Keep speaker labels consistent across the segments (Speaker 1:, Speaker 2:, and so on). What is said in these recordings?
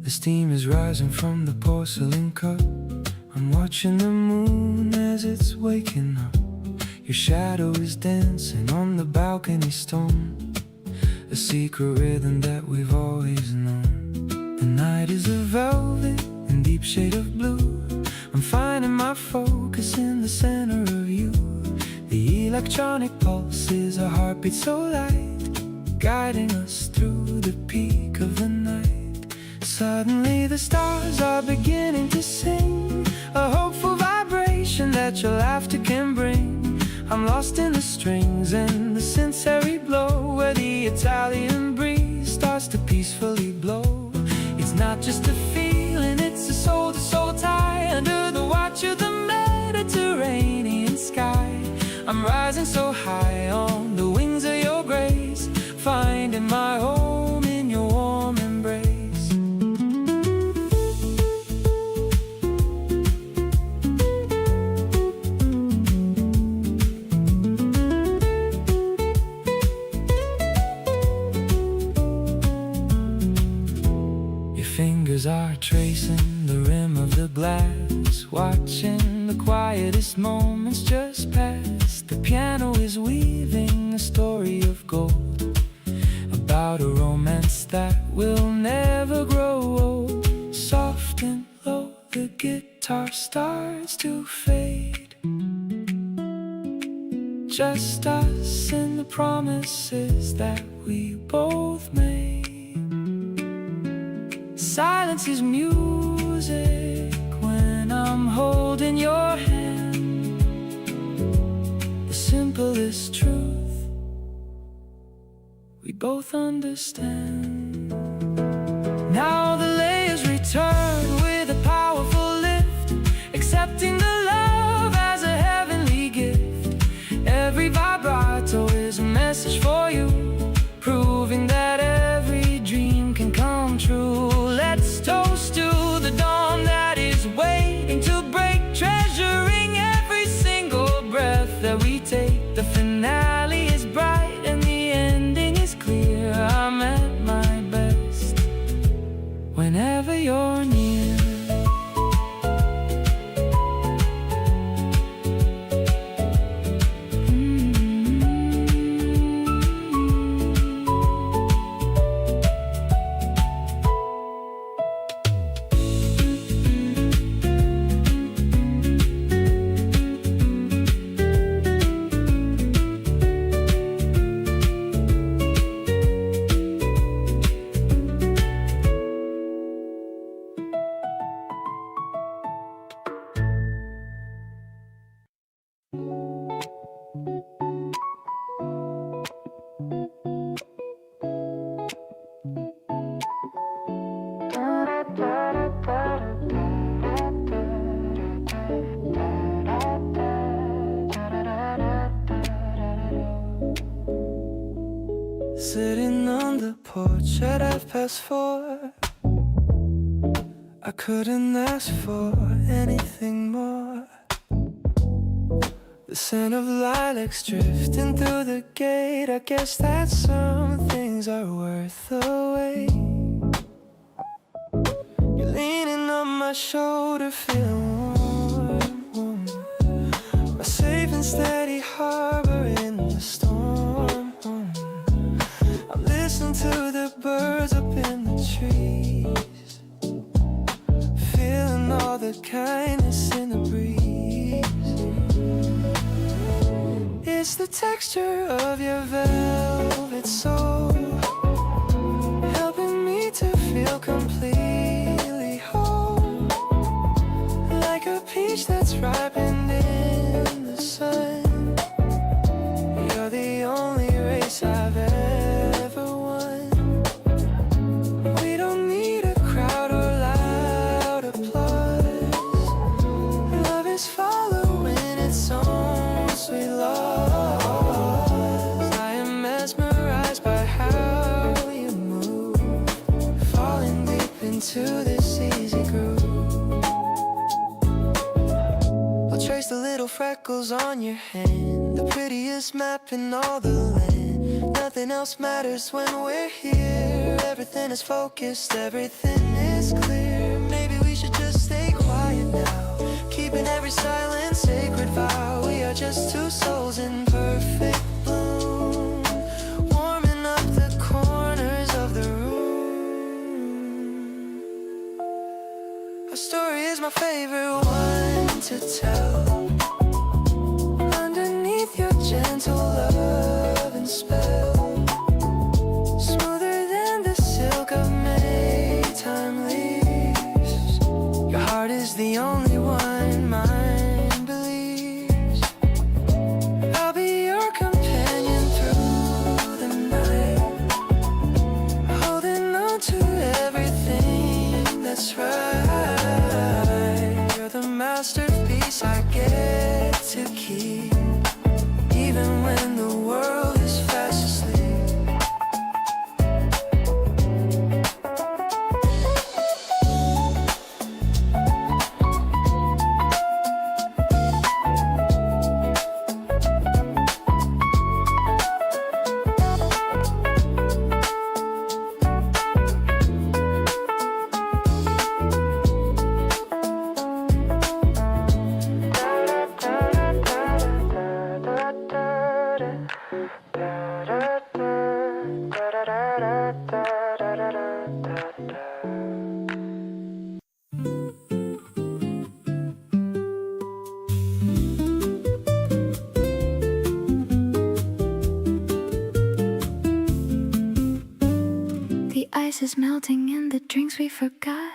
Speaker 1: The steam is rising from the porcelain cup. I'm watching the moon as it's waking up. Your shadow is dancing on the balcony stone, a secret rhythm that we've always known. The night is a velvet and deep shade of blue. I'm finding my focus in the center of you. The electronic pulse is a heartbeat so light, guiding us through the peak of the night. Suddenly the stars are beginning to sing, a hopeful vibration that your laughter can bring. I'm lost in the strings and the sensory blow, where the Italian breeze starts to peacefully blow. It's not just a feeling, it's a soul-to-soul tie under the watch of the Mediterranean sky. I'm rising so high on the wings of your grace, finding my home in your warm embrace. Fingers are tracing the rim of the glass, watching the quietest moments just pass. The piano is weaving a story of gold, about a romance that will never grow old. Soft and low, the guitar starts to fade, just us and the promises that we both made. Silence is music when I'm holding your hand. The simplest truth we both understand. Now the layers return with a powerful lift, accepting the love as a heavenly gift. Every vibrato is a message for you, proving that every dream can come true. Let's toast to the dawn that is waiting to break, treasuring every single breath that we take. The finale is bright and the ending is clear. I'm at my best whenever you're near. Sitting on the porch at 4:30, I couldn't ask for anything more. The scent of lilacs drifting through the gate, I guess that some things are worth the wait. You're leaning on my shoulder, feeling warm, my safe and steady harbor in the storm. I'm listening to the birds up in the trees, feeling all the kindness in the breeze. It's the texture of your velvet soul, helping me to feel completely whole, like a peach that's ripened in the sun. You're the only race I've ever won. We don't need a crowd or loud applause. Love is following its own sweet laws. I am mesmerized by how you move, falling deep into this easy groove. I'll trace the little freckles on your hand, the prettiest map in all the land. Nothing else matters when we're here. everything is focused, everything is clear. Maybe we should just stay quiet now, keeping every silence sacred vow. We are just two souls in perfect bloom, warming up the corners of the room. Our story is my favorite one to tell, underneath your gentle love and spell, smoother than the silk of Maytime leaves. Your heart is the only one mine believes. I'll be your companion through the night, holding on to everything that's right. You're the masterpiece I get to keep, even when the world is fast asleep. The ice is melting and the drinks we forgot.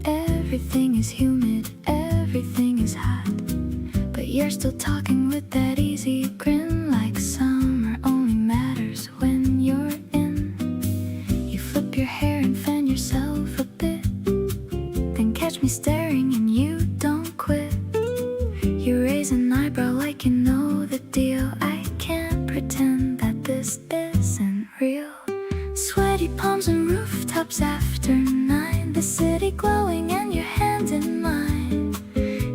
Speaker 1: Everything is humid, everything is hot, but you're still talking with that easy grin, like summer only matters when you're in. You flip your hair and fan yourself a bit, then catch me staring and you don't quit. You raise an eyebrow like you know the deal. I can't pretend that this isn't real. Sweaty palms and rooftops after 9, the city glowing and your hand in mine.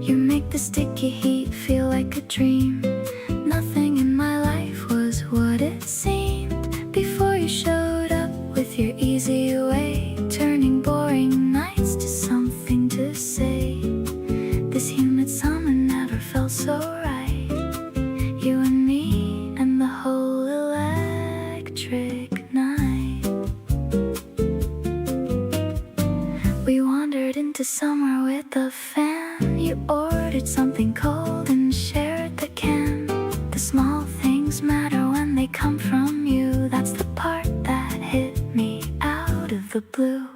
Speaker 1: You make the sticky heat feel like a dream. Nothing in my life was what it seemed before you showed up with your easy way, turning boring nights to something to say. This humid summer never felt so right. You and me and the whole electric night. We wandered into summer with a fan. You ordered something cold and shared the can. The small things matter when they come from you. That's the part that hit me out of the blue.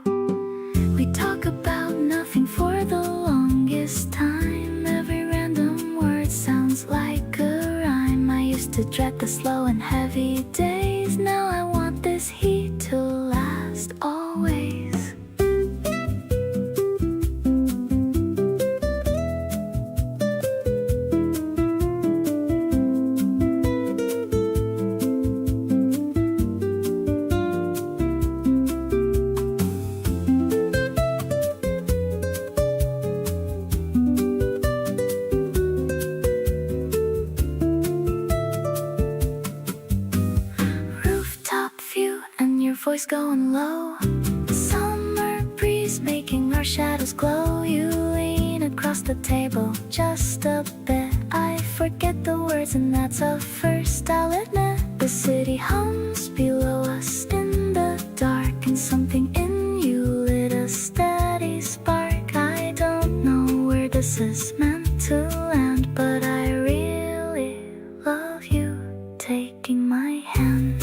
Speaker 1: We talk about nothing for the longest time. Every random word sounds like a rhyme. I used to dread the slow and heavy days. Now I want this heat to last always. Voice going low, summer breeze making our shadows glow. You lean across the table just a bit. I forget the words and that's a first, I'll admit. The city hums below us in the dark, and something in you lit a steady spark. I don't know where this is meant to land, but I really love you taking my hand.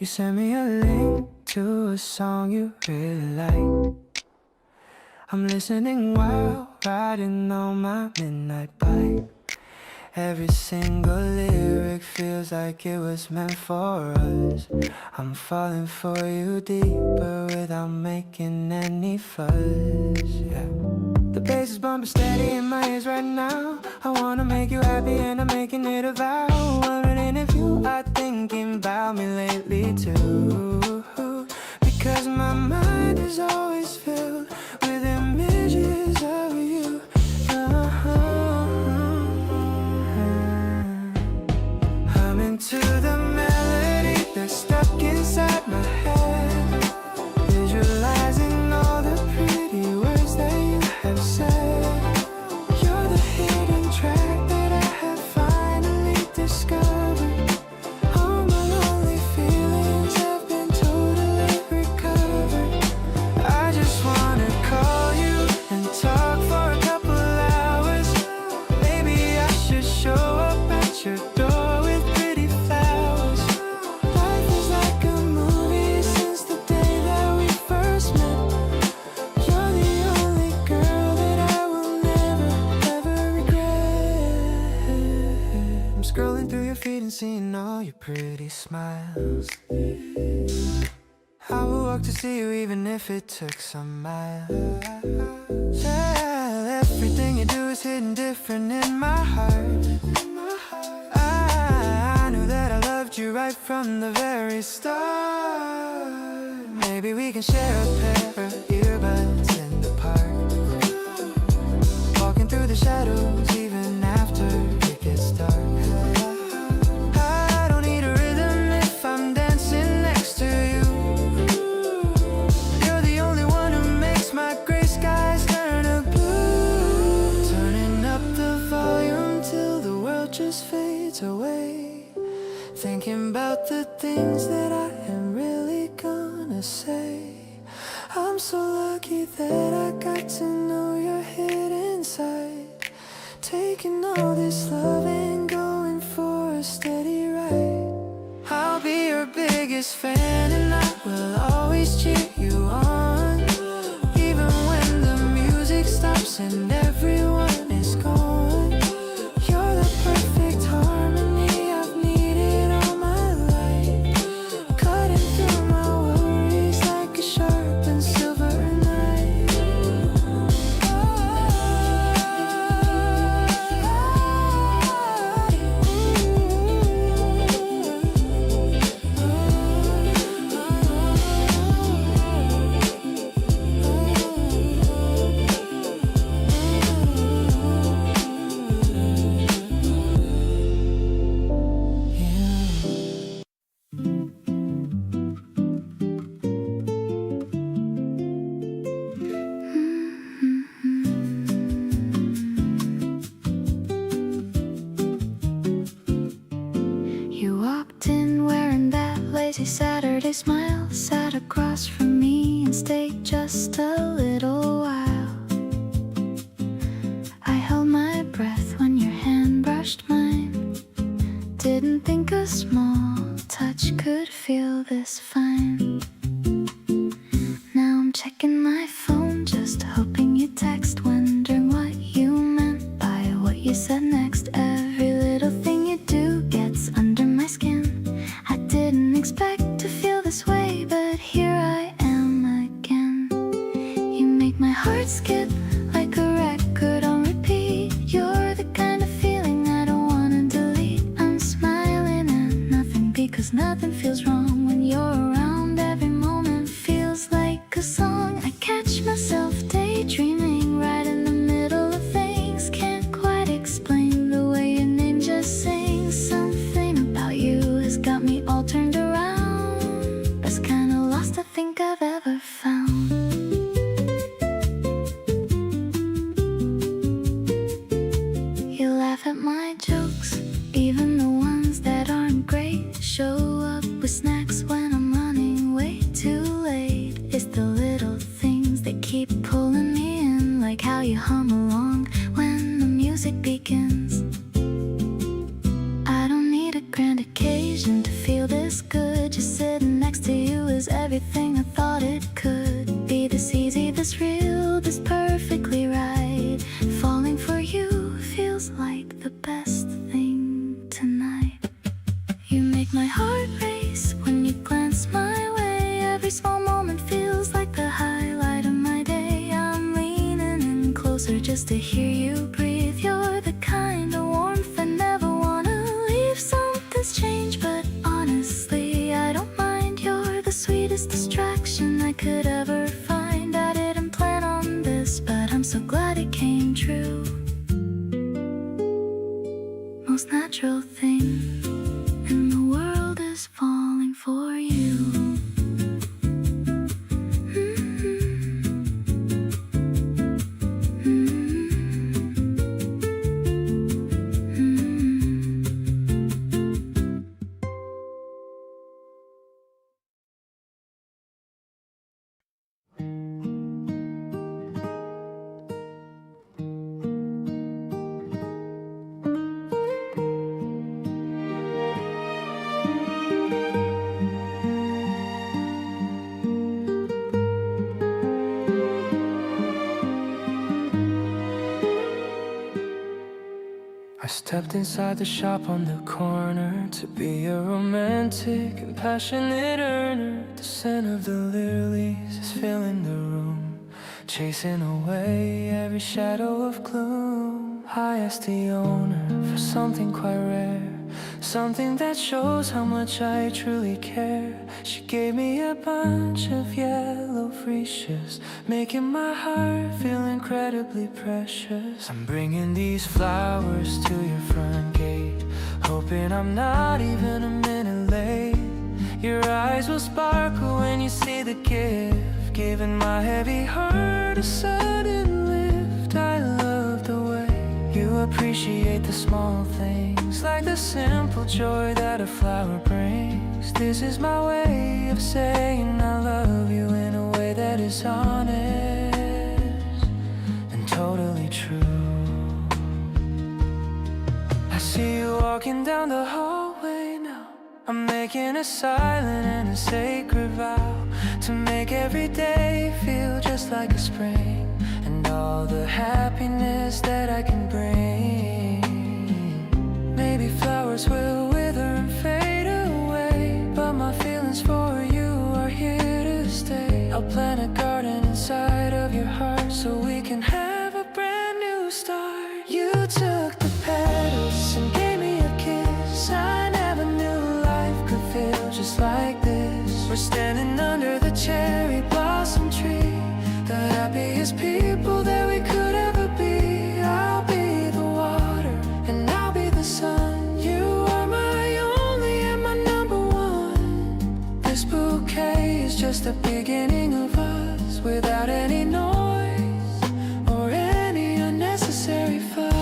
Speaker 1: You sent me a link to a song you really like. I'm listening while riding on my midnight bike. Every single lyric feels like it was meant for us. I'm falling for you deeper without making any fuss, yeah. The bass is bumping steady in my ears right now. I wanna make you happy and I'm making it a vow. Wondering if you are thinking about me lately too. Because my mind is always filled with images of you. I'm into the melody that's stuck inside my head, visualizing all the pretty words that you have said. You're the hidden track that I have finally discovered. All my lonely feelings have been totally recovered. I just wanna call you and talk for a couple hours. Maybe I should show up at your door with pretty flowers. Life is like a movie since the day that we first met. You're the only girl that I will never ever regret. I'm scrolling through your feed and seeing all your pretty smiles. I would walk to see you even if it took some miles. Yeah, everything you do is hidden different in my heart. I knew that I loved you right from the very start. Maybe we can share a pair of earbuds in the park, walking through the shadows even after it gets dark. I don't need a rhythm if I'm dancing next to you. You're the only one who makes my gray skies turn to blue. Turning up the volume till the world just fades away, thinking about the things that I am really gonna say. I'm so lucky that I got to know your hidden side, taking all this love and going for a steady ride. I'll be your biggest fan and I will always cheer you on, even when the music stops and everyone is gone. You're the perfect harmony I've needed all my life, cutting through my worries like a sharpened silver knife. You walked in wearing that lazy Saturday smile, sat across from me and stayed just a little while. I held my breath when your hand brushed mine, didn't think a small touch could feel this fine. Now I'm checking my phone, just hoping you text, wondering what you meant by what you said next. Every little thing you do gets under my skin. I didn't expect to feel this way, but here I am again. You make my heart skip like a record on repeat. You're the kind of feeling I don't wanna delete. I'm smiling at nothing because nothing feels wrong when you're around. Every moment feels like a song. I catch myself daydreaming right in the middle of things. Can't quite explain the way your name just sings. Something about you has got me all turned around. Best kind of lost I think I've ever found. You laugh at my jokes, even the ones that aren't great. Show up with snacks when I'm running way too late. It's the little things that keep pulling me in, like how you hum along when the music begins. I don't need a grand occasion to feel this good. Just sitting next to you is everything I thought it could be. This easy, this real, this perfectly right. Falling for you feels like the best thing tonight. You make my heart race when you glance my way. Every small moment feels like the highlight of my day. I'm leaning in close
Speaker 2: just to hear you breathe. You're the kind of warmth I never wanna leave. Something's changed, but honestly I don't mind. You're the sweetest distraction I could ever find. I didn't plan on this, but I'm so glad it came true. Most natural thing in the world is falling for you.
Speaker 1: I stepped inside the shop on the corner to be a romantic and passionate earner. The scent of the lilies is filling the room, chasing away every shadow of gloom. I asked the owner for something quite rare, something that shows how much I truly care. She gave me a bunch of yellow freesias, making my heart feel incredibly precious. I'm bringing these flowers to your front gate, hoping I'm not even a minute late. Your eyes will sparkle when you see the gift, giving my heavy heart a sudden lift. I love the way you appreciate the small things, like the simple joy that a flower brings. This is my way of saying I love you in a way that is honest and totally true. I see you walking down the hallway now. I'm making a silent and a sacred vow to make every day feel just like a spring, and all the happiness that I can bring. Maybe flowers will wither and fade away, but my feelings for you are here to stay. I'll plant a garden inside of your heart so we can have a brand new start. You took the petals and gave me a kiss. I never knew life could feel just like this. We're standing under the cherry blossom tree, the happiest people that we could ever be. I'll be the water and I'll be the sun. You are my only and my number one. This bouquet is just the beginning of us, without any noise or any unnecessary fuss.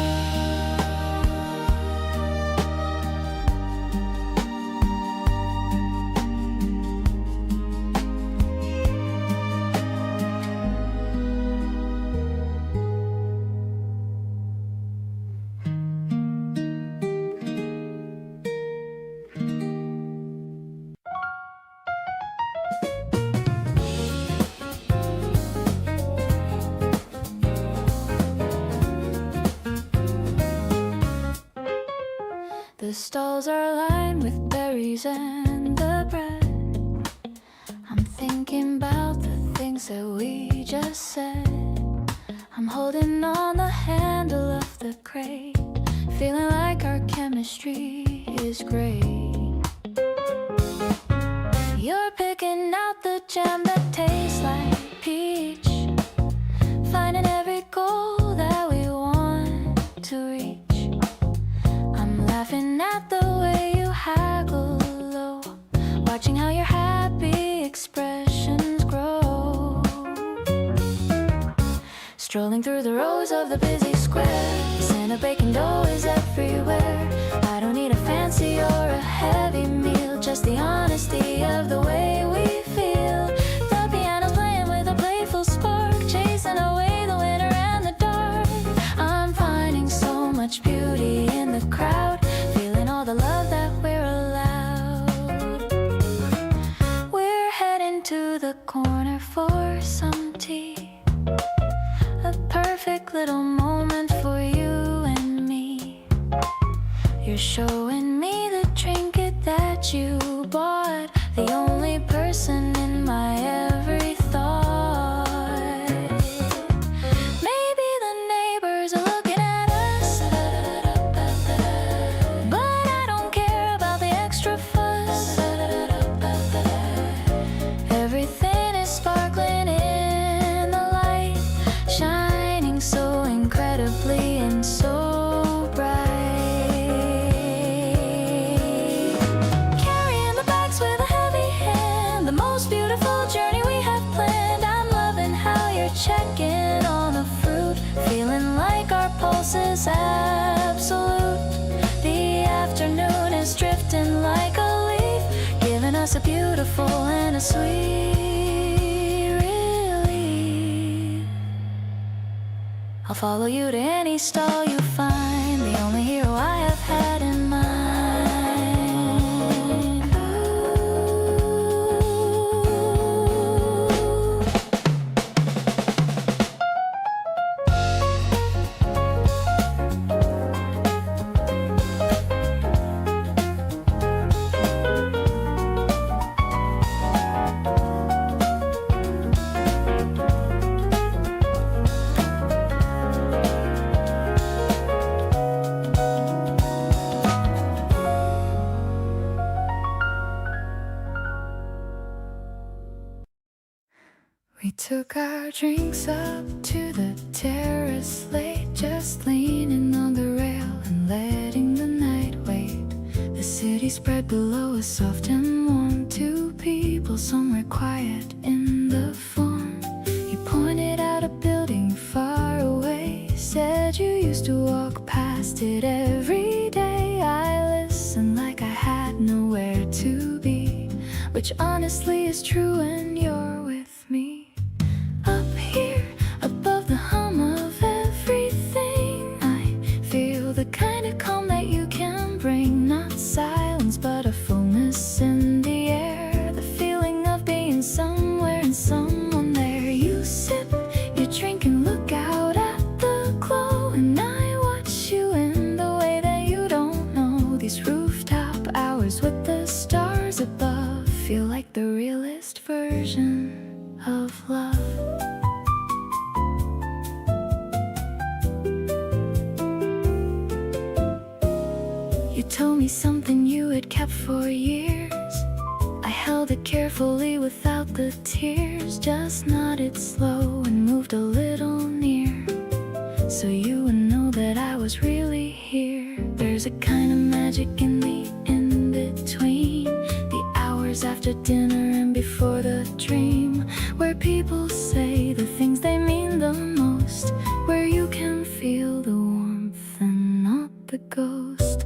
Speaker 2: The stalls are lined with berries and the bread. I'm thinking about the things that we just said. I'm holding on the handle of the crate, feeling like our chemistry is great. You're picking out the jam that tastes like peach, finding every goal that we want to reach. Laughing at the way you haggle low, watching how your happy expressions grow. Strolling through the rows of the busy square, the scent of baking dough is everywhere. I don't need a fancy or a heavy meal, just the honesty of the way we feel. The piano's playing with a playful spark, chasing away the winter and the dark. I'm finding so much beauty in the crowd, feeling all the love that we're allowed. We're heading to the corner for some tea, a perfect little moment for you and me. You're showing me the trinket that you bought, the only person in my every thought. Maybe the neighbor else is absolute. The afternoon is drifting like a leaf, giving us a beautiful and a sweet relief. I'll follow you to any stall you find, the only hero I have had in mind. We took our drinks up to the terrace late, just leaning on the rail and letting the night wait. The city spread below us, soft and warm. Two people somewhere quiet in the form. You pointed out a building far away, said you used to walk past it every day. I listened like I had nowhere to be, which honestly is true when you're with me. Up here, above the hum of everything, I feel the kind of calm that you can bring. Not silence, but a fullness in the air, the feeling of being somewhere and someone there. You sip your drink and look out at the glow, and I watch you in the way that you don't know. These rooftop hours with the stars above feel like the realest version of love. You told me something you had kept for years. I held it carefully without the tears, just nodded slow and moved a little near, so you would know that I was really here. There's a kind of magic in the in-between, the hours after dinner and before the dream, where people say the things they mean the most, where you can feel the warmth and not the ghost.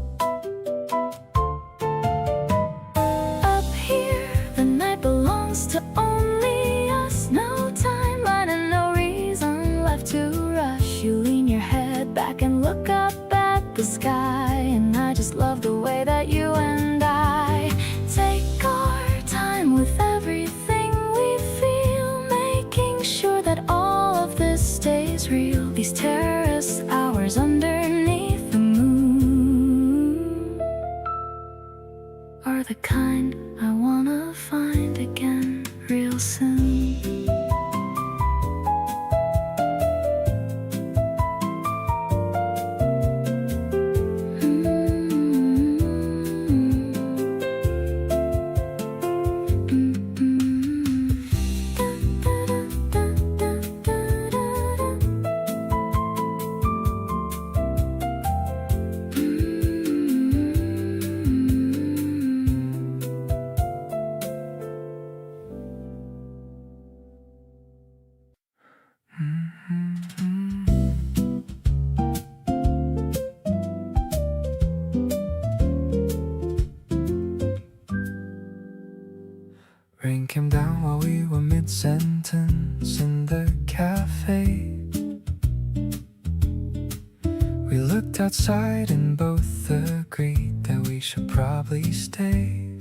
Speaker 2: Up here, the night belongs to only us. No timeline and no reason left to rush. You lean your head back and look up at the sky, and I just love the way that you and I take our time with everything we feel, making sure that all of this stays real. These terrace hours underneath the moon are the kind I wanna find again real soon.
Speaker 1: Rain came down while we were mid-sentence in the cafe. We looked outside and both agreed that we should probably stay.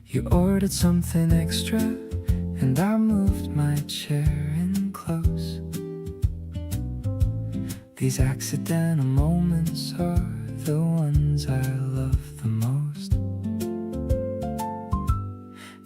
Speaker 1: You ordered something extra and I moved my chair in close. These accidental moments are the ones I love the most.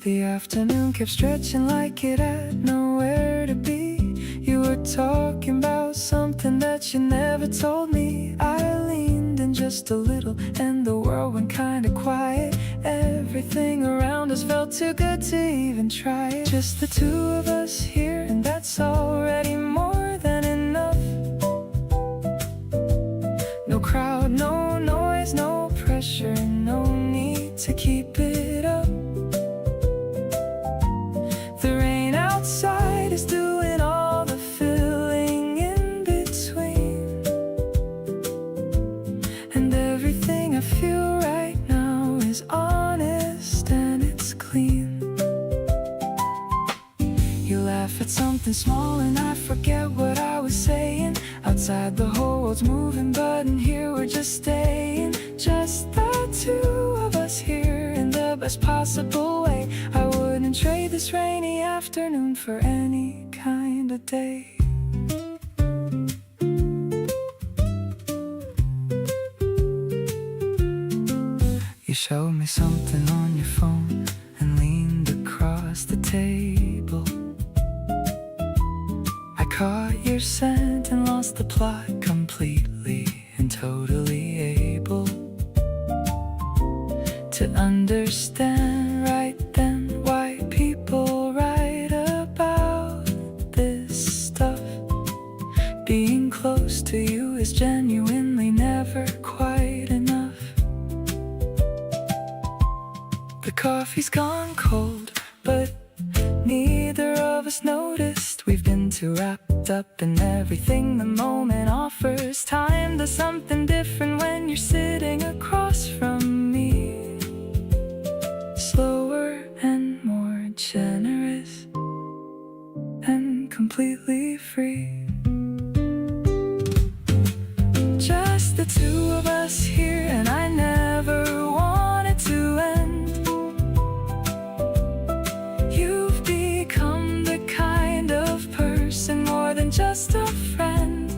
Speaker 1: The afternoon kept stretching like it had nowhere to be. You were talking about something that you never told me. I leaned in just a little and the world went kinda quiet. Everything around us felt too good to even try it. Just the two of us here, and that's already more than enough. No crowd, no noise, no pressure, no need to keep it up. The rain outside is doing all the filling in between. something small and I forget what I was saying. Outside the whole world's moving, but in here we're just staying. Just the two of us here in the best possible way. I wouldn't trade this rainy afternoon for any kind of day. You showed me something on your phone and leaned across the table. I caught your scent and lost the plot completely and totally able to understand right then why people write about this stuff. Being close to you is genuinely never quite enough. The coffee's gone cold, but neither of us noticed. We've been too wrapped up in everything the moment offers. Time does something different when you're sitting across from me. Slower and more generous and completely free. Just the two of us here, and I never wanted to end. You've become the kind of person more than just a friend.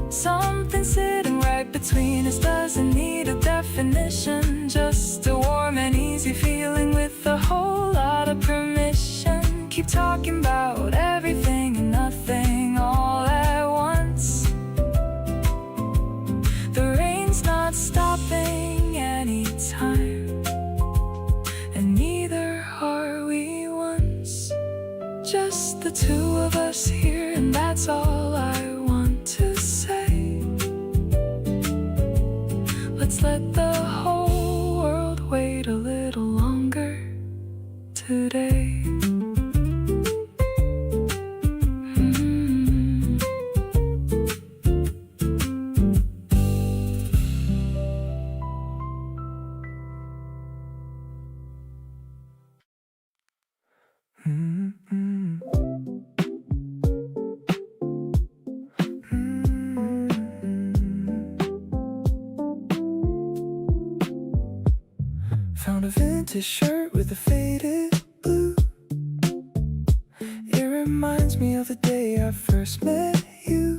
Speaker 1: Something sitting right between us doesn't need a definition. Just a warm and easy feeling with a whole lot of permission. Keep talking about everything and nothing all at once. The rain's not stopping anytime, and neither are we once. Just the two of us here, and that's all I want to say. Let's let the whole world wait a little longer today. Found a vintage shirt with a faded blue. It reminds me of the day I first met you.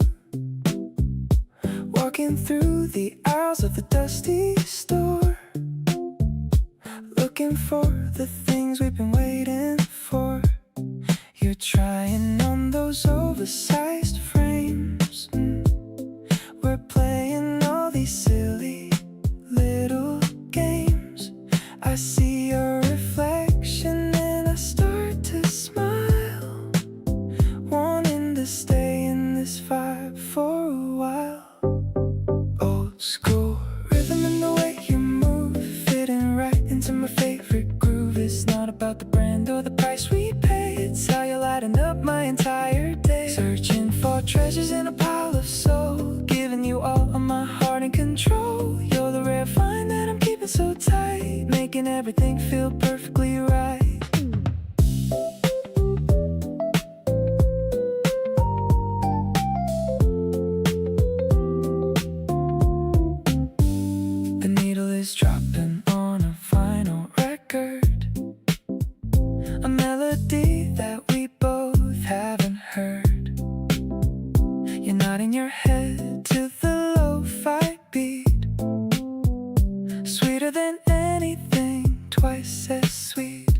Speaker 1: Walking through the aisles of the dusty store, looking for the things we've been waiting for. You're trying on those oversized frames. We're playing all these silly little games. I see your reflection and I start to smile, wanting to stay in this vibe for a while. Old school rhythm and the way you move, fitting right into my favorite groove. It's not about the brand or the price we pay, it's how you're lighting up my entire day. Searching for treasures in a pile of soul, giving you all of my heart and control. You're the rare find that I'm keeping so tight, making everything feel perfectly right. The needle is dropping on a vinyl record, a melody that we both haven't heard. You're nodding your head to the lo-fi beat, sweeter than anything, twice as sweet.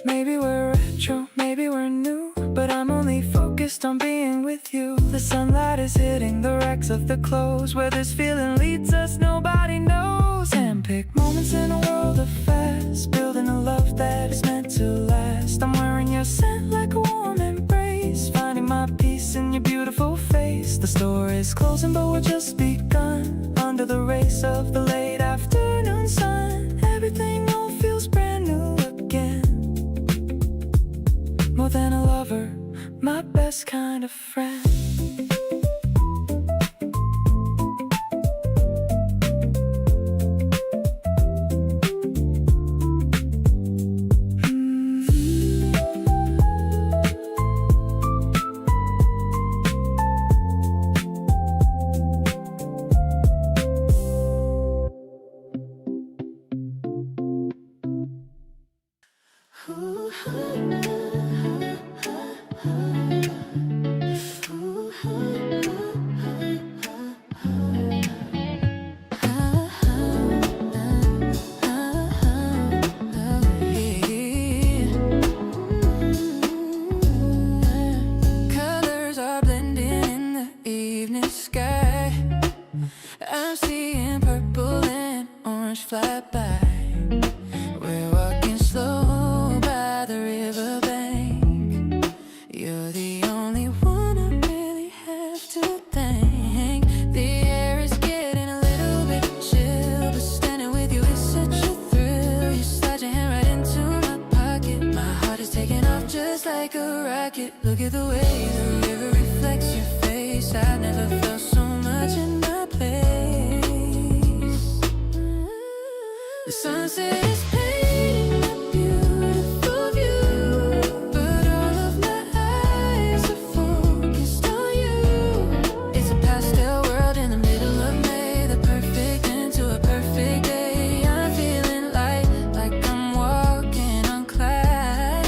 Speaker 1: Maybe we're retro, maybe we're new, but I'm only focused on being with you. The sunlight is hitting the racks of the clothes. Where this feeling leads us, nobody knows. Handpick moments in a world of fast, building a love that is meant to last. I'm wearing your scent like a warm embrace, finding my peace in your beautiful face. The store is closing, but we're just begun. Under the rays of the late afternoon sun, everything all feels brand new again. More than a lover, my best kind of friend.
Speaker 2: Colors are blending in the evening sky. I'm seeing purple and orange fly by. We're walking slow by the riverbank. You're the only one I really have to thank. The air is getting a little bit chill, but standing with you is such a thrill. You slide your hand right into my pocket. My heart is taking off just like a rocket. Look at the way the river reflects your face. I never felt so much in my place. The sunset is painting a beautiful view, but all of my eyes are focused on you. It's a pastel world in the middle of May, the perfect end to a perfect day. I'm feeling light, like I'm walking on clouds.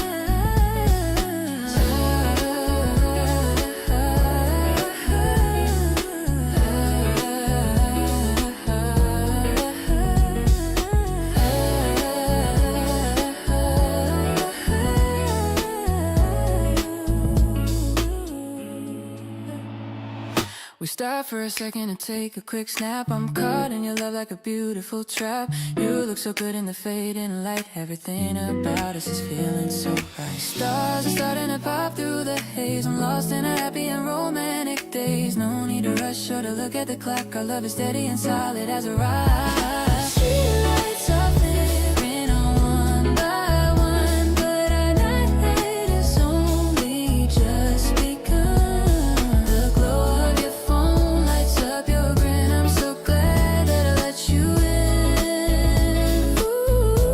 Speaker 2: We stop for a second to take a quick snap. I'm caught in your love like a beautiful trap. You look so good in the fading light. Everything about us is feeling so right. Stars are starting to pop through the haze. I'm lost in a happy and romantic days. No need to rush or to look at the clock. Our love is steady and solid as a rock. Streetlights are flickering on one by one, but our night has only just begun. The glow of your phone lights up your grin. I'm so glad that I let you in. Ooh,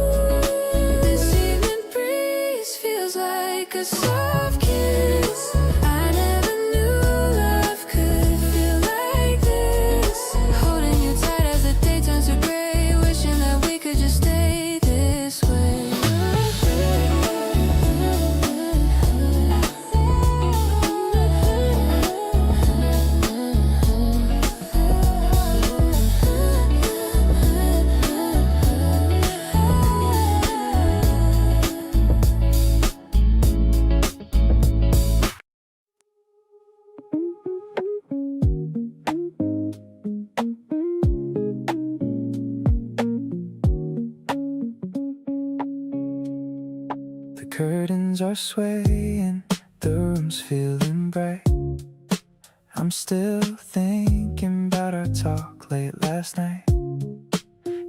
Speaker 2: this evening breeze feels like a soft kiss. I never knew love could feel like this. Holding you tight as the day turns to gray, wishing that we could just stay this way.
Speaker 1: The curtains are swaying, the room's feeling bright. I'm still thinking about our talk late last night.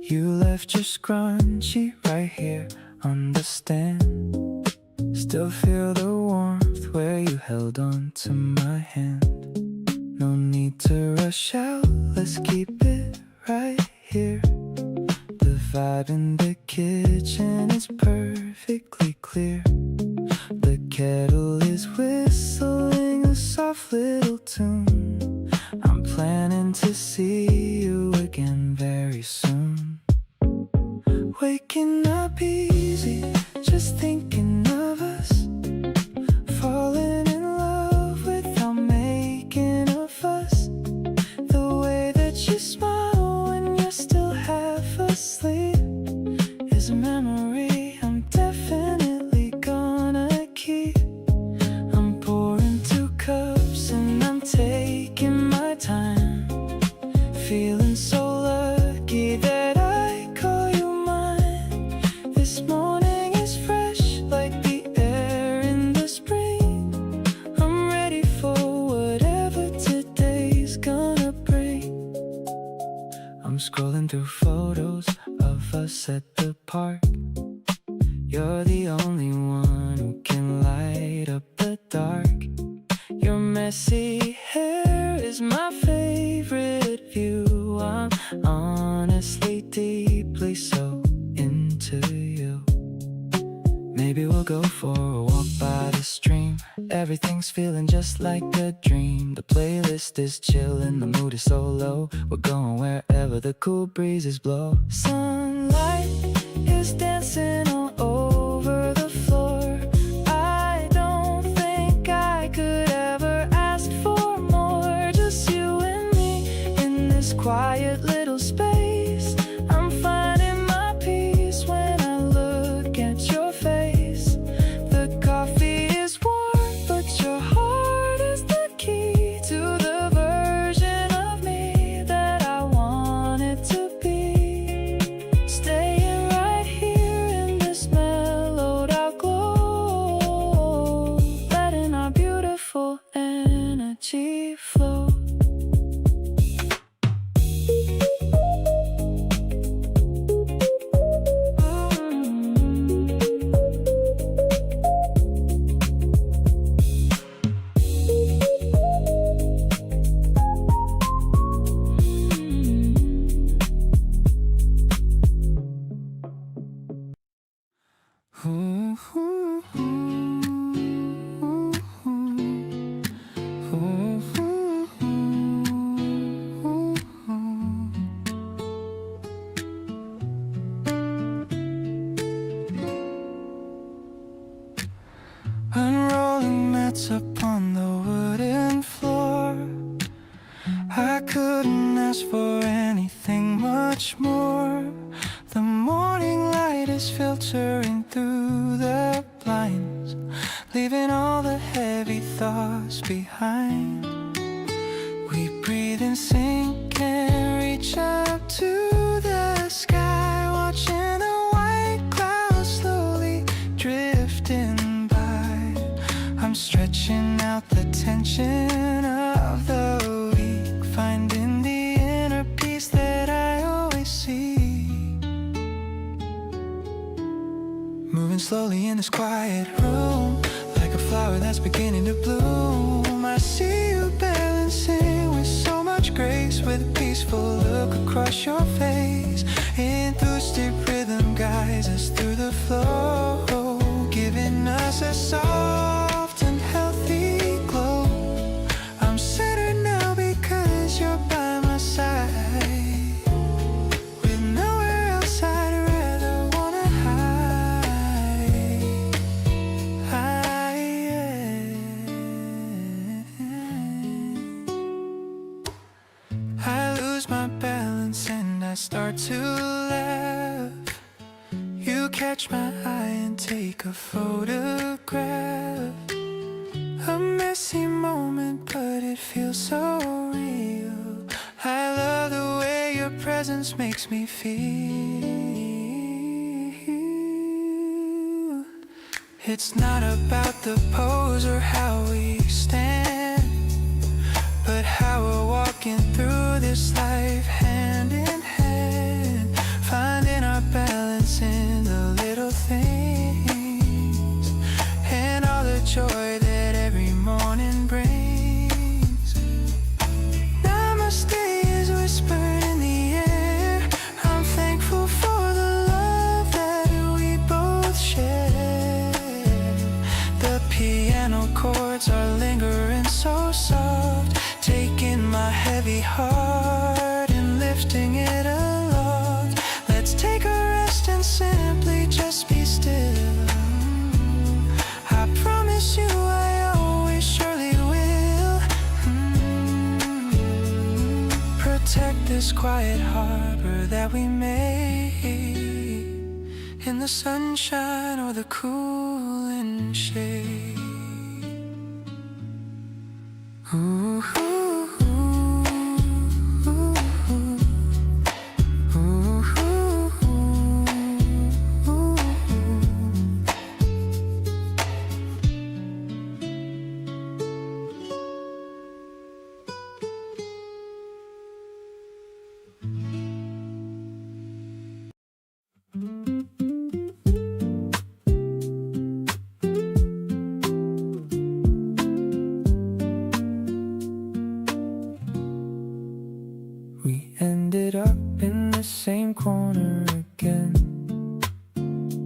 Speaker 1: You left your scrunchie right here on the stand. Still feel the warmth where you held on to my hand. No need to rush out, let's keep it right here. The vibe in the kitchen is perfectly clear. The kettle is whistling a soft little tune. I'm planning to see you again very soon. Waking up easy, just thinking of us. Falling in love without making a fuss. The way that you smile when you're still half asleep is a memory I'm definitely gonna keep. I'm pouring 2 cups and I'm taking my time. Feeling so lucky that I call you mine. This morning is fresh like the air in the spring. I'm ready for whatever today's gonna bring. I'm scrolling through photos of us at the park. You're the only one who can light up the dark. Your messy hair is my favorite view. I'm honestly deeply so into you. Maybe we'll go for a walk by the stream. Everything's feeling just like a dream. The playlist is chill and the mood is so low. We're going wherever the cool breezes blow. Sunlight is dancing all over the Unrolling mats upon the wooden floor, I couldn't ask for anything much more. The morning light is filtering through the blinds, leaving all the heavy thoughts behind. We breathe and sink and reach up to the sky, watching the white clouds slowly drifting by. I'm stretching out the tension of the week, finding the inner peace that I always seek. Moving slowly in this quiet room, like a flower that's beginning to bloom. I see you balancing with so much grace, with a peaceful look across your face. Enthusiastic rhythm guides us through the flow, giving us a soft and healthy glow. I'm centered now because you're by my side, with nowhere else I'd rather wanna hide. I lose my balance and I start to laugh. You catch my eye and take a photograph. A messy moment, but it feels so real. I love the way your presence makes me feel. It's not about the pose or how we stand, but how we're walking through this life hand in hand, finding our balance in the little things, and all the joy that every morning brings. Namaste is whispered in the air. I'm thankful for the love that we both share. The piano chords are lingering so soft, taking my heavy heart and lifting it aloft. Let's take a rest and simply just be still. I promise you I always surely will. Protect this quiet harbor that we made, in the sunshine or the cooling shade. Ooh. We ended up in the same corner again.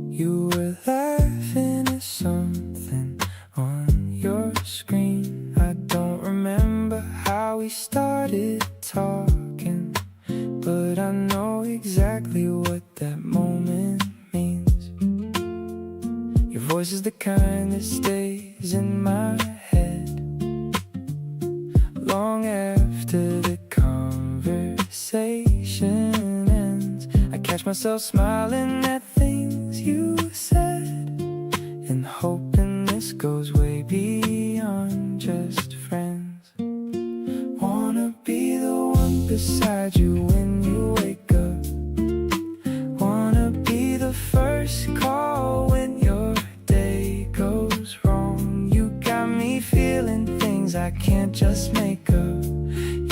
Speaker 1: You were laughing at something on your screen. I don't remember how we started talking, but I know exactly what that moment means. Your voice is the kind that stays in my head long after the conversation ends. I catch myself smiling at things you said, and hoping this goes way beyond just friends. Wanna be the one beside you when you wake up. Wanna be the first call when your day goes wrong. You got me feeling things I can't just make up.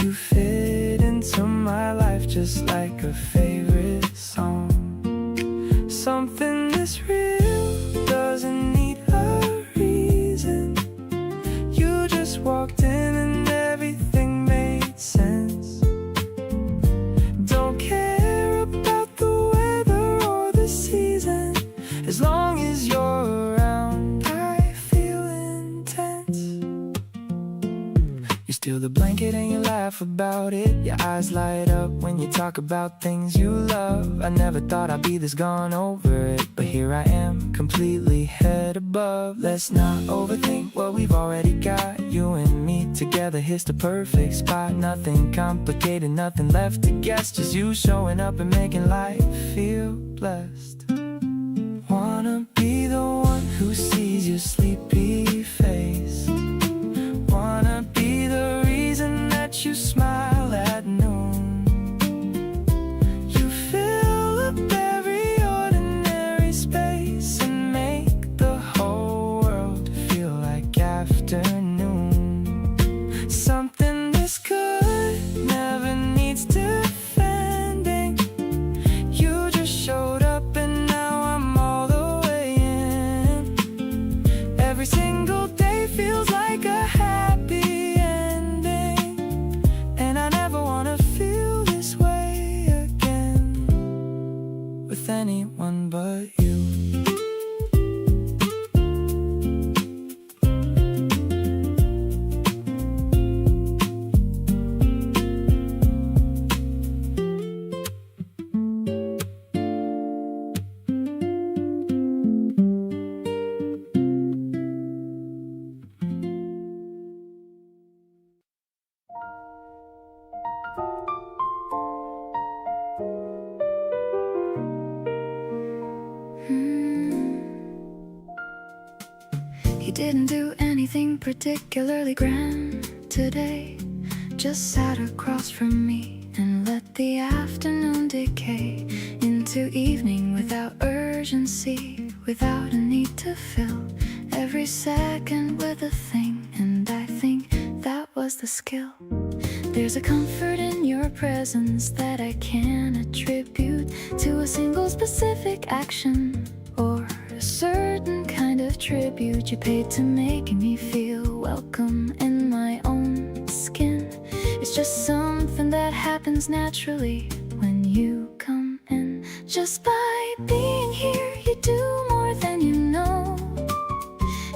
Speaker 1: You fit into my life just like a favorite song. Something this real doesn't need a reason. You just walked in and everything made sense. Don't care about the weather or the season, as long as you're laugh about it. Your eyes light up when you talk about things you love. I never thought I'd be this gone over it, but here I am, completely head above. Let's not overthink what we've already got. You and me together, here's the perfect spot. Nothing complicated, nothing left to guess. Just you showing up and making life feel blessed. Wanna be the one who sees your sleepy face. Wanna be the reason that you smile at noon. You fill up every ordinary space and make the whole world feel like afternoon. Something this good never needs defending. You just showed up and now I'm all the way in. Every single day feels like a happy ending, and I never wanna feel this way again with anyone but you. He didn't do anything particularly grand today. Just sat across from me and let the afternoon decay into evening without urgency, without a need to fill every second with a thing. And I think that was the skill. There's a comfort in your presence that I can't attribute to a single specific action or a certain kind of tribute you paid to making me feel welcome in my own skin. It's just something that happens naturally when you come in. Just by being here, you do more than you know.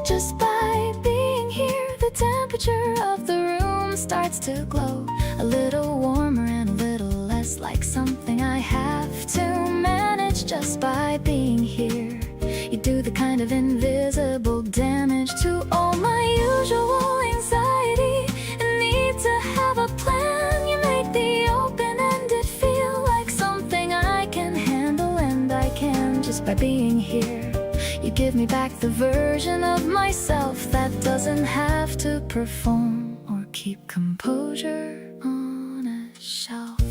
Speaker 1: Just by being here, the temperature of the room starts to glow. A little warmer and a little less like something I have to manage. Just by being here, you do the kind of invisible damage to all my usual anxiety and need to have a plan. You make the open-ended feel like something I can handle, and I can. Just by being here, you give me back the version of myself that doesn't have to perform or keep composure on a shelf.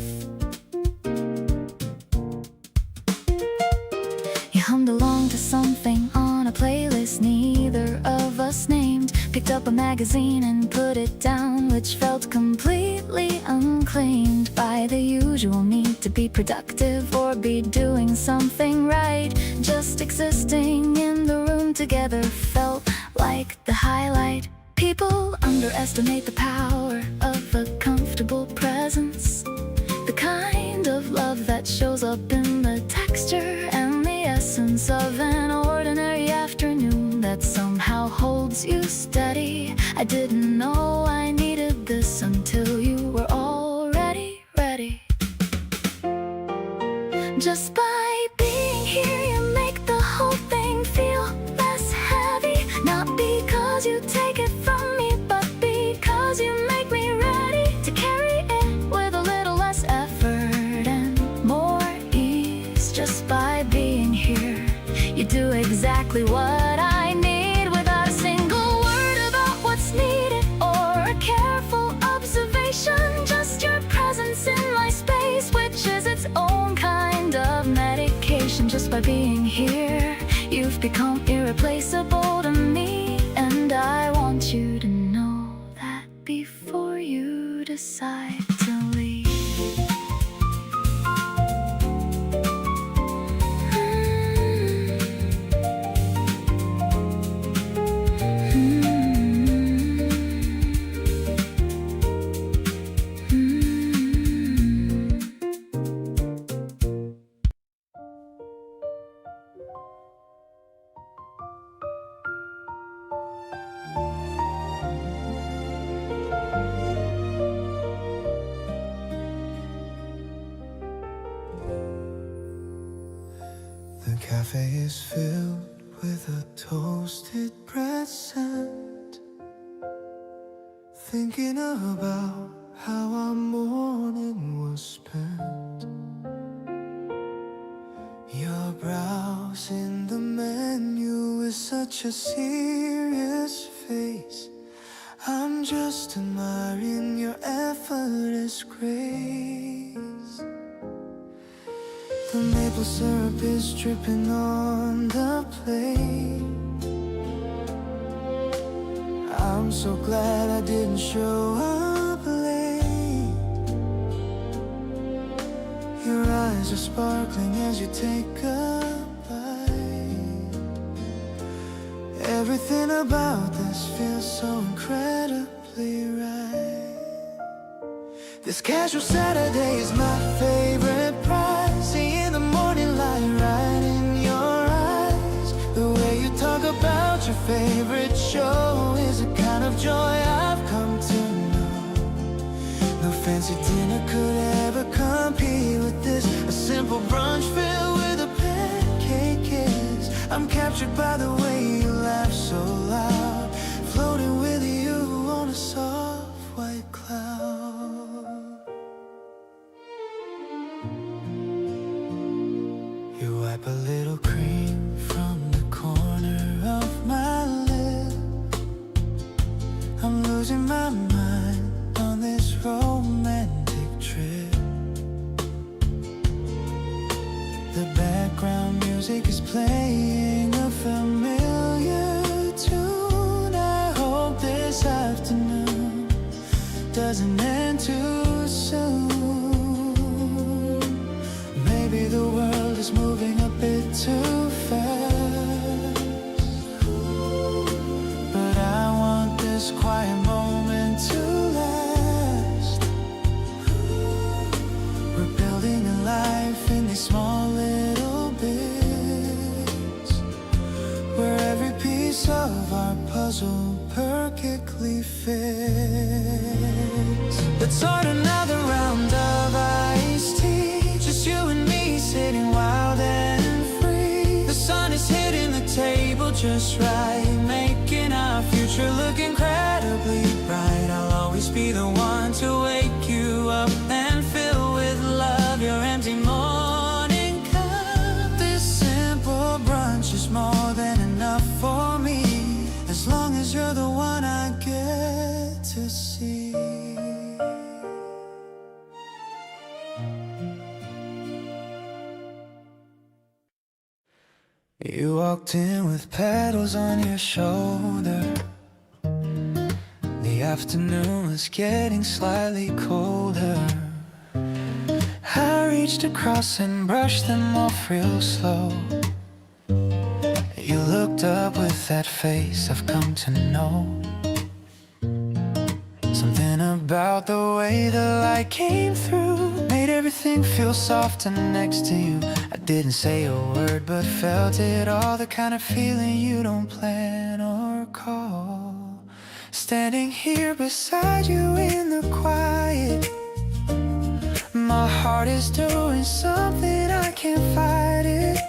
Speaker 1: You hummed along to something on a playlist neither of us named. Picked up a magazine and put it down, which felt completely unclaimed by the usual need to be productive or be doing something right. Just existing in the room together felt like the highlight. People underestimate the power of a comfortable presence, the kind of love that shows up in the texture and the essence of an ordinary afternoon that somehow holds you steady. I didn't know I needed this until you were already ready. Just by being here, you make the whole thing feel less heavy. Not because you take it from me, but because you make me ready to carry it with a little less effort and more ease. Just by being here, you do exactly what I need without a single word about what's needed or a careful observation. Just your presence in my space, which is its own kind of medication. Just by being here, you've become irreplaceable to me, and I want you to know that before you decide to leave. The cafe is filled with a toasted bread scent, thinking about how our morning was spent. You're browsing the menu with such a serious face. I'm just admiring your effortless grace. The maple syrup is dripping on the plate. I'm so glad I didn't show up late. Your eyes are sparkling as you take a bite. Everything about this feels so incredibly right. This casual Saturday is my favorite prize. Seeing the morning light right in your eyes. The way you talk about your favorite show is a kind of joy I've come to know. No fancy dinner could ever compete with this. A simple brunch filled with a pancake kiss. I'm captured by the way you laugh so loud, floating with you on a soft white cloud. You wipe a little cream from the corner of my lip. I'm losing my mind on this romantic trip. The background music is playing a familiar tune. I hope this afternoon doesn't end too soon. Maybe the world is moving a bit too fast, but I want this quiet moment to last. We're building a life in these small little bits, where every piece of our puzzle perfectly fits. Let's start another round of iced tea. Just you and me sitting wild and free. The sun is hitting the table just right, making our future look incredibly bright. I'll always be the one to wake you up and fill with love your empty morning cup. This simple brunch is more than enough for me, as long as you're the one I get to see. You walked in with petals on your shoulder. The afternoon was getting slightly colder. I reached across and brushed them off real slow. You looked up with that face I've come to know. Something about the way the light came through made everything feel softer next to you. I didn't say a word but felt it all, the kind of feeling you don't plan or call. Standing here beside you in the quiet, my heart is doing something, I can't fight it.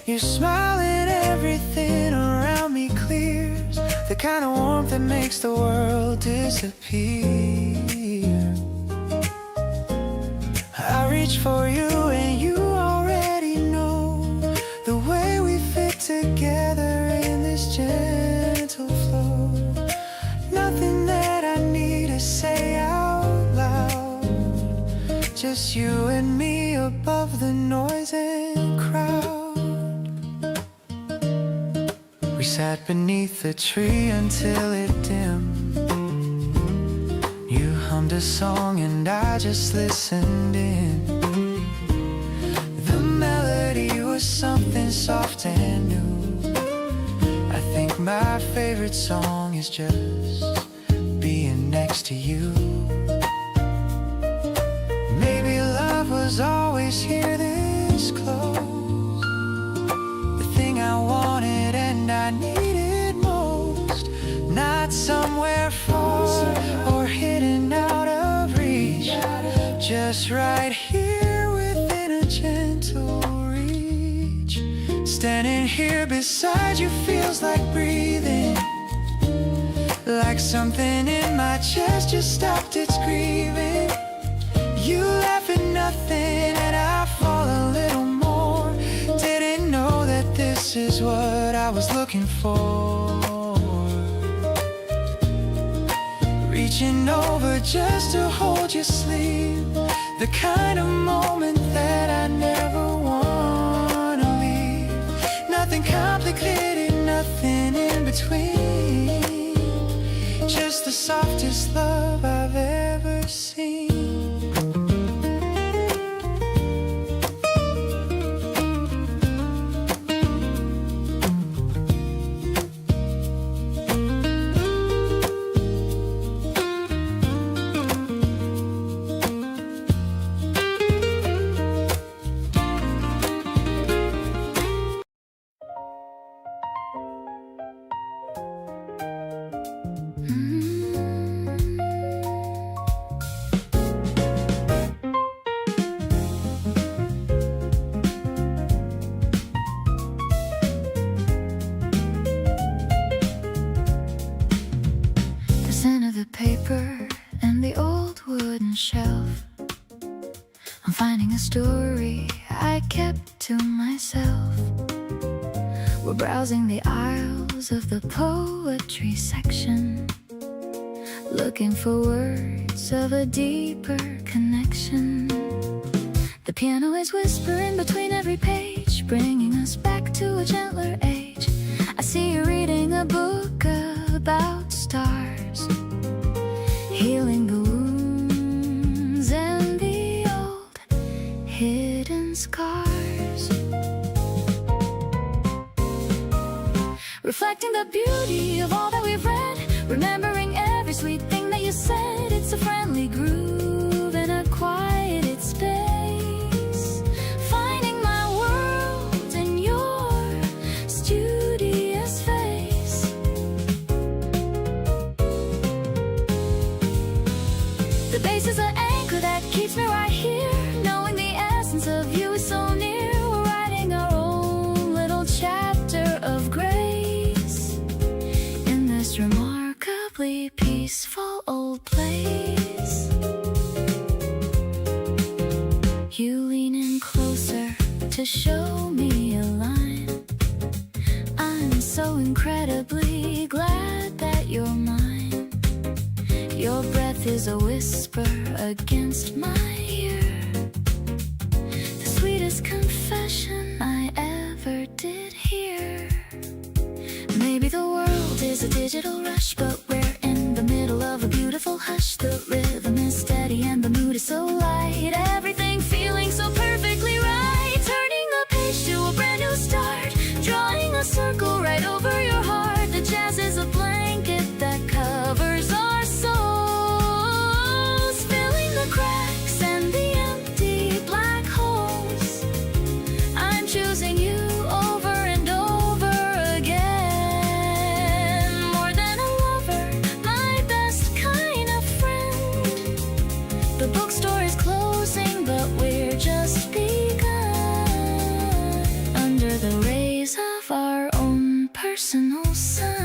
Speaker 1: You're smiling, everything around me clears, the kind of warmth that makes the world disappear. I reach for you and you already know the way we fit together in this gentle flow. Nothing that I need to say out loud, just you and me above the noise and crowd. We sat beneath the tree until it dimmed. You hummed a song and I just listened in. The melody was something soft and new. I think my favorite song is just being next to you. Maybe love was always here this close, the thing I wanted and I needed most. Not somewhere far or hidden out of reach, just right here within a gentle reach. Standing here beside you feels like breathing, like something in my chest just stopped its grieving. You laugh at nothing and I fall a little more. Didn't know that this is what I was looking for. Reaching over just to hold your sleeve, the kind of moment that I never wanna leave. Nothing complicated, nothing in between, just the softest love I've ever seen. Paper and the old wooden shelf, I'm finding a story I kept to myself. We're browsing the aisles of the poetry section, looking for words of a deeper connection. The piano is whispering between every page, bringing us back to a gentler age. I see you reading a book about stars, healing the wounds and the old hidden scars, reflecting the beauty of all that we've read, remembering every sweet thing that you said. It's a friendly groove in a quieted space, finding my world in your studious face. The bass is an anchor that keeps me right here, knowing the essence of you is so near. We're writing our own little chapter of grace in this remarkably peaceful old place. You lean in closer to show me a line. I'm so incredibly glad that you're mine. Your breath is a whisper against my ear, the sweetest confession I ever did hear. Maybe the world is a digital rush, but we're in the middle of a beautiful hush. The rhythm is steady and the mood is so light, everything feeling so perfectly right. Turning a page to a brand new start, drawing a circle right over your heart. The jazz is a blanket that covers our souls, filling the cracks and the empty black holes. I'm choosing you over and over again, more than a lover, my best kind of friend. The bookstore is closing, but we're just begun, under the rays of our own personal sun.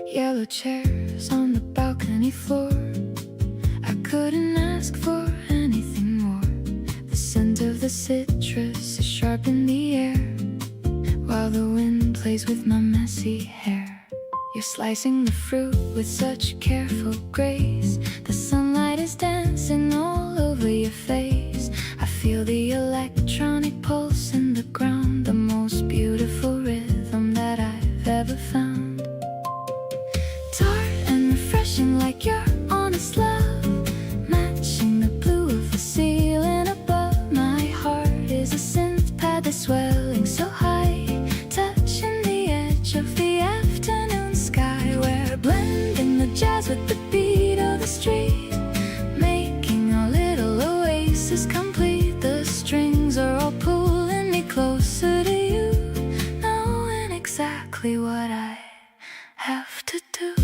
Speaker 1: Yellow chairs on the balcony floor, I couldn't ask for anything more. The scent of the citrus is sharp in the air, while the wind plays with my messy hair. You're slicing the fruit with such careful grace. The sunlight is dancing all
Speaker 2: feel the electronic pulse in the ground, the most beautiful rhythm that I've ever found. Tart and refreshing like your honest love, matching the blue of the ceiling above. My heart is a synth pad that's swelling so high, touching the edge of the afternoon sky. We're blending the jazz with the beat of the street, making our little oasis complete. The strings are all pulling me closer to you, knowing exactly what I have to do.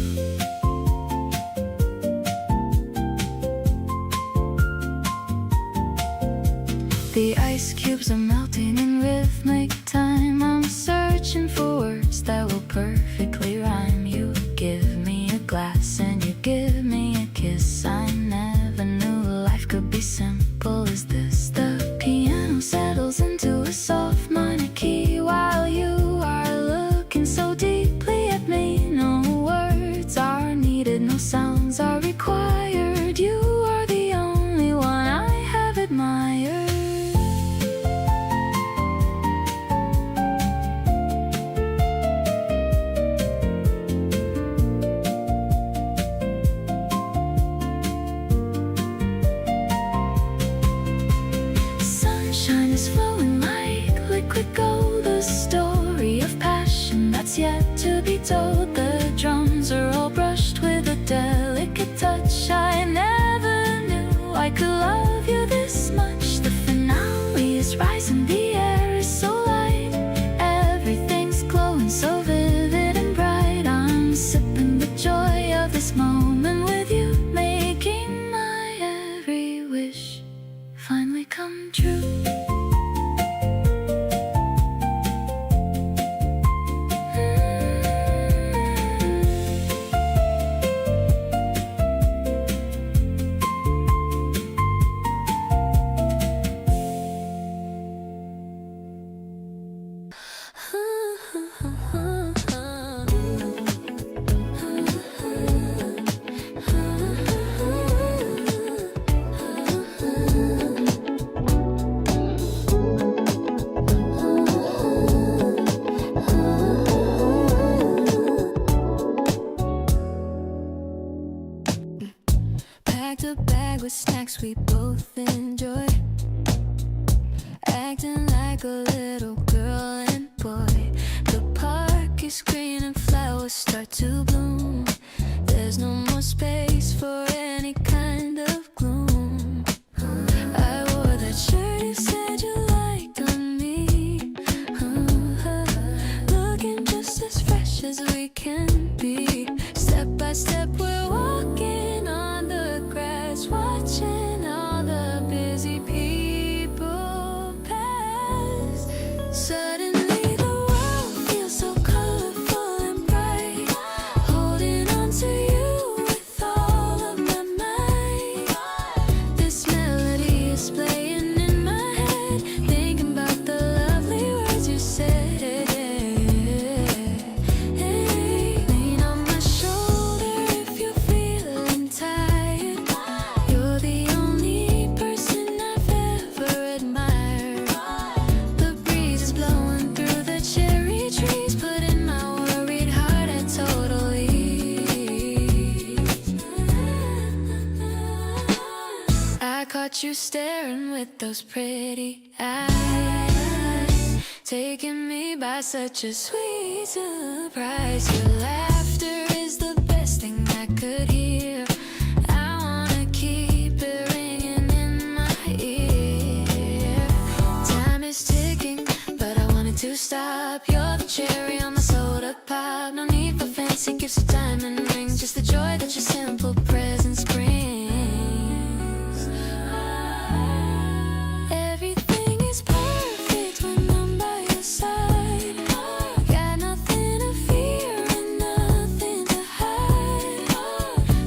Speaker 2: The ice cubes are melting in rhythmic time. I'm searching for words that will perfectly rhyme. You give me a glass and you give me a kiss. I never knew life could be simple as this. The piano settles into a soft minor key while you are looking so deeply at me. No words are needed, no sounds are required. You are the only one I have admired. Sunshine is flowing like liquid gold, a story of passion that's yet to be told. The drums are all brushed with a delicate touch. I never knew I could love you this much. The finale is rising, the air is so light, everything's glowing so vivid and bright. I'm sipping the joy of this moment with you, making my every wish finally come true. Packed a bag with snacks we both enjoy, acting like a little girl and boy. The park is green and flowers start to bloom. There's no more space for any kind of gloom. I wore that shirt you said you liked on me, looking just as fresh as we can be. Step by step we're walking on the grass, watching all the busy people pass. Suddenly the world feels so colorful and bright, holding on to you with all of my might. This melody is playing in my head, thinking about the lovely words you said. Lean on my shoulder if you're feeling tired. You're the only person I've ever admired. The breeze is blowing through the cherry trees, putting my worried heart at total ease. I caught you staring with those pretty eyes, taking me by such a sweet surprise. Your laughter is the best thing I could hear. I wanna keep it ringing in my ear. Time is ticking, but I wanted to stop. You're the cherry on my soda pop. No need for fancy gifts or diamond rings, just the joy that your simple presence brings. Everything is perfect when I'm by your side. Got nothing to fear and nothing to hide.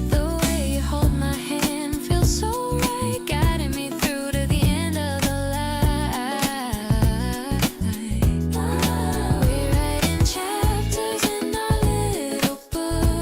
Speaker 2: The way you hold my hand feels so right, guiding me through to the end of the light. We're writing chapters in our little book,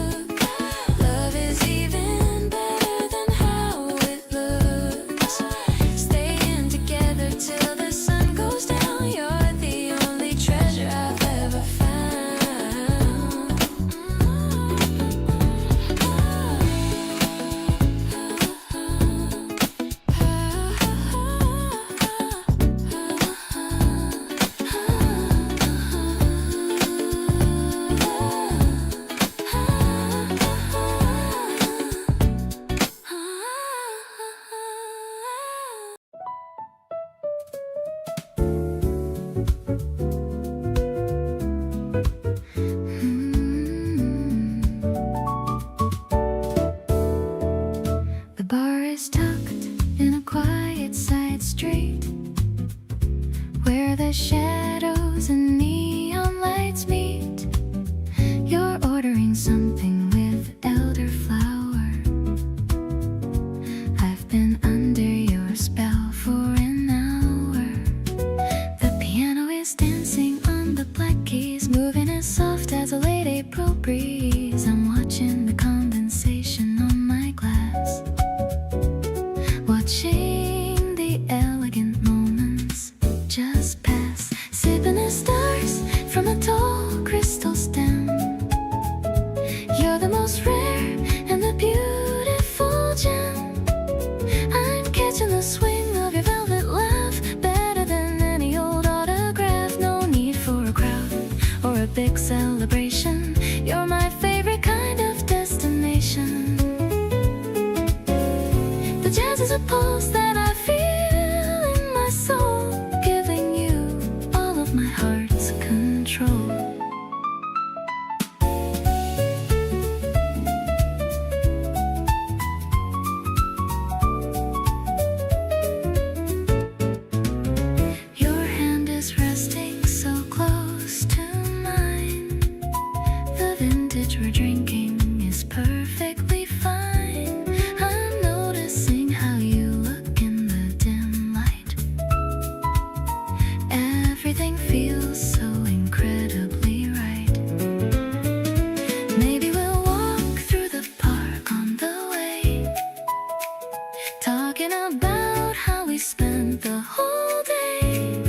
Speaker 2: the shadows and neon lights meet. You're ordering something with elderflower. I've been under your spell for an hour. The piano is dancing on the black keys, moving as soft as a late April breeze. I'm watching the condensation on my glass, watching the elegant moments just pass, sipping the stars from a tall crystal stem. You're the most rare and the beautiful gem. I'm catching the swing of your velvet laugh, better than any old autograph. No need for a crowd or a big celebration. You're my favorite kind of destination. The jazz is a pulse that I feel in my soul, giving you all of my heart's control. Your hand is resting so close to mine. The vintage we're drinking is perfectly fine. I'm noticing how you look in the dim light. Everything feels so incredibly right. Maybe we'll walk through the park on the way, talking about how we spent the whole day.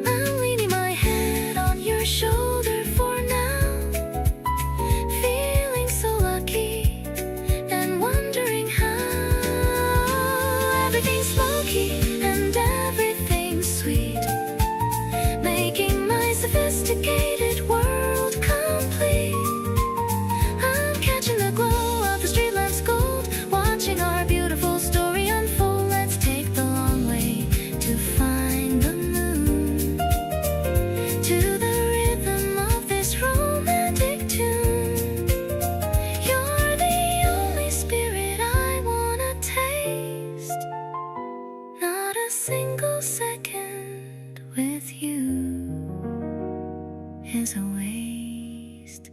Speaker 2: I'm leaning my head on your shoulder for now, feeling so lucky and wondering how. Everything's smoky and everything's sweet, making my sophisticated world complete. I'm catching the glow of the street lamps gold, watching our beautiful story unfold. Let's take the long way to find the moon, to the rhythm of this romantic tune. You're the only spirit I wanna taste. Not a single second with you is a waste.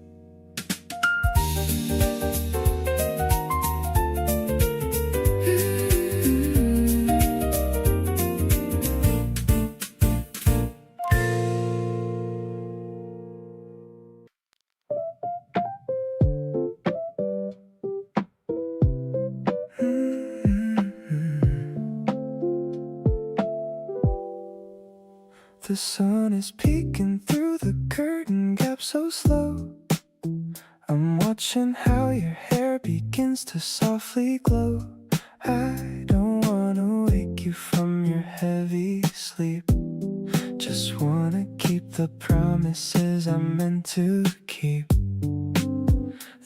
Speaker 1: The sun is peeking through the curtain gap so slow. I'm watching how your hair begins to softly glow. I don't wanna wake you from your heavy sleep, just wanna keep the promises I'm meant to keep.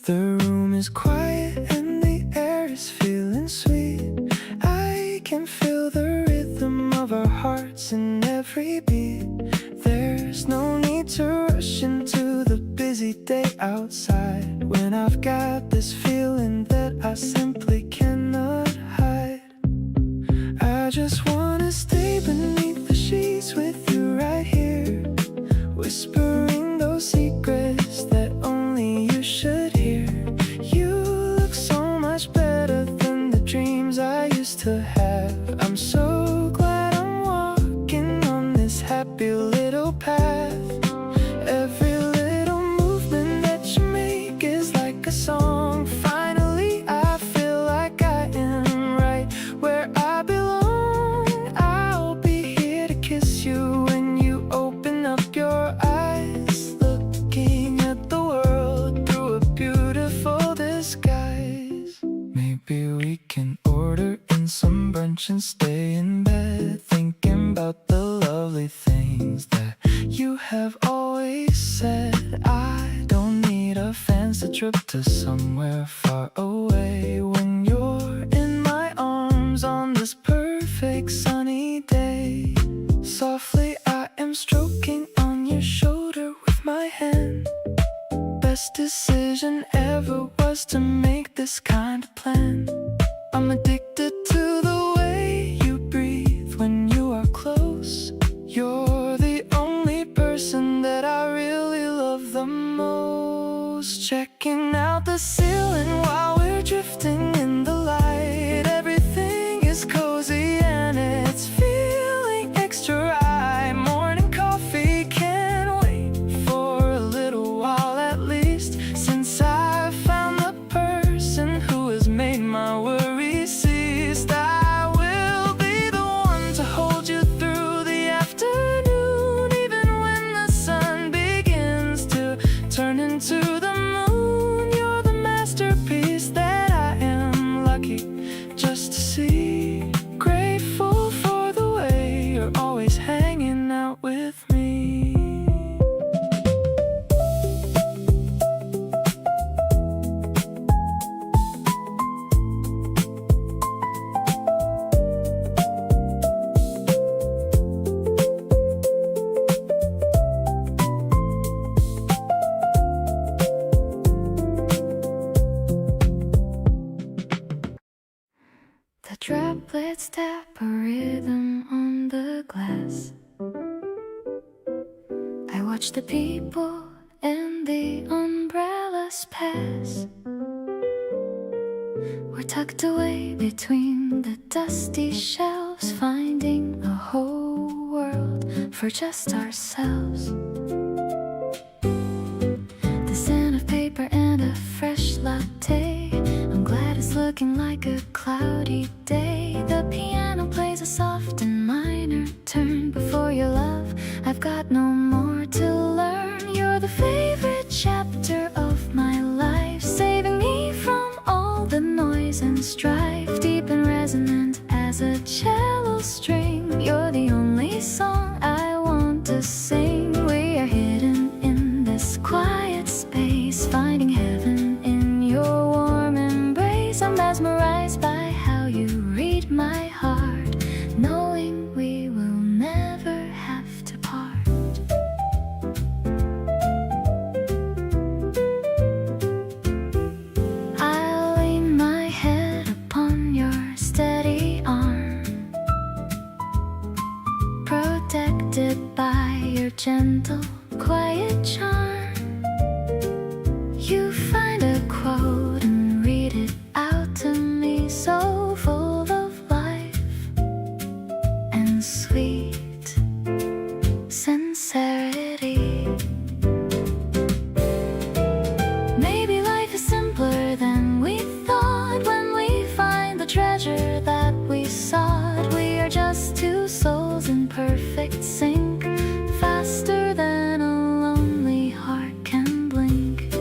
Speaker 1: The room is quiet and the air is feeling sweet. I can feel the rhythm of our hearts in every beat. There's no need to rush into the busy day outside, when I've got this feeling that I simply cannot hide. I just wanna stay beneath the sheets with you right here, whispering those secrets that only you should hear. You look so much better than the dreams I used to have. I'm so glad I'm walking on this happy little path. Every little movement that you make is like a song. Finally, I feel like I am right where I belong. I'll be here to kiss you when you open up your eyes, looking at the world through a beautiful disguise. Maybe we can order in some brunch and stay in bed, thinking about the lovely things that you have always said. I don't need a fancy trip to somewhere far away, when you're in my arms on this perfect sunny day. Softly I am stroking on your shoulder with my hand. Best decision ever was to make this kind of plan. I'm addicted to the way you breathe when you are close. You're the
Speaker 2: droplets tap a rhythm on the glass. I watch the people and the umbrellas pass. We're tucked away between the dusty shelves, finding a whole world for just ourselves. The scent of paper and a fresh latte. I'm glad it's looking like a cloudy day. The piano plays a soft and minor turn. Before your love, I've got no more to learn. You're the favorite chapter of my life, saving me from all the noise and strife. Deep and resonant as a cello string. You're the only song I want to sing. We are hidden in this quiet space, finding heaven in your warm embrace. I'm mesmerized by how you read my heart, knowing we will never have to part. I'll lean my head upon your steady arm, protected by your gentle, quiet charm. You find a quote and read it out to me, so full of life and sweet sincerity. Maybe life is simpler than we thought when we find the treasure that we sought. We are just two souls in perfect sync, faster than a lonely heart can blink.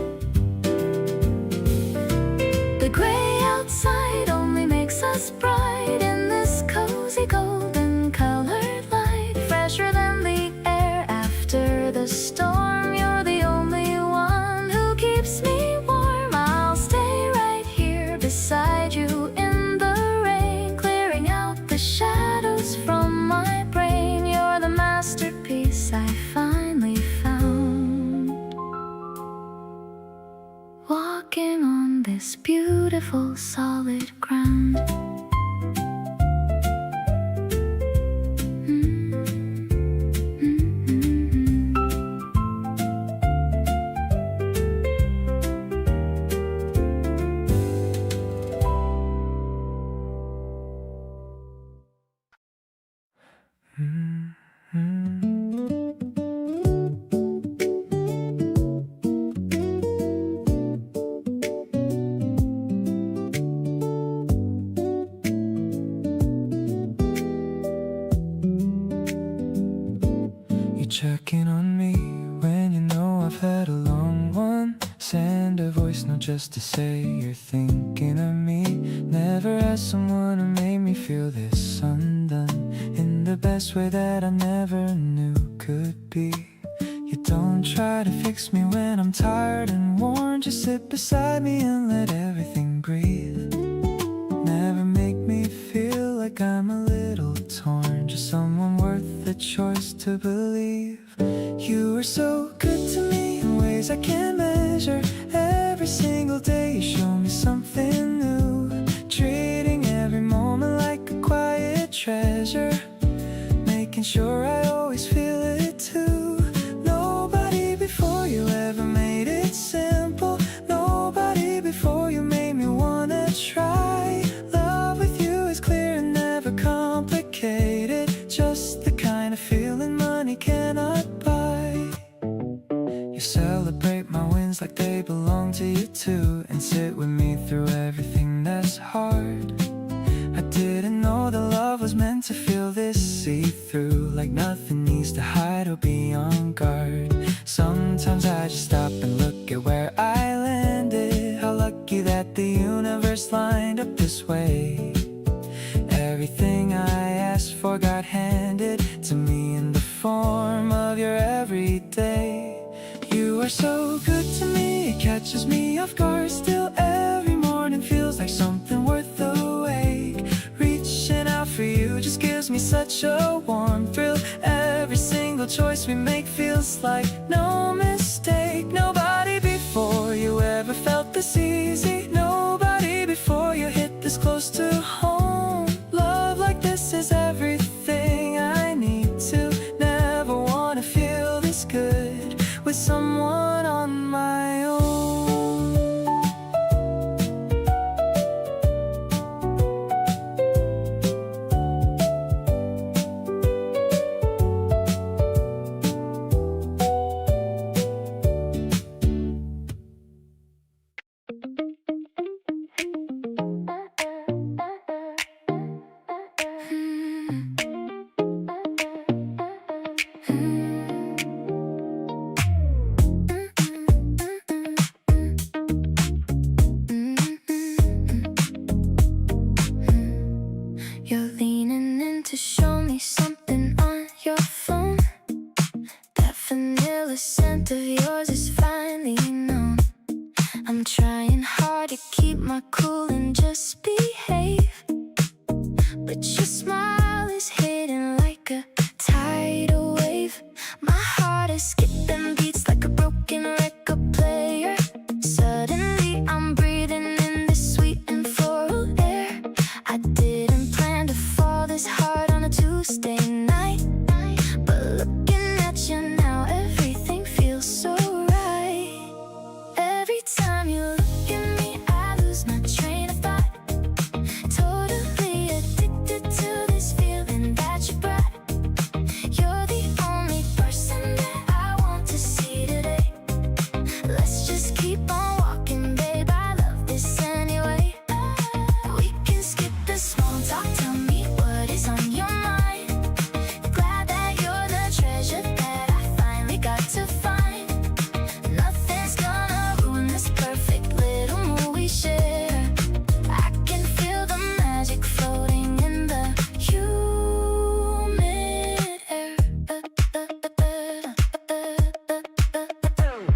Speaker 2: The gray outside only makes us bright in this cozy golden colored light, fresher than the air after the storm. You're the only one who keeps me warm. I'll stay right here beside you in the rain, clearing out the shadows from my brain. You're the masterpiece I finally found, walking on this beautiful solid ground.
Speaker 1: You check in on me when you know I've had a long one. Send a voice note just to say you're thinking of me. Never asked someone who made me feel this undone, in the best way that I never knew could be. You don't try to fix me when I'm tired and worn. Just sit beside me and let everything breathe. Never make me feel like I'm a little torn. Just someone worth the choice to believe. You are so good to me in ways I can't measure. Every single day you show me something new, treating every moment like a quiet treasure, making sure I always feel it too. Nobody before you ever made it simple. Nobody before you made me wanna try. Love with you is clear and never complicated, just the kind of feeling money cannot buy. You celebrate my wins like they belong to you too, and sit with me through everything that's hard. I didn't know that love was meant to feel this see-through, like nothing needs to hide or be on guard. Sometimes I just stop and look at where I landed. How lucky that the universe lined up this way. Everything I asked for got handed to me in the form of your everyday. You are so good to me, it catches me off guard. Still every morning feels like something worth awake. Reaching out for you just gives me such a warm thrill. Every single choice we make feels like no mistake. Nobody before you ever felt this easy. Nobody before you hit this close to home.
Speaker 2: to show me something on your phone. That vanilla scent of yours is finally known. I'm trying hard to keep my cool and just behave, but your smile is hidden like a tidal wave. My heart is skipping beats like a broken record player. Suddenly I'm breathing in this sweet and floral air. I didn't plan to fall this hard on a Tuesday night, but looking at you now, everything feels so right. Every time you look at me, I lose my train of thought. Totally addicted to this feeling that you brought. You're the only person that I want to see today. Let's just keep on walking, babe, I love this anyway. We can skip the small talk, tell me what is on your mind. Glad that you're the treasure that I finally got to find. Nothing's gonna ruin this perfect little mood we share. I can feel the magic floating in the humid air.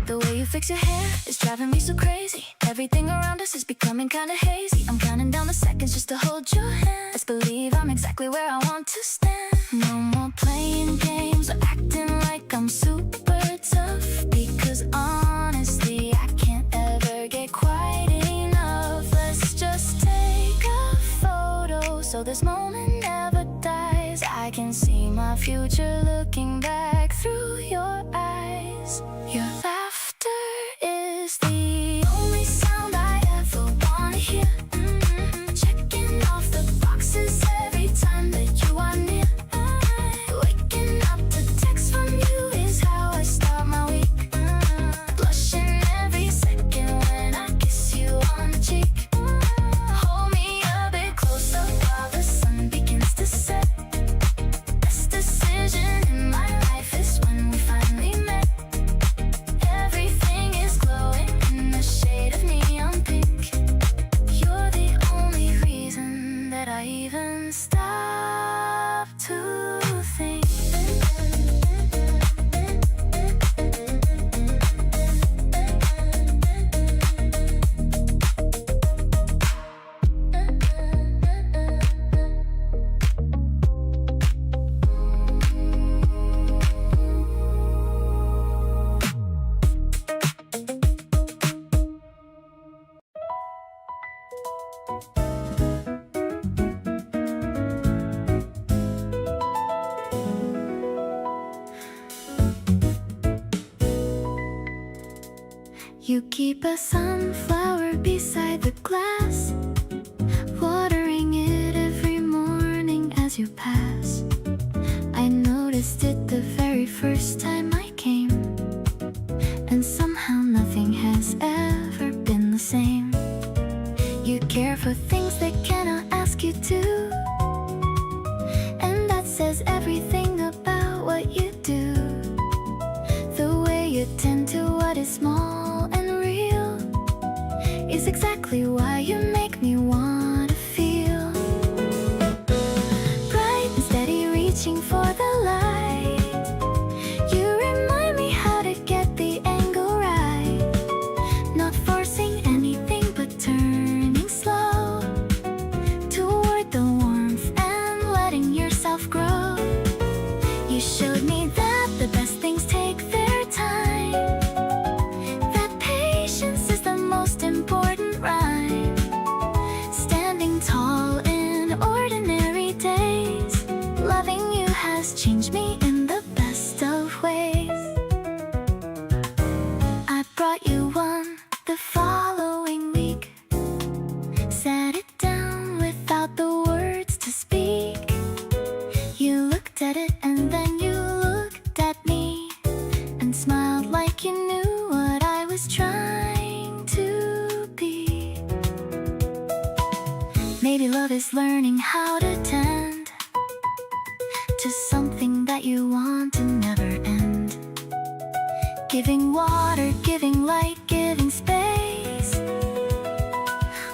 Speaker 2: The way you fix your hair is driving me so crazy. Everything around us is becoming kinda hazy. I'm counting down the seconds just to hold your hand. Let's believe I'm exactly where I want to stand. No more playing games or acting like I'm super tough, because honestly I can't ever get quite enough. Let's just take a photo so this moment never dies. I can see my future looking back through your eyes. Your laughter is the only sound I ever wanna hear. Checking off the boxes every time that you are near. Waking up to text from you is how I start my week. Blushing every second when I kiss you on the cheek. Hold me a bit closer while the sun begins to set. Best decision in my life is when we finally met. Everything is glowing in the shade of neon pink. You're the only reason that I even stop to think. You keep a sunflower beside the glass, watering it every morning as you pass. I noticed it the very first time I came, and somehow nothing has ever been the same. You care for things they cannot ask you to, and that says everything about what you do. The way you tend to what is small and real is exactly why you make me want to feel bright and steady, reaching for the light. You remind me how to get the angle right, not forcing anything but turning slow toward the warmth and letting yourself grow. You showed me that the best things take their time, that patience is the most important rhyme. Standing tall in ordinary days, loving you has changed me in the best of ways. I brought you one the following week, set it down without the words to speak. You looked at it and then you looked at me and smiled like you knew what I was trying to be. Maybe love is learning how to tend to something that you want to never end. Giving water, giving light, giving space,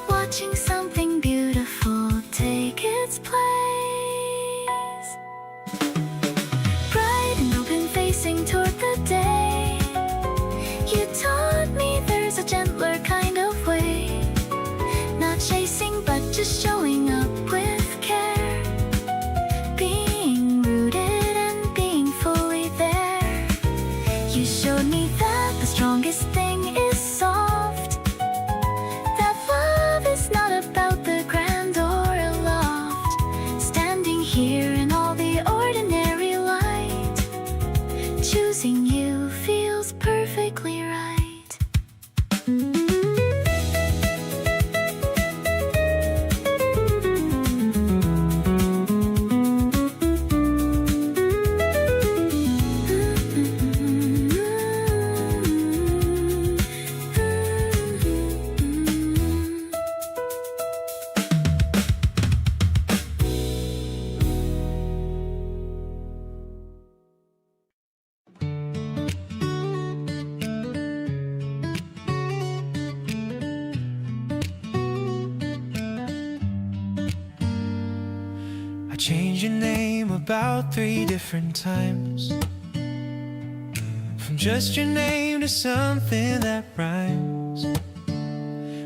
Speaker 2: watching something beautiful take its place.
Speaker 1: changed your name about 3 different times. From just your name to something that rhymes.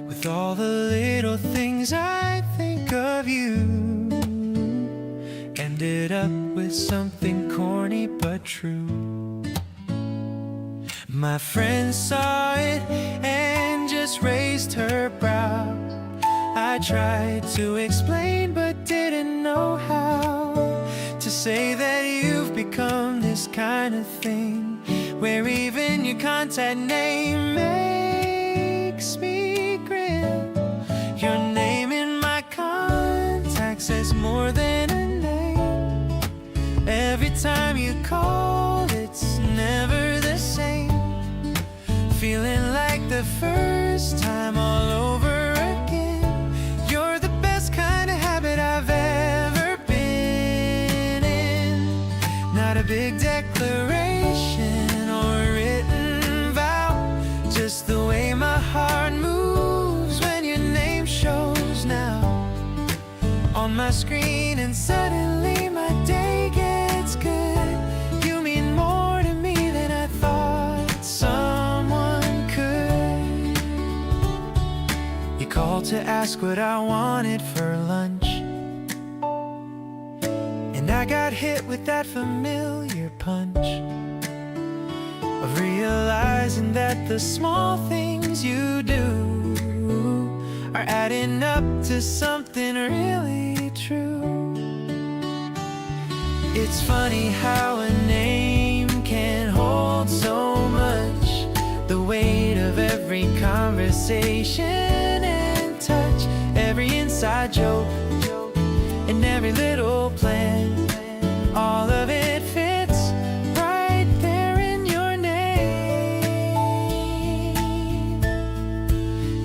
Speaker 1: With all the little things I think of you, ended up with something corny but true. My friend saw it and just raised her brow. I tried to explain but didn't know how to say that you've become this kind of thing, where even your contact name makes me grin. Your name in my contacts says more than a name. Every time you call, it's never the same. Feeling like the first time all over again. You're the best kind of habit I've ever been in. Not a big declaration or a written vow, just the way my heart moves when your name shows now on my screen, and suddenly my day gets good. You mean more to me than I thought someone could. You called to ask what I wanted for lunch, and I got hit with that familiar punch of realizing that the small things you do are adding up to something really true. It's funny how a name can hold so much, the weight of every conversation and touch, every inside joke and every little plan. All of it fits right there in your name.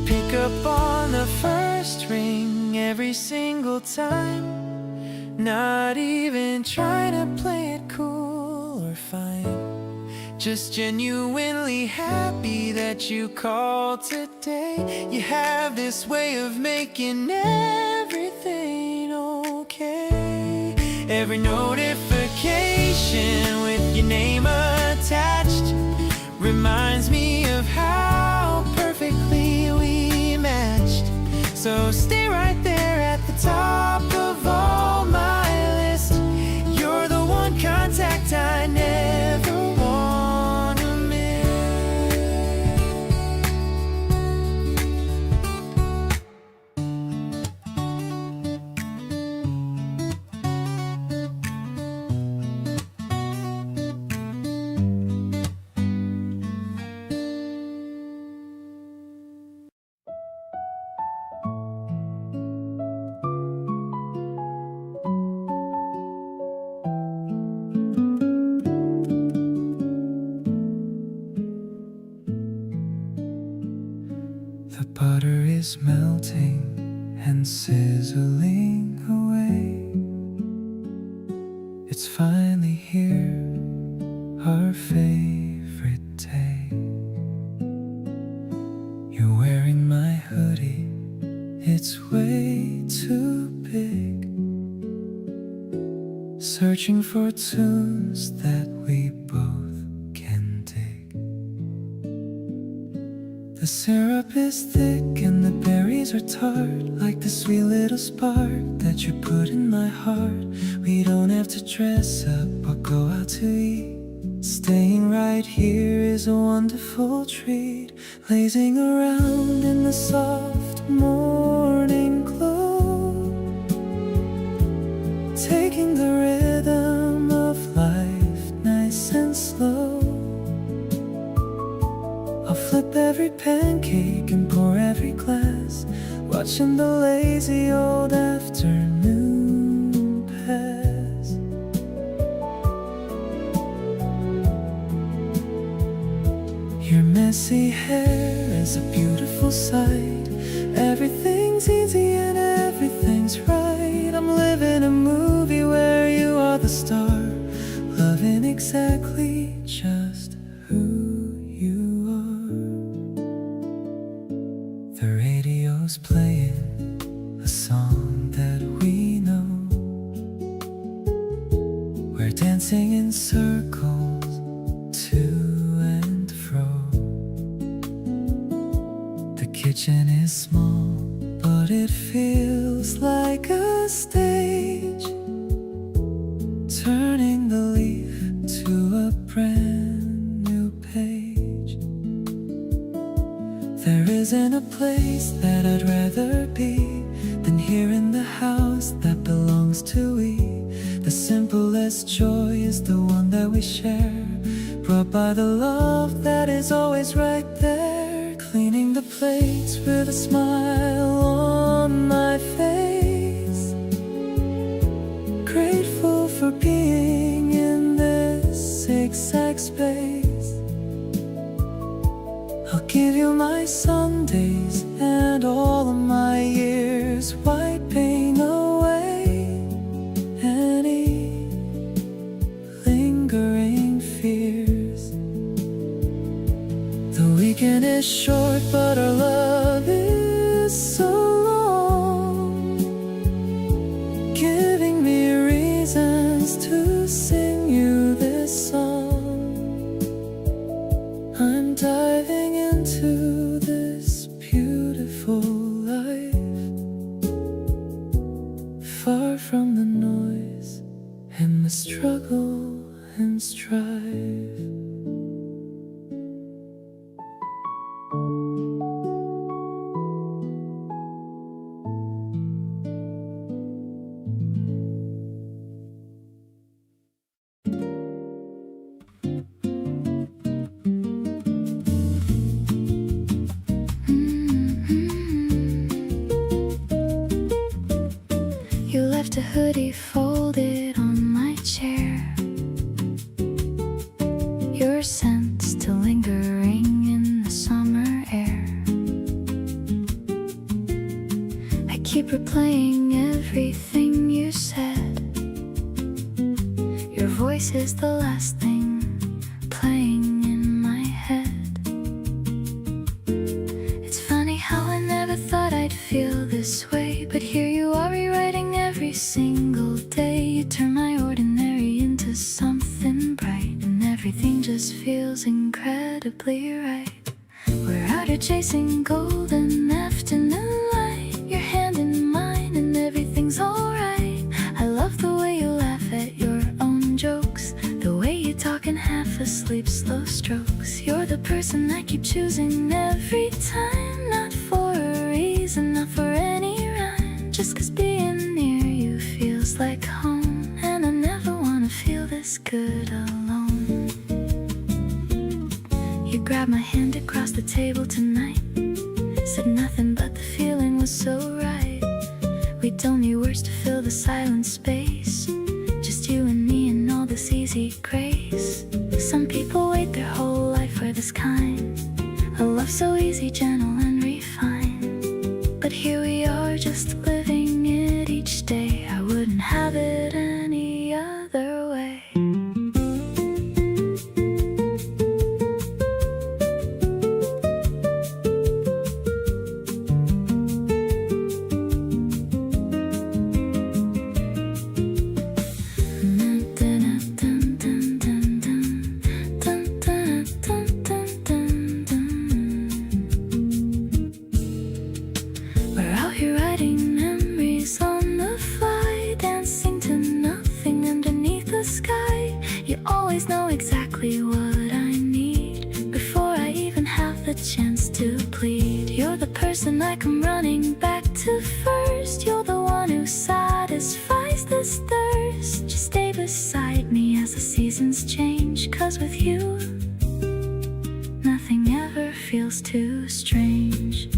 Speaker 1: Pick up on the first ring every single time, not even trying to play it cool or fine, just genuinely happy that you called today. You have this way of making everything okay. Every notification with your name attached reminds me of how perfectly we matched. So stay right there at the top of all my list. You're the one contact I never want to miss. The butter is melting and sizzling away. It's finally here, our favorite day. You're wearing my hoodie, it's way too big. Searching for tunes that we both can dig. The syrup is thick and the berries are tart, like the sweet little spark that you put in my heart. We don't have to dress up or go out to eat. Staying right here is a wonderful treat. Lazing around in the soft morning glow, taking the rhythm of life nice and slow. I'll flip every pancake and pour every glass, watching the lazy old afternoon pass. Your messy hair is a beautiful sight. Everything's easy and everything's right. I'm living a movie where you are the star, loving exactly just who you are. The radio's playing a song that we know. We're dancing in circles to and fro. The kitchen is small, but it feels like a stage, turning the leaf to a brand new page. There isn't a place that I'd rather be than here in the house that belongs to we. The simplest joy is the one that we share, brought by the love that is always right there. Cleaning the plates with a smile on my face, grateful for being in this exact space. I'll give you my Sundays and all of my years, wiping away any lingering fears. The weekend is short, but our love is so long, giving me reasons to sing you this song. I'm diving into this beautiful life, far from the noise and the struggle and strife.
Speaker 2: You left a hoodie folded on my chair, your scent still lingering in the summer air. I keep replaying everything you said, your voice is the last thing playing in my head. It's funny how I never thought I'd feel this way, but here you are rewriting every single day. You turn my ordinary into something bright, and everything just feels incredibly right. We're out here chasing golden afternoon light, your hand in mine and everything's alright. I love the way you laugh at your own jokes, the way you talk in half asleep slow strokes. You're the person I keep choosing every time, not for a reason, not for any rhyme, just 'cause being near you feels like home. And I never wanna feel this good alone. You grabbed my hand across the table tonight, said nothing but the feeling was so right. We don't need words to fill the silent space, just you and me and all this easy grace. Some people wait their whole life for this kind, a love so easy, gentle and refined. But here we are just living it each day. I wouldn't have it any other way. We're out here writing memories on the fly, dancing to nothing underneath the sky. You always know exactly what I need before I even have the chance to plead. You're the person I come running back to first. You're the one who satisfies this thirst. Just stay beside me as the seasons change, 'cause with you nothing ever feels too strange.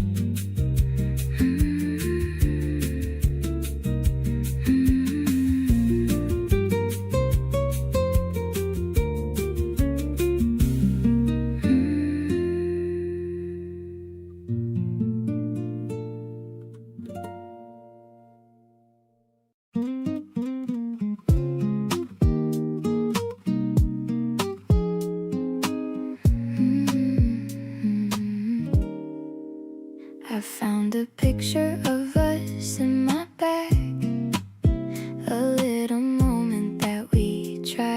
Speaker 2: I found a picture of us in my bag, a little moment that we tried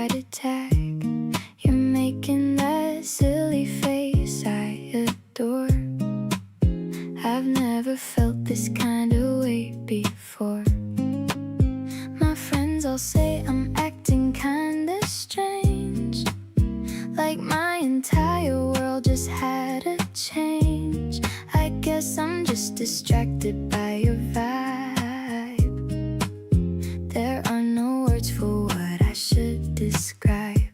Speaker 2: describe.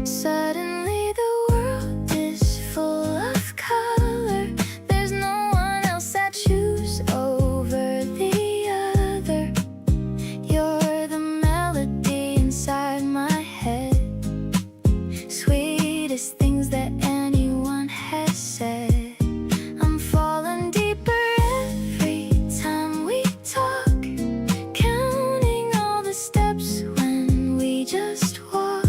Speaker 2: Suddenly the world is full of color. There's no one else I choose over the other. You're the melody inside my head, sweetest things that anyone has said. I'm falling deeper every time we talk, counting all the steps when we just walk.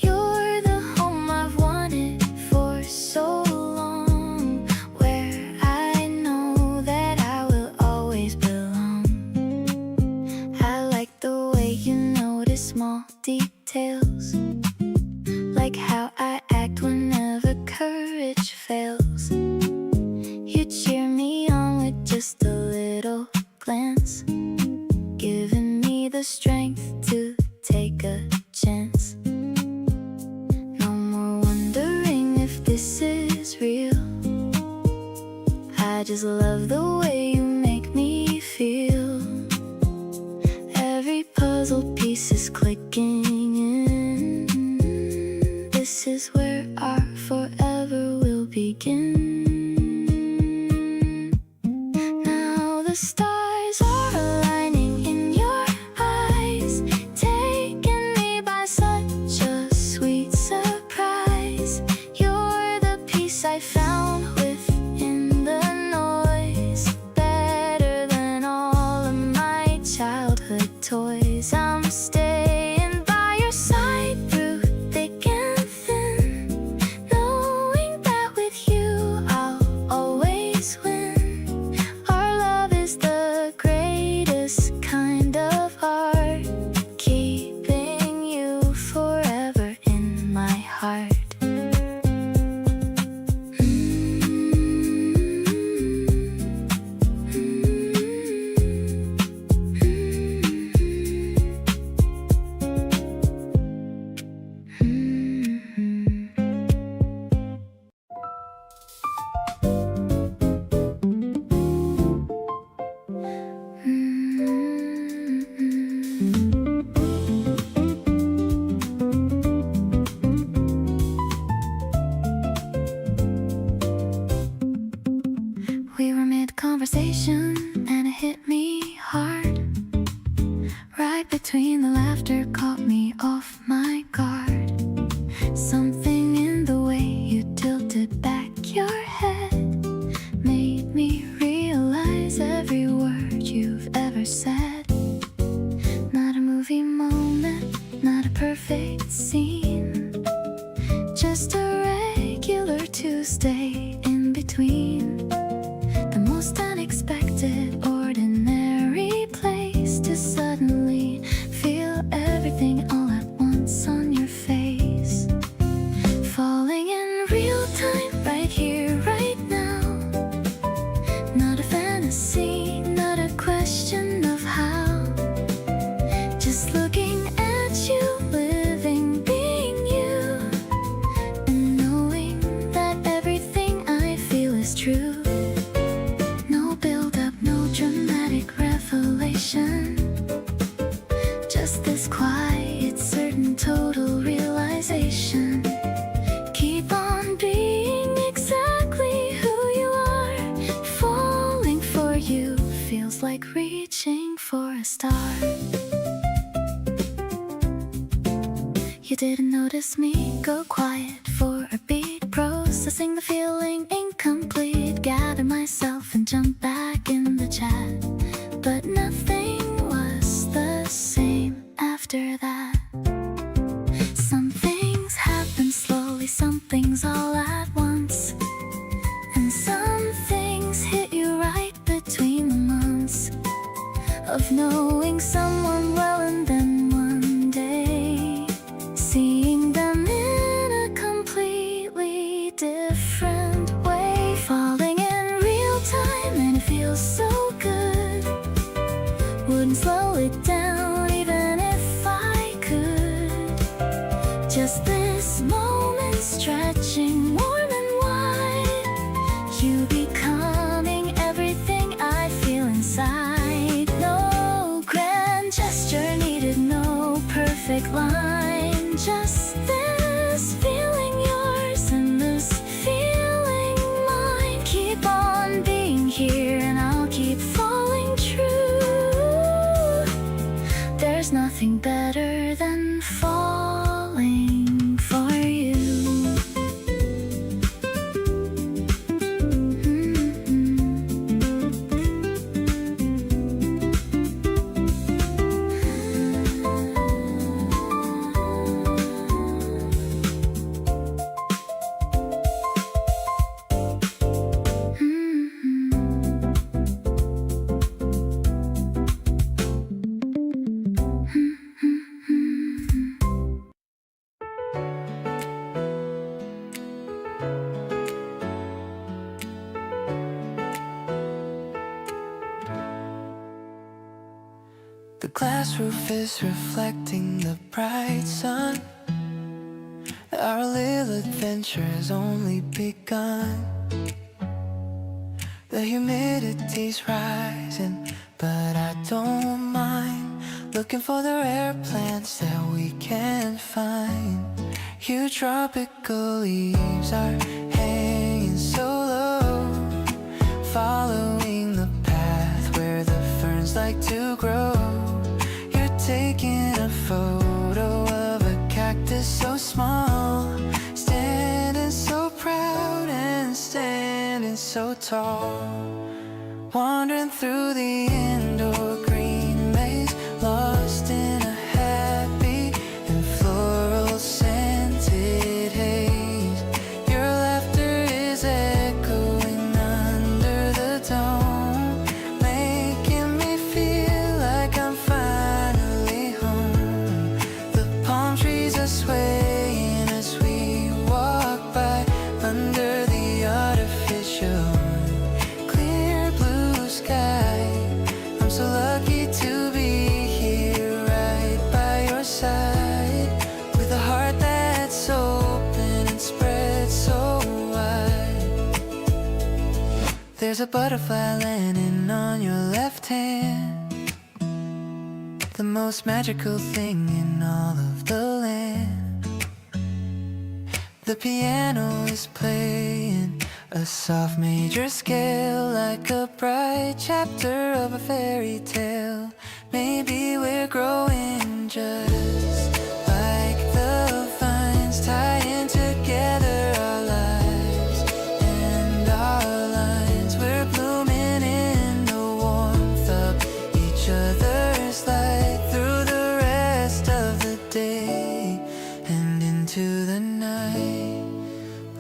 Speaker 2: You're the home I've wanted for so long, where I know that I will always belong. I like the way you notice small details, like how I act whenever courage fails. You cheer me on with just a little glance, giving me the strength to take a chance. No more wondering if this is real. I just love the way you make me feel. Every puzzle piece is clicking in. This is where our forever will begin. Now the stars are aligning in your eyes, taking me by such a sweet surprise. You're the peace I found within the noise, better than all of my childhood toys. I'm staying by your side through thick and thin, knowing that with you I'll always win. Our love is the greatest kind of art, keeping you forever in my heart. We were mid-conversation and it hit me hard. Right between the laughter caught me off my guard. Something in the way you tilted back your head made me realize every word you've ever said. Not a movie moment, not a perfect scene, just a regular Tuesday in between. The most unexpected, ordinary place to suddenly feel everything all at once on your face. Falling in real time, right here, right now. Not a fantasy, not a question of how. Just looking at you, living, being you, and knowing that everything I feel is true. No build-up, no dramatic revelation, just this quiet, certain, total realization. Keep on being exactly who you are. Falling for you feels like reaching for a star. You didn't notice me go quiet for a beat, processing the feeling incomplete. Gather myself and jump back in the chat, but nothing was the same after that. Some things happen slowly, some things all at once, and some things hit you right between the months of knowing someone well, and then one day seeing them in a completely different way. Falling in real time and it feels so good. Wouldn't slow it down even if I could. Just this moment stretching warm and wide, you becoming everything I feel inside. No grand gesture needed, no perfect line. just this feeling yours and this feeling mine. Keep on being here and I'll keep falling true. There's nothing better than falling for you.
Speaker 1: The glass roof is reflecting the bright sun. Our little adventure has only begun. The humidity's rising, but I don't mind. Looking for the rare plants that we can't find. Huge tropical leaves are hanging so low, following the path where the ferns like to grow. You're taking a photo of a cactus so small, standing so proud and standing so tall. Wandering through the indoor green maze, lost in a happy and floral scented haze. Your laughter is echoing under the dome, making me feel like I'm finally home. The palm trees are swaying as we walk by under the artificial clear blue sky. I'm so lucky to be here right by your side, with a heart that's open and spread so wide. There's a butterfly landing on your left hand, the most magical thing in all of the land. The piano is playing a soft major scale, like a bright chapter of a fairy tale. Maybe we're growing just like the vines, tying together our lives and our lines. We're blooming in the warmth of each other's light, through the rest of the day and into the night.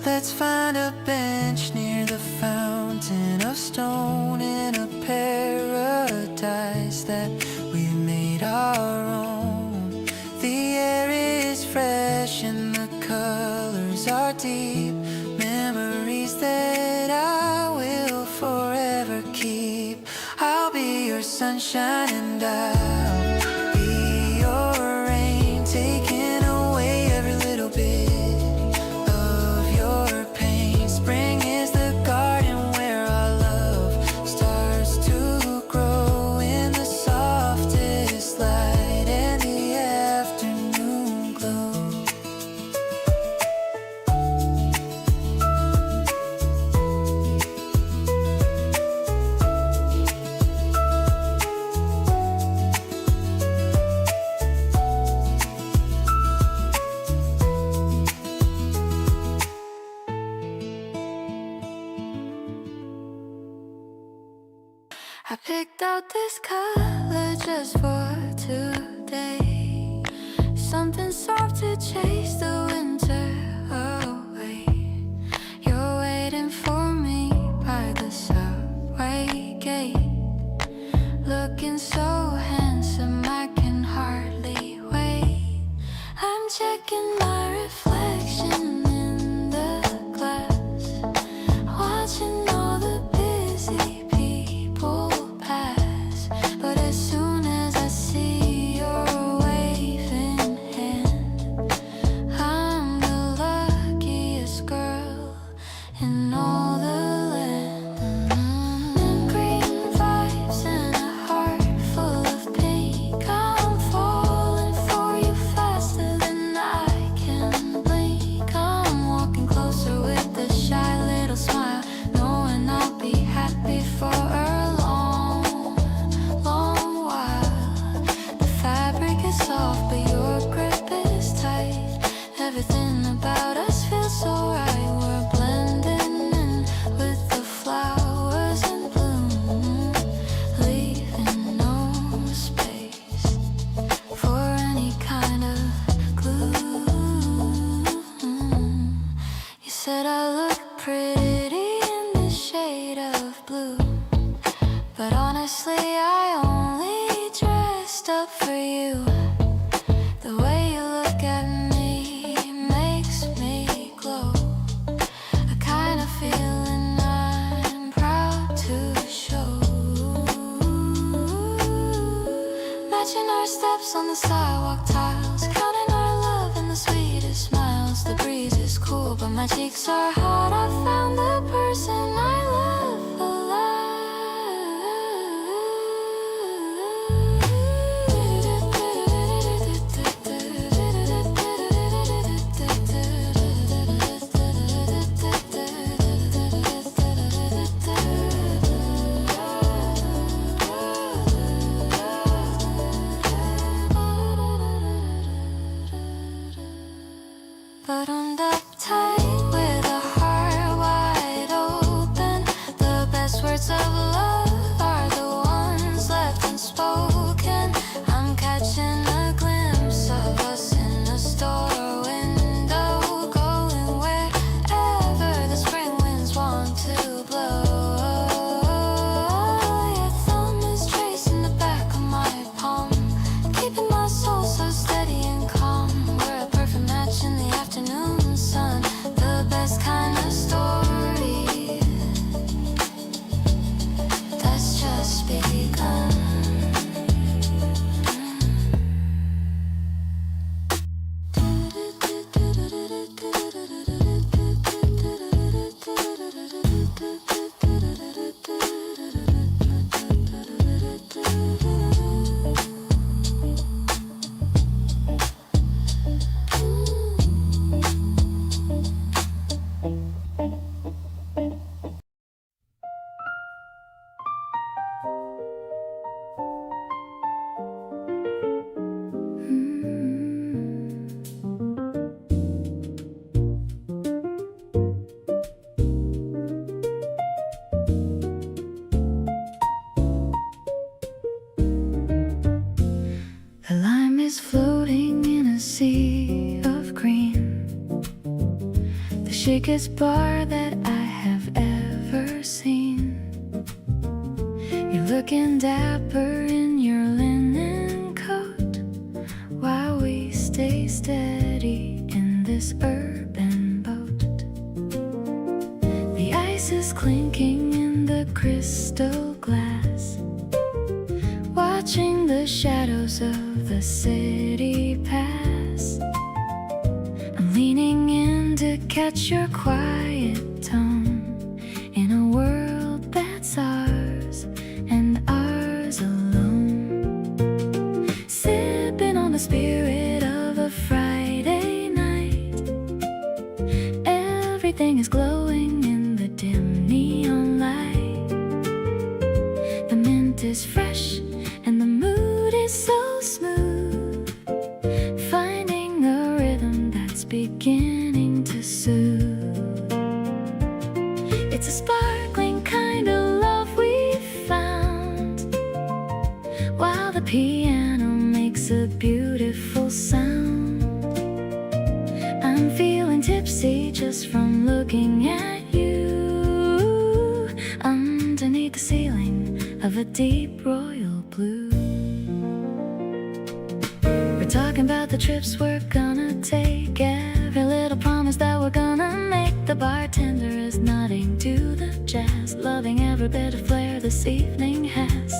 Speaker 1: Let's find a bench near the fountain of stone, in a paradise that we made our own. The air is fresh and the colors are deep, memories that I will forever keep. I'll be your sunshine and I'll be your rain, taking away every little bit of your pain. Spring is the garden where our love starts to grow, in the softest light and the afternoon glow.
Speaker 2: I picked out this color just for today, something soft to chase the winter away. You're waiting for me by the subway gate, looking so handsome I can hardly wait. I'm checking my reflection in the glass, watching all the busy people pass. But as soon as I see your waving hand, I'm the said I look pretty in the shade of blue, but honestly I only dressed up for you. The way you look at me makes me glow, a kind of feeling I'm proud to show. Matching our steps on the sidewalk tiles, counting our love in the sweetest smiles. The breeze is cool, but my cheeks are hot. I found the person I love buttoned up tight with a heart wide open. The best words of love are the ones left unspoken. I'm catching a glimpse of us in a store window, going wherever the spring winds want to blow. Your thumb is tracing the back of my palm, keeping my soul so steady and calm. We're a perfect match in the afternoon sun, the best kind of story that's just begun. The lime is floating in a sea of green, the chicest bar that I have ever seen. You're looking dapper in your linen coat, while we stay steady in this urban boat. The ice is clinking in the crystal glass, watching the shadows of the city pass. I'm leaning in to catch your quiet tone in a world that's ours and ours alone. Sipping on the spirit of a Friday night, everything is glowing in the dim neon light. The mint is fresh and the mood is so smooth, finding a rhythm that's beginning to soothe. It's a sparkling kind of love we found, while the piano makes a beautiful sound. I'm feeling tipsy just from looking at you, underneath the ceiling of a deep royal blue. We're talking about the trips we're gonna take, every little promise that we're gonna make. The bartender is nodding to the jazz, loving every bit of flair this evening has.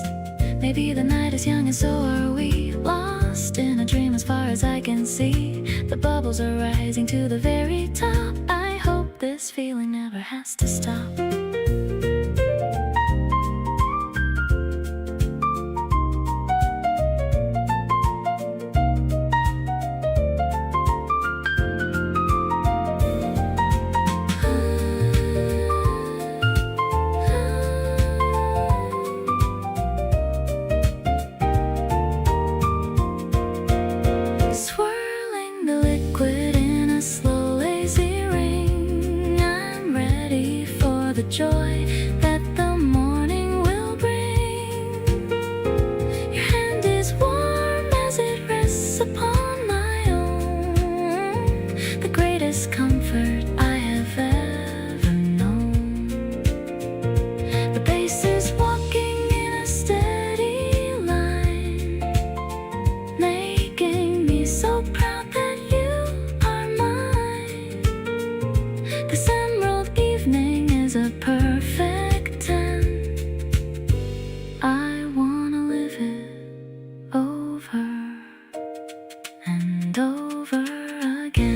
Speaker 2: Maybe the night is young and so are we, lost in a dream as far as I can see. The bubbles are rising to the very top, I hope this feeling never has to stop. Swirling the liquid in a slow lazy ring, I'm ready for the and over again.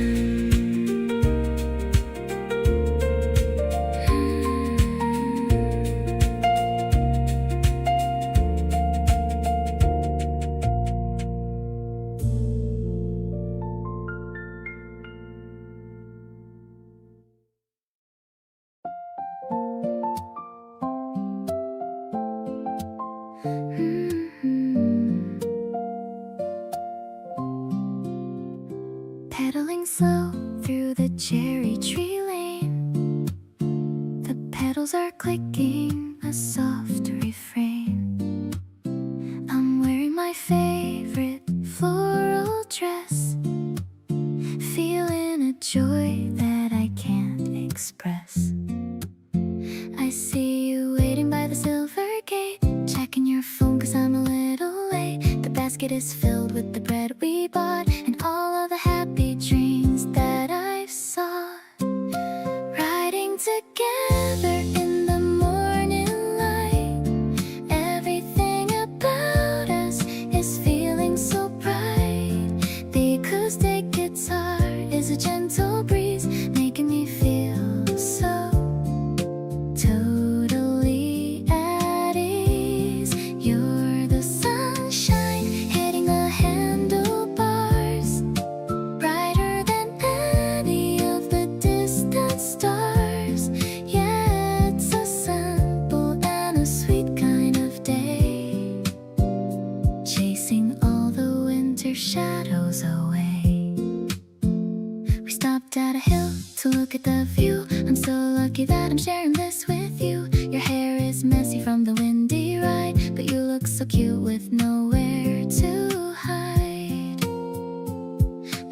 Speaker 2: Pedaling slow through the cherry tree lane, the petals are clicking a soft refrain. I'm wearing my favorite floral dress, feeling a joy that I can't express. I see you waiting by the silver gate, checking your phone 'cause I'm a little late. The basket is filled with the bread we bought and all of the happy dreams that I've sought. Riding together in the morning light, everything about us is feeling so bright. The acoustic guitar is a gentle breeze, making me feel so totally at ease. You're the sunshine hitting the handlebars, brighter than any of the distant stars. Yeah, it's a simple and a sweet kind of day, chasing all the winter shadows away. We stopped at a hill to look at the view. I'm so lucky that I'm sharing this with you. Your hair is messy from the windy ride, but you look so cute with nowhere to hide.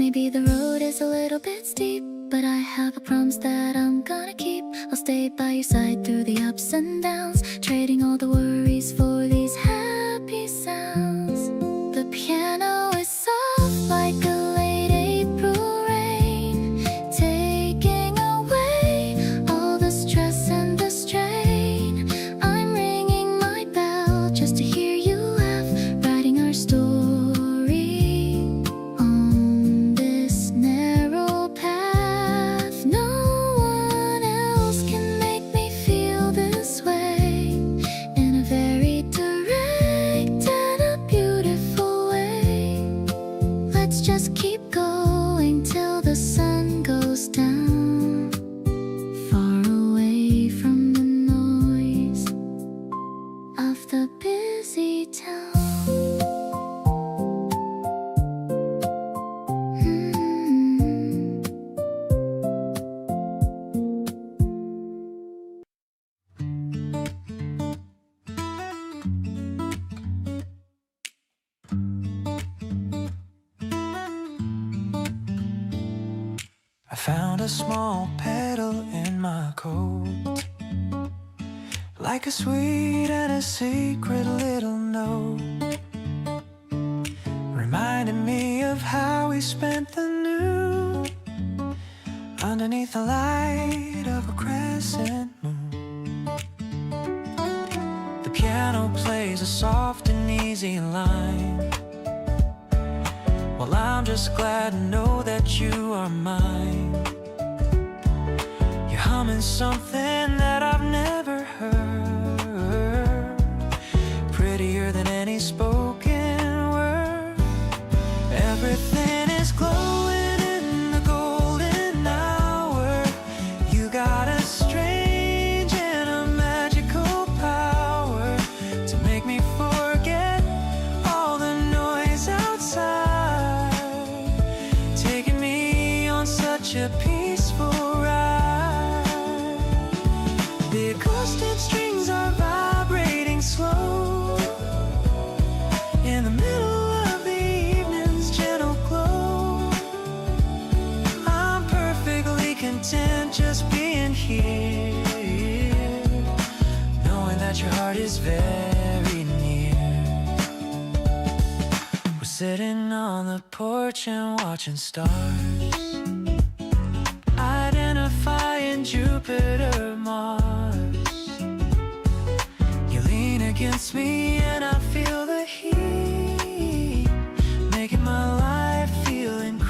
Speaker 2: Maybe the road is a little bit steep, but I have a promise that I'm gonna keep. I'll stay by your side through the ups and downs, trading all the worries for these happy sounds. The piano is soft like a late April rain, taking away all the stress and the strain. I'm ringing my bell just to hear you laugh, writing our story on this narrow path. No one else can make me feel this way, in a very direct and a beautiful way. Let's just keep going till the sun goes down, far away from the noise of the busy town.
Speaker 1: I found a small petal in my coat, like a sweet and a secret little note, reminding me of how we spent the noon underneath the light of a crescent moon. The piano plays a soft and easy line, well, I'm just glad to know that you are mine. You're humming something that I've never heard, prettier than any spoken word. Everything is glowing in the golden hour. You got a strange and a magical power to make me forget all the noise outside, taking me on such a peaceful ride. The acoustic strings are vibrating slow in the middle of the evening's gentle glow. I'm perfectly content just being here, knowing that your heart is very near. We're sitting on the porch and watching stars, identifying Jupiter, Mars. You lean against me and I feel the heat, making my life feel incredible.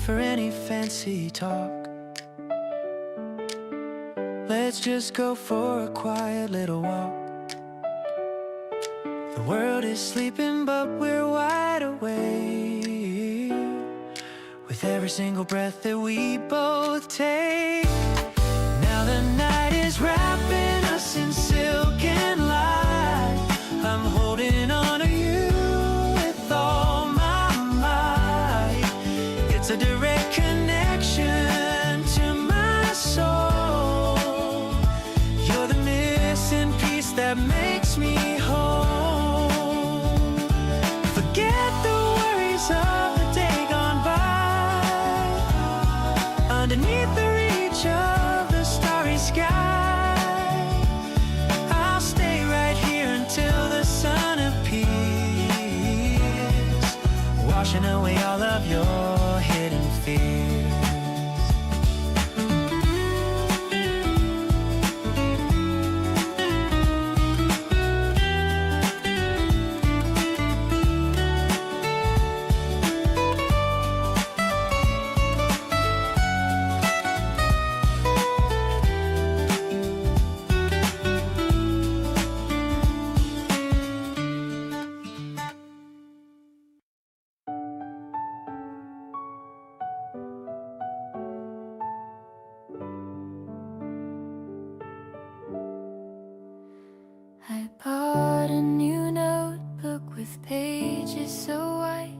Speaker 1: for any fancy talk. Let's just go for a quiet little walk. The world is sleeping but we're wide awake, with every single breath that we both take. Now the night is wrapping us in silk and light. I'm holding on to you with all my might. It's a direct connection to my soul. You're the missing piece that makes me whole. Forget the worries of the day gone by. Underneath the reach of the starry sky, I'll stay right here until the sun appears, washing away all of your hidden fears.
Speaker 2: I bought a new notebook with pages so white,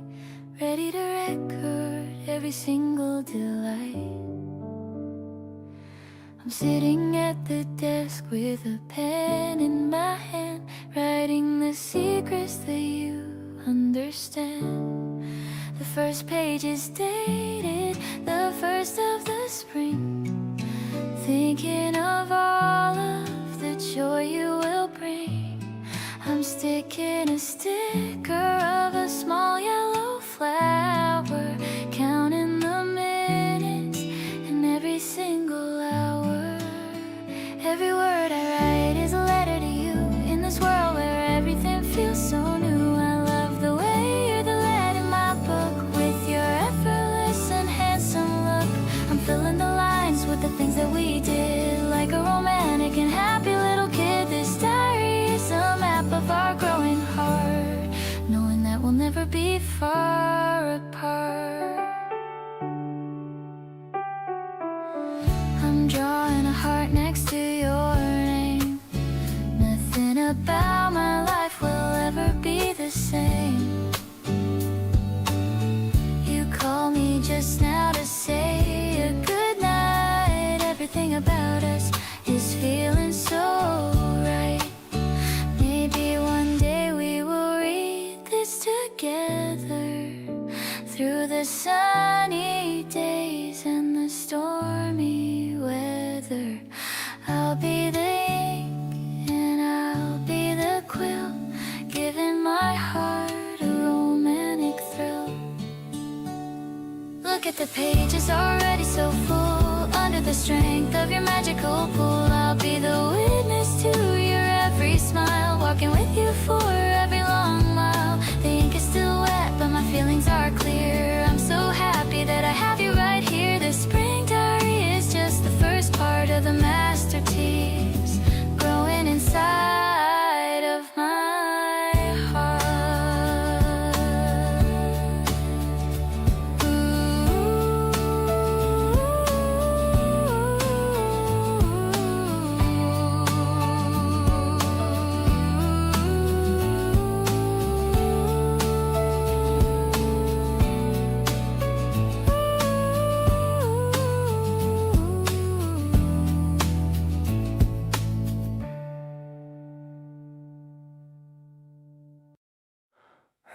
Speaker 2: ready to record every single delight. I'm sitting at the desk with a pen in my hand, writing the secrets that you understand. The first page is dated the first of the spring, thinking of all of the joy you will bring. I'm sticking a sticker of a small yellow flower, counting the minutes and every single hour. Every word I write is a letter to you, in this world where everything feels so new. I love the way you're the lead in my book, with your effortless and handsome look. I'm filling the lines with the things that we did, like a romantic and happy little kid. This diary is a map of our growing heart, knowing that we'll never be far apart. I'm drawing a heart next to your name. Nothing about my life will ever be the same. You called me just now to say a good night. Everything about us is feeling so right. Maybe one day we will read this together, through the sunny days and the stormy weather. I'll be the ink and I'll be the quill, giving my heart a romantic thrill. Look at the pages already so full, under the strength of your magical pull. I'll be the witness to your every smile, walking with you for every long mile. The ink is still wet but my feelings are clear. I'm so happy that I have you right here. The spring diary is just the first part of the masterpiece, growing inside of my heart.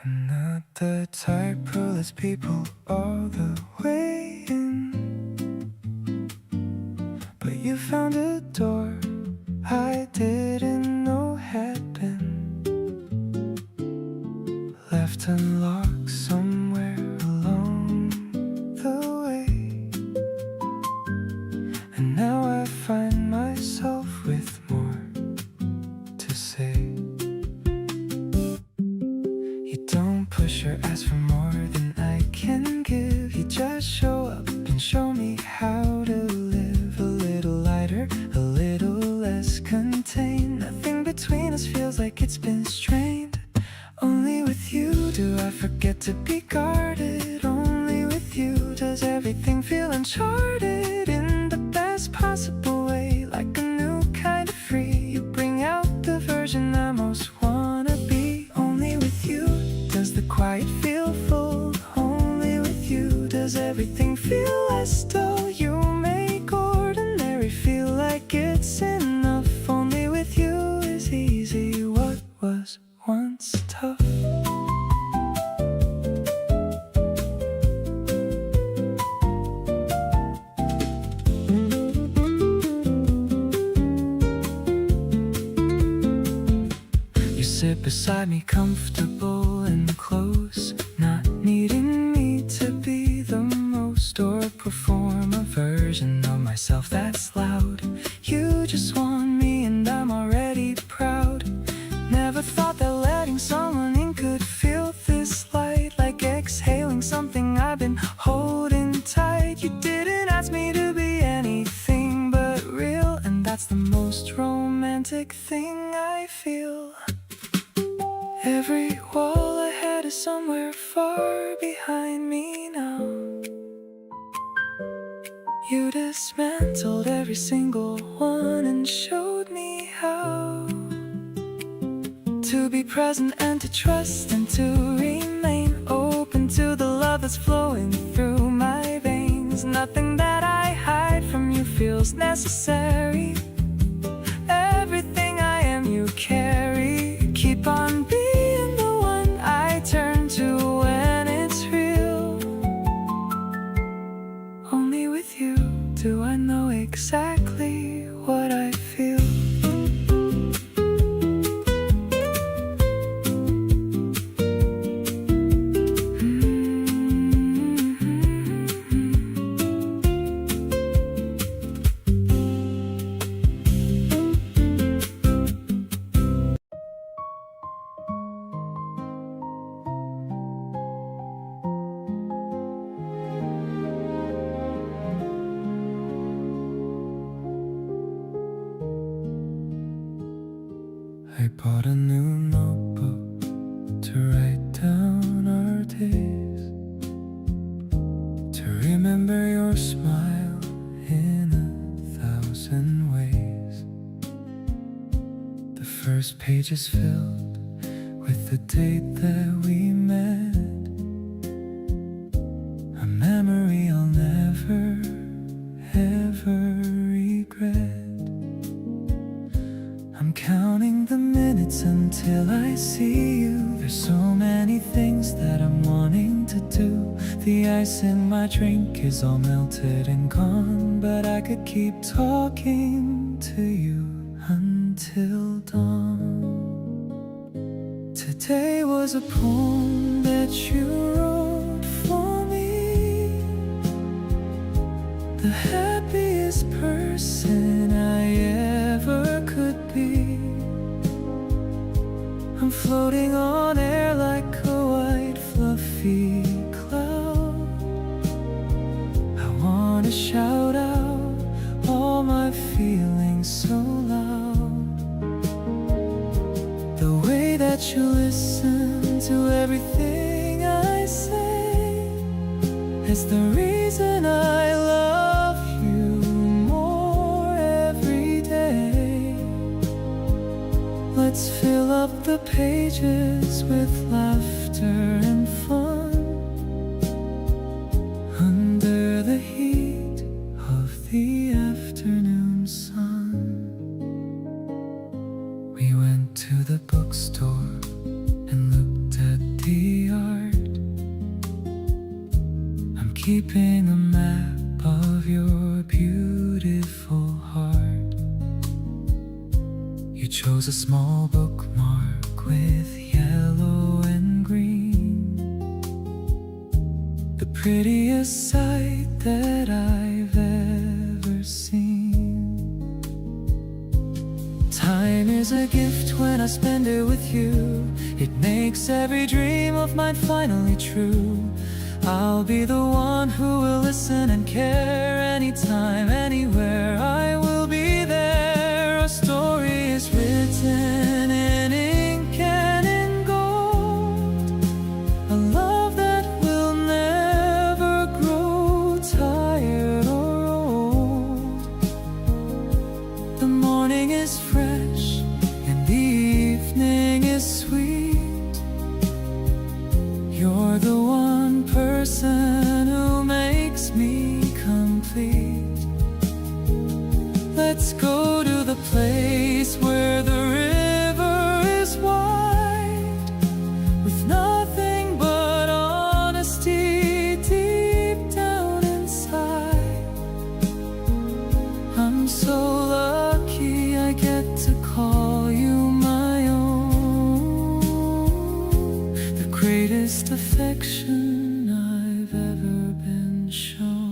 Speaker 1: I'm not the type who lets people all the way in, but you found a door I didn't know had been left unlocked somewhere along the way. And now I find myself with more to say. You don't push or ask for more than I can give. You just show do I forget to be guarded? Only with you does everything feel uncharted in the best possible way, like a new kind of free. You bring out the version I most wanna be. Only with you does the quiet feel full. Only with you does everything feel less dull. You make ordinary feel like it's enough. Only with you is easy what was once tough. You sit beside me comfortable and close, not needing me to be the most or perform a version of myself that's loud. You just want me and I'm already proud. Never thought that letting someone in could feel this light, like exhaling something I've been holding tight. You didn't ask me to be anything but real, and that's the most romantic thing I feel. Every wall I had is somewhere far behind me now. You dismantled every single one and showed me how to be present and to trust and to remain open to the love that's flowing through my veins. Nothing that I hide from you feels necessary. Everything I am you carry. Keep on being the one I turn to when it's real. Only with you do I know exactly what I feel. I bought a new notebook to write down our days, to remember your smile in 1,000 ways. The first page is filled with the date that we met, a memory I'll never, ever regret. I'm counting the minutes until I see you. There's so many things that I'm wanting to do. The ice in my drink is all melted and gone, but I could keep talking to you until dawn. Today was a poem that you wrote for me, the happiest person I ever could be. I'm floating on air like a white fluffy cloud. I wanna shout out all my feelings so loud. The way that you listen to everything I say is the reason I love you more every day. Let's fill up the pages with laughter and fun under the heat of the afternoon sun. We went to the bookstore and looked at the art. I'm keeping a map of your beautiful heart. You chose a small bookmark with yellow and green, the prettiest sight that I've ever seen. Time is a gift when I spend it with you. It makes every dream of mine finally true. I'll be the one who will listen and care anytime, anywhere. I will be there. Our story is written in ink and in gold. greatest affection I've ever been shown.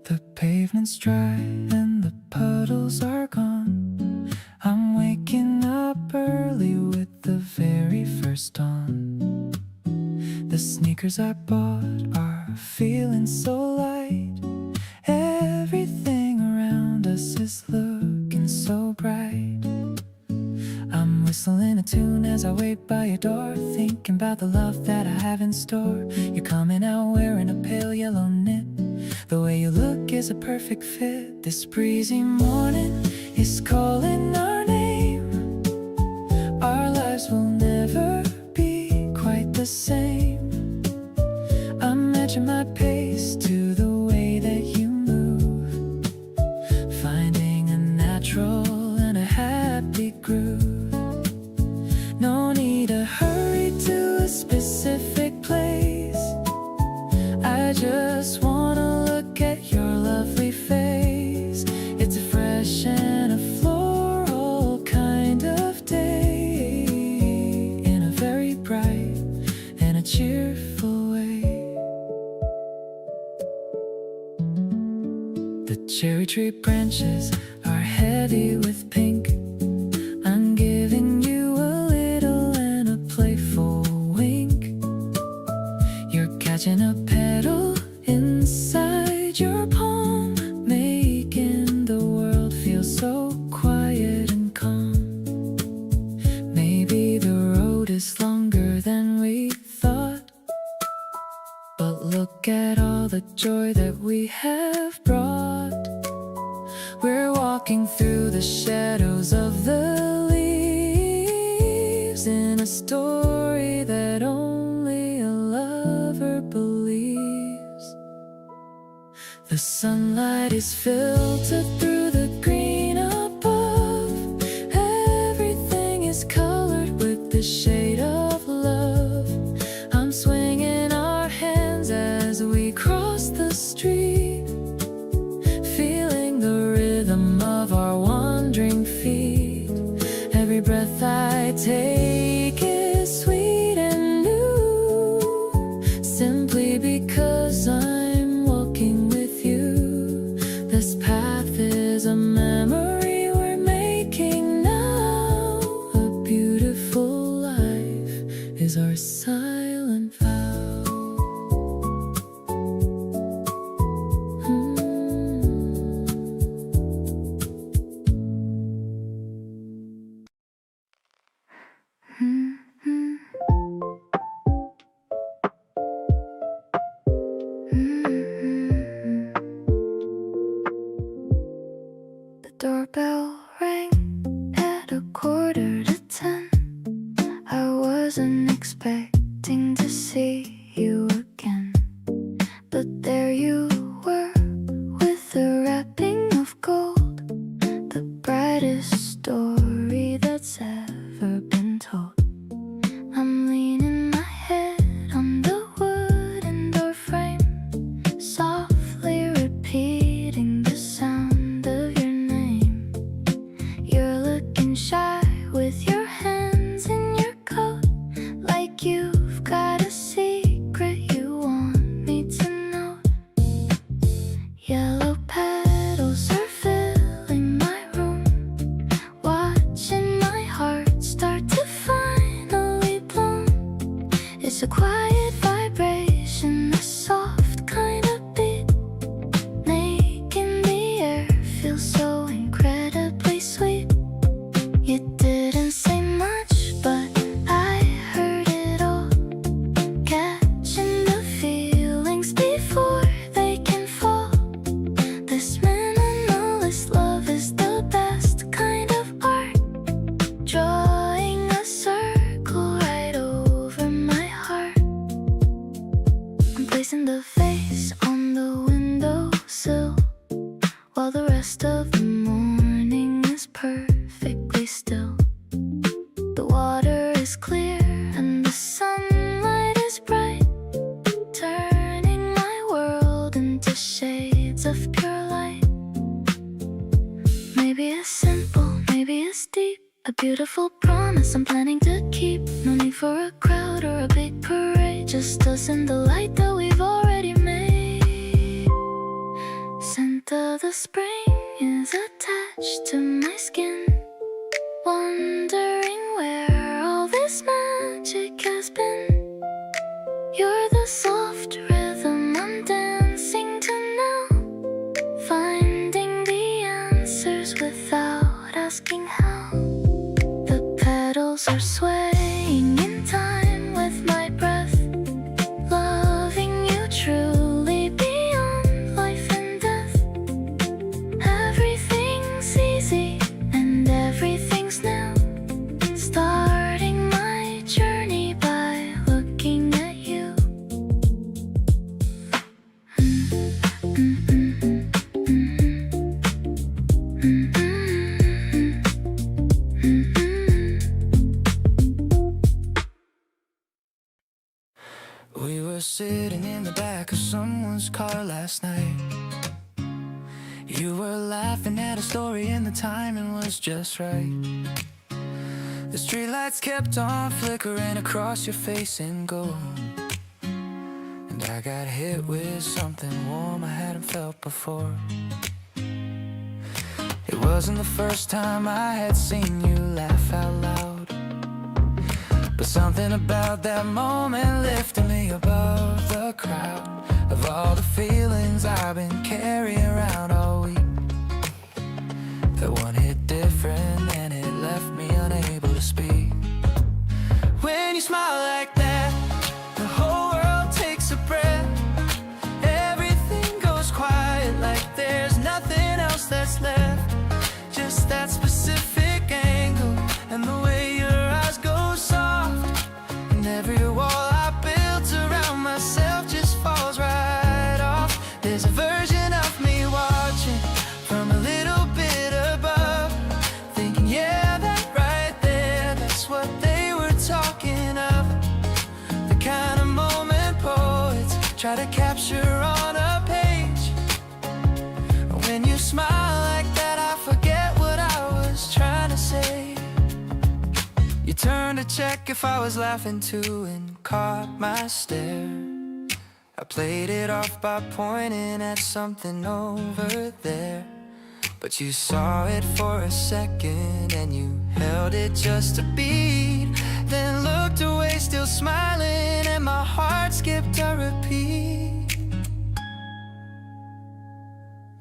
Speaker 1: The pavement's dry and the puddles are gone. I'm waking up early with the very first dawn. The sneakers I bought are feeling so light. Everything around us is looking so bright. I'm whistling a tune as I wait by your door, thinking about the love that I have in store. You're coming out wearing a pale yellow knit. The way you look is a perfect fit. This breezy morning is calling our name. Our lives will never be quite the same. I'm matching my pace to the way that you move, finding a natural and a happy groove. No need to hurry to a specific place. I just wanna look at your lovely face. It's a fresh and a floral kind of day, in a very bright and a cheerful way. The cherry tree branches are heavy with pink. I'm giving you a little and a playful wink. You're catching a petal inside your palm, making the world feel so quiet and calm. Maybe the road is longer than we thought, but look at all the joy that we have brought. We're walking through the shadows of the leaves, in a story that only a lover believes. The sunlight is filtered through the green above. Everything is colored with the shade of love. I'm swinging our hands as we cross the street, feeling the rhythm of our wandering feet. Every breath I take is sweet and new, simply because I'm walking with you. This path is a memory we're making now. A beautiful life is our silent vow. The doorbell rang at 9:45. I wasn't expecting to see you again, but there you were with the wrapping of gold, the brightest story that's ever been told. I'm leaning my head on the wooden door frame, softly repeating the sound of your name. You're looking shy with your hands in your coat, like you've got a secret you want me to know. Yellow petals are filling my room, watching my heart start to finally bloom. It's a quiet vibration, a soft kind of beat, making the air feel so incredibly sweet. You didn't say much, but I heard it all, catching the feelings before they can fall. This minimalist love is the best kind of art, drawing a circle right over
Speaker 2: A beautiful promise I'm planning to keep. No need for a crowd or a big parade, just us and the light that we've already made. Scent of the spring is attached to my skin, wondering where all this magic has been. You're the soft rhythm I'm dancing to now, finding the answers without asking how. The petals are swaying in time with my breath, loving you truly beyond life and death. Everything's easy and everything's new, starting my journey by looking at you.
Speaker 1: We were sitting in the back of someone's car last night. You were laughing at a story and the timing was just right. The streetlights kept on flickering across your face in gold, and I got hit with something warm I hadn't felt before. It wasn't the first time I had seen you laugh out loud, but something about that moment lifted me above the crowd of all the feelings I've been carrying around all week. That one hit different and it left me unable to speak. When you smile like that, the whole world takes a breath. Everything goes quiet like there's nothing else that's left. Just that specific angle and the way your eyes go soft, and every wall I built around myself just falls right off. There's a version of me watching from a little bit above, thinking, yeah, that right there, that's what they were talking of. The kind of moment poets try to capture on a page. When you smile like that, I forget what I was trying to say. You turned to check if I was laughing too and caught my stare. I played it off by pointing at something over there, but you saw it for a second and you held it just a beat, then looked away still smiling, and my heart skipped a repeat.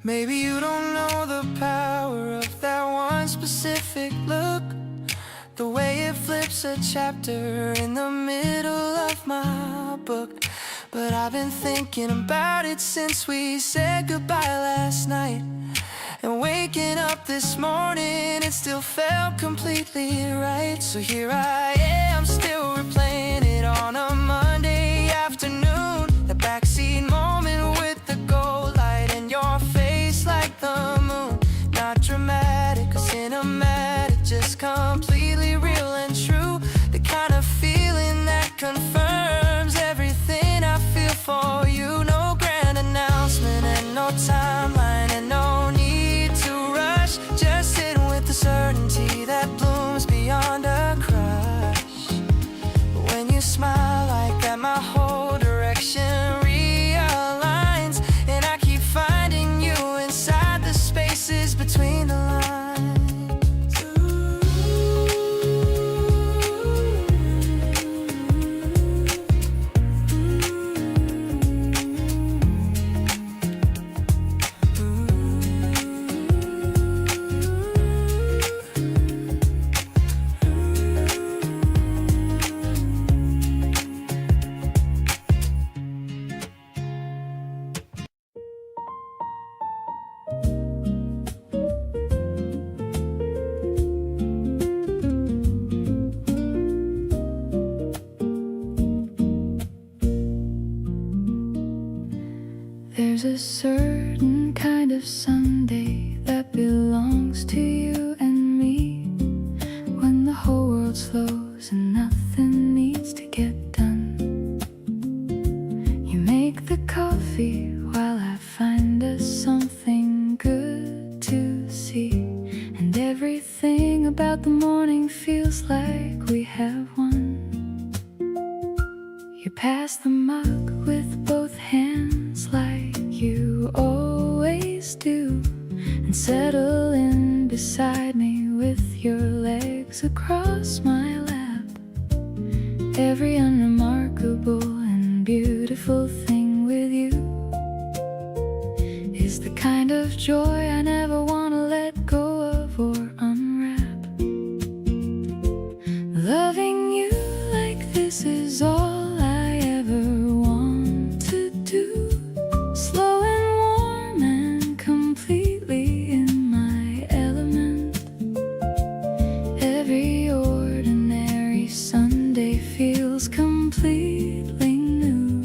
Speaker 1: Maybe you don't know the power of that one specific look, the way it flips a chapter in the middle of my book. But I've been thinking about it since we said goodbye last night, and waking up this morning, it still felt completely right. So here I am, still replaying it on a Monday afternoon. The backseat moment with the gold light and your face like the moon. Not dramatic or cinematic, just completely real and true. The kind of feeling that confirms everything I feel for you. No grand announcement and no timeline and no need to rush, just sitting with the certainty that blooms beyond a crush. When you smile like that, my whole direction realigns, and I keep finding you inside the spaces between the lines. There's a certain kind of Sunday that belongs to you and me, when the whole world slows and nothing needs to get done. You make the coffee while I find us something good to see, and everything about the morning
Speaker 2: pass the mug with both hands like you always do, and settle in beside me with your legs across my lap. Every unremarkable and beautiful thing with you is the kind of joy I never want to let go of or unwrap. Loving you like this is all I ever want to do. Slow and warm and completely in my element. Every ordinary Sunday feels completely new.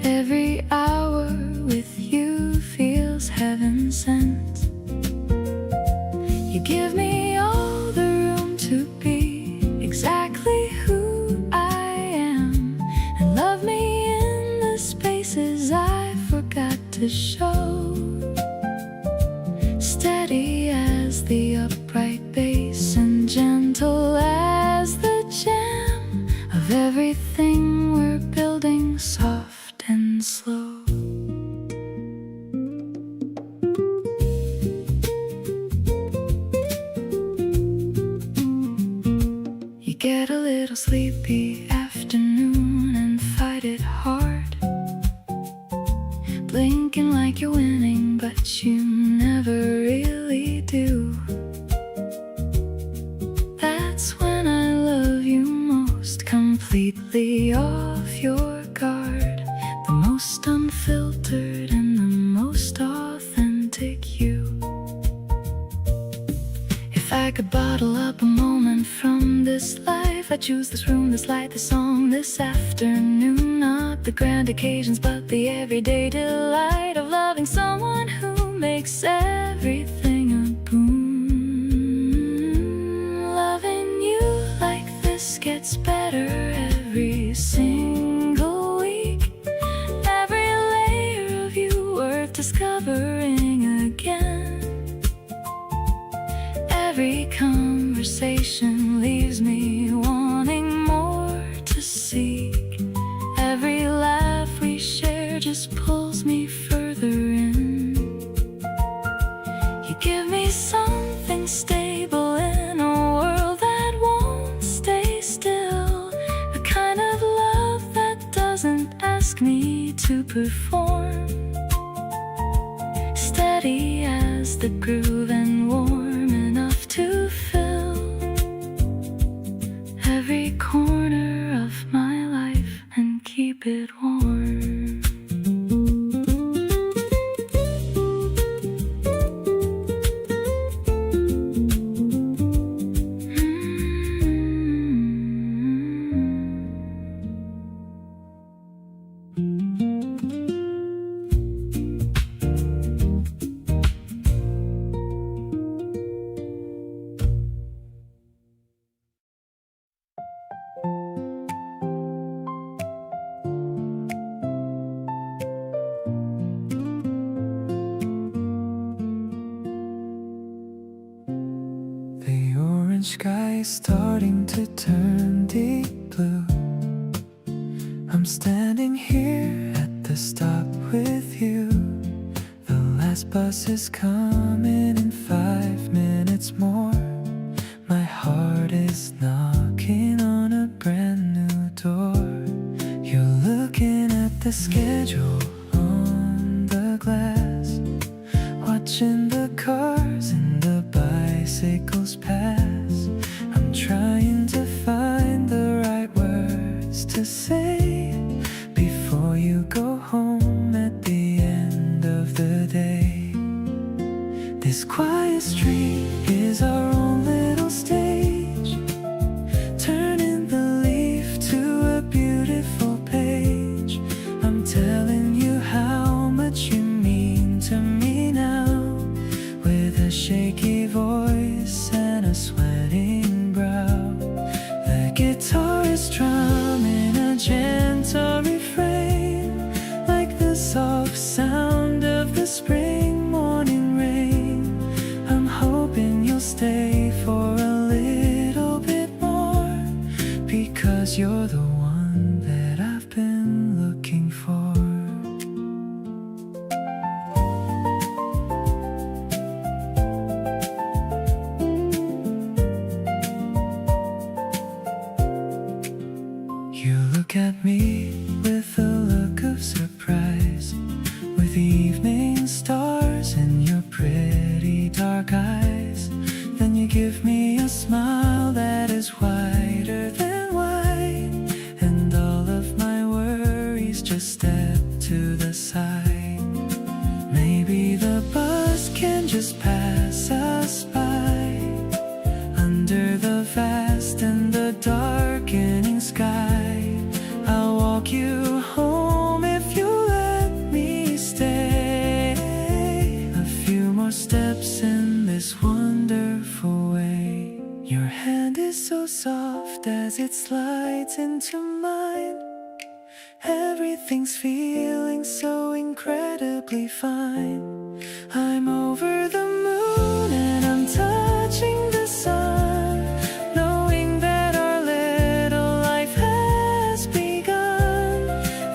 Speaker 2: Every hour with you feels heaven sent. You give me all the room to be exactly who I am, and love me in the spaces I forgot to show. Steady as the upright bass and gentle as the jam of everything we're building, soft and slow. You get a little sleepy afternoon and fight it hard, blinking like you're winning, but you never really do. That's when I love you most, completely off your guard, the most unfiltered and the most authentic you. If I could bottle up a moment from this life, I'd choose this room, this light, this song, this afternoon. Not the grand occasions, but the everyday delight of loving someone who makes everything a boon. Loving you like this gets better every single week. Every layer of you worth discovering again. Every conversation leaves me wanting more to seek. Every laugh we share just pulls me further in. You give me something stable in a world that won't stay still. A kind of love that doesn't ask me to perform. Steady as the groove and warm enough to fill every corner of my life and keep it warm.
Speaker 1: The orange sky is starting to turn deep blue. I'm standing here at the stop with you. The last bus is coming in 5 minutes more. My heart is knocking on a brand new door. You're looking at the schedule on the glass, watching the cars and the bicycles pass. I'm trying to find the right words to say before you go home at the end of the day. This quiet street is our own little stage, turning the leaf to a beautiful page. I'm telling you how much you mean to me now, with a shaky voice and a sweating brow. The guitar is strumming a gentle refrain, like the soft sound of the spring morning rain. I'm hoping you'll stay for a little bit more, because you're the one that I've been You look at me with a look of surprise, with evening stars in your pretty dark eyes. Then you give me a smile that is whiter than white, and all of my worries just step to the side. Maybe the bus can just pass us by, under the vast and the darkening sky. I'll walk you home if you let me stay. A few more steps in this wonderful way. Your hand is so soft as it slides into mine. Everything's feeling so incredibly fine. I'm over the moon and I'm touching the sun, knowing that our little life has begun.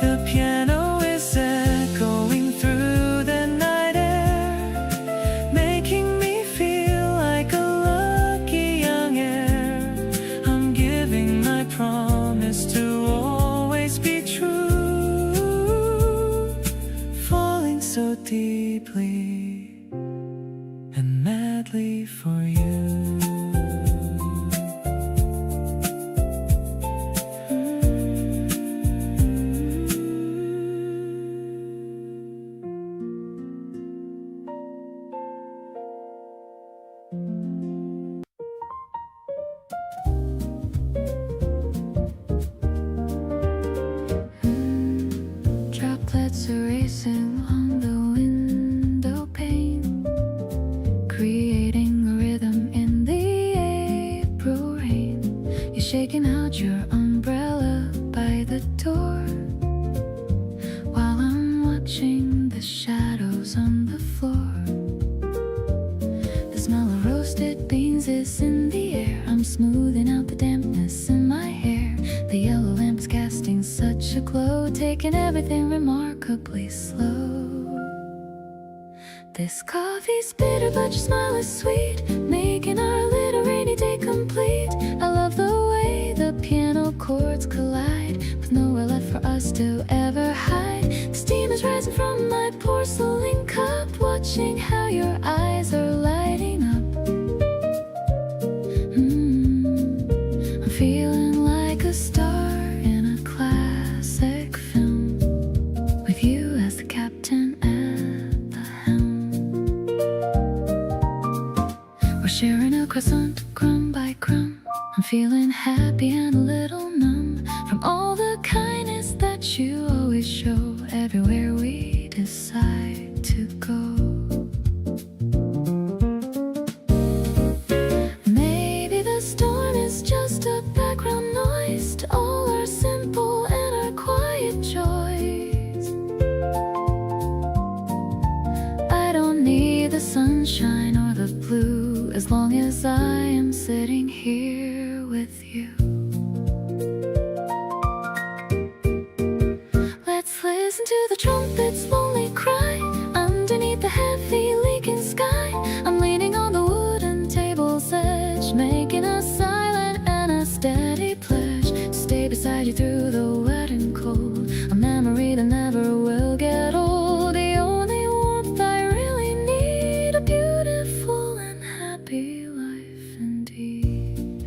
Speaker 1: The piano is echoing through the night air, making me feel like a lucky young heir. I'm giving my promise to always be true, falling so deeply and madly for you.
Speaker 2: Droplets are racing on the window pane, creating a rhythm in the April rain. You're shaking out your umbrella by the door, while I'm watching the shadows on the floor. The smell of roasted beans is in the air. I'm smoothing out the dampness in my hair. The yellow lamp's casting such a glow, taking everything remarkably slow. This coffee's bitter, but your smile is sweet, making our little rainy day complete. I love the way the piano chords collide, with nowhere left for us to ever hide. The steam is rising from my porcelain cup, watching how your eyes are lighting up. I'm feeling like a star in a classic film, with you as the captain at the helm. We're sharing a croissant crumb by crumb. I'm feeling happy and a little numb from all the kindness that you always show everywhere we decide to go. Maybe the storm is just a background noise to all our simple and our quiet joys. I don't need the sunshine or the blue, as long as I am sitting here with you. Let's listen to the trumpet's lonely cry underneath the heavy leaking sky. I'm leaning on the wooden table's edge, making a silent and a steady pledge to stay beside you through the wet and cold. A memory that never will get old. The only warmth I really need, a beautiful and happy life indeed.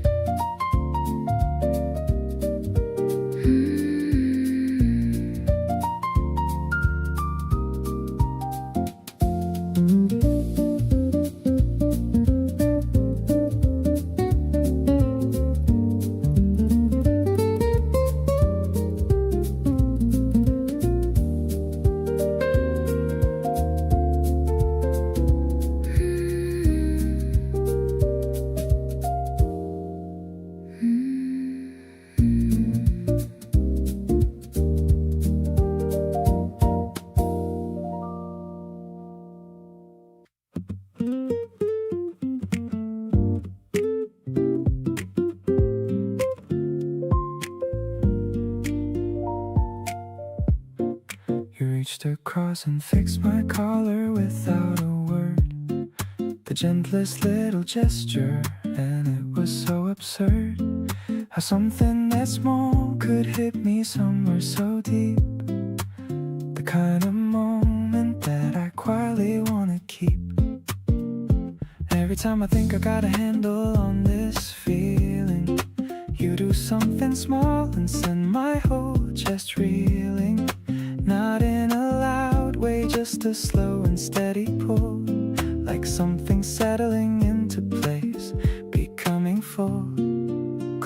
Speaker 1: Reached across and fixed my collar without a word. The gentlest little gesture, and it was so absurd. How something that small could hit me somewhere so deep. The kind of moment that I quietly wanna keep. Every time I think I got a handle on this feeling, you do something small and send my whole chest reeling. Not in a loud way, just a slow and steady pull, like something settling into place, becoming full.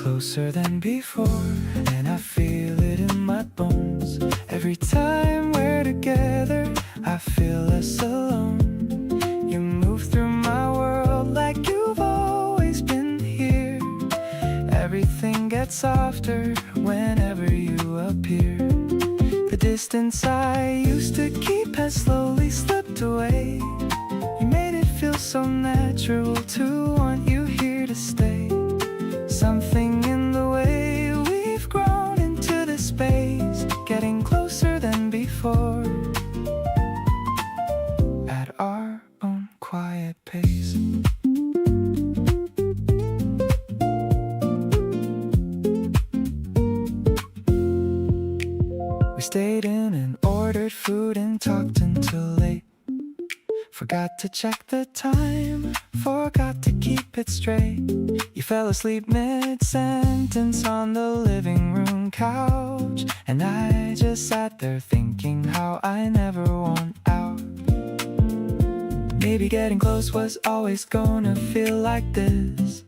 Speaker 1: Closer than before, and I feel it in my bones. Every time we're together, I feel less alone. You move through my world like you've always been here. Everything gets softer whenever you appear. The distance I used to keep has slowly slipped away. You made it feel so natural to want you here to stay. Something in the way we've grown into this space, getting closer than before, at our own quiet pace. We stayed in and ordered food and talked until late. Forgot to check the time, forgot to keep it straight. You fell asleep mid-sentence on the living room couch, and I just sat there thinking how I never want out. Maybe getting close was always gonna feel like this.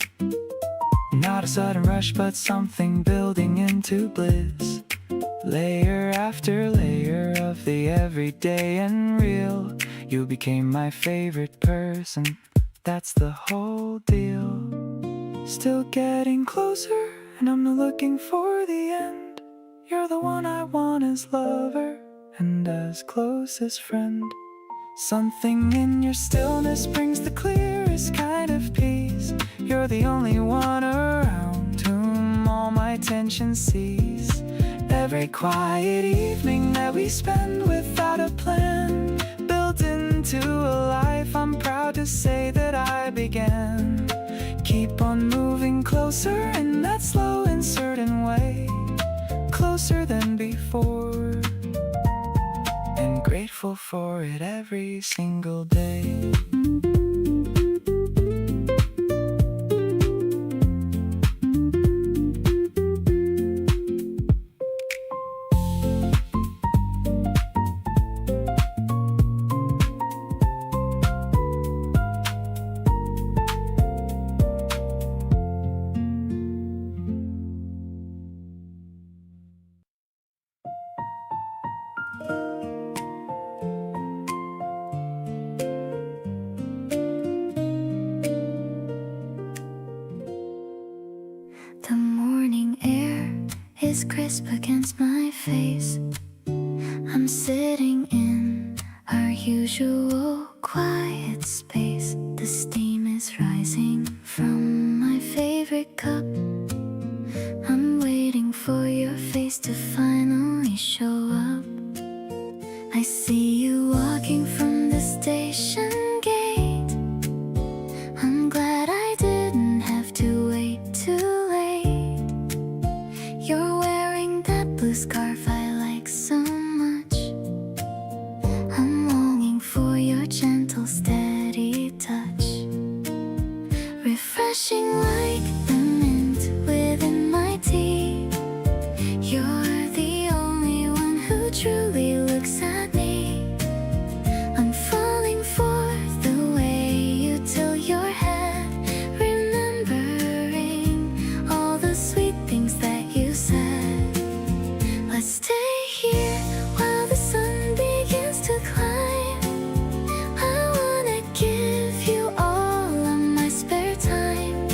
Speaker 1: Not a sudden rush, but something building into bliss. Layer after layer of the everyday and real. You became my favorite person, that's the whole deal. Still getting closer, and I'm not looking for the end. You're the one I want as lover, and as close as friend. Something in your stillness brings the clearest kind of peace. You're the only one around whom all my tension cease. Every quiet evening that we spend without a plan, built into a life I'm proud to say that I began. Keep on moving closer in that slow and certain way, closer than before, and grateful for it every single day.
Speaker 2: The morning air is crisp against my face. I'm sitting in our usual quiet space. The steam is rising from my favorite cup. I'm waiting for your face to finally show up. I see you walking from the station gate. I'm glad I didn't have to wait too late. You're wearing that blue scarf I like so much. I'm longing for your gentle, steady touch. Refreshing like the mint within my tea. You're the only one who truly looks at me. I'm falling for the way you tilt your head, remembering all the sweet things that you said. Let's stay here while the sun begins to climb. I wanna give you all of my spare time.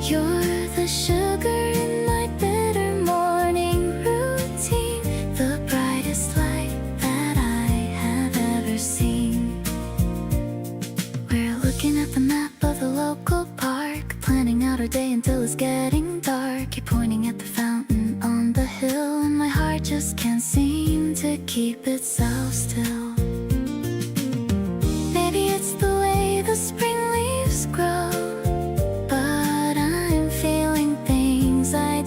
Speaker 2: You're the sugar in my bitter morning routine, the brightest light that I have ever seen. We're looking at the map of the local park, planning out our day until it's getting dark. You're pointing at the fountain on the hill, and my heart just can't seem to keep itself still. Maybe it's the way the spring leaves grow, but I'm feeling things I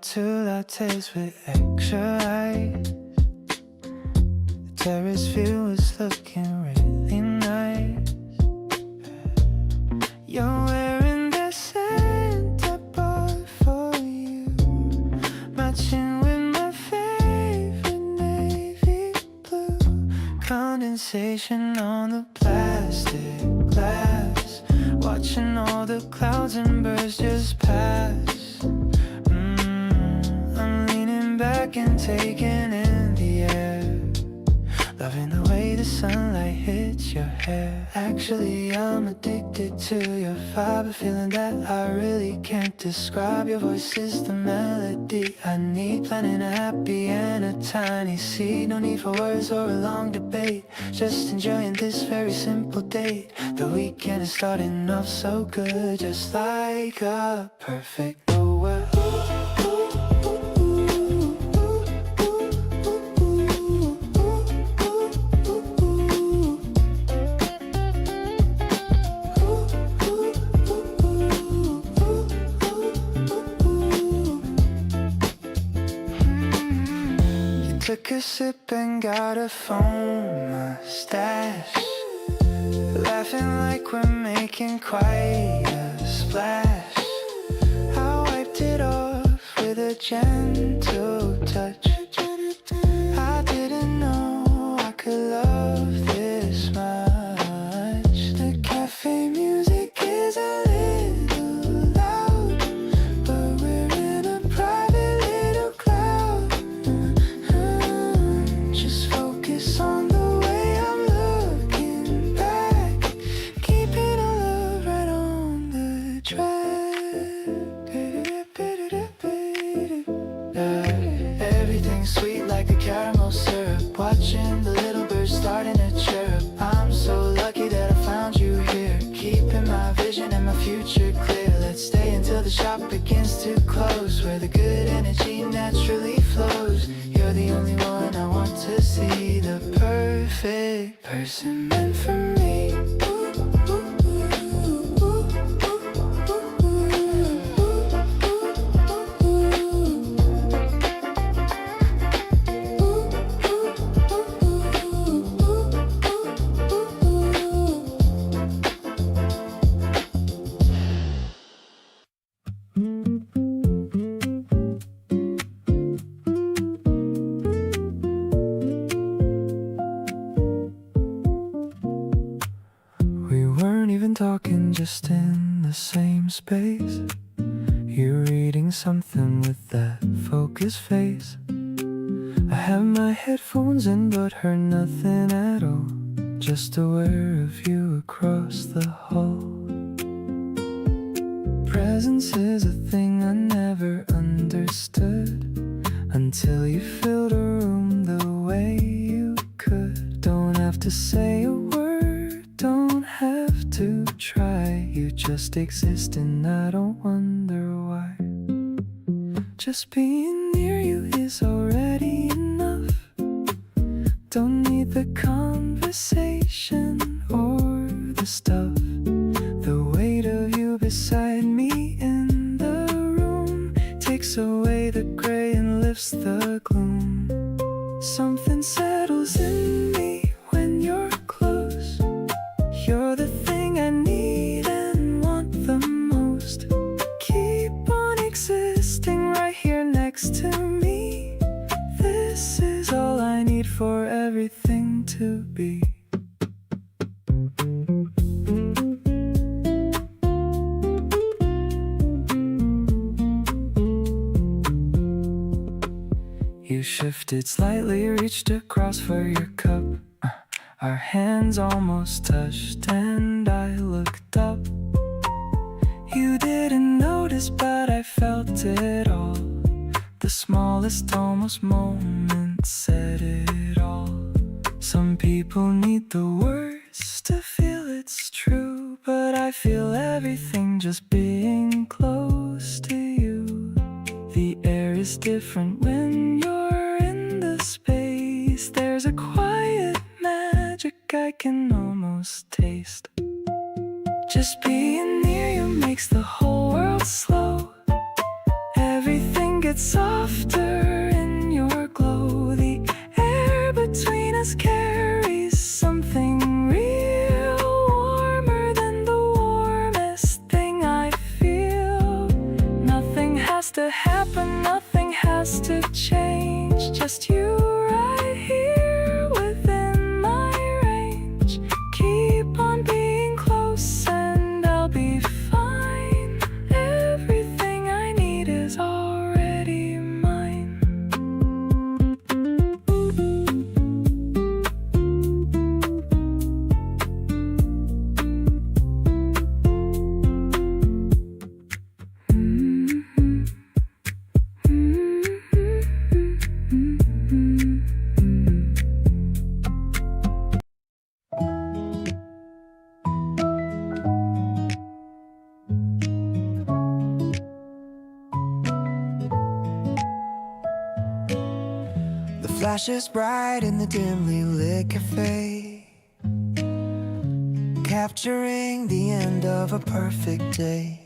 Speaker 1: two lattes with extra ice. The terrace view is looking really nice. You're wearing the scent I bought for you, matching with my favorite navy blue. Condensation on the plastic glass, watching all the clouds and birds just pass. I'm leaning back and taking in the air, loving the way the sunlight hits your hair. Actually, I'm addicted to your vibe, a feeling that I really can't describe. Your voice is the melody I need, planting a happy and a tiny seed. No need for words or a long debate, just enjoying this very simple date. The weekend is starting off so good, just like a perfect Noel. Took a sip and got a foam mustache, laughing like we're making quite a splash. I wiped it off with a gentle touch. I didn't know I could love this much. The cafe music is a little loud, but we're in a private little cloud. Just focus on the way I'm looking back, keeping our love right on the track. Everything's sweet like a caramel syrup, watching the little birds starting to chirp. I'm so lucky that I found you here, keeping my vision and my future clear. Let's stay until the shop begins to close, where the good energy naturally flows. You're the only one I want to see, the perfect person meant for me. Talking just in the same space. You're reading something with that focused face. I have my headphones in but heard nothing at all, just aware of you across the hall. Presence is a thing I never understood, until you filled a room the way you could. Don't have to say a word, don't have to try, you just exist and I don't wonder why. Just being near you is already enough, don't need the conversation or the stuff. The weight of you beside me in the room takes away the gray and lifts the gloom. Something settles in me when you're close. You're the thing I need and want the most. Keep on existing right here next to me. This is all I need for everything to be. You shifted slightly, reached across for your cup. Our hands almost touched and I looked up. You didn't notice but I felt it all. The smallest almost moment said it all. Some people need the words to feel it's true, but I feel everything just being close to you. The air is different when you're in the space. There's a quiet magic I can almost taste. Just being near you makes the whole world slow. Everything gets gets softer in your glow. The air between us carries something real, warmer than the warmest thing I feel. Nothing has to happen, nothing has to change, just you right here within my range. Keep on being close and I'll be fine. Everything I need is already mine. The flashes bright in the dimly lit cafe, capturing the end of a perfect day.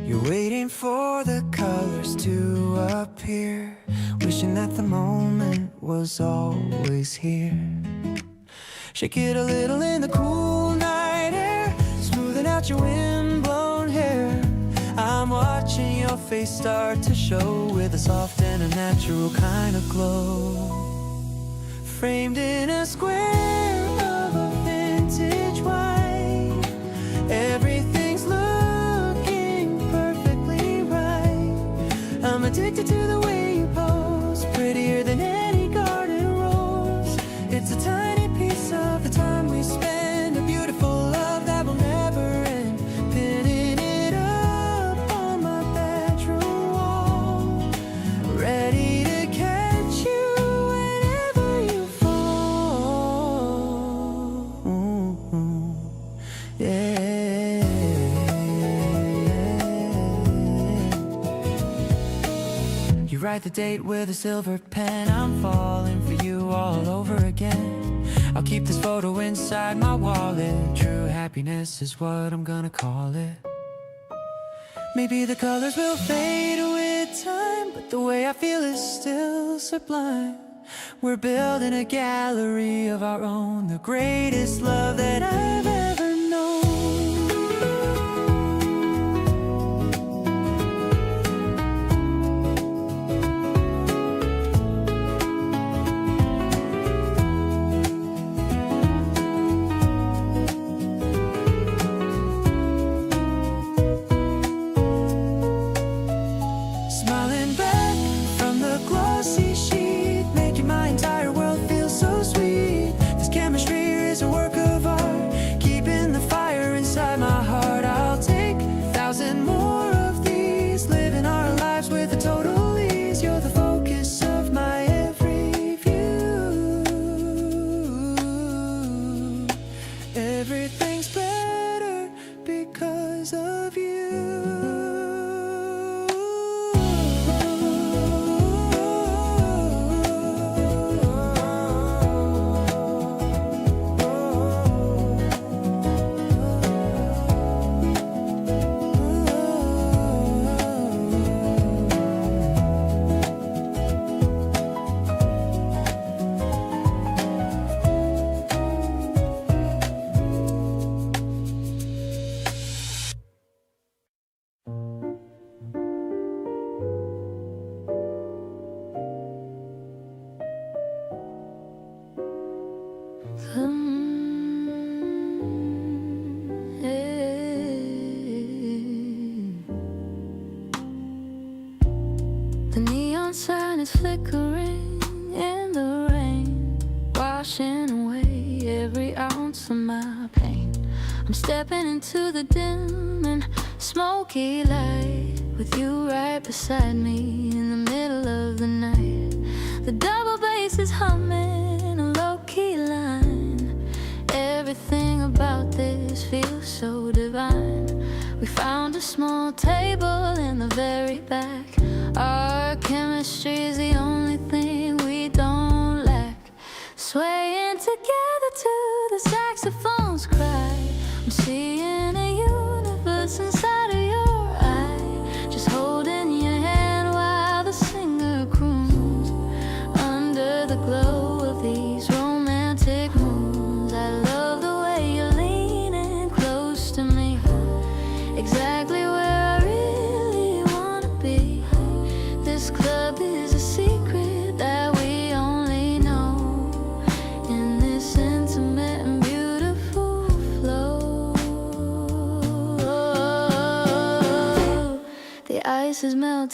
Speaker 1: You're waiting for the colors to appear, wishing that the moment was always here. Shake it a little in the cool night air, smoothing out your windblown hair. I'm watching your face start to show with a soft and a natural kind of glow. Framed in a square of a vintage wine, everything's looking perfectly right. I'm addicted to the way you pose, prettier than any garden rose. It's a tiny piece of the time we spend, a beautiful love that will never end. Pinning it up on my bedroom wall, ready to catch you whenever you fall. Yeah. You write the date with a silver pen. I'm falling for you all over again. I'll keep this photo inside my wallet. True happiness is what I'm gonna call it. Maybe the colors will fade with time, but the way I feel is still sublime. We're building a gallery of our own, the greatest love that I've ever known. Smiling back from the glossy sheet, making my entire world feel so sweet. This chemistry is a work of art, keeping the fire inside my heart. I'll take 1,000 more of these, living our lives with a total ease. You're the focus of my every view. Everything's better because of you. The neon sign is flickering in the rain, washing away every ounce of my pain. I'm stepping into the dim and smoky light, with you right beside me in the middle of the night. The double bass is humming a low-key line. Everything about this feels so divine. We found a small table in the very back. Our chemistry is the only thing we don't lack. Swaying together to the saxophones cry. I'm seeing a universe inside of your eye, just holding your hand.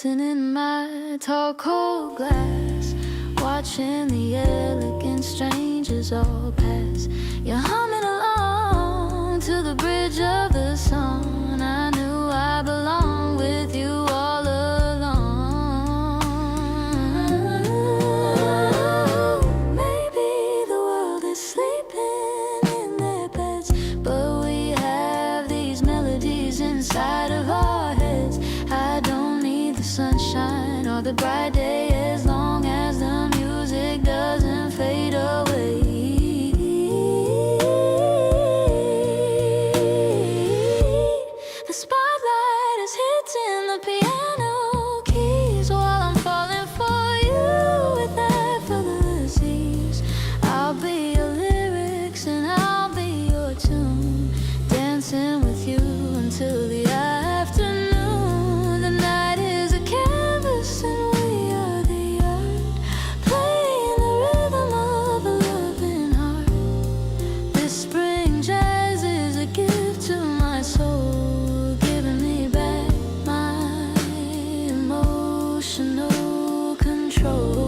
Speaker 2: melting in my tall cold glass, watching the elegant strangers all pass. You're humming along to the bridge of the song. I knew I belonged with you all along. Maybe the world is sleeping in their beds, but we have these melodies inside of our heads. I don't need the sunshine or the bright day as long as the music doesn't fade away. The spotlight is hitting the piano keys while I'm falling for you with effortless. I'll be your lyrics and I'll be your tune, dancing with you until the afternoon. The night is a canvas and we are the art, playing the rhythm of a loving heart. This spring jazz is a gift to my soul, giving me back my emotional control.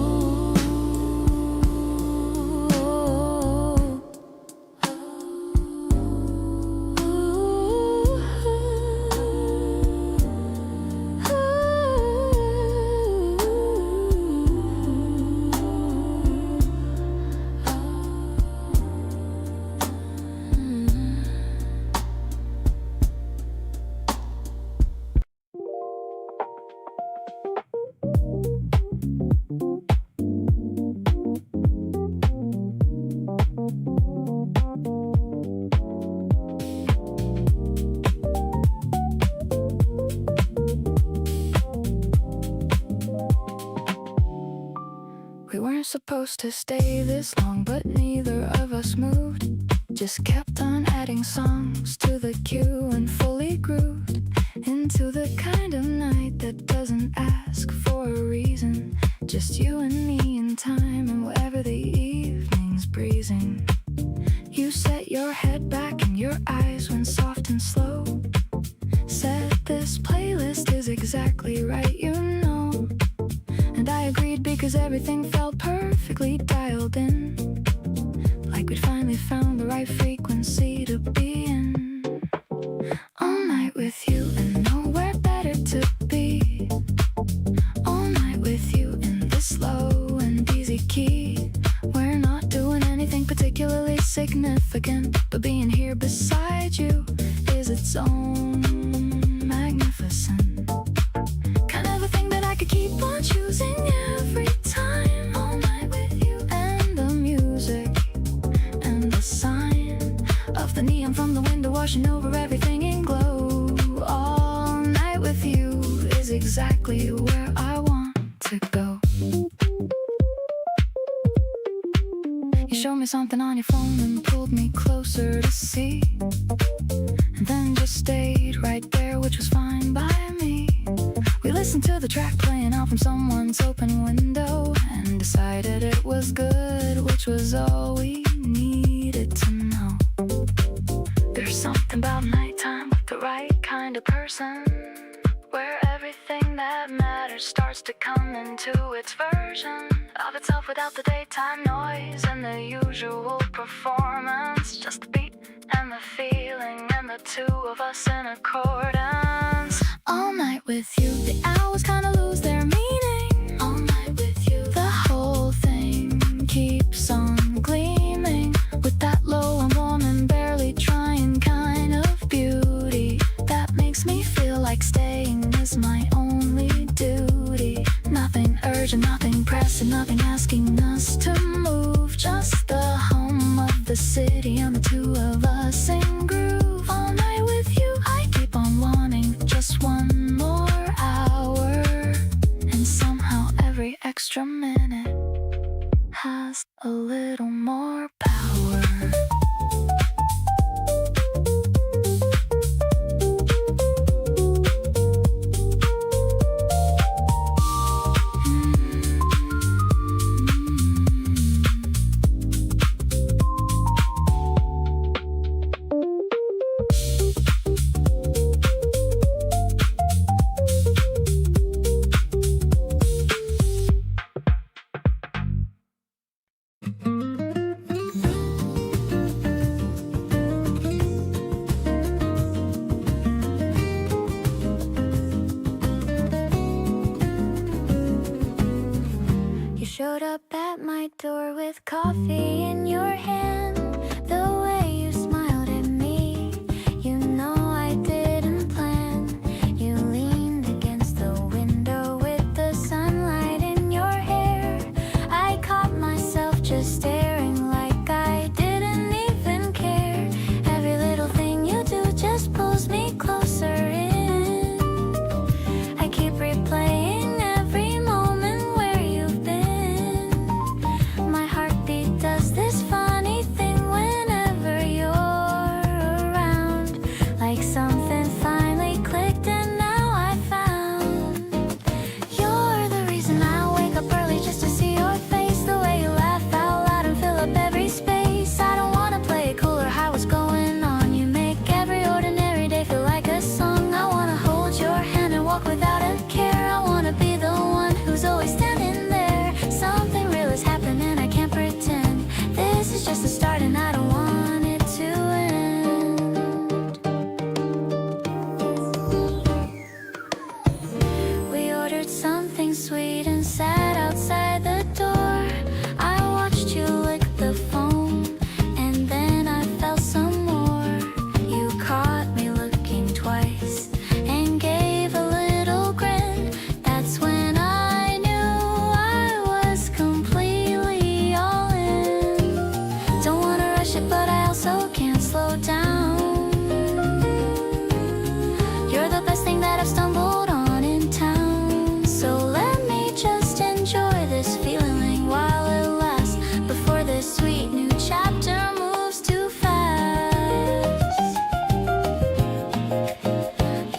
Speaker 2: We weren't supposed to stay this long, but neither of us moved. Just kept on adding songs to the queue and fully grooved into the kind of night that doesn't ask for a reason. Just you and me in time, and wherever the evening's breezing. You set your head back and your eyes went soft and slow. Said this playlist is exactly right, you know. And I agreed because everything felt perfectly dialed in, like we'd finally found the right frequency to be in. All night with you and nowhere better to be. All night with you in this slow and easy key. We're not doing anything particularly significant, but being here beside you is its own magnificent kind of a thing that I could keep on choosing every time. All night with you and the music and the sign of the neon from the window washing over everything in glow. All night with you is exactly where I want to go. You showed me something on your phone and pulled me closer to see, and then just stayed right there, which was fine by me. We listened to the track playing out from someone's open window and decided it was good, which was all we needed to know. There's something about nighttime with the right kind of person, where everything that matters starts to come into its version of itself without the daytime noise and the usual performance. Just the beat and the feeling and the two of us in accordance. All night with you, the hours kinda lose their meaning. All night with you, the whole thing keeps on gleaming with that low and warm and barely trying kind of beauty that makes me feel like staying is my only duty. Nothing urgent, nothing pressing, nothing asking us to move. Just the hum of the city and the two of us in groove. All night with you, I keep on wanting just one more hour, and somehow every extra minute has a little more power. showed up at my door with coffee in your hand. The way you smiled at me, you know I didn't plan. You leaned against the window with the sunlight in your hair. I caught myself just staring like I didn't even care. Every little thing you do just pulls me closer in. I keep replaying every moment where you've been. My heartbeat does this funny thing whenever you're around. Like something finally clicked and now I found. You're the reason I wake up early just to see your face. The way you laugh out loud and fill up every space. I don't wanna play it cool or hide what's going on. You make every ordinary day feel like a song. I wanna hold your hand and walk without a care. I wanna be the one who's always standing there. Something real is happening, I can't pretend. This is just the start and I don't want it to end. We ordered something sweet and sat outside the door. I watched you lick the phone and then I felt some more. You caught me looking twice and gave a little grin. That's when I knew I was completely all in. Don't wanna rush it, but I also can't slow down. You're the best thing that I've stumbled on in town. So let me just enjoy this feeling while it lasts, before this sweet new chapter moves too fast.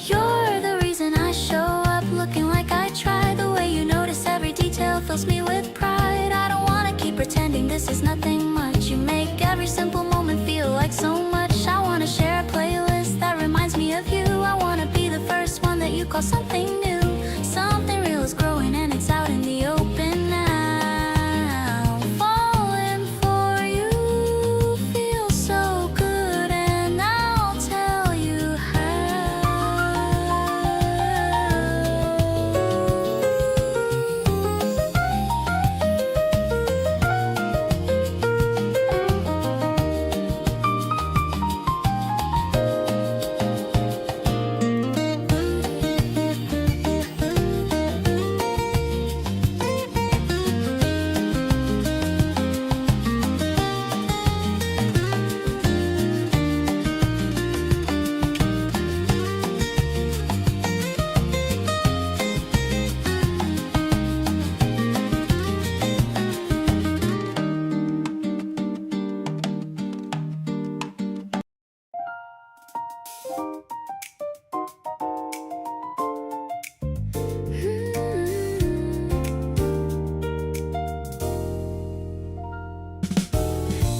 Speaker 2: You're the reason I show up looking like I try. The way you notice every detail fills me with pride. I don't wanna keep pretending this is nothing much. You make every simple moment feel like so much. I wanna share a playlist that reminds me of you. I wanna be the first one that you call something new. Something real is growing and it's out in the open now. Falling for you feels so good and I'll tell you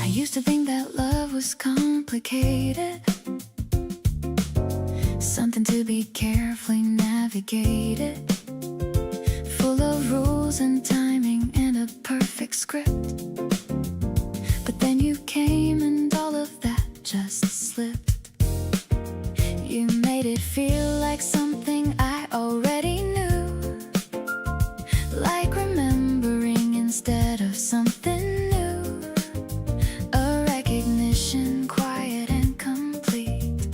Speaker 2: I used to think that love was complicated, something to be carefully navigated, full of rules and timing and a perfect script. But then you came and all of that just slipped. You made it feel like something I already knew, like remembering instead of something new. A recognition quiet and complete,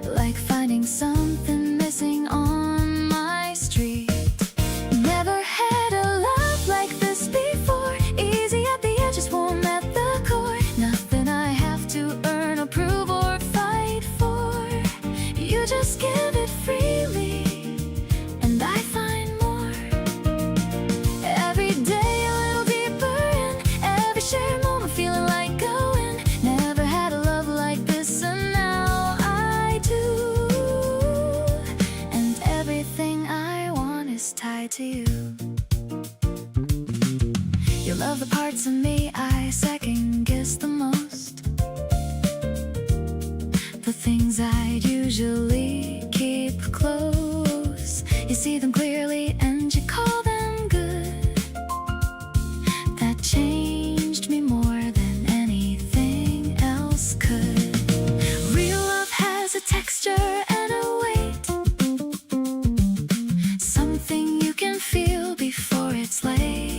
Speaker 2: like finding something missing on my street. Never had a love like this before. Easy at the edges, warm at the core. Nothing I have to earn or prove or fight for. You just give it freely and I find more. Every day a little deeper in, every shared moment feeling like a win. Never had a love like this and now I do. And everything I want is tied to you. You love the parts of me I second guess the most, the things I'd usually keep close. You see them clearly and you call them good. That changed me more than anything else could. Real love has a texture and a weight, something you can feel before it's late.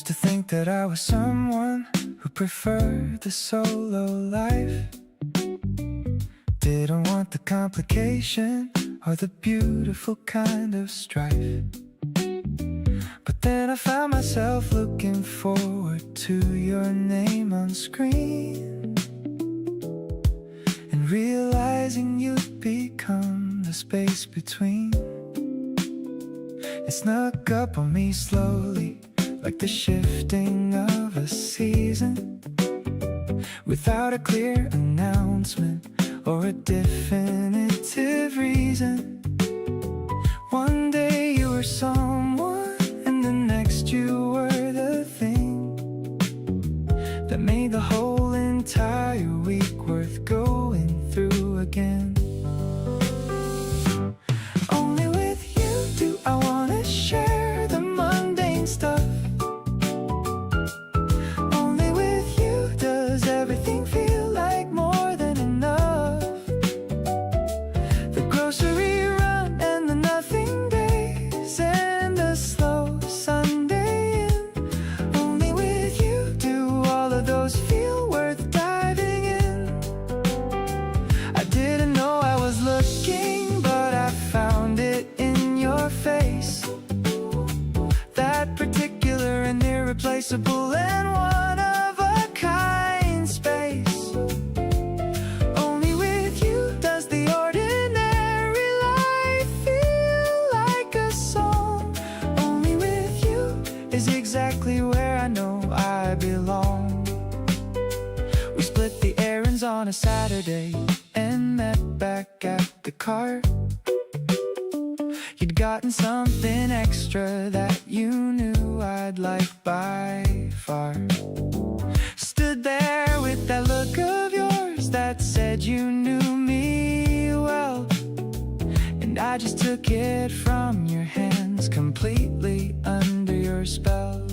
Speaker 1: Used to think that I was someone who preferred the solo life. Didn't want the complication or the beautiful kind of strife. But then I found myself looking forward to your name on screen, and realizing you'd become the space between. It snuck up on me slowly, like the shifting of a season, without a clear announcement or a definitive reason. One day you were someone, and the next you were the thing that made the whole entire week worth going through again. Only with you do I wanna share the mundane stuff. Only with you does everything feel like more than enough. The grocery run and the nothing days and the slow Sunday in. Only with you do all of those feel worth diving in. I didn't know I was looking, but I found it in your face. That particular and irreplaceable and one-of-a-kind space. Only with you does the ordinary life feel like a song. Only with you is exactly where I know I belong. We split the errands on a Saturday and met back at the cart. You'd gotten something extra that you knew I'd like by far. Stood there with that look of yours that said you knew me well, and I just took it from your hands, completely under your spell.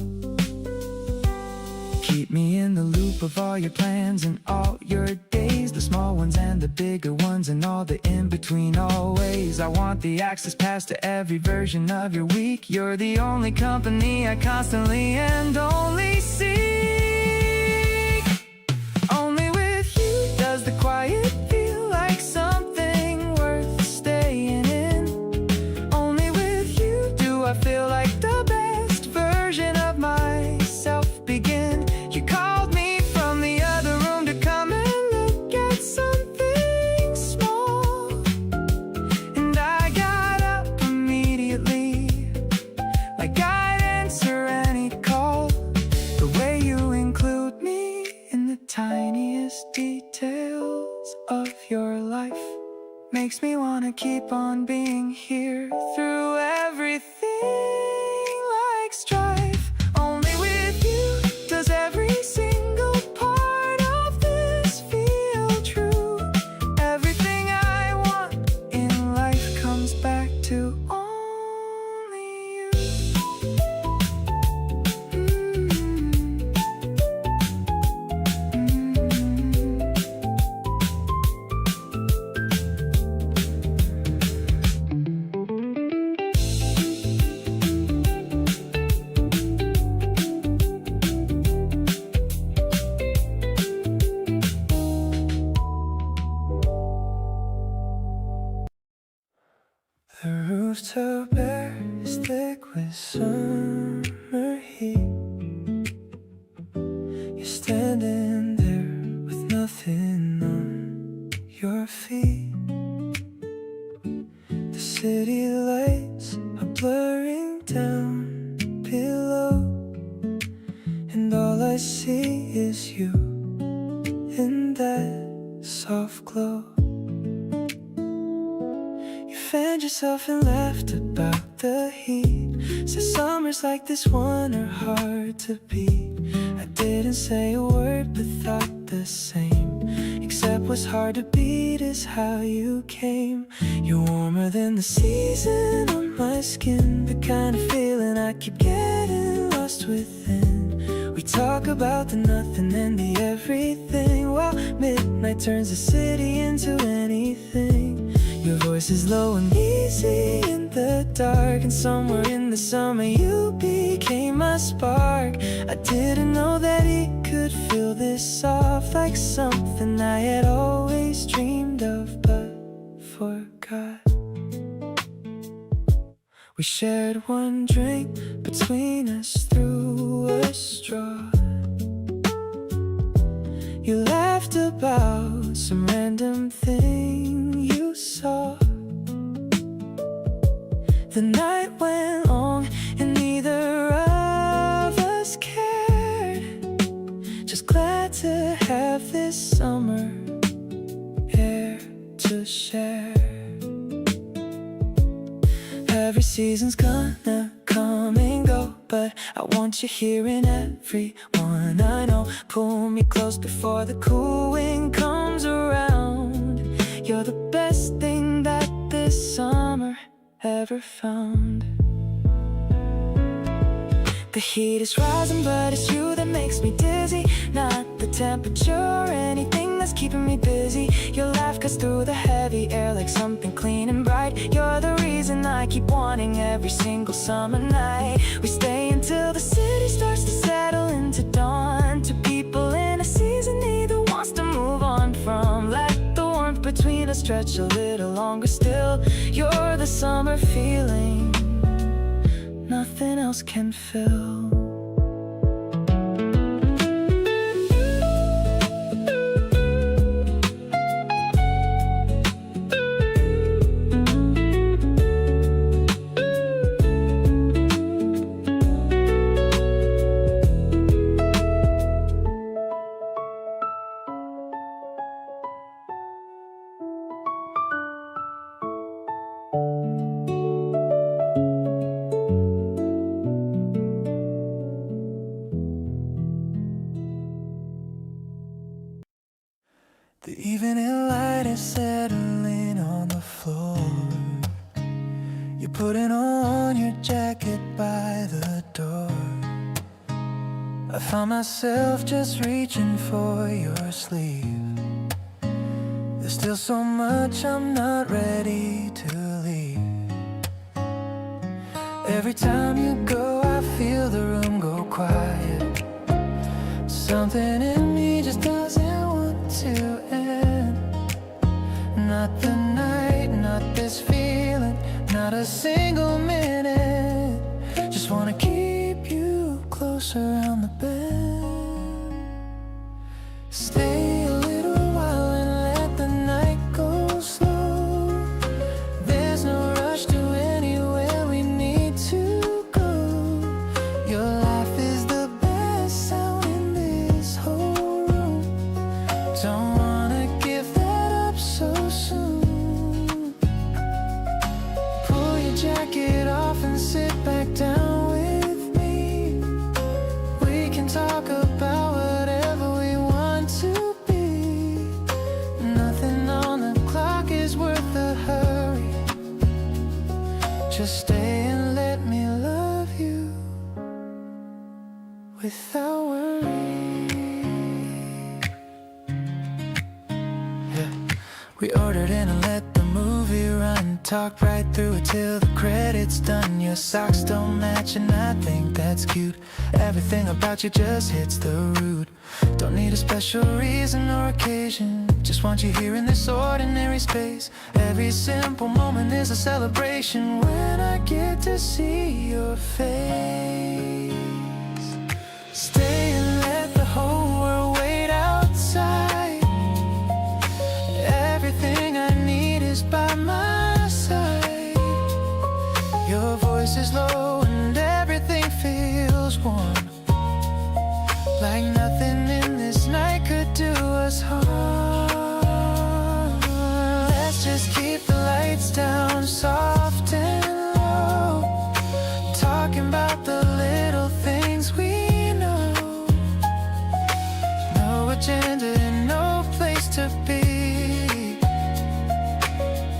Speaker 1: Keep me in the loop of all your plans and all your days, the small ones and the bigger ones and all the in-between always. I want the access pass to every version of your week. You're the only company I constantly and only seek. Only with you does the quiet feel like something worth staying in. Only with you do I feel like the best version of myself begin. You called me from the other room to come and look at something small, and I got up immediately, like I'd answer any call. The way you include me in the tiniest details of your life makes me wanna keep on being here through everything like strife. Only with you does every single part of this feel true. Everything I want in life comes back to only you. The rooftop air is thick with summer heat. You're standing there with nothing on your feet. The city lights are blurring down below, and all I see is you in that soft glow. You fanned yourself and laughed about the heat. Said summers like this one are hard to beat. I didn't say a word but thought the same, except what's hard to beat is how you came. You're warmer than the season on my skin, the kind of feeling I keep getting lost within. We talk about the nothing and the everything, while midnight turns the city into anything. Your voice is low and easy in the dark, and somewhere in the summer you became my spark. I didn't know that it could feel this soft, like something I had always dreamed of but forgot. We shared one drink between us through a straw. You laughed about some random thing you saw. The night went long and neither of us cared. Just glad to have this summer air to share. Every season's gonna come and go, but I want you here in every one I know. Pull me close before the cool wind comes around. You're the best thing that this summer ever found. The heat is rising, but it's you that makes me dizzy, not the temperature or anything that's keeping me busy. Your laugh cuts through the heavy air like something clean and bright. You're the reason I keep wanting every single summer night. We stay until the city starts to settle into dawn. Two people in a season, neither wants to move on from. Let the warmth between us stretch a little longer still. You're the summer feeling nothing else can fill. The evening light is settling on the floor. You're putting on your jacket by the door. I found myself just reaching for your sleeve. There's still so much I'm not ready to leave. Every time you go, I feel the room go quiet. Something in me just doesn't want to end. Not the night, not this feeling, not a single minute. Just wanna keep you close around the bend. Stay a little while and let the night go slow. There's no rush to anywhere we need to go. Your laugh is the best sound in this whole room. Don't wanna give that up so soon. Pull your jacket off and sit back down with me. We can talk about whatever we want to be. Nothing on the clock is worth the hurry. Just stay and let me love you without worry. Yeah. We ordered in and let the movie run. Talked right through it till the credits done. Your socks don't match and I think that's cute. Everything about you just hits the root. Don't need a special reason or occasion. Just want you here in this ordinary space. Every simple moment is a celebration when I get to see your face. Stay and let the whole world wait outside. Everything I need is by my side. Your voice is low and everything feels warm. Like nothing in this night could do us harm. Let's just keep the lights down, soft and low. Talking about the little things we know. No agenda and no place to be.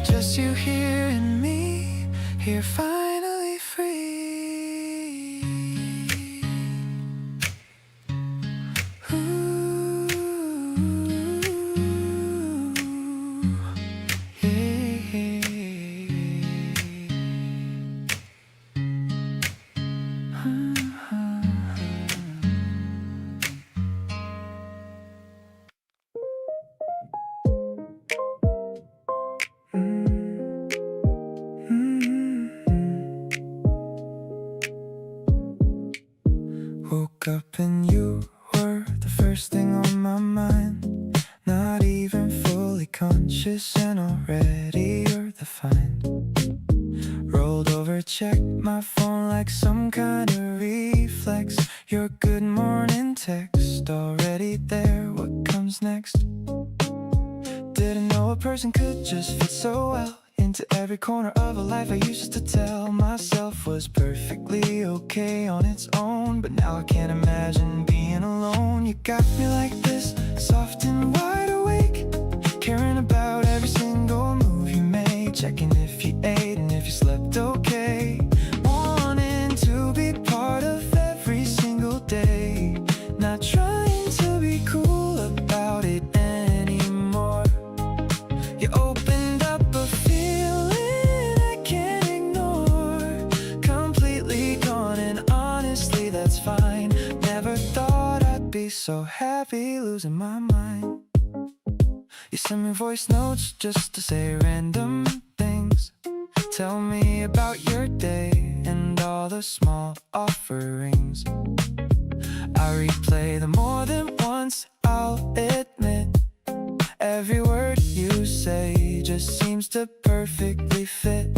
Speaker 1: Just you here and me, here finally free. Ooh, yeah. You were the first thing on my mind. Not even fully conscious and already you're the find. Rolled over, checked my phone like some kind of reflex. Your good morning text already there, what comes next? Didn't know a person could just fit so well into every corner of a life I used to tell myself was perfectly okay on its own. But now I can't imagine being alone. You got me like this, soft and wide awake, caring about every single move you made, checking if you ate and if you slept okay, wanting to be part of every single day, not trying to be cool about it anymore. You opened up a feeling I can't ignore, completely gone and honestly that's fine. Never thought I'd be so happy losing my mind. You send me voice notes just to say random things. Tell me about your day and all the small offerings. I replay them more than once, I'll admit. Every word you say just seems to perfectly fit.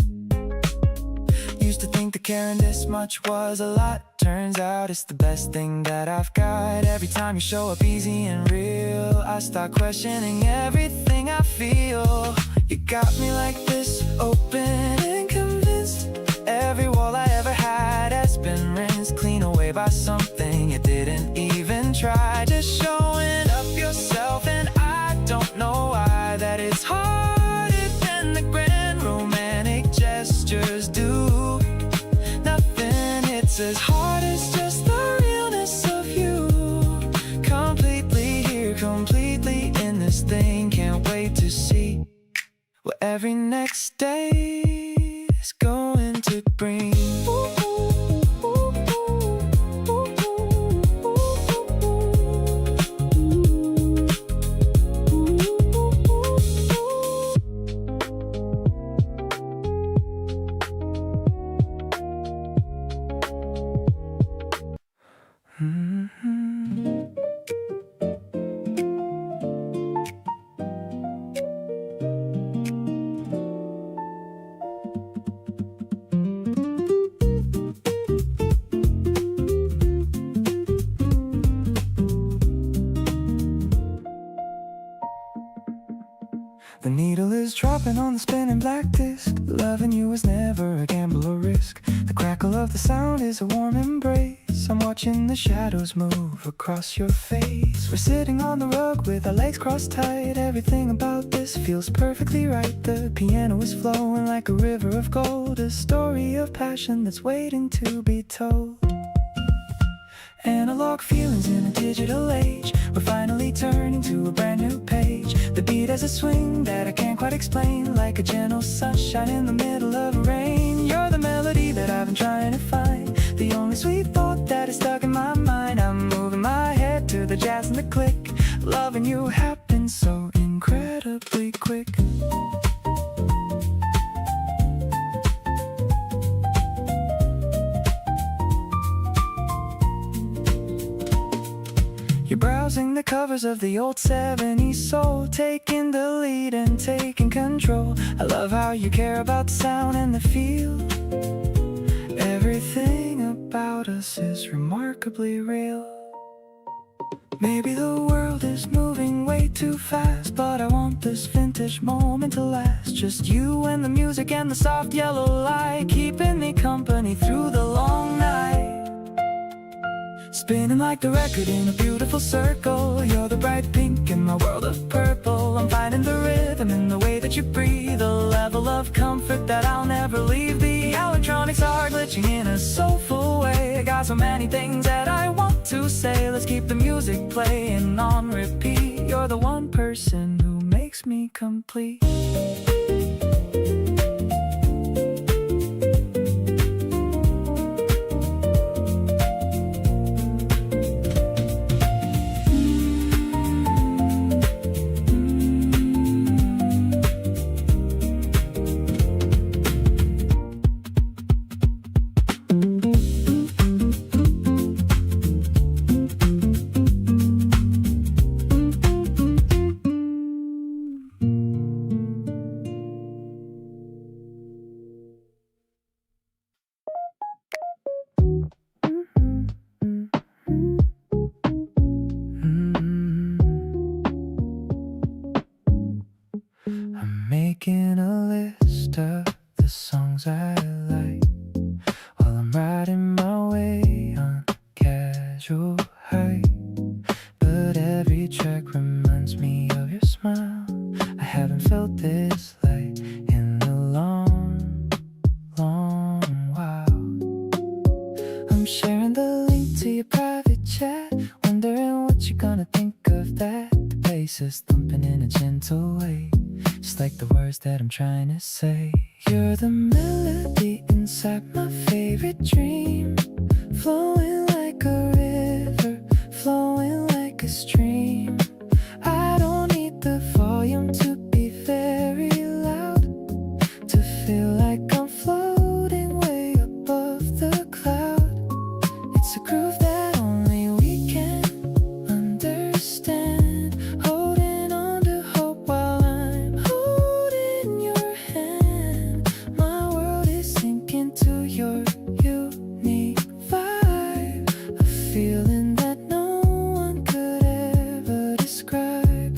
Speaker 1: Used to think that caring this much was a lot. Turns out it's the best thing that I've got. Every time you show up easy and real, I start questioning everything I feel. You got me like this, open and convinced. Every wall I ever had has been rinsed clean away by something you didn't even try. Just showing up yourself, and I don't know why that it's harder than the grand romantic gestures do. Nothing hits as hard as just the realness of you. Completely here, completely in this thing. Can't wait to see what every next day is going to bring. The needle is dropping on the spinning black disc. Loving you was never a gamble or risk. The crackle of the sound is a warm embrace. I'm watching the shadows move across your face. We're sitting on the rug with our legs crossed tight. Everything about this feels perfectly right. The piano is flowing like a river of gold, a story of passion that's waiting to be told. Analog feelings in a digital age. We're finally turning to a brand new page. The beat has a swing that I can't quite explain, like a gentle sunshine in the middle of rain. You're the melody that I've been trying to find, the only sweet thought that is stuck in my mind. I'm moving my head to the jazz and the click. Loving you happens so incredibly quick. You're browsing the covers of the old 70s soul, taking the lead and taking control. I love how you care about the sound and the feel. Everything about us is remarkably real. Maybe the world is moving way too fast, but I want this vintage moment to last. Just you and the music and the soft yellow light, keeping me company through the long night. Spinning like the record in a beautiful circle. You're the bright pink in my world of purple. I'm finding the rhythm in the way that you breathe, a level of comfort that I'll never leave. The electronics are glitching in a soulful way. I got so many things that I want to say. Let's keep the music playing on repeat. You're the one person who makes me complete. Wondering what you're gonna think of that. The bass is thumping in a gentle way, just like the words that I'm trying to say. You're the melody inside my favorite dream, flowing like a river, flowing like a stream. I don't need the volume to be very loud to feel like I'm floating way above the cloud. It's a groove that only we can understand, holding on to hope while I'm holding your hand. My world is sinking to your unique vibe, a feeling that no one could ever describe.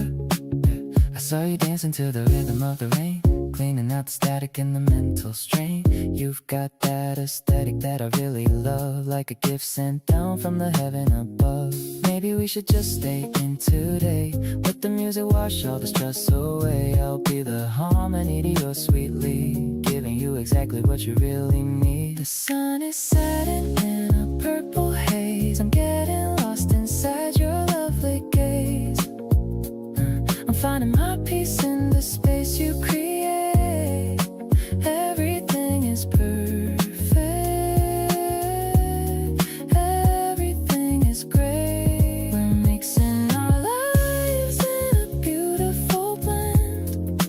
Speaker 1: I saw you dancing to the rhythm of the rain, cleaning out the static and the mental strain. You've got that aesthetic that I really love, like a gift sent down from the heaven above. Maybe we should just stay in today, let the music wash all the stress away. I'll be the harmony to your sweetly, giving you exactly what you really need. The sun is setting in a purple haze, I'm getting lost inside your lovely gaze. I'm finding my peace in the space you create. Everything is perfect, everything is great. We're mixing our lives in a beautiful blend,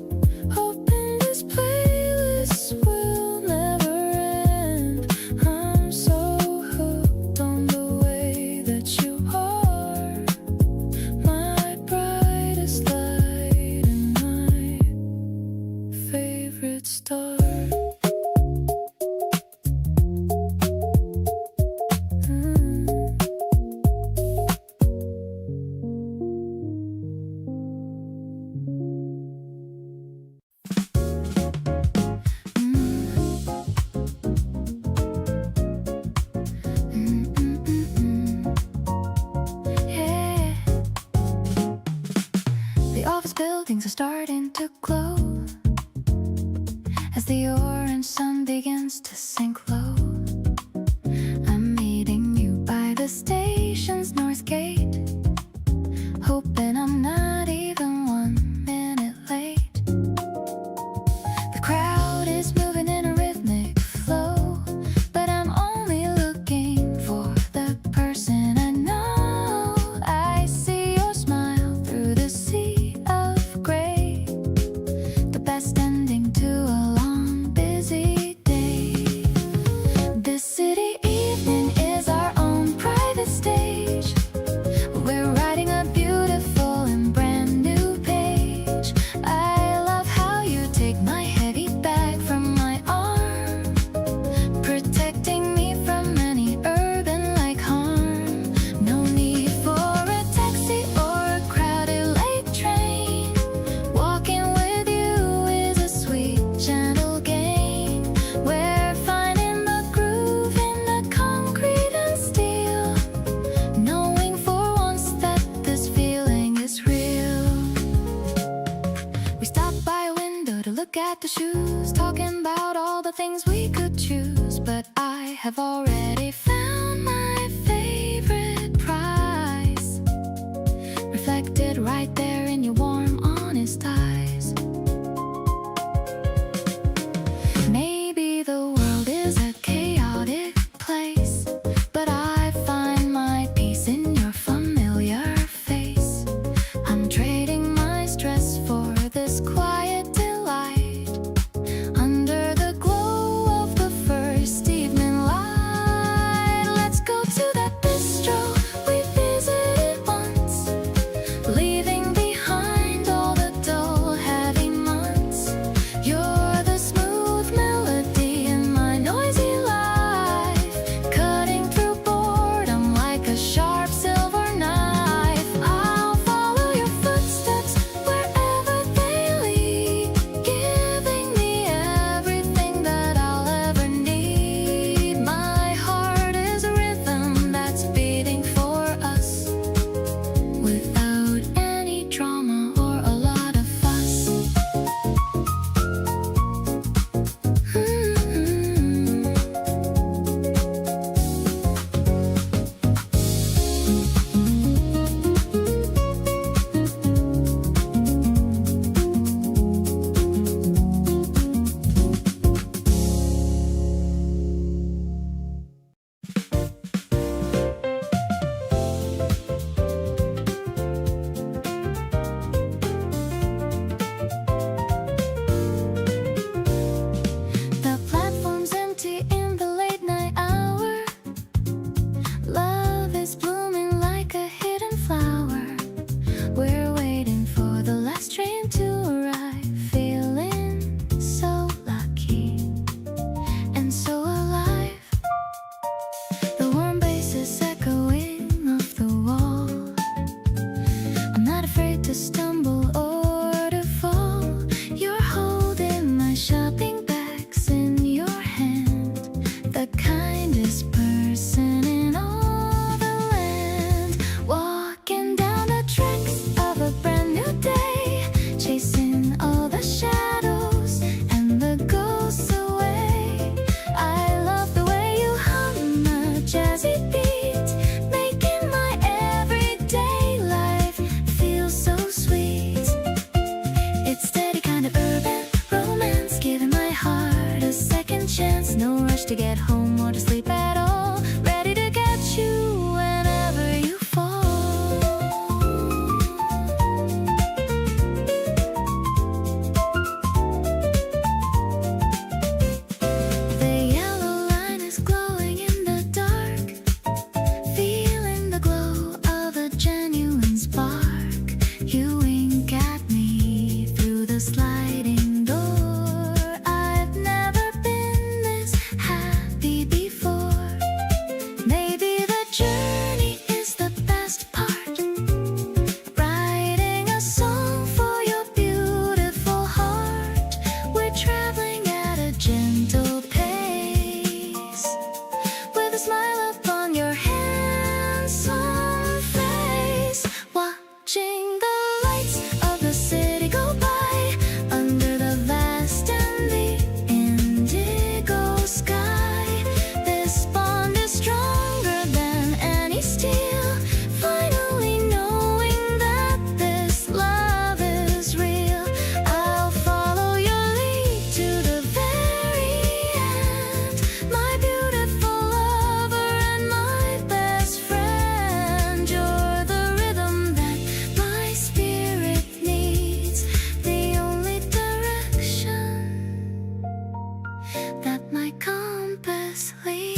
Speaker 1: hoping this playlist will never end. I'm so hooked on the way that you are, my brightest light and my favorite star. Yeah. The office buildings are starting to glow as the orange sun begins to sink low. I'm meeting you by the station's north gate, hoping I'm not even 1 minute late. The crowd is moving in a rhythmic flow, but I'm only looking for the person I know. I see your smile through the sea of gray, the best ending to a long busy day. This city evening is our own private stage. We're writing a beautiful and brand new page. I love how you take my heavy bag from my arm, protecting me from any urban-like harm. No need for a taxi or a crowded late train. Walking with you is a sweet, gentle game. We're finding the groove in the concrete and steel, knowing for once that this feeling is real. We stopped by a window to look at the shoes, talking about all the things we could choose. But I have already found my favorite prize, reflected right there in your warm, honest eyes. Maybe the world is a chaotic place, but I find my peace in your familiar face. I'm trading my stress for this quiet delight, under the glow of the first evening light. Let's go to that bistro we visited once, leaving behind all the dull, heavy months. You're the smooth melody in my noisy life, cutting through boredom like a sharp silver knife. I'll follow your footsteps wherever they lead, giving me everything that I'll ever need. My heart is a rhythm that's beating for us, without any drama or a lot of fuss.
Speaker 2: to stumble or to fall. You're holding my shopping bags in your hand, the kindest person in all the land. Walking down the tracks of a brand new day, chasing all the shadows and the ghosts away. I love the way you hum a jazzy beat, making my everyday life feel so sweet. It's steady kind of urban romance, giving my heart a second chance. No rush to get home or to sleep at all, ready to catch you whenever you fall. The yellow line is glowing in the dark, feeling the glow of a genuine spark. You wink at me through the sliding door. I've never been this happy before. Maybe the journey is the best part, writing a song for your beautiful heart. We're traveling at a gentle pace, with a smile upon your handsome face. Watching the lights of the city go by, under the vast and the indigo sky. This bond is stronger than any steel, finally knowing that this love is real. I'll follow your lead to the very end, my beautiful lover and my best friend. You're the rhythm that my spirit needs, the only direction that my compass leads.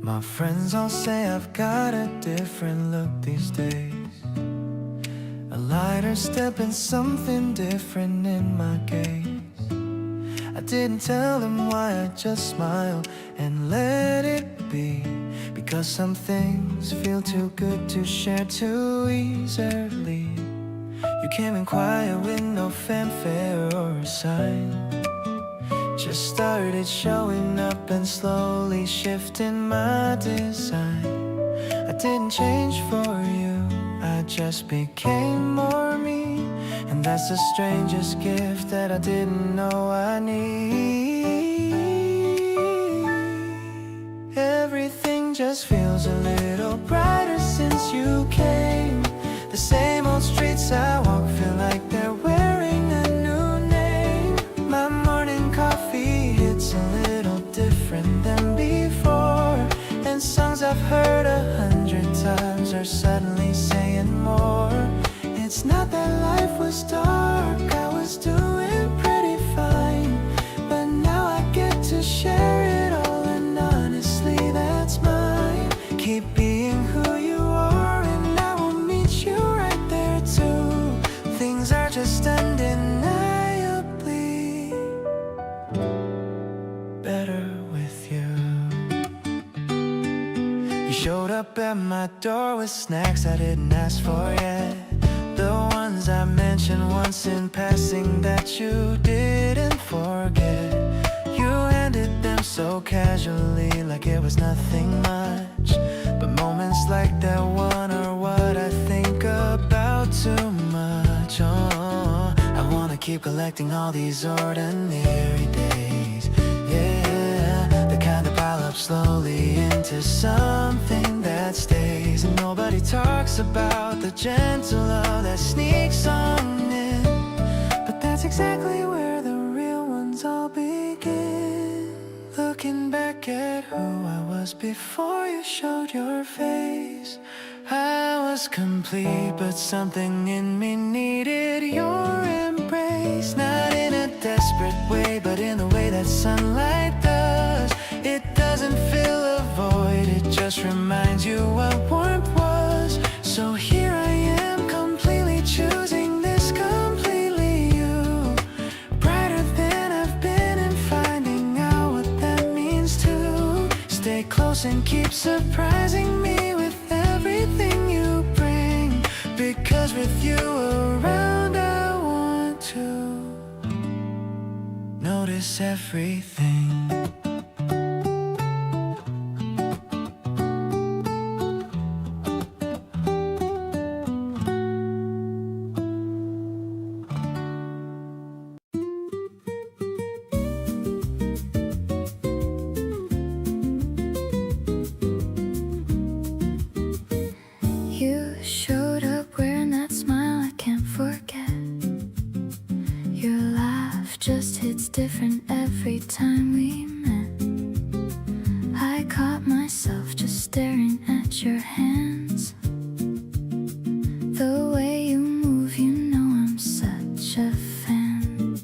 Speaker 1: My friends all say I've got a different look these days, a lighter step and something different in my gaze. I didn't tell them why, I just smiled and let it be, because some things feel too good to share too easily. You came in quiet with no fanfare or a sign, just started showing up and slowly shifting my design. I didn't change for you, I just became more me, and that's the strangest gift that I didn't know I need. Everything just feels a little brighter since you came. The same old streets I walk feel like they're wearing a new name. My morning coffee hits a little different than before, and songs I've heard 100 times are suddenly saying more. It's not that life was dark, I was doing pretty fine, but now I get to share it all, and honestly that's mine. Keep being who you are and I will meet you right there too. Things are just undeniably better with you. You showed up at my door with snacks I didn't ask for yet, the ones I mentioned once in passing that you didn't forget. You handed them so casually, like it was nothing much, but moments like that one are what I think about too much. Oh, I wanna keep collecting all these ordinary days, yeah, the kind that pile up slowly into something that stays. And nobody talks about the gentle love that sneaks on in, but that's exactly where the real ones all begin. Look looking back at who I was before you showed your face. I was complete, but something in me needed your embrace. Not in a desperate way, but in the way that sunlight does. It doesn't fill a void, it just reminds you what warmth was. So here I am, completely choosing this, completely you. Brighter than I've been, and finding out what that means too. Stay close and keep surprising me with everything you bring. Because with you around, I want to notice everything.
Speaker 2: You showed up wearing that smile I can't forget. Your laugh just hits different every time we met. I caught myself just staring at your hands. The way you move, you know I'm such a fan.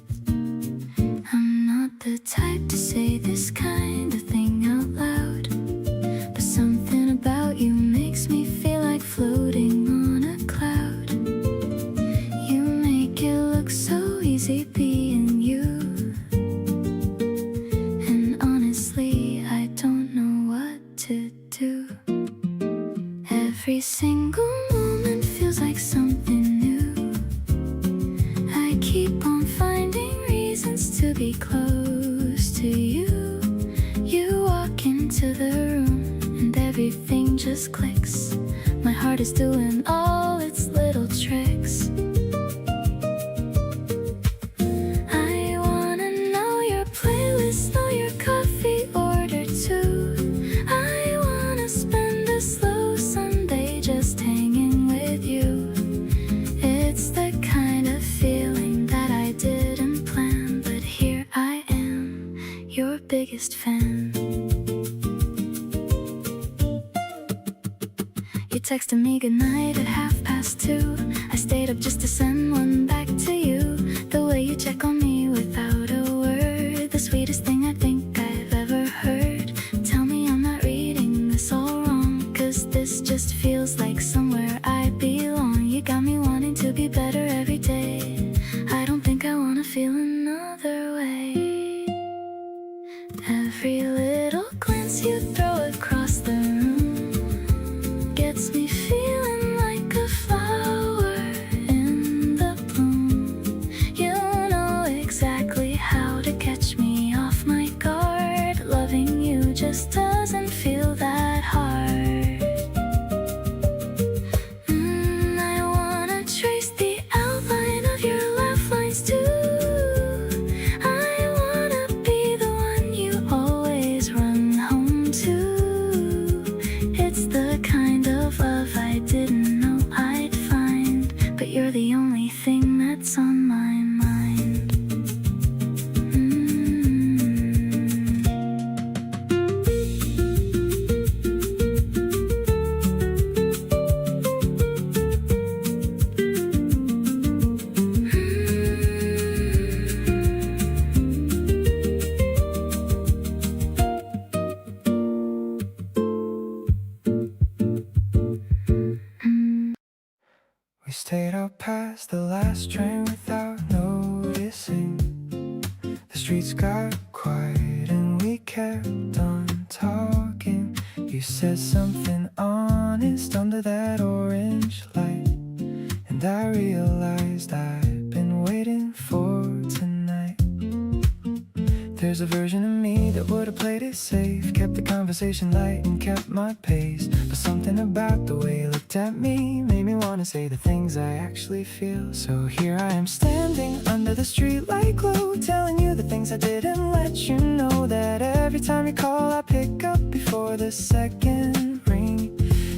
Speaker 2: I'm not the type to say this kind of thing out loud, but something about you makes me feel like floating on a cloud. You make it look so easy being you, and honestly I don't know what to do. Every single moment feels like something new. I keep on finding reasons to be close to you. You walk into the room and everything just clicks. My heart is doing all its little tricks. I wanna know your playlist, know your coffee order too. I wanna spend a slow Sunday just hanging with you. It's the kind of feeling that I didn't plan, but here I am, your biggest fan. You texted me goodnight at 2:30. I stayed up just to send one back to you. The way you check on me without a word, the sweetest thing I think I've ever heard. Tell me I'm not reading this all wrong, 'cause this just feels like somewhere I belong. You got me wanting to be better every day. I don't think I wanna feel another way. Every little glance you throw across the room gets me feeling like a flower in the bloom. You know exactly how to catch me off my guard. Loving you just doesn't feel that hard. I wanna trace the outline of your laugh lines too. I wanna be the one you always run home to. It's the kind of love I didn't know I'd find, but you're the only thing that's on my mind.
Speaker 1: We stayed out past the last train without noticing. The streets got quiet and we kept on talking. You said something honest under that orange light, and I realized I'd been waiting for tonight. There's a version of me that would've played it safe, kept the conversation light and kept my pace. But something about the way you looked at me made me wanna say the things I actually feel. So here I am standing under the streetlight glow, telling you the things I didn't let you know. That every time you call I pick up before the second ring,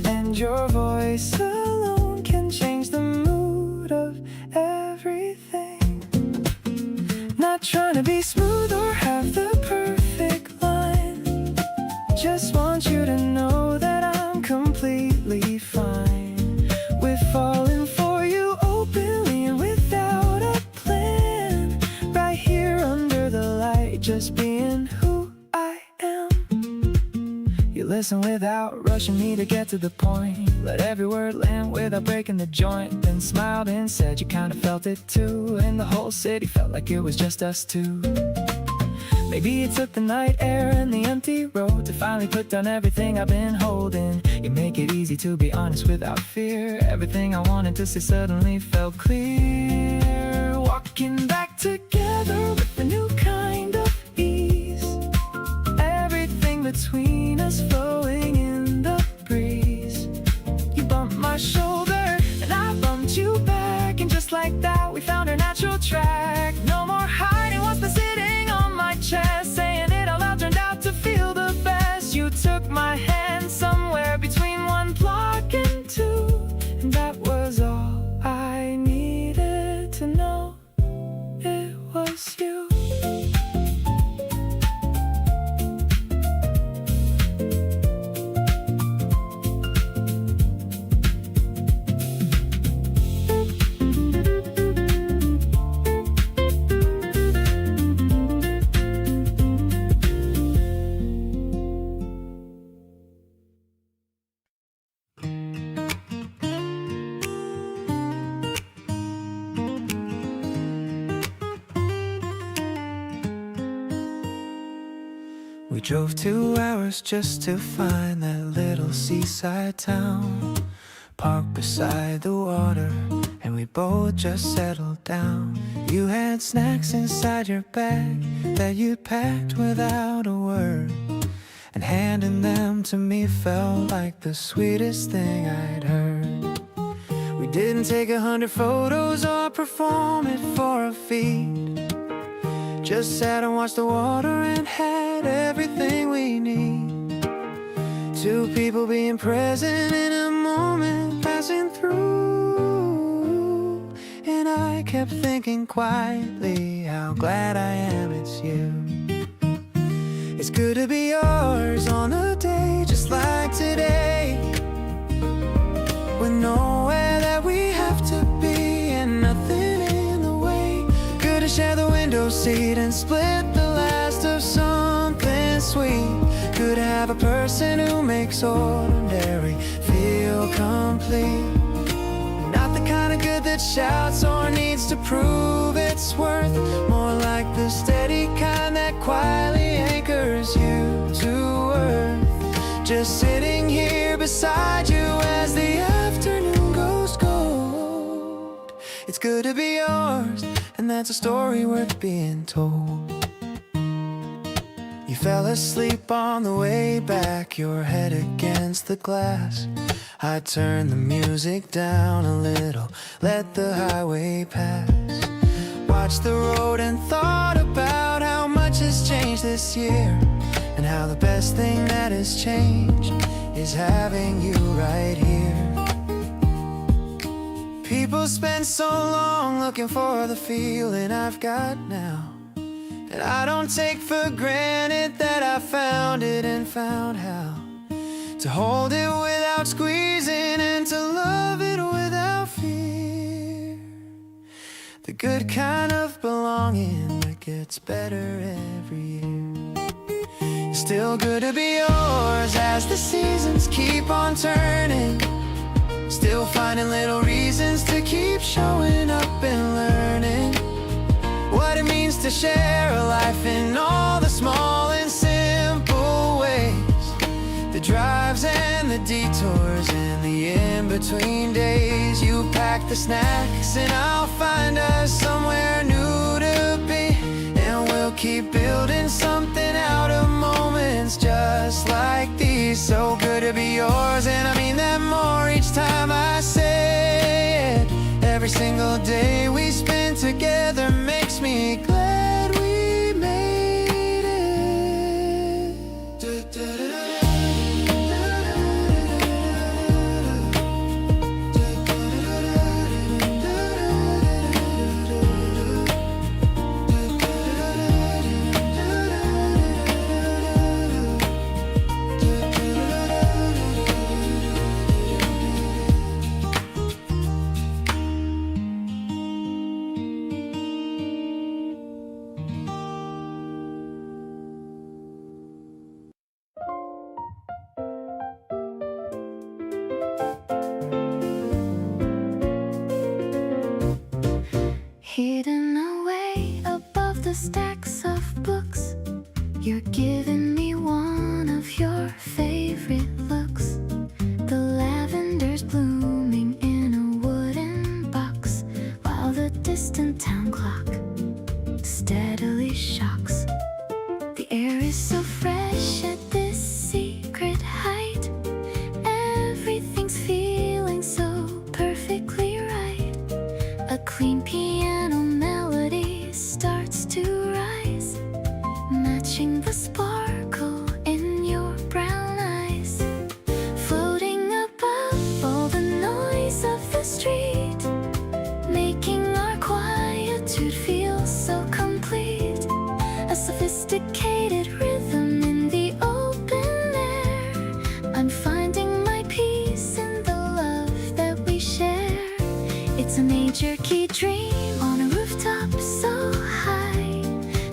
Speaker 1: and your voice alone can change the mood of everything. Not trying to be smooth or have the perfect line, just want you to know that I'm completely fine with falling for you openly and without a plan. Right here under the light, just being who I am. You listen without rushing me to get to the point. Let every word land without breaking the joint. Then smiled and said you kinda felt it too. And the whole city felt like it was just us two. Maybe it took the night air and the empty road to finally put down everything I've been holding. You make it easy to be honest without fear. Everything I wanted to say suddenly felt clear. Walking back together with a new kind of ease. Everything between us flowing in the breeze. You bumped my shoulder and I bumped you back, and just like that we found our natural track. No more hiding what's been sitting on my chest. Saying it out loud turned out to feel the best. You took my hand somewhere between one block and two, and that was all I needed to know. It was you. We drove 2 hours just to find that little seaside town. Parked beside the water and we both just settled down. You had snacks inside your bag that you packed without a word, and handing them to me felt like the sweetest thing I'd heard. We didn't take 100 photos or perform it for a feed. Just sat and watched the water and had everything we need. Two people being present in a moment passing through. And I kept thinking quietly how glad I am it's you. It's good to be yours on a day just like today, with nowhere that we have to be and nothing in the way. Good to share the window seat and split the last of something sweet. Good to have a person who makes ordinary feel complete. Not the kind of good that shouts or needs to prove its worth. More like the steady kind that quietly anchors you to earth. Just sitting here beside you as the afternoon goes cold. It's good to be yours, and that's a story worth being told. You fell asleep on the way back, your head against the glass. I turned the music down a little, let the highway pass. Watched the road and thought about how much has changed this year, and how the best thing that has changed is having you right here. People spend so long looking for the feeling I've got now, and I don't take for granted that I found it and found how to hold it without squeezing and to love it without fear. The good kind of belonging that gets better every year. It's still good to be yours as the seasons keep on turning. Still finding little reasons to keep showing up and learning what it means to share a life in all the small and simple ways. The drives and the detours and the in-between days. You pack the snacks and I'll find us somewhere new to be, and we'll keep building something out of moments just like these. So good to be yours, and I mean that more each time I say it. Every single day we spend together makes me glad we made it.
Speaker 2: the stacks of books. You're giving me one of your favorite looks. The lavender's blooming in a wooden box, while the distant town clock steadily shocks. The air is so fresh at this secret height. Everything's feeling so perfectly right. A clean piano melody starts to rise, matching the sparkle in your brown eyes. Floating above all the noise of the street, making our quietude feel so complete. A sophisticated rhythm in the open air. I'm finding my peace in the love that we share. It's a major key dream on a rooftop so high,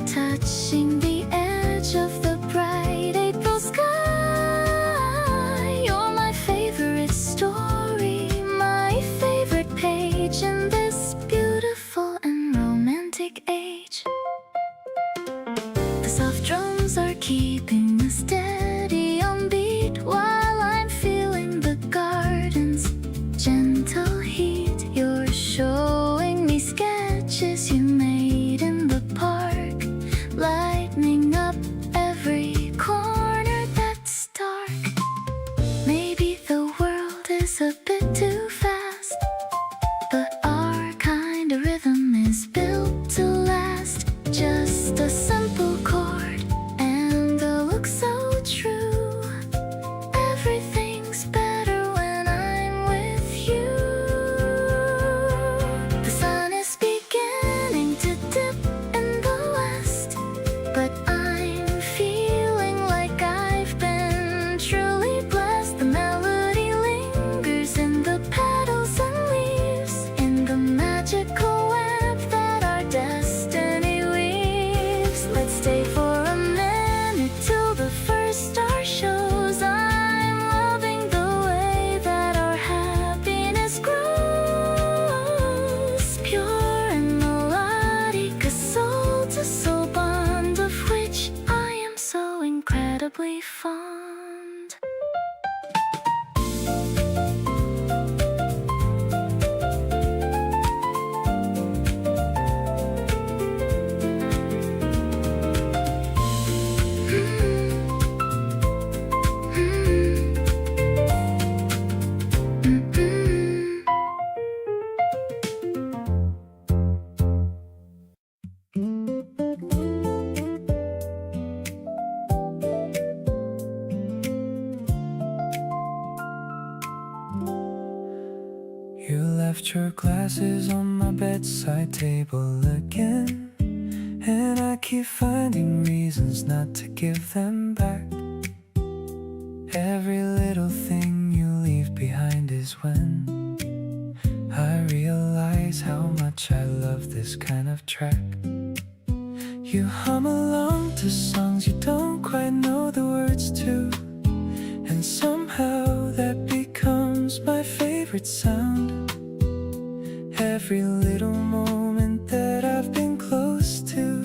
Speaker 2: touching the edge of the bright April sky. You're my favorite story, my favorite page in this beautiful and romantic age. The soft drums are keeping a steady on beat, while I'm feeling the garden's gentle heat. You're showing me sketches you made in the park, lighting up every corner that's dark. Maybe the world is a bit too fast, but our kind of rhythm is built to last. Just a simple chord and a look so true. Everything's better when I'm with you. The sun is beginning to dip in the west, but I'm feeling like I've been truly blessed. The melody lingers in the petals and leaves, in the magical web that our destiny weaves. Let's stay for a minute till the first star shows. I'm loving the way that our happiness grows, pure and melodic, a soul-to-soul bond of which I am so incredibly fond.
Speaker 1: You left your glasses on my bedside table again, and I keep finding reasons not to give them back. Every little thing you leave behind is when I realize how much I love this kind of track. You hum along to songs you don't quite know the words to, and somehow that becomes my favorite sound. Every little moment that I've been close to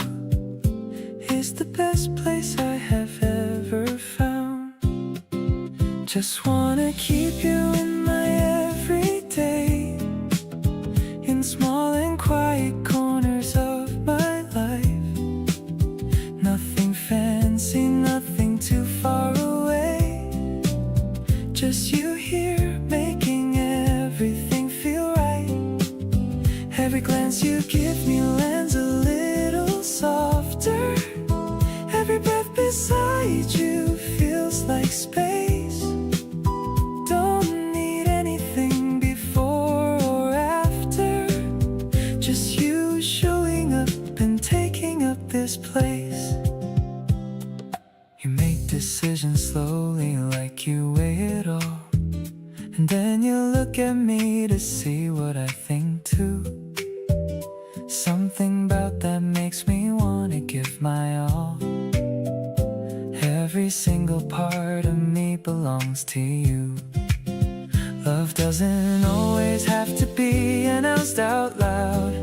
Speaker 1: is the best place I have ever found. Just wanna keep you in my everyday, in small and quiet corners of my life. Nothing fancy, nothing too far away, just you here making everything feel right. Every glance you give me lands a little softer. Every breath beside you feels like space. Don't need anything before or after, just you showing up and taking up this place. You make decisions slowly like you weigh it all, and then you look at me to see what I think too. Something about that makes me wanna give my all. Every single part of me belongs to you. Love doesn't always have to be announced out loud.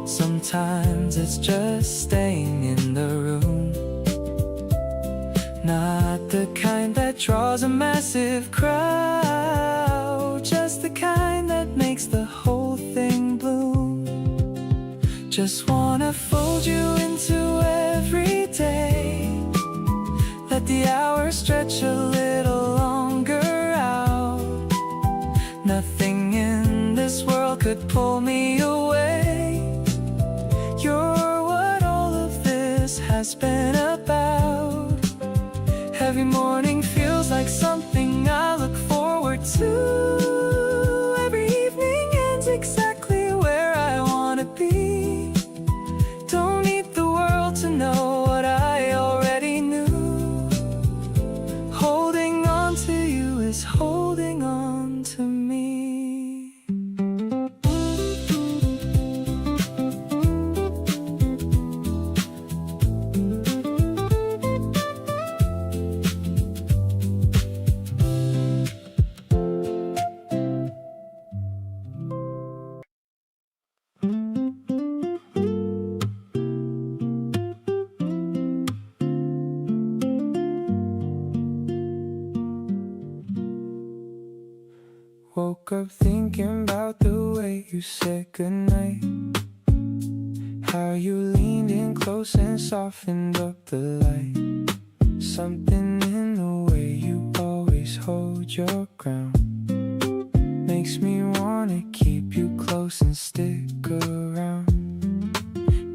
Speaker 1: Some Sometimes it's just staying in the room, not the kind that draws a massive crowd, just the kind that makes the whole thing bloom. Just wanna fold you into every day, let the hours stretch a little longer out. Nothing in this world could pull me away. You're what all of this has been about. Every morning feels like something I look forward to. Every evening ends exactly where I wanna be. Don't need the world to know what I already knew. Holding on to you is holding on to me. Woke up thinking about the way you said goodnight, how you leaned in close and softened up the light. Something in the way you always hold your ground makes me wanna keep you close and stick around.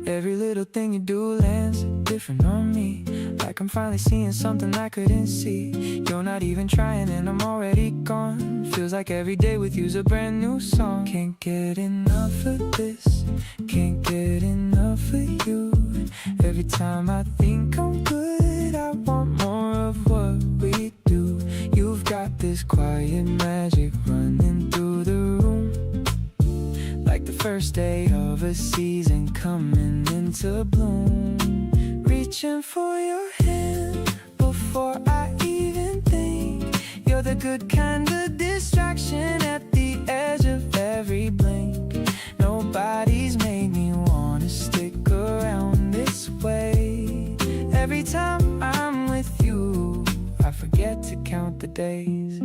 Speaker 1: Every little thing you do lands different on me, like I'm finally seeing something I couldn't see. You're not even trying and I'm already gone. Feels like every day with you's a brand new song. Can't get enough of this, can't get enough of you. Every time I think I'm good, I want more of what we do. You've got this quiet magic running through the room, like the first day of a season coming into bloom. Reaching for your hand before I even think. You're the good kind of distraction at the edge of every blink. Nobody's made me wanna stick around this way. Every time I'm with you, I forget to count the days.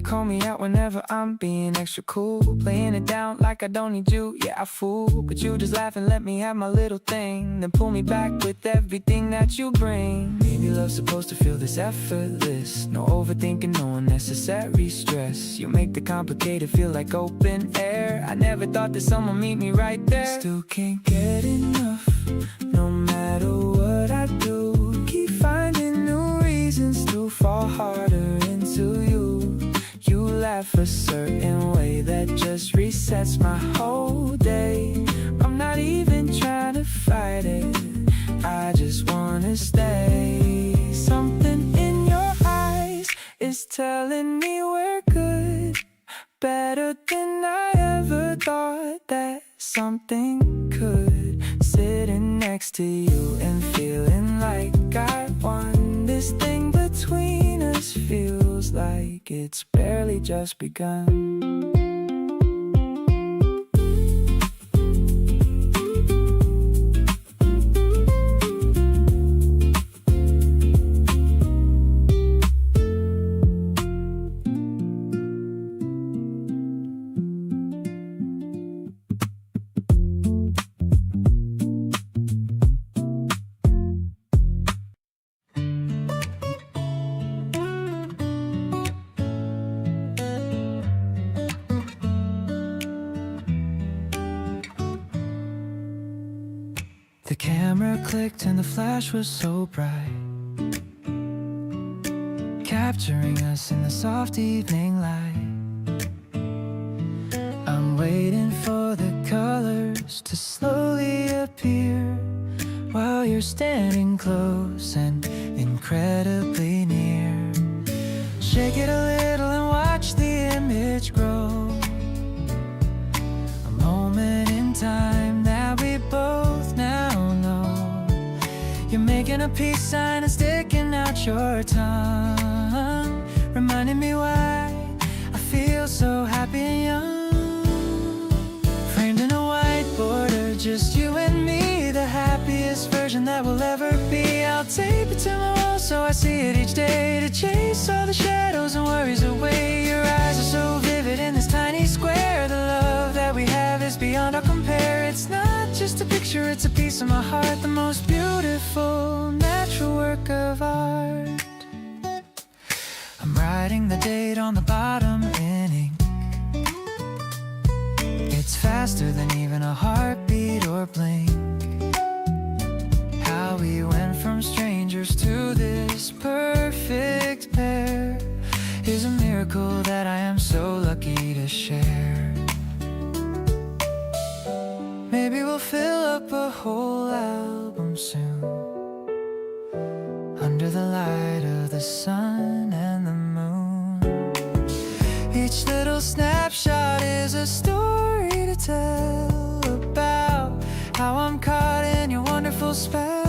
Speaker 1: Call me out whenever I'm being extra cool, playing it down like I don't need you. Yeah, I fool, but you just laugh and let me have my little thing, then pull me back with everything that you bring. Maybe love's supposed to feel this effortless, no overthinking, no unnecessary stress. You make the complicated feel like open air. I never thought that someone meet me right there. Still can't get enough, no matter what I do. Keep finding new reasons to fall harder into you. You laugh a certain way that just resets my whole day. I'm not even trying to fight it, I just wanna stay. Something in your eyes is telling me we're good, better than I ever thought that something could. Sitting next to you and feeling like I won. This thing between us feels like it's barely just begun. The camera clicked and the flash was so bright, capturing us in the soft evening light. I'm waiting for the colors to slowly appear, while you're standing close and incredibly near. Shake it a little and watch the image grow, a moment in time that we both now know. You're making a peace sign and sticking out your tongue, reminding me why I feel so happy and young. Framed in a version that will ever be. I'll tape it to my wall so I see it each day, to chase all the shadows and worries away. Your eyes are so vivid in this tiny square. The love that we have is beyond our compare. It's not just a picture, it's a piece of my heart, the most beautiful natural work of art. I'm writing the date on the bottom in ink. It's faster than even a heartbeat or blink. How we went from strangers to this perfect pair is a miracle that I am so lucky to share. Maybe we'll fill up a whole album soon, under the light of the sun and the moon. Each little snapshot is a story to tell about how I'm caught in your wonderful spell.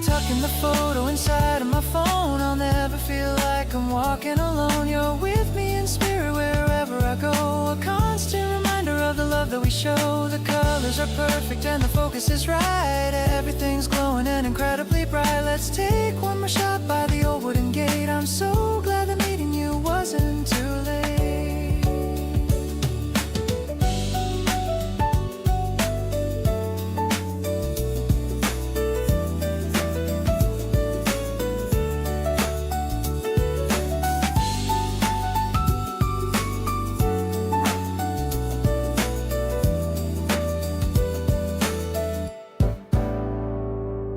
Speaker 1: Tucking the photo inside of my phone, I'll never feel like I'm walking alone. You're with me in spirit wherever I go, a constant reminder of the love that we show. The colors are perfect and the focus is right. Everything's glowing and incredibly bright. Let's take one more shot by the old wooden gate. I'm so glad that meeting you wasn't too late.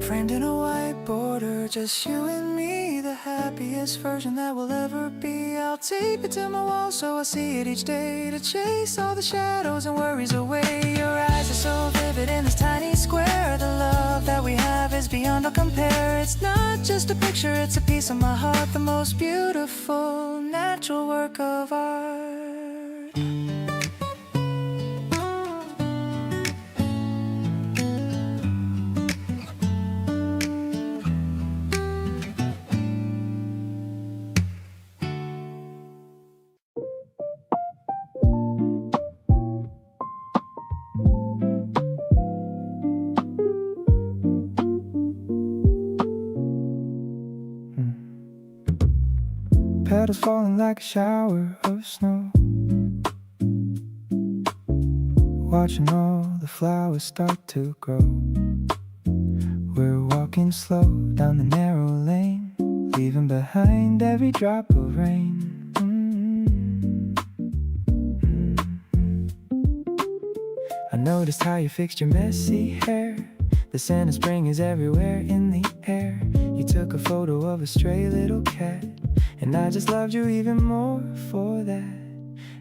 Speaker 1: Framed in a white border, just you and me, the happiest version that will ever be. I'll tape it to my wall so I see it each day, to chase all the shadows and worries away. Your eyes are so vivid in this tiny square. The love that we have is beyond all compare. It's not just a picture, it's a piece of my heart, the most beautiful natural work of art. Petals falling like a shower of snow, watching all the flowers start to grow. We're walking slow down the narrow lane, leaving behind every drop of rain. I noticed how you fixed your messy hair. The scent of spring is everywhere in the air. You took a photo of a stray little cat, and I just loved you even more for that.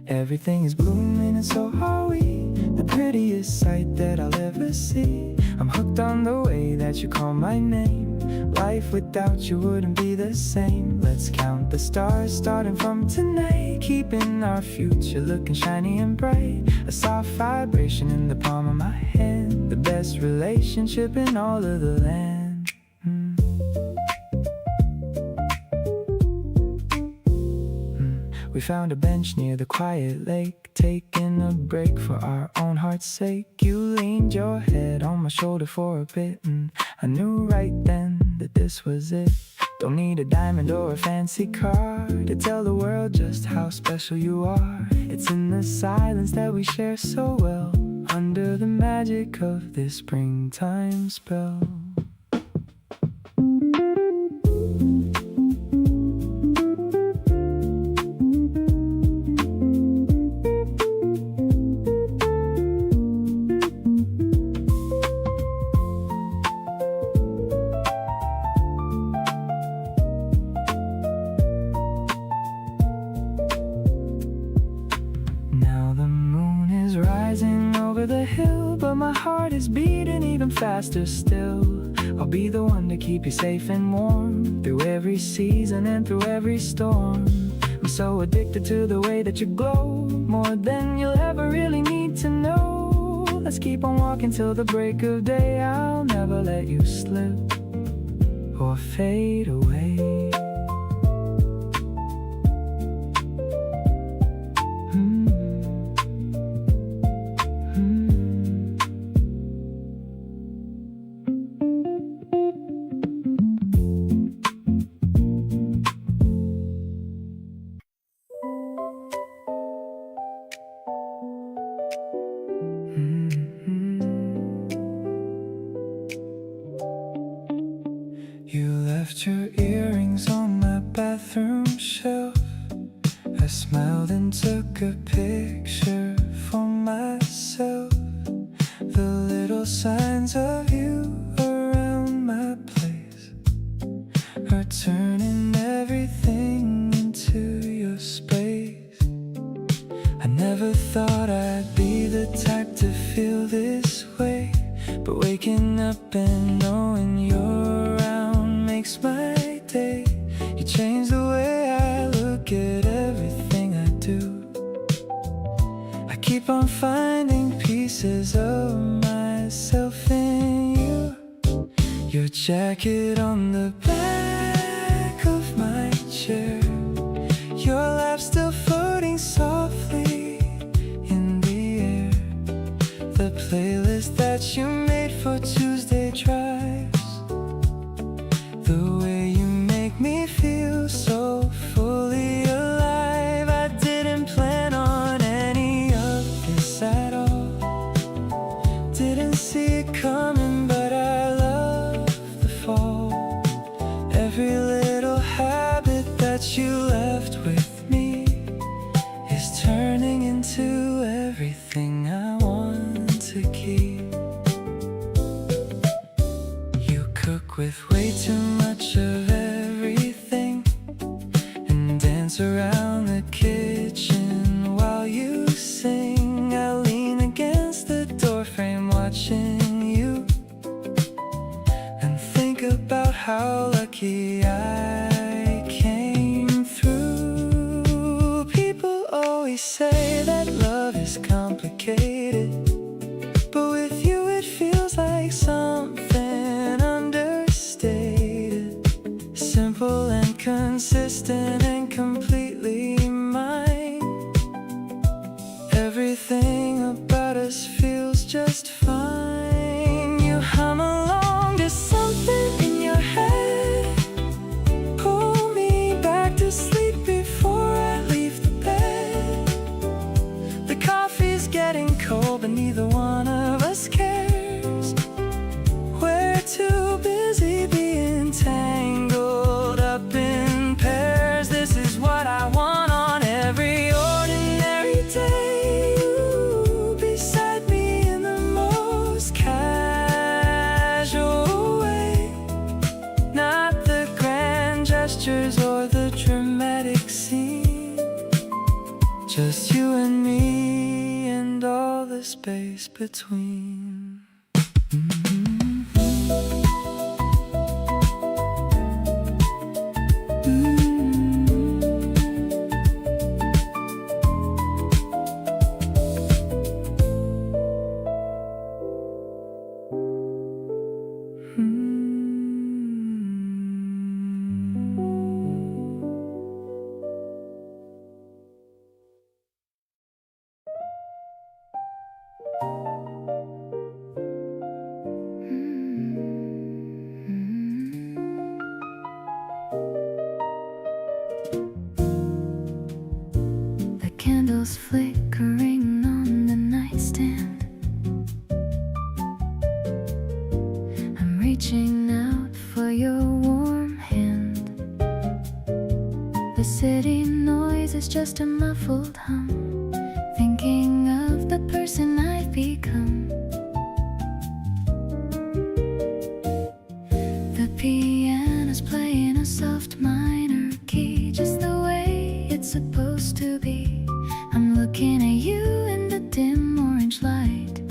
Speaker 1: Everything is blooming and so are we, the prettiest sight that I'll ever see. I'm hooked on the way that you call my name. Life without you wouldn't be the same. Let's count the stars starting from tonight, keeping our future looking shiny and bright. A soft vibration in the palm of my hand, the best relationship in all of the land. We found a bench near the quiet lake, taking a break for our own heart's sake. You leaned your head on my shoulder for a bit, and I knew right then that this was it. Don't need a diamond or a fancy car to tell the world just how special you are. It's in the silence that we share so well, under the magic of this springtime spell. The hill, but my heart is beating even faster still. I'll be the one to keep you safe and warm, through every season and through every storm. I'm so addicted to the way that you glow, more than you'll ever really need to know. Let's keep on walking till the break of day. I'll never let you slip or fade away. earrings on my bathroom shelf. I smiled and took a picture for myself. The little signs of you around my place are turning everything into your space. I never thought I'd be the type to feel this way, but waking up and knowing you're around makes my day. You change the way I look at everything I do. I keep on finding pieces of myself in you. Your jacket on the back of my chair, your laugh still floating softly in the air, the playlist that you made for Tuesday drives, the way you make me feel so fully alive. I didn't plan on any of this at all, didn't see it coming, but I love the fall. Every little habit that you left with me is turning into everything I want to keep. You cook with way too much of everything and dance around the kitchen while you sing. I lean against the doorframe watching you and think about how lucky I came through. People always say that love is complicated, but with you it feels like something understated, simple and consistent and completely mine. Everything about us feels just fine. You hum along to something in your head, pull me back to sleep before I leave the bed. The coffee's getting cold, but neither one of us cares. We're too busy being tangled up in pairs. This is what I want on every ordinary day. You beside me in the most casual way, not the grand gestures or the dramatic scene, just you and me and all the space between.
Speaker 2: The candles flickering on the nightstand, I'm reaching out for your warm hand. The city noise is just a muffled hum, thinking of the person I've become. The piano's playing a soft minor key, just the way it's supposed to be. I'm looking at you in the dim orange light.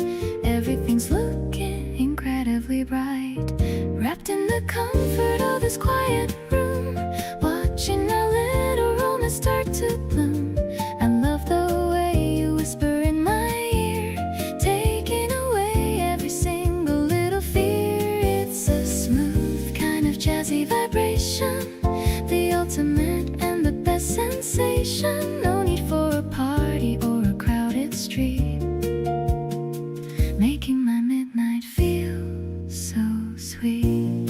Speaker 2: Everything's looking incredibly bright, wrapped in the comfort of this quiet room, watching our little romance start to bloom. I love the way you whisper in my ear, taking away every single little fear. It's a smooth kind of jazzy vibration, the ultimate and the best sensation. No need for a party or a crowded street, making my midnight feel so sweet.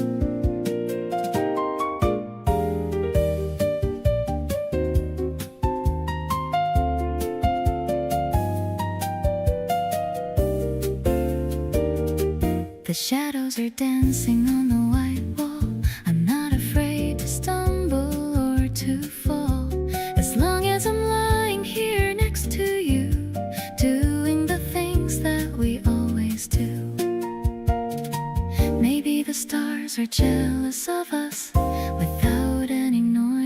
Speaker 2: The shadows are dancing on the white wall. I'm not afraid to stumble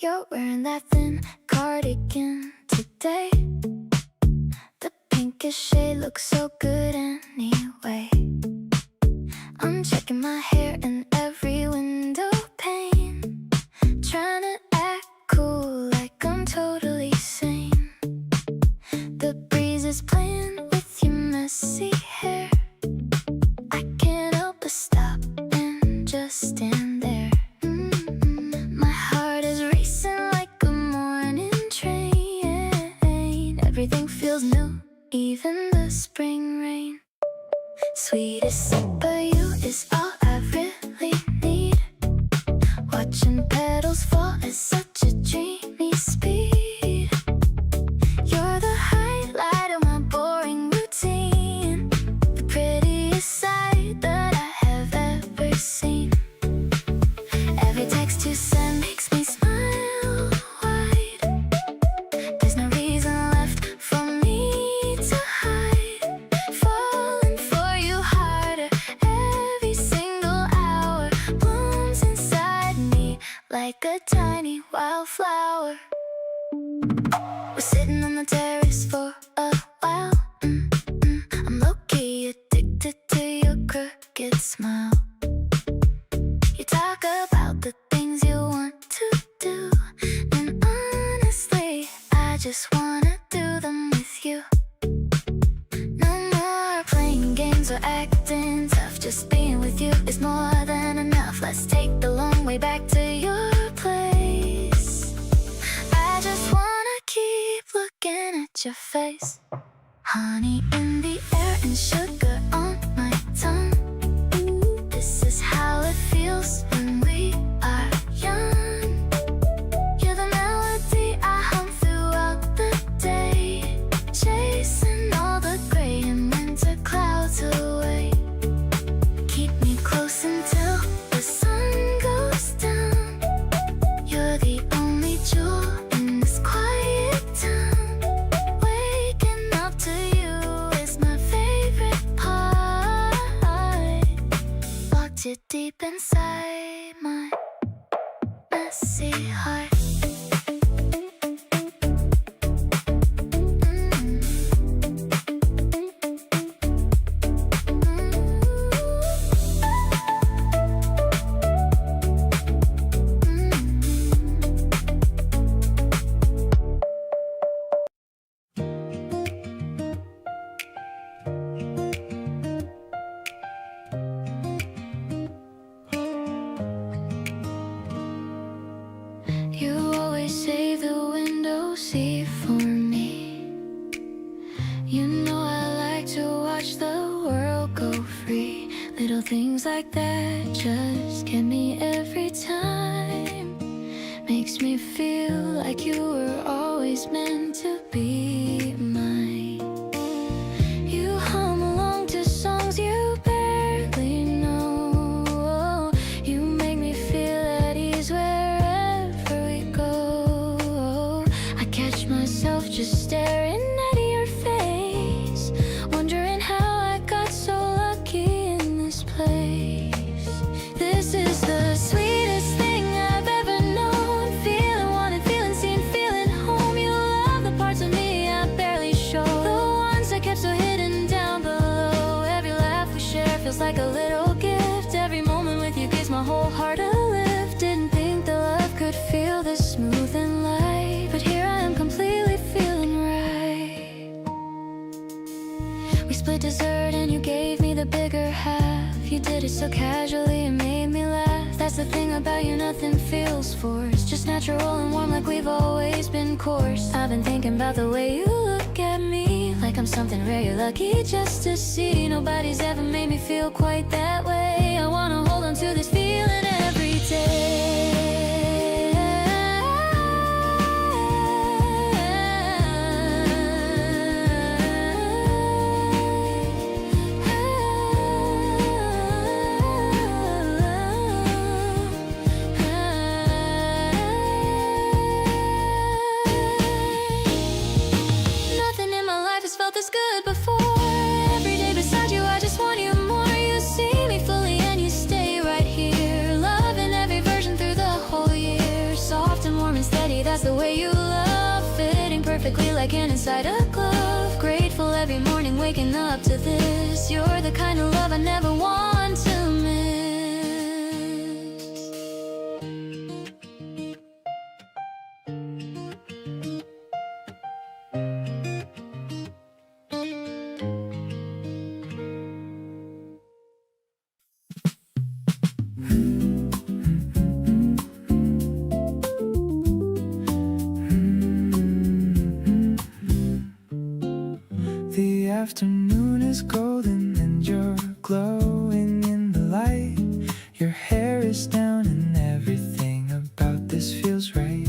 Speaker 2: You're wearing that thin cardigan today. The pinkish shade looks so good anyway. I'm checking my hair in every window pane, trying to act cool like I'm totally sane. The breeze is playing with your messy hair. I can't help but stop and just stand there. My heart is racing like a morning train. Everything feels new, even the spring rain. Sweetest sip of you is all I really need. Watching petals fall at such a dreamy speed. You're the highlight of my boring routine, the prettiest sight that I have ever seen. Every text you send makes me smile wide. There's no reason left for me to hide. Falling for you harder every single hour. Blooms inside me like a tiny wildflower. We're sitting on the terrace for a while. I'm low-key addicted to your crooked smile. You talk about the things you want to do, and honestly, I just wanna do them with you. No more playing games or acting tough. Just being with you is more than enough. Let's take the long way back to your place. I just wanna keep looking at your face. Honey in the air and sugar on my tongue. This is how it feels when we are young. You're the melody I hum throughout the day, chasing all the gray and winter clouds away. Keep me close until the sun goes down. You're the only jewel in this quiet town. Waking up to you is my favorite part. Locked you deep inside my messy heart. You always save the window seat for me. You know I like to watch the world go free. Little things like that just get me every time. Makes me feel like you were always meant to be mine. You hum along to songs you barely know. You make me feel at ease wherever we go. I catch myself just staring at your face, wondering how I got so lucky in this place. This is the sweetest thing I've ever known. Feeling wanted, feeling seen, feeling home. You love the parts of me I barely show, the ones I kept so hidden down below. Every laugh we share feels like a little gift. Every moment with you gives my whole heart a lift. Didn't think that love could feel this smooth and light, but here I am completely feeling right. We split dessert and you gave me the bigger half. You did it so casually, it made me laugh. That's the thing about you, nothing feels forced, just natural and warm like we've always been coarse. I've been thinking about the way you look at me, like I'm something rare you're lucky just to see. Nobody's ever made me feel quite that way. I wanna hold on to this feeling every day. Nothing in my life has felt this good before. Every day beside you I just want you more. You see me fully and you stay right here. like an inside a glove. Grateful every morning waking up to this. You're the kind of love I never want to miss.
Speaker 1: The afternoon is golden and you're glowing in the light. Your hair is down and everything about this feels right.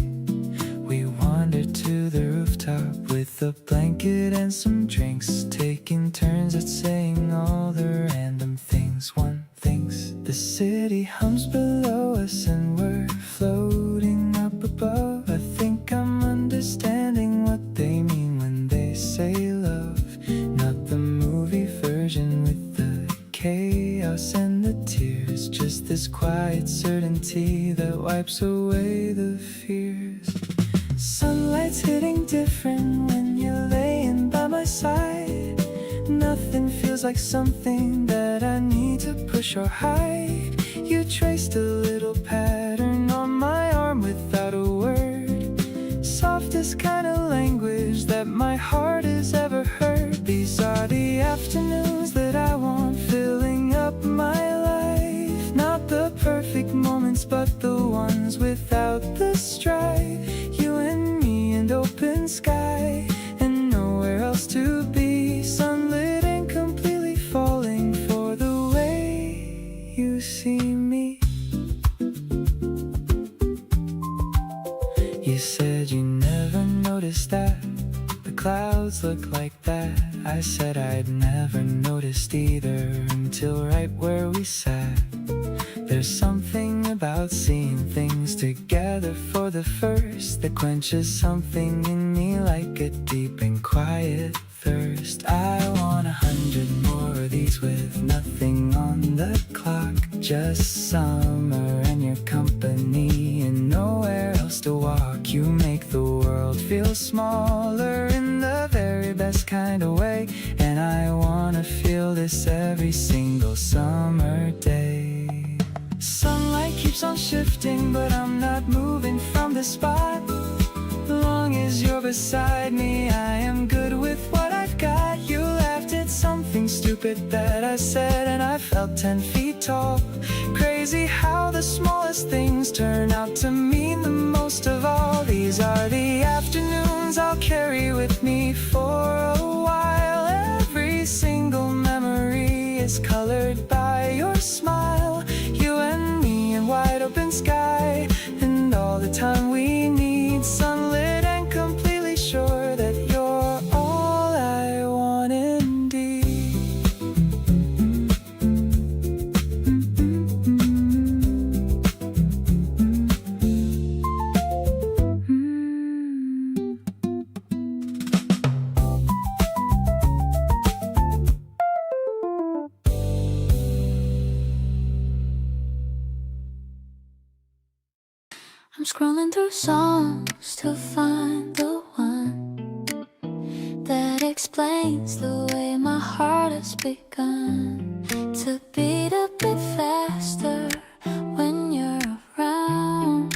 Speaker 1: We wandered to the rooftop with a blanket and some drinks, taking turns at saying all the random things one thinks. The city hums below us and we're floating up above. I think I'm understanding what they mean when they say love. Not the movie version with the chaos and the tears, just this quiet certainty that wipes away the fears. Sunlight's hitting different when you're laying by my side. Nothing feels like something that I need to push or hide. You traced a little pattern on my arm without a word. Softest kind of language that my heart has ever heard. These are the afternoons that I want filling up my life. Not the perfect moments, but the ones without the strife. You and me and open sky, and nowhere else to be. Sunlit and completely falling for the way you see me. You said you never noticed that the clouds look like that. I said I'd never noticed either until right where we sat. There's something about seeing things together for the first that quenches something in me like a deep and quiet thirst. I want 100 more of these with nothing on the clock. Just summer and your company and nowhere else to walk. You make the world feel smaller in the very best kind of way. And I wanna feel this every single summer day. Sunlight keeps on shifting, but I'm not moving from the spot. As long as you're beside me, I am good with what I've got. You laughed at something stupid that I said, and I felt 10 feet tall. Crazy how the smallest things turn out to mean the most of all. These are the afternoons I'll carry with me for a while. Every single memory is colored by your smile. You and me in wide open sky, and all the time we need. Sunlit and completely sure that you're all I want indeed.
Speaker 2: I'm scrolling through songs to find the one that explains the way my heart has begun to beat a bit faster when you're around.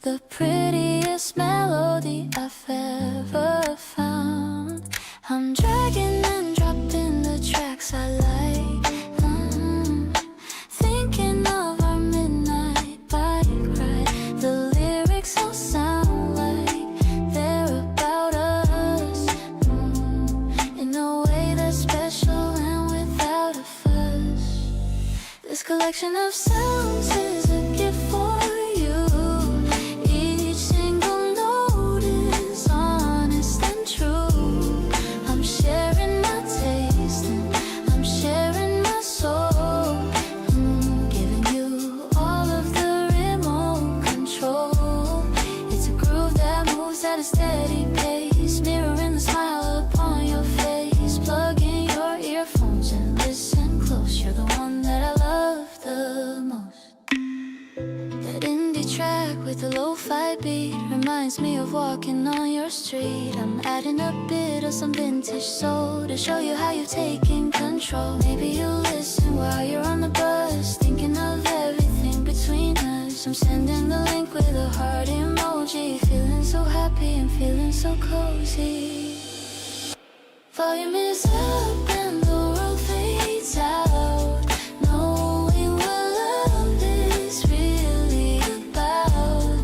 Speaker 2: The prettiest melody I've ever found. I'm dragging and dropping the tracks I like. Thinking of our midnight bike ride. The lyrics all sound like they're about us, in a way that's special and without a fuss. This collection of sounds is a gift for you. Each single note is track with a lo-fi beat reminds me of walking on your street. I'm adding a bit of some vintage soul to show you how you're taking control. Maybe you'll listen while you're on the bus, thinking of everything between us. I'm sending the link with a heart emoji, feeling so happy and feeling so cozy. Volume is up and the world fades out, knowing what love is really about.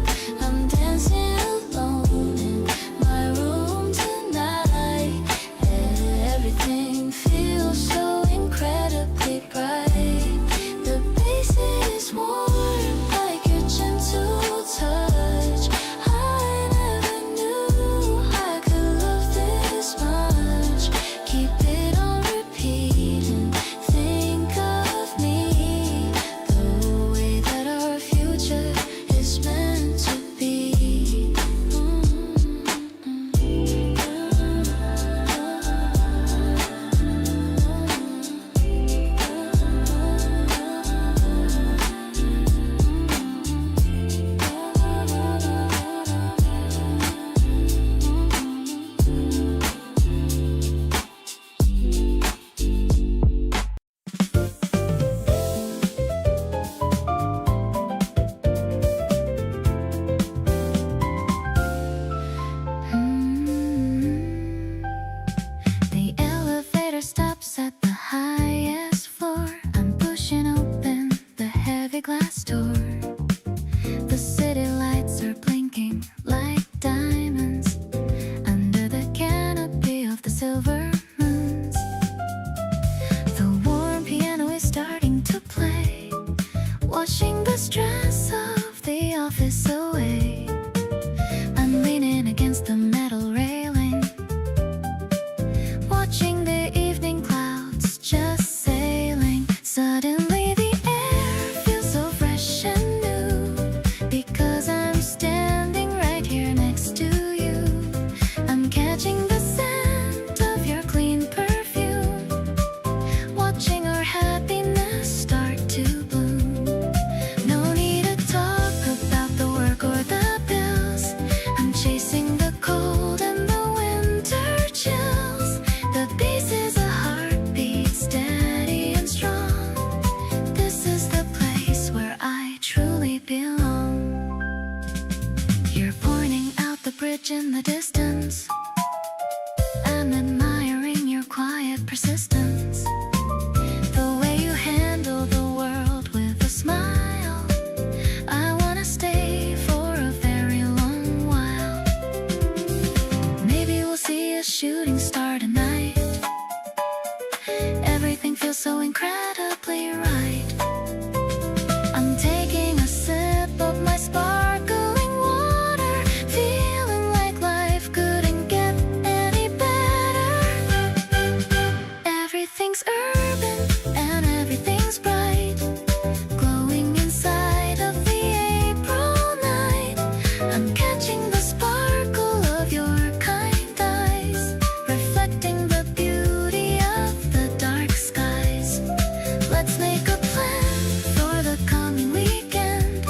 Speaker 2: I'm dancing alone in my room tonight. Everything feels so incredibly bright. The bass is warm like your gentle touch. I never knew I could love this much. Keep it on repeat and think of me the way that our future is meant to be. The elevator stops at the highest floor. I'm pushing open the heavy glass door. The city lights are blinking like diamonds under the canopy of the silver moons. The warm piano is starting to play, washing the stress of the office away. I'm leaning against the metal railing, watching the evening clouds just sailing. Suddenly the air feels so fresh and new, because I'm standing right here next to you. I'm catching the scent of your clean perfume, watching our happiness start to bloom. No need to talk about the work or the bills. I'm chasing the cold and the winter chills. The bass is a heartbeat, steady and strong. This is the place where I truly belong. You're pointing out the bridge in the distance. I'm admiring your quiet persistence, the way you handle the world with a smile. I wanna stay for a very long while. Maybe we'll see a shooting star tonight. Everything feels so incredibly right. I'm taking a sip of my sparkling water, feeling like life couldn't get any better. Everything's urban and everything's bright, glowing inside of the April night. I'm catching the sparkle of your kind eyes, reflecting the beauty of the dark skies. Let's make a plan for the coming weekend.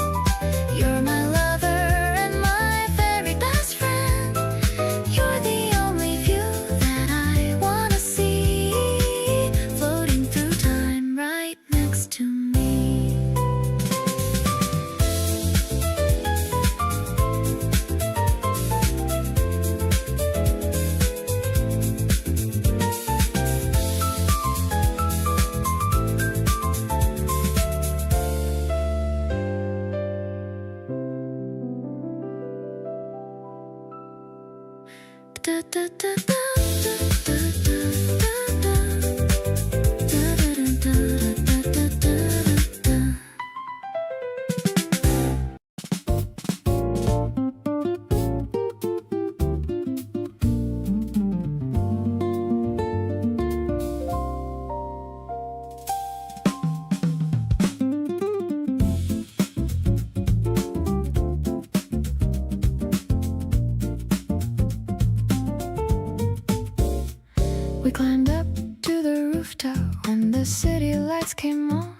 Speaker 2: You're my lover and my very best friend. You're the only view that I wanna see, floating through time right next to me. We climbed up to the rooftop when the city lights came on.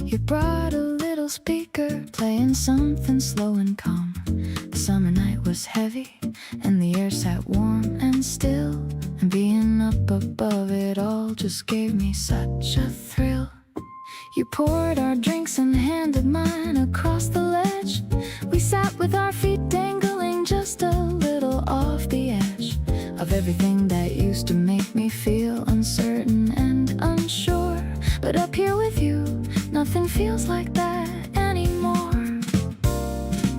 Speaker 2: You brought a little speaker speaker, playing something slow and calm. The summer night was heavy, and the air sat warm and still. And being up above it all just gave me such a thrill. You poured our drinks and handed mine across the ledge. We sat with our feet dangling just a little off the edge of everything that used to make me feel uncertain and unsure. But up here with you, nothing feels like that anymore.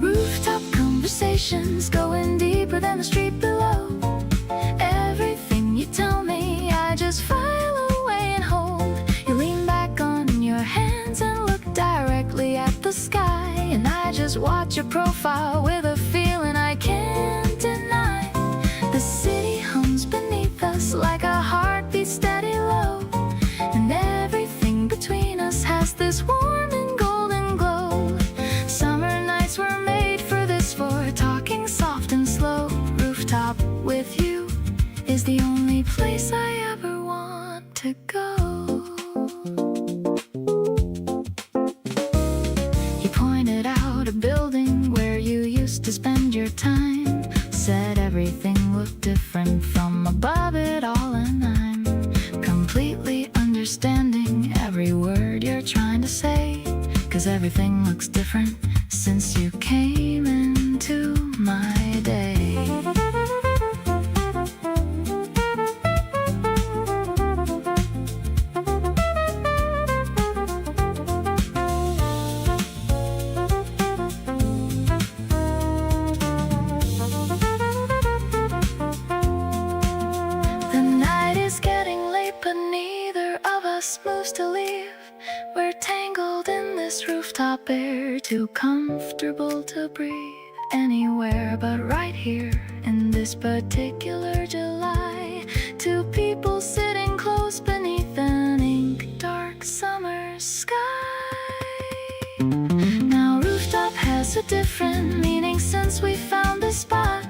Speaker 2: Rooftop conversations going deeper than the street below. Everything you tell me, I just file away and hold. You lean back on your hands and look directly at the sky, and I just watch your profile with a feeling I can't deny. The city hums beneath us like a heartbeat steady low, and everything between us has this warm and golden glow. Summer nights were made for this, for talking soft and slow. Rooftop with you is the only place I ever want to go. You pointed out a building where you used to spend your time, said everything looked different from above it all, and I'm completely understanding every word you're trying to say, 'cause everything looks different since you came into my day. Moves to leave. We're tangled in this rooftop air, too comfortable to breathe anywhere but right here in this particular July. Two people sitting close beneath an ink dark summer sky. Now rooftop has a different meaning since we found this spot,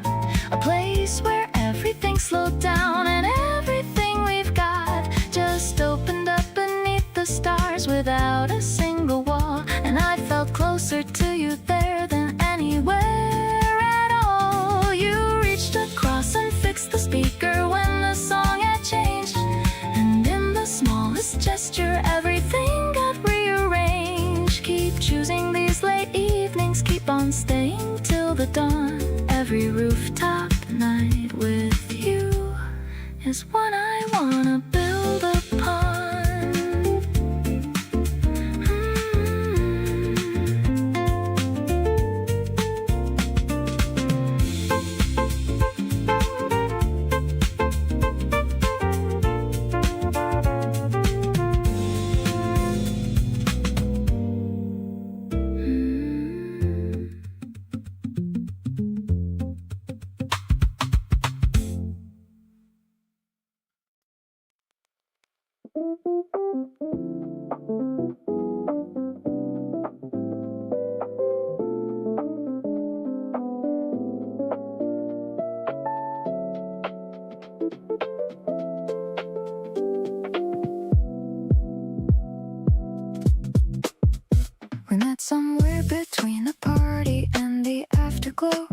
Speaker 2: a place where everything slowed down and everything we've got just opened up beneath the stars without a single wall. And I felt closer to you there than anywhere at all. You reached across and fixed the speaker when the song had changed, and in the smallest gesture everything got rearranged. Keep choosing these late evenings, keep on staying till the dawn. Every rooftop night with you is one I wanna build upon. We met somewhere between the party and the afterglow,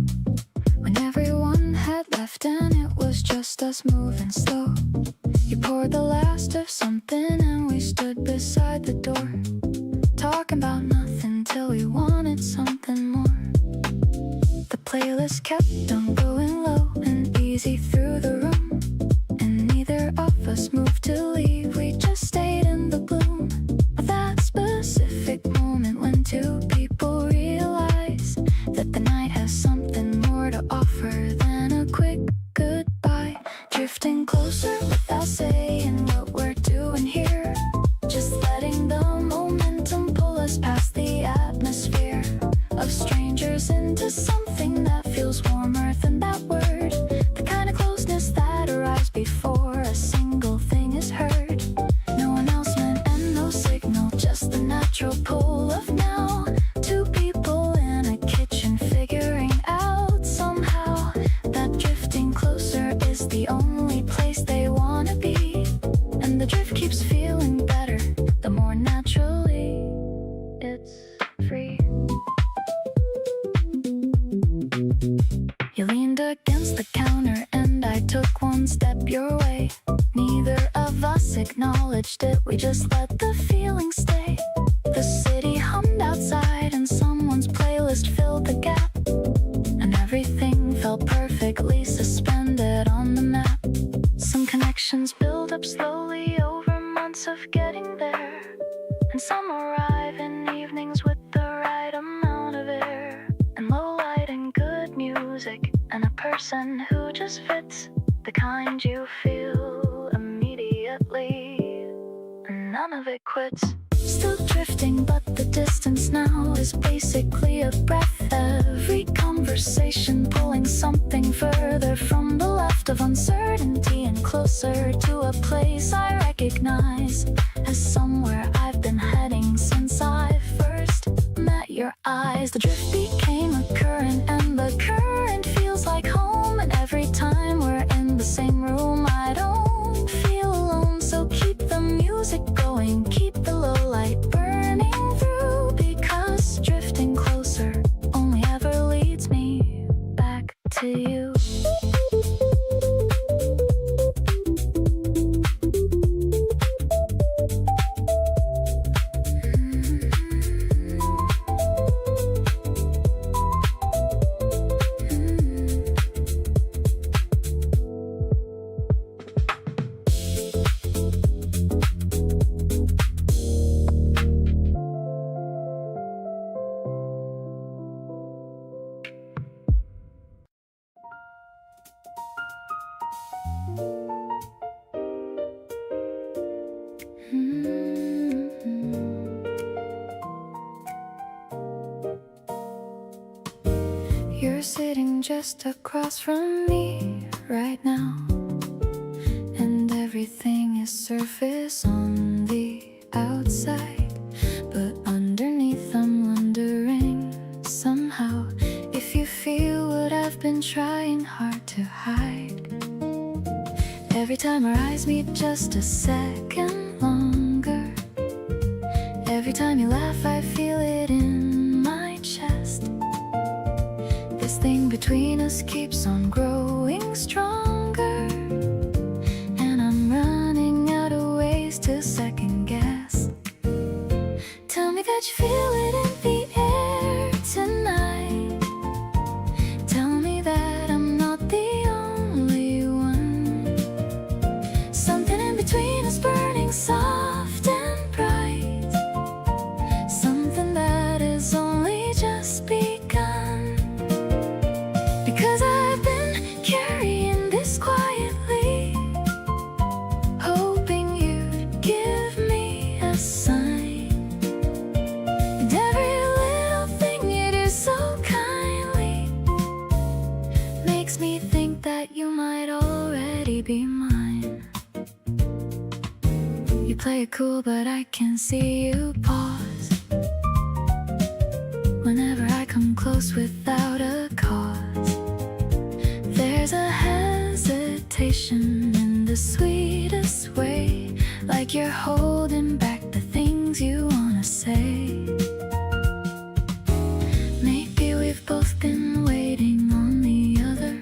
Speaker 2: when everyone had left and it was just us moving slow. You poured the last of something and we stood beside the door, talking about nothing till we wanted something more. The playlist kept on going low and easy through the room, and neither of us moved to leave, we just stayed in the gloom of that specific moment when two people realize that the night has something more to offer than a quick goodbye. Drifting closer without saying what we're doing here, just letting the momentum pull us past the atmosphere of strangers into something that feels warmer than that word, the kind of closeness that arrives before a single thing is heard. No announcement and no signal, just the natural pull of now. Two people in a kitchen figuring out somehow that drifting closer is the only place they want to be, and the drift keeps feeling better the more naturally it's free. past the counter and I took one step your way. Neither of us acknowledged it, we just let the feeling stay. The city hummed outside and someone's playlist filled the gap, and everything felt perfectly suspended on the map. Some connections build up slowly over months of getting there, and some arrive in evenings with the right amount of air, and low light and good music, and a person who just fits, the kind you feel immediately, and none of it quits. Still drifting, but the distance now is basically a breath. Every conversation pulling something further from the left of uncertainty and closer to a place I recognize as somewhere I've been heading since I first met your eyes. The drift became a current and the current feels like home, and every time we're in the same room I don't feel alone. So keep the music going, keep the low light burning through, because drifting closer only ever leads me back to you. You're sitting just across from me right now, and everything is surface on the outside, but underneath I'm wondering somehow if you feel what I've been trying hard to hide. Every time our eyes meet just a second longer, every time you laugh I feel it in my chest. This thing between us keeps on growing stronger, and I'm running out of ways to second guess. Tell me that you feel it in the air tonight. Tell me that I'm not the only one. Something in between us burning soft and bright, something that is only just begun. Because I've been carrying this quietly, hoping you'd give me a sign. And every little thing you do so kindly makes me think that you might already be mine. You play it cool, but I can see you pause whenever I come close without a cause. There's a hesitation in the sweetest way, like you're holding back the things you wanna say. Maybe we've both been waiting on the other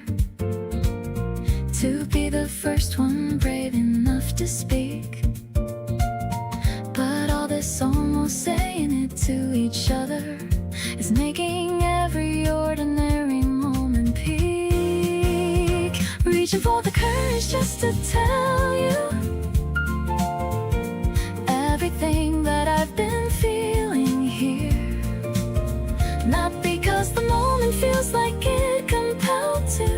Speaker 2: to be the first one brave enough to speak. But all this almost saying it to each other is making every ordinary moment peak. Reaching for the courage just to tell you everything that I've been feeling here. Not because the moment feels like it compelled to,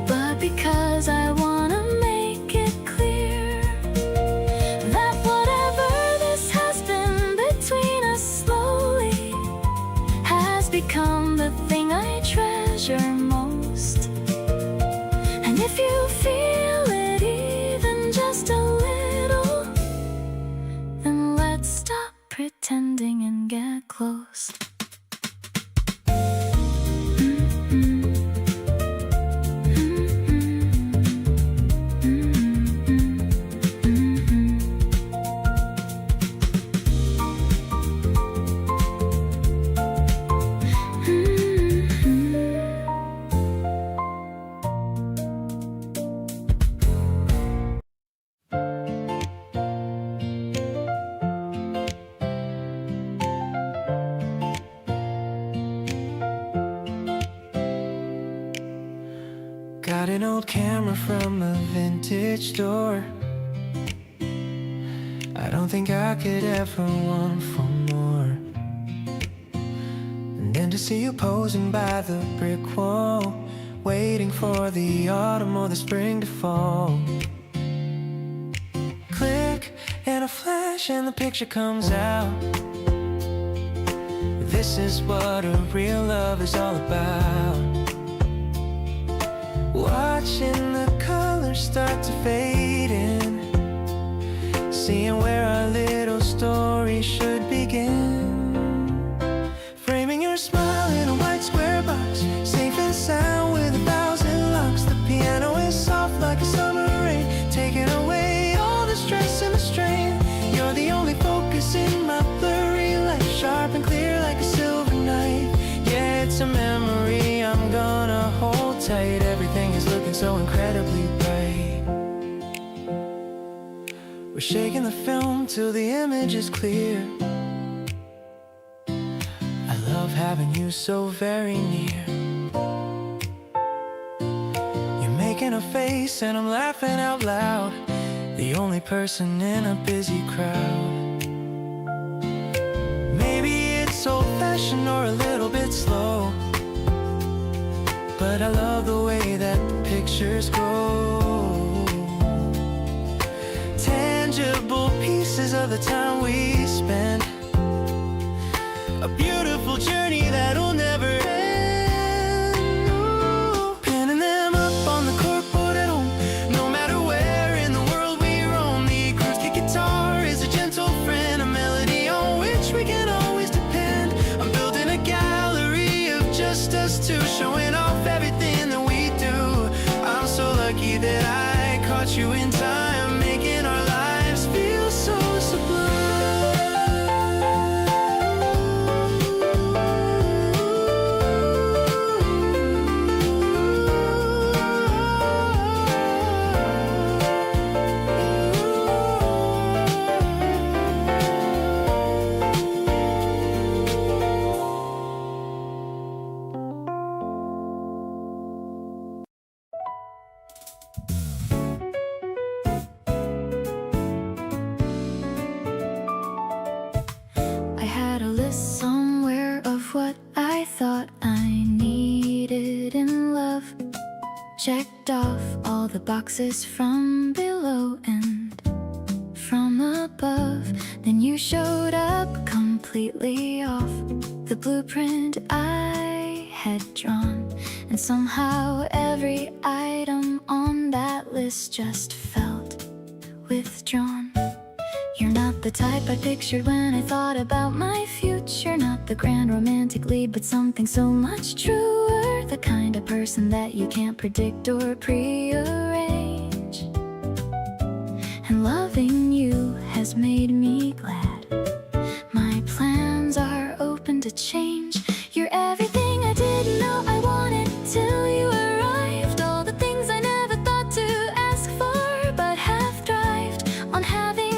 Speaker 2: but because I wanna make it clear that whatever this has been between us slowly has become the thing I treasure most. And if you feel it even just a little, then let's stop pretending and get close.
Speaker 1: Got an old camera from a vintage store. I don't think I could ever want for more. And then to see you posing by the brick wall, waiting for the autumn or the spring to fall. Click and a flash and the picture comes out. This is what a real love is all about. Watching the colors start to fade in, seeing where our little story should begin. Framing your smile in a white square box, safe and sound with 1,000 locks. The piano is soft like a summer rain, taking away all the stress and the strain. You're the only focus in my blurry life, sharp and clear like a silver knife. Yeah, it's a memory I'm gonna hold tight. Everything is looking so incredibly bright. We're shaking the film till the image is clear. I love having you so very near. You're making a face and I'm laughing out loud, the only person in a busy crowd. Maybe it's old-fashioned or a little bit slow, but I love the way that the pictures grow. Tangible pieces of the time we spent, a beautiful journey that'll never end. Ooh. Pinning them up on the corkboard at home, no matter where in the world we roam. The acoustic guitar is a gentle friend, a melody on which we can always depend. I'm building a gallery of just us two, showing off everything that we do. I'm so lucky that I caught you in time, making our lives feel so sublime. I had a list somewhere of what I thought I needed in love. Checked off all the boxes from below and from above. Then you showed up completely off the blueprint I had drawn. And somehow every item on that list just felt withdrawn. You're not the type I pictured when I thought about my future. Not the grand romantic lead, but something so much truer. The kind of person that you can't predict or prearrange. And loving you has made me glad. My plans are open to change. You're everything I didn't know I wanted till you arrived. All the things I never thought to ask for, but have thrived on having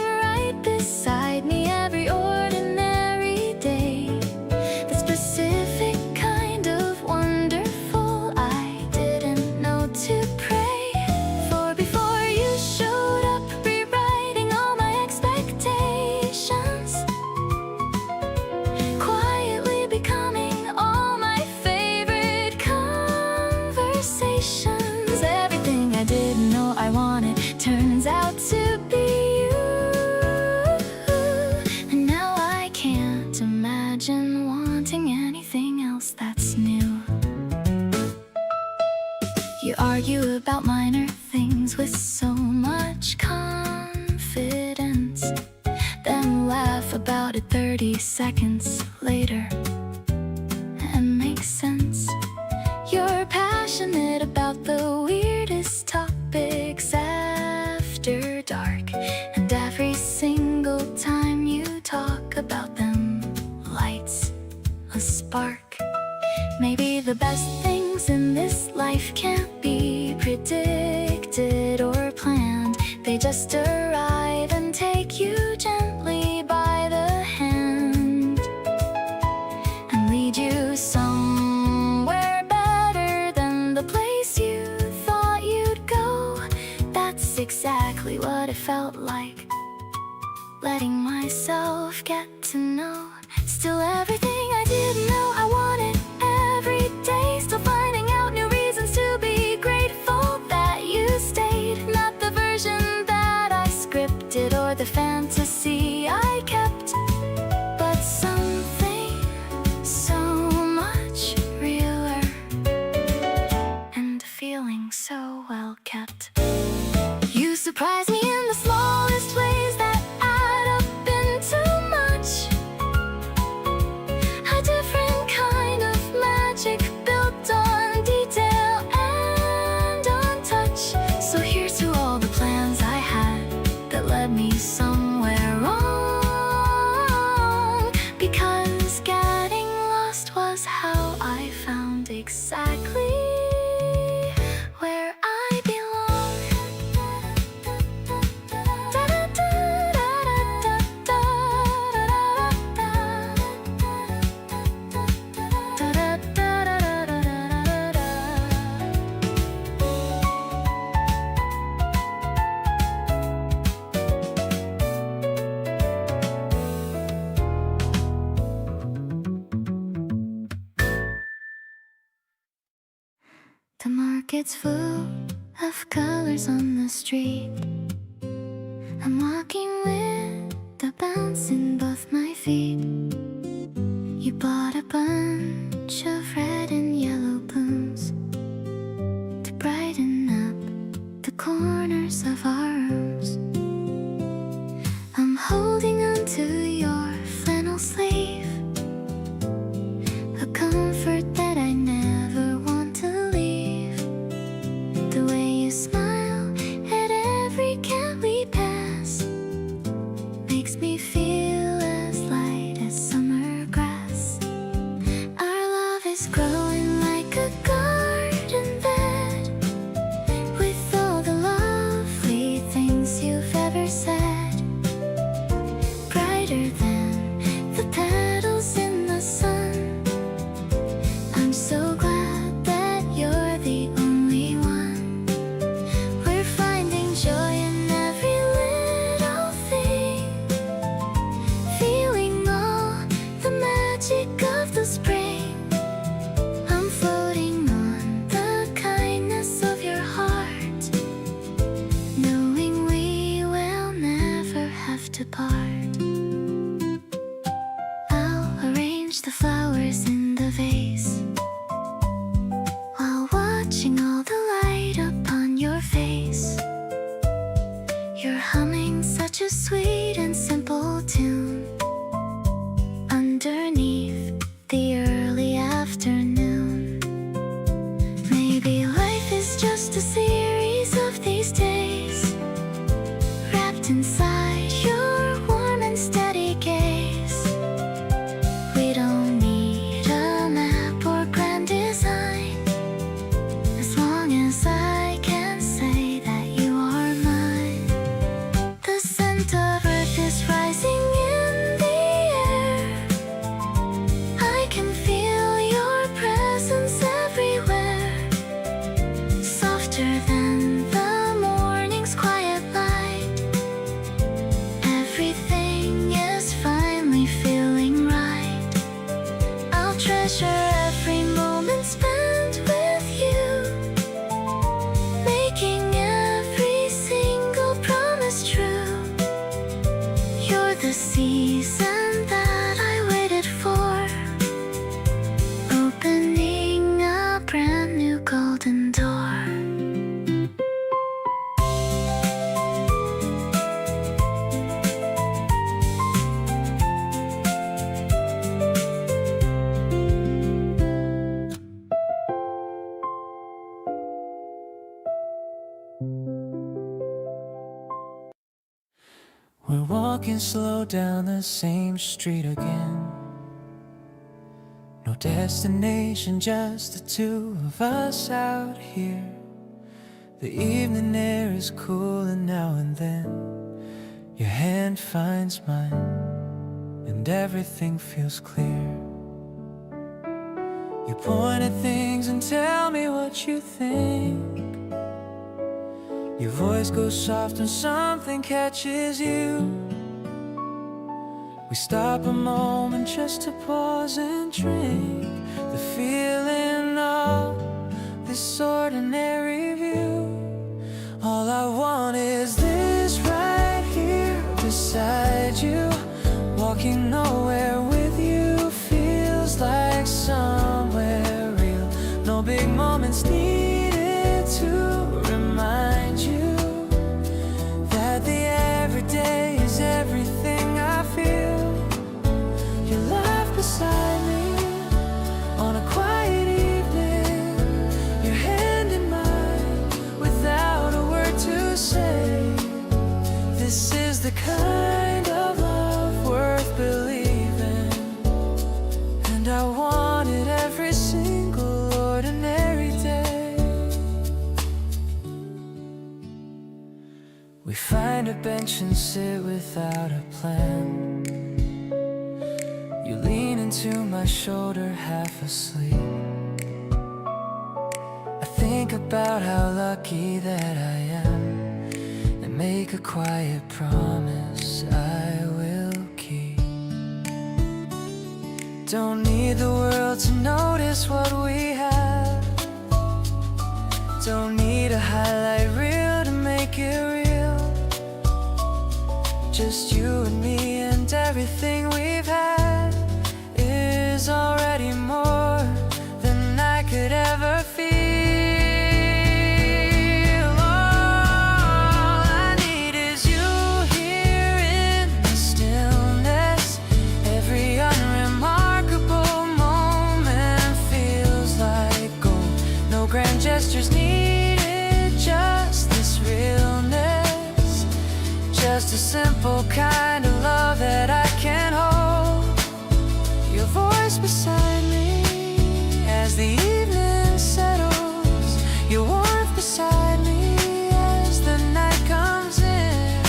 Speaker 1: beside me every ordinary day. The specific kind of wonderful I didn't know to pray for before you showed up, rewriting all my expectations, quietly becoming all my favorite conversations. Everything I didn't know I wanted turns out to be wanting anything else that's new. You argue about minor things with so much confidence, then laugh about it 30 seconds later and makes sense. You're passionate about the weirdest topics after dark, and every single time you talk about them lights a spark. Maybe the best things in this life can't be predicted or planned. They just arrive and take you gently by the hand and lead you somewhere better than the place you thought
Speaker 2: it felt like letting myself get to know. Still everything I didn't know I wanted every day. Still finding out new reasons to be grateful that you stayed. Not the version that I scripted or the fantasy I kept, but something so much realer, and a feeling so well kept. You surprise me in the smallest ways that add up into much. A different kind of magic built on detail and on touch. So here's to all the plans I had that led me somewhere wrong. Because getting lost was how I found exactly where I belong. The market's full of colors on the street. I'm walking with the bounce in both my feet. You bought a bunch of red and yellow blooms to brighten up the corners of our rooms. I'm holding on to your flannel sleeve, a comfort that I never want to leave. The way you smile at every cat we pass makes me feel as light as summer grass. Our love is growing like a garden bed, with all the lovely things you've ever said. Brighter than the petals in the sun. I'm so glad that you're the only one. We're finding joy in every little thing, feeling all the magic of the spring. I'm floating on the kindness of your heart, knowing we will never have to part. I'll arrange the flowers in the vase while watching all the light upon your face. You're humming such a sweet and simple tune underneath the early afternoon. Maybe life is just a series of these days, wrapped inside your warm and steady gaze. We don't need a map or grand design, as long as I can say that you are mine. The scent of earth is rising in the air. I can feel your presence everywhere, softer than the morning's quiet light. Everything is finally feeling right. I'll treasure every moment spent with you, making every single promise true. You're the season that I waited for, opening a brand new golden door.
Speaker 1: We're walking slow down the same street again. No destination, just the two of us out here. The evening air is cool, and now and then your hand finds mine, and everything feels clear. You point at things and tell me what you think. Your voice goes soft when something catches you. We stop a moment just to pause and drink the feeling of this ordinary view. All I want is this right here beside you. Walking nowhere with you feels like somewhere real. No big moments needed to remind you that the everyday is everything I feel. Your laugh beside me on a quiet evening, your hand in mine without a word to say. This is the kind of love worth believing, and I want it every single ordinary day. We find a bench and sit without a plan. You lean into my shoulder half asleep. I think about how lucky that I am and make a quiet promise I will keep. Don't need the world to notice what we have. Don't need a highlight reel to make it real. Just you and me, and everything we've had is already more than I could ever feel. All I need is you here in the stillness. Every unremarkable moment feels like gold. No grand gestures needed, just this realness. Just a simple kind of love that I can hold. Your voice beside me as the evening settles. Your warmth beside me as the night comes in.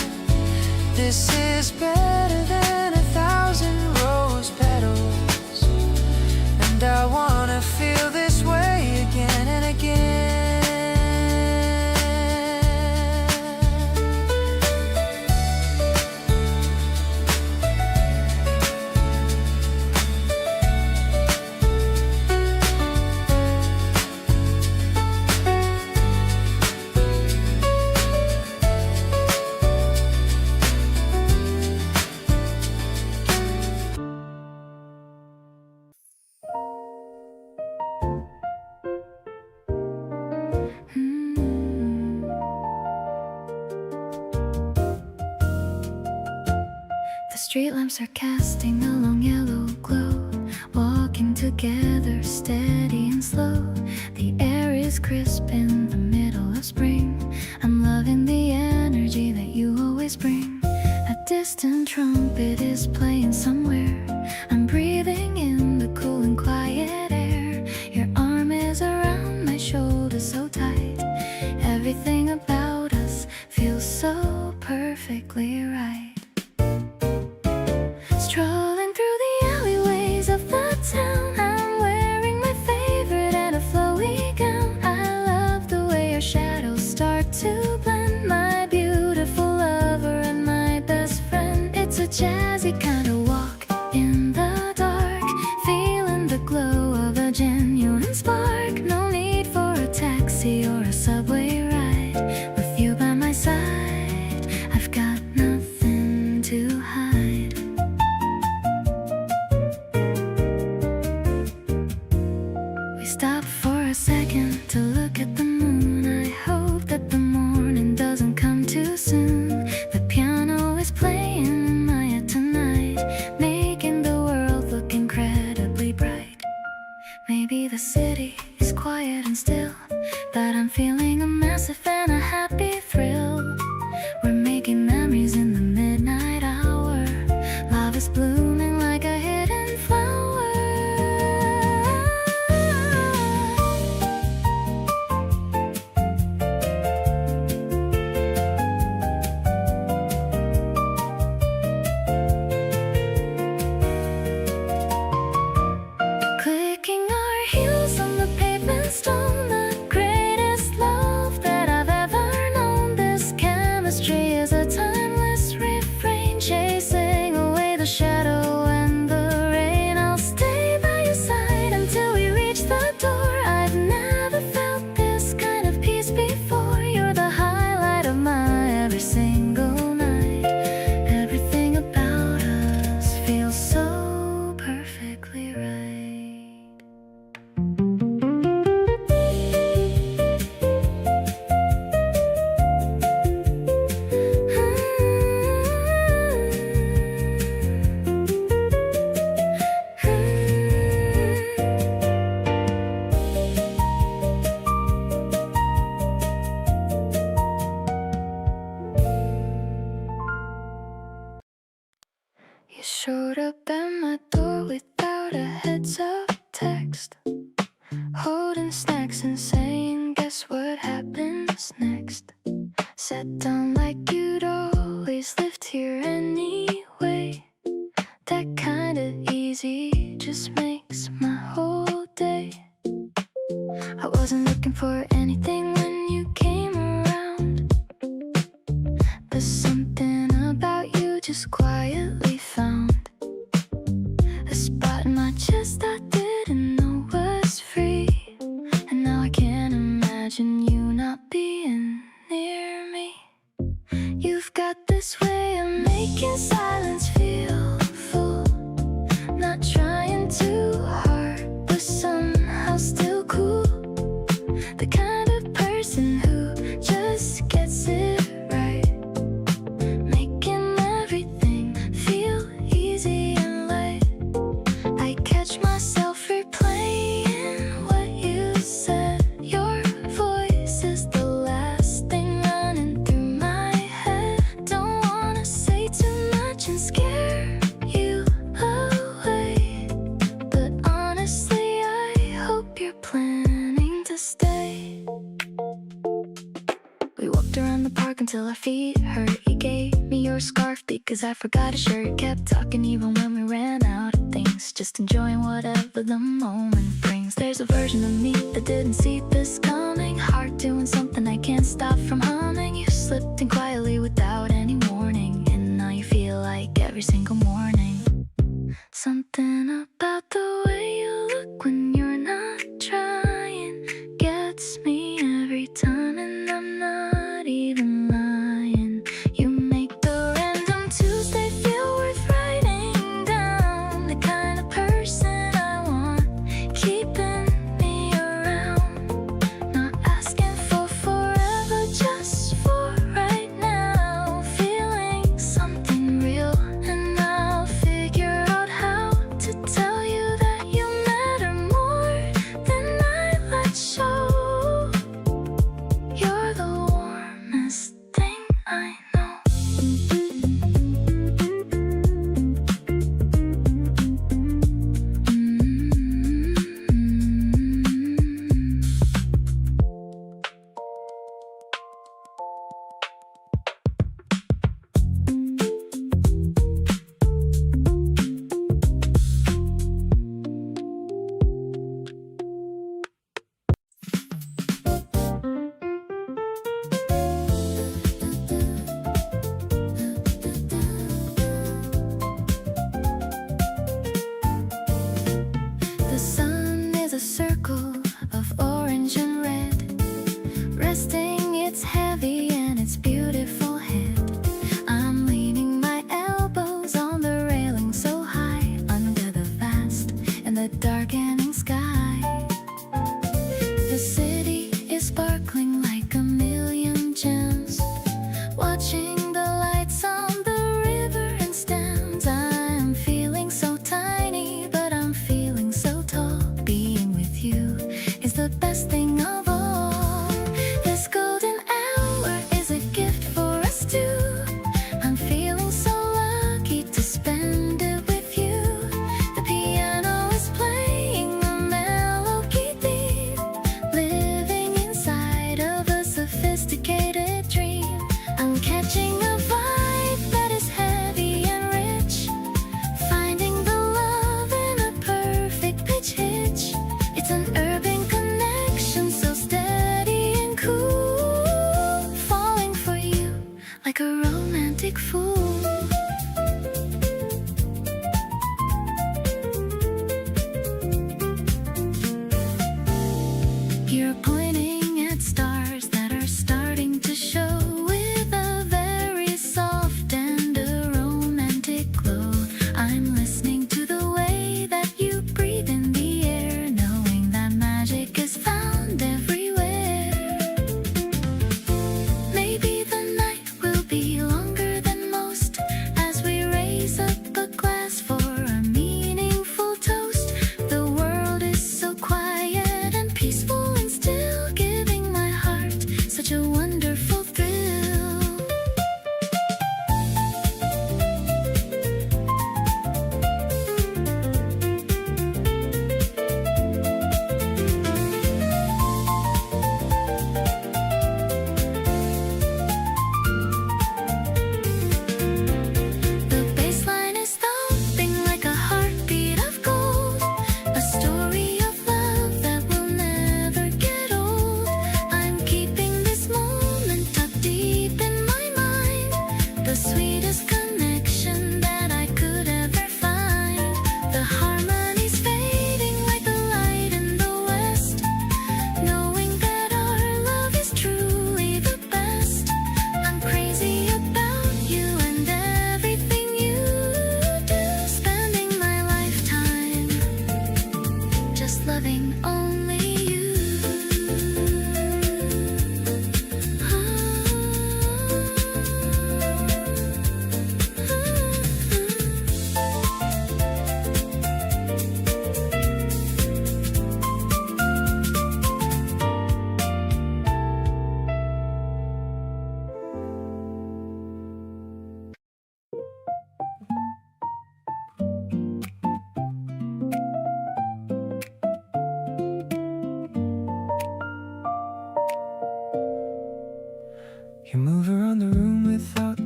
Speaker 1: This is better than 1,000 rose petals, and I wanna feel this way again and again.
Speaker 2: The street lamps are casting a long yellow glow, walking together steady and slow. The air is crisp in the middle of spring. I'm loving the energy that you always bring. A distant trumpet is playing somewhere. I'm breathing in the cool and quiet air. Your arm is around my shoulder so tight. Everything about us feels so perfectly right. Strolling through the alleyways of the town, I'm wearing my favorite and a flowy gown. I love the way your shadows start to blend. My beautiful lover and my best friend. It's a jazzy kind of walk in the dark, feeling the glow of a genuine spark. No need for a taxi or a subway ride. With you by my side, I've got nothing to hide. We stop for a second to look at the moon. I hope that the morning doesn't come too soon. The piano is playing in my head tonight, making the world look incredibly bright. Maybe the city is quiet and still, but I'm feeling a massive and a happy thrill. We're making memories in the midnight hour. Love is blooming like a hidden flower. Clicking our heels on the pavement stone, the greatest love that I've ever known. and saying, guess what happens next? Sat down like you'd always lived here anyway. That kind of easy just makes my whole day. I wasn't looking for anything when you came around, but something about you just quietly found a spot in my chest I didn't know was free. And now I can't imagine you not being near me. You've got this way of making silence feel full, not trying too hard, but somehow still cool. The kind of person who just gets it right, making everything feel easy and light. I catch myself replaying what you said. Your voice is the last thing running through my head. Don't wanna say too much and scare you away, but honestly I hope you're planning to stay. We walked around the park until our feet hurt. You gave me your scarf because I forgot a shirt. Kept talking even when we ran out of things, just enjoying whatever the moment brings. There's a version of me that didn't see this coming. Heart doing something I can't stop from humming. You slipped in quietly without any warning, and now you feel like every single morning. Something about the way you look when you're not trying gets me every time, and I'm not even lying. You make the random Tuesday feel worth writing down. The kind of person I want, keeping me around. Not asking for forever, just for right now. Feeling something real, and I'll figure out how to tell you that you matter more than I let show. You're the warmest thing I know. The sun is a circle of orange and red, resting its heavy and its beautiful head. I'm leaning my elbows on the railing so high, under the vast and the darkening sky. The city is sparkling like a million gems, watching the lights on the river and stems. I'm feeling so tiny, but I'm feeling so tall. Being with you is the best thing of all. This golden hour is a gift for us two. I'm feeling so lucky to spend it with you. The piano is playing a melody theme, living inside of a sophisticated dream. I'm catching a vibe that is heavy and rich, finding the love in a perfect pitch hitch. It's an urban connection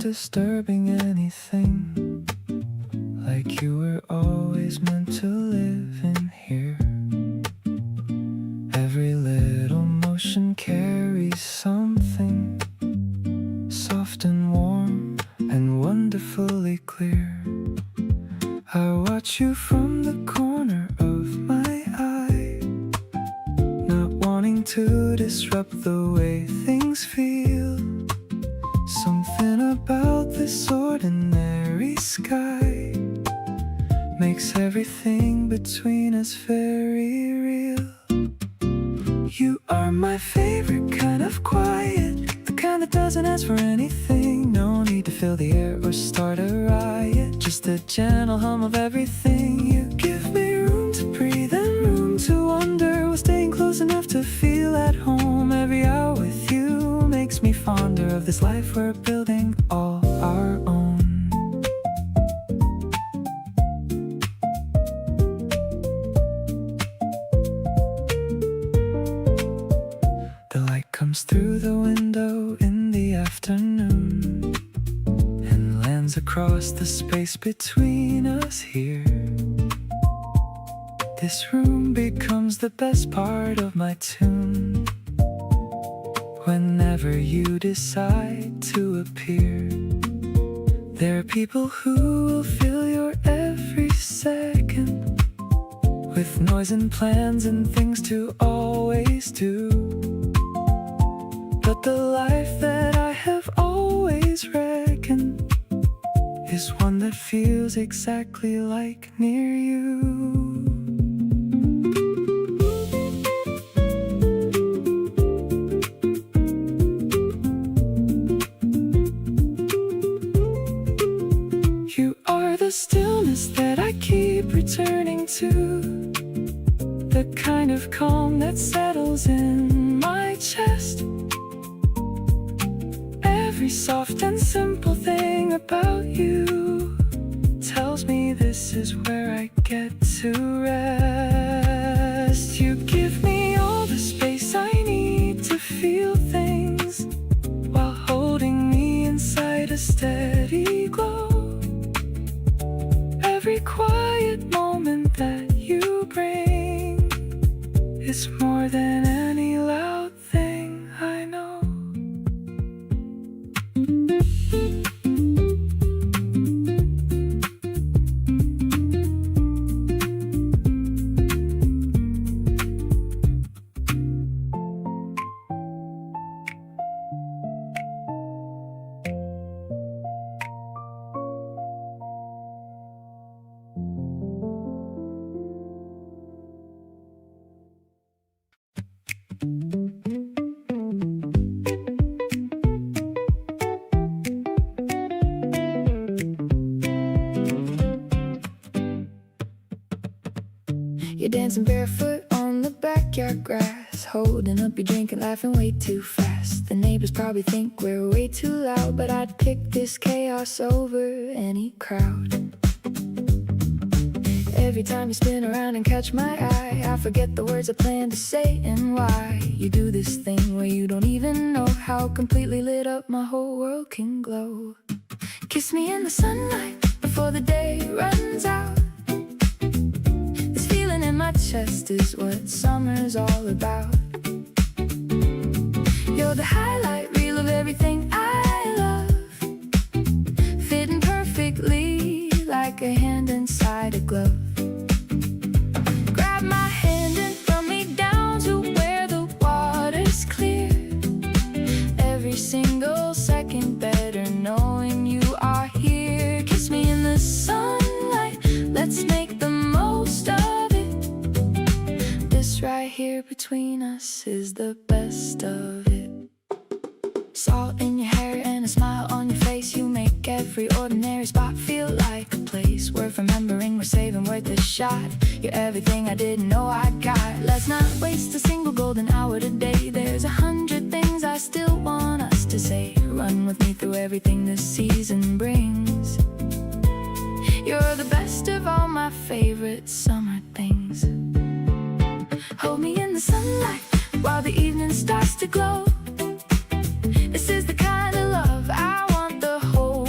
Speaker 1: disturbing anything, like you were always meant to live in here. Every little motion carries something soft and warm and wonderfully clear. I watch you from the corner of my eye, not wanting to disrupt the way things feel. Something about this ordinary sky makes everything between us very real. You are my favorite kind of quiet, the kind that doesn't ask for anything. No need to fill the air or start a riot, just a gentle hum of everything. You give me room to breathe and room to wonder, while staying close enough to feel at home. Every hour with you makes me fonder of this life we're building all our own. The light comes through the window in the afternoon and lands across the space between us here. This room becomes the best part of my tune whenever you decide to appear. There are people who will fill your every second with noise and plans and things to always do. But the life that I have always reckoned is one that feels exactly like near you. You are the stillness that I keep returning to, the kind of calm that settles in my chest. Every soft and simple thing about you tells me this is where I get to rest. You give me all the space I need to feel things while holding me inside a steady glow. Every quiet moment that you bring is more than any loud thing I know.
Speaker 2: You're dancing barefoot on the backyard grass, holding up your drink and laughing way too fast. The neighbors probably think we're way too loud, but I'd pick this chaos over any crowd. Every time you spin around and catch my eye, I forget the words I plan to say and why. You do this thing where you don't even know how completely lit up my whole world can glow. Kiss me in the sunlight before the day runs out. This feeling in my chest is what summer's all about. You're the highlight reel of everything I love, fitting perfectly like a hand inside a glove. Grab my hand and throw me down to where the water's clear. Every single second better knowing you are here. Kiss me in the sunlight, let's make the most of it. This right here between us is the best of it. Salt in your hair and a smile on your face, you make every ordinary spot feel like a place worth remembering, we're saving, worth a shot. You're everything I didn't know I got. Let's not waste a single golden hour today. There's 100 things I still want us to say. Run with me through everything this season brings. You're the best of all my favorite summer things. Hold me in the sunlight while the evening starts to glow. This is the kind of love I want the whole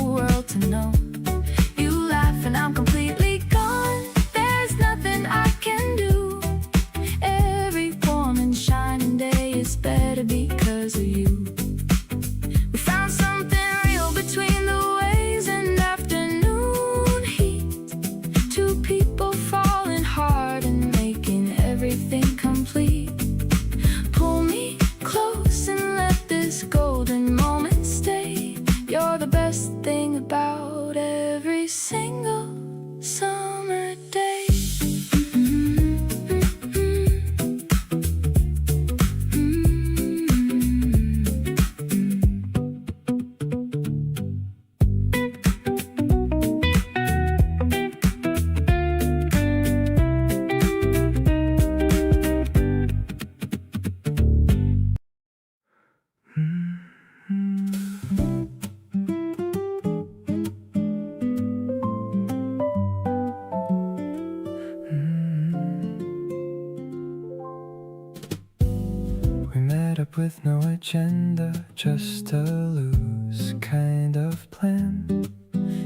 Speaker 1: up with no agenda, just a loose kind of plan.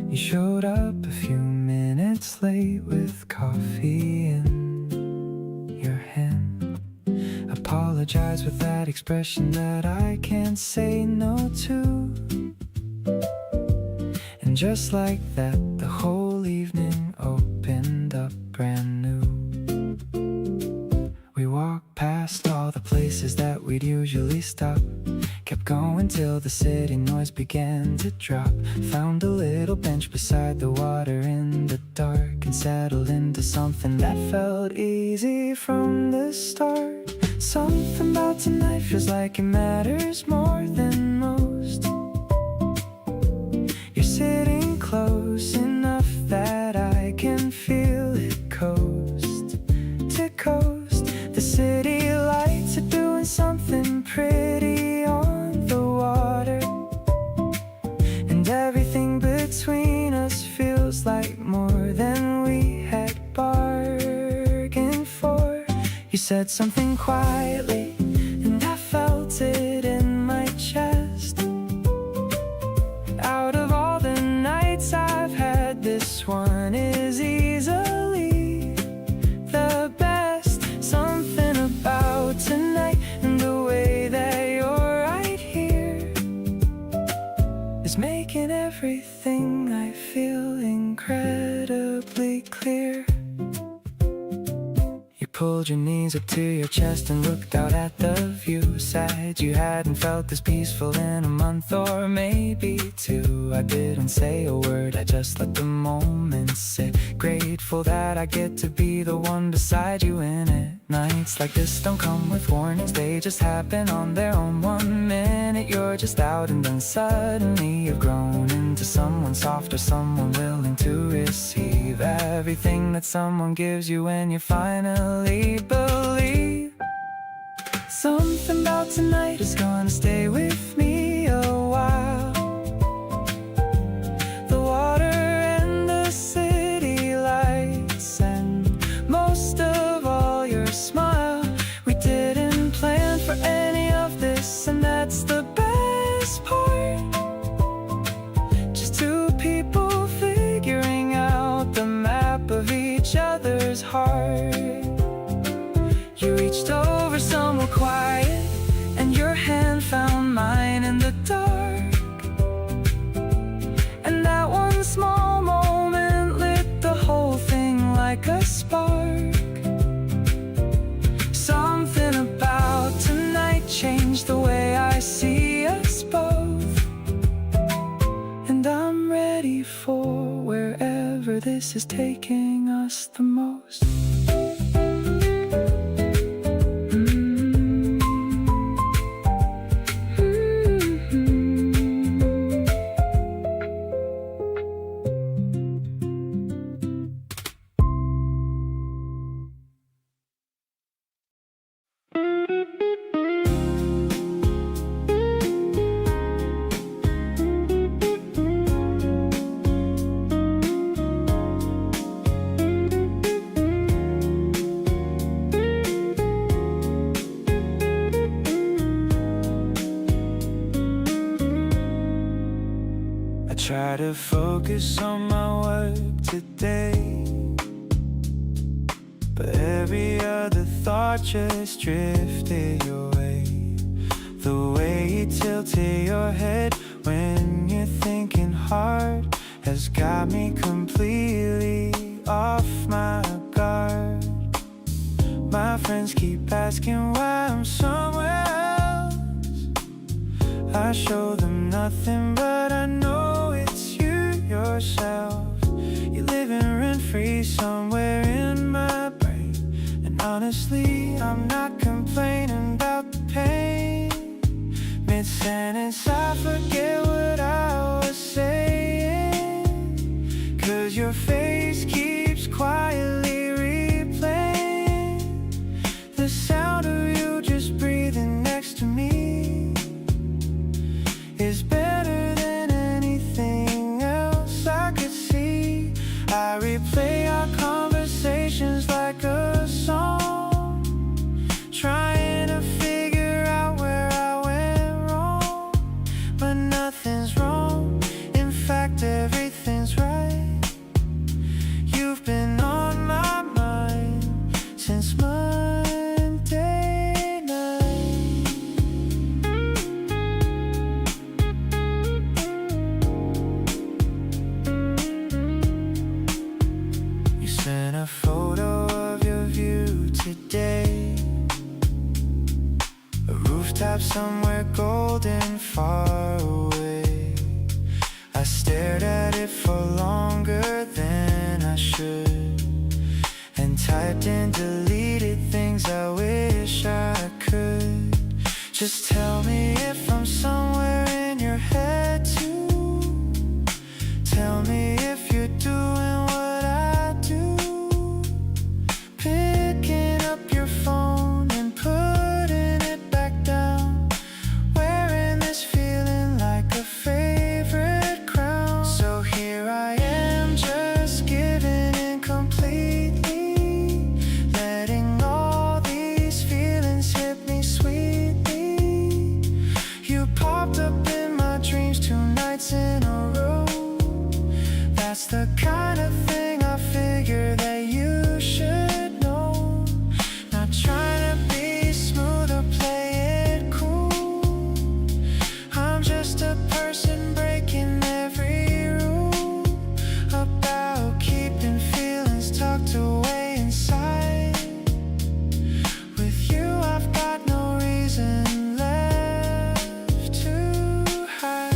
Speaker 1: You showed up a few minutes late with coffee in your hand. Apologize with that expression that I can't say no to. And just like that, the whole evening opened up brand new. We walked past all the places that we'd usually stop, kept going till the city noise began to drop. Found a little bench beside the water in the dark, and settled into something that felt easy from the start. Something about tonight feels like it matters more than most. You're sitting close enough that I can feel it coast to coast. The city lights are doing something pretty on the water, and everything between us feels like more than we had bargained for. You said something quietly, and I felt it in my chest. Out of all the nights I've had, this one is easily the best. Something about tonight and the way that you're right here is making everything I feel incredibly clear. You pulled your knees up to your chest and looked out at the view. Said you hadn't felt this peaceful in a month or maybe two. I didn't say a word, I just let the moment sit. Grateful that I get to be the one beside you in it. Nights like this don't come with warnings, they just happen on their own. 1 minute you're just out, and then suddenly you've grown into someone softer, someone willing to receive everything that someone gives you when you finally believe. Something about tonight is gonna stay with me a while. The water and the city lights, and most of all your smile. We didn't plan for any of this, and that's the best part. Just two people figuring out the map of each other's heart. You reached over somewhere quiet, and your hand found mine in the dark. And that one small moment lit the whole thing like a spark. Something about tonight changed the way I see us both, and I'm ready for wherever this is taking us the most. Try to focus on my work today, but every other thought just drifted your way. The way you tilted your head when you're thinking hard has got me completely off my guard. My friends keep asking why I'm somewhere else. I show them nothing, but I know it's you yourself. You're living rent-free somewhere in my brain, and honestly, I'm not complaining about the pain. Mid-sentence, I forget what I was saying, 'cause your face keeps quietly replaying the sound of you just breathing next to me is better than anything else I could see. I replay our conversations like a song, rooftop somewhere golden far away. I stared at it for longer than I should, and typed and deleted things I wish I could. Just tell me if I'm somewhere in your head too. Tell me if you're doing what I do, picking up your phone and putting it back down, wearing this feeling like a favorite crown. So here I am, just giving in completely, letting all these feelings hit me sweetly. You popped up in my dreams 2 nights in a row. That's the kind of thing I figure that you should know. Not trying to be smooth or play it cool. I'm just a person breaking every rule about keeping feelings tucked away inside. With you I've got no reason left to hide.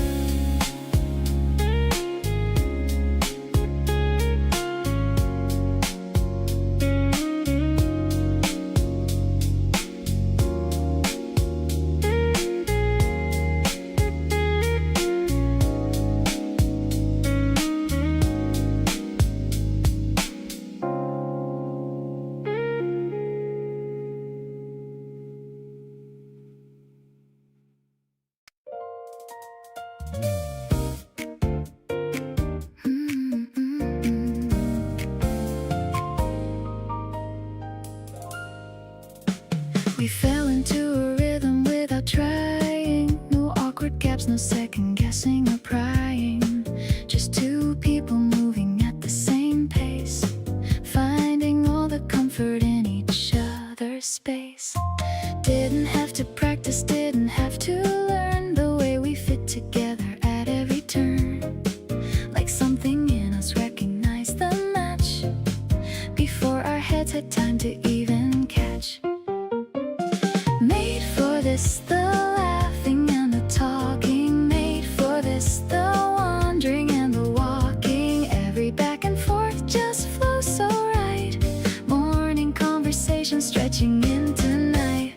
Speaker 1: We fell into a rhythm without trying. No awkward gaps, no second guessing or prying. Just 2 people moving at the same pace, finding all the comfort in each other's space. Didn't have to practice, didn't have to learn the way we fit together at every turn. Like something in us recognized the match before our heads had time to even catch. Made for this, the laughing and the talking. Made for this, the wandering and the walking. Every back and forth just flows so right. Morning conversation stretching into night.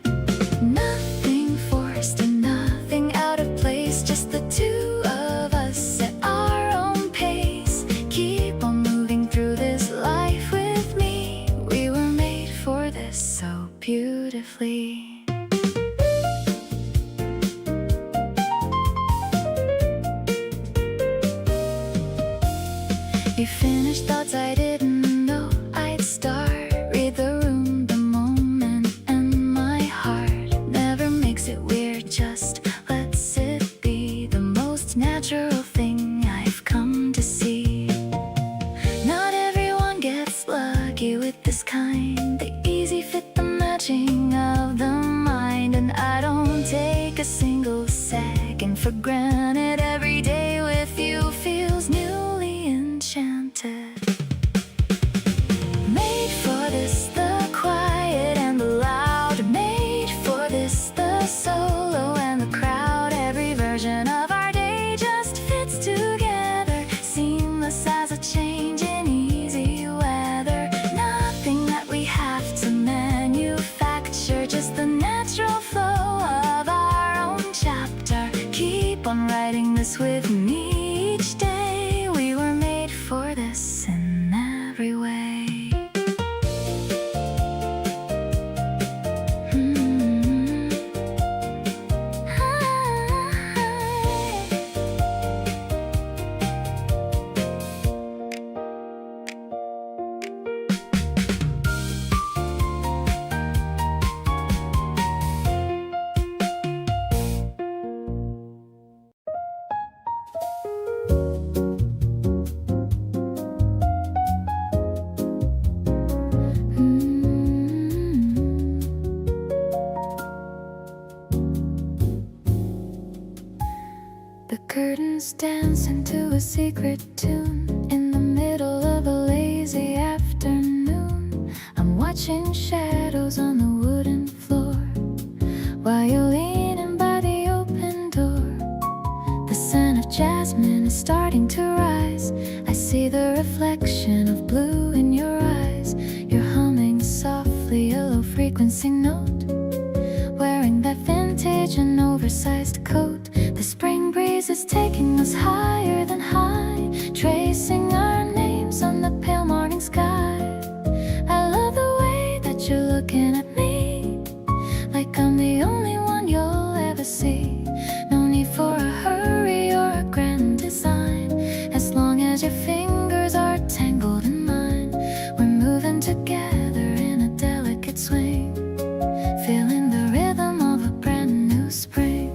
Speaker 1: Nothing forced and nothing out of place. Just the 2 of us at our own pace. Keep on moving through this life with me. We were made for this so beautifully. You finished thoughts I didn't know I'd start. Read the room, the moment, and my heart never makes it weird, just lets it be the most natural thing I've come to see. Not everyone gets lucky with this kind, the easy fit, the matching of the mind. And I don't take a single second for granted. Every day with you feels newly enchanted. Made for this, the quiet and the loud. Made for this, the solo and the crowd. Every version of our day just fits together, seamless as a change in easy weather. Nothing that we have to manufacture, just the natural flow of our own chapter. Keep on writing this with me each day. We were made for this in every way. The curtains dance into a secret tune in the middle of a lazy afternoon. I'm watching shadows on the wooden floor while you lean
Speaker 2: jasmine is starting to rise. I see the reflection of blue in your eyes. You're humming softly a low frequency note, wearing that vintage and oversized coat. The spring breeze is taking us higher than high, tracing our names on the pale morning sky. I love the way that you're looking at me, like I'm the only one you'll ever see. No need for a hurry or a grand design, as long as your fingers are tangled in mine. We're moving together in a delicate swing, feeling the rhythm of a brand new spring.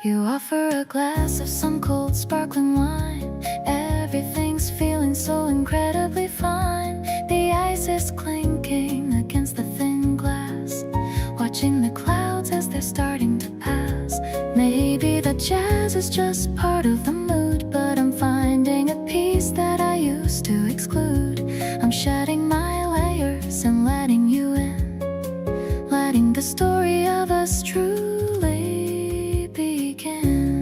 Speaker 2: You offer a glass of some cold sparkling wine. Everything's feeling so incredibly fine. The ice is clinking against the thin glass, watching the clouds as they're starting to pass. Maybe the jazz is just part of the mood, but I'm finding a piece that I used to exclude. I'm shedding my layers and letting you in, letting the story of us truly begin.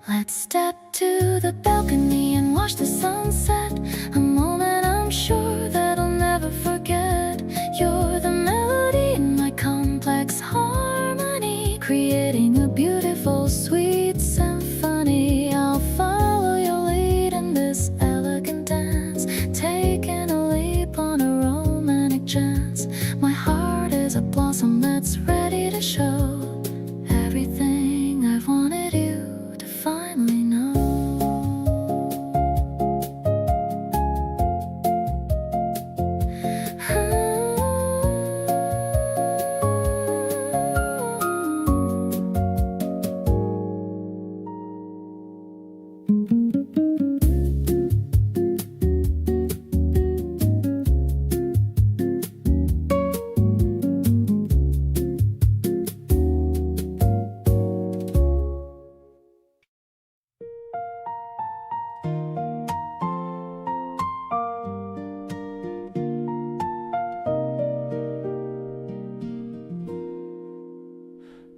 Speaker 2: Let's step to the balcony and watch the sunset, a moment I'm sure that I'll never forget. You're the melody in my complex harmony, creating a beautiful, sweet symphony. I'll follow your lead in this elegant dance, taking a leap on a romantic chance. My heart is a blossom that's ready to show everything I've wanted you to finally know.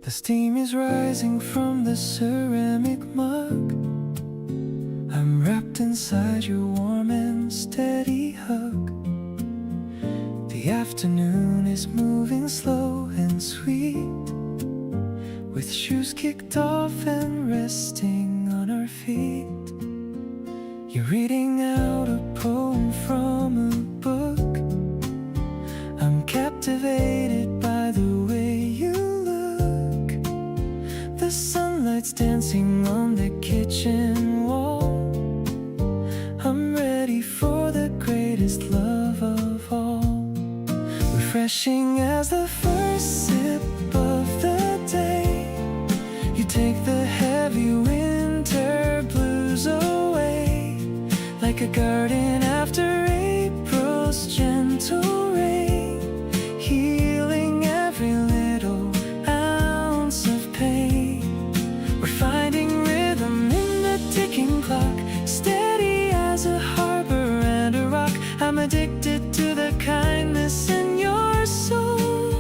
Speaker 1: The steam is rising from the ceramic mug. I'm wrapped inside your warm and steady hug. The afternoon is moving slow and sweet, with shoes kicked off and resting on our feet. You're reading out a poem from a book. I'm captivated by the way you look. The sunlight's dancing on the kitchen wall. I'm ready for the greatest love of all. Refreshing as the first sip of the day. You take the heavy winter blues away, like a garden after April's gentle rain, healing every little ounce of pain. We're finding rhythm in the ticking clock, steady as a harbor and a rock. I'm addicted to the kindness in your soul,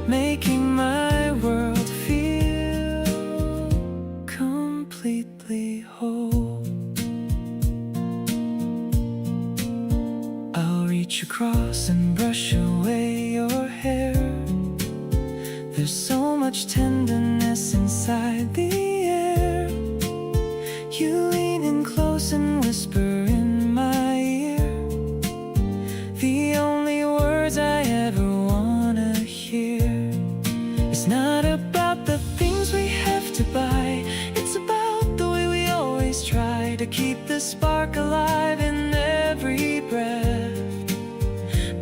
Speaker 1: making my world feel completely whole. I'll reach across and brush away your hair. There's so much tenderness inside the air. You lean in close and whisper in my ear the only words I ever wanna hear. It's not about the things we have to buy, it's about the way we always try to keep the spark alive in every breath,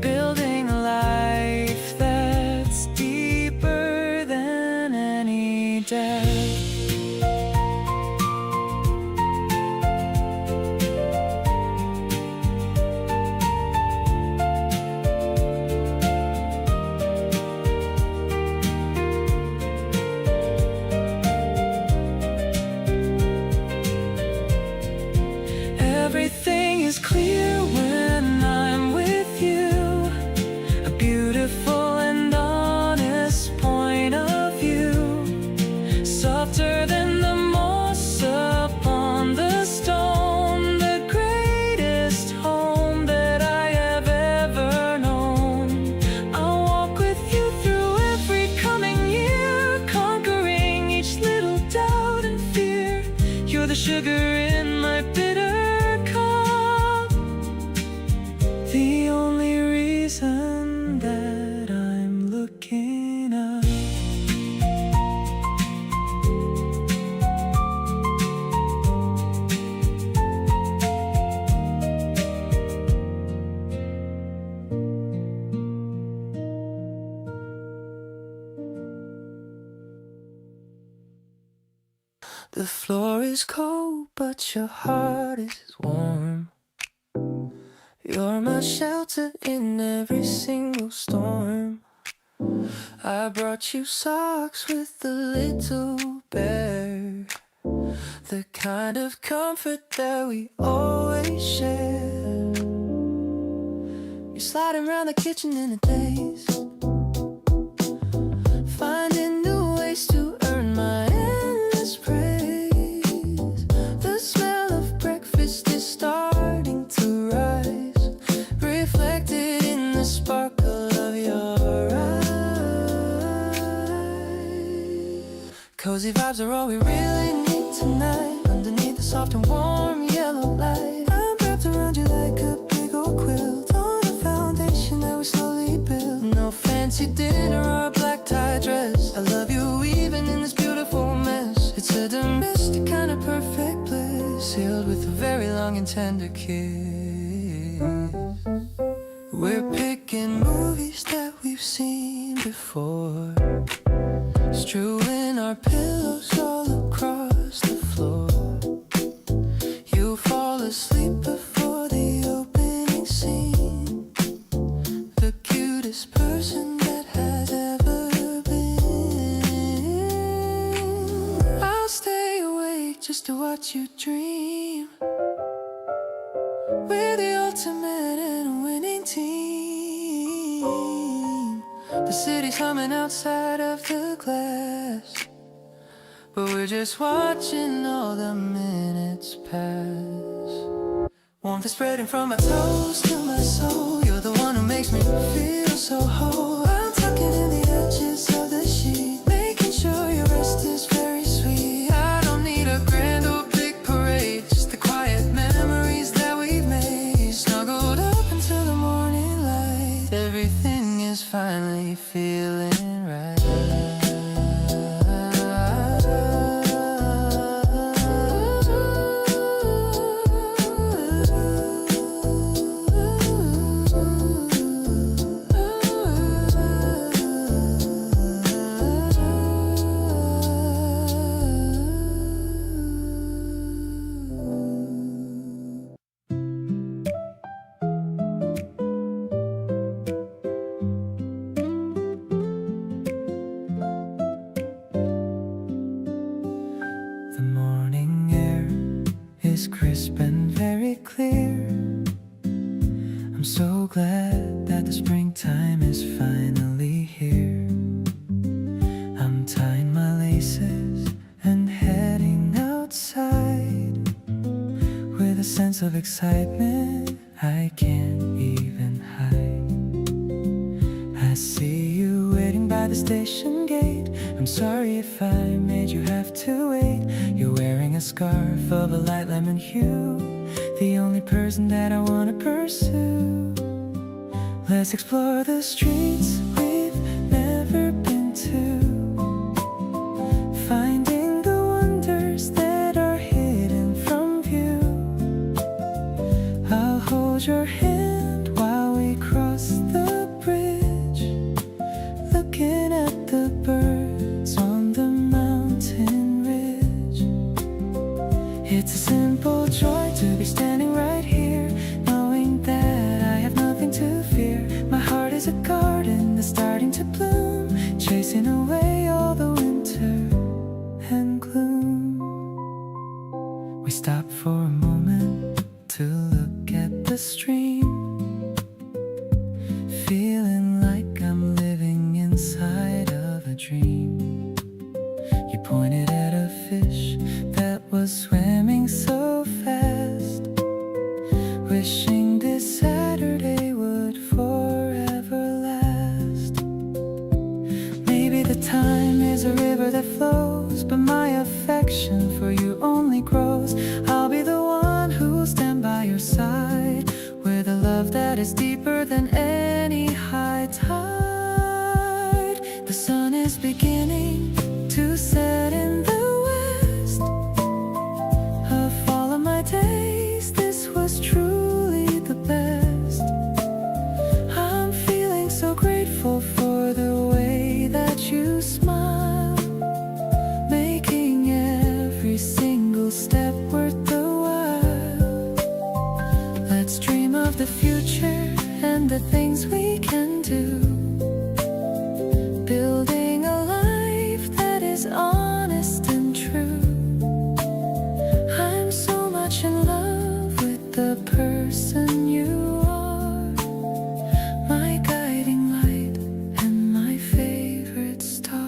Speaker 1: building a life that's deeper than any death. sugar in my bitter cup. The only reason that I'm looking up. The floor is cold, but your heart is warm. You're my shelter in every single storm. I brought you socks with a little bear, the kind of comfort that we always share. You're sliding around the kitchen in a daze, finding new ways to earn my endless praise. The smell of breakfast is starting to rise, reflected in the sparkle of your eyes. Cozy vibes are all we really need tonight, underneath the soft and warm yellow light. I'm wrapped around you like a big old quilt, on a foundation that we slowly build. No fancy dinner or a black tie dress, I love you even in this beautiful mess. It's a domestic kind of perfect bliss, sealed with a very long and tender kiss. We're picking movies that we've seen before, strewing our pillows all across the floor. You fall asleep before the opening scene, the cutest person that has ever been. I'll stay awake just to watch you dream. We're the ultimate and winning team. The city's humming outside of the glass, but we're just watching all the minutes pass. Warmth is spreading from my toes to my soul. You're the one who makes me feel so whole. I'm tucking in the edges of the sheet, making sure your rest is very sweet. I don't need a grand or big parade, just the quiet memories that we've made. Snuggled up until the morning light, everything is finally feeling right. The morning air is crisp and very clear. I'm so glad that the springtime is finally here. I'm tying my laces and heading outside with a sense of excitement I can't even hide. I see you waiting by the station gate. I'm sorry if I made you have to wait. You're wearing a scarf of a light lemon hue, the only person that I want to pursue. Let's explore the streets we've never been to, finding the wonders that are hidden from view. I'll hold your hand while we cross the bridge, looking at the birds on the mountain ridge. It's a simple joy to be standing right here, knowing that I have nothing to fear. My heart is a garden that's starting to bloom, chasing away all the winter and gloom. We stop for a moment to look at the stream, feeling like I'm living inside of a dream. You pointed at a fish that was swimming so fast, wishing this Saturday would forever last. Maybe the time is a river that flows but my affection for you only grows. I'll be the one who'll stand by your side with a love that is deeper than any high tide. The sun is beginning to set in the west. Of all of my days, this was truly the best. I'm feeling so grateful for the way that you smile, making every single step worth the while. Let's dream of the future and the things we can do, building a life that is honest and true. I'm so much in love with the person you are, my guiding light and my favorite star.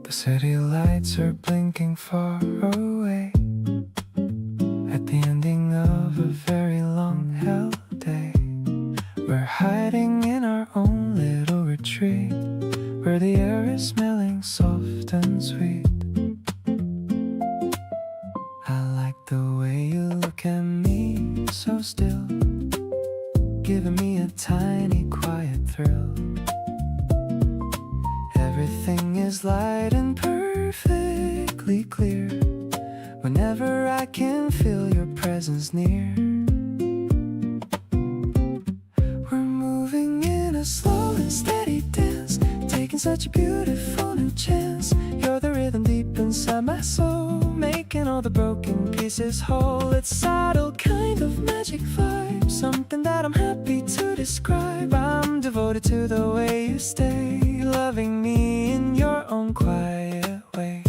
Speaker 1: The city lights are blinking far away at the ending of a very long hell day. We're hiding in our own little retreat where the air is smelling soft and sweet. I like the way you look at me so still, giving me a tiny quiet thrill. Everything is light and perfectly clear whenever I can feel your presence near. We're moving in a slow and steady dance, taking such a beautiful new chance. You're the rhythm deep inside my soul, making all the broken pieces whole. It's subtle kind of magic vibe, something that I'm happy to describe. I'm devoted to the way you stay, loving me in your own quiet way.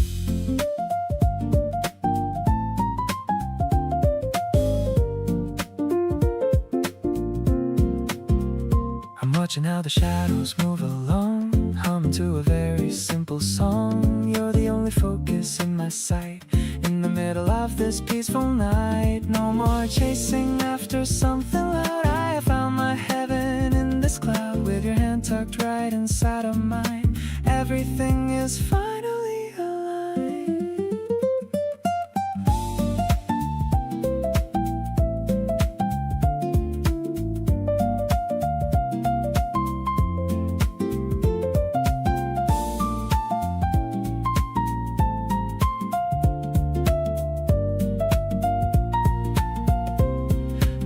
Speaker 1: I'm watching how the shadows move along, humming to a very simple song. You're the only focus in my sight, in the middle of this peaceful night. No more chasing after something loud, I have found my heaven in this cloud, with your hand tucked right inside of mine. Everything is finally aligned.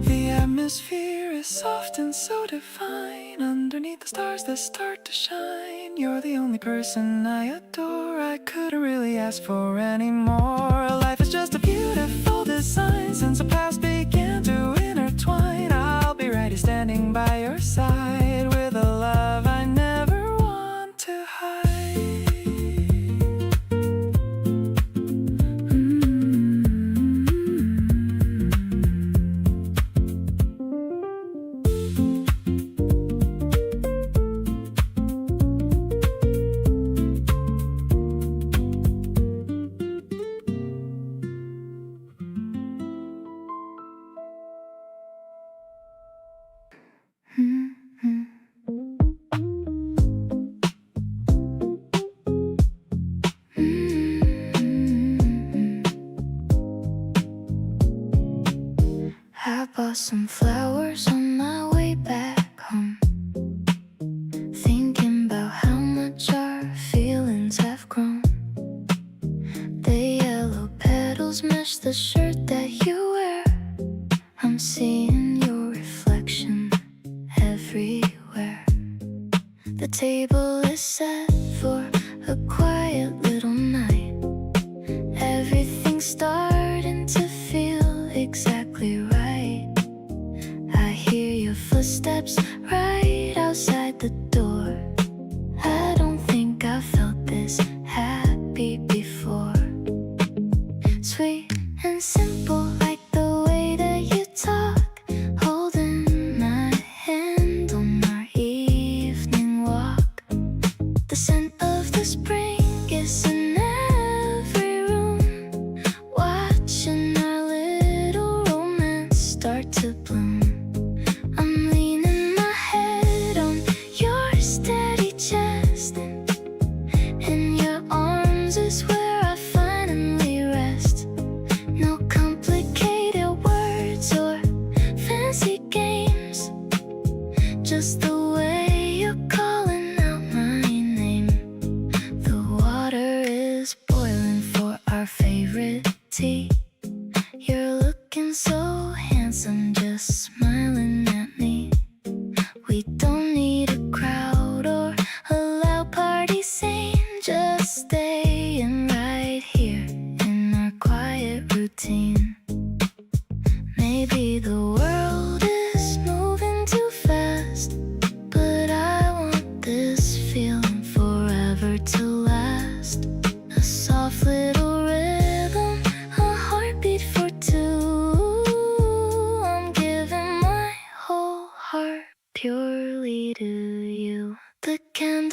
Speaker 1: The atmosphere is soft and so divine, underneath the stars that start to shine. You're the only person I adore, I couldn't really ask for any more. Life is just a beautiful design, since the past began to intertwine. I'll be right here standing by your side, with a love I never want to hide. I bought some flowers on my way back home, thinking about how much our feelings have grown. The yellow petals match the shirt that you wear. I'm seeing your reflection everywhere. The table is set for a quiet little night. Everything's starting to feel exactly right. I hear your footsteps right outside the door. I don't think I felt this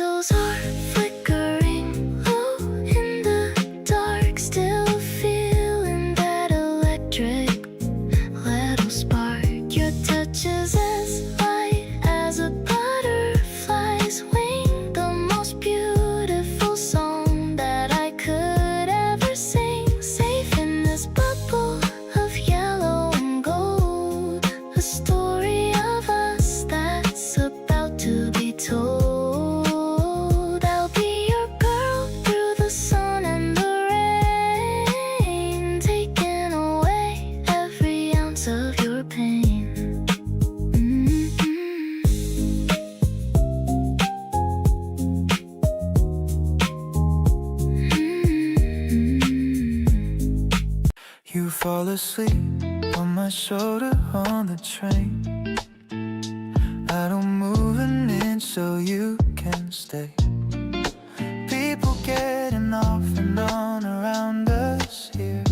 Speaker 2: Candles are flickering low in the dark, still feeling that electric little spark. Your touch is as light as a butterfly's wing, the most beautiful song that I could ever sing. Safe in this bubble of yellow and gold, a story of us that's about to be told. I'll be your girl through the sun and the rain, taking away every ounce of your pain.
Speaker 1: You fall asleep on my shoulder on the train. I don't move an inch so you can stay. People getting off and on around us here,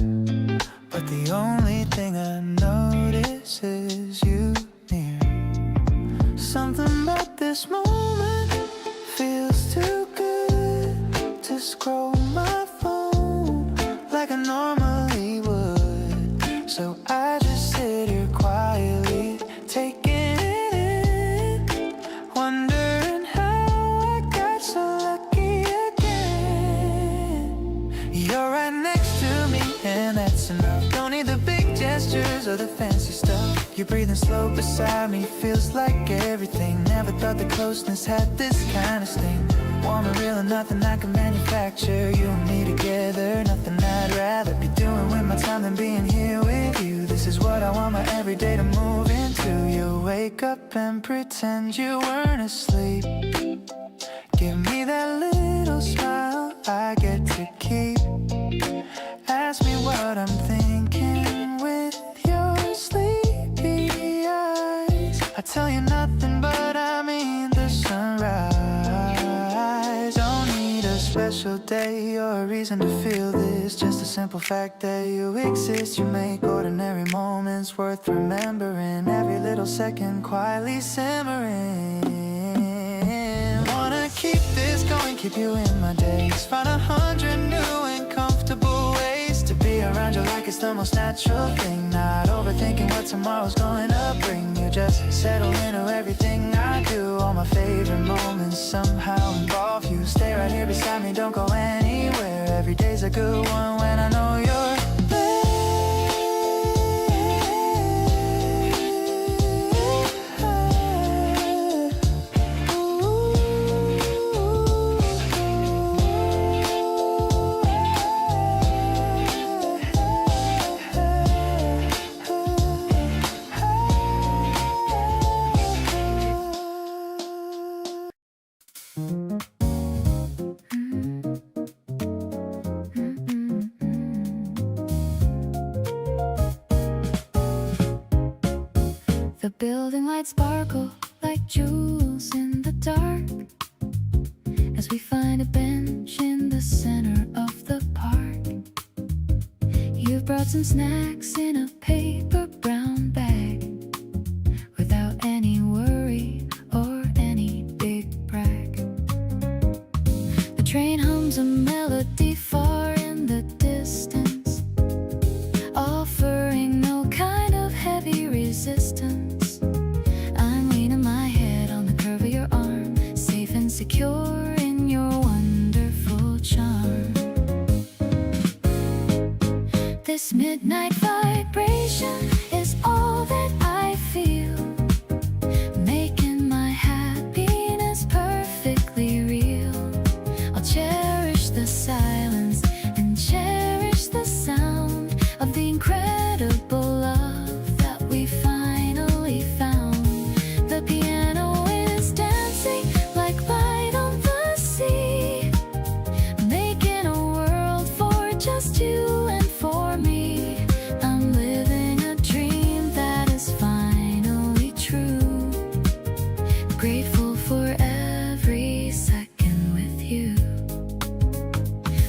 Speaker 1: but the only thing I notice is you near. Something about this moment feels too good to scroll my phone like I normally would. So I just sit here quietly, taking it in, wondering how I got so lucky again. You're right next to me and that's enough. Don't need the big gestures or the fancy stuff. You're breathing slow beside me, feels like everything. Never thought the closeness had this kind of sting. Warm and real and nothing I can manufacture. You and me together, nothing I'd rather be doing with my time than being here with you. This is what I want my everyday to move into. You wake up and pretend you weren't asleep. Give me that little smile I get to keep. Ask me what I'm thinking with your sleepy eyes. I tell you nothing but I mean the sunrise. Don't need a special day or a reason to feel this, just a simple fact that you exist. You make ordinary moments worth remembering, every little second quietly simmering. Wanna keep this going, keep you in my days. Find 100 new and comfortable ways to be around you like it's the most natural thing. Not overthinking what tomorrow's going to bring. You just settle into everything I do. All my favorite moments somehow involve you. Stay right here beside me, don't go anywhere. Every day's a good one when I know you're
Speaker 2: The building lights sparkle like jewels in the dark as we find a bench in the center of the park. You brought some snacks in a paper brown bag without any worry or any big brag. The train hums a melody far in the distance, offering no kind of heavy resistance. I'm leaning my head on the curve of your arm, safe and secure in your wonderful charm. This midnight vibration is all that I feel, making my happiness perfectly real. I'll cherish the silence and cherish the sound of the incredible love that we finally found. The piano is dancing like light on the sea, making a world for just you and for me. I'm living a dream that is finally true, grateful for every second with you.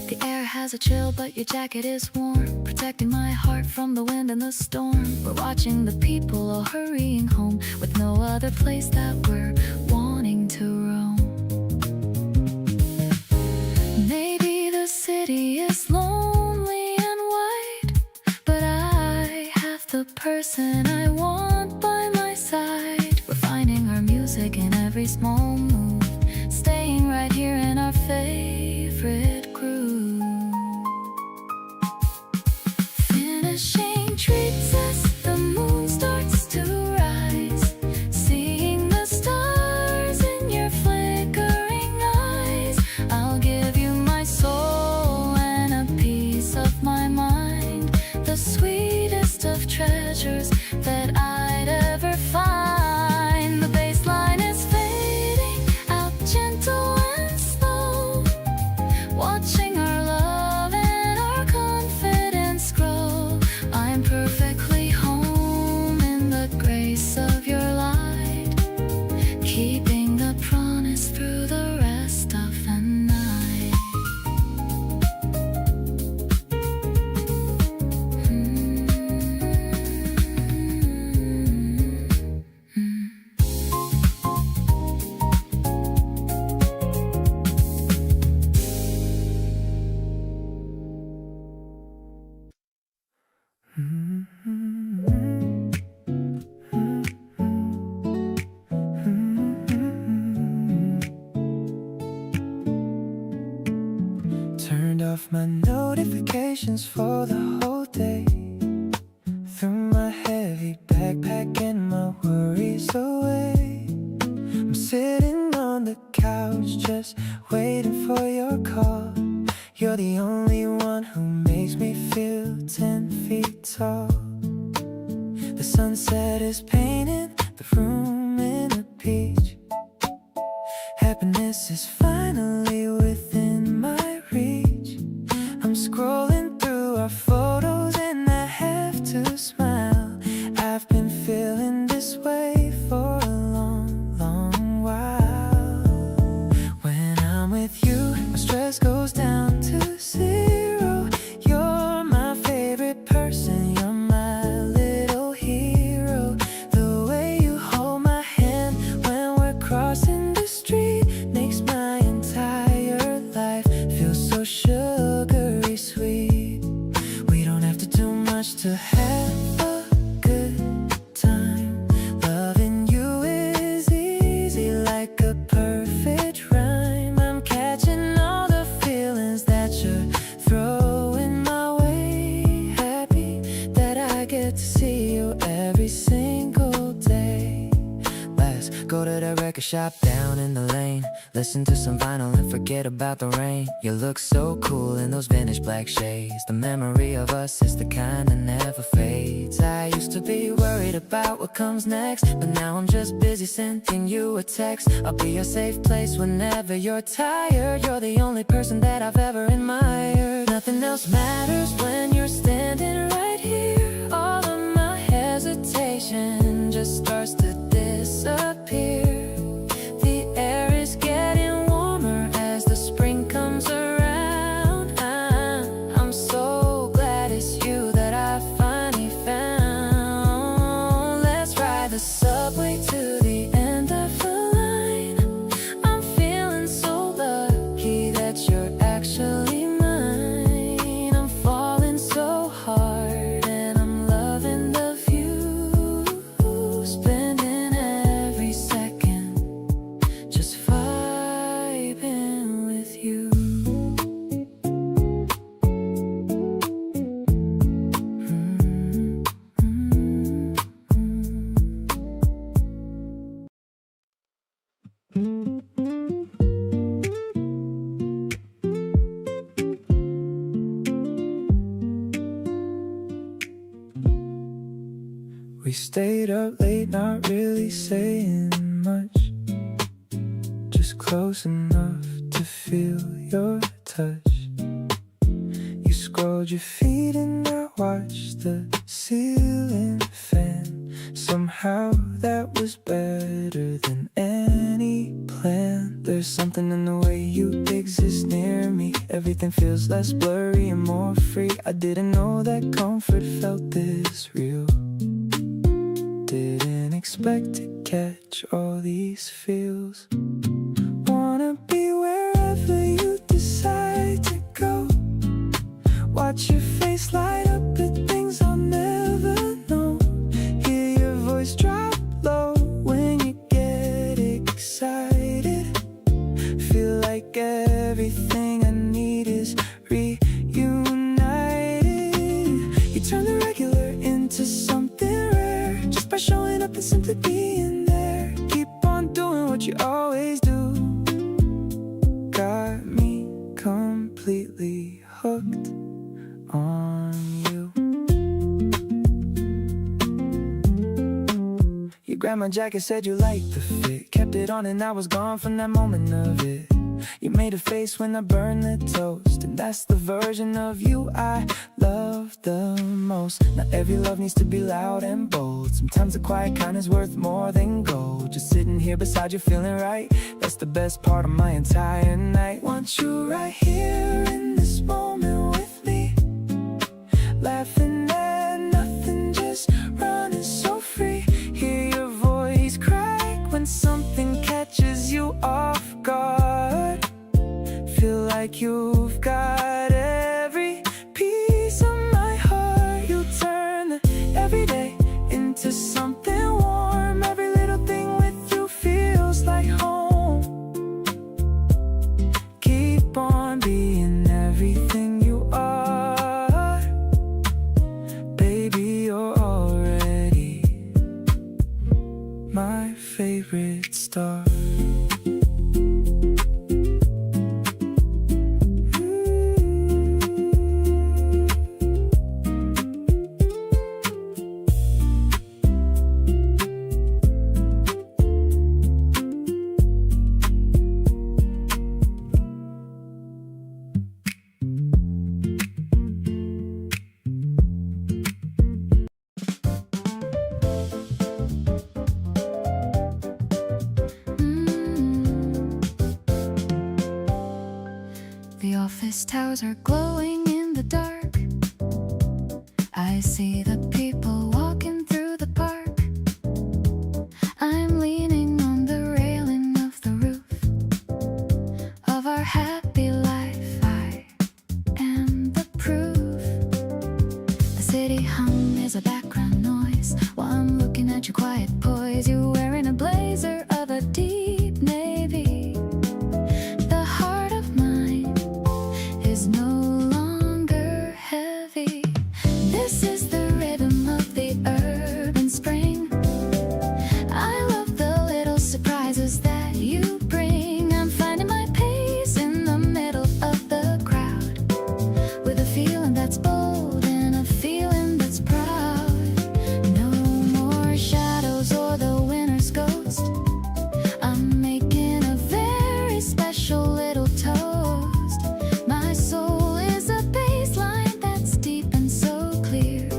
Speaker 2: The air has a chill, but your jacket is warm, protecting my heart from the wind and the storm. We're watching the people all hurrying home, with no other place that we're wanting to roam. person I want by my side. We're finding our music in every small move, staying right here in our favorite groove. Finishing treats as the moon starts to rise, seeing the stars in your flickering eyes. I'll give you my soul and a piece of my mind, the sweetest of treasures that I'd ever find. The bass line is fading out gentle and slow, watching our love and our confidence grow. I'm perfectly home in the grace of your light, keeping the promise through the rest of the night.
Speaker 1: Turned off my notifications for the whole day. Threw my heavy backpack and my worries away. I'm sitting on the couch just waiting for your call. You're the only one who makes me feel 10 feet tall. The sunset is painting the room in a peach. Happiness is finally within my reach. I'm scrolling through our photos and I have to smile. I've been feeling this way for a long, long while. When I'm with you, my stress goes down to zero. You're my favorite person, you're my little hero. The way you hold my hand when we're crossing the street makes my entire life feel so sugary sweet. We don't have to do much to have a good time. Loving you is easy like a perfect rhyme. I'm catching all the feelings that you're throwing my way. Happy that I get to see you every single day. Let's go to the record shop down in the lane, listen to some vinyl and forget about the rain. You look so cool in those vintage black shades. The memory of us is the kind that never fades. I used to be worried about what comes next, but now I'm just busy sending you a text. I'll be your safe place whenever you're tired. You're the only person that I've ever admired. Nothing else matters when you're standing right here. All of my hesitation just starts to disappear. The air is getting warmer as the spring comes around. I'm so glad it's you that I finally found. Let's ride the subway to the end of the line. I'm feeling so lucky that you're actually mine. I'm falling so hard and I'm loving the view. Spending every second just vibing with you. We stayed up late, not really saying much, just close enough to feel your touch. You scrolled your feed and I watched the ceiling fan. Somehow that was better than any plan. There's something in the way you exist near me. Everything feels less blurry and more free. I didn't know that comfort felt this real. Didn't expect to catch all these feels. Wanna be wherever you decide to go. Watch your face light up at things I'll never know. everything I need is reunited. You turn the regular into something rare just by showing up and simply being there. Keep on doing what you always do. Got me completely hooked on you. Your grandma jacket said you liked the fit. Kept it on and I was gone from that moment of it. You made a face when I burned the toast, and that's the version of you I love the most. Not every love needs to be loud and bold. Sometimes the quiet kind is worth more than gold. Just sitting here beside you feeling right, that's the best part of my entire night. Want you right here in this moment with me, laughing at nothing, just running so free. Hear your voice crack when something catches you off guard. Feel like you've got every piece of my heart. You turn the everyday into something warm. Every little thing with you feels like home. Keep on being everything you are. Baby, you're already my favorite star.
Speaker 2: The office towers are glowing in the dark. I see the people walking through the park. I'm leaning on the railing of the roof of our happy life. I am the proof. The city hum is a background noise while I'm looking at your quiet poise. You're wearing a blazer of a deep navy. The heart of mine is no longer heavy. This is the rhythm of the urban spring. I love the little surprises that you bring. I'm finding my pace in the middle of the crowd, with a feeling that's bold and a feeling that's proud. No more shadows or the winter's ghost. I'm making a very special little toast. My soul is a baseline that's deep and so clear,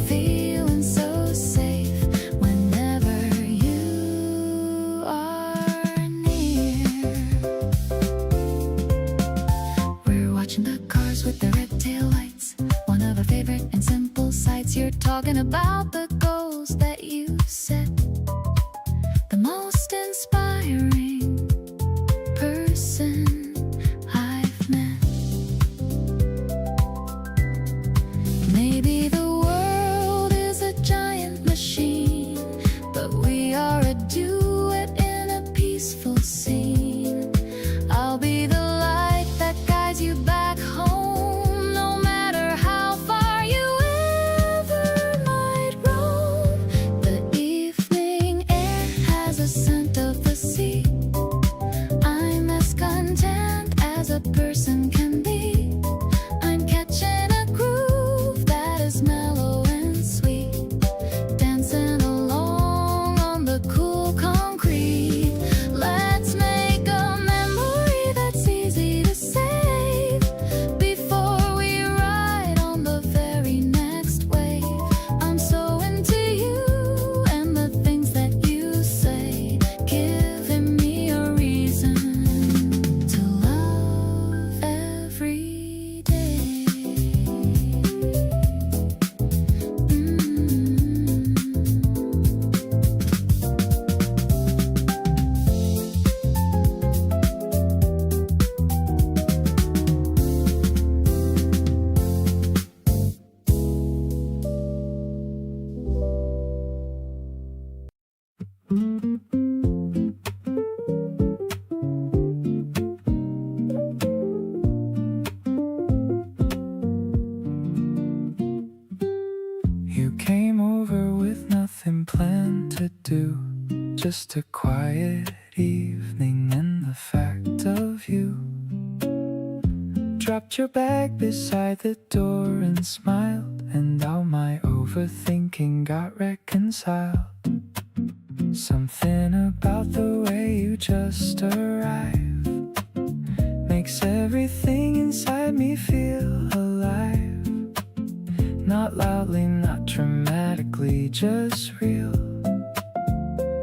Speaker 2: feeling so safe whenever you are near. We're watching the cars with the red tail lights, one of our favorite and simple sights. You're talking about the goals that you set, the most inspiring person I've met. Maybe the world is a giant machine, but we are a duet in a peaceful scene. I'll be the light that guides you back home, no matter how far you ever might roam. The evening air has a scent of the sea. I'm as content as a person can be. I'm catching a groove that is mellow and sweet, dancing along on the cool concrete. Let's make a memory that's easy to save before we ride on the very next wave. I'm so into you and the things that you say, giving me a reason to love every day.
Speaker 1: just a quiet evening, and the fact of you dropped your bag beside the door and smiled, and all my overthinking got reconciled. Something about the way you just arrive makes everything inside me feel alive. Not loudly, not dramatically, just real.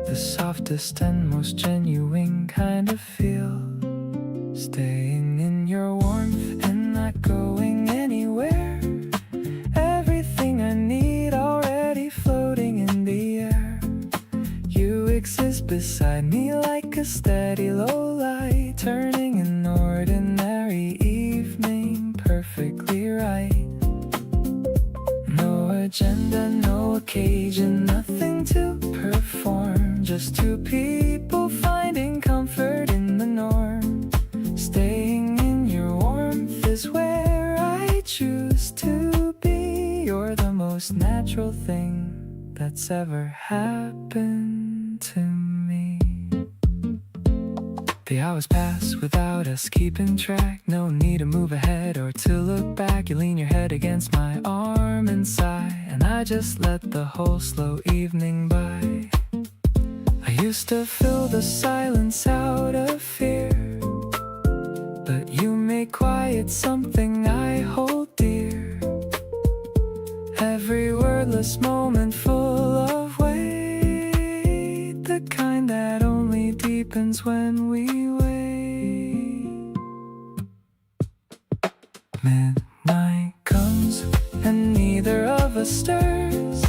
Speaker 1: The softest and most genuine kind of feel. Staying in your warmth and not going anywhere. Everything I need already floating in the air. You exist beside me like a steady low light, turning an ordinary evening perfectly right. No agenda, no occasion, nothing to perform. Just two people finding comfort in the norm. Staying in your warmth is where I choose to be. You're the most natural thing that's ever happened to me. The hours pass without us keeping track. No need to move ahead or to look back. You lean your head against my arm and sigh, and I just let the whole slow evening by. I used to fill the silence out of fear, but you make quiet something I hold dear. Every wordless moment full of weight, the kind that only deepens when we wait. Midnight comes and neither of us stirs.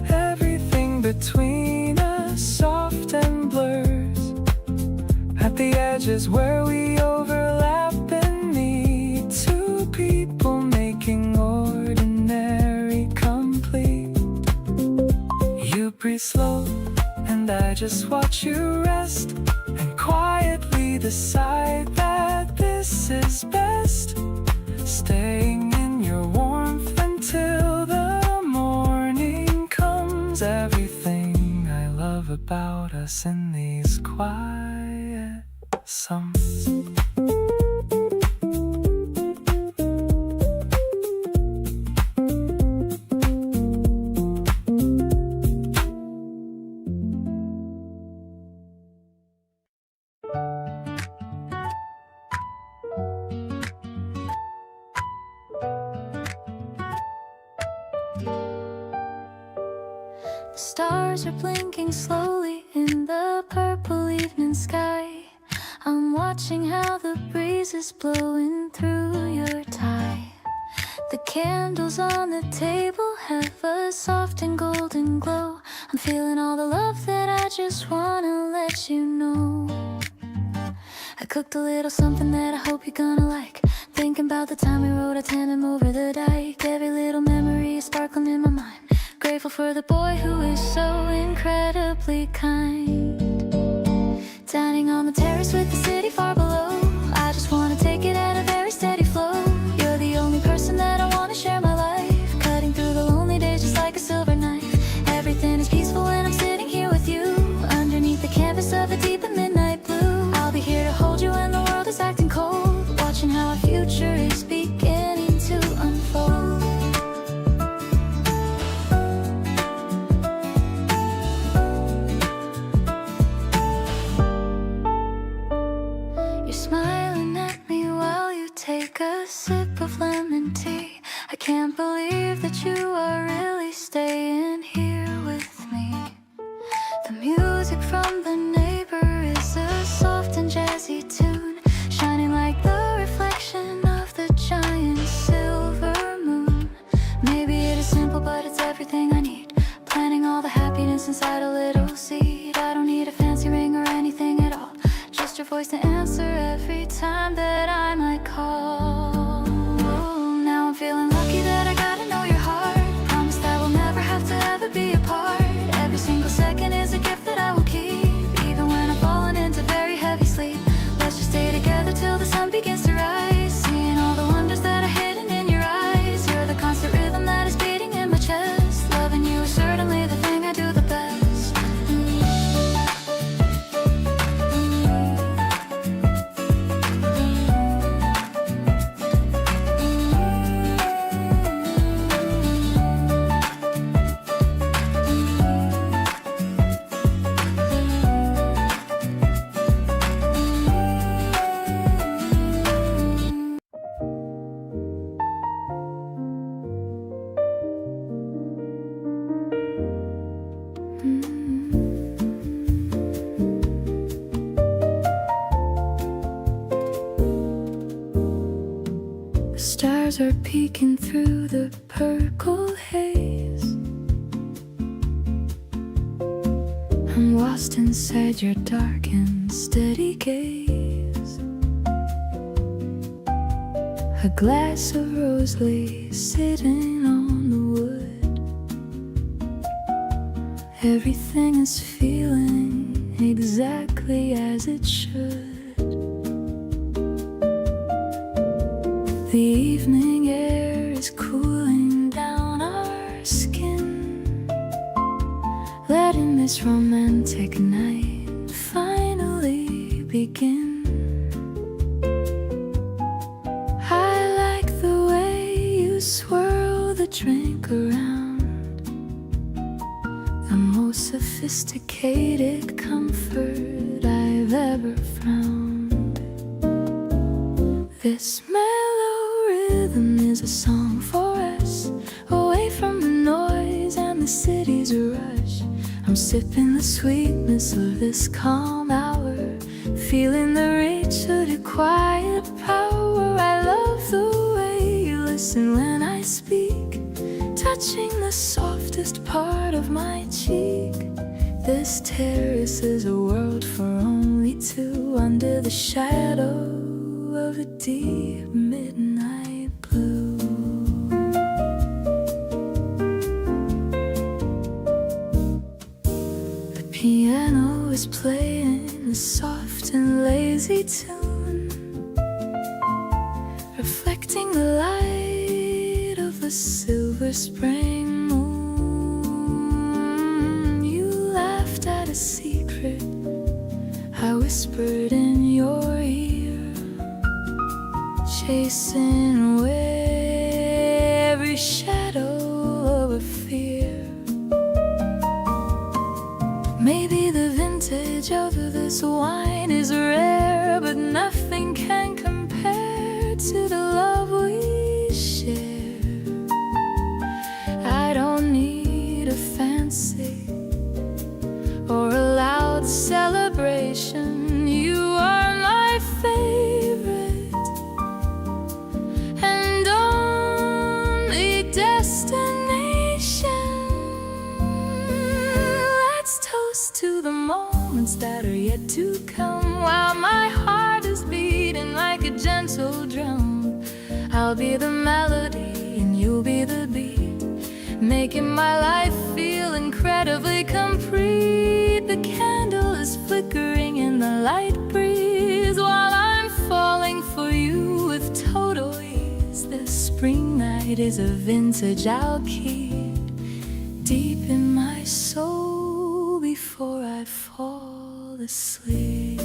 Speaker 1: Everything between us soft and blurs. At the edges where we overlap and meet, two people making ordinary complete. You breathe slow and I just watch you rest, and quietly decide that this is best. Staying in your warmth until the morning comes. Everything I love about us in these quiet summers.
Speaker 2: The stars are blinking slowly in the purple evening sky. I'm watching how the breeze is blowing through your tie. The candles on the table have a soft and golden glow. I'm feeling all the love that I just wanna let you know. I cooked a little something that I hope you're gonna like. Thinking about the time we rode a tandem over the dike. Every little memory is sparkling in my mind. Grateful for the boy who is so incredibly kind. Dining on the terrace with the city far below. I just wanna take it at a very steady flow. You're the only person that I wanna share my life. Cutting through the lonely days just like a silver knife. Everything is peaceful when I'm sitting here with you, underneath the canvas of a deep and midnight blue. I'll be here to hold you when the world is acting cold, watching how our future is beginning to unfold. You're smiling at me while you take a sip of lemon tea. I can't believe that you are really staying here with me. The music from the neighbor is a soft and jazzy tune, shining like the reflection of the giant silver moon. Maybe it is simple, but it's everything I need. Planting all the happiness inside a little seed. I don't need a fancy ring or anything at all, just your voice to answer every time that I might call. Now I'm feeling lucky that I got to know your heart. Promise that we'll never have to ever be apart. Every single second is a gift that I will keep, even when I'm falling into very heavy sleep. Let's just stay together till the sun begins to rise, seeing all the wonders that are hidden in your eyes. You're the constant rhythm that is beating in my chest. Loving you is certainly the thing I do the best. Stars are peeking through the purple haze. I'm lost inside your dark and steady gaze. A glass of rosely sitting on the wood. Everything is feeling exactly as it should. The evening air is cooling down our skin, letting this romantic night finally begin. I like the way you swirl the drink around, the most sophisticated comfort I've ever found. This rhythm is a song for us, away from the noise and the city's rush. I'm sipping the sweetness of this calm hour, feeling the reach of your quiet power. I love the way you listen when I speak, touching the softest part of my cheek. This terrace is a world for only two, under the shadow of a deep midnight blue. The piano is playing a soft and lazy tune, reflecting the light of the silver spring moon. You laughed at a secret I whispered in your ear, chasing away every shadow of a fear. Maybe the vintage of this wine is rare, but nothing can compare to the love we share. I don't need a fancy or a loud celebration. You are my favorite and only destination. Let's toast to the moments that are yet to come, while my heart is beating like a gentle drum. I'll be the melody and you'll be the beat, making my life feel incredibly complete. The candle is flickering in the light breeze, while I'm falling for you with total ease. This spring night is a vintage I'll keep deep in my soul before I fall asleep.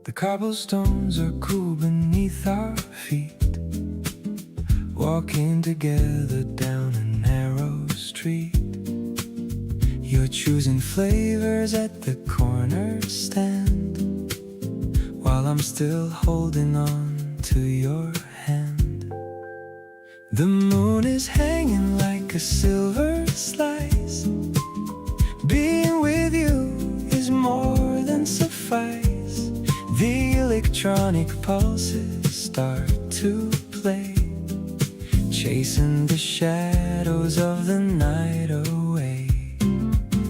Speaker 1: The cobblestones are cool beneath our feet, walking together down a narrow street. You're choosing flavors at the corner stand, while I'm still holding on to your hand. The moon is hanging like a silver slice. Being with you is more than suffice. The electronic pulses start to play, chasing the shadows of the night away.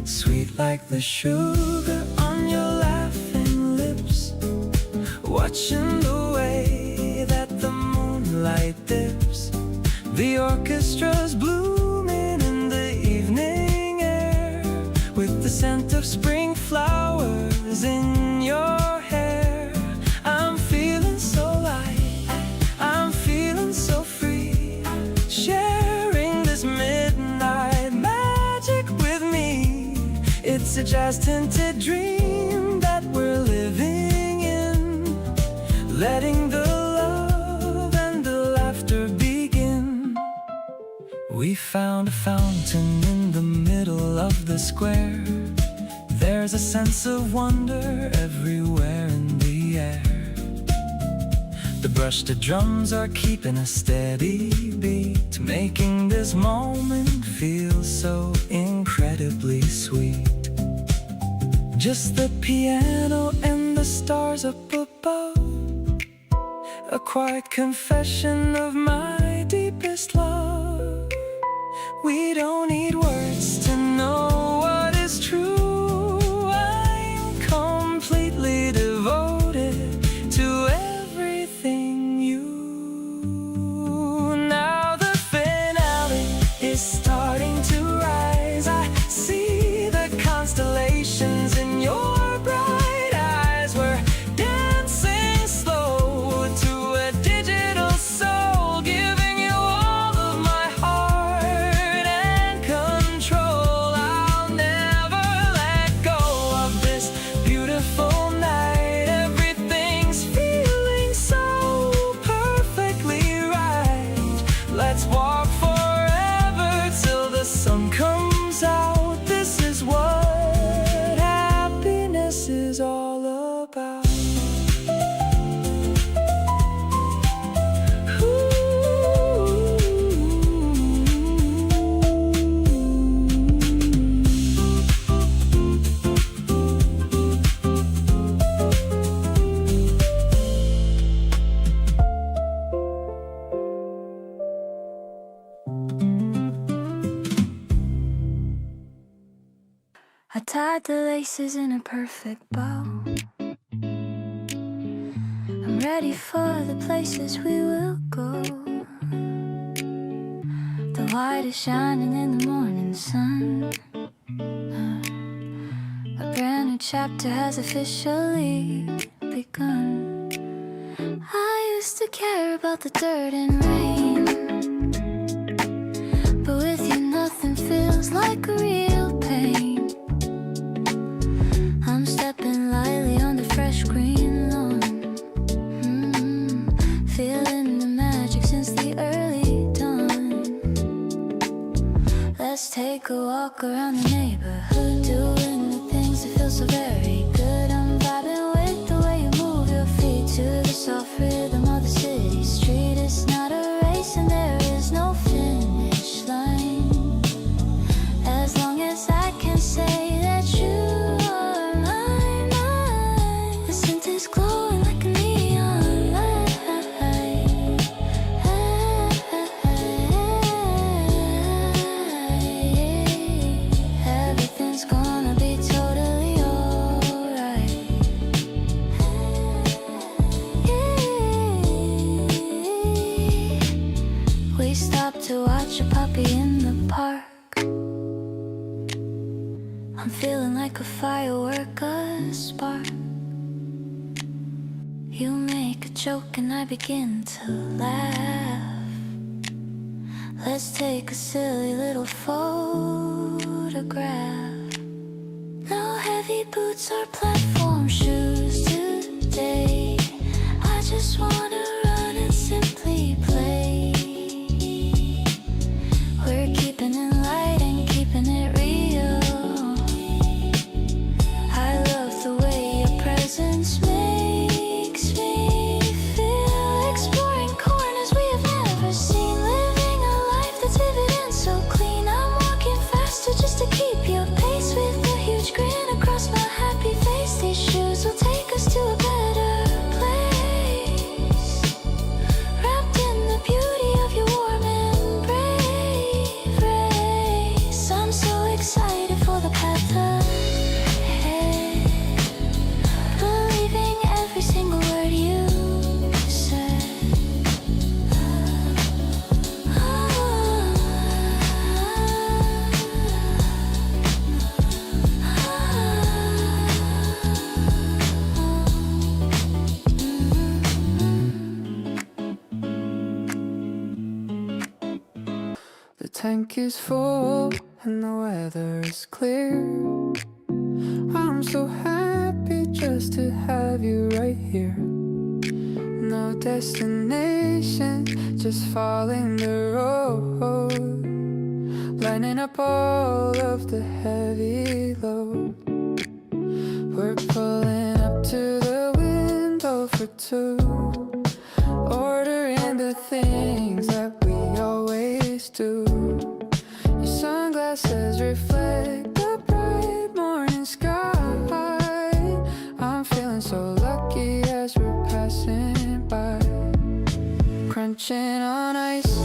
Speaker 1: Sweet like the sugar on your laughing lips, watching the way that the moonlight dips. The orchestra's blooming in the evening air, with the scent of spring flowers in your hair. I'm feeling so light, I'm feeling so free, sharing this midnight It's a jazz-tinted dream that we're living in, letting the love and the laughter begin. We found a fountain in the middle of the square. There's a sense of wonder everywhere in the air. The brushed drums are keeping a steady beat, making this moment feel so incredibly sweet. Just the piano and the stars up above, a quiet confession of my deepest love. We don't need words to know what is true. I'm completely devoted to everything you. Now the finale is starting to rise. I see the constellations in your bright eyes. We're dancing slow to a digital soul, giving you all of my heart and control. I'll never let go of this beautiful night. Everything's feeling so perfectly right. Let's walk forever till the sun comes out. This is what happiness is all about.
Speaker 2: I tied the laces in a perfect bow. I'm ready for the places we will go. The light is shining in the morning sun. A brand new chapter has officially begun. I used to care about the dirt and rain, but with you nothing feels like a real pain. I'm stepping lightly on the fresh green lawn, feeling the magic since the early dawn. Let's take a walk around the neighborhood, doing the things that feel so very good. I'm vibing with the way you move your feet to the soft rhythm of the city street. It's not a race and there is no finish line, as long as I can say that you are mine. The scent is glowing like a neon light. Everything's gonna be totally alright. We stopped to watch a puppy in the park. I'm feeling like a firework, a spark. You make a joke and I begin to laugh. Let's take a silly little photograph. No heavy boots or platform shoes today. I just wanna run and simply play. We're keeping it light and keeping it real. I love the way your presence makes me feel. Exploring corners we have never seen, living a life that's vivid and so clean. I'm walking faster just to keep your pace, with a huge grin across my happy face. These shoes will take us to a better place, wrapped in the beauty of your warm embrace. I'm so excited for the path ahead, believing every single word you said.
Speaker 1: The tank is full and the weather is clear. I'm so happy just to have you right here. No destination, just following the road, lining up all of the heavy load. We're pulling up to the window for two, ordering the things that we always do. Your sunglasses reflect the bright morning sky. I'm feeling so lucky as we're passing by, crunching on ice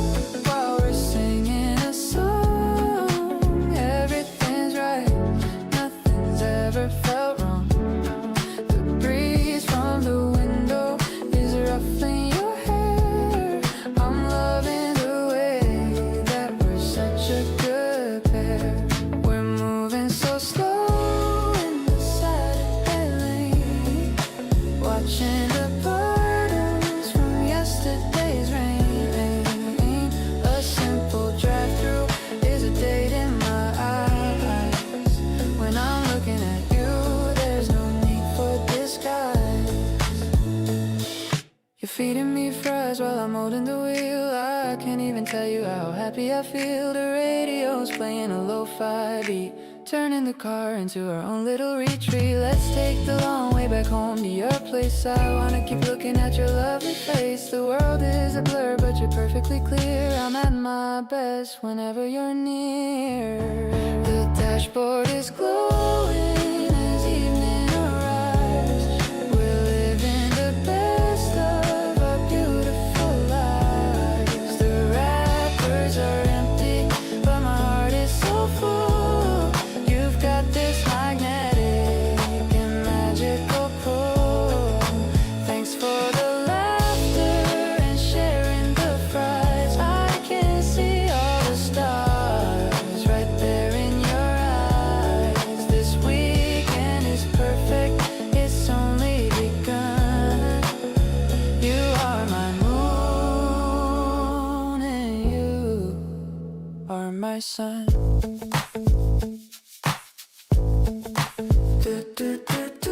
Speaker 1: while we're singing a song. Everything's right, nothing's ever felt wrong. The breeze from the window is ruffling your hair. I'm loving the way that we're such a good pair. We're moving so slow in the Saturday lane, watching the puddles from yesterday's rain. A simple drive-through is a date in my eyes. When I'm looking at you, there's no need for disguise. You're feeding me fries while I'm holding the wheel. I can't even tell you how happy I feel. The radio's playing a lo-fi beat, turning the car into our own little retreat. Let's take the long way back home to your place. I wanna keep looking at your lovely face. The world is a blur, but you're perfectly clear. I'm at my best whenever you're near. The dashboard is glowing as evening arrives. We're living the best of our beautiful lives. The wrappers are empty, but my heart is so full. You've got this magnetic and magical pull. Thanks for the laughter and sharing the fries. I can see all the stars right there in your eyes. This weekend is perfect, it's only begun. You are my moon and you are my sun. Do, do, do, do.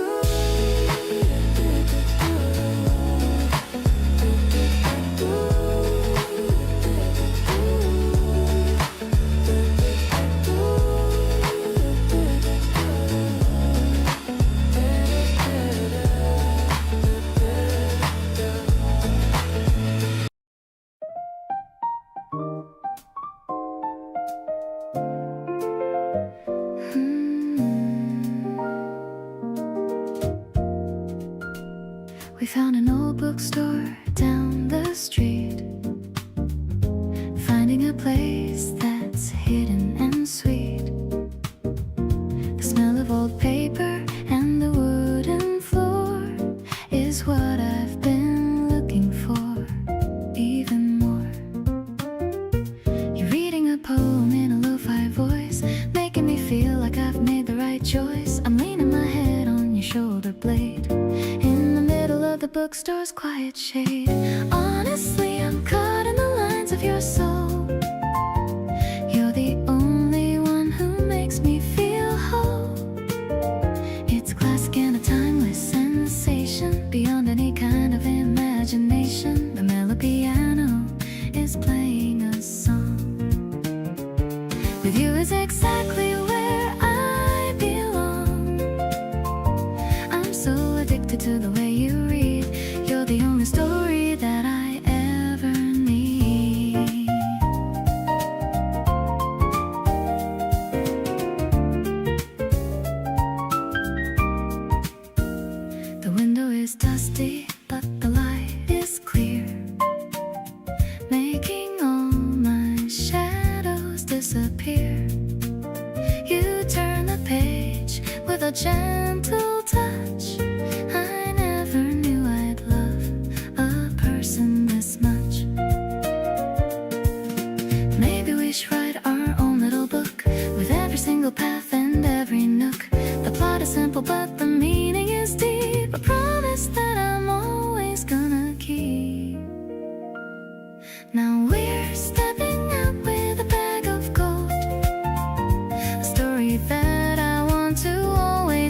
Speaker 2: We found an old bookstore down the street, finding a place that's hidden and sweet. The smell of old paper and the wooden floor is what I've been looking for, even more. You're reading a poem in a lo-fi voice, making me feel like I've made the right choice. I'm leaning my head on your shoulder blade in the middle of the bookstore's quiet shade. Honestly, I'm caught in the lines of your soul. You're the only one who makes me feel whole. It's classic and a timeless sensation, beyond any kind of imagination. The mellow piano is playing a song. With you is exactly where I belong. I'm so addicted to the way you read. You're the only story that I ever need. The window is dusty, but the light is clear, making all my shadows disappear. You turn the page with a gentle touch. I never knew I'd love a person this much. Maybe we should write our own little book, with every single path and every nook. The plot is simple, but the meaning is deep. A promise that I'm always gonna keep. Now we're stepping out with a bag of gold, a story that I want to always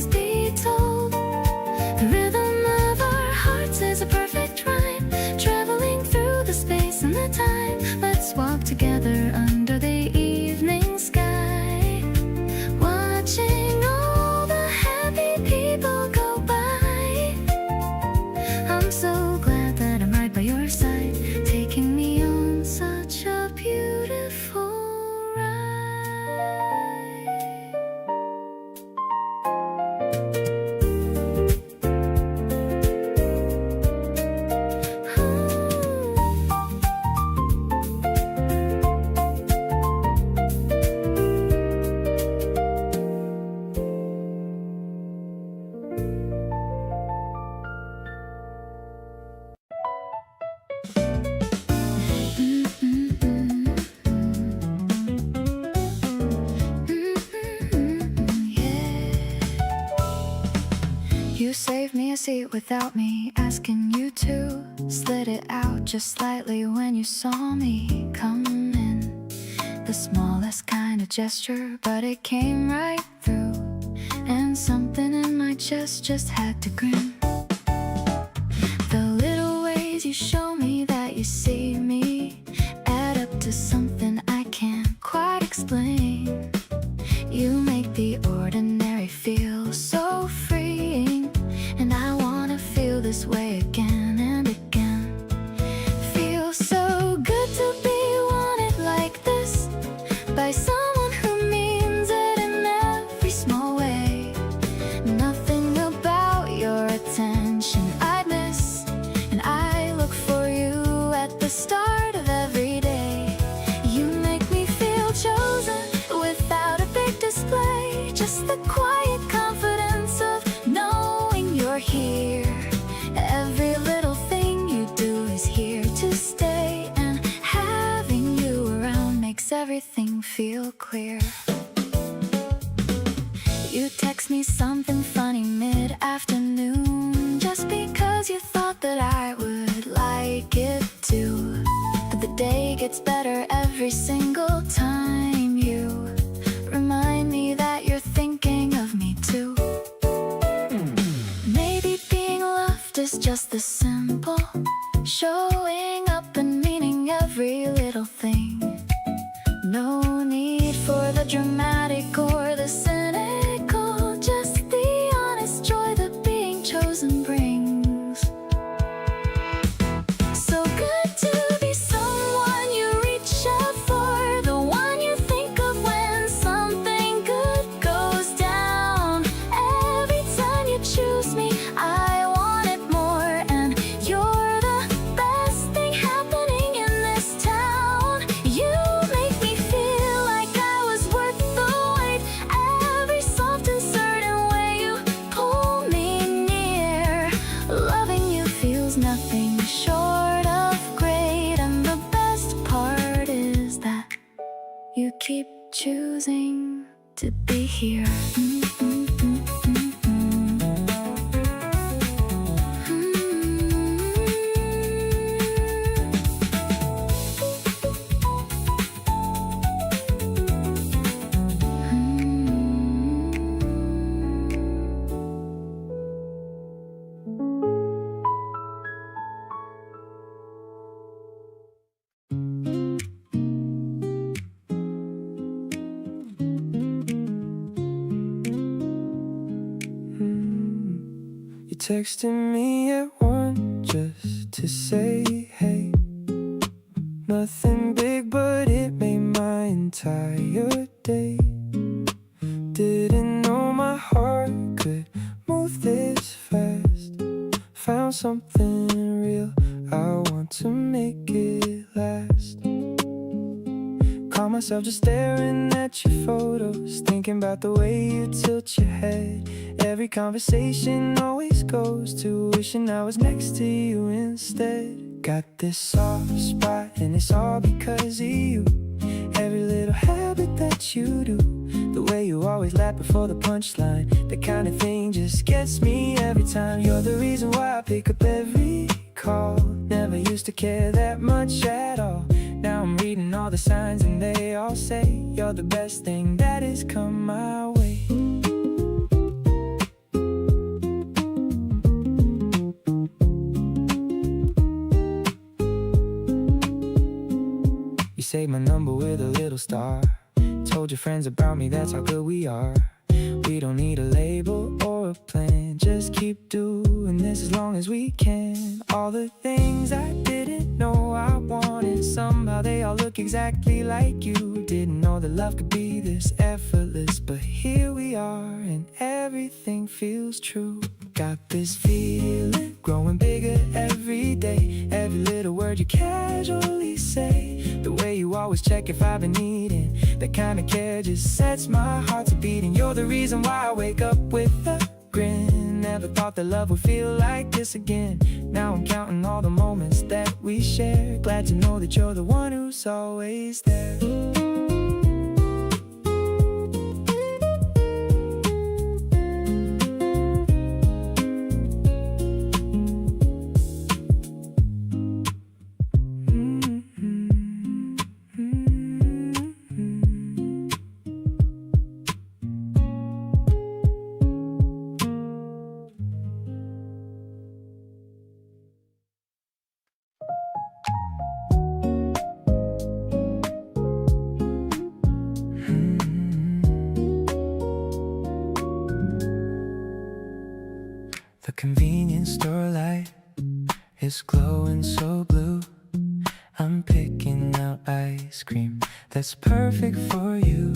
Speaker 2: You saved me a seat without me asking you to. Slid it out just slightly when you saw me come in. The smallest kind of gesture, but it came right through. And something in my chest just had to grin. The little ways you show me that you see me add up to something I can't quite explain. You make the ordinary feel so freeing, and I wanna feel this way again and again. Feels so good to be wanted like this by someone who means it in every small way. Nothing about your attention I'd miss, and I look for you at the start of every day. You make me feel chosen without a big display, just the quiet confidence of knowing you're here. Every little thing you do is here to stay, and having you around makes everything feel clear. You text me something funny mid-afternoon just because you thought that I would like it too. But the day gets better every single time you remind me that you're thinking of me too. Maybe being loved is just the simple, showing up and meaning every little thing. No need for the dramatic or the cynical, just the honest joy that being chosen brings. So good to be someone you reach out for, the one you think of when something good goes down. Every time you choose me, I want it more, and you're the best thing happening in this town. You make me feel like I was worth the wait. Every soft and certain way you pull me near. Loving you feels nothing short of great, and the best part is that you keep choosing to be here.
Speaker 1: You texted me at 1 just to say hey. Nothing big, but it made my entire day. Didn't know my heart could move this fast. Found something real, I want to make it last. Caught myself just staring at your photos, thinking about the way you tilt your head. Every conversation always goes to wishing I was next to you instead. Got this soft spot and it's all because of you. Every little habit that you do, the way you always laugh before the punchline, that kind of thing just gets me every time. You're the reason why I pick up every call. Never used to care that much at all. Now I'm reading all the signs and they all say you're the best thing that has come my way. You saved my number with a little star. Told your friends about me, that's how good we are. We don't need a label or a plan, just keep doing this as long as we can. All the things I didn't know I wanted, somehow they all look exactly like you. Didn't know that love could be this effortless, but here we are and everything feels true. Got this feeling growing bigger every day. Every little word you casually say, the way you always check if I've been eating, that kind of care just sets my heart to beating. You're the reason why I wake up with a grin. Never thought that love would feel like this again. Now I'm counting all the moments that we share. Glad to know that you're the one who's always there. The convenience store light is glowing so blue. I'm picking out ice cream that's perfect for you.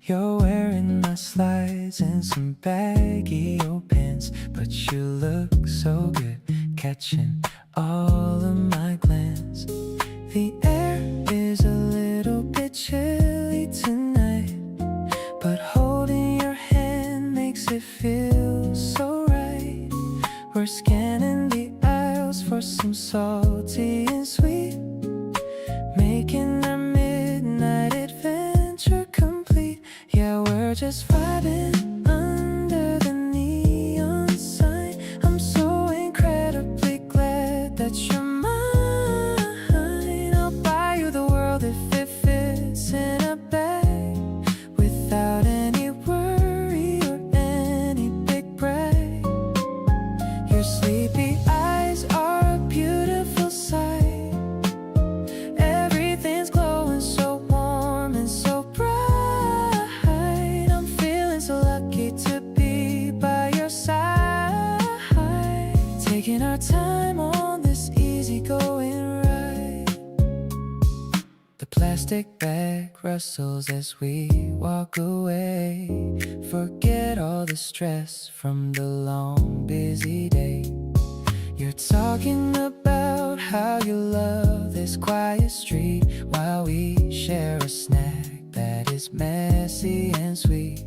Speaker 1: You're wearing my slides and some baggy old pants, but you look so good, catching all of my glance. The air is a little bit chilly tonight, but holding your hand makes it feel so right. We're scanning the aisles for some salty and sweet, making our midnight adventure complete. Yeah, we're just vibing under the neon sign. I'm so incredibly glad that you're mine. I'll buy you the world if it fits in a bag, without any worry or any big brag. Your sleepy eyes are a beautiful sight. Everything's glowing so warm and so bright. I'm feeling so lucky to be by your side, taking our time on this easygoing ride. The plastic bag rustles as we walk away. Forget all the stress from the long busy day. You're talking about how you love this quiet street, while we share a snack that is messy and sweet.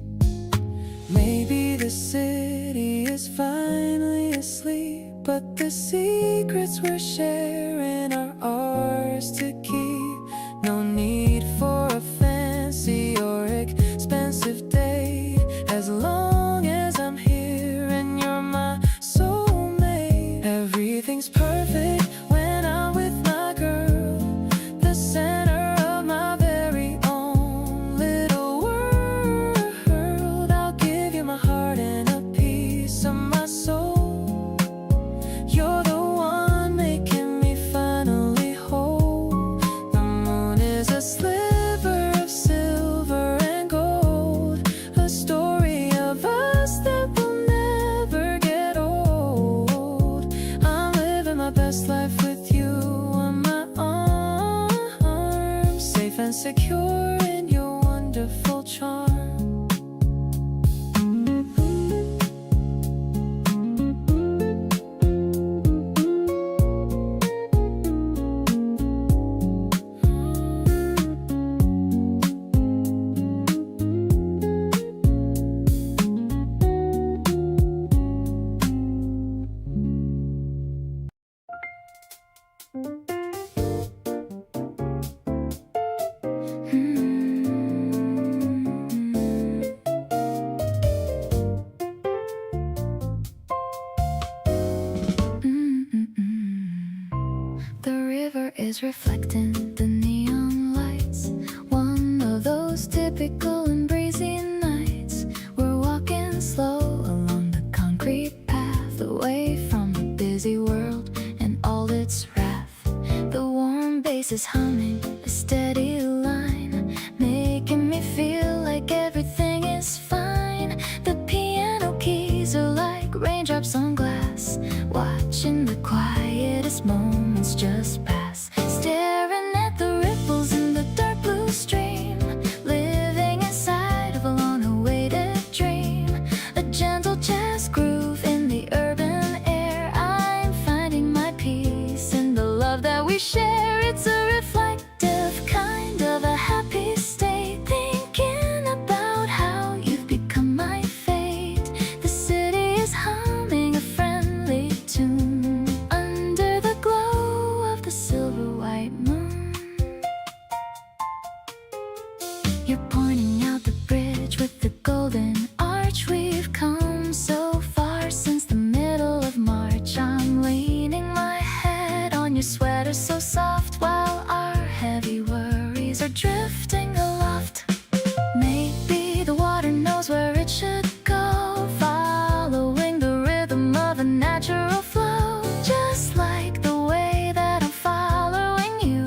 Speaker 1: Maybe the city is finally asleep, but the secrets we're sharing are ours to keep. No need for a fancy or expensive date, as long as I'm here and you're my soulmate. Everything's perfect when I'm with my girl, the center of my very own little world. I'll give you my heart and a piece of my soul. You're the one making me finally whole. The moon is a sliver of silver and gold, a story of us that will never get old. I'm living my best life with you on my arm, safe and secure in your wonderful charm. The river is reflecting the neon lights, one of those typical and breezy nights. We're walking slow along the concrete path, away from the busy world and all its wrath. The warm bass is humming a steady line, making me feel like everything is fine. The piano keys are like raindrops on glass, watching the quietest moments just pass. Staring at the ripples in the dark blue stream, living inside of a long-awaited dream. A gentle jazz groove in the urban air. I'm finding my peace in the love that we share. It's a reflective kind of a happy state, thinking about how you've become my fate. The city is humming a friendly tune under the glow of the silver white moon. You're pointing out the bridge with the golden arch. We've come so far since the middle of March. I'm leaning my head on your sweater so soft, while our heavy worries are drifting aloft. Maybe the water knows where it should go, following the rhythm of a natural flow, just like the way that I'm following you,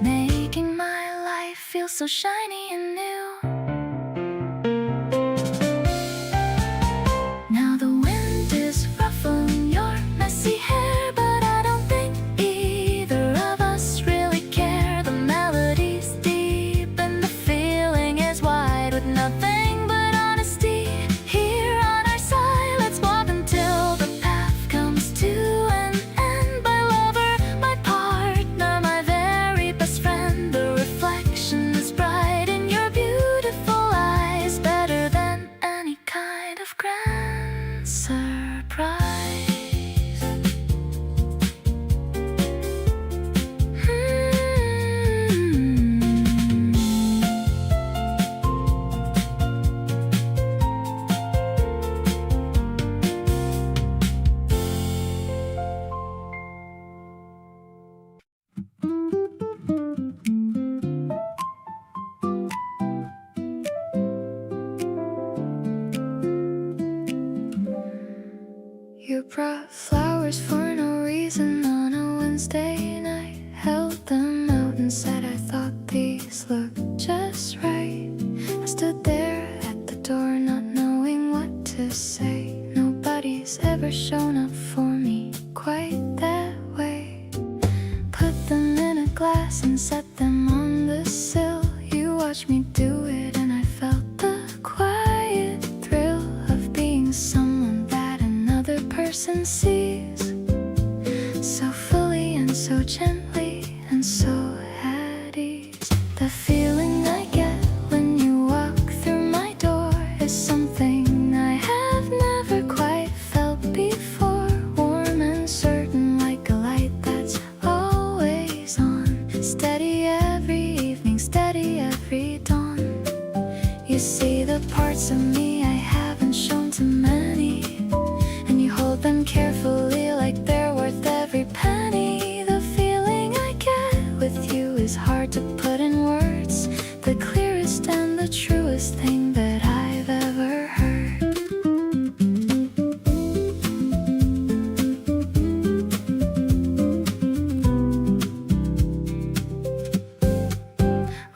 Speaker 1: making my life feel so shiny and new. Now the wind is ruffling
Speaker 2: and seas, so fully and so gently and so at ease. The feeling I get when you walk through my door is something I have never quite felt before. Warm and certain like a light that's always on, steady every evening, steady every dawn. You see the parts of me I haven't shown to many, and you hold them carefully like they're worth every penny. The feeling I get with you is hard to put in words, the clearest and the truest thing that I've ever heard.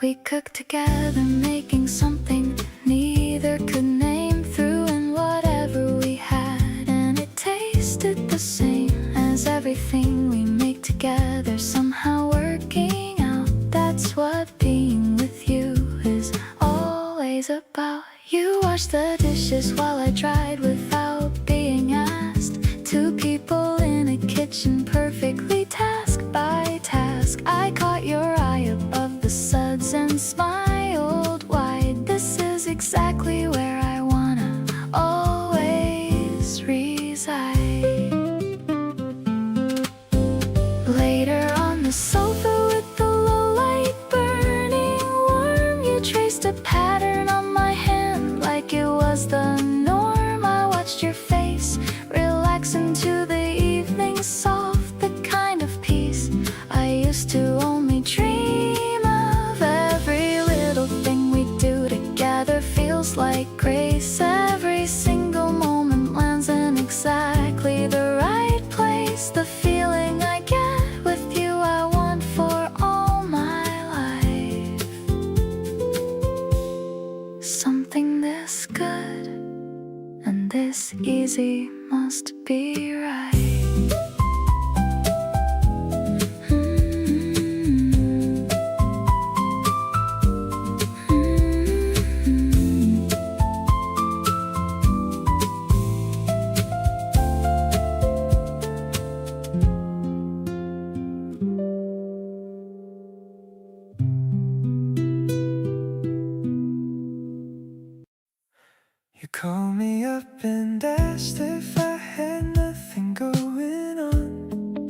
Speaker 2: We cooked together, making something neither could name, threw in whatever we had, and it tasted the same as everything we make together, somehow working out. That's what being with you is always about. You washed the dishes while I dried without being asked. Two people in a kitchen, perfectly task by task. I caught your eye above the suds and smiled wide. This is exactly where I wanna always reside. Later on the sofa with the low light burning warm, you traced a pattern on my hand like it was the norm. I watched your face relax into the evening soft, the kind of peace I used to only dream of. Every little thing we do together feels like grace. Every single moment lands in exactly the right place. The feeling I get with you I want for all my life. Something this good and this easy must be right.
Speaker 1: You called me up and asked if I had nothing going on.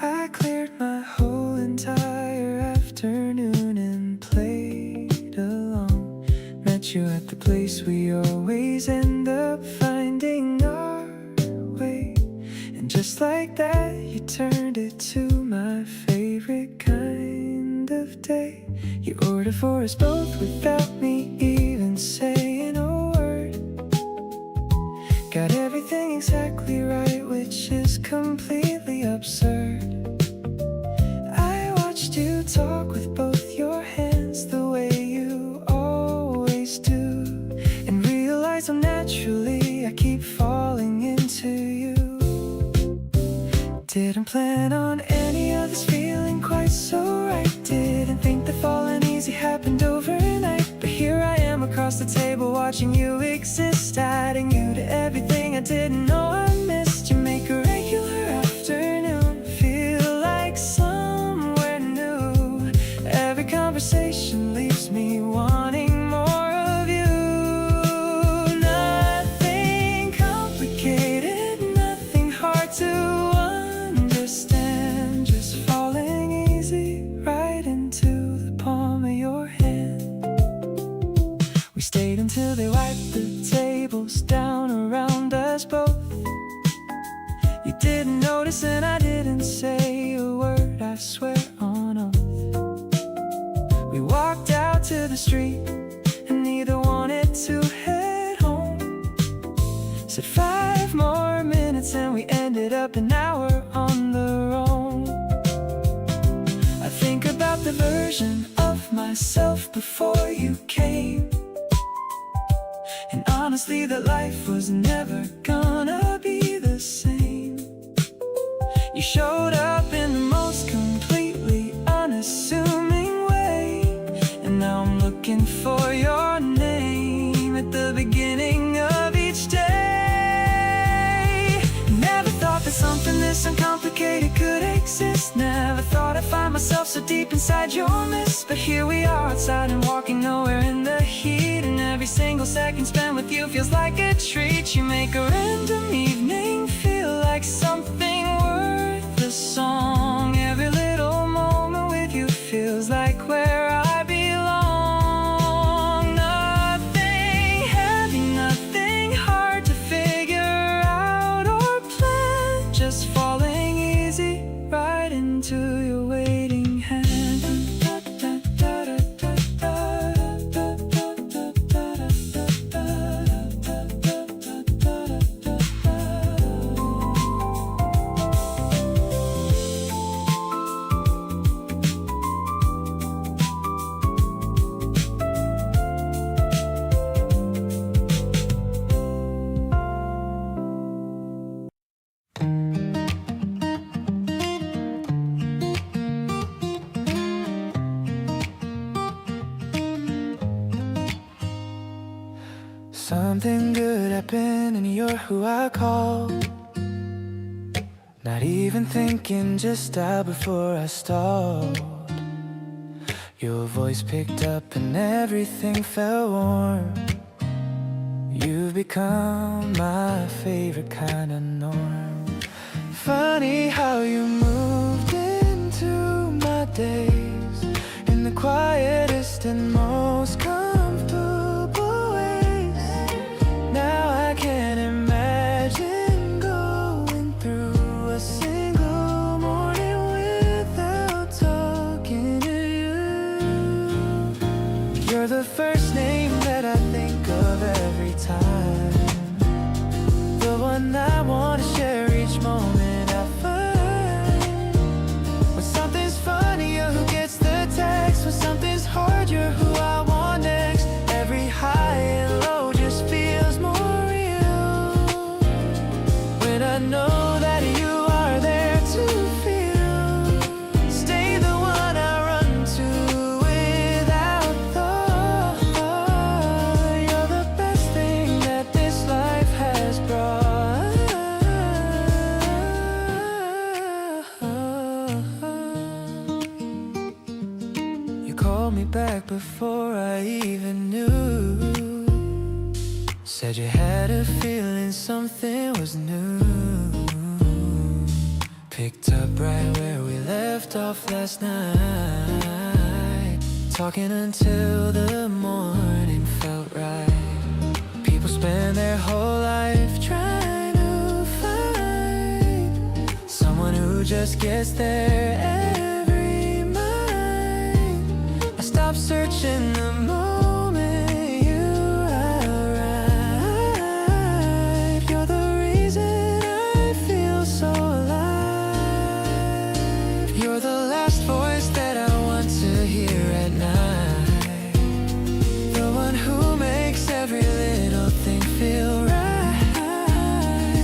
Speaker 1: I cleared my whole entire afternoon and played along. Met you at the place we always end up finding our way, and just like that you turned it to my favorite kind of day. You ordered for us both without me even saying a word. Got everything exactly right, which is completely absurd. I watched you talk with both your hands the way you always do, and realized how naturally I keep falling into you. Didn't plan on any of this feeling quite so right. Didn't think that falling easy happened overnight, but here I am across the table watching you exist, adding you to everything I didn't know I missed. You make a regular afternoon feel like somewhere new. Every conversation leaves me wanting more of you. Nothing complicated, nothing hard to understand, just falling easy right into the palm of your hand. We stayed until they wiped the tables down around us both. You didn't notice and I didn't say a word, I swear on oath. We walked out to the street and neither wanted to head home. Said 5 more minutes and we ended up an hour on the road. I think about the version of myself before you came, and honestly that life was never gonna be the same. You showed up in the most completely unassuming way, and now I'm looking for your name at the beginning of each day. this uncomplicated could exist. Never thought I'd find myself so deep inside your mist. But here we are outside and walking nowhere in the heat. And every single second spent with you feels like a treat. You make a random evening feel like something worth a song. Every little moment with you feels like where I belong. Nothing heavy, nothing hard to figure out or plan. Just falling easy right into your waiting hand. Something good happened and you're who I call. Not even thinking, just dial before I stalled. Your voice picked up and everything felt warm. You've become my favorite kind of norm. Funny how you moved into my days in the quietest and most comfortable ways. Now I can't imagine going through a single morning without talking to you. You're the first name that I think of every time, the one I want to share each moment I find. When something's funny, you're who gets the text. When something's hard, you're who I want next. Every high and low just feels more real when I know that you are there to feel. Stay the one I run to without thought. You're the best thing that this life has brought. You called me back before I even knew. Said you had a feeling something was new. Picked up right where we left off last night, talking until the morning felt right. People spend their whole life trying to find someone who just gets there every night. I stopped searching the moment you arrived. You're the reason I feel so alive. You're the last voice that I want to hear at night, the one who makes every little thing feel right.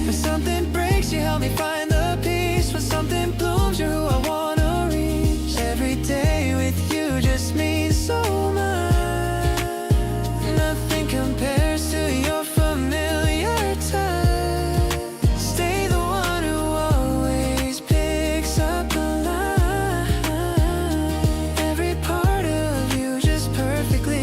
Speaker 1: When something breaks, you help me find the peace. When something blooms, you're who I wanna reach. Every day with you just means so much. Nothing compares to your familiar touch. Stay the one who always picks up the line. Every part of you just perfectly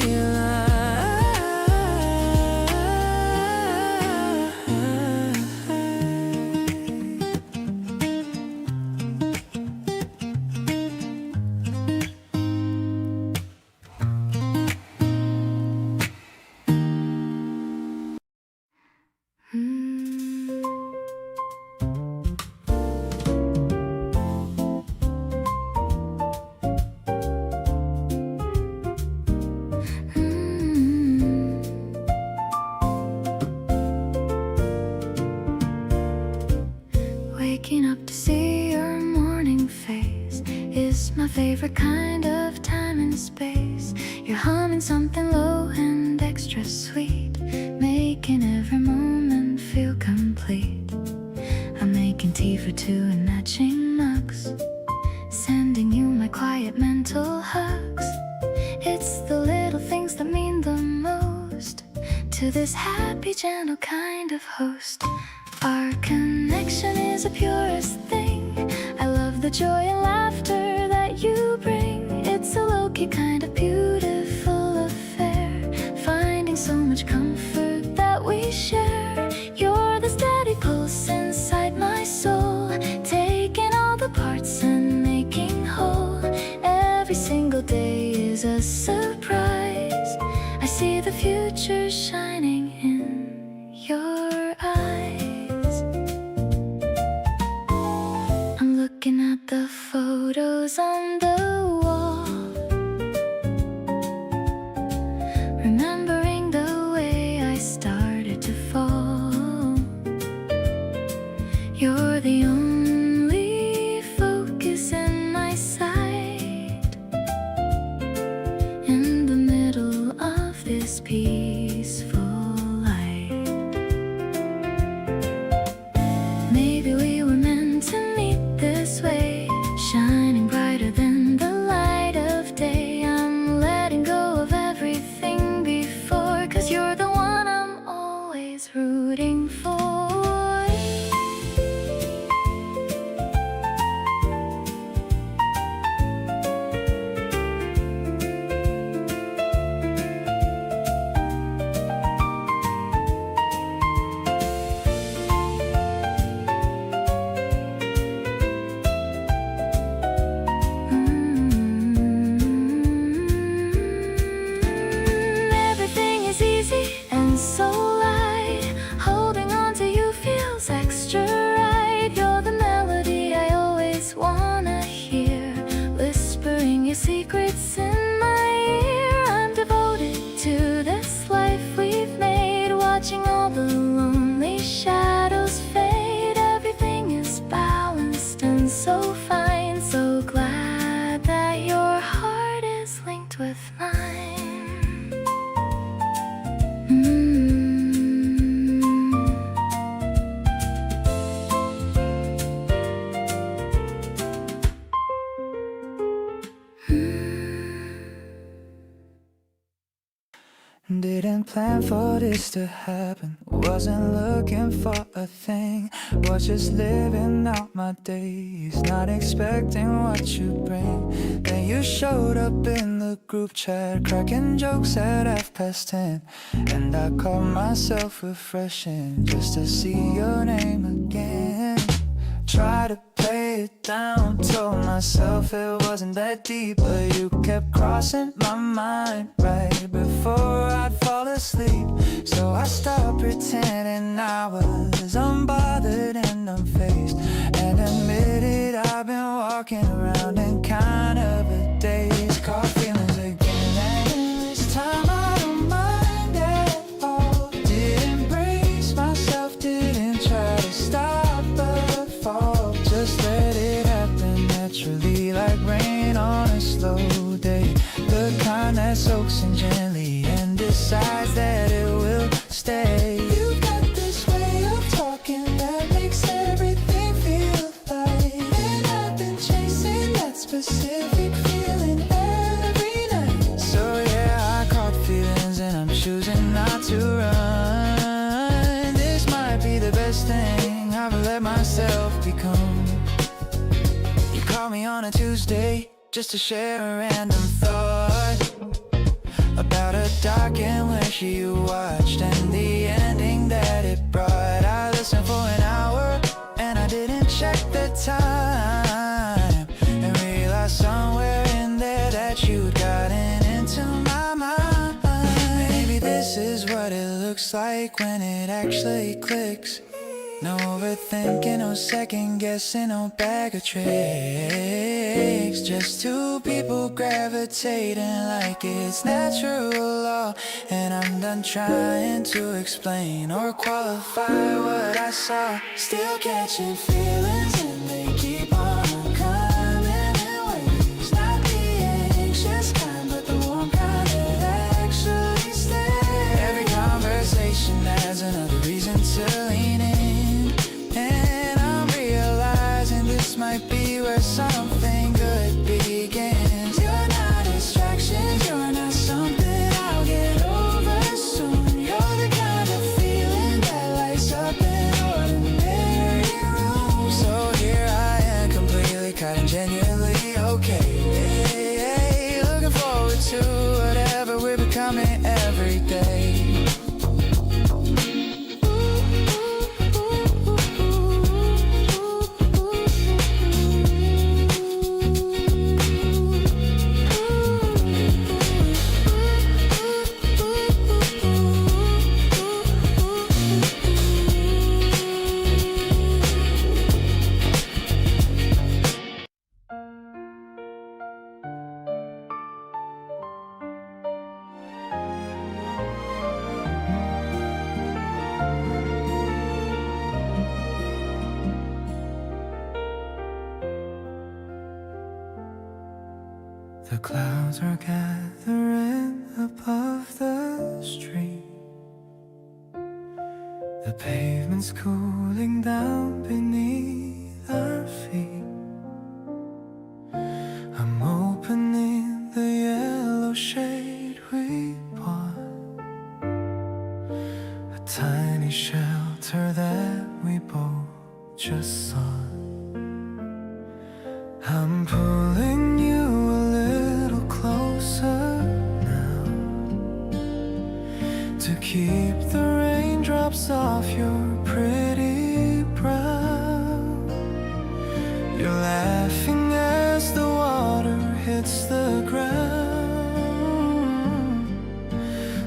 Speaker 1: Waking up to see your morning face is my favorite kind of time and space. You're humming something low and extra sweet, making every moment feel complete. I'm making tea for two and matching mugs, sending you my quiet mental hugs. It's the little things that mean the most to this happy, gentle kind of host. Our connection is the purest thing.
Speaker 2: of the joy and laughter that you bring. It's a low-key kind of beautiful affair, finding so much comfort that we share. You're the steady pulse inside my soul, taking all the parts and making whole. Every single day is a surprise. I see the future shining in your eyes. I'm looking at the photos on the wall, remembering the way I started to fall. You're the only focus in my sight, in the middle of this peaceful light. Maybe we were meant to meet this way, shining brighter than the light of day. I'm letting go of everything before, 'cause you're the one I'm always rooting for. Everything is easy and so light. Holding on to you feels extra right. You're the melody I always wanna hear, whispering your secrets in my ear. I'm devoted to this life we've made, watching all the lonely shadows fade. Everything is balanced and so fine. So glad that your heart is linked with mine.
Speaker 1: Didn't plan for this to happen, wasn't looking for a thing, was just living out my days, not expecting what you bring. Then you showed up in the group chat, cracking jokes at 10:30, and I caught myself refreshing just to see your name again. Try to play it down, told myself it wasn't that deep, but you kept crossing my mind right before I'd fall asleep. So I stopped pretending I was unbothered and unfazed, and admitted I've been walking around in kind of a daze. Caught feelings again, and this time I don't mind at all. Didn't brace myself, didn't try to stop but fall. Just let it happen naturally, like rain on a slow day, the kind that soaks in gently and decides that it will stay. You've got this way of talking that makes everything feel light, and I've been chasing that specific feeling every night. So yeah, I caught feelings and I'm choosing not to run. This might be the best thing I've let myself become. You call me on a Tuesday just to share a random thought about a doc in which you watched and the ending that it brought. I listened for an hour and I didn't check the time, and realized somewhere in there that you'd gotten into my mind. Maybe this is what it looks like when it actually clicks. No overthinking, no second guessing, no bag of tricks. Just two people gravitating like it's natural law. And I'm done trying to explain or qualify what I saw. Still catching feelings and they keep on coming in waves. Not the anxious kind, but the warm kind that actually stays. Every conversation adds another reason to lean in. And I'm realizing this might be where something good begins. You're not distractions, you're not something I'll get over soon. You're the kind of feeling that lights up an ordinary room. So The clouds are gathering above the street. The pavement's cooling down beneath our feet. I'm opening the yellow shade we bought, a tiny shelter that we both just sought. I'm pulling you a little closer now, to keep the raindrops off your pretty brow. You're laughing as the water hits the ground,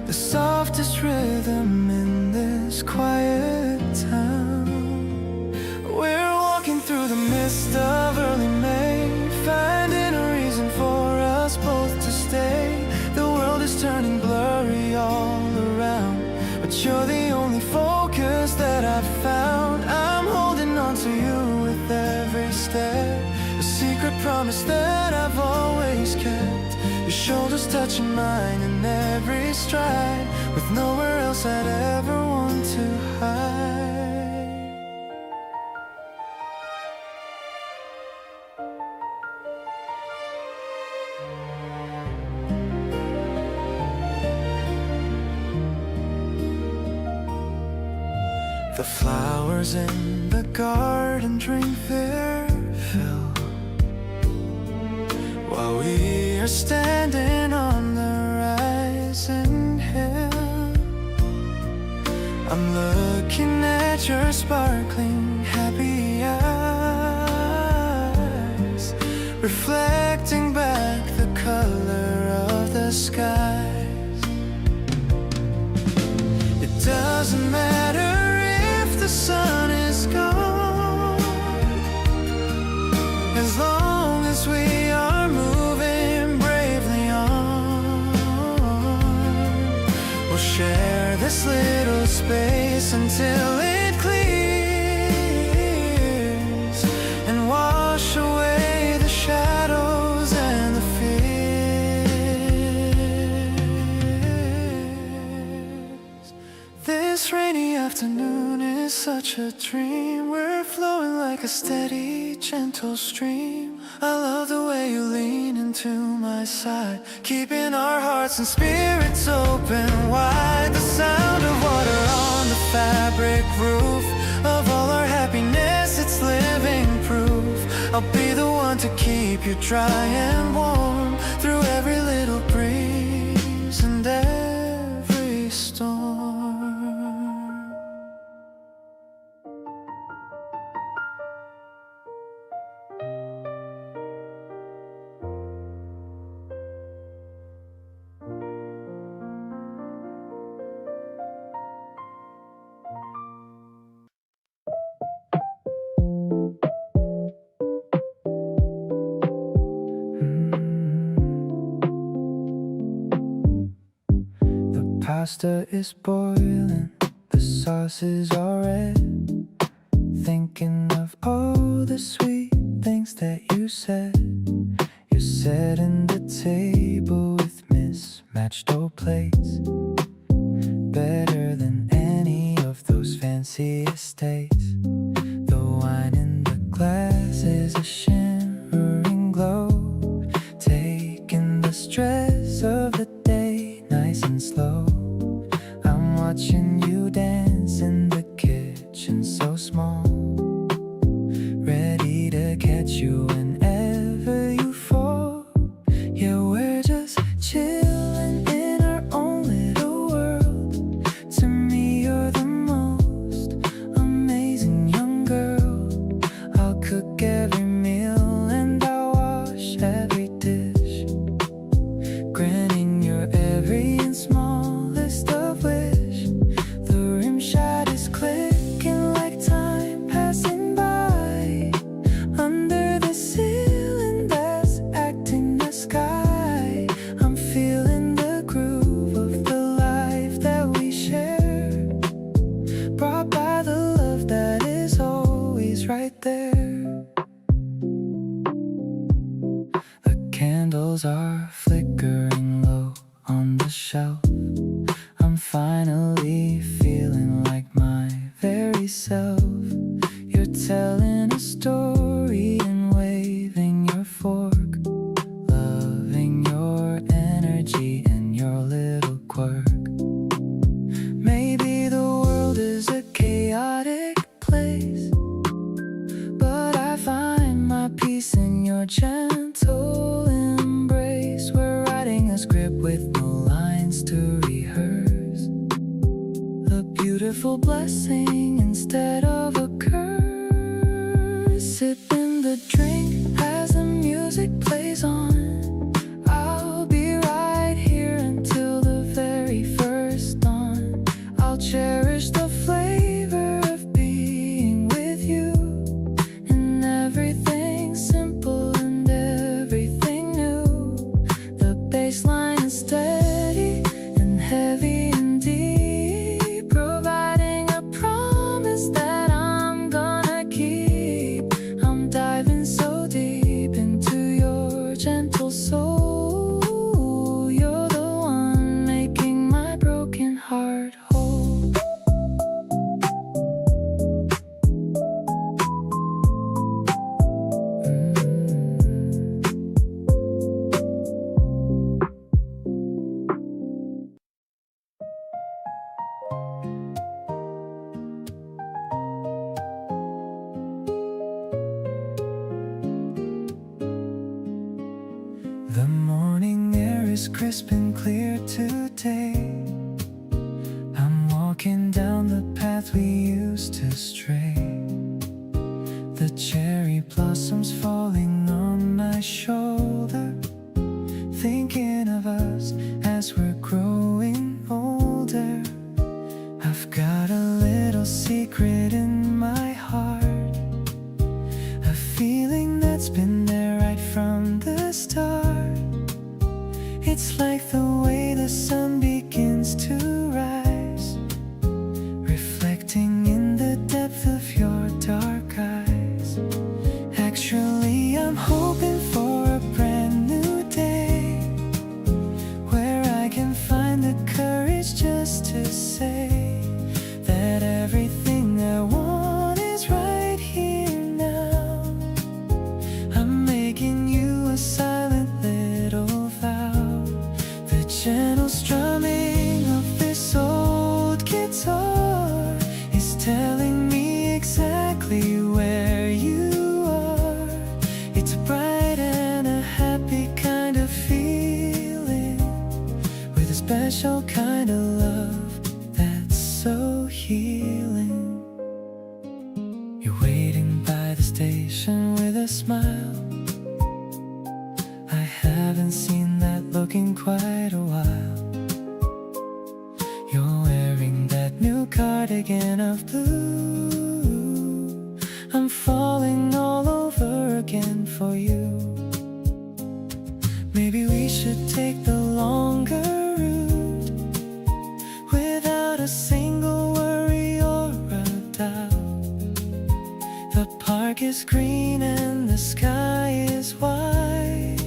Speaker 1: the softest rhythm in this quiet town. We're walking through the mist of early May, finding a reason for us both to stay. The world is turning blurry all around, but you're the only focus that I've found. I'm holding on to you with every step, a secret promise that I've always kept. Your shoulders touching mine in every stride, with nowhere else I'd ever want to hide. The flowers in the garden drink their fill, while we are standing on the rising hill. I'm looking at your sparkling happy eyes, reflecting back the color of the skies. It doesn't matter the sun is gone, as long as we are moving bravely on. We'll share this little space until it clears and wash away the shadows and the fears. This rainy afternoon is such a dream. We're flowing like a steady, gentle stream. I love the way you lean into my side, keeping our hearts and spirits open wide. The sound of water on the fabric roof of all our happiness, it's living proof. I'll be the one to keep you dry and warm through every little breeze and every storm. Pasta is boiling, the sauce is all red. Thinking of all the sweet things that you said. You're setting the table with mismatched old plates, better than any of those fancy estates. The wine in the glass is a shimmering glow, taking the stress of the day nice and slow. I'm watching you dance in the kitchen so small, ready to catch you whenever you fall. Yeah, we're just chilling in our own little world. To me, you're the most amazing young girl. I'll cook every meal and I'll wash every dish, granting your every and smallest of wish. The rim shot is clicking like time passing by under the finally feeling like my very self. You're telling a story and waving your fork, loving your energy and your little quirk. Maybe the world is a chaotic place, but I find my peace in your gentle embrace. We're writing a script with no lines to rehearse, a beautiful blessing instead of a curse. Sipping the drink as the music plays on, I'll be right here until the very first dawn. I'll cherish the flavor of being with you, and everything simple and everything new. The bass line is steady and heavy and deep, providing a promise that I'm gonna keep. I'm diving so deep into your gentle soul. You're the one making my broken heart whole. The morning air is crisp and clear today. I'm walking down the path we used to stray. The cherry blossoms falling on my shoulder, thinking of us as we're growing older. I've got a little secret in my heart, a feeling that's been there right from the start. It's like the way the sun begins to rise, reflecting in the depth of your dark eyes. Actually, I'm hoping for a brand new day, where I can find the courage just to say that everything I want is right here now. I'm making you a silent little vow, the gentle strumming of this old guitar is telling me exactly where you are. It's a bright and a happy kind of feeling, with a special kind of love that's so healing. You're waiting by the station with a smile. I haven't seen that look in quite a while. You're wearing that new cardigan of blue. I'm falling all over again for you. Maybe we should take the longer route, without a single worry or a doubt. The park is green and the sky is white,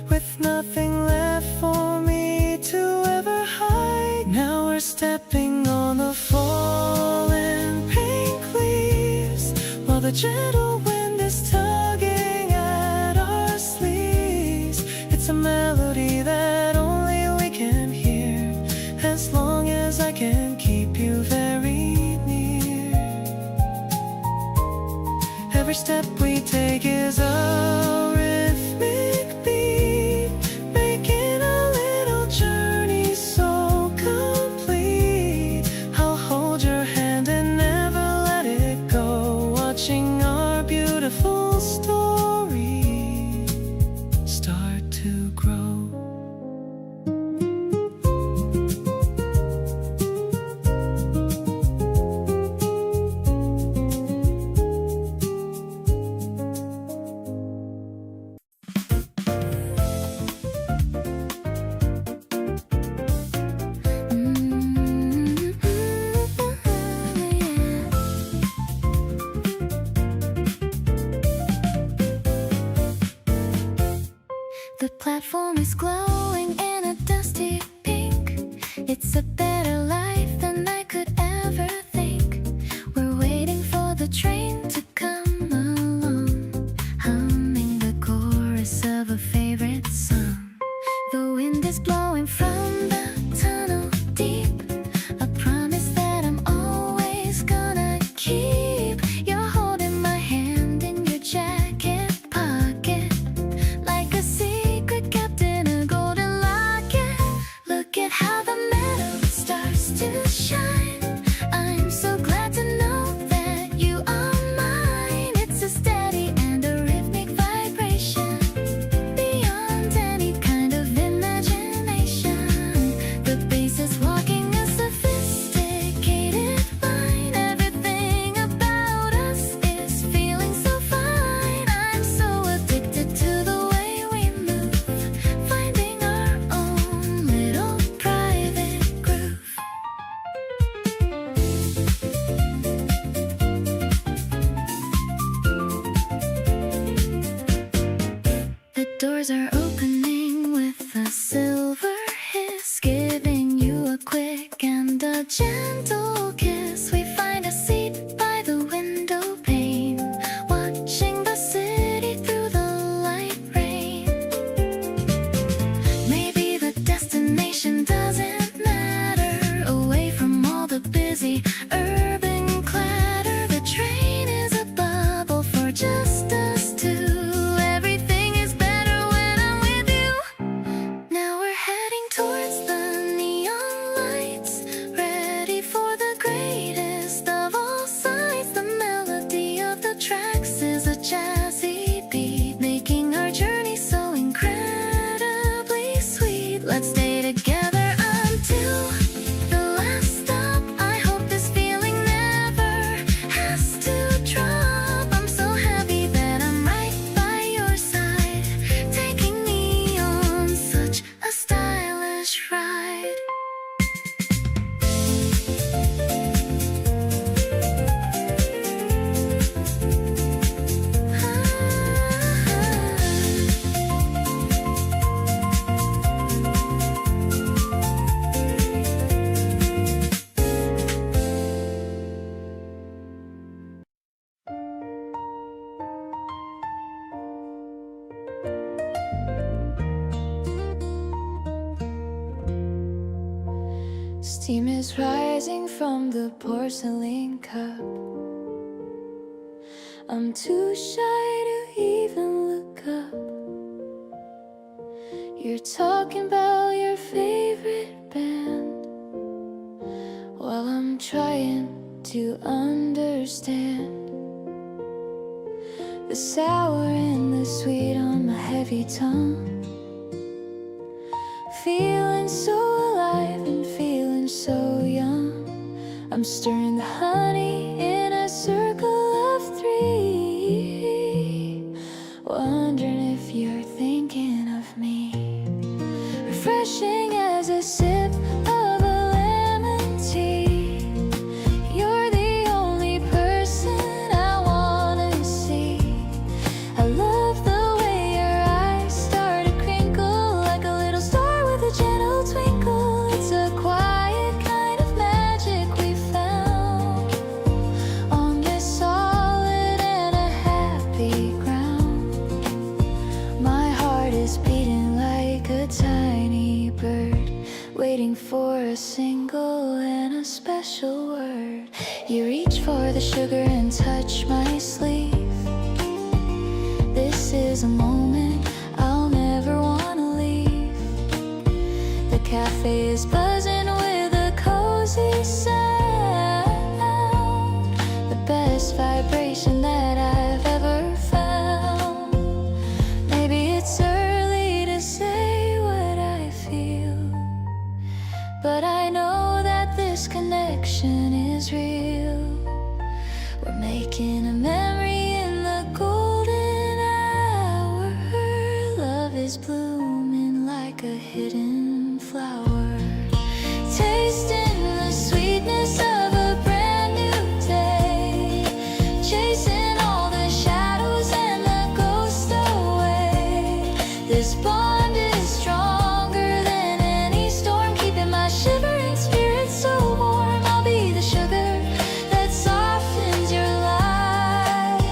Speaker 1: with nothing left for me to ever hide. Now we're stepping on the fallen pink leaves, while the gentle wind is tugging at our sleeves. It's a melody that only we can hear, as long as I can keep you very near. Every step we take is a rhythmic beat, making a little journey so complete. I'll hold your hand and never let it go, watching our beautiful story start to grow.
Speaker 2: The platform is glowing in a dusty pink. It's a better to shine. I'm so glad to know that you are mine. It's a steady and a rhythmic vibration beyond any kind of imagination. The bass is walking a sophisticated line. Everything about us is feeling so fine. I'm so addicted to the way we move, finding our own little private groove. The doors are opening with a silver hiss, giving you a quick and a gentle kiss. We find a seat by the window pane, watching the city through the light rain. Maybe the destination doesn't matter, away from all the busy urban clatter. The train is a bubble for just us two. Everything is better when I'm with you. Now we're heading towards the neon lights, ready for the greatest of all sights. The melody of the tracks is a jazzy beat, making our journey so incredibly sweet. Let's stay together until the last stop. I hope this feeling never has to drop. I'm so happy that I'm right by your side, taking me on such a stylish ride. Steam is rising from the porcelain cup. I'm too shy to even look up. You're talking about your favorite band, while I'm trying to understand the sour and the sweet on my heavy tongue. Feeling so alive and feeling so young. I'm stirring the honey in a circle of three, wondering if you're thinking of me. Refreshing as a sip of a lemon tea. You're the only person I wanna see. I love the way your eyes start to crinkle like a little star with a gentle twinkle. It's a quiet kind of magic we found on this solid and a happy ground. My heart is beating like a tiny bird, waiting for a single and a special word. You reach for the sugar and touch my sleeve. This is a moment I'll never wanna leave. The cafe is buzzing with a cozy sound, the best vibration that I've ever found. Maybe it's early to say what I feel, but I know that this connection is real. We're making a memory in the golden hour. Love is blooming like a hidden flower, tasting the sweetness of a brand new day, chasing all the shadows and the ghosts away. This bond is stronger than any storm, keeping my shivering spirit so warm. I'll be the sugar that softens your life,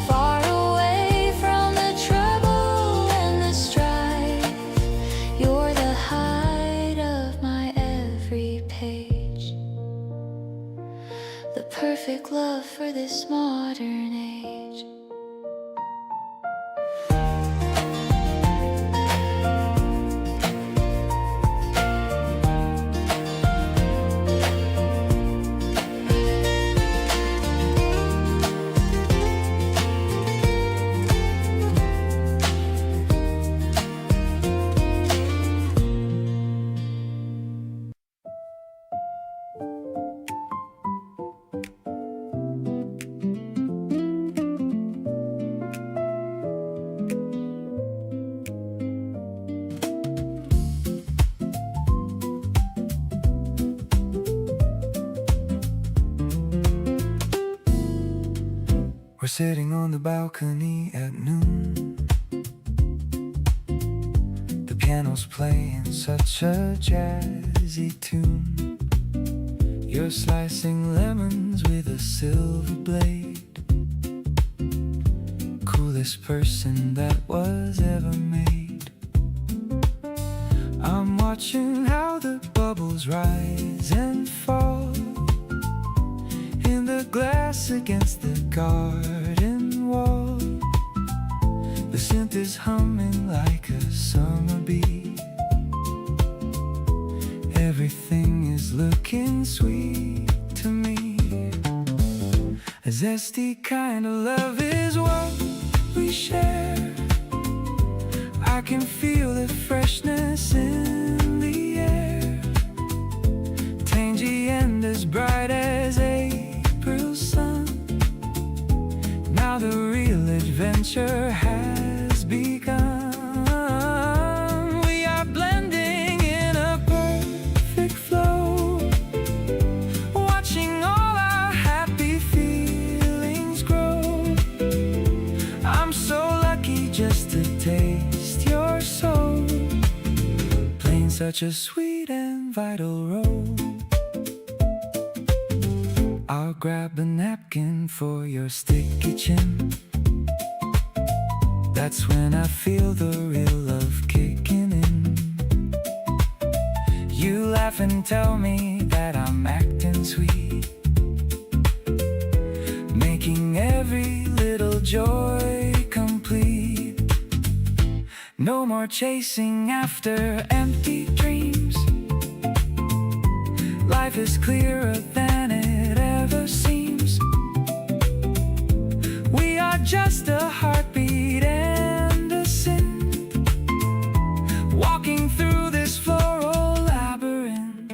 Speaker 2: far away from the trouble and the strife. You're the height of my every page, the perfect love for this modern age.
Speaker 1: We're sitting on the balcony at noon. The piano's playing such a jazzy tune. You're slicing lemons with a silver blade. Coolest person that was ever made. I'm watching how the bubbles rise and fall in the glass against the garden wall. The synth is humming like a summer bee. Everything is looking sweet to me. A zesty kind of love is what we share. I can feel the freshness in the air, tangy and as bright as April sun. Now the real adventure has begun. We are blending in a perfect flow, watching all our happy feelings grow. I'm so lucky just to taste your soul, playing such a sweet and vital role. I'll grab a napkin for your sticky chin. That's when I feel the real love kicking in. You laugh and tell me that I'm acting sweet, making every little joy complete. No more chasing after empty dreams. Life is clearer than it ever seems. We are just a heartbeat and a synth, walking through this floral labyrinth.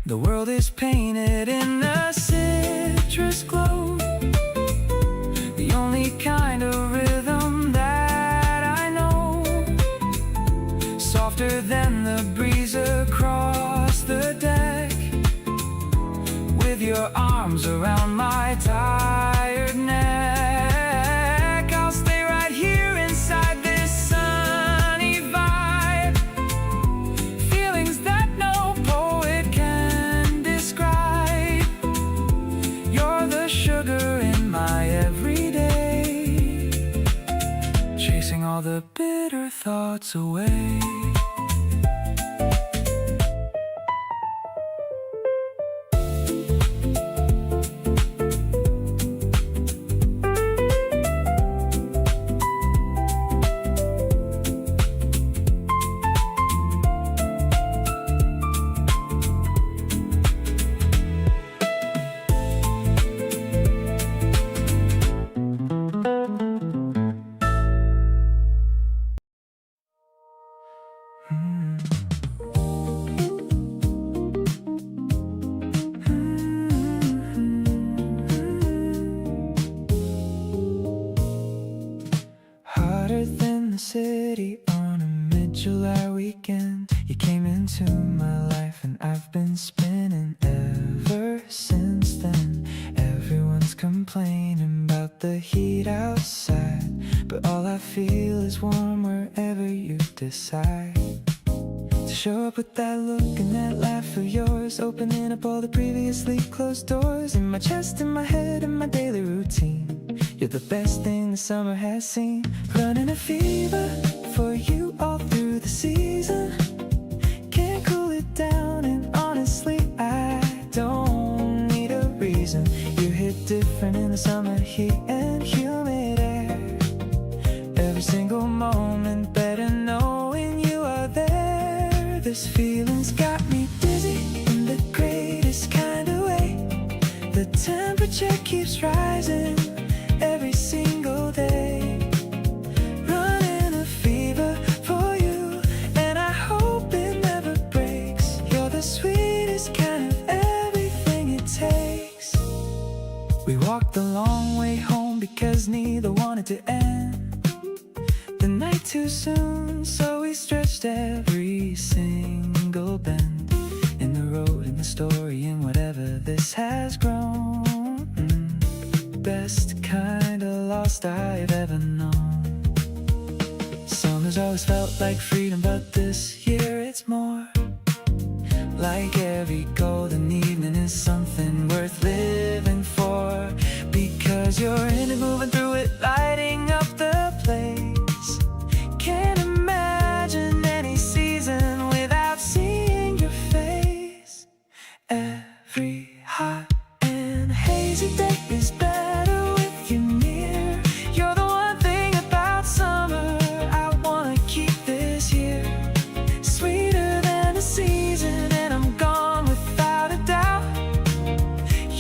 Speaker 1: The world is painted in a citrus glow, the only kind of rhythm that I know, softer than the breeze across the deck. With your arms around my tired neck, I'll stay right here inside this sunny vibe. Feelings that no poet can describe. You're the sugar in my everyday, chasing all the bitter thoughts away. Hotter than the city on a mid-July weekend. You came into my life and I've been spinning ever since then. Everyone's complaining about the heat outside, but all I feel is warm wherever you decide to show up with that look and that laugh of yours, opening up all the previously closed doors. In my chest, in my head, in my daily routine, you're the best thing the summer has seen. Running a fever for you all through the season. Can't cool it down, and honestly I don't need a reason. You hit different in the summer heat and humid air. Every single moment better knowing you are there. This feeling's got me dizzy in the greatest kind of way. The temperature keeps rising every single day. Running a fever for you, and I hope it never breaks. You're the sweetest walked the long way home because neither wanted to end the night too soon. So we stretched every single bend in the road, in the story, in whatever this has grown. Best kind of lost I've ever known. Summer's always felt like freedom, but this year it's more like every golden evening is something worth living for. Because you're in it, moving through it, lighting up the place. Can't imagine any season without seeing your face. Every hot and hazy day is better with you near. You're the one thing about summer I wanna keep this year. Sweeter than the season, and I'm gone without a doubt.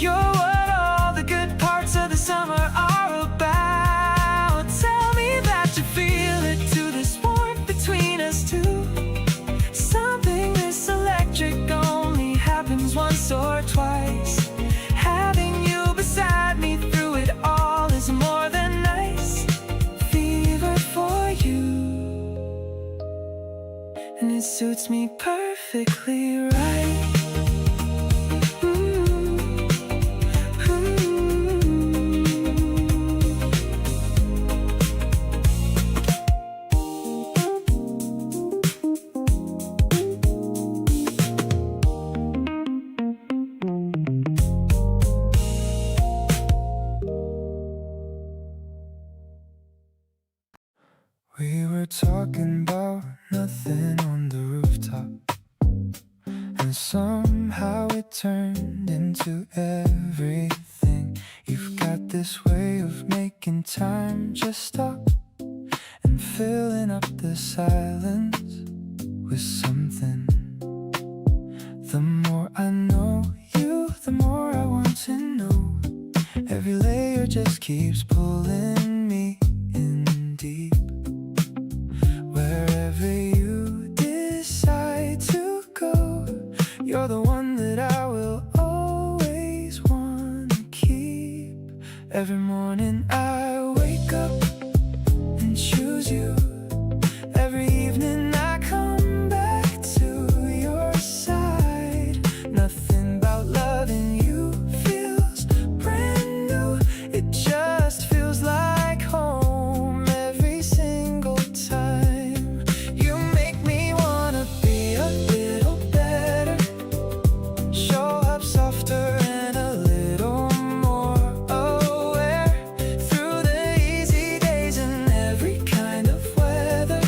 Speaker 1: You're what all the good parts of the summer are about. Tell me that you feel it too, this warmth between us two. Something this electric only happens once or twice. Having you beside me through it all is more than nice. Fever for you, and it suits me perfectly right. We were talking about nothing on the rooftop, and somehow it turned into everything. You've got this way of making time just stop and filling up the silence with something. The more I know you, the more I want to know. Every layer just keeps pulling me in deep. Wherever you decide to go, you're the one that I will always want to keep. Every morning I wake up and choose you. Every evening I come back to your side. Nothing about loving you feels brand new. It just feels like home every single time. You make me wanna be a little better, show up softer and a little more aware. Through the easy days and every kind of weather,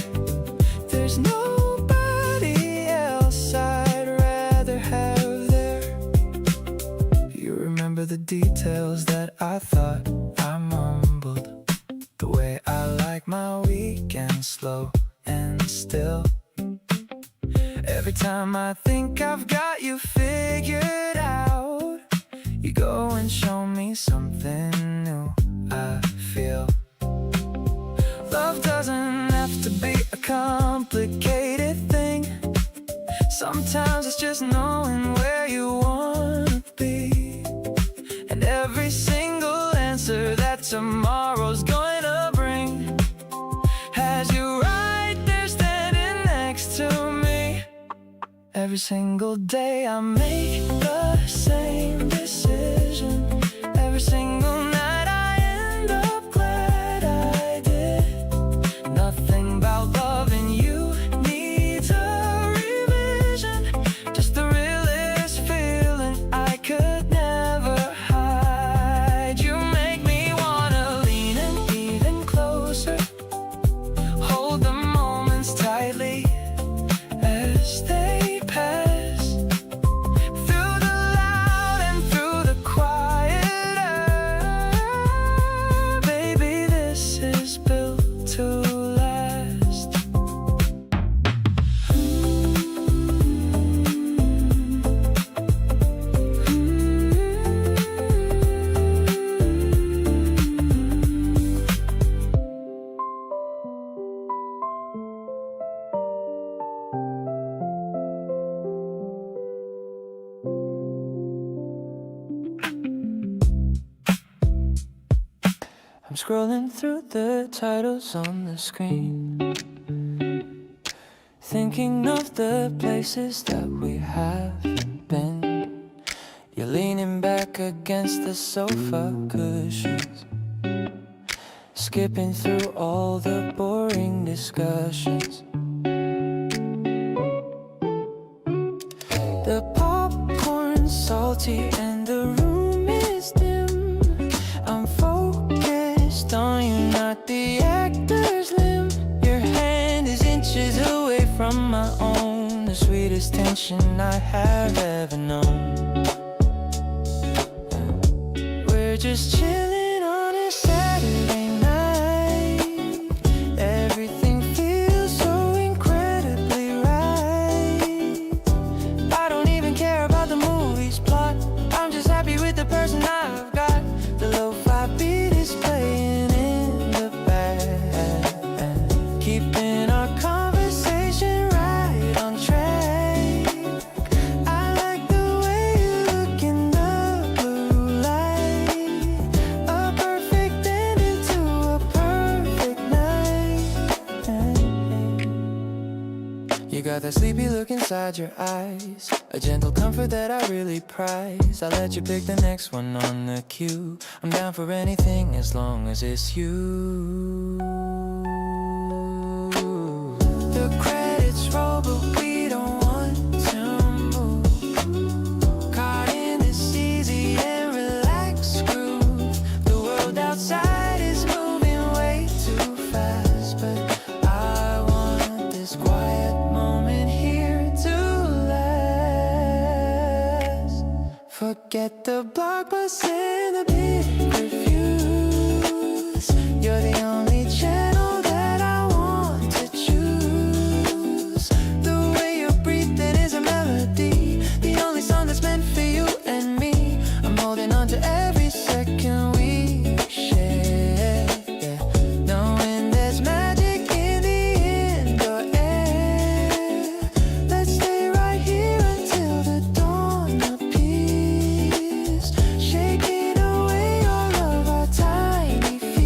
Speaker 1: there's nobody else I'd rather have there. You remember the details that I thought I mumbled, the way I like my weekend slow and still. Every time I think I've got you figured out, you go and show me something new. I feel love doesn't have to be a complicated thing. Sometimes it's just knowing where you want to be, and every single answer that tomorrow's going to bring has you right there standing next to me. Every single day I make the same decision. Every single night I end up glad I did. Nothing about loving you needs a revision. Just the realest feeling I could never hide. You make me wanna lean in even closer, hold the moments tightly as they pass. Through the loud and through the quieter, scrolling through the titles on the screen, thinking of the places that we haven't been. You're leaning back against the sofa cushions, skipping through all the boring discussions. The popcorn's salty and the room is dim. I'm focused on you, not the actor's limb. Your hand is inches away from my own, the sweetest tension I have ever known. We're just chilling on a Saturday night. Everything feels so incredibly right. I don't even care about the movie's plot, I'm just happy with the person I've got. The lo-fi beat is playing in the back, keeping our conversation right on track. I like the way you look in the blue light, a perfect ending to a perfect night. You got that sleepy look inside your eyes, a gentle comfort that I really prize. I'll let you pick the next one on the queue. I'm down for anything as long as it's you. The credits roll, but we don't want to move. Caught in this easy and relaxed groove. The world outside is moving way too fast, but I want this quiet moment here to last. Forget the blockbuster and the big reviews. You're the only channel that I want to choose. The way you're breathing is a melody, the only song that's meant for you and me. I'm holding on to every second we share, yeah. Knowing there's magic in the indoor air. Let's stay right here until the dawn appears, shaking away all of our tiny fears.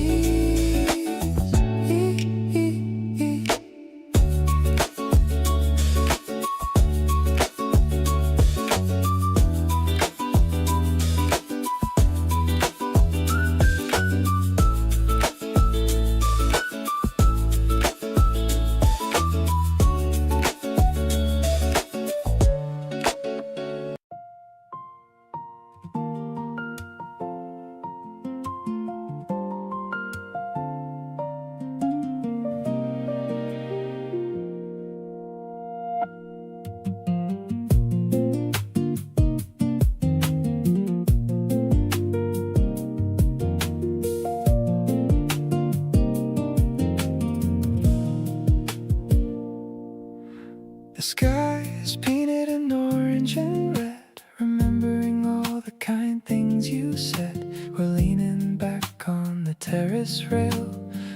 Speaker 1: The sky is painted in orange and red, remembering all the kind things you said. We're leaning back on the terrace rail,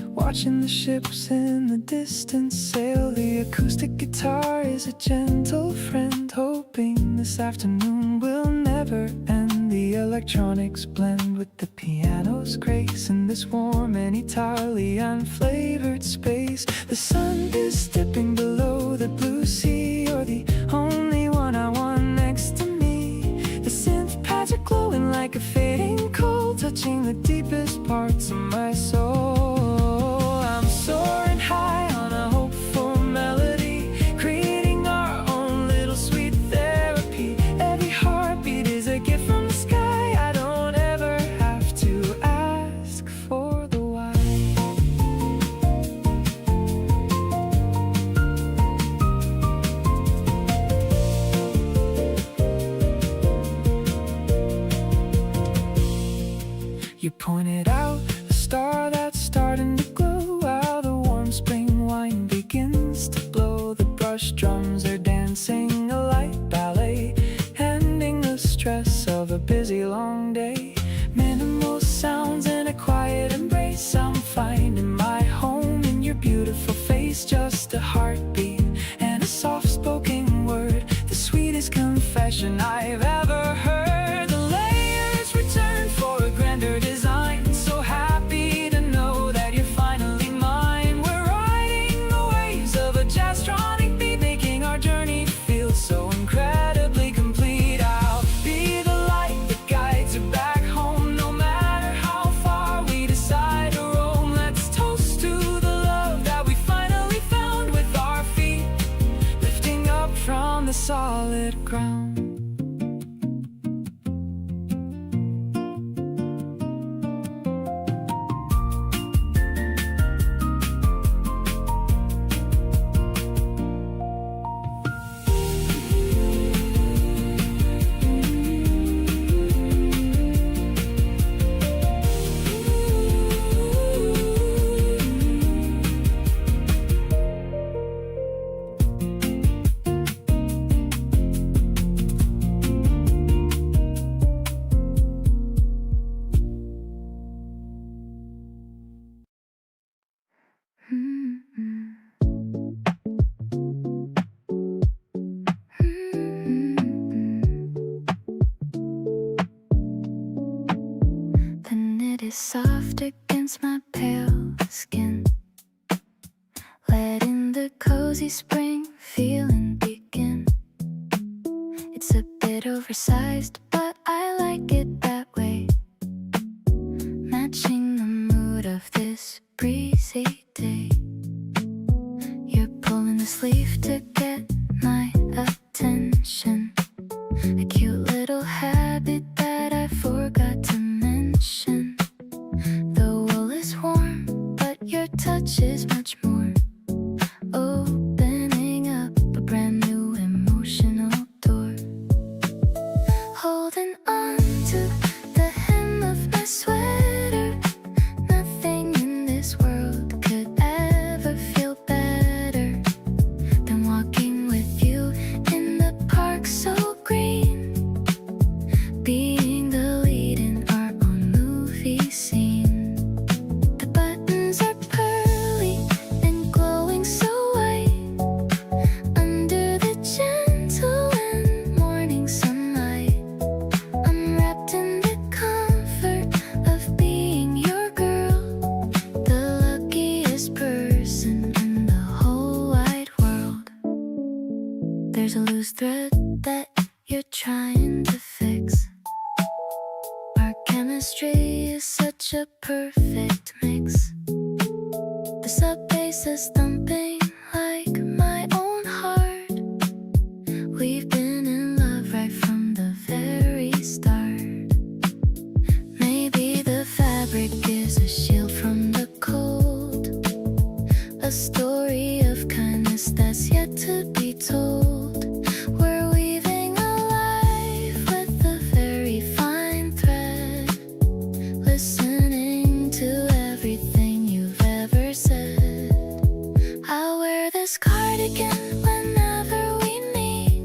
Speaker 1: watching the ships in the distance sail. The acoustic guitar is a gentle friend, hoping this afternoon will never end. The electronics blend with the piano's grace in this warm and Italian flavored space. The sun is dipping below the blue sea. You're the only one I want next to me. The synth pads are glowing like a fading coal, touching the deepest parts of my soul. I'm soaring high on a hopeful melody, creating our own little sweet therapy. Every heartbeat is a gift from the sky. I don't ever have to ask for the why. You pointed out the star that's starting to glow, while the warm spring wine begins to blow. The brush drums are dancing a light ballet, ending the stress of a busy long day. Minimal sounds and a quiet embrace. I'm finding my home in your beautiful face. Just a heartbeat and a soft-spoken word, the sweetest confession I've ever heard. The layers return for a grander design, so happy to know
Speaker 2: is soft against my pale skin, letting the cozy spring feeling begin. It's a bit oversized, but I like it that way, matching the mood of this breezy day. You're pulling the sleeve to get my attention, a cute little habit that I forgot to mention. The wool is warm, but your touch is much more, opening up a brand new emotional door. Holding on to the hem of my sweater, nothing in this world could ever feel better than walking with you in the park so green, being the lead in our own movie scene. The buttons are pearly and glowing so white under the gentle and morning sunlight. I'm wrapped in the comfort of being your girl, the luckiest person in the whole wide world. There's a loose thread that you're trying to fix. Our chemistry is such a perfect mix. The sub bass is thumping like my own heart. We've been in love right from the very start. Maybe the fabric is a shield from the cold, a story of kindness that's yet to be told. We're weaving a life with a very fine thread, listening to everything you've ever said. I'll wear this cardigan whenever we meet,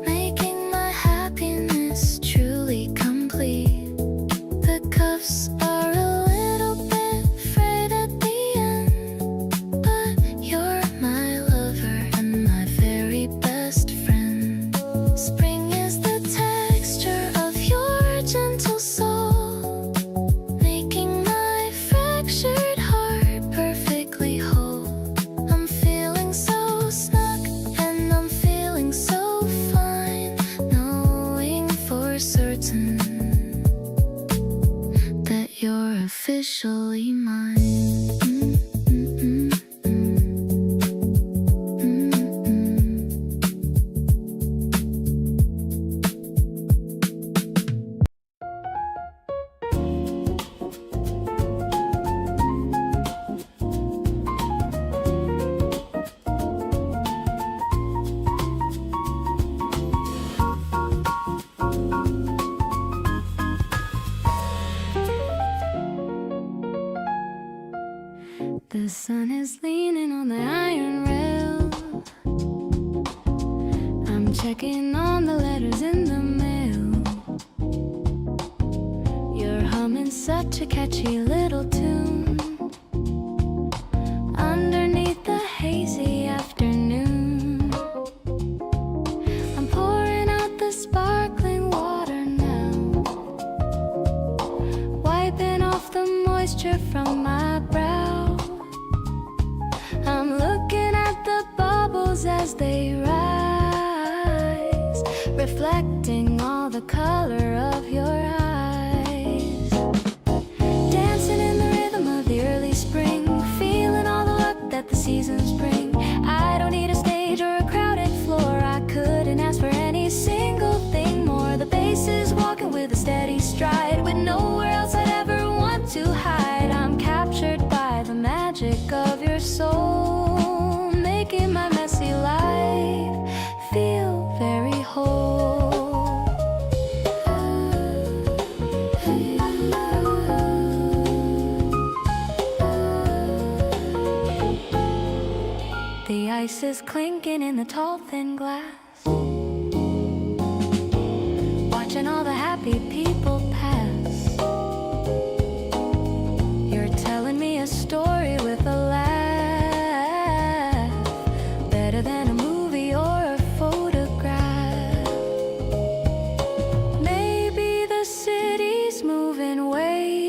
Speaker 2: making my happiness truly complete. The cuffs are a little bit frayed at the end, but you're my lover and my very best friend. Spring is the texture of your gentle soul, making my fractured heart perfectly whole. I'm feeling so snug and I'm feeling so fine, knowing for certain that you're officially mine. The sun is leaning on the iron rail. I'm checking on the letters in the mail. You're humming such a catchy little tune underneath the hazy afternoon. I'm pouring out the sparkling water now, wiping off the moisture from my brow. I'm looking at the bubbles as they rise, reflecting all the color of your eyes. Dancing in the rhythm of the early spring, feeling all the luck that the seasons bring. I don't need a stage or a crowded floor, I couldn't ask for any single thing more. The bass is walking with a steady stride, with nowhere else I'd ever want to hide. I'm captured by the magic of your soul, making my messy life feel very whole. The ice is clinking in the tall thin glass, watching all the happy people pass. You're telling me a story with a laugh, better than a movie or a photograph. Maybe the city's moving way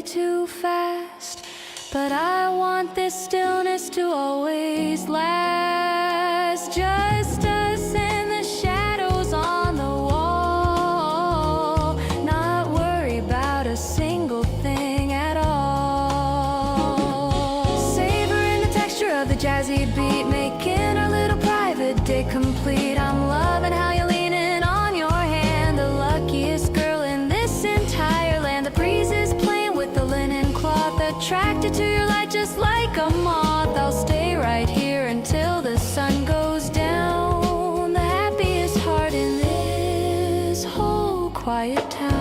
Speaker 2: steady beat, making our little private day complete. I'm loving how you're leaning on your hand, the luckiest girl in this entire land. The breeze is playing with the linen cloth, attracted to your light just like a moth. I'll stay right here until the sun goes down, the happiest heart in this whole quiet town.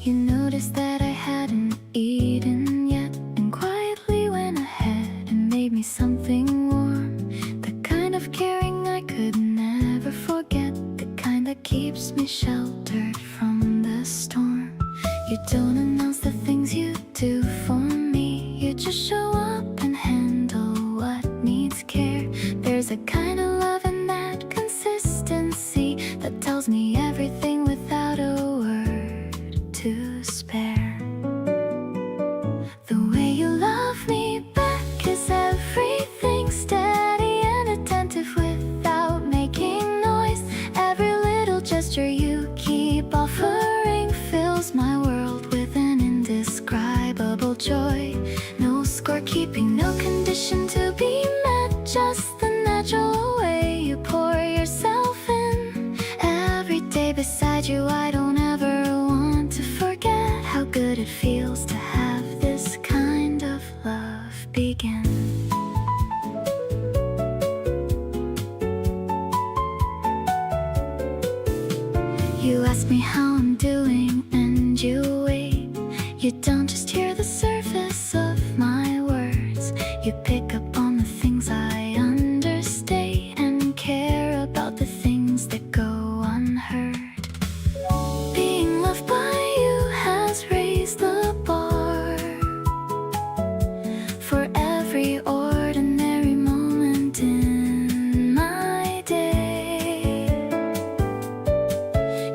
Speaker 2: You noticed that I hadn't eaten yet, and quietly went ahead and made me something warm. The kind of caring I could never forget, the kind that keeps me sheltered from the storm. You don't announce the things you do for me, you just show up and handle what needs care. There's a kind of love in that consistency that tells me everything without a word to spare. The way you love me back is everything, steady and attentive without making noise. Every little gesture you keep offering fills my world with an indescribable joy. No scorekeeping, no condition to be met, just the natural way you pour yourself in. Every day beside you, I don't ever want to forget how good it feels to have this kind of love begin. You ask me how I'm doing and you wait. You don't just hear the surface of my words, you pick up on the things I understate and care about the things that go unheard. Being loved by you has raised the bar for every ordinary moment in my day.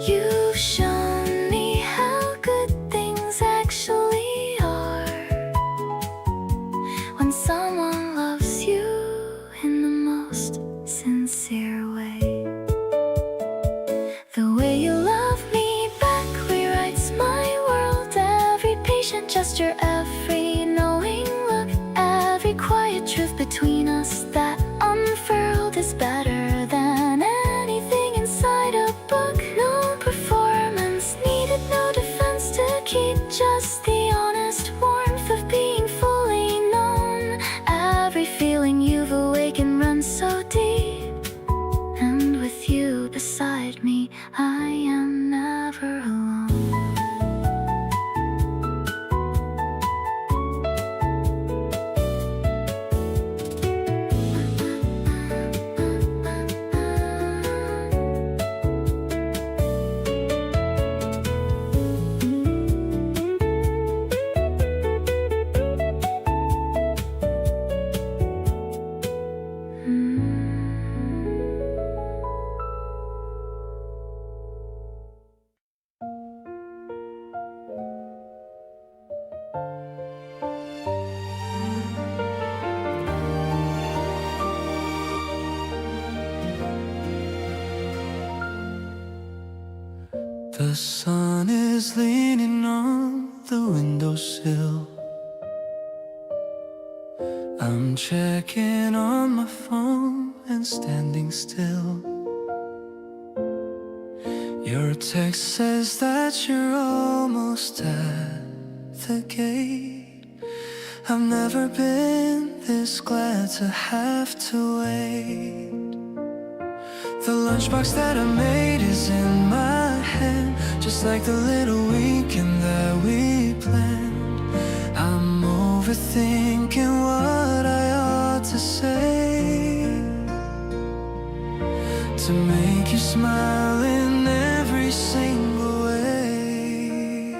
Speaker 2: You've shown me how good things actually are when someone loves you in the most sincere way. The way you love me back rewrites my world. Every patient gesture, every knowing look, every quiet truth between us that unfurled is better than anything inside a book. No performance needed, no defense to keep, just the honest warmth of being fully known. Every feeling you've awakened runs so deep, and with you beside me, I am never alone.
Speaker 1: The sun is leaning on the windowsill. I'm checking on my phone and standing still. Your text says that you're almost at the gate. I've never been this glad to have to wait. The lunchbox that I made is in my hand, just like the little weekend that we planned. I'm overthinking what I ought to say to make you smile in every single way.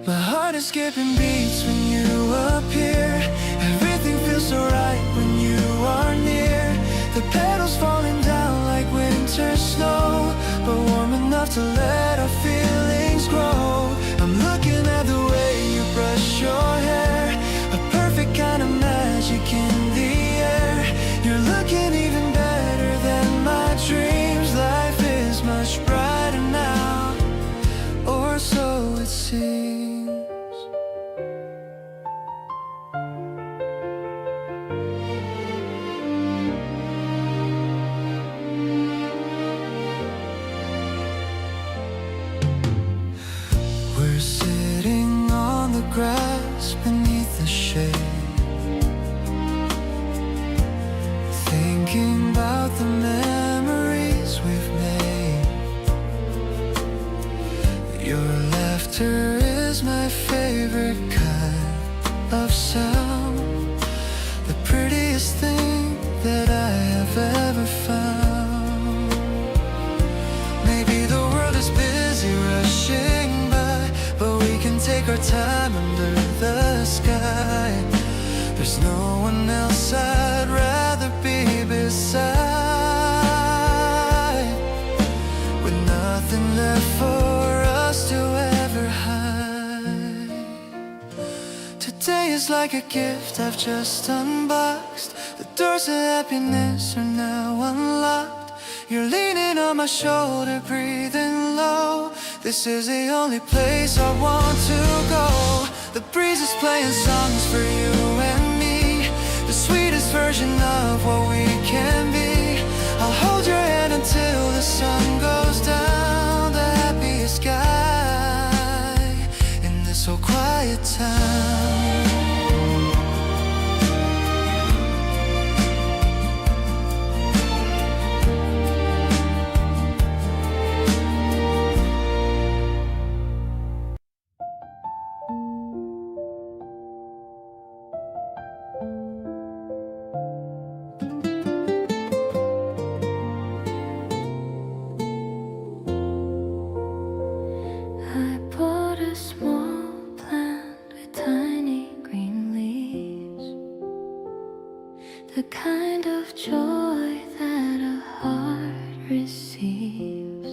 Speaker 1: My heart is skipping beats when you appear. Everything feels so right when you are near. The petals falling down like winter snow, but warm enough to let our feelings grow. I'm looking at the way you brush your hair, a perfect kind of magic in the air. You're looking even better than my dreams. Life is much brighter now, or so it seems. We're sitting on the grass beneath the shade, thinking about the memories we've made. Your laughter is my favorite kind of sound, the prettiest thing that I have ever found. Maybe the world is busy rushing by, but we can take our time under the sky. There's no one else I'd rather be beside, with nothing left for us to ever hide. Today is like a gift I've just unboxed. The doors of happiness are now unlocked. You're leaning on my shoulder, breathing low. This is the only place I want to go. The breeze is playing songs for you and me, the sweetest version of what we can be. I'll hold your hand until the sun goes down, the happiest guy in this whole quiet town.
Speaker 2: I bought a small plant with tiny green leaves, the kind of joy that a heart receives.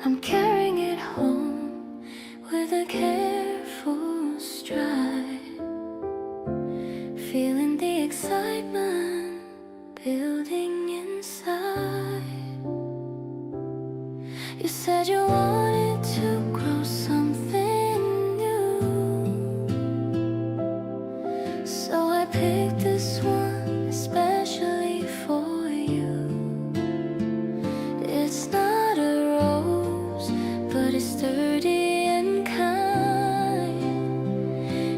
Speaker 2: I'm carrying it home with a careful stride, feeling the excitement building inside. You said you wanted to grow something new, so I picked this one especially for you. It's not a rose, but it's sturdy and kind,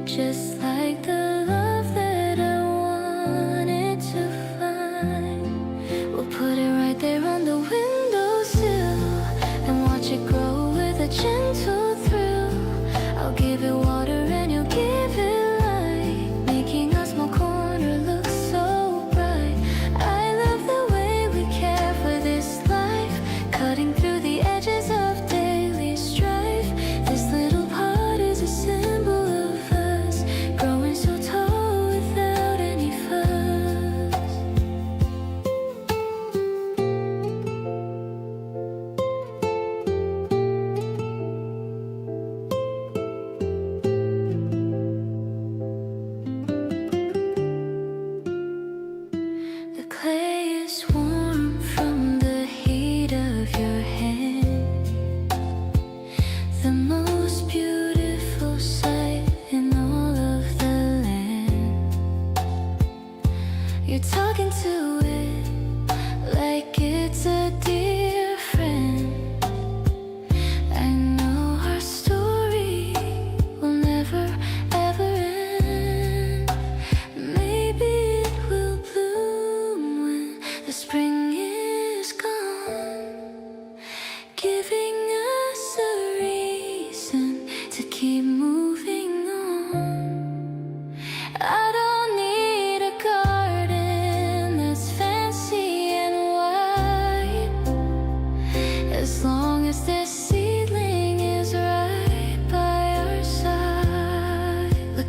Speaker 2: just like the love that I wanted to find. We'll put it right there on the windowsill and watch it grow with a gentle thrill. I'll give it water and you'll give it light, making our small corner look so bright. I love the way we care for this life, cutting through the edges of daily strife. This little part is a symbol of us,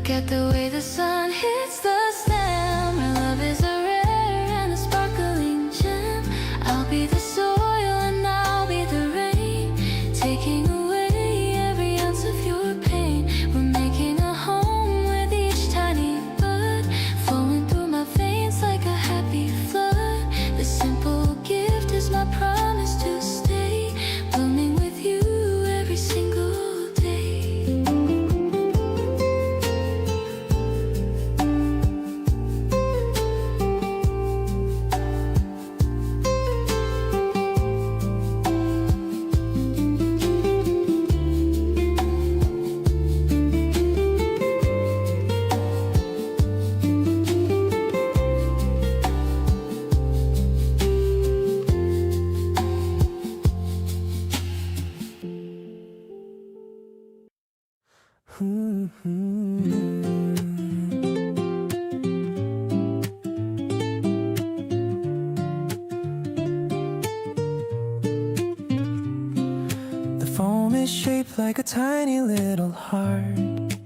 Speaker 2: Look at the way the sun hits the stem. Our love is a rare and a sparkling gem. I'll be the soil and I'll be the rain, taking away every ounce of your pain. We're making a home with each tiny bud, flowing through my veins like a happy flood. This simple gift is my promise to stay, blooming with you every single day.
Speaker 1: The foam is shaped like a tiny little heart,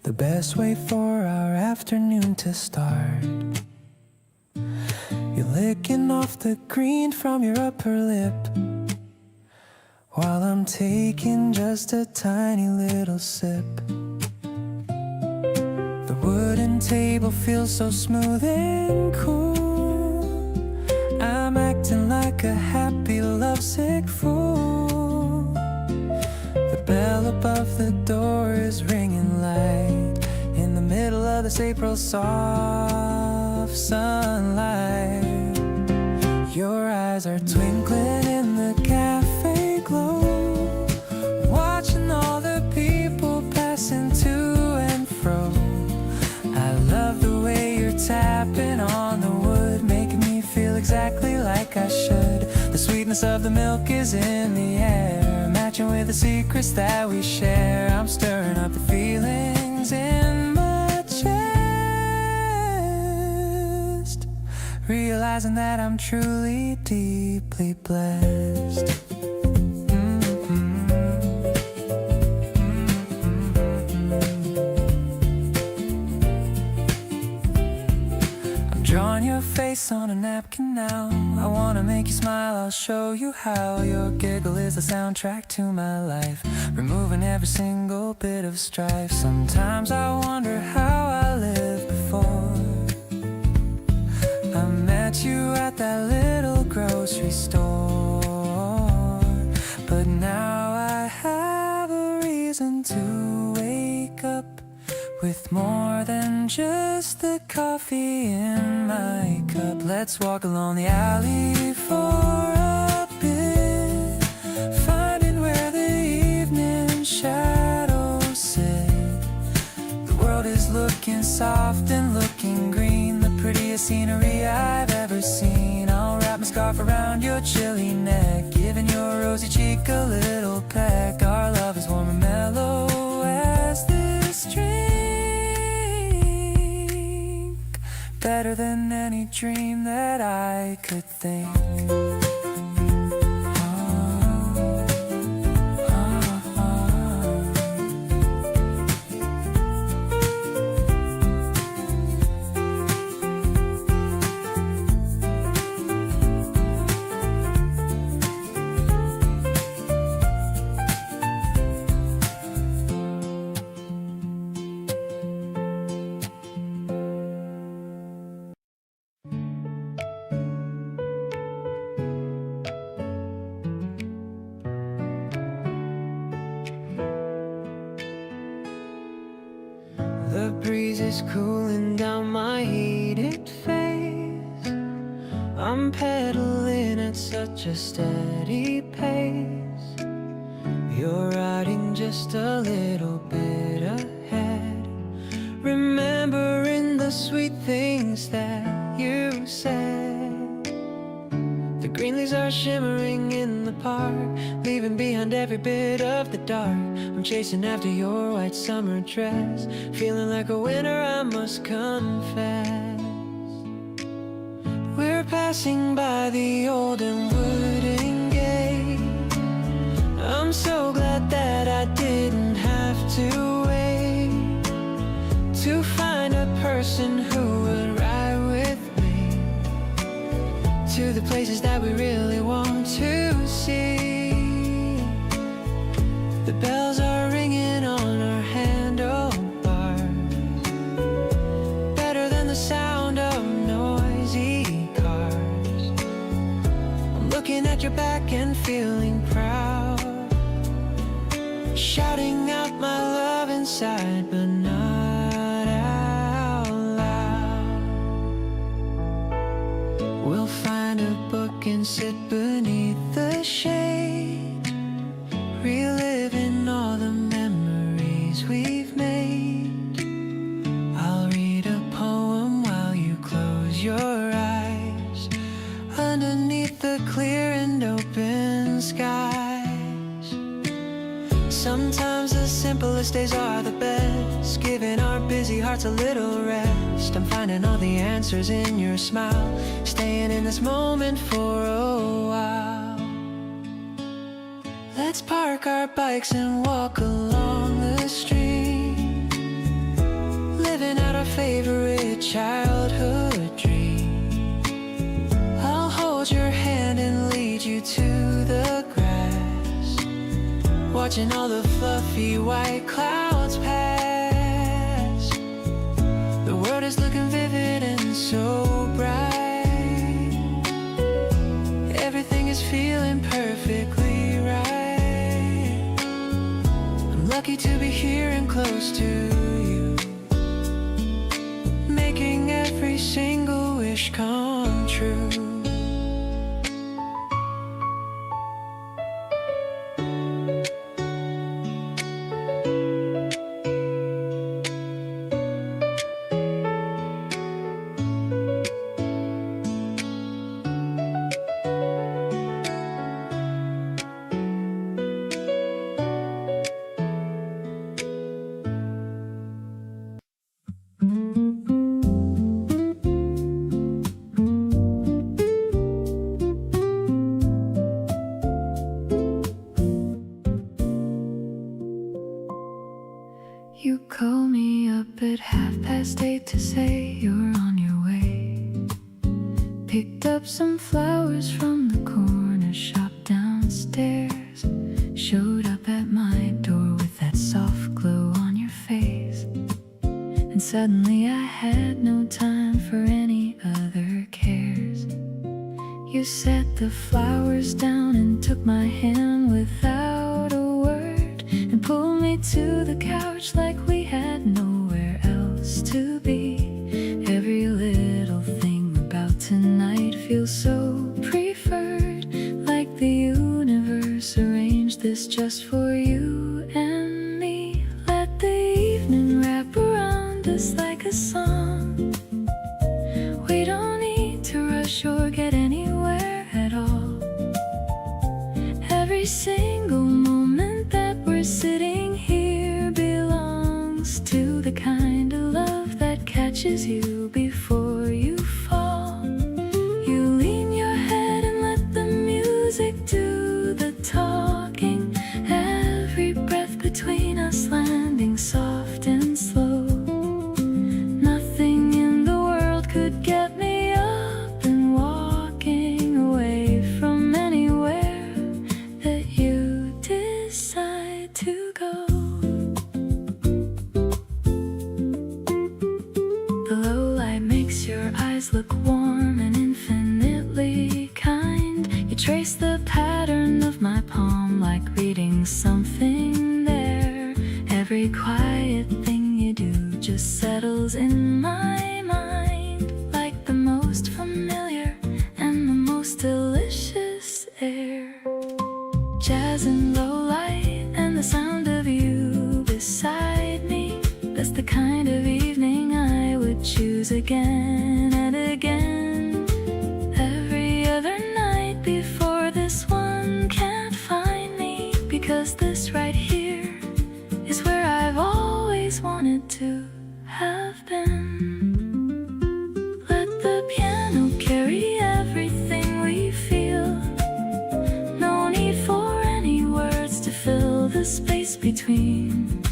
Speaker 1: the best way for our afternoon to start. You're licking off the green from your upper lip, while I'm taking just a tiny little sip. The wooden table feels so smooth and cool. I'm acting like a happy, lovesick fool. The bell above the door is ringing light in the middle of this April soft sunlight. Your eyes are twinkling in the cafe glow, watching all the people passing to and fro. I love the way you're tapping on the wood, making me feel exactly like I should. The sweetness of the milk is in the air, matching with the secrets that we share. I'm stirring up the feelings in my chest, realizing that I'm truly deeply blessed. Drawing your face on a napkin now, I wanna make you smile, I'll show you how. Your giggle is the soundtrack to my life, removing every single bit of strife. Sometimes I wonder how I lived before I met you at that little grocery store. But now I have a reason to wake up with more than just the coffee in my cup. Let's walk along the alley for a bit, finding where the evening shadows sit. The world is looking soft and looking green, the prettiest scenery I've ever seen. I'll wrap my scarf around your chilly neck, giving your rosy cheek a little peck. Our love is warm and mellow as this drink, better than any dream that I could think. The breeze is cooling down my heated face. I'm pedaling at such a steady pace. You're riding just a little bit ahead, remembering the sweet things that you said. The green leaves are shimmering in the park, leaving behind every bit of the dark. I'm chasing after your white summer dress, feeling like a winner, I must confess. We're passing by the old and wooden gate. I'm so glad that I didn't have to wait. person who would ride with me to the places that we really want to see. The bells are ringing on our handlebars, better than the sound of noisy cars. I'm looking at your back and feeling proud, shouting out my love inside, but not out loud. We'll find a book and sit beneath the shade, reliving all the memories we've made. I'll read a poem while you close your eyes, underneath the clear and open skies. Sometimes the simplest days are the best, giving our busy hearts a little rest. I'm finding all the answers in your smile, staying in this moment for a while. Let's park our bikes and walk along the street, living out our favorite childhood dream. I'll hold your hand and lead you to the grass, watching all the fluffy white clouds pass. The world is looking vivid and so bright, everything is feeling perfectly right. I'm lucky to be here and close to you, making every single wish come true. You call me up at 8:30 to say you're on your way. Picked up some flowers from the corner shop downstairs. Showed up at my door with that soft glow on your face. And suddenly I had no time for any other cares. You set the flowers down and took my hand without a word, and pulled me to the couch like we had nowhere else to be. Every little thing about tonight feels so preferred, like the universe arranged this just for you and me. Let the evening wrap around us like a song. We don't need to rush or get anywhere at all. Every single moment that we're sitting here belongs to the kind of love that catches you before you fall. You lean your head and let the music do the talking, every breath between us landing soft and slow. Nothing in the world could get me up and walking away from anywhere that you decide to go. The low light makes your eyes look warm and infinitely kind. You trace the pattern of my palm like reading something there. Every quiet thing you do just settles in my mind, like the most familiar and the most delicious air. Jazz and low light and the sound of you beside me, that's the kind of evening I would choose again and again. Every other night before this one can't find me, because this right here is where I've always wanted to have been. Let the piano carry everything we feel. No need for any words to fill the space between.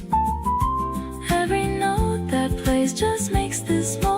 Speaker 1: Every note that plays just makes this moment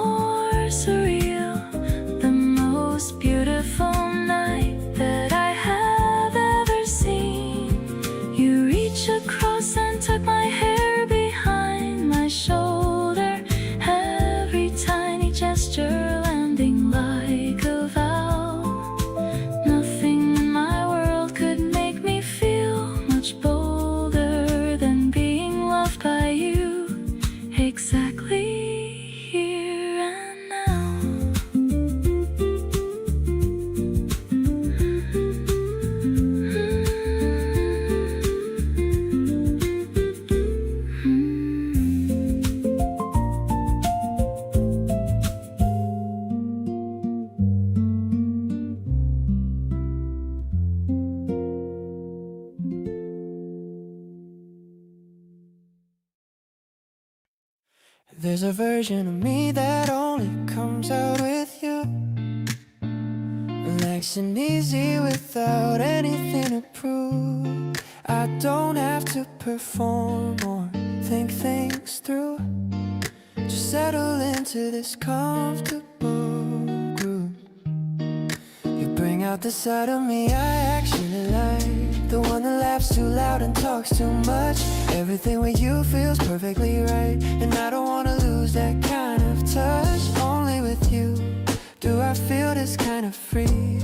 Speaker 1: There's a version of me that only comes out with you. Nice and easy without anything to prove. I don't have to perform or think things through. Just settle into this comfortable groove. You bring out the side of me I actually like, the one that laughs too loud and talks too much. Everything with you feels perfectly right, and I don't wanna lose that kind of touch. Only with you do I feel this kind of free.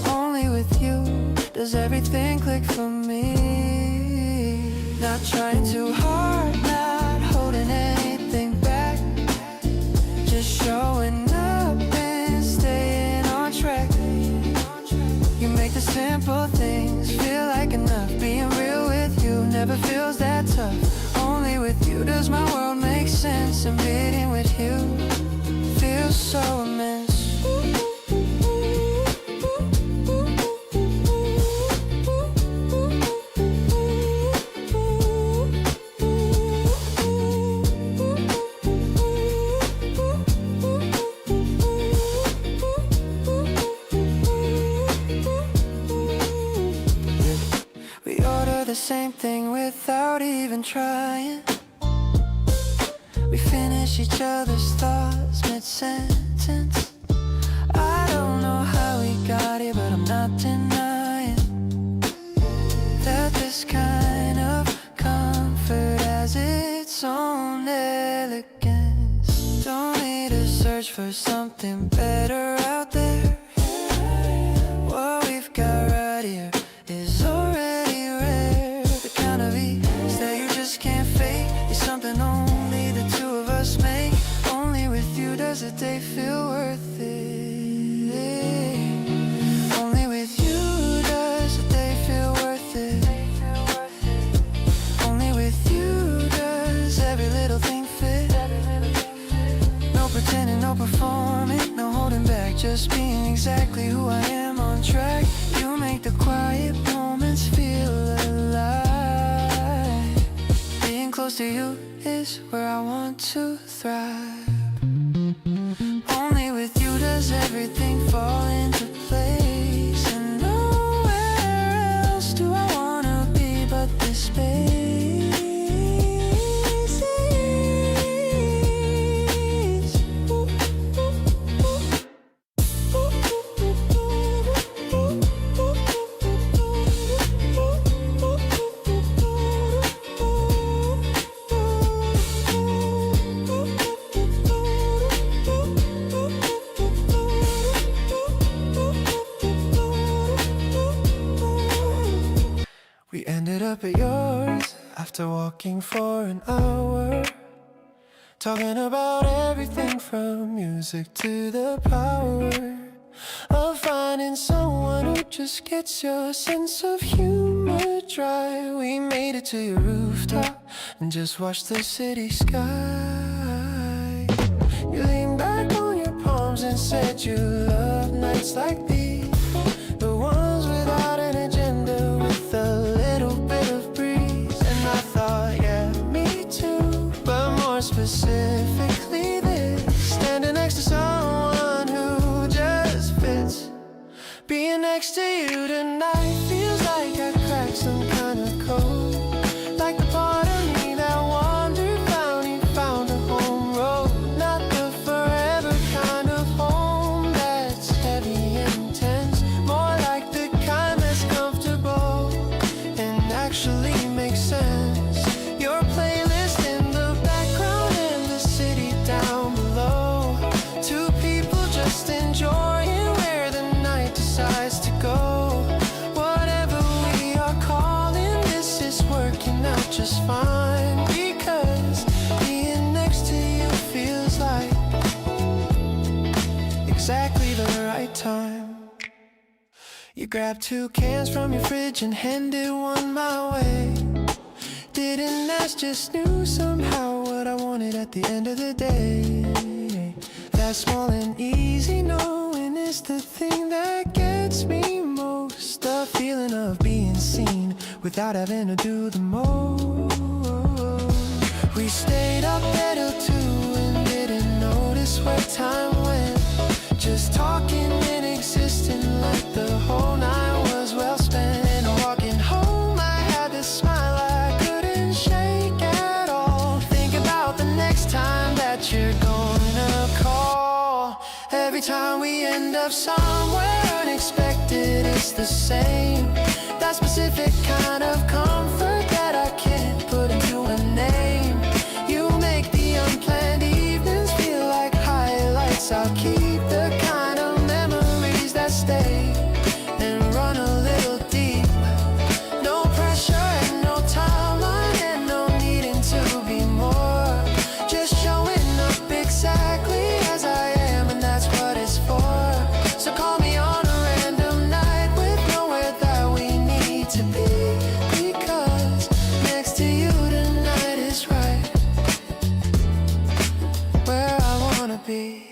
Speaker 1: Only with you does everything click for me. Not trying too hard, not holding anything back, just showing up and staying on track. You make the simple things feel like enough. Being real with you never feels that tough. Only with you does my world make sense, and being with you feels so immense. The same thing without even trying. We finish each other's thoughts mid-sentence. I don't know how we got here, but I'm not denying that this kind of comfort has its own elegance. Don't need to search for something better out there. What we've got right here is already rare. The kind of ease that you just can't fake. It's something only the two of us make. Only with you does a day feel worth it. Only with you does a day feel worth it. Only with you does every little thing fit. No pretending, no performing, no holding back, just being exactly who I am on track. You make the quiet moments feel alive. Being close to you is where I want to thrive. Only with you does everything fall into place, and nowhere else do I wanna be but this space. We ended up at yours after walking for an hour, talking about everything from music to the power of finding someone who just gets your sense of humor dry. We made it to your rooftop and just watched the city sky. You leaned back on your palms and said you love nights like these, the ones without an agenda, with a little bit of breeze. And I thought, yeah, me too, but more specifically this, standing next to someone who just fits. Being next to you tonight feels like I cracked some kind of code, like the part of me that wandered, found a home road. Not the forever kind of home that's heavy and intense, more like the kind that's comfortable and actually makes sense. Your playlist in the background and the city down below, two people just enjoying where the night decides to go. Whatever we are calling this is working out just fine, because being next to you feels like exactly the right time. You grabbed 2 cans from your fridge and handed one my way. Didn't ask, just knew somehow what I wanted at the end of the day. That small and easy knowing is the thing that gets me most. The feeling of being seen without having to do the most. We stayed up every time we end up somewhere unexpected, it's the same. That specific kind of comfort that I can't put into a name. You make the unplanned evenings feel like highlights. I'll keep the kind of memories that stay and run a little deep. No pressure and no timeline and no needing to be more. Just showing up exactly as I am, and that's what it's for. So call me on a random night with nowhere that we need to be, because next to you tonight is right where I wanna be.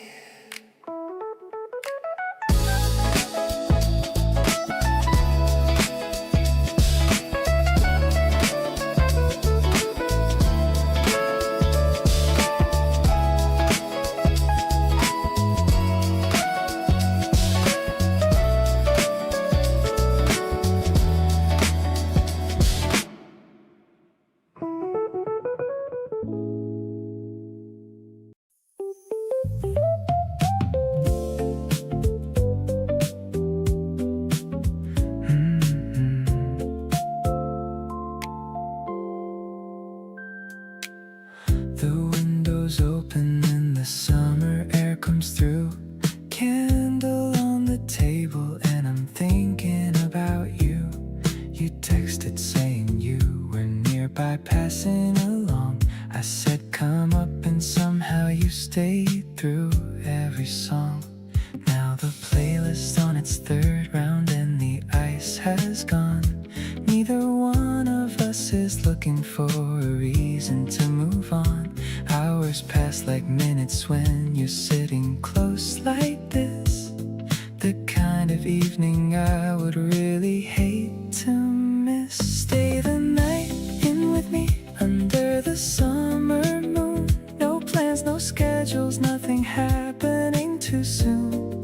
Speaker 1: The windows open and the summer air comes through. Candle on the table and I'm thinking about you. You texted saying you were nearby passing along. I said come up and somehow you stayed through every song. Now the playlist on its third round and the ice has gone. Neither one of us is looking for a reason to move on. Hours pass like minutes when you're sitting close like this. The kind of evening I would really hate to miss. Stay the night in with me under the summer moon. No plans, no schedules, nothing happening too soon.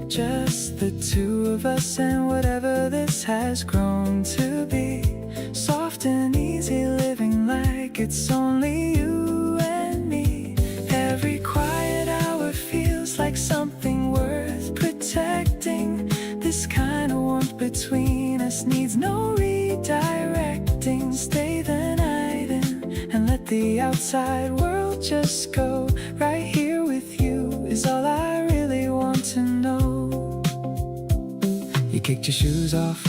Speaker 1: Just the two of us and whatever this has grown to be. Soft and easy living like it's only you and me. Every quiet hour feels like something worth protecting. This kind of warmth between us needs no redirecting. Stay the night in and let the outside world just go. Right here with you is all I really want to know. You kicked your shoes off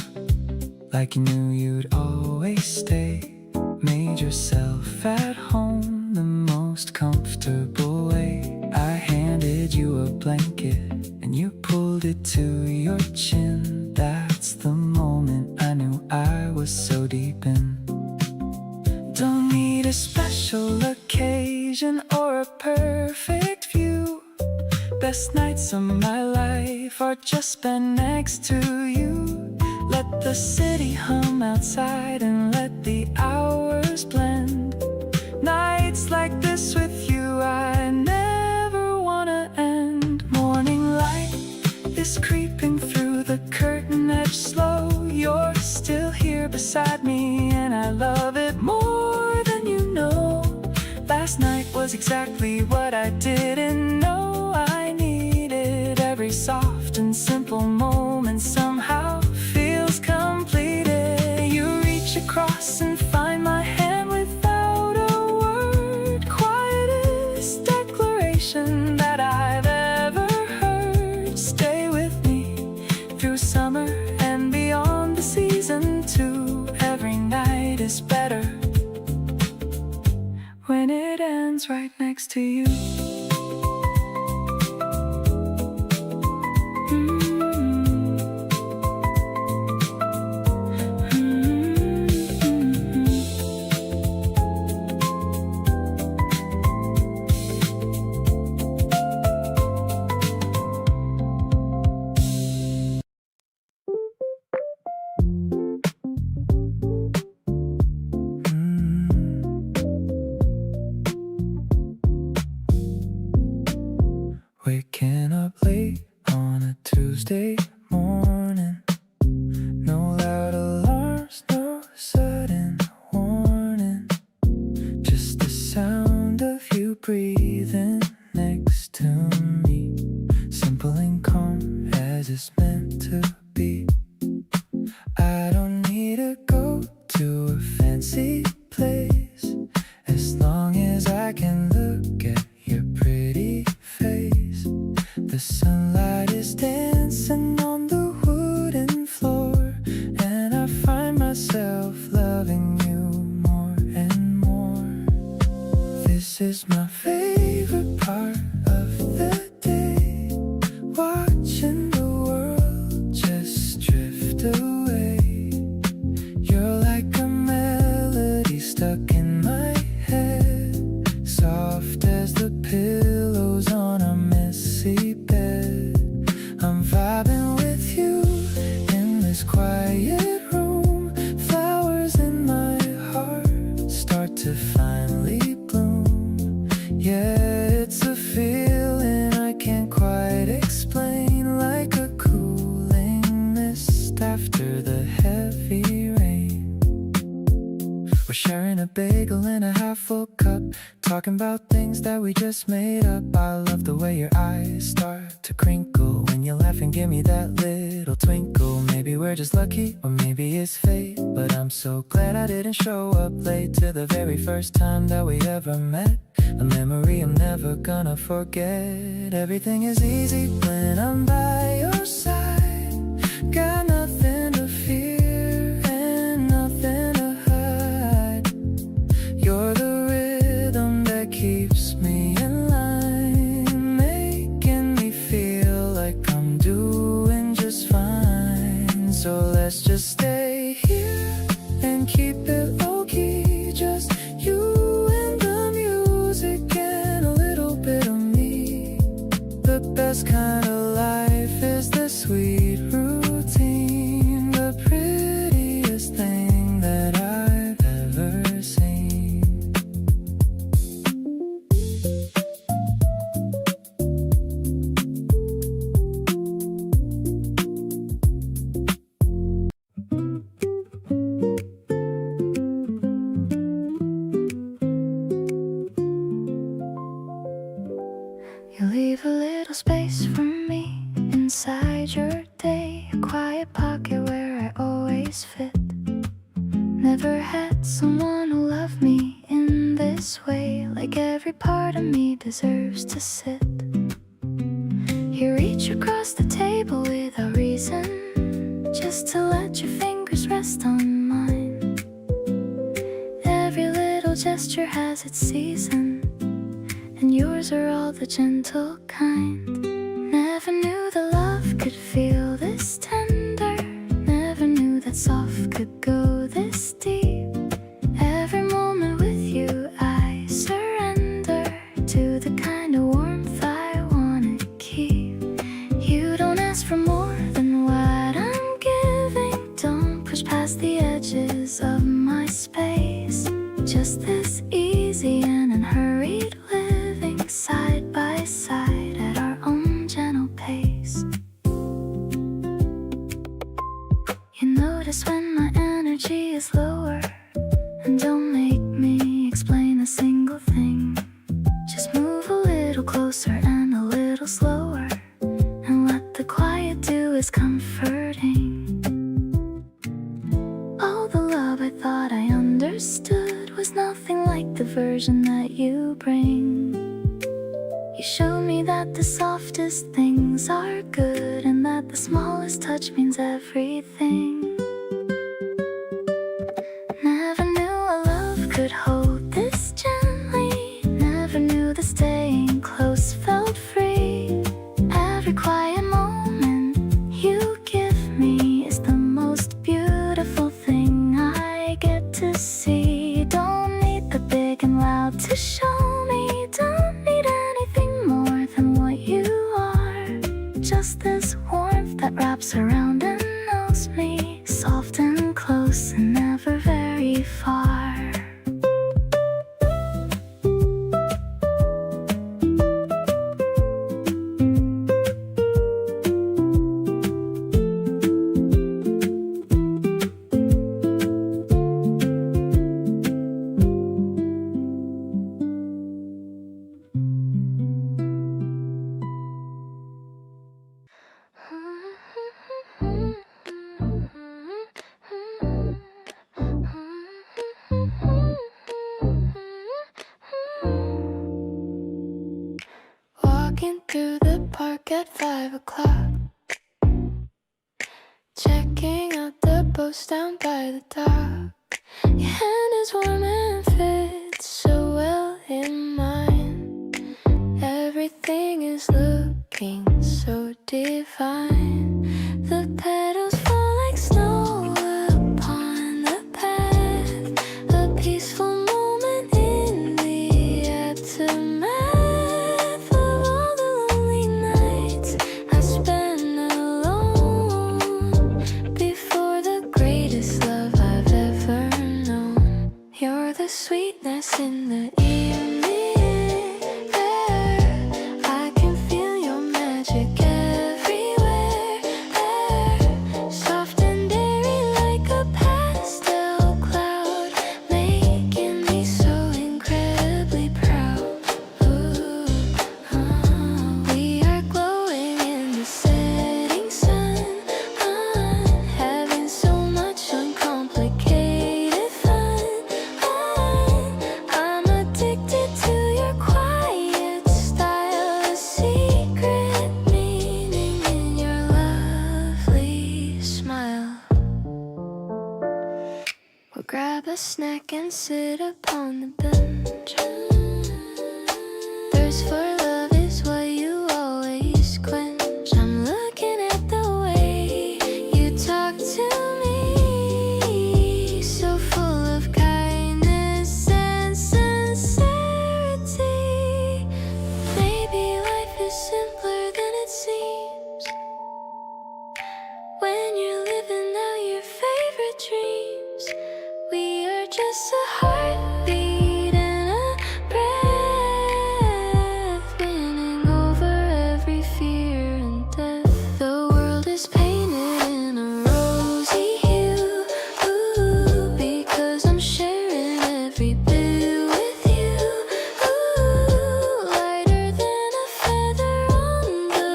Speaker 1: like you knew you'd always stay. Made yourself at home the most comfortable way. I handed you a blanket and you pulled it to your chin. That's the moment I knew I was so deep in. Don't need a special occasion or a perfect view. Best nights of my life are just spent next to you. Let the city hum outside and let the hours blend. Nights like this with you I never wanna end. Morning light is creeping through the curtain edge slow. You're still here beside me and I love it more than you know. Last night was exactly what I didn't know I needed. Every soft and simple moment somehow feels completed. You reach across and find my hand without a word. Quietest declaration that I've ever heard. Stay with me through summer and beyond the season too. Every night is better when it ends right next to you. Waking up late on a Tuesday morning. No loud alarms, no sudden warning. Just the sound of you breathing next to me. is my favorite part of the day. Watching the world just drift away. You're like a melody stuck in my head, soft as the pillows on a messy bed. I'm vibing with you in this quiet room. Flowers in my heart start to finally bloom. Yeah, it's a feeling I can't quite explain, like a cooling mist after the heavy rain. We're sharing a bagel and a half-full cup, talking about things that we just made up. I love the way your eyes start to crinkle when you laugh and give me that little twinkle. Maybe we're just lucky, or maybe it's fate, but I'm so glad I didn't show up late to the very first time that we ever met. A memory I'm never gonna forget. Everything is easy when I'm by your side. Got nothing to fear and nothing to hide. You're the rhythm that keeps me in line, making me feel like I'm doing just fine. So let's just stay here and keep it low-key, just you and the music and a little bit of me. The best kind of life is the sweet routine, the prettiest thing that I've ever seen.
Speaker 2: You leave a little space for me inside your day, a quiet pocket where I always fit. Never had someone who loved me in this way, like every part of me deserves to sit. You reach across the table without reason, just to let your fingers rest on mine. Every little gesture has its season, and yours are all the gentle kind. Never knew that love could feel this tender, never knew that soft could go this deep. Every moment with you I surrender to the kind of warmth I wanna keep. You don't ask for more than what I'm giving, don't push past the edges of my space. Just this easy and unhurried living, side by side at our own gentle pace. You notice when my energy is lower, and don't make me explain a single thing. Just move a little closer and a little slower, and what the quiet do is comforting. All the love I thought I understood was nothing like the version that you bring. You showed me that the softest things are good, and that the smallest touch means everything. Never knew a love could hold this gently, never knew that staying close felt free. Every quiet moment you give me is the most beautiful thing I get to see. Don't need the big and loud to show me, don't need anything more than what you are. Just this warmth that wraps around and knows me, soft and close and never very far. Walking through the park at 5 o'clock, checking out the boats down by the dock. Your hand is warm and fits so well in mine. the evening air. I can feel your magic everywhere. Soft and airy like a pastel cloud, making me so incredibly proud. Ooh, we are glowing in the setting sun, having so much uncomplicated fun. I'm addicted to your quiet style, a secret meaning in your lovely smile. We'll grab a snack and sit upon the bench. Thirst for love is what you always quench. I'm looking at the way you talk to me, so full of kindness and sincerity. Maybe life is simpler than it seems when you're living out your favorite dreams. We are just a heartbeat and a breath, winning over every fear and death. The world is painted in a rosy hue, ooh, because I'm sharing every bit with you. Ooh, lighter than a feather on the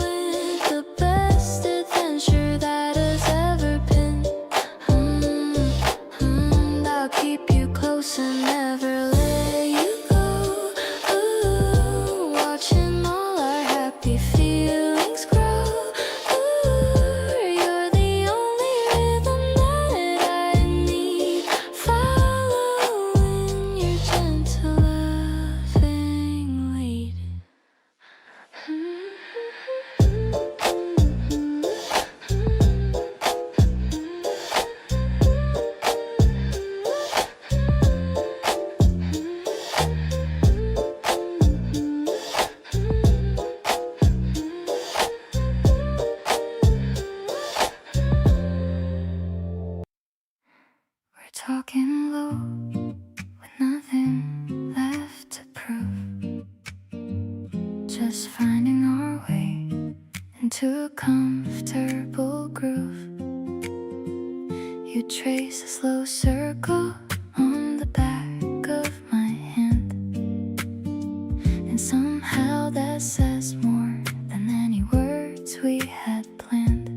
Speaker 2: wind, the best adventure that has ever been. I'll keep you close and never let you go. Ooh, watching all our happy feelings grow. Ooh, you're the only rhythm that I need, following your gentle loving lead. We're talking low with nothing left to prove, just finding our way into a comfortable groove. You trace a slow circle on the back of my hand, and somehow that says more than any words we had planned.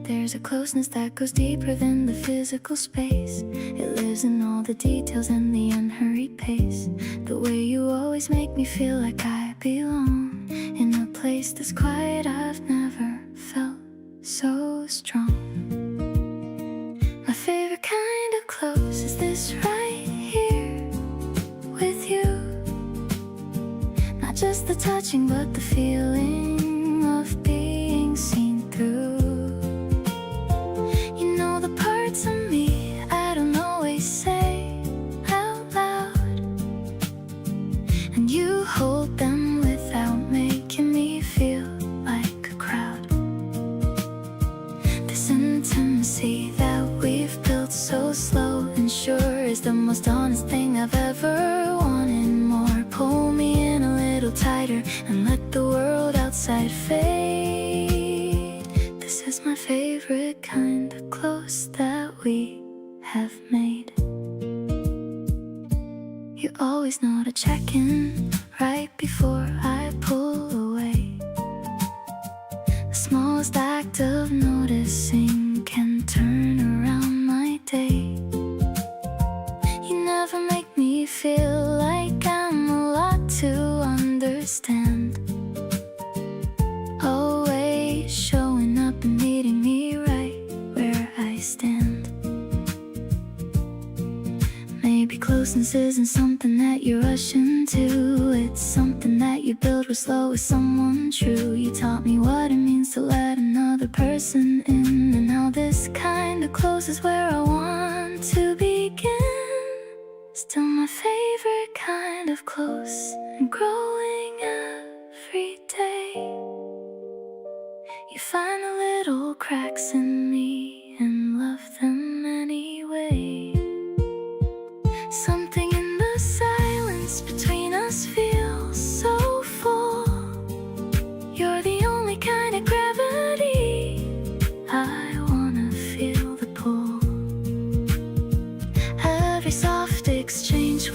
Speaker 2: There's a closeness that goes deeper than the physical space. It lives in all the details and the unhurried pace. The way you always make me feel like I belong in a place that's quiet. I've never felt so strong. My favorite kind of close is this right here with you. Not just the touching, but the feeling of being seen through. You know the parts of me I don't always say out loud, and you hold them without making me feel like a crowd. This intimacy that we've built so slow and sure is the most honest thing I've ever wanted more. Pull me in a little tighter and let the world outside fade. This is my favorite kind of close that we have made. You always know to check in right before I pull away. The smallest act of noticing can turn around my day. You never make me feel like I'm a lot to understand. Always showing up and meeting me right where I stand. Maybe closeness isn't something that you rush into. It's something that you build real slow with someone true. You taught me what it means to let another person in, and how this kind of close is where I want to begin. Still my favorite kind of close, and growing every day. You find the little cracks in me and love them anyway. Something in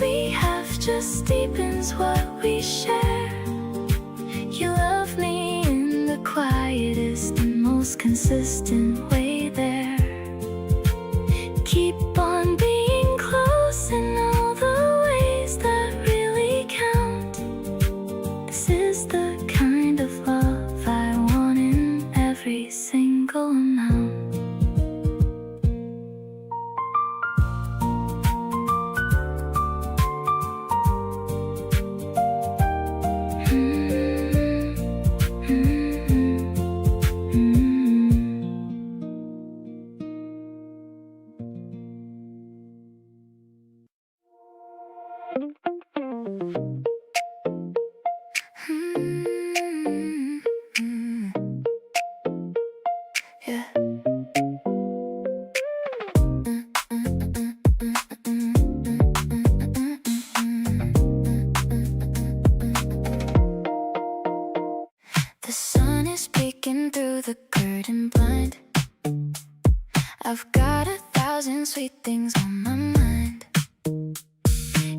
Speaker 2: we have just deepens what we share. You love me in the quietest and most consistent way there. Keep on being close in all the ways that really count. This is the kind of love I want in every single amount. Yeah. The sun is peeking through the curtain blind. I've got 1,000 sweet things on my mind.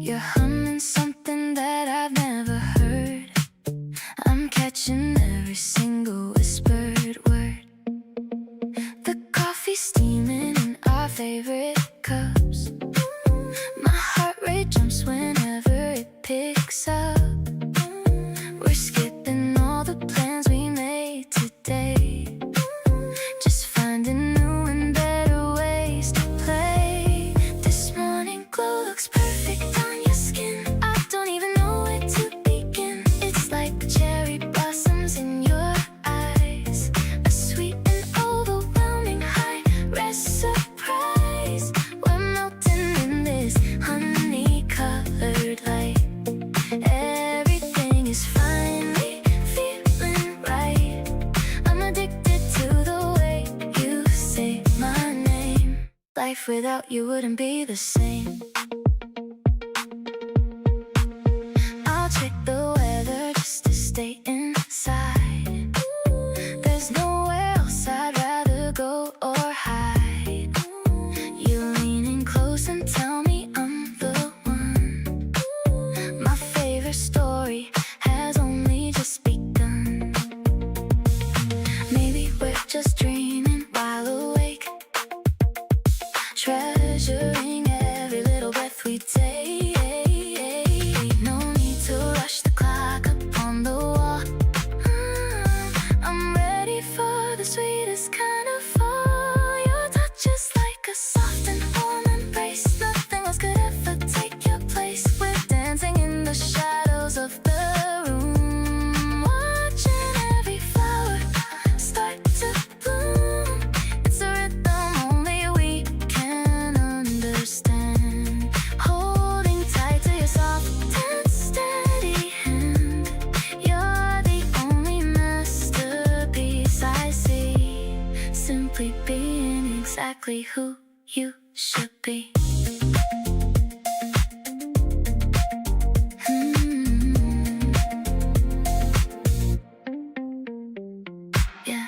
Speaker 2: You're humming something that I've never heard. I'm catching every single whispered word. The coffee's steaming in our favorite cups. My heart rate jumps whenever it picks up. We're skipping all the plans we made today, just finding new and better ways to play. This morning glow looks perfect on your skin. I don't even know where to begin. It's like the cherry blossoms in your eyes, a sweet and overwhelming high-res surprise. We're melting in this honey-colored light. Everything is finally feeling right. I'm addicted to the way you say my name. Life without you wouldn't be the same. I'll check the weather just to stay inside. There's nowhere else I'd rather go or hide. You lean in close and tell me I'm the one. My favorite story has only just begun. Maybe we're just dreaming while awake, treasuring every little breath we take. No need to rush the clock up on the wall. I'm ready for the sweetest kind of fall. Your touch is like a soft and warm embrace. Nothing else could ever take your place. We're dancing in the shadows of the room, watching every flower start to bloom. It's a rhythm only we can understand. Holding tight to your soft and steady hand. You're the only masterpiece I see. Simply being exactly who you should be. Yeah.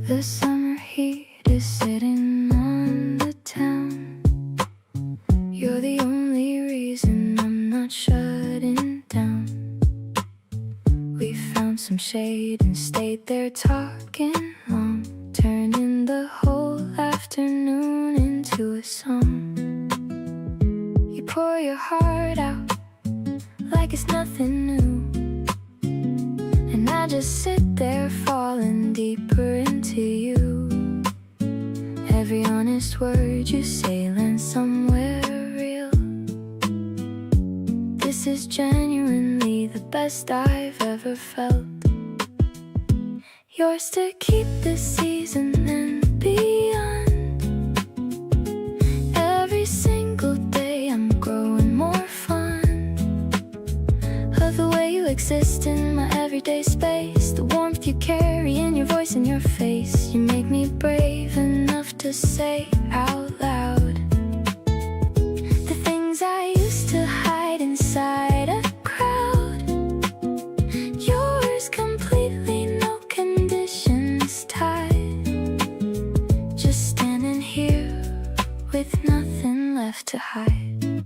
Speaker 2: The summer heat is sitting on the town. You're the only reason I'm not shutting down. We found some shade and stayed there talking long, turning the whole afternoon into a song. You pour your heart out like it's nothing new, and I just sit there falling deeper into you. Every honest word you say lands somewhere real. This is genuinely the best I've ever felt. Yours to keep this season and beyond. Every single day I'm growing more fond of the way you exist in my everyday space. The warmth you carry in your voice and your face. You make me brave and enough to say out loud. The things I used to hide inside a crowd. Yours completely, no conditions tied. Just standing here with nothing left to hide.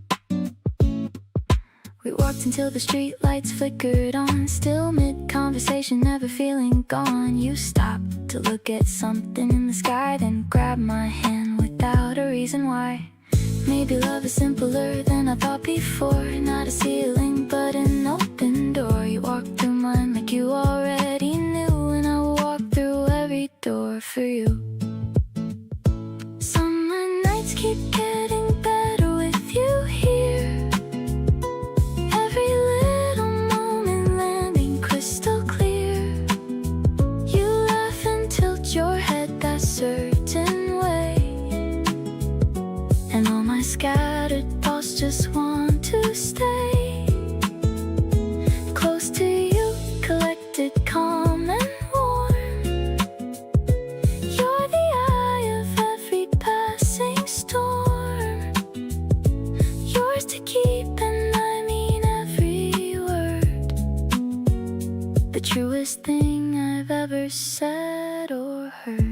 Speaker 2: We walked until the street lights flickered on. Still mid-conversation, never feeling gone. You stopped to look at something in the sky, then grabbed my hand without a reason why. Maybe love is simpler than I thought before. Not a ceiling, but an open door. You walked through mine like you already knew, and I walked through every door for you. Summer nights keep getting better with you here. Every little moment landing crystal clear. You laugh and tilt your head that certain way, and all my scattered thoughts just want to stay close to you, collected, calm and warm. You're the eye of every passing storm. Yours to keep, and I mean every word. The truest thing I've ever said or heard.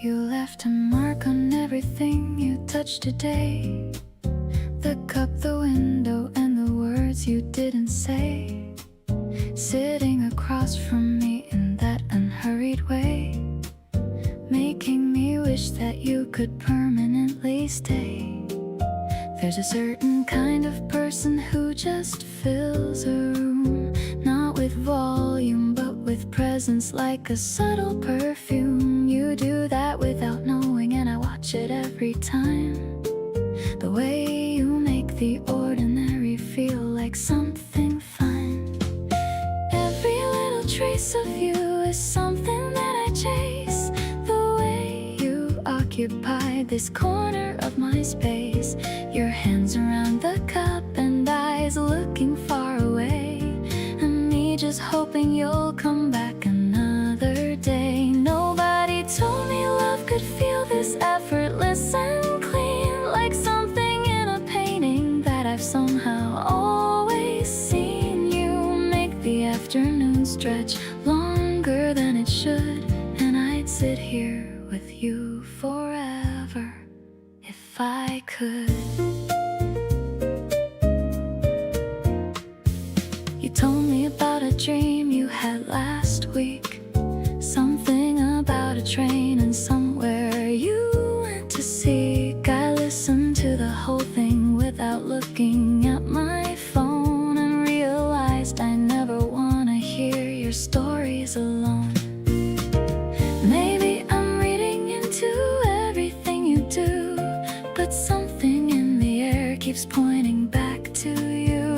Speaker 2: You left a mark on everything you touched today. The cup, the window, and the words you didn't say. Sitting across from me in that unhurried way, making me wish that you could permanently stay. There's a certain kind of person who just fills a room, not with volume but with presence, like a subtle perfume. You do that without knowing, and I watch it every time. The way you make the ordinary feel like something fine. Every little trace of you is something that I chase. The way you occupy this corner of my space. Your hands around the cup and eyes looking far away, and me just hoping you'll come back another day. Nobody told me love could feel this effortless and clean, like something in a painting that I've somehow always seen. You make the afternoon stretch longer than it should, and I'd sit here with you forever if I could. You told me about a dream you had last week, something about a train and somewhere you went to seek. I listened to the whole thing without looking at my phone, and realized I never want to hear your stories alone. Maybe I'm reading into everything you do, but something in the air keeps pointing back to you.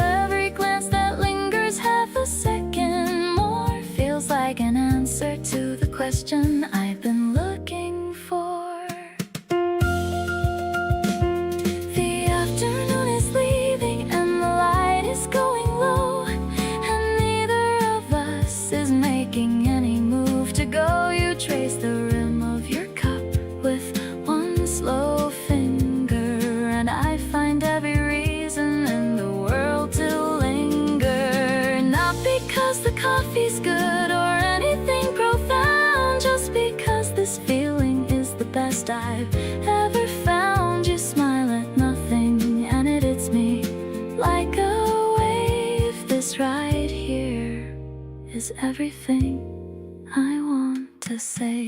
Speaker 2: Every glance that lingers half a second more feels like an answer to the question I've been looking for. The afternoon is leaving and the light is going low, and neither of us is making any move to go. You trace the rim of your cup with one slow finger, and I find every reason in the world to linger. Not because the coffee's good or anything profound, just because this feeling is the best I've ever found. You smile at nothing and it hits me like a wave. This right here is everything I want to say.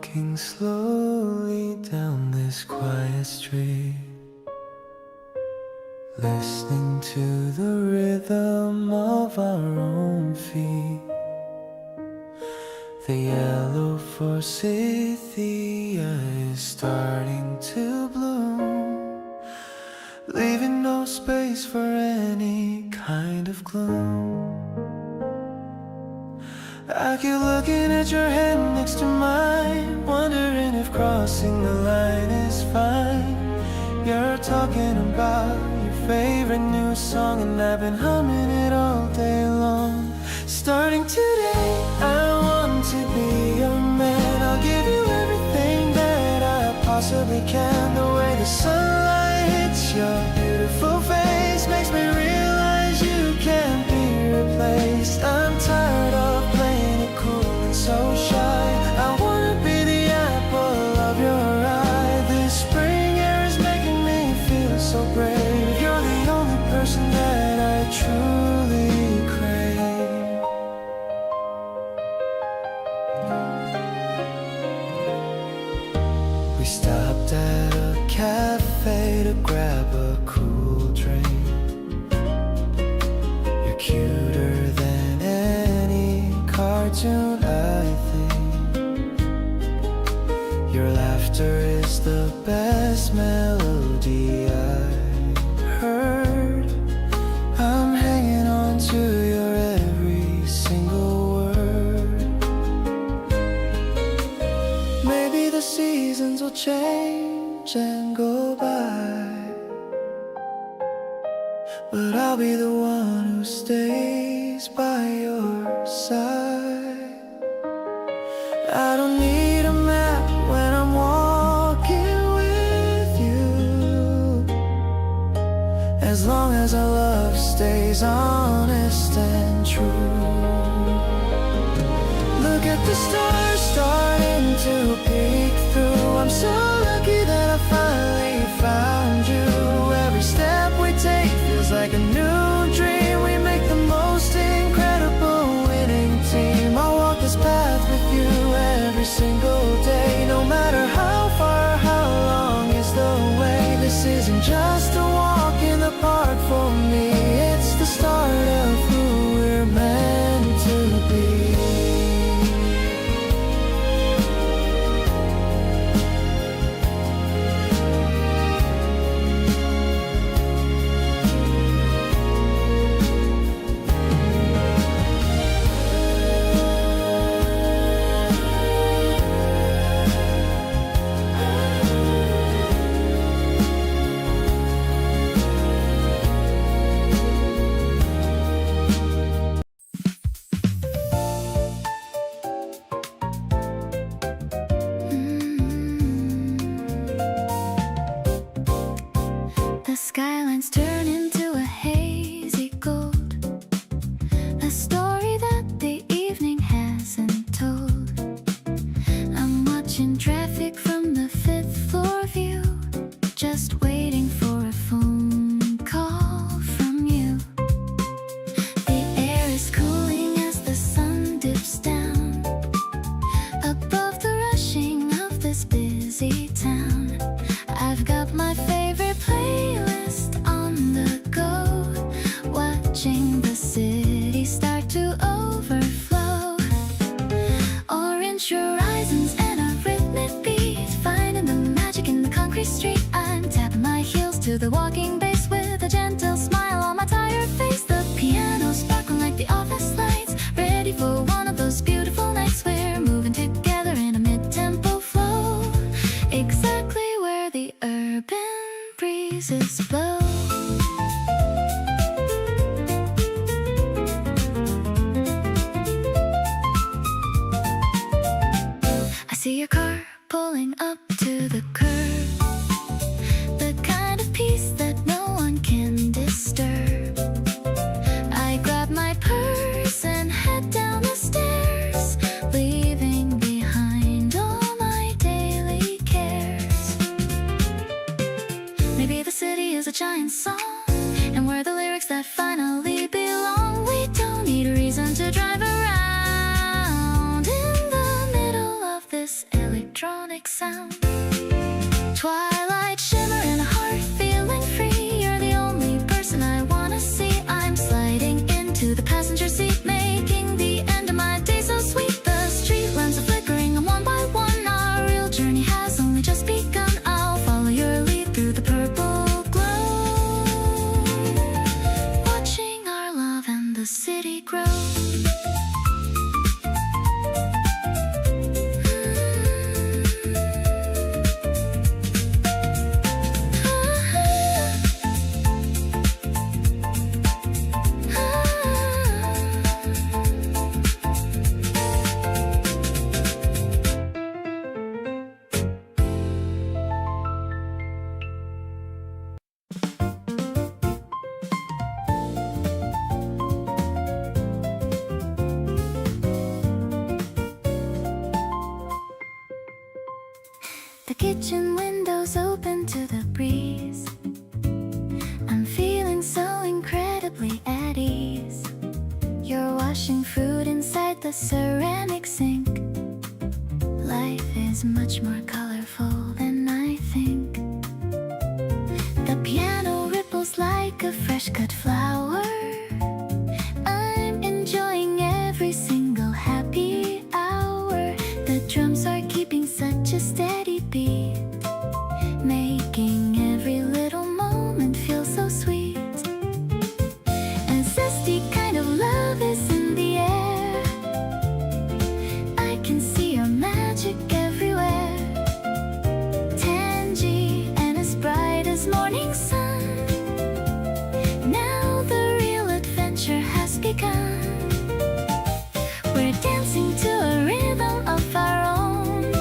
Speaker 1: walking slowly down this quiet street, listening to the rhythm of our own feet. The yellow forsythia is starting to bloom, leaving no space for any kind of gloom. I keep looking at your hand next to mine, wondering if crossing the line is fine. You're talking about your favorite new song, and I've been humming it all day long. Starting today, I want to be your man. I'll give you everything that I possibly can. The way the sunlight hits your beautiful face makes me realize you can't be replaced. I'm tired of playing it cool and so shy. I wanna be the apple of your eye. This spring air is making me feel so brave. You're the only person that I truly crave. We stopped at a cafe to grab a cool drink. You're cuter than any cartoon, I think. Your laughter is the best melody I've heard. I'm hanging on to your every single word. Maybe the seasons will change and go by, but I'll be the one who stays by your side. I don't need a map when I'm walking with you, as long as our love stays honest and true. Look at the stars starting to peek through. I'm so lucky that I finally found you. Every step we take feels like a new dream. We make the most incredible winning team. I'll walk this path with you every single day, no matter how far, how long is the way. This isn't just a walk in the park for me, it's the start of who we're meant to be.
Speaker 2: The skylines turn into a hazy gold, a story that the evening hasn't told. I'm watching traffic from the 5th floor view, just waiting for a phone call from you. The air is cooling as the sun dips down above the rushing of this busy town. I've got my favorite playlist on the go, watching the city start to overflow. Orange horizons and a rhythmic beat, finding the magic in the concrete street. I'm tapping my heels to the walking bass with a gentle smile on my tired face. The piano sparkling like the office lights, ready for one of those beautiful nights. We're moving together in a mid-tempo flow, exactly where the urban breezes blow. I see your car pulling up to the curb, the kind of peace that no one can disturb. I grab my purse and head down the stairs, leaving behind all my daily cares. Maybe the city is a giant song, and we're the lyrics that finally belong. We don't need a reason to drive around in the middle of this this electronic sound. Twilight shimmer and a heart feeling free. You're the only person I wanna see. I'm sliding into the passenger seat, making the end of my day so sweet. The street lamps are flickering one by one. Our real journey has only just begun. I'll follow your lead through the purple glow, watching our love and the city grow. The kitchen windows open to the breeze. I'm feeling so incredibly at ease. You're washing fruit inside the ceramic sink. Life is much more colorful than I think. The piano ripples like a fresh cut flower. I'm enjoying every single happy hour. The drums are keeping such a steady beat, making every little moment feel so sweet. A zesty kind of love is in the air. I can see your magic everywhere. Tangy and as bright as morning sun. Now the real adventure has begun. We're dancing to a rhythm of our own,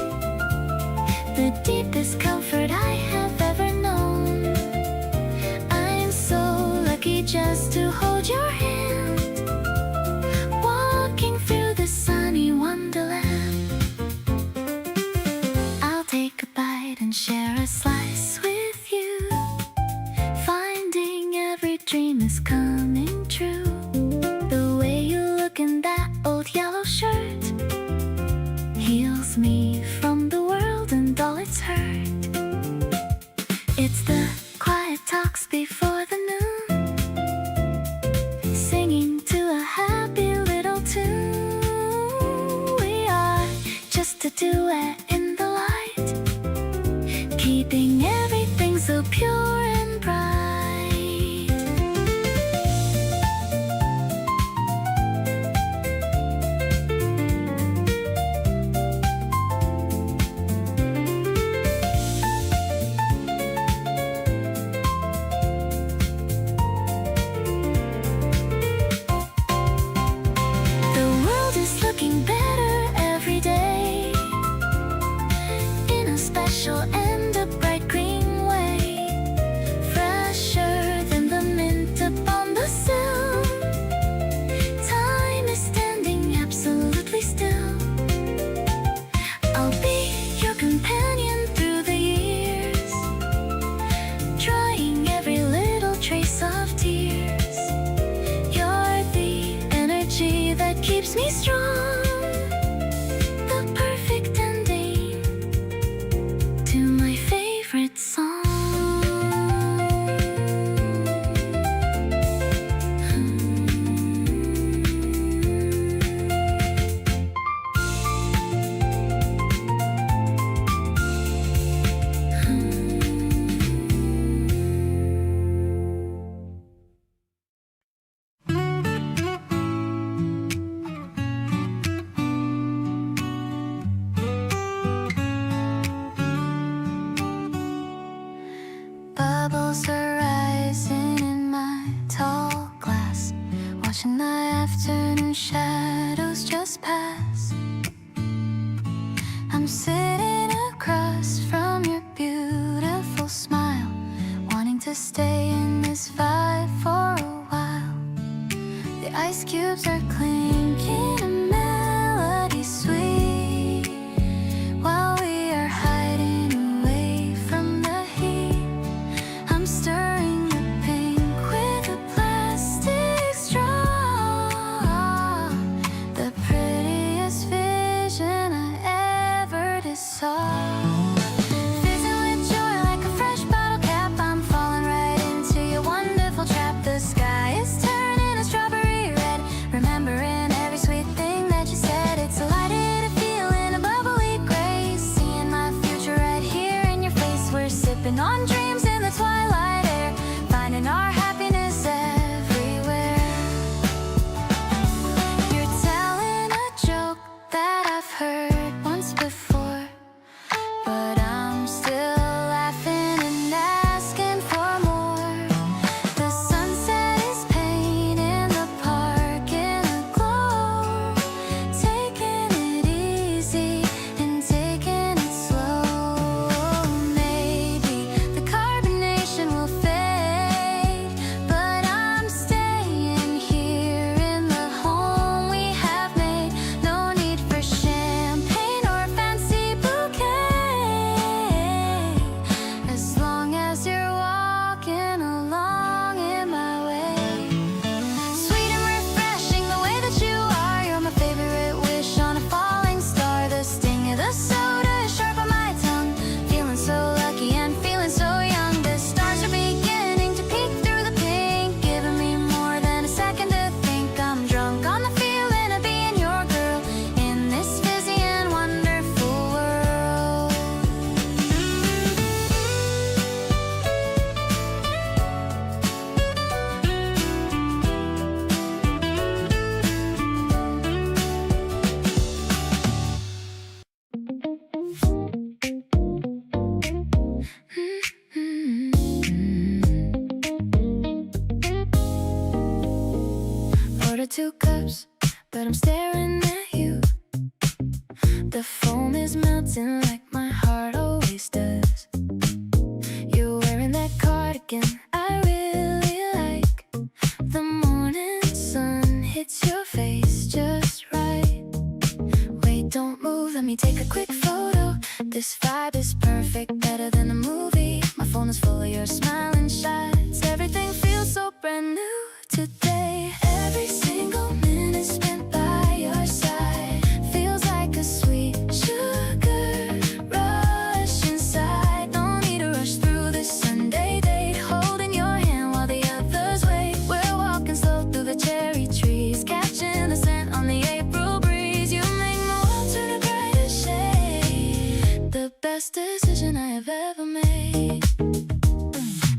Speaker 2: the deepest comfort I have ever known. I'm so lucky just to hold your hand, walking through the sunny wonderland. I'll take a bite and share a slice with you, finding every dream is coming true. The way you look in that old yellow shirt heals me from the world and all its hurt. It's the quiet talks before the noon, singing to a happy little tune. We are just a duet in the light, keeping everything so pure and bright. The world is looking better every day, in a special and a bright green way, fresher than the mint upon the sill. Time is standing absolutely still. I'll be your companion through the years, drying every little trace of tears. You're the energy that keeps me strong, the perfect ending to sipping on dreams in the twilight air, finding our happiness everywhere. You're telling a joke that I've heard once before, but I'm still laughing and asking for more. The sunset is painting the park in a glow, taking it easy and taking it slow. Maybe the carbonation will fade, but I'm staying here in the home we have made. No need for champagne or fancy bouquet, as long as you're walking along in my way. Sweet and refreshing the way that you are. You're my favorite wish on a falling star. The sting of the soda is sharp on my tongue. Feeling so lucky and feeling so young. The stars are beginning to peek through the pink, giving me more than a second to think. I'm drunk on the feeling of being your girl in this busy and wonderful world. Order 2 cups, but I'm staring at you. The foam is melting like my heart always does. You're wearing that cardigan I really like. The morning sun hits your face just right. Wait, don't move, let me take a quick photo. This vibe is perfect, better than a movie. My phone is full of your smiling shots. Everything feels so brand new today. Every single minute spent by your side feels like a sweet sugar rush inside. No need to rush through this Sunday date, holding your hand while the others wait. We're walking slow through the cherry trees, catching the scent on the April breeze. You make my world turn a brighter shade. The best decision I have ever made.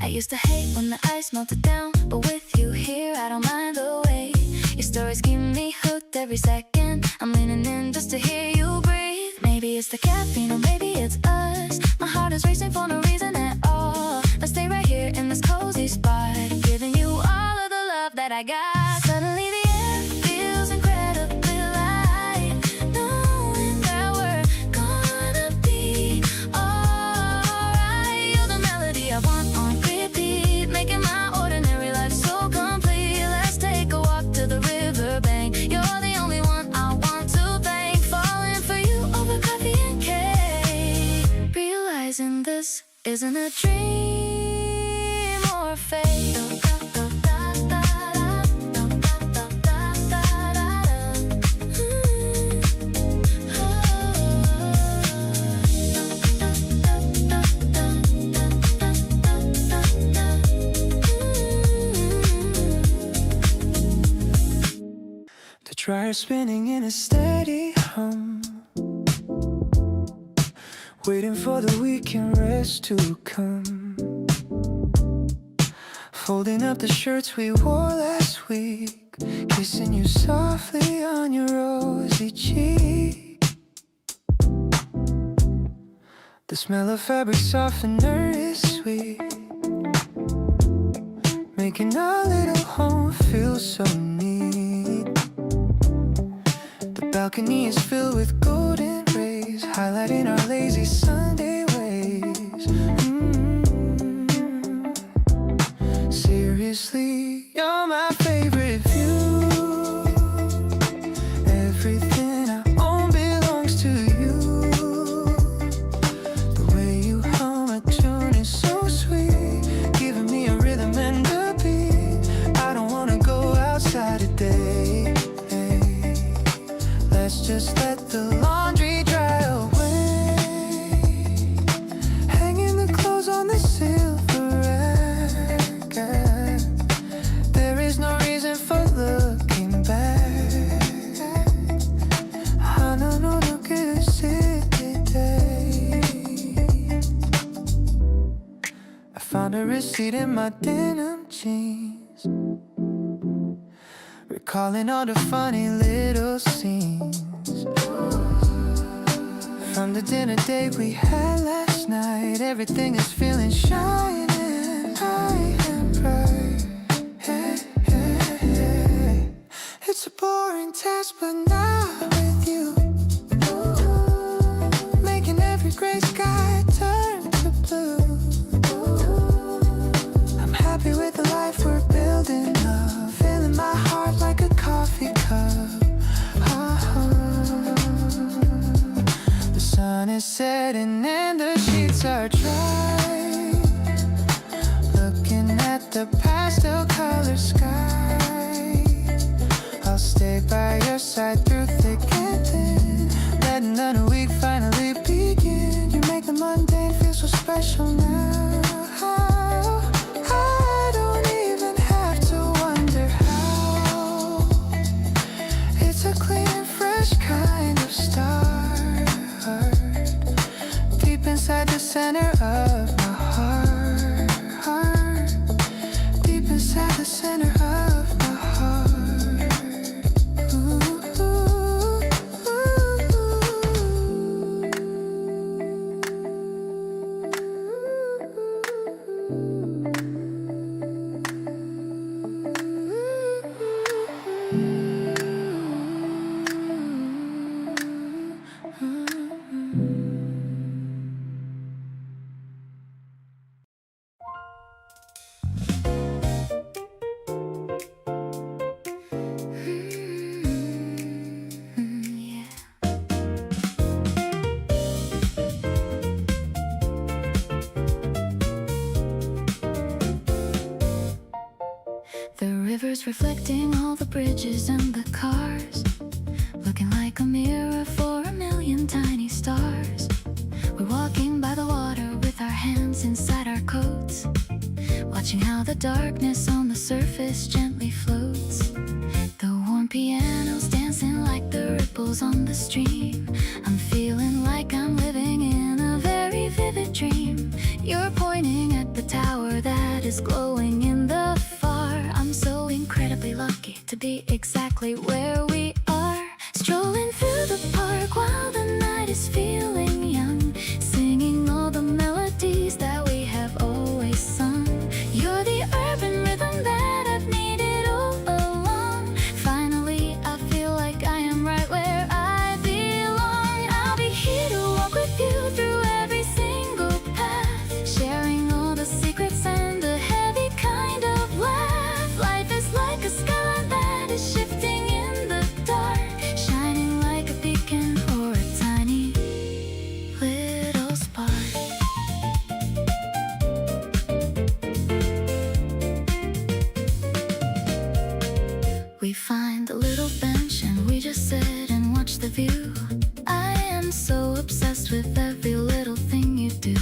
Speaker 2: I used to hate when the ice melted down, but with you here I don't mind the wait. Your stories keep me hooked every second. I'm leaning in just to hear you breathe. Maybe it's the caffeine or maybe it's us. My heart is racing for no reason at all. Let's stay right here in this cozy spot, giving you all of the love that I got. Suddenly the air feels incredibly light, knowing that we're gonna be alright. You're the melody I want on repeat, making my ordinary life so complete. Let's take a walk to the riverbank. You're the only one I want to thank. Falling for you over coffee and cake, realizing this isn't a dream or fate.
Speaker 1: The dryer spinning in a steady hum, waiting for the weekend rest to come. Folding up the shirts we wore last week, kissing you softly on your rosy cheek. The smell of fabric softener is sweet, making our little home feel so neat. The balcony is filled with golden rays, highlighting our lazy Sunday ways. Seriously, you're my favorite view. Everything I own belongs to you. The way you hum a tune is so sweet, giving me a rhythm and a beat. I don't wanna go outside today. Let's just let the laundry dry away. Found a receipt in my denim jeans, recalling all the funny little scenes from the dinner date we had last night. Everything is feeling shining high and bright. Hey, hey, hey. It's a boring task, but not with you. Making every gray sky turn to blue. I'm happy with the life we're building up, filling my heart like a coffee cup. The sun is setting and the sheets are dry. Looking at the pastel color sky, I'll stay by your side through thick and thin, letting the new week finally begin. You make the mundane feel so special now. I don't even have to wonder how. It's a clean and fresh kind of start, deep inside the center of my heart, deep inside the center of my heart.
Speaker 2: The river's reflecting all the bridges and the cars, looking like a mirror for a million tiny stars. We're walking by the water with our hands inside our coats, watching how the darkness on the surface gently floats. The warm piano's dancing like the ripples on the stream. I'm feeling like I'm living in a very vivid dream. You're pointing at the tower that is glowing in the far. I'm so incredibly lucky to be exactly where we are, strolling through the park while the night is feeling young, singing all the melodies that we have always sung. You're the urban rhythm that I've needed all along. Finally, I feel like I am right where I belong. I'll be here to walk with you through every single path, sharing all the secrets and the heavy kind of laugh. Life is like a skyline that is shifting in the dark, shining like a beacon or a tiny little spark. We find a little bench and we just sit and watch the view. I am so obsessed with every little thing you do.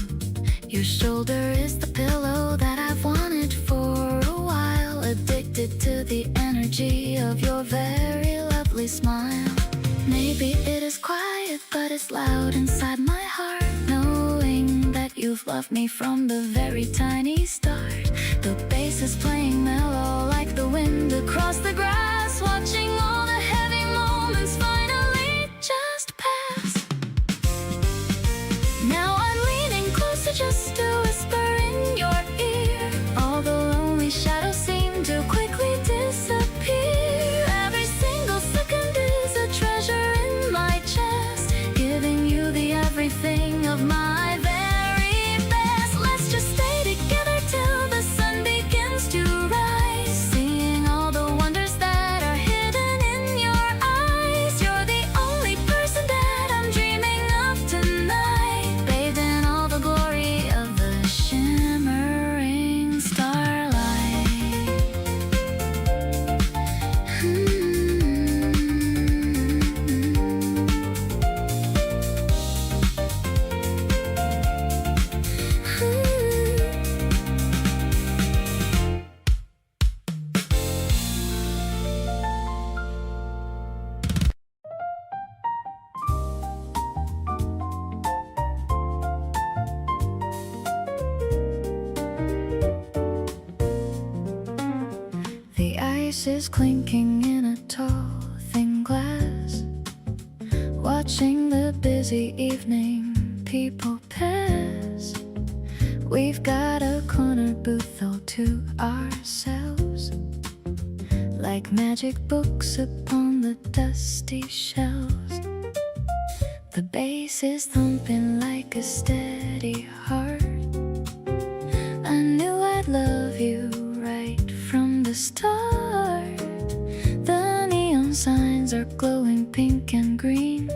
Speaker 2: Your shoulder is the pillow that I've wanted for a while, addicted to the energy of your very lovely smile. Maybe it is quiet, but it's loud inside my heart, knowing that you've loved me from the very tiny start. The bass is playing mellow like the wind across the grass, watching all the heavy moments finally just pass. Now I'm leaning closer just to whisper in your ear. All the lonely shadows seem to quickly disappear. Every single second is a treasure in my chest, giving you the everything of my very best. Let's just stay together till the sun begins to rise, seeing all the wonders that are hidden in faces clinking in a tall, thin glass, watching the busy evening people pass. We've got a corner booth all to ourselves, like magic books upon the dusty shelves. The bass is thumping like a steady heart. I knew I'd love you right from the start. The neon signs are glowing pink and green,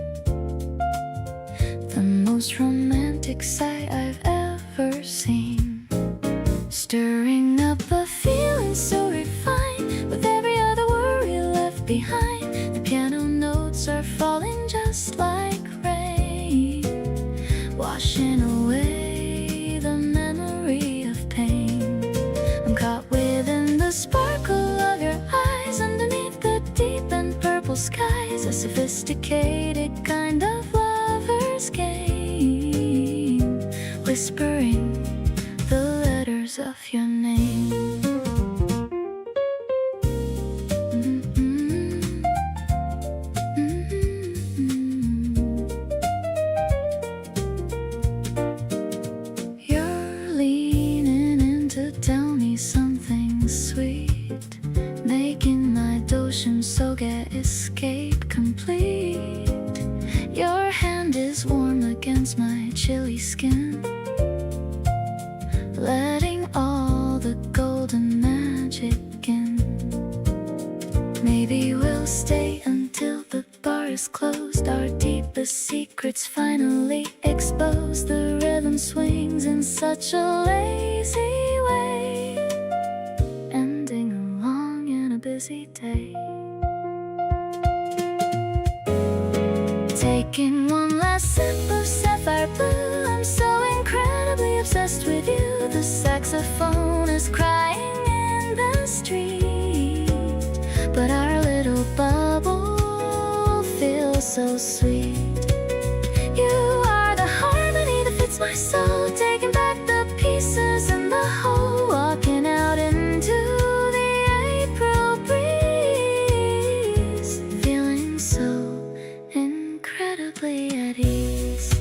Speaker 2: the most romantic sight I've ever seen. Stirring up a feeling so refined, with every other worry left behind. The piano notes are falling just like rain, washing away the memory of pain. I'm caught within the sparkle of your eyes, underneath the deep and purple skies. A sophisticated kind of lover's game, whispering the letters of your name. You're leaning in to tell me something sweet, making my doshim soge escape complete. Your hand is warm against my chilly skin, letting all the golden magic in. Maybe we'll stay until the bar is closed, our deepest secrets finally exposed. The rhythm swings in such a lazy way, ending along in a busy day. Taking one last sip of sapphire blue, I'm so incredibly obsessed with you. The saxophone is crying in the street, but our little bubble feels so sweet. You are the harmony that fits my soul, taking back the pieces and the whole, walking out into the April breeze, feeling so incredibly at ease.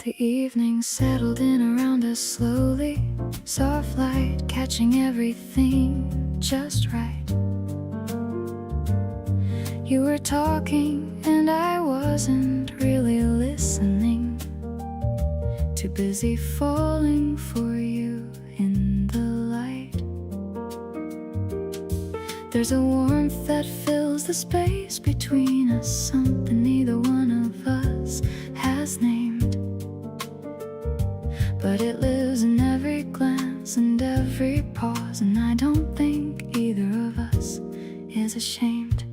Speaker 2: The evening settled in around us slowly, soft light catching everything just right. You were talking and I wasn't really listening, too busy falling for you in the light. There's a warmth that fills the space between us, something neither one of us has named, but it lives in every glance and every pause, and I don't think either of us is ashamed.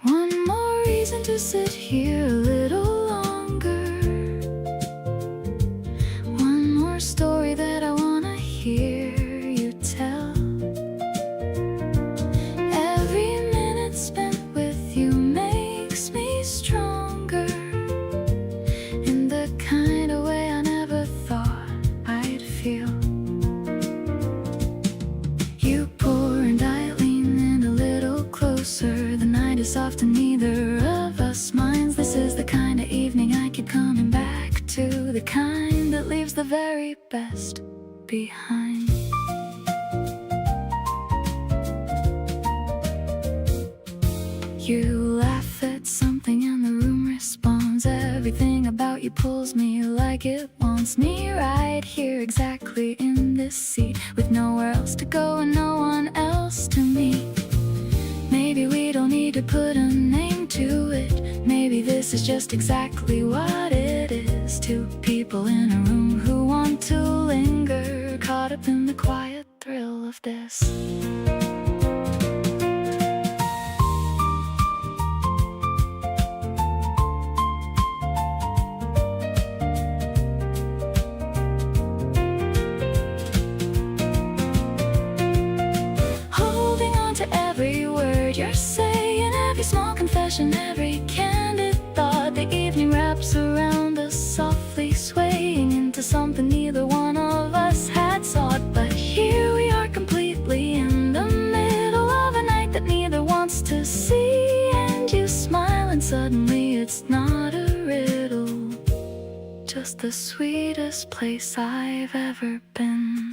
Speaker 2: One more reason to sit here a little longer, one more story that I wanna hear you tell. Every minute spent with you makes me stronger, in the kind of way I never thought I'd feel. You pour and I lean in a little closer. The night is soft and neither of us minds. This is the kind of evening I keep coming back to, the kind that leaves the very best behind. You laugh at something and the room responds. Everything about you pulls me like it wants me, right here exactly in this seat, with nowhere else to go and no one else to meet. Maybe we don't need to put a name to it, maybe this is just exactly what it is. two people in a room who want to linger, caught up in the quiet thrill of this. Holding on to every word you're saying, every small confession, every candid thought. The evening wraps around us, softly swaying into something neither one of us had sought. But here we are, completely in the middle of a night that neither wants to see. And you smile and suddenly it's not a riddle, just the sweetest place I've ever been.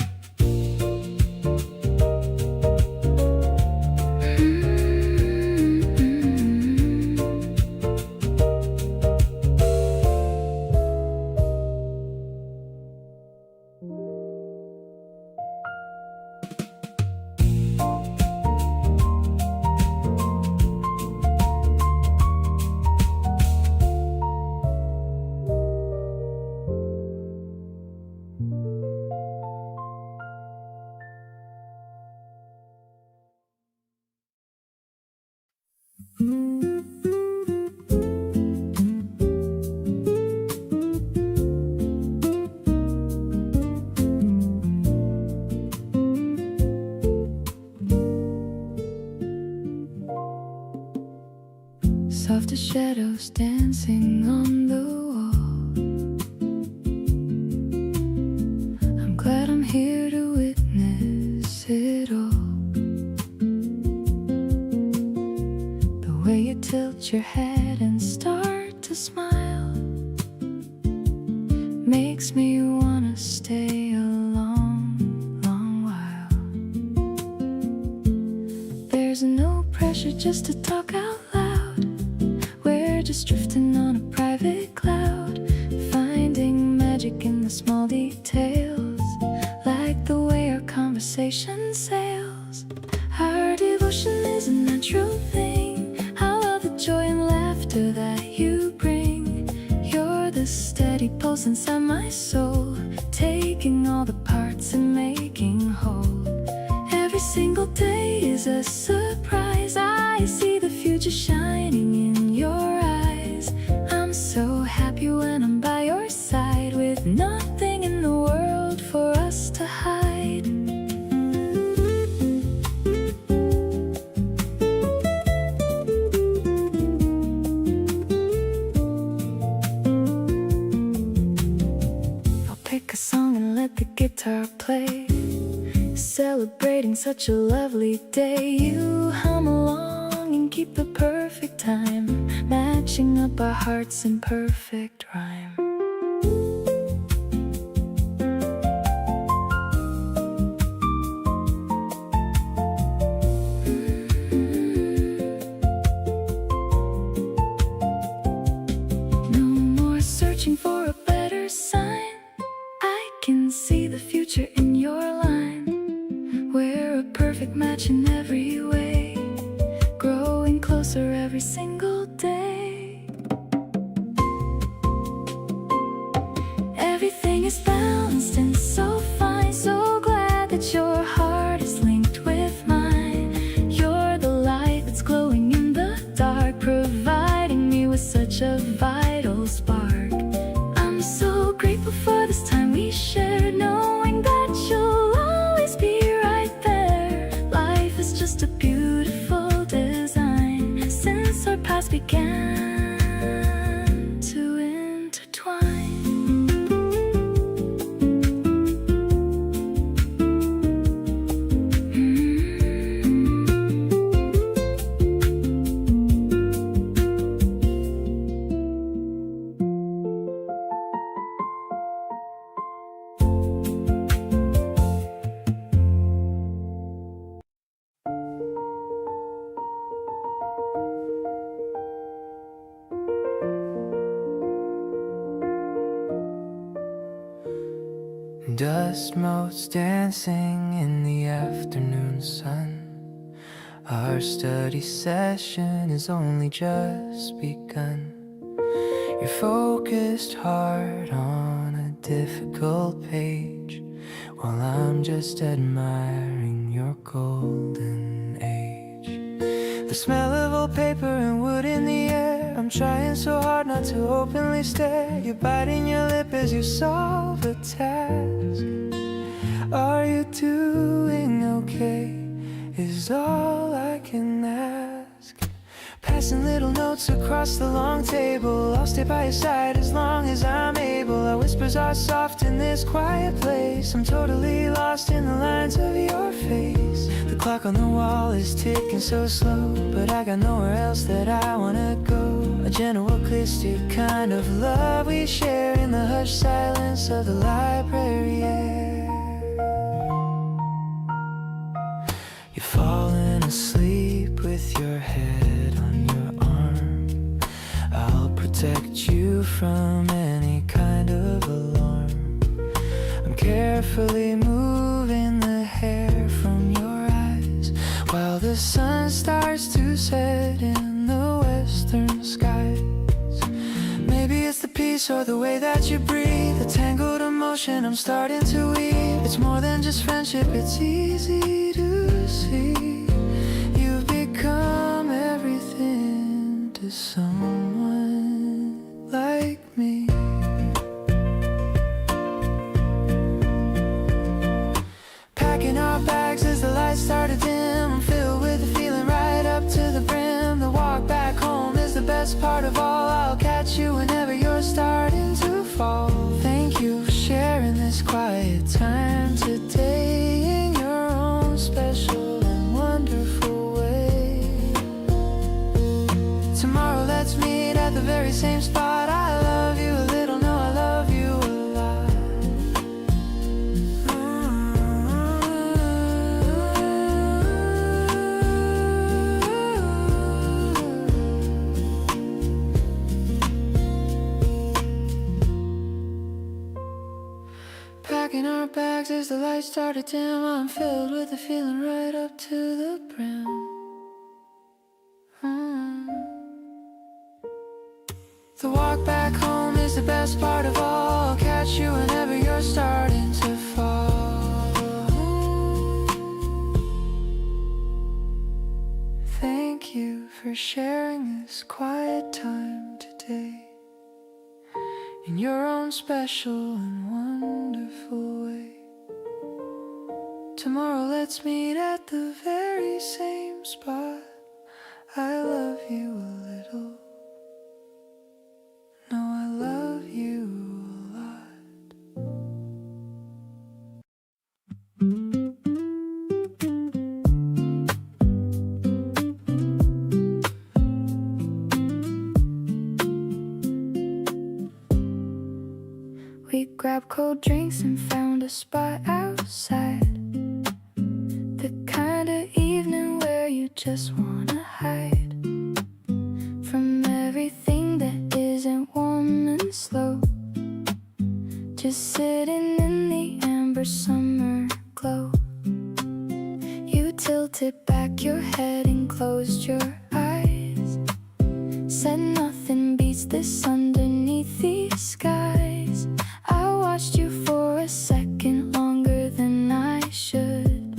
Speaker 2: Softer shadows dancing on the wall. I'm glad I'm here to witness it all. The way you tilt your head and start to smile makes me wanna stay a long, long while. There's no pressure just to talk out loud. We're just drifting on a private cloud, finding magic in the small details, like the way our conversation sails. Our devotion is a natural thing. I love the joy and laughter that you bring. You're the steady pulse inside my soul, taking all the parts and making whole. Every single day is a surprise. I see the future shining in your eyes. I'm so happy when I'm by your side, with nothing in the world for us to hide. I'll pick a song and let the guitar play, celebrating such a lovely day. You hum along and keep the perfect time, matching up our hearts in perfect rhyme. No more searching for a better sign. I can see the future in your line. We're a perfect match in every way, growing closer every single day. Everything is balanced and so fine. So glad that your heart is linked with mine. You're the light that's glowing in the dark, providing me with such a vital spark. I'm so grateful for this time we shared, knowing that you'll always be right there. Life is just a beautiful design, since our paths began to intertwine.
Speaker 1: Dust motes dancing in the afternoon sun. Our study session has only just begun. Your focused heart on a difficult page, while I'm just admiring your golden age. The smell of old paper and wood in the air, I'm trying so hard not to openly stare. You're biting your lip as you solve a task. Are you doing okay, is all I can ask. Passing little notes across the long table, I'll stay by your side as long as I'm able. Our whispers are soft in this quiet place, I'm totally lost in the lines of your face. The clock on the wall is ticking so slow, but I got nowhere else that I wanna go. A gentle acoustic kind of love we share in the hushed silence of the library air. You're falling asleep with your head on your arm. I'll protect you from any kind of alarm. I'm carefully moving the hair from your eyes, while the sun starts to set in the western skies. Maybe it's the peace or the way that you breathe, the tangled emotion I'm starting to weave. It's more than just friendship, it's easy to see. You've become everything to someone like me. Packing our bags as the lights start to dim, I'm filled with the feeling right up to the brim. The walk back home is the best part of all. I'll catch you whenever you're starting to fall. Thank you for sharing this quiet time today in your own special and wonderful way. Tomorrow let's meet at the very same spot. I love you a little, no I love you a lot. Packing our bags as the lights start to dim, I'm filled with the feeling right up to the brim. The walk back home is the best part of all. I'll catch you whenever you're starting to fall. Thank you for sharing this quiet time today in your own special and wonderful way. Tomorrow let's meet at the very same spot. I love you a little, no I love you a lot. We grabbed cold drinks and found a spot outside, the kind of evening where you just wanna hide from everything that isn't warm and slow. Just sitting in the amber summer glow. You tilted back your head and closed your eyes, said nothing beats this underneath these skies. I watched you for a second longer than I should,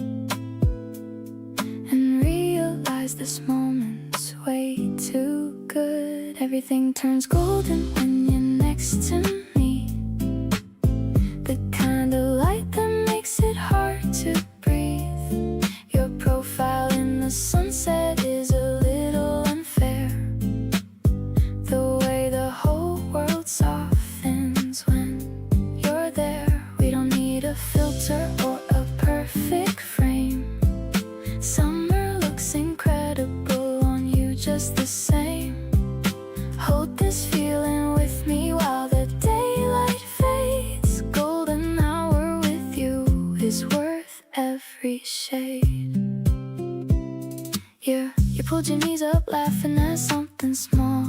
Speaker 1: and realized this moment's way too good. Everything turns golden when you're next to me, the kind of light that makes it hard to breathe. Your profile in the sunset is a little unfair, the way the whole world softens when you're there. We don't need a filter or a perfect frame. Summer looks incredible on you just the same. Hold this feeling with me while the daylight fades. Golden hour with you is worth every shade. You pulled your knees up laughing at something small,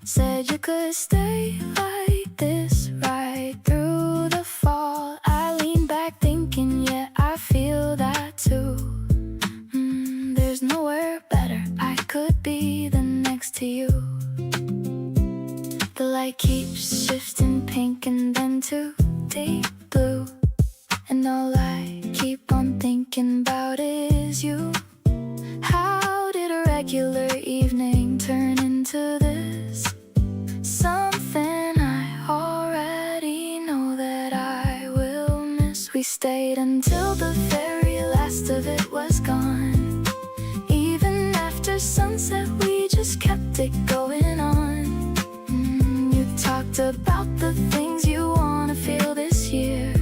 Speaker 1: said you could stay like this right through the fall. I leaned back thinking, yeah, I feel that too. There's nowhere better I could be than next to you.
Speaker 2: light keeps shifting pink and then to deep blue, and all I keep on thinking about is you. How did a regular evening turn into this? Something I already know that I will miss. We stayed until the very last of it was gone. Even after sunset we just kept it going on. You talked about the things you wanna feel this year,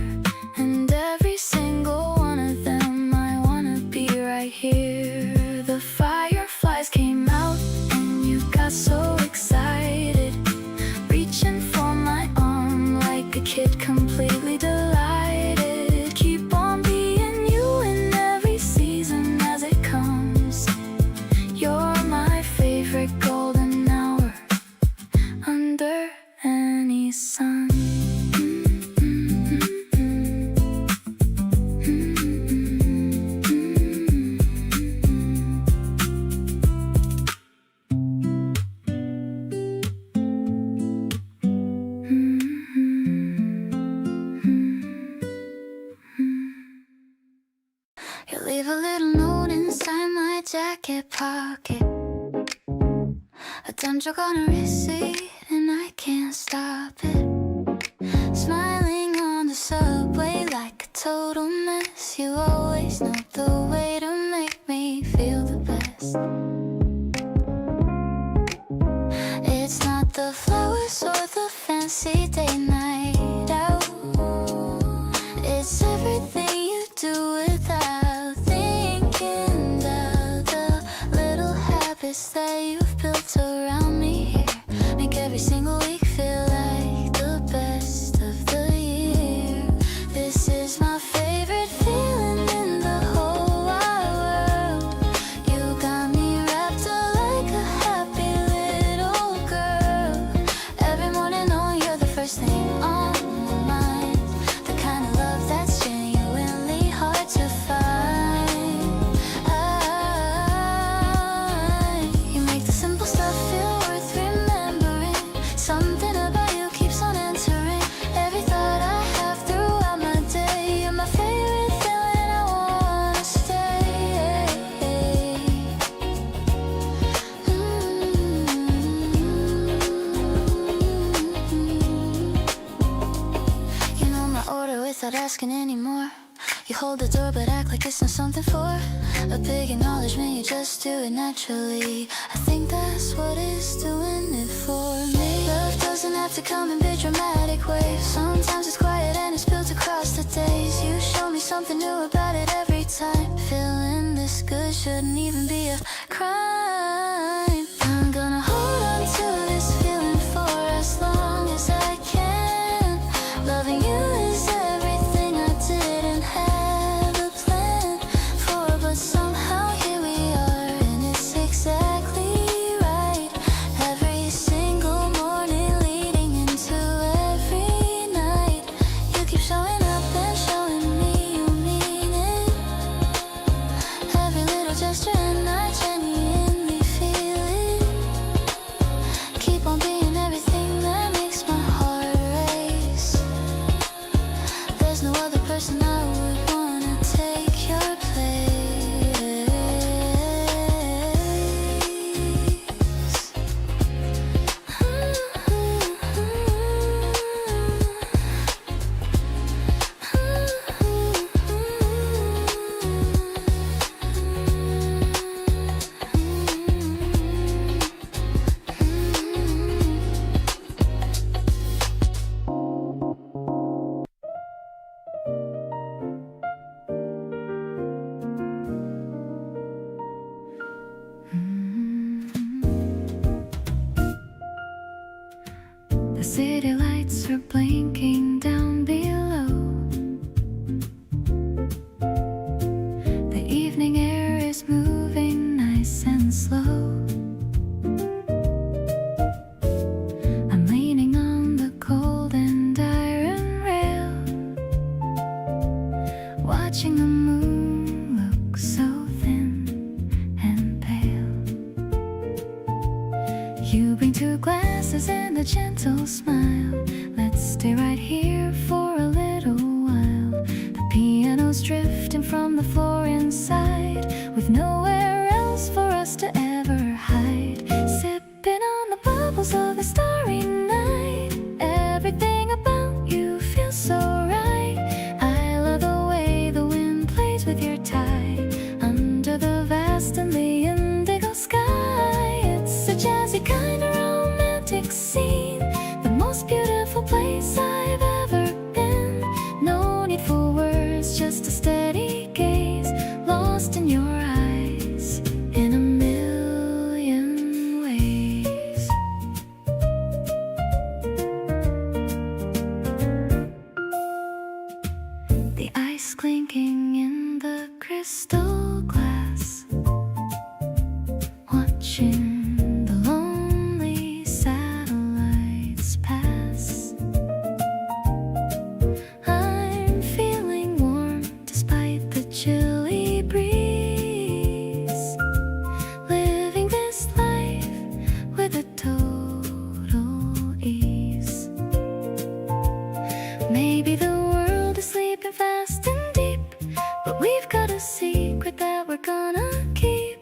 Speaker 2: and every single one of them I wanna be right here. The fireflies came out and you got so excited, reaching for my arm like a kid completely delighted. Keep on being you in every season as it comes. You're my favorite golden hour under any sun. You leave a little note inside my jacket pocket, a damn joke on a receipt, and I can't stop it. Smiling on the subway like a total mess. You always know the way to make me feel the best. It's not the flowers or the fancy date night out, it's everything you do without thinking of the little habits that you've built around me here. Make every single week feel like the best of the year. This is my favorite feeling in the whole wide world. You got me wrapped up like a happy little girl. Every morning knowing you're the first thing on my mind, the kind of love that's genuinely hard to find. You make the simple stuff feel worth remembering. Something about you keeps on entering every thought I have throughout my day. You're my favorite thing when I wanna stay. You know my order without asking anymore. You hold the door but act like it's not something for a big acknowledgement. You just do it naturally. I think that's what is doing it for me. Love doesn't have to come in big dramatic waves. Sometimes it's quiet and it's built across the days. You show me something new about it every time. Feeling this good shouldn't even be a crime. I'm gonna hold on to this feeling for as long as I can. Loving you is everything I didn't have a plan for, but somehow here we are and it's exactly right. Every single morning leading into every night, you keep showing up and showing me you mean it. Every little gesture and I genuinely feel it. Keep on being everything that makes my heart race. There's no other person I would wanna take your place. The city lights are blinking down below. The evening air is moving nice and slow. I'm leaning on the cold and iron rail, watching the moon look so thin and pale. You bring two glasses and a gentle smile. Let's stay right here for a little while. The piano's drifting from the floor inside, with nowhere else for us to ever hide. Sipping on the bubbles of a starry night. Everything about you feels so right. I love the way the wind plays with your tie under the vast and the indigo sky. It's a jazzy kind of romantic scene, the most beautiful place I've ever been. No need for words, just a steady gaze, lost in your eyes in a million ways. The ice clinking in the crystal glass, watching the lonely satellites pass. I'm feeling warm despite the chilly breeze, living this life with a total ease. Maybe the world is sleeping fast and deep, but we've got a secret that we're gonna keep.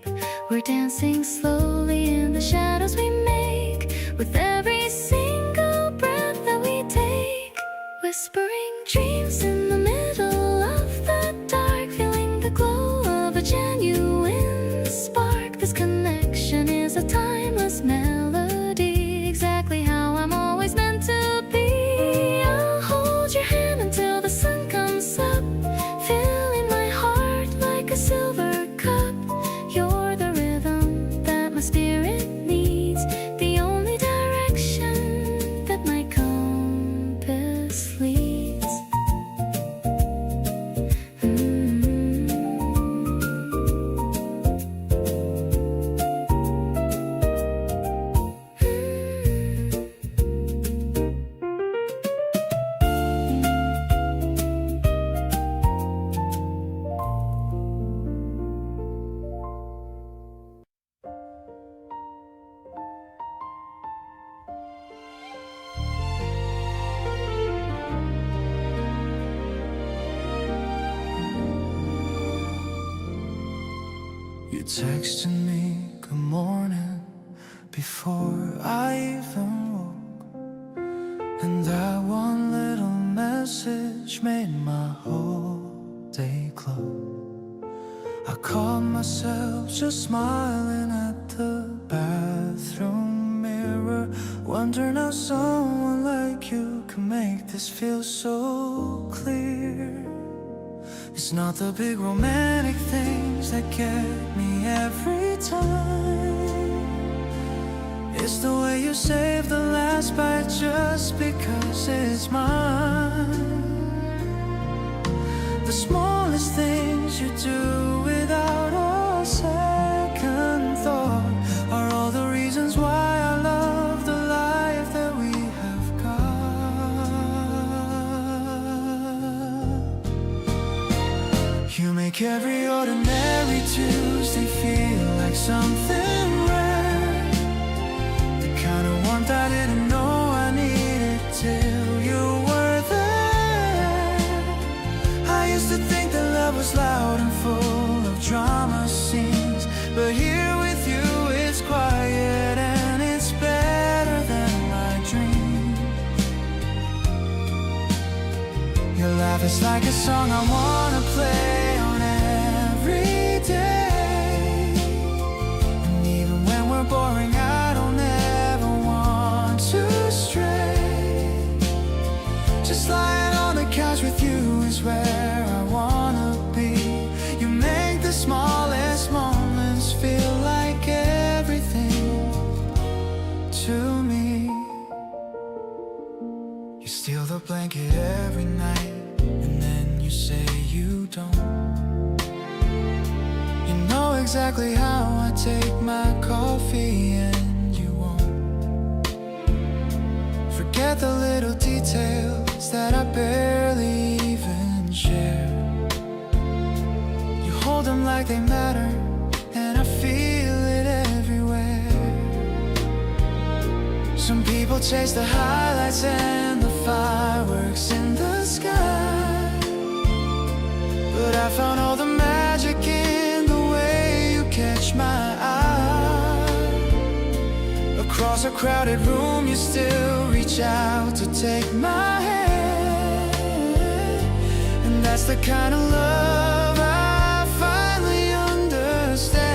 Speaker 2: We're dancing slowly in the shadows we make, with every single breath that we take. Whispering dreams in the middle of the dark, feeling the glow of a genuine spark. This connection is a timeless melody, exactly how I'm always meant to be. I'll hold your hand until the sun comes up, filling my heart like a silver cup. You're the rhythm that my spirit needs, the only direction that my compass leads.
Speaker 1: You texted me good morning before I even woke, and that one little message made my whole day glow. I caught myself just smiling at the bathroom mirror, wondering how someone like you can make this feel so clear. It's not the big romantic things that get me every time. It's the way you save the last bite just because it's mine. The smallest things you do without a second thought are all the reasons why I love the life that we have got. You make every ordinary Tuesday feel like something rare, the kind of warmth I didn't know I needed till you were there. I used to think that love was loud and full of drama scenes, but here with you it's quiet and it's better than my dreams. Your laugh is like a song I wanna play on every day, and even when we're boring I don't ever want to stray. Just lying on the couch with you is where I wanna be. You make the smallest moments feel like everything to me. You steal the blanket every night, and then you say you don't. You know exactly how I take my coffee, and you won't forget the little details that I barely even share. You hold them like they matter, and I feel it everywhere. some people chase the highlights and the fireworks in the sky, but I found all the magic in the way you catch my eye. Across a crowded room you still reach out to take my hand, and that's the kind of love I finally understand.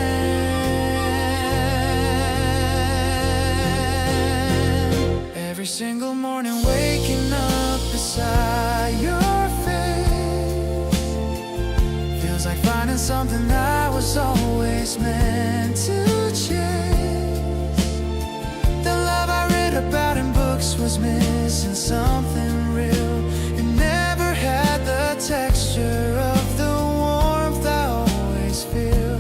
Speaker 1: Every single morning waking up beside your face feels like finding something that was always meant to chase. The love I read about in books was missing something real. It never had the texture of the warmth I always feel.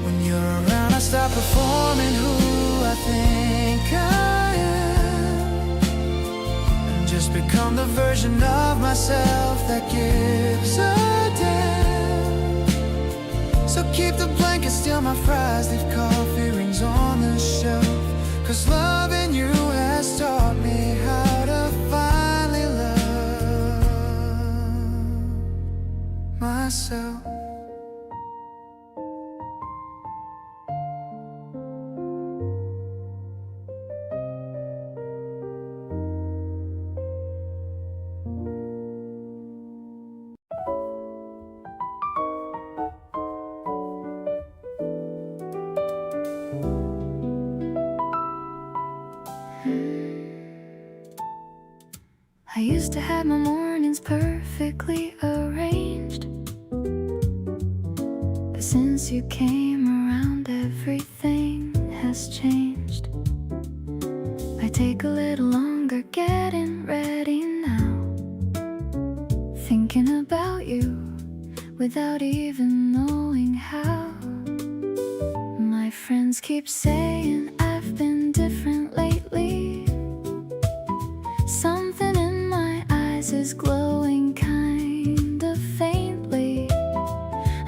Speaker 1: When you're around I stop performing who I think I am, and just become the version of myself that gives a damn. So keep the blanket, steal my fries, leave coffee rings on the shelf, 'cause loving you has taught me how to finally love myself.
Speaker 2: I used to have my mornings perfectly arranged, but since you came around everything has changed. I take a little longer getting ready now, thinking about you without even knowing how. My friends keep saying I've been different lately. Something in my eyes is glowing kind of faintly.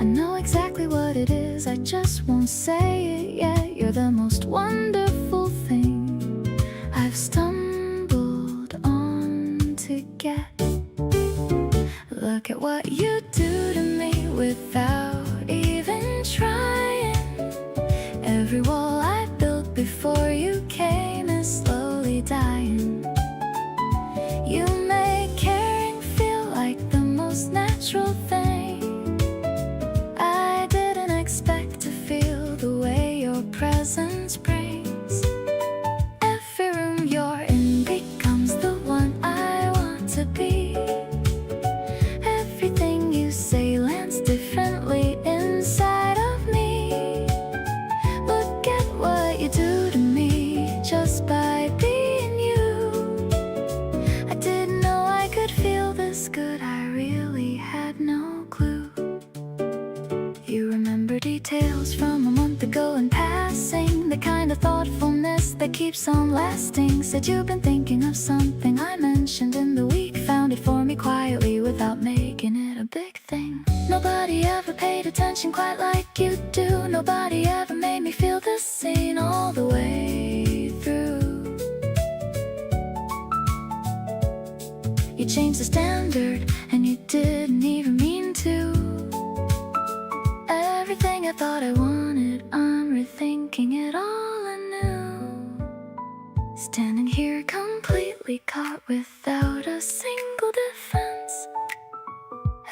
Speaker 2: I know exactly what it is, I just won't say it yet. You're the most wonderful thing I've stumbled on to get. Look at what you do to me without even trying. Every wall I built before you came is slowly dying. You make caring feel like the most natural thing. I didn't expect to feel the way your presence brings. Every room you're in becomes the one I want to be. Everything you say lands differently inside of me. Look at what you do to me just by being you. I didn't know I could feel this good, I really had no clue. You remember details from a month ago in passing, the kind of thoughtfulness that keeps on lasting. Said you've been thinking of something I mentioned in the week, found it for me quietly without making it a big thing. Nobody ever paid attention quite like you do. Nobody ever made me feel this scene all the way through. You changed the standard, and you didn't even mean to. Everything I thought I wanted, I'm rethinking it all anew. Standing here completely caught without a single defense.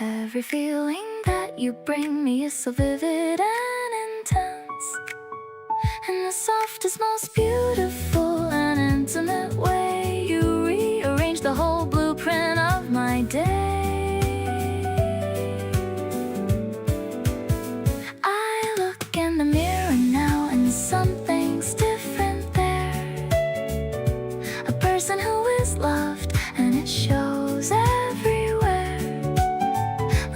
Speaker 2: Every feeling that you bring me is so vivid and intense. In the softest, most beautiful and intimate way, you rearrange the whole blueprint of my day. I look in the mirror now and something's different there. A person who is loved and it shows everywhere.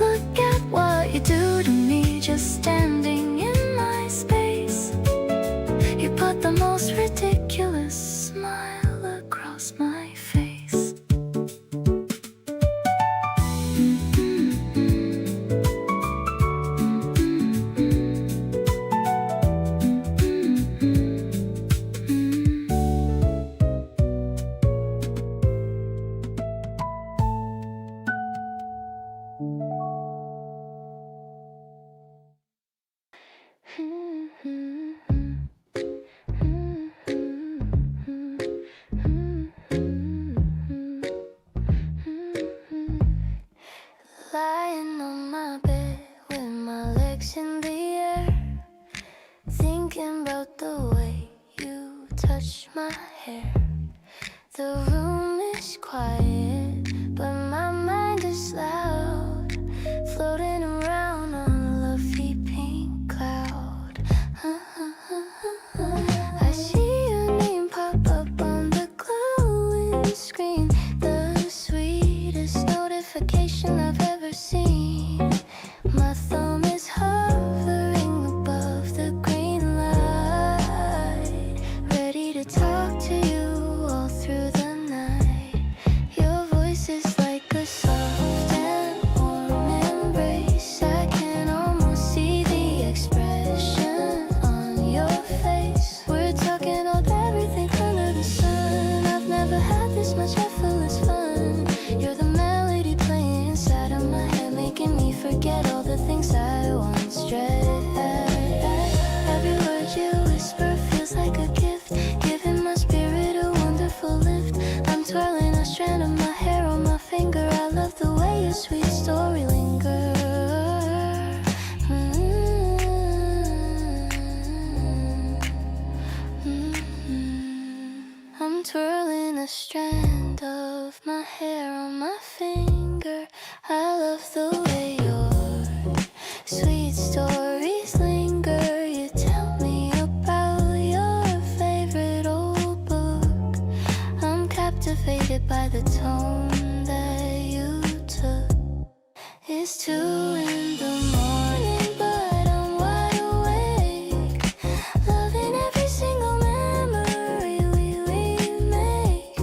Speaker 2: Look at what you do to me just standing in my space. You put the most ridiculous smile across brush my hair. The room is quiet, but my mind is loud, floating around on a lovely pink cloud. I see your name pop up on the glowing screen, the sweetest notification I've ever seen. My thumb is hovering above the green light, ready to talk to you all through the night. Your voice is like a soft and warm embrace. I can almost see the expression on your face. We're talking about everything under the sun. I've never had this much effortless fun. You're the melody playing inside of my head, making me forget all the things I once dread. Every word you whisper feels like a gift, giving my spirit a wonderful lift. I'm twirling a strand of my hair on my finger. I love the way your sweet story lingers. I'm twirling a strand of my hair on my finger. I love the way your sweet stories linger. You tell me about your favorite old book. I'm captivated by the tone that you took. It's 2 in the morning, but I'm wide awake, loving every single memory we make.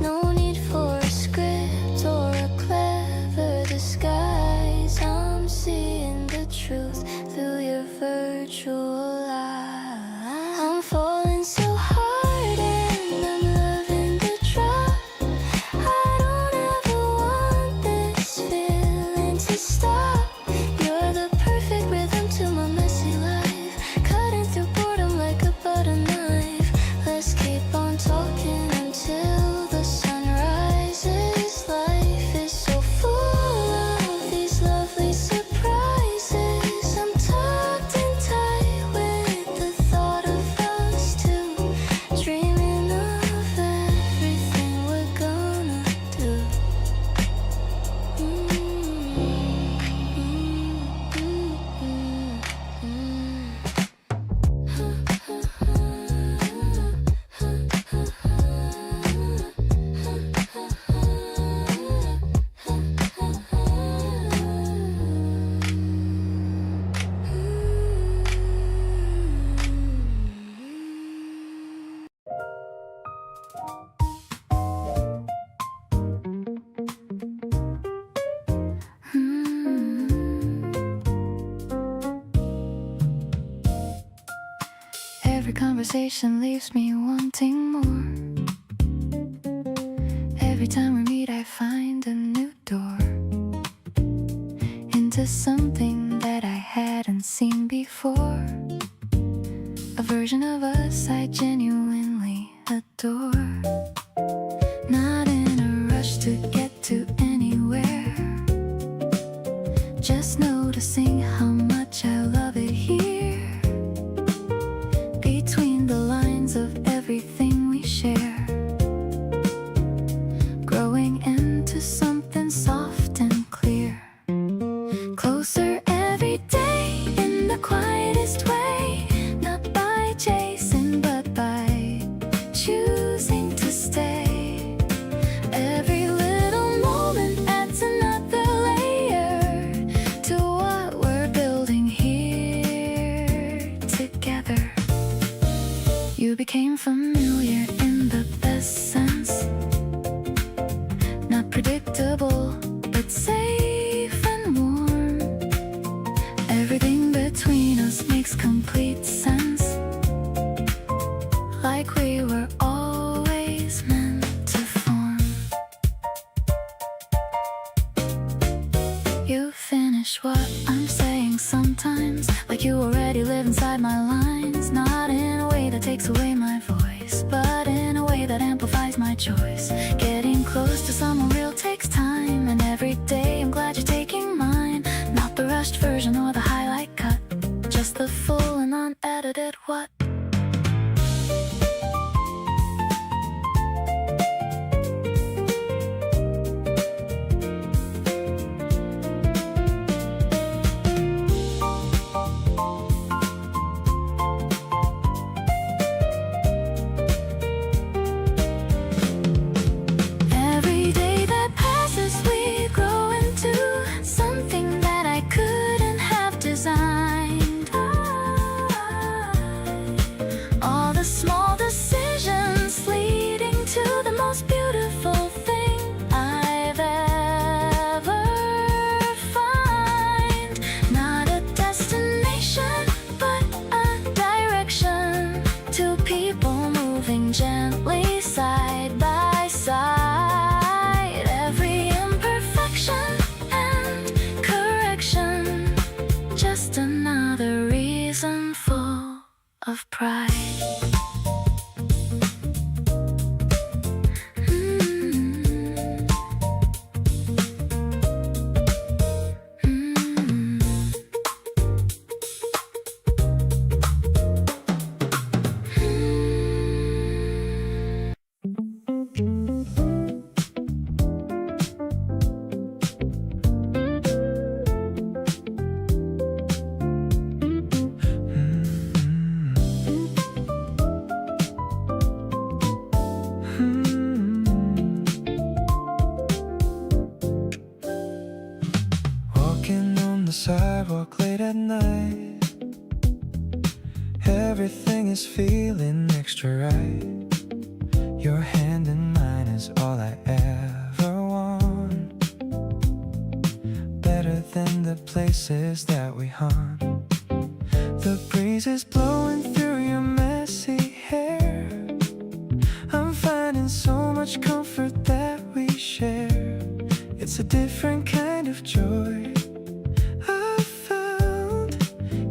Speaker 2: No need for a script or a clever disguise. I'm seeing the truth through your virtual eyes. I'm falling so hard and I'm loving the drop. I don't ever want this feeling to stop. You're the perfect rhythm to my messy life, cutting through boredom like a butter knife. Let's keep on talking until the sun rises. Life is so full of these lovely surprises. I'm tucked in tight with the thought of us two, dreaming of everything we're gonna do. Every conversation leaves me wanting more. Every time we meet I find a new door into something that I hadn't seen before. A version of us I genuinely adore. Not in a rush to get to anywhere, just noticing how much I love it here. Between the lines of everything we share, growing into something soft and clear. Closer every day in the quietest way, not by chasing but by choosing to stay. Every little moment adds another layer to what we're building here together. You became familiar in the best sense, not predictable but safe and warm. Everything between us makes complete sense, like we were always meant to form. You finish what I'm saying sometimes, like you already live inside my lines. Not in a way that takes away my voice, but in a way that amplifies my choice. Getting close to someone real takes time, and every day I'm glad you're taking mine. Not the rushed version or the highlight cut, just the full and unedited what. another reason full of pride.
Speaker 1: Sidewalk late at night, everything is feeling extra right. Your hand in mine is all I ever want, better than the places that we haunt. The breeze is blowing through your messy hair. I'm finding so much comfort that we share. It's a different kind of joy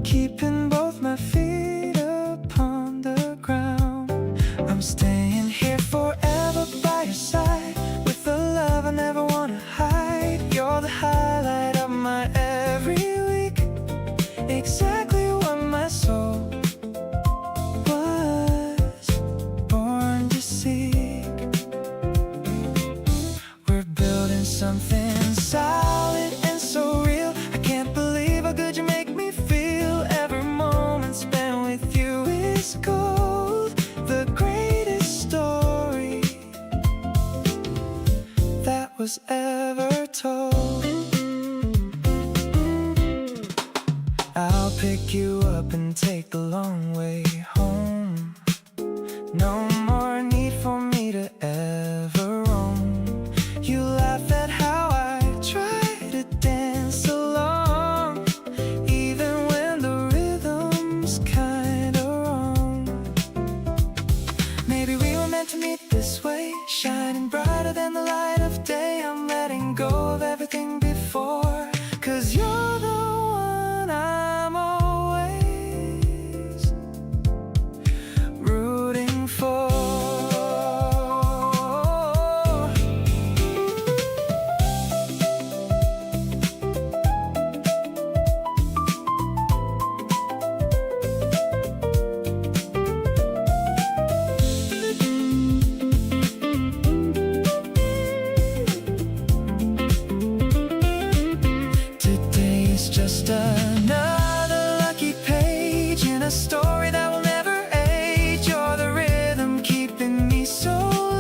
Speaker 1: keeping both my feet upon the ground. I'm staying here forever by your side, with the love I never wanna hide. You're the highlight of my every week, exactly what my soul was born to seek. We're building something solid and so real. I can't believe how good you make me feel. Every moment spent with you is gold, the greatest story that was ever told. I'll pick you up and take the long way home. No more need for me to ever roam. You laugh at how I try to dance along, even when the rhythm's kinda wrong. Maybe we were meant to meet this way, shining brighter than the light of day. I'm letting go of everything before, 'cause you're the one I'm always rooting for. Today's just another lucky page in a story that will never age. You're the rhythm keeping me so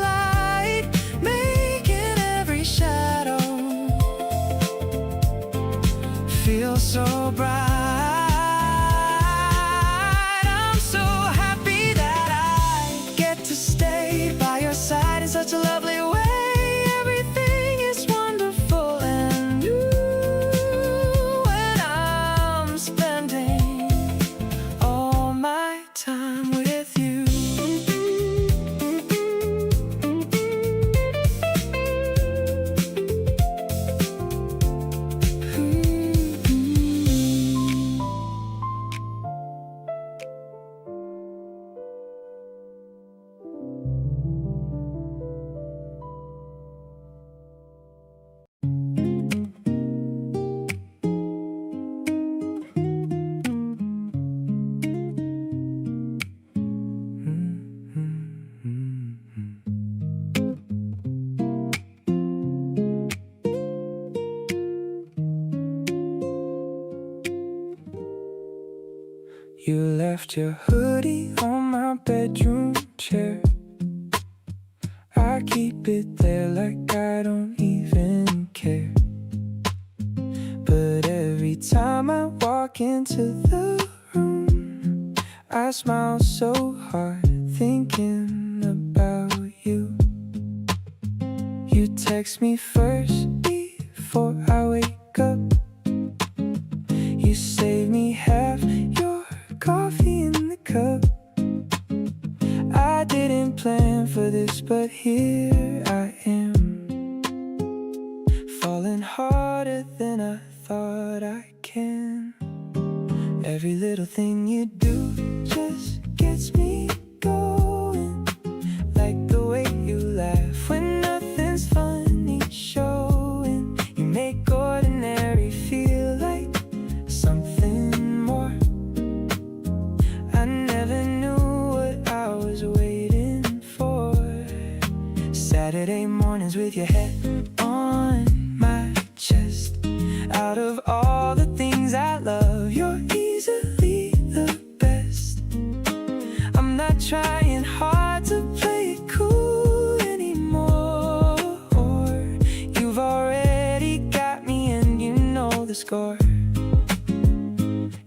Speaker 1: light, making every shadow feel so bright. I'm so happy that I get to stay by your side in such a lovely way. Everything is wonderful and new when I'm spending all my time with you. You left your hoodie on my bedroom chair. I keep it there like I don't even care. But every time I walk into the room, I smile so hard thinking about you. You text me first before I wake up. You save me half your coffee in the cup. I didn't plan for this, but here I am, falling harder than I thought I can. Every little thing you do just gets me going. Like the way you laugh when nothing's funny showing. You make ordinary feel like something more. I never knew what I was waiting for. Saturday mornings with your head on my chest. Out of all the things I love, you're easily the best. I'm not trying hard to play it cool anymore. You've already got me and you know the score.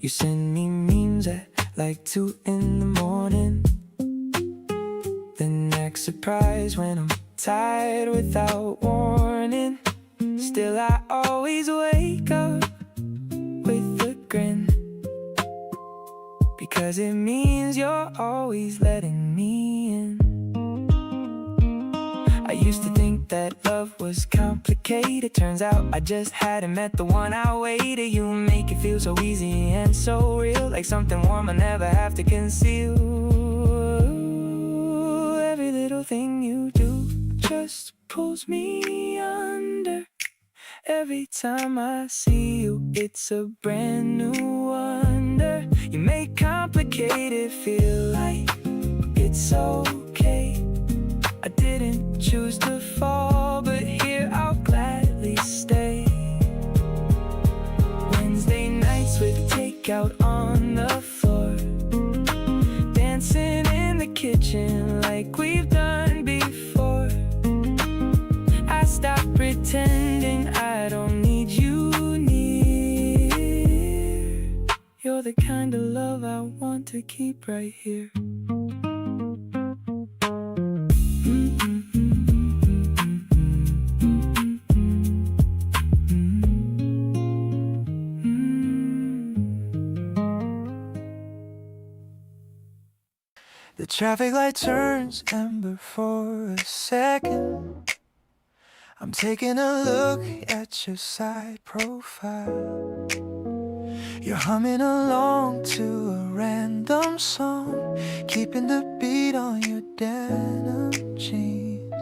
Speaker 1: You send me memes at like 2 in the morning, then act surprised when I'm tired without warning. Still I always wake up with a grin, because it means you're always letting me in. I used to think that love was complicated. Turns out I just hadn't met the one I waited. You make it feel so easy and so real, like something warm I never have to conceal. Every little thing you do just pulls me under. Every time I see you, it's a brand new wonder. You make complicated feel like it's okay. I didn't choose to fall, but here I'll gladly stay. Wednesday nights with takeout on the floor, dancing in the kitchen like we've done before. I stopped pretending I don't need you near. You're the kind of love I want to keep right here. The traffic light turns amber for a second. I'm taking a look at your side profile. You're humming along to a random song, keeping the beat on your denim jeans.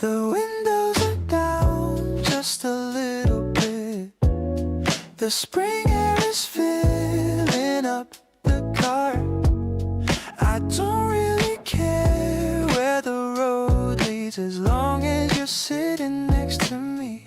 Speaker 1: The windows are down just a little bit. The spring air is filling up the car. I don't really care where the road leads, as long as you're sitting next to me.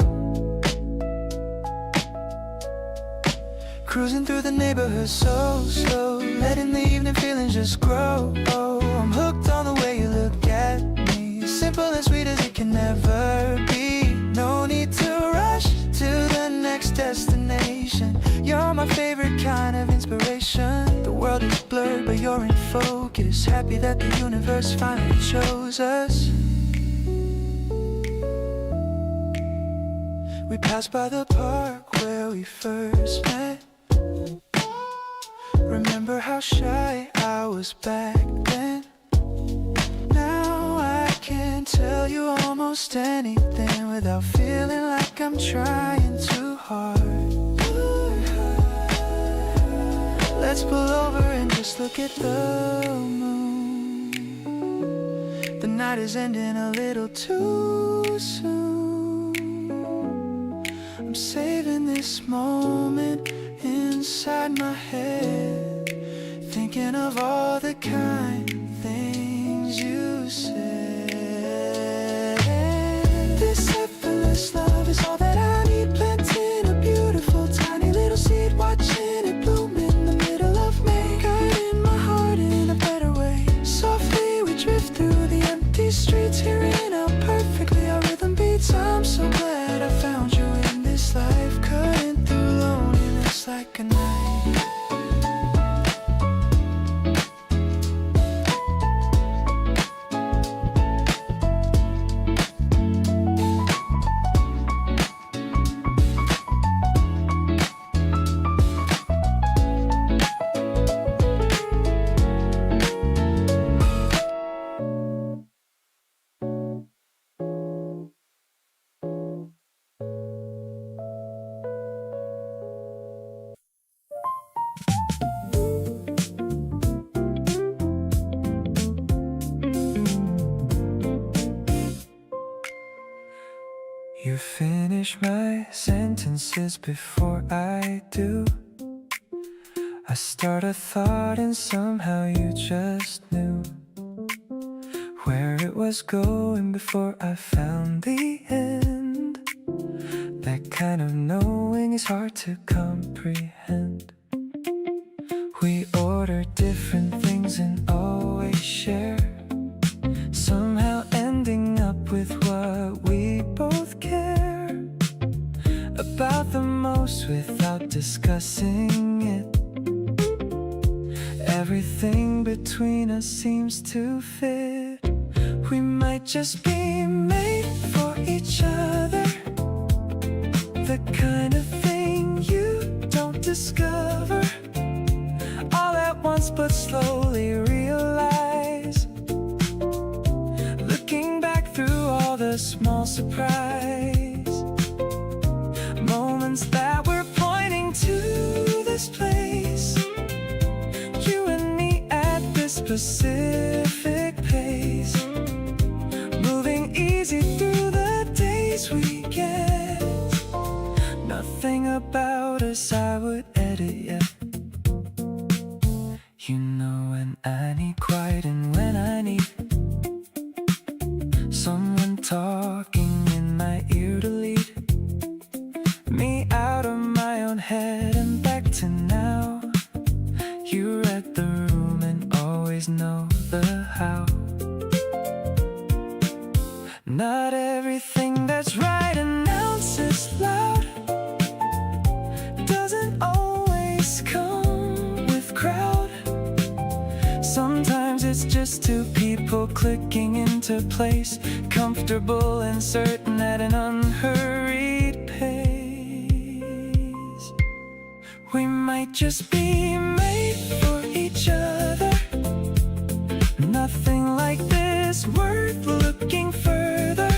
Speaker 1: Cruising through the neighborhood so slow, letting the evening feelings just grow. Oh, I'm hooked on the way you look at me, simple and sweet as it can never be. No need to rush to the next destination. You're my favorite kind of inspiration. The world is blurred but you're in focus. Happy that the universe finally chose us. We passed by the park where we first met. Remember how shy I was back then? Now I can tell you almost anything without feeling like I'm trying too hard. Let's pull over and just look at the moon. The night is ending a little too soon. I'm saving this moment inside my head, thinking of all the kind things you said. This effortless love is all that I need, planting a beautiful tiny little seed, watching it bloom in the middle of May, guiding my heart in a better way. Softly we drift through the empty streets, hearing how perfectly our rhythm beats. I'm so glad I found you in this life, cutting through loneliness like a knife. finish my sentences before I do. I start a thought and somehow you just knew where it was going before I found the end. That kind of knowing is hard to comprehend. We order different things and always share, somehow ending up with what we both care about the most without discussing it. Everything between us seems to fit. We might just be made for each other, the kind of thing you don't discover all at once but slowly realize. Looking back through all the small surprise moments that were pointing to this place, you and me at this specific pace, moving easy through the days we get. Nothing about us I would edit yet. You know when I need quiet and when I need someone talking in my ear to lead me out of my own head and back to now. You read the room and always know the how. Not everything that's right announces loud, doesn't always come with crowd. Sometimes it's just two people clicking into place, comfortable and certain at an unhurried pace. We might just be made for each other. Nothing like this worth looking further.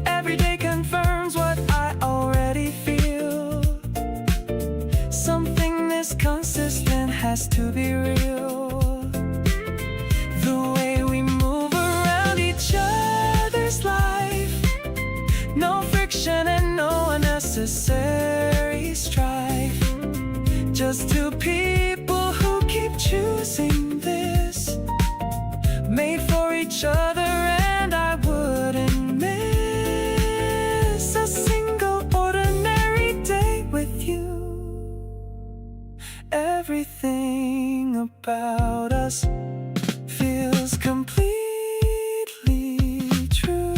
Speaker 1: Every day confirms what I already feel. Something this consistent has to be real. The way we move around each other's life, no friction and no unnecessary strife. Just two people who keep choosing this, made for each other, and I wouldn't miss a single ordinary day with you. Everything about us feels completely true.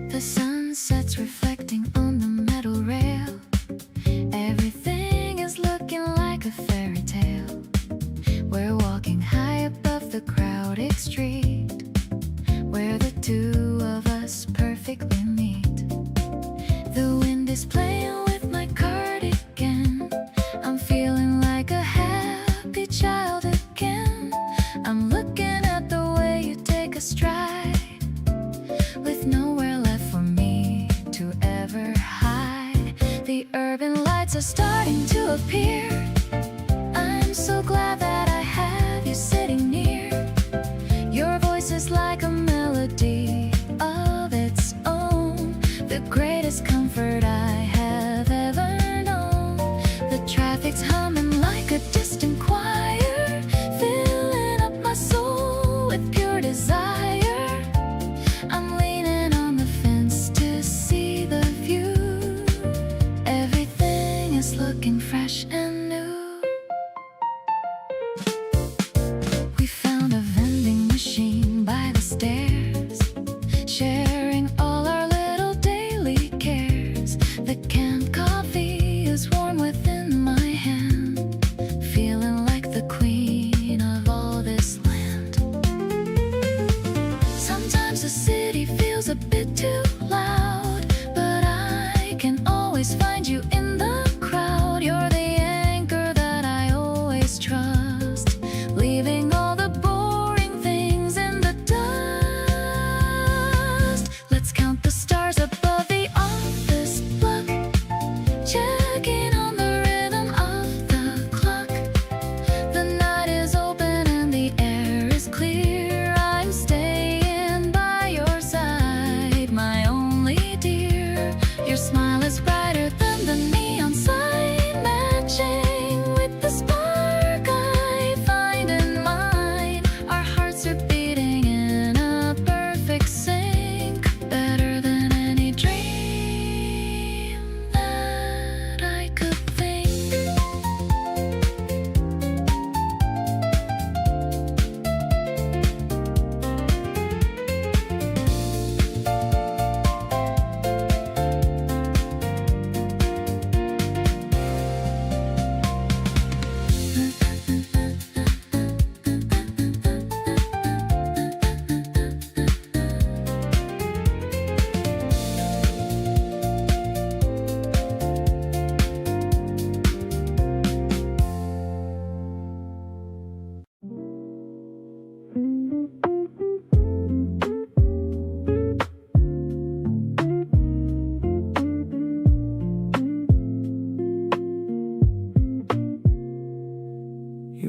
Speaker 2: The sunset's reflecting on the metal rail. Everything is looking like a fairy tale. We're walking high above the crowded street, where the two of us perfectly meet. The wind is playing with my cardigan. I'm feeling like a happy child again. I'm looking at the way you take a stride, with nowhere left for me to ever hide. The urban lights are starting to appear. I'm so glad that I have you sitting near. Your voice is like a melody of its own, the greatest comfort I have ever known. The traffic's humming like a distant choir, filling up my soul with pure desire. I'm leaning on the fence to see the view. Everything is looking fresh and new. We found a vending machine by the stairs, sharing all our little daily cares. The canned coffee is warm within my hand, feeling like the queen of all this land. Sometimes the city feels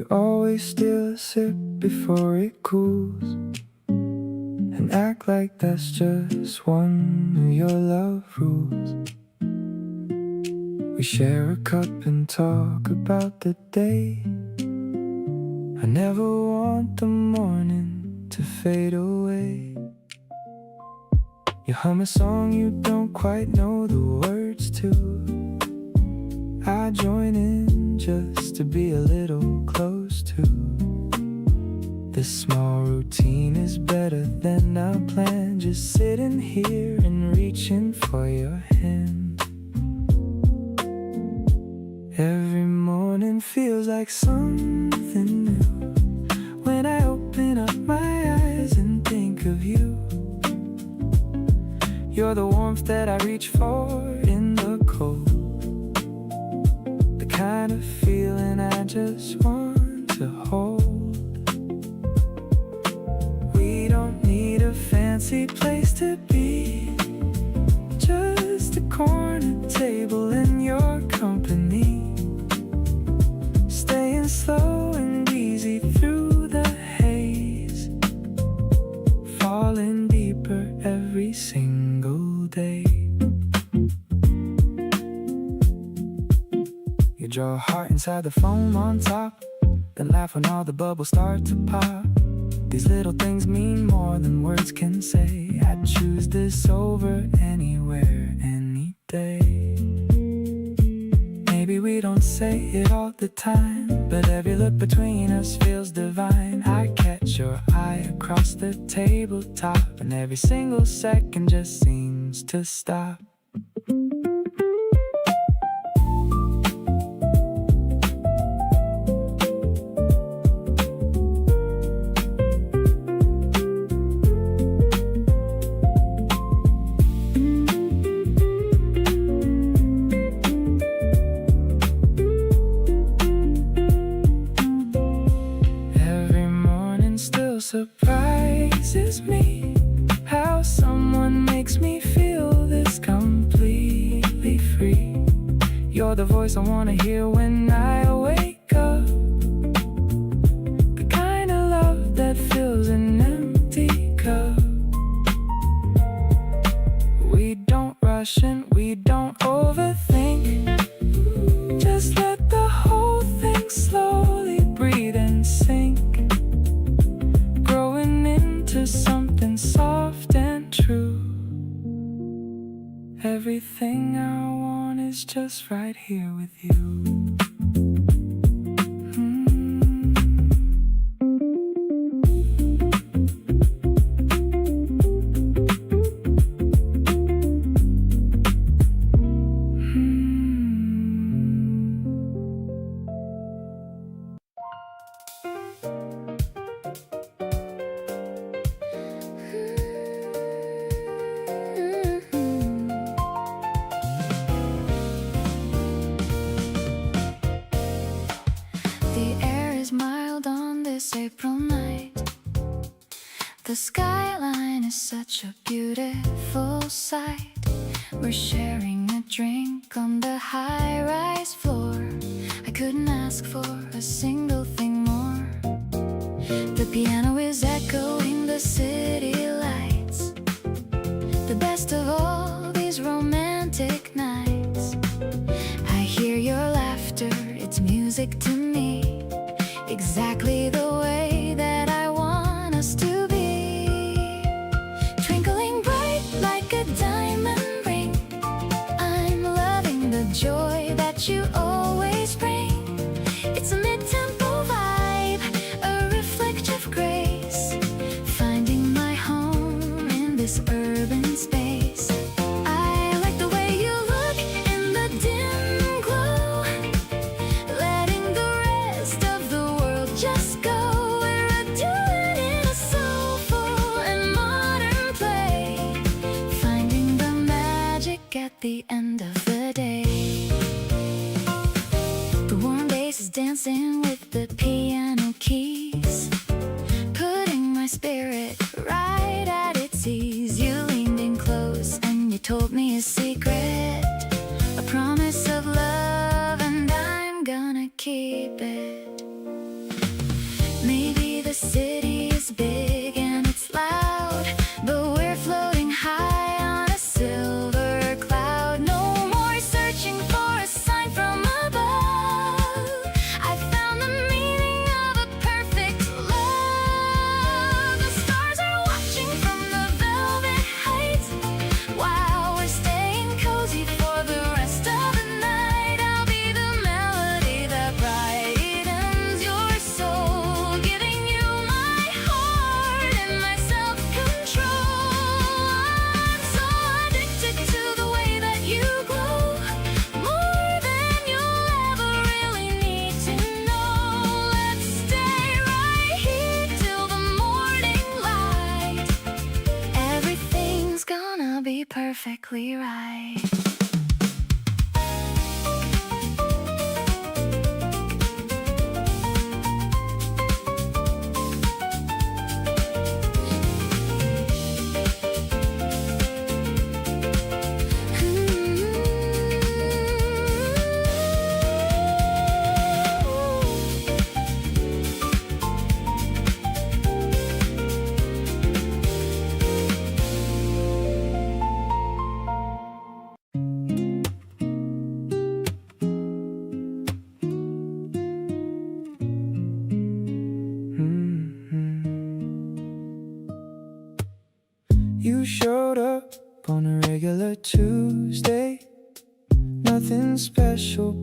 Speaker 1: You always steal a sip before it cools and act like that's just one of your love rules. We share a cup and talk about the day. I never want the morning to fade away. You hum a song you don't quite know the words to. I join in just to be a little close to. This small routine is better than our plan. Just sitting here and reaching for your hand. Every morning feels like something new when I open up my eyes and think of you. You're the warmth that I reach for in the cold, the kind of feeling I just want to hold. We don't need a fancy place to be, just a corner table in your company. Staying slow and easy through the haze, falling deeper every single day. You draw a heart inside the foam on top, then laugh when all the bubbles start to pop. These little things mean more than words can say. I'd choose this over anywhere, any day. Maybe we don't say it all the time, but every look between us feels divine. I catch your eye across the tabletop, and every single second just seems to stop. Surprises me how someone makes me feel this completely free. You're the voice I wanna hear when I wake up, the kind of love that fills an empty cup. We don't rush and we don't overthink, just let the whole thing slowly breathe and sink, something soft and true. Everything I want is just right here with you. April night, the skyline is such a beautiful sight. We're sharing a drink on the high-rise floor. I couldn't ask for a single thing more. The piano is echoing the city lights, the best of all these romantic nights. I hear your laughter, it's music to me, exactly the way that I want us to be. Twinkling bright like a diamond ring, I'm loving the joy that you always bring. It's a mid-tempo vibe, a reflective grace, finding my home in this urban space. I like the way you look in the dim glow, letting the rest of the world just go. We're a duet in a soulful and modern play, finding the magic at the end of the day. The warm bass is dancing with the piano keys, putting my spirit right at its ease. You leaned in close and you told me a secret, a promise of love, and I'm gonna keep it.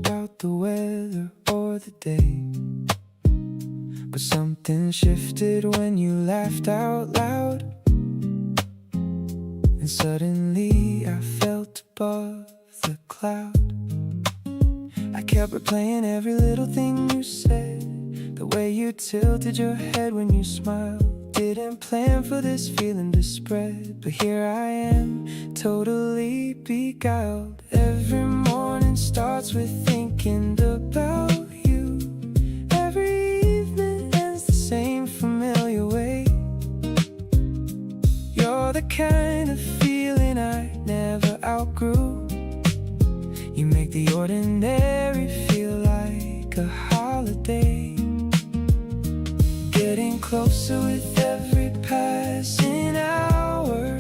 Speaker 1: about the weather or the day. But something shifted when you laughed out loud, and suddenly I felt above the cloud. I kept replaying every little thing you said, the way you tilted your head when you smiled. Didn't plan for this feeling to spread, but here I am, totally beguiled. Every morning starts with thinking about you. Every evening ends the same familiar way. You're the kind of feeling I never outgrew. You make the ordinary feel like a holiday. Getting closer with every passing hour.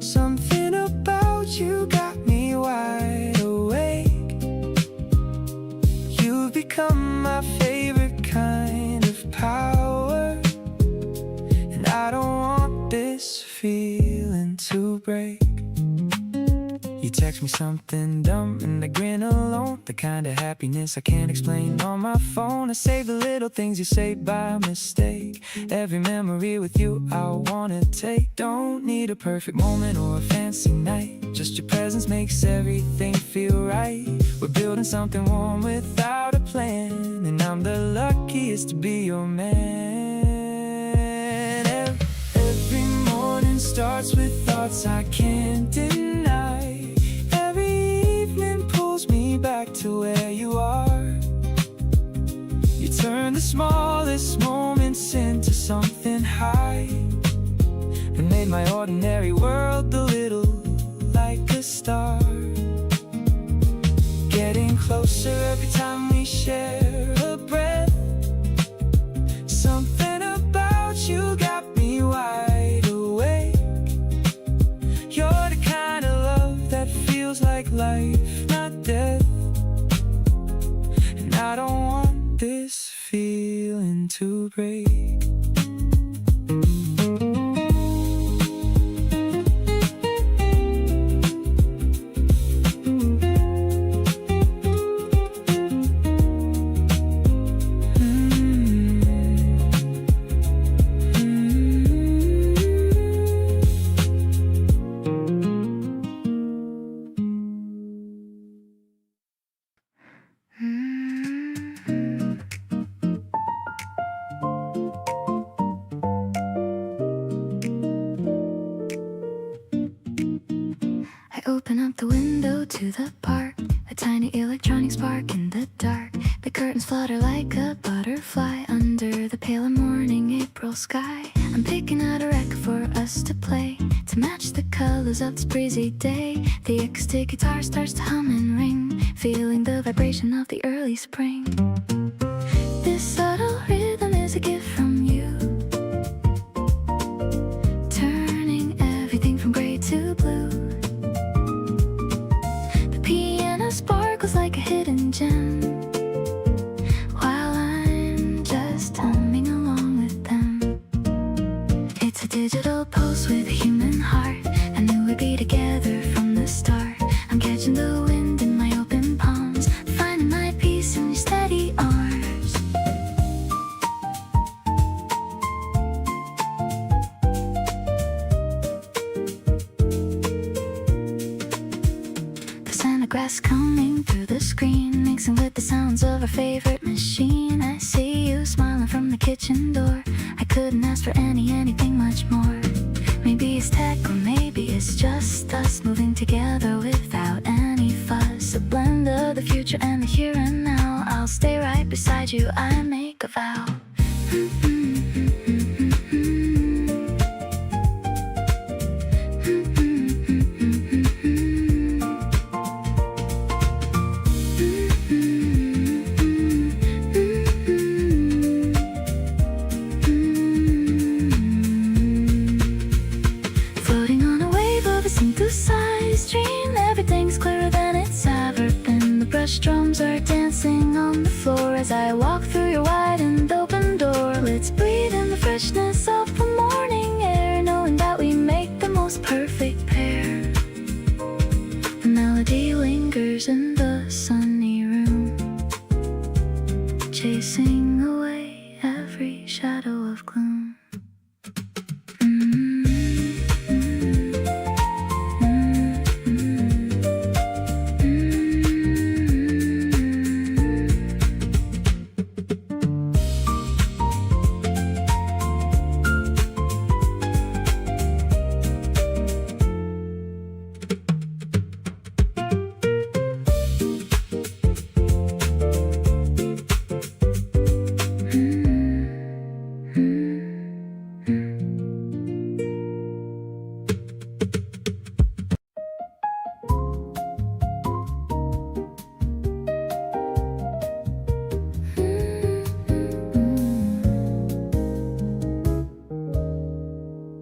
Speaker 1: Something about you got me wide awake. You've become my favorite kind of power, and I don't want this feeling to break. You text me something dumb and I grin alone, the kind of happiness I can't explain on my phone. I save the little things you say by mistake. Every memory with you I wanna take. Don't need a perfect moment or a fancy night, just your presence makes everything feel right. We're building something warm without a plan, and I'm the luckiest to be your man. Every morning starts with thoughts I can't deny. Back to where you are. You turn the smallest moments into something high, and made my ordinary world a little like a star. Getting closer every time we share a breath. Something about you got me wide awake. You're the kind of love that feels like life, not death. I don't want this feeling to break.
Speaker 2: Open up the window to the park, a tiny electronic spark in the dark. The curtains flutter like a butterfly under the pale morning April sky. I'm picking out a record for us to play, to match the colors of this breezy day. The acoustic guitar starts to hum and ring, feeling the vibration of the early spring. This subtle rhythm is a gift from you, turning everything from gray to blue. Sparkles like a hidden gem, while I'm just humming along with them. It's a digital pulse with a human heart. I knew we'd be together from the start. I'm catching the wind in my open palms, finding my peace in your steady arms. The scent of grass coming through the screen, mixing with the sounds of our favorite machine. I see you smiling from the kitchen door. I couldn't ask for anything much more. Maybe it's tech or maybe it's just us moving together without any fuss. A blend of the future and the here and now. I'll stay right beside you, I make a vow. Drums are dancing on the floor as I walk through your wide and open door. Let's breathe in the freshness of the morning air, knowing that we make the most perfect pair. The melody lingers in the sunny room. chasing away every shadow of gloom.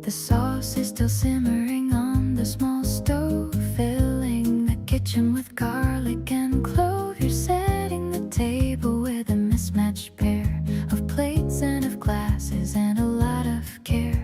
Speaker 2: The sauce is still simmering on the small stove, filling the kitchen with garlic and clove. You're setting the table with a mismatched pair of plates and of glasses and a lot of care.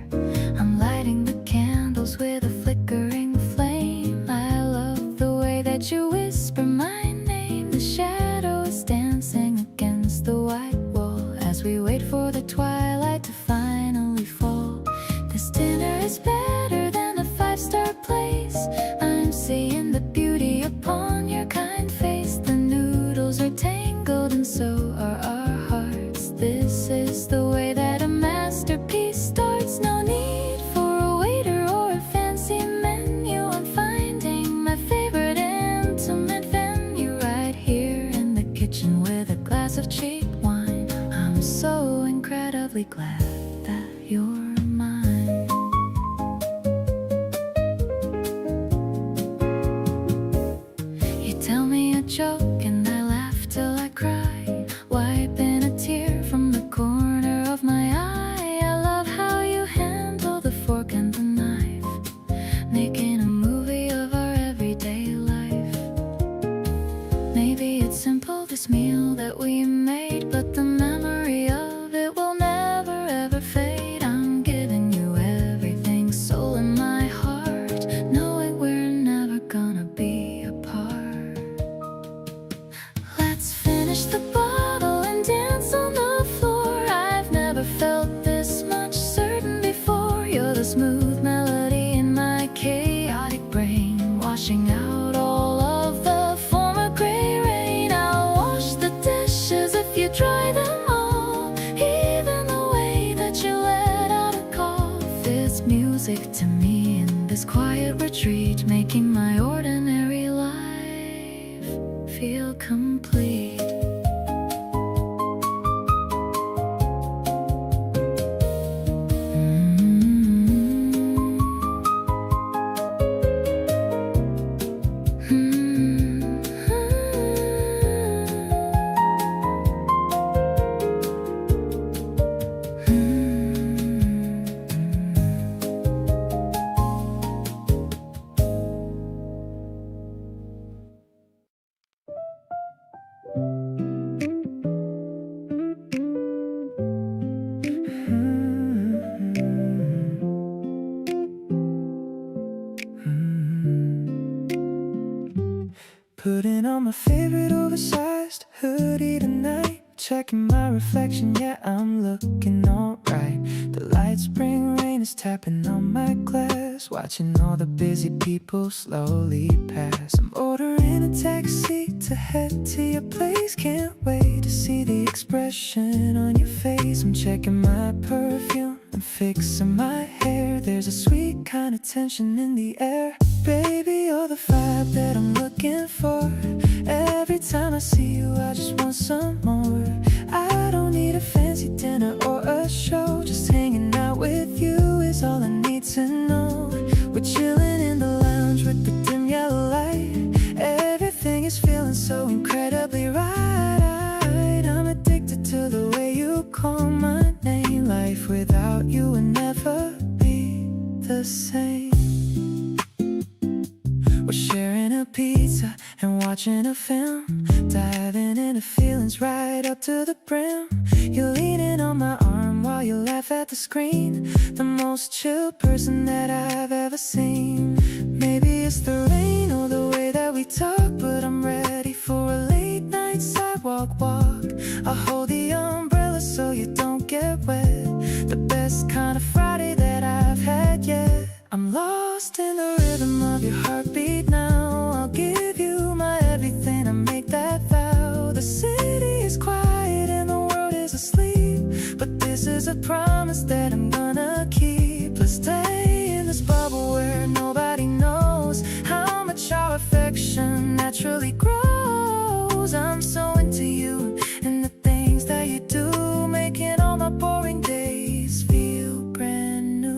Speaker 2: I'm lighting the candles with a flickering flame. I love the way that you whisper my name. The shadow is dancing against the white wall as we wait for the twilight to finally fall. This dinner is better than a five-star place. I'm seeing the beauty upon your kind face. The noodles are tangled and so are our hearts. This is the way that a masterpiece starts. No need for a waiter or a fancy menu. I'm finding my favorite intimate venue right here in the kitchen with a glass of cheap wine. I'm so incredibly glad that you're mine. Tell me a joke and I laugh till I cry, wiping a tear from the corner of my eye. I love how you handle the fork and the knife, making a movie of our everyday life. Maybe it's simple, this meal that we made, but the memory of it will never ever fade. I'm giving you everything, soul in my heart, knowing we're never gonna be apart. Let's finish the bottle and dance on the floor. I've never felt this much certain before. You're the smooth melody in my chaotic brain, washing out all of the former gray rain. I'll wash the dishes if you dry them all, even the way that you let out a cough. It's music to me in this quiet retreat, making my ordinary life feel complete.
Speaker 1: Putting on my favorite oversized hoodie tonight, checking my reflection, yeah, I'm looking alright. The light spring rain is tapping on my glass, watching all the busy people slowly pass. I'm ordering a taxi to head to your place, can't wait to see the expression on your face. I'm checking my perfume and fixing my hair, there's a sweet kind of tension in the air. Baby, you're the vibe that I'm looking for. Every time I see you, I just want some more. I don't need a fancy dinner or a show, just hanging out with you is all I need to know. We're chilling in the lounge with the dim yellow light. Everything is feeling so incredibly right. I'm addicted to the way you call my name. Life without you would never be the same. We're sharing a pizza and watching a film, diving into feelings right up to the brim. You're leaning on my arm while you laugh at the screen, the most chill person that I've ever seen. Maybe it's the rain or the way that we talk, but I'm ready for a late night sidewalk walk. I'll hold the I'm lost in the rhythm of your heartbeat now. I'll give you my everything and make that vow. The city is quiet and the world is asleep, but this is a promise that I'm gonna keep. Let's stay in this bubble where nobody knows how much our affection naturally grows. I'm so into you and the things that you do, making all my boring days feel brand new.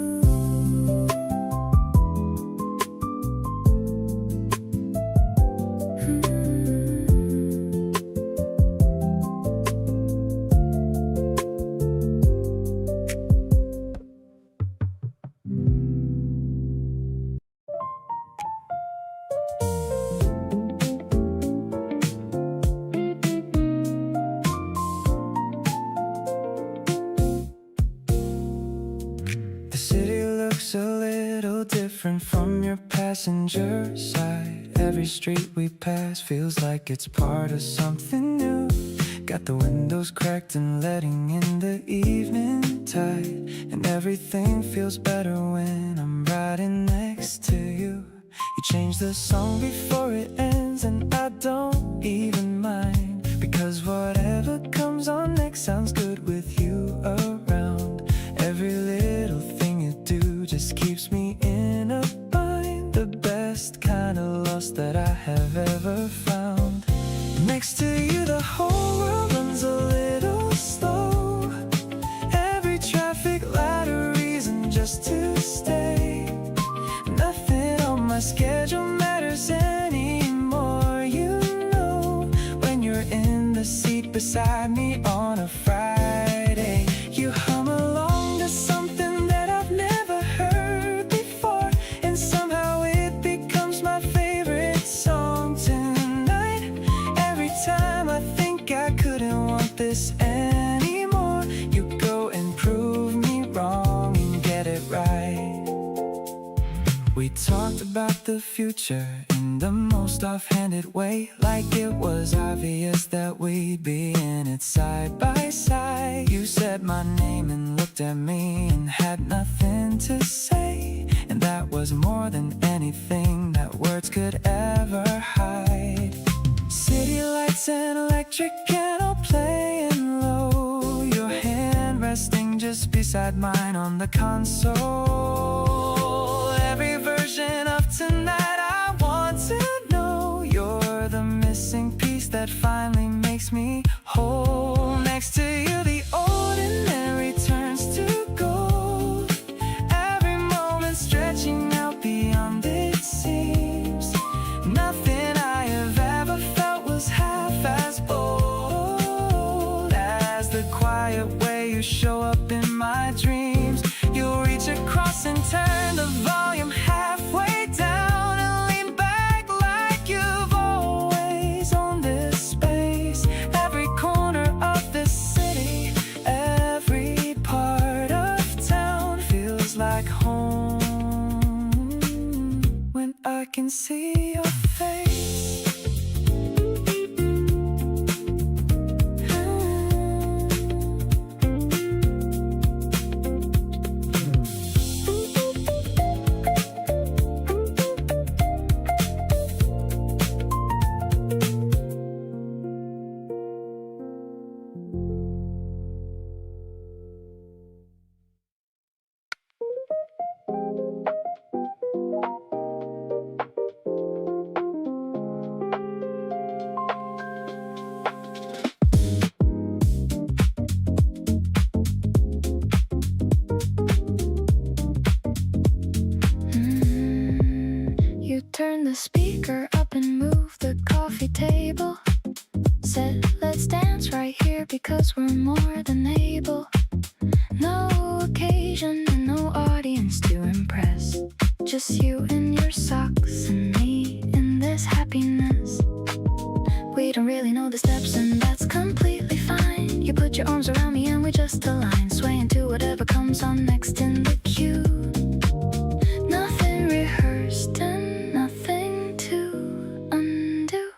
Speaker 1: The city looks a little different from your passenger side. Every street we pass feels like it's part of something new. Got the windows cracked and letting in the evening tide, and everything feels better when I'm riding next to you. You change the song before it ends and I don't even mind, because whatever comes on next sounds good with you around. Every little thing you do just keeps me in a bind, the best kind of lost that I have ever found. Next to you the whole world runs a little slow. Every traffic light a reason just to stay. Nothing on my schedule matters anymore. You know, when you're in the seat beside me on a Friday, you hum along to something that I've never heard before, and somehow it becomes my favorite song tonight. Every time I think I couldn't want this anymore, you go and prove me wrong and get it right. We talked about the future in the most offhanded way, like it was obvious that we'd be in it side by side. You said my name and looked at me and had nothing to say, and that was more than anything that words could ever hide. City lights and electric piano playing low, your hand resting just beside mine on the console. Every version of tonight I want to know, you're the missing piece that finally makes me whole. Next to you the ordinary turns to gold, every moment stretching out beyond it seems. Nothing I have ever felt was half as bold as the quiet way you show up in my dreams. You'll reach across and turn the volume halfway down and lean back like you've always owned this space. Every corner of this city, every part of town feels like home when I can see your face. You turn the speaker up and move the coffee table. Said, let's dance right here because we're more than able. No occasion and no audience to impress, just you and your socks and me in this happiness. We don't really know the steps and that's completely fine. You put your arms around me and we just align, swaying to whatever comes on next in the queue. Nothing rehearsed and nothing to undo.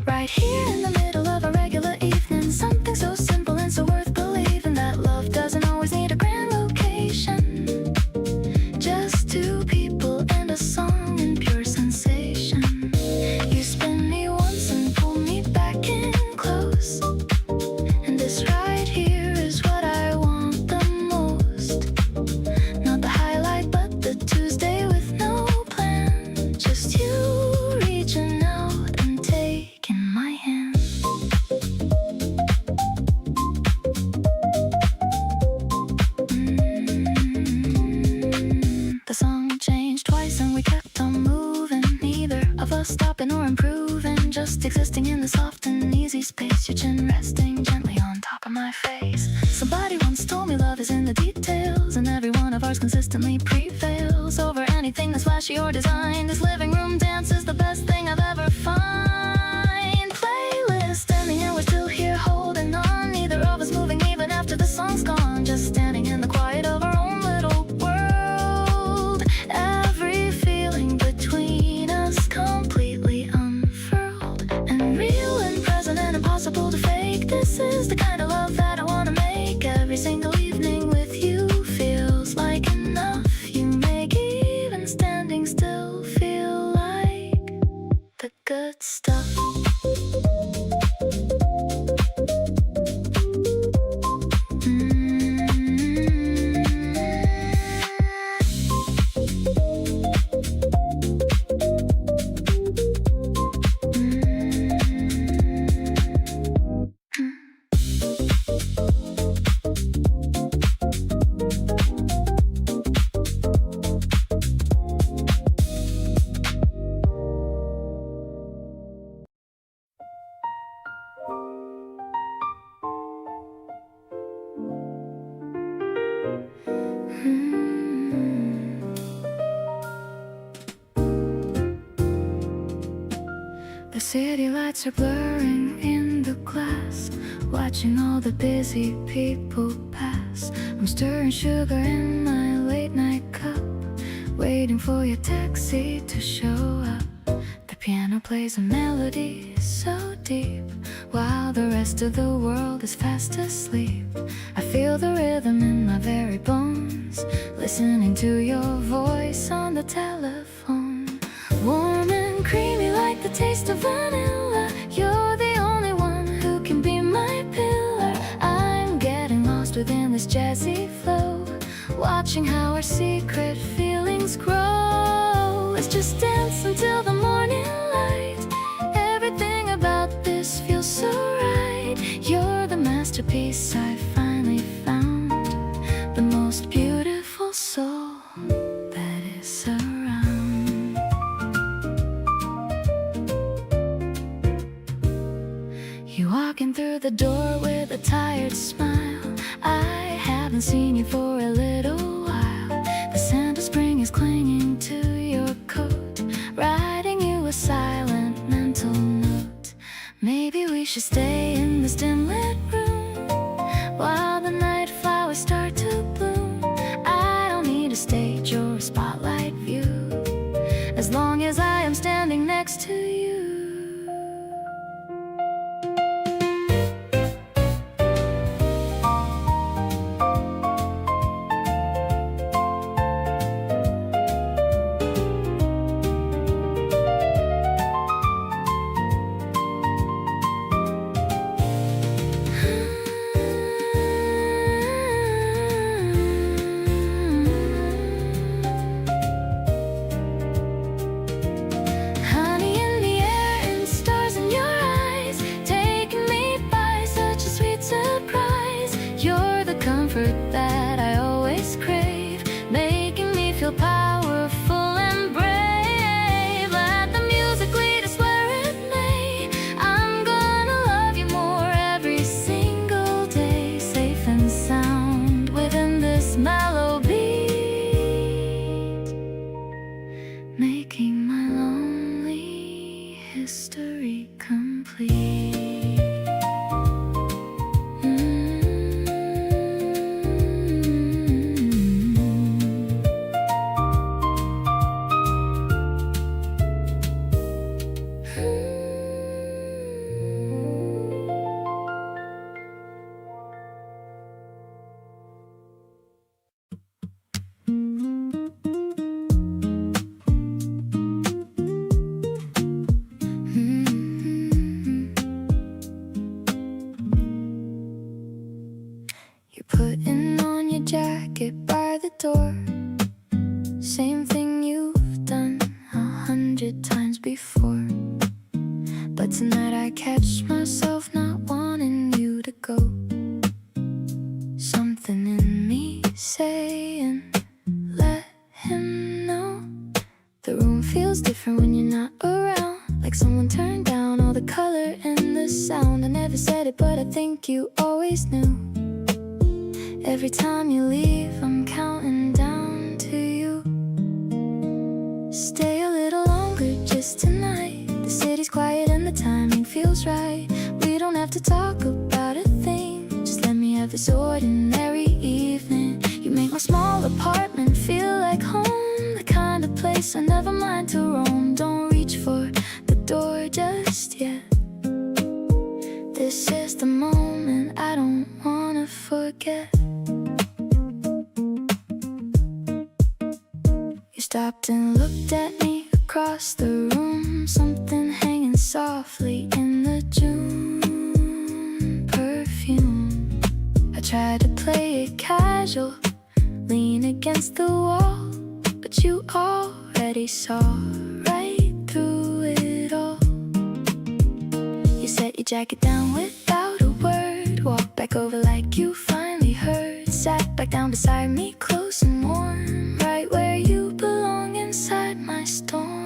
Speaker 1: Right here in the middle of a regular evening, something so simple and so worth believing, that love doesn't always need a grand location. Just two people
Speaker 2: your chin resting gently on top of my face. Somebody once told me love is in the details, and every one of ours consistently prevails over anything that's flashy or designed. This living room dance is the best thing I've ever found. Playlist ending and we're still here holding on. Neither of us moving even after the song's gone. Just standing in the quiet of our own little world. Every feeling between us completely unfurled and real and present and impossible to fake. This is the kind of love that I wanna make. Every single evening with you feels like enough. You make even standing still feel like the good stuff. The city lights are blurring in the glass, watching all the busy people pass. I'm stirring sugar in my late night cup, waiting for your taxi to show up. The piano plays a melody so deep, while the rest of the world is fast asleep. I feel the rhythm in my very bones, listening to your voice on the telephone. Warm and creamy like the taste of vanilla. You're the only one who can be my pillar. I'm getting lost within this jazzy flow, watching how our secret feelings grow. Let's just dance until the morning light. Everything about this feels so right. You're the masterpiece I finally found, the most beautiful soul that is around. You're walking through the door with a tired smile. I haven't seen you for a little while. The scent of spring is clinging to your coat, writing you a silent mental note. Maybe we should stay in this dim lit room while the night flowers start to bloom. I don't need a stage or a spotlight view, as long as I am standing next to you. Putting on your jacket by the door, same thing you've done 100 times before. But tonight I catch myself not wanting you to go. Something in me saying, let him know. The room feels different when you're not around, like someone turned down all the color and the sound. I never said it, but I think you always knew. Every time you leave, I'm counting down to you. Stay a little longer just tonight. The city's quiet and the timing feels right. We don't have to talk about a thing. Just let me have this ordinary evening. You make my small apartment feel like home, the kind of place I never mind to roam. Don't reach for the door just yet. This is the moment I don't wanna forget. You stopped and looked at me across the room. Something hanging softly in the June perfume. I tried to play it casual, lean against the wall, but you already saw right through it all. You set your jacket down without a word, walked back over like you finally heard, sat back down beside me close and warm, right where you belong inside my storm.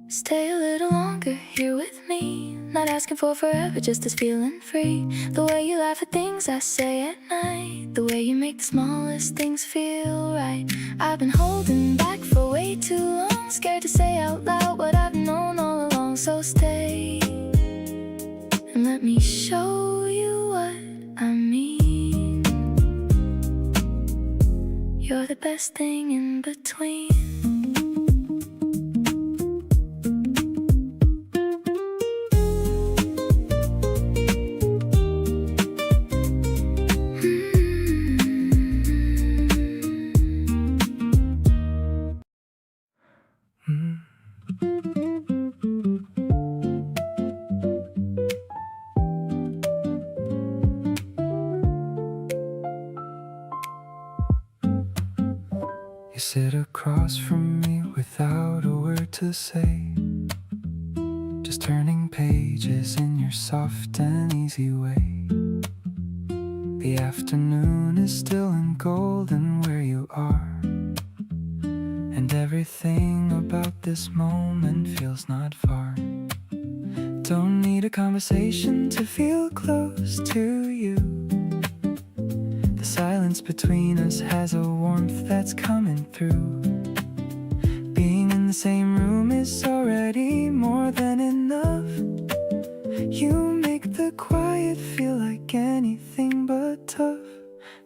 Speaker 2: Stay a little longer here with me, not asking for forever, just this feeling free. The way you laugh at things I say at night, the way you make the smallest things feel right. I've been holding back for way too long, scared to say out loud what I've known all along. So stay and let me show you what I mean. You're the best thing in between.
Speaker 1: You sit across from me without a word to say, just turning pages in your soft and easy way. The afternoon is still and golden where you are, and everything about this moment feels not far. Don't need a conversation to feel close to you. The silence between us has a warmth that's coming through. Being in the same room is already more than enough. You make the quiet feel like anything but tough.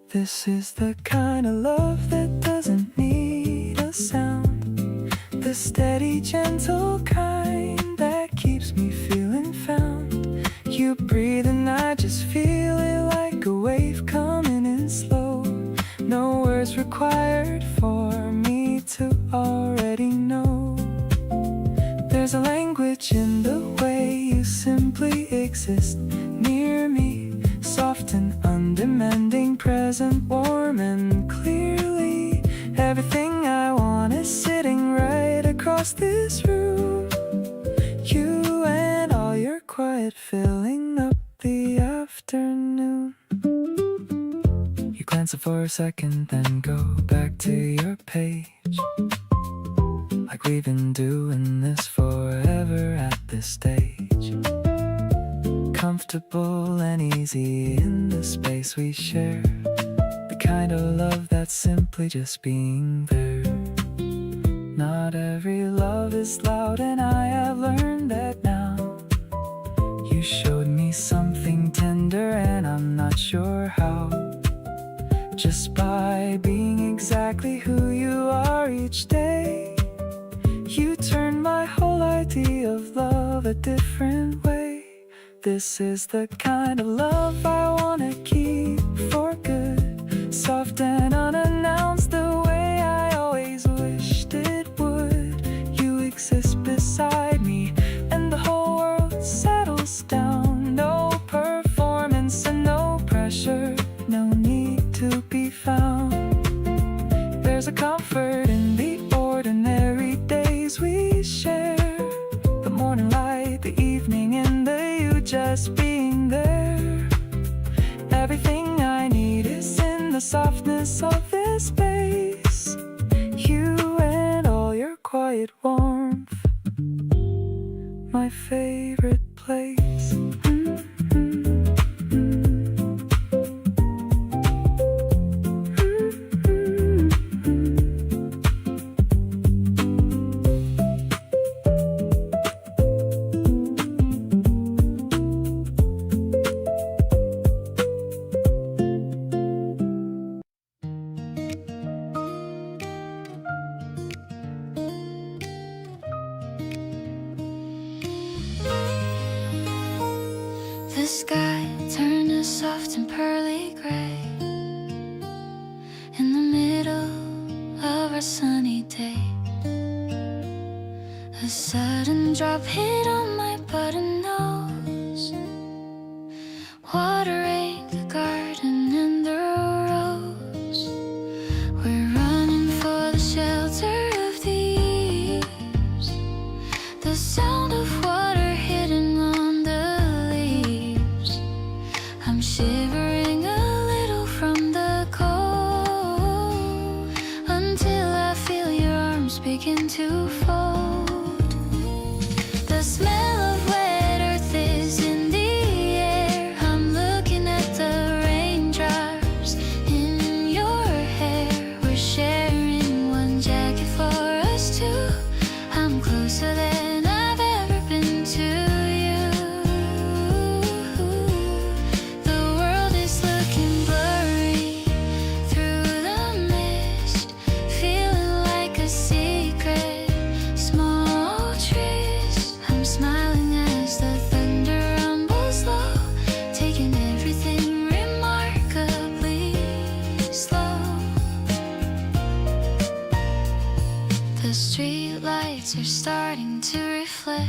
Speaker 1: This is the kind of love that doesn't need a sound, the steady, gentle kind that keeps me feeling found. You breathe and I just feel it like a wave coming in slow. No words required for me to already know. There's a language in the way you simply exist near me, soft and undemanding, present, warm and clearly. Everything I want is sitting right across this room. You and all your quiet filling up the afternoon. You glance up for a second, then go back to your page, like we've been doing this forever at this stage. Comfortable and easy in the space we share, the kind of love that's simply just being there. Not every love is loud, and I have learned that now. You showed me something tender and I'm not sure how. Just by being exactly who you are each day, you turned my whole idea of love a different way. This is the kind of love I wanna keep for good, soft and unannounced, the way I always wished it would. You exist beside me and the whole world settles down. No performance and no pressure, no need to be found. There's a comfort in the ordinary days we share, the morning light, the evening, and the you just being there. Everything I need is in the softness of this space. You and all your quiet warmth, my favorite place.
Speaker 2: sky turned to soft and pearly gray in the middle of our sunny day. A sudden drop hit on my button nose, watering the garden and the rose. We're running for the shelter of the eaves, the sound of water hitting on the leaves. I'm shivering a little from the cold until I feel your arms begin to fold. The smell of wet earth is in the air. I'm looking at the raindrops in your hair. We're sharing one jacket for us two. I'm closer than I've ever been to you. The world is looking blurry through the mist, feeling like a secret. Small trees, I'm smiling as the thunder rumbles low, taking everything remarkably slow. The street lights are starting to reflect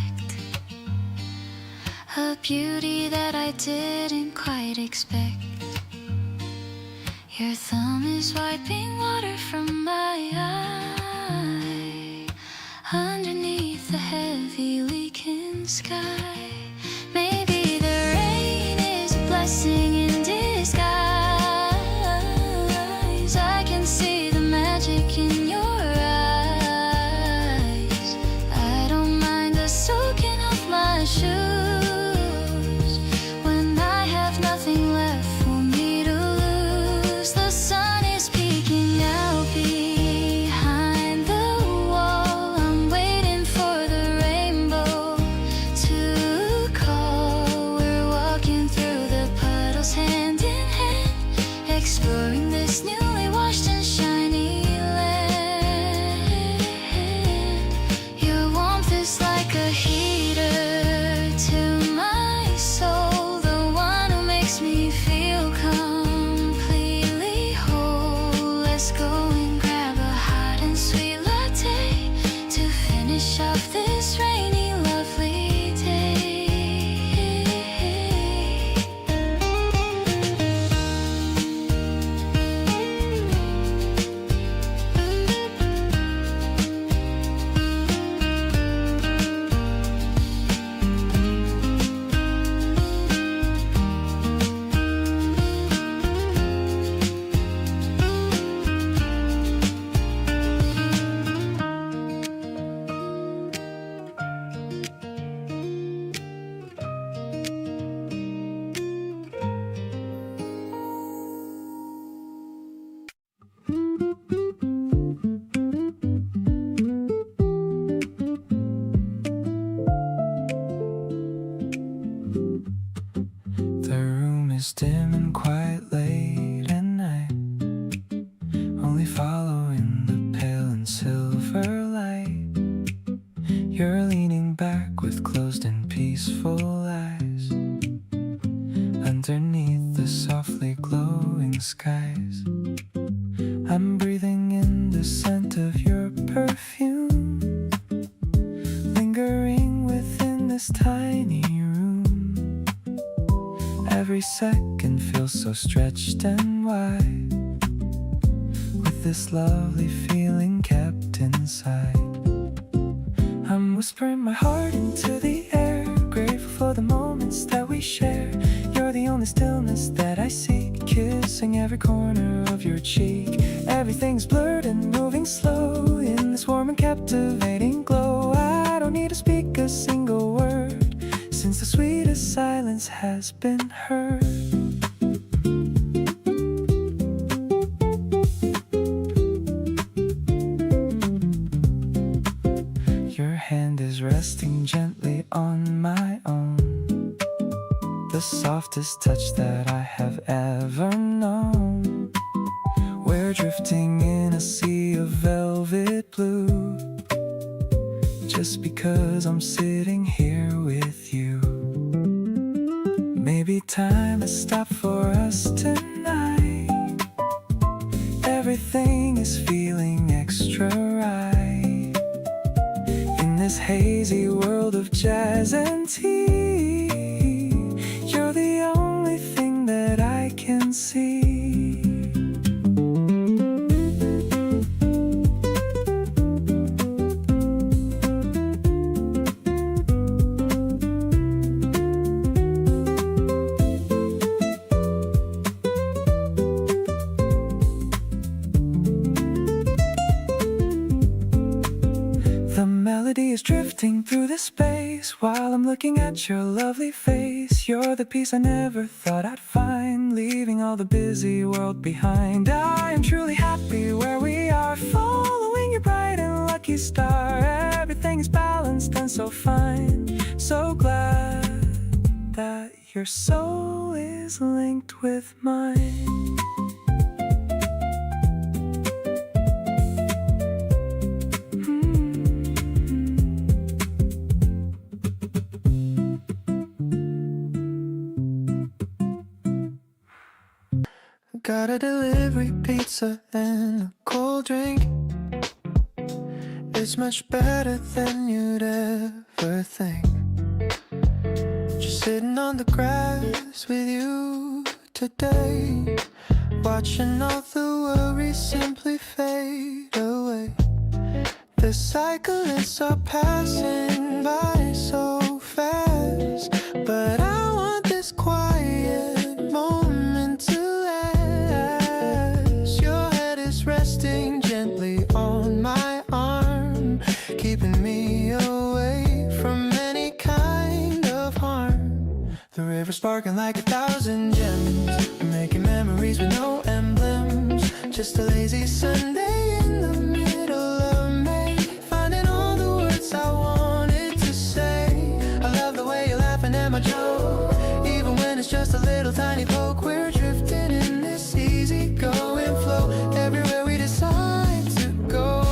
Speaker 2: a beauty that I didn't quite expect. Your thumb is wiping water from my eye underneath the heavy leaking sky. Maybe the rain is a blessing in disguise. I can see the magic in your eyes. I don't mind the soaking of my shoes when I have nothing left for me to lose. The sun is peeking out behind the wall. I'm waiting for the rainbow to call. We're walking through the puddles hand in hand, exploring this newly washed and shiny land. Your warmth is like a heater to my soul, the one who makes me feel completely whole. Let's go and grab a hot and sweet latte to finish off this rainy, lovely day.
Speaker 1: The room is dim and quiet late at night, only following the pale and silver light. You're leaning back with closed and peaceful eyes underneath the softly glowing skies. I'm breathing in the scent of your perfume, lingering within this tiny room. Every second feels so stretched and wide, with this lovely feeling kept inside. I'm whispering my heart into the air, grateful for the moments that we share. You're the only stillness that I seek, kissing every corner of your cheek. Everything's blurred and moving slow in this warm and captivating glow. I don't need to speak a single word, since the sweetest silence has been heard. Your hand is resting gently on my own, the softest touch that I have ever known. We're drifting in a sea of velvet blue, just because I'm sitting here with you. Maybe time has stopped for us tonight. Everything is feeling extra right in this hazy world of jazz and tea. You're the only thing that I can see. Is drifting through the space while I'm looking at your lovely face. You're the peace I never thought I'd find, leaving all the busy world behind. I am truly happy where we are, following your bright and lucky star. Everything is balanced and so fine. So glad that your soul is linked with mine. Got a delivery pizza and a cold drink. It's much better than you'd ever think. Just sitting on the grass with you today, watching all the worries simply fade away. The cyclists are passing by so fast, but I want this quiet moment to last. Your head is resting gently on my arm, keeping me away from any kind of harm. The river sparkling like 1,000 gems, making memories with no emblems. Just a lazy Sunday in the middle of May, finding all the words I wanted to say. I love the way you're laughing at my joke, even when it's just a little tiny poke. We're drifting in this easy going flow, everywhere we decide to go.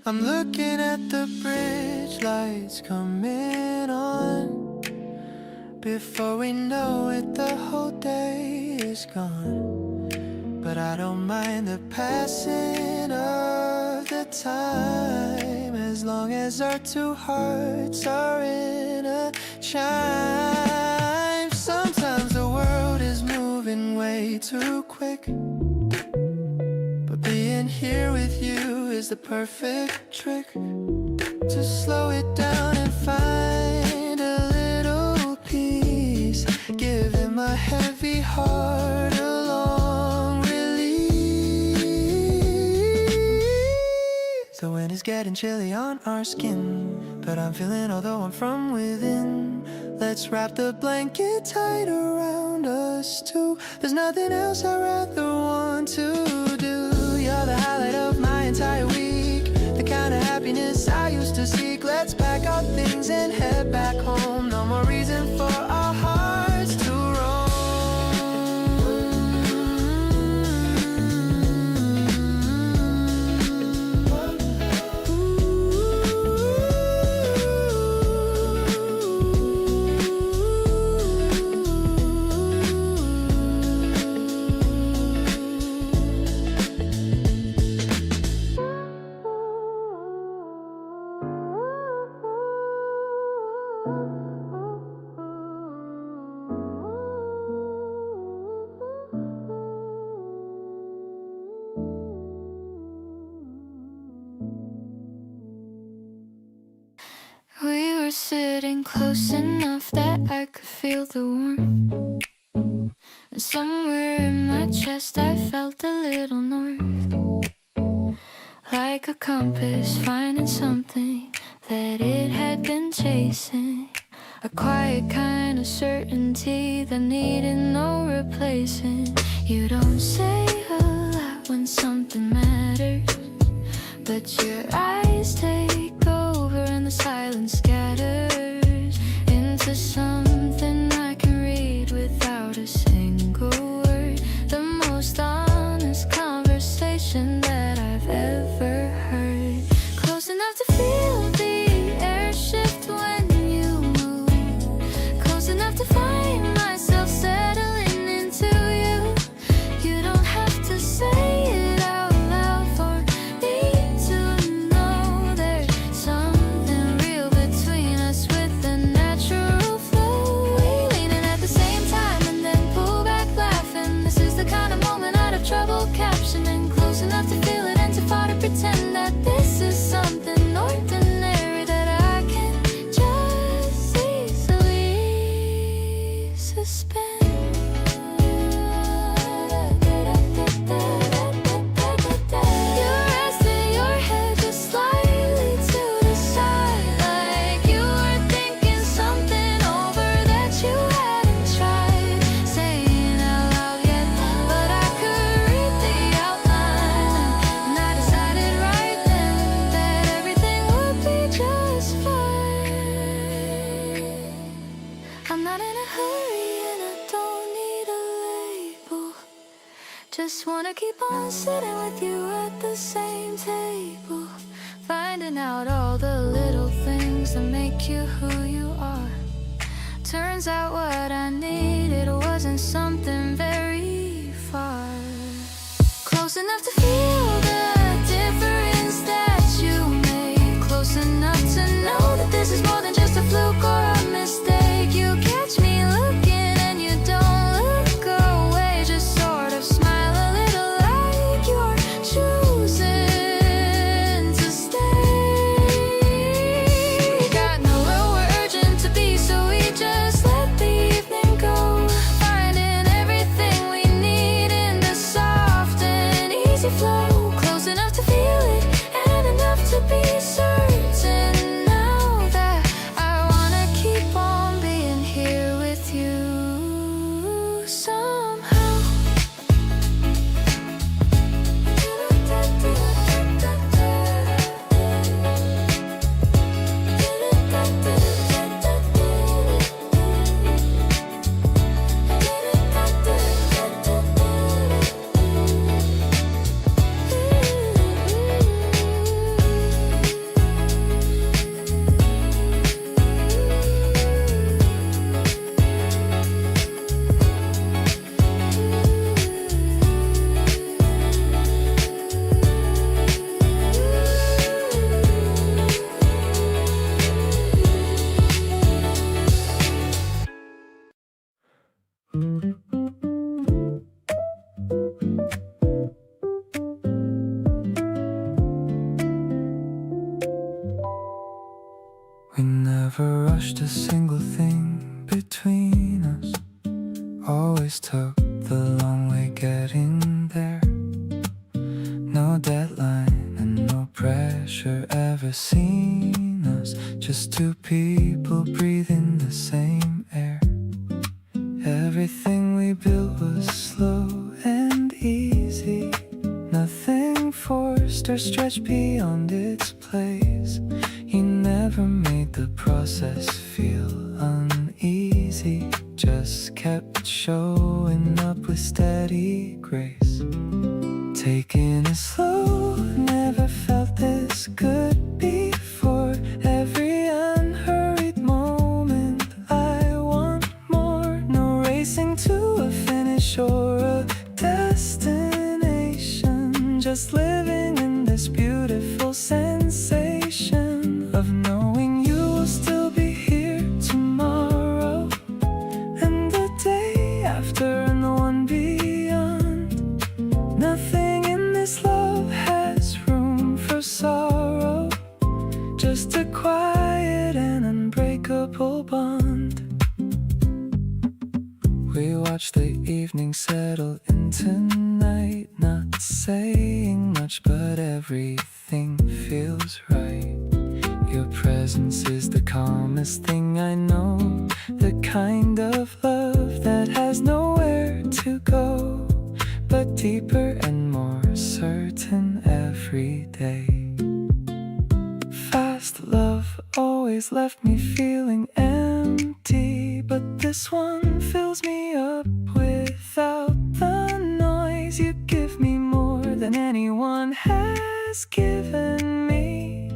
Speaker 1: I'm looking at the bridge lights coming on. Before we know it, the whole day is gone. But I don't mind the passing of the time, as long as our two hearts are in a chime. Sometimes the world is moving way too quick, but being here with you is the perfect trick to slow it down and find a little peace. Give him a heavy heart, a long release. The wind is getting chilly on our skin, but I'm feeling although I'm from within. Let's wrap the blanket tight around us two. There's nothing else I'd rather want to do. You're the highlight of my entire week, the kind of happiness I used to seek. Let's pack our things and head back home. No more reason for our hearts to We were sitting close enough that I could feel the warmth, and somewhere in my chest I felt a little north, like a compass finding something that it had been chasing. A quiet kind of certainty that needed no replacing. You don't say a lot when something matters, but your eyes take over and the silence scatters.
Speaker 2: I'm not in a hurry and I don't need a label. Just wanna keep on sitting with you at the same table, finding out all the little things that make you who you are. Turns out what I needed wasn't something very far. Close enough to feel the difference that you make. Close enough to know that this is more than just a fluke or a mistake. You catch me looking and you don't look away. Just sort of smile a little like you're choosing to stay. Got nowhere we're urgent to be, so we just let the evening go. Finding everything we need in the soft and easy flow. Close enough to feel it and enough to be certain now that I wanna keep on being here with you somehow.
Speaker 1: We never rushed a single thing between us. Always took the long way getting there. No deadline and no pressure ever seen us. Just two people breathing the same air. Everything we built was slow and easy. Nothing forced or stretched beyond its place. You never made the process feel uneasy. Just kept showing up with steady grace. Taking it slow, never felt this good before. Every unhurried moment, I want more. No racing to a finish or a destination. Just living in this beautiful sensation of knowing you will still be here tomorrow, and the day after, and the one beyond. Nothing in this love has room for sorrow. Just a quiet and unbreakable bond. We watch the evening settle into night, not saying much, but everything feels right. Your presence is the calmest thing I know. The kind of love that has nowhere to go, but deeper and more certain every day. Fast love always left me feeling empty, but this one fills me up without the noise. You give me more than anyone has given me,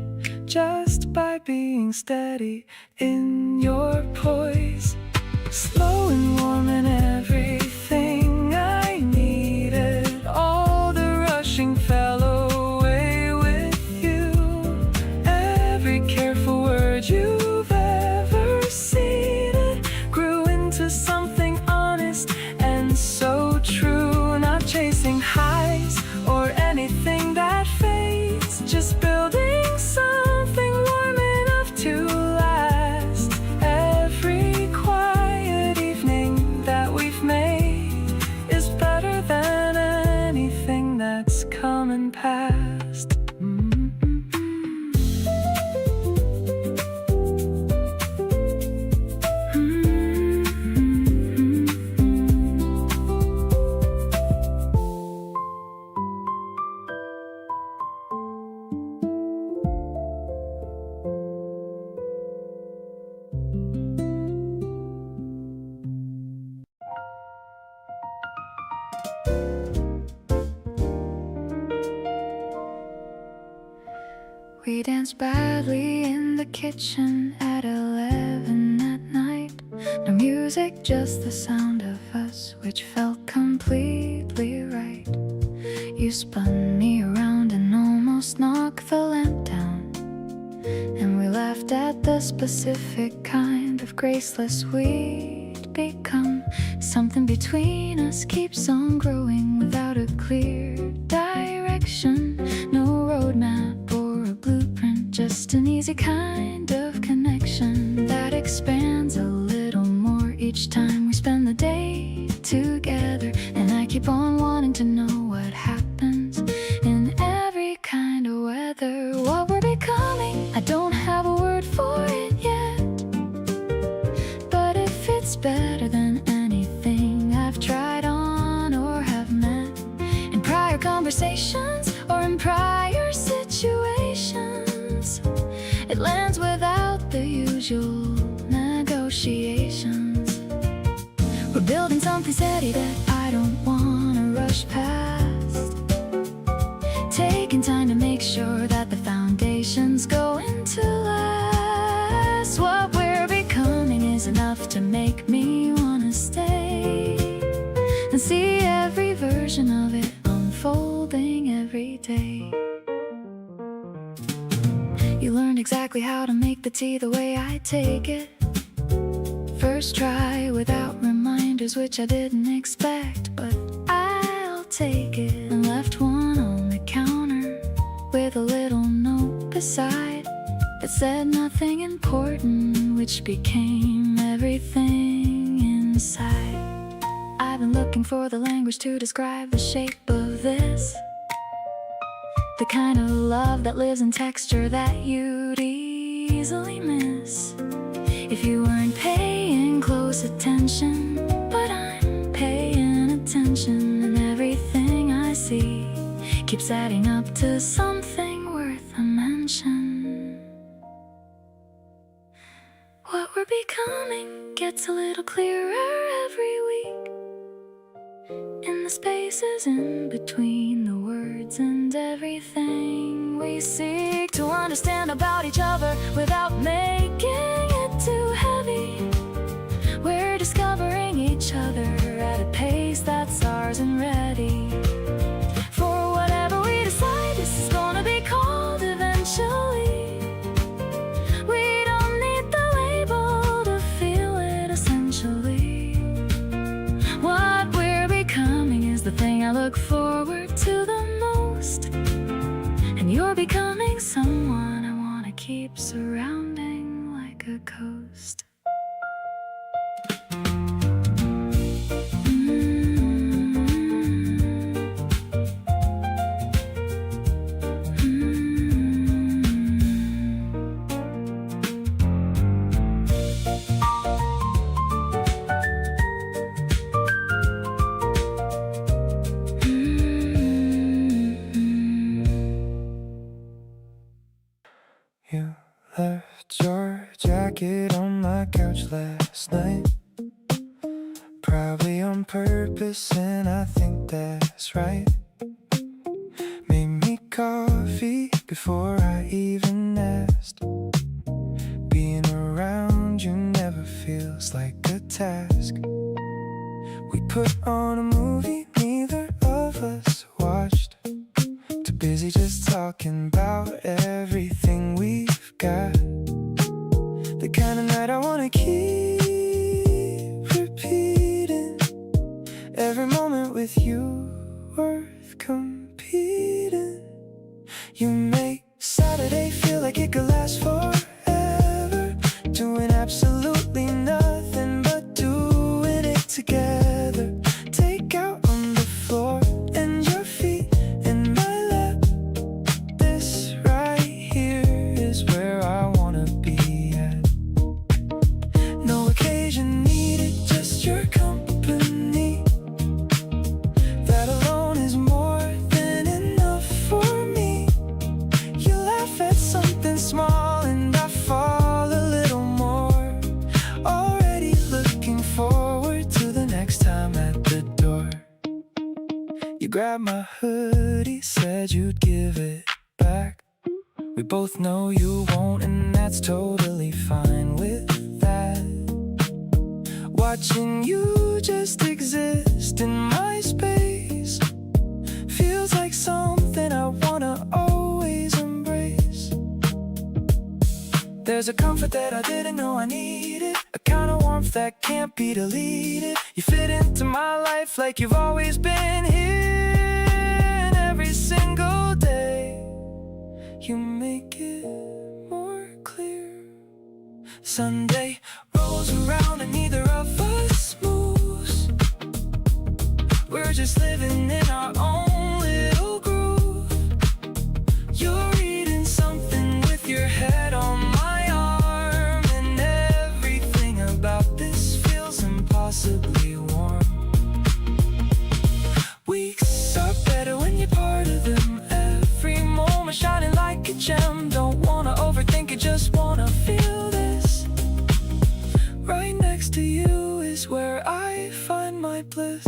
Speaker 1: just by being steady in your poise. Slow and warm and everything I needed. All the rushing fell away with you. Every careful word you've ever seen grew into something honest and so true. Not chasing highs or anything that fades, just building something warm enough to last. Every quiet
Speaker 2: ends badly in the kitchen at 11 at night. No music, just the sound of us, which felt completely right. You spun me around and almost knocked the lamp down, and we laughed at the specific kind of graceless we'd become. Something between us keeps on growing without a clear direction. No roadmap or a blueprint, just an easy kind of connection that expands a little more each time we spend the day together. And I keep on wanting to know what happens in every kind of weather. What we're becoming, I don't have a word for it yet, but if it's better than anything I've tried on or have met in prior conversations or in prior situations, it lands without the usual negotiations. We're building something steady that I don't wanna rush past, taking time to make sure that the foundation's going to last. What we're becoming is enough to make me wanna stay and see every version of it unfolding every day. You learned exactly how to make the tea the way I take it. First try without reminders, which I didn't expect, but I'll take it. And left one on the counter with a little note beside that said nothing important, which became everything inside. I've been looking for the language to describe the shape of this, the kind of love that lives in texture that you'd easily miss if you weren't paying close attention. But I'm paying attention, and everything I see keeps adding up to something worth a mention. What we're becoming gets a little clearer every week, in the spaces in between the words and everything we seek to understand about each other without making it too heavy. We're discovering each other at a pace that's ours and ready for whatever we decide this is gonna be called eventually. We don't need the label to feel it essentially. What we're becoming is the thing I look forward to the most, and you're becoming someone I wanna keep surrounding like a ghost.
Speaker 1: You left your jacket on my couch last night, probably on purpose, and I think that's right. Made me coffee before I even asked. Being around you never feels like a task. We put on a movie neither of us watched, too busy just talking about everything we've got. The kind of night I wanna keep repeating, every moment with you worth competing. You make Saturday feel like it could last forever, doing absolutely nothing but doing it together. Take out on the floor and your feet in my lap. This right here is where I wanna be at. No occasion needed, just your company. That alone is more than enough for me. You laugh at something small and I fall a little more, already looking forward to the next time at the door. You grabbed my hoodie, said you'd give it back. We both know you won't, and that's totally fine with that. Watching you just exist in my space feels like something I wanna always embrace. There's a comfort that I didn't know I needed, a kind of warmth that can't be deleted. You fit into my life like you've always been here, and every single day you make it more clear. Sunday rolls around and neither of us moves. We're just living in our own little groove. You're reading something with your head on my arm, and everything about this feels impossibly warm. Weeks are better when you're part of them. Every moment shining like a gem. Don't wanna overthink it, just wanna feel this. Right next to you is where I find my bliss.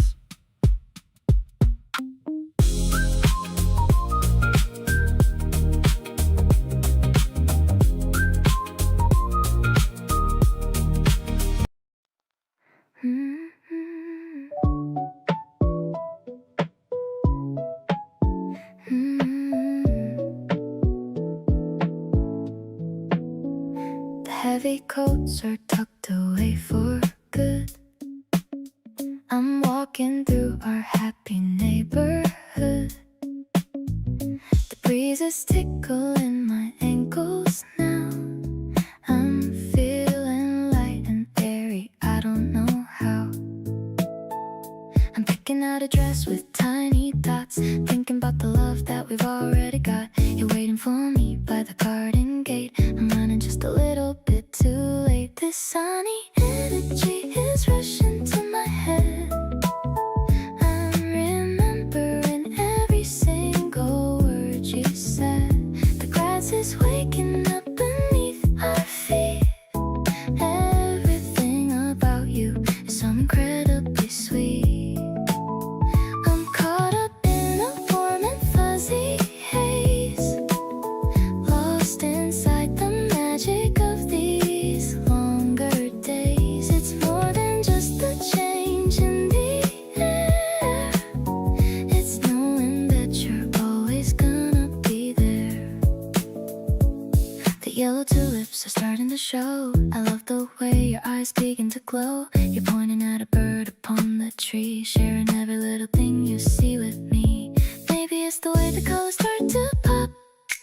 Speaker 2: The heavy coats are tucked away for good. I'm walking through our happy neighborhood. The breeze is tickling my ankles now. I'm feeling light and airy, I don't know how. I'm picking out a dress with tiny dots, thinking about the love that we've already got. You're waiting for me by the garden gate. I'm running just a little bit too late. This sunny energy is rushing to my head. I'm remembering every single word you said. The grass is waking up beneath our feet. Everything about you is so incredibly sweet. I'm caught up in a warm and fuzzy haze, lost inside the magic of these longer days. It's more than just the change in the air. It's knowing that you're always gonna be there. The yellow tulips are starting to show. I love the way your eyes begin to glow. You're pointing at a bird upon the tree, sharing every little thing you see with me. Maybe it's the way the colors start to pop.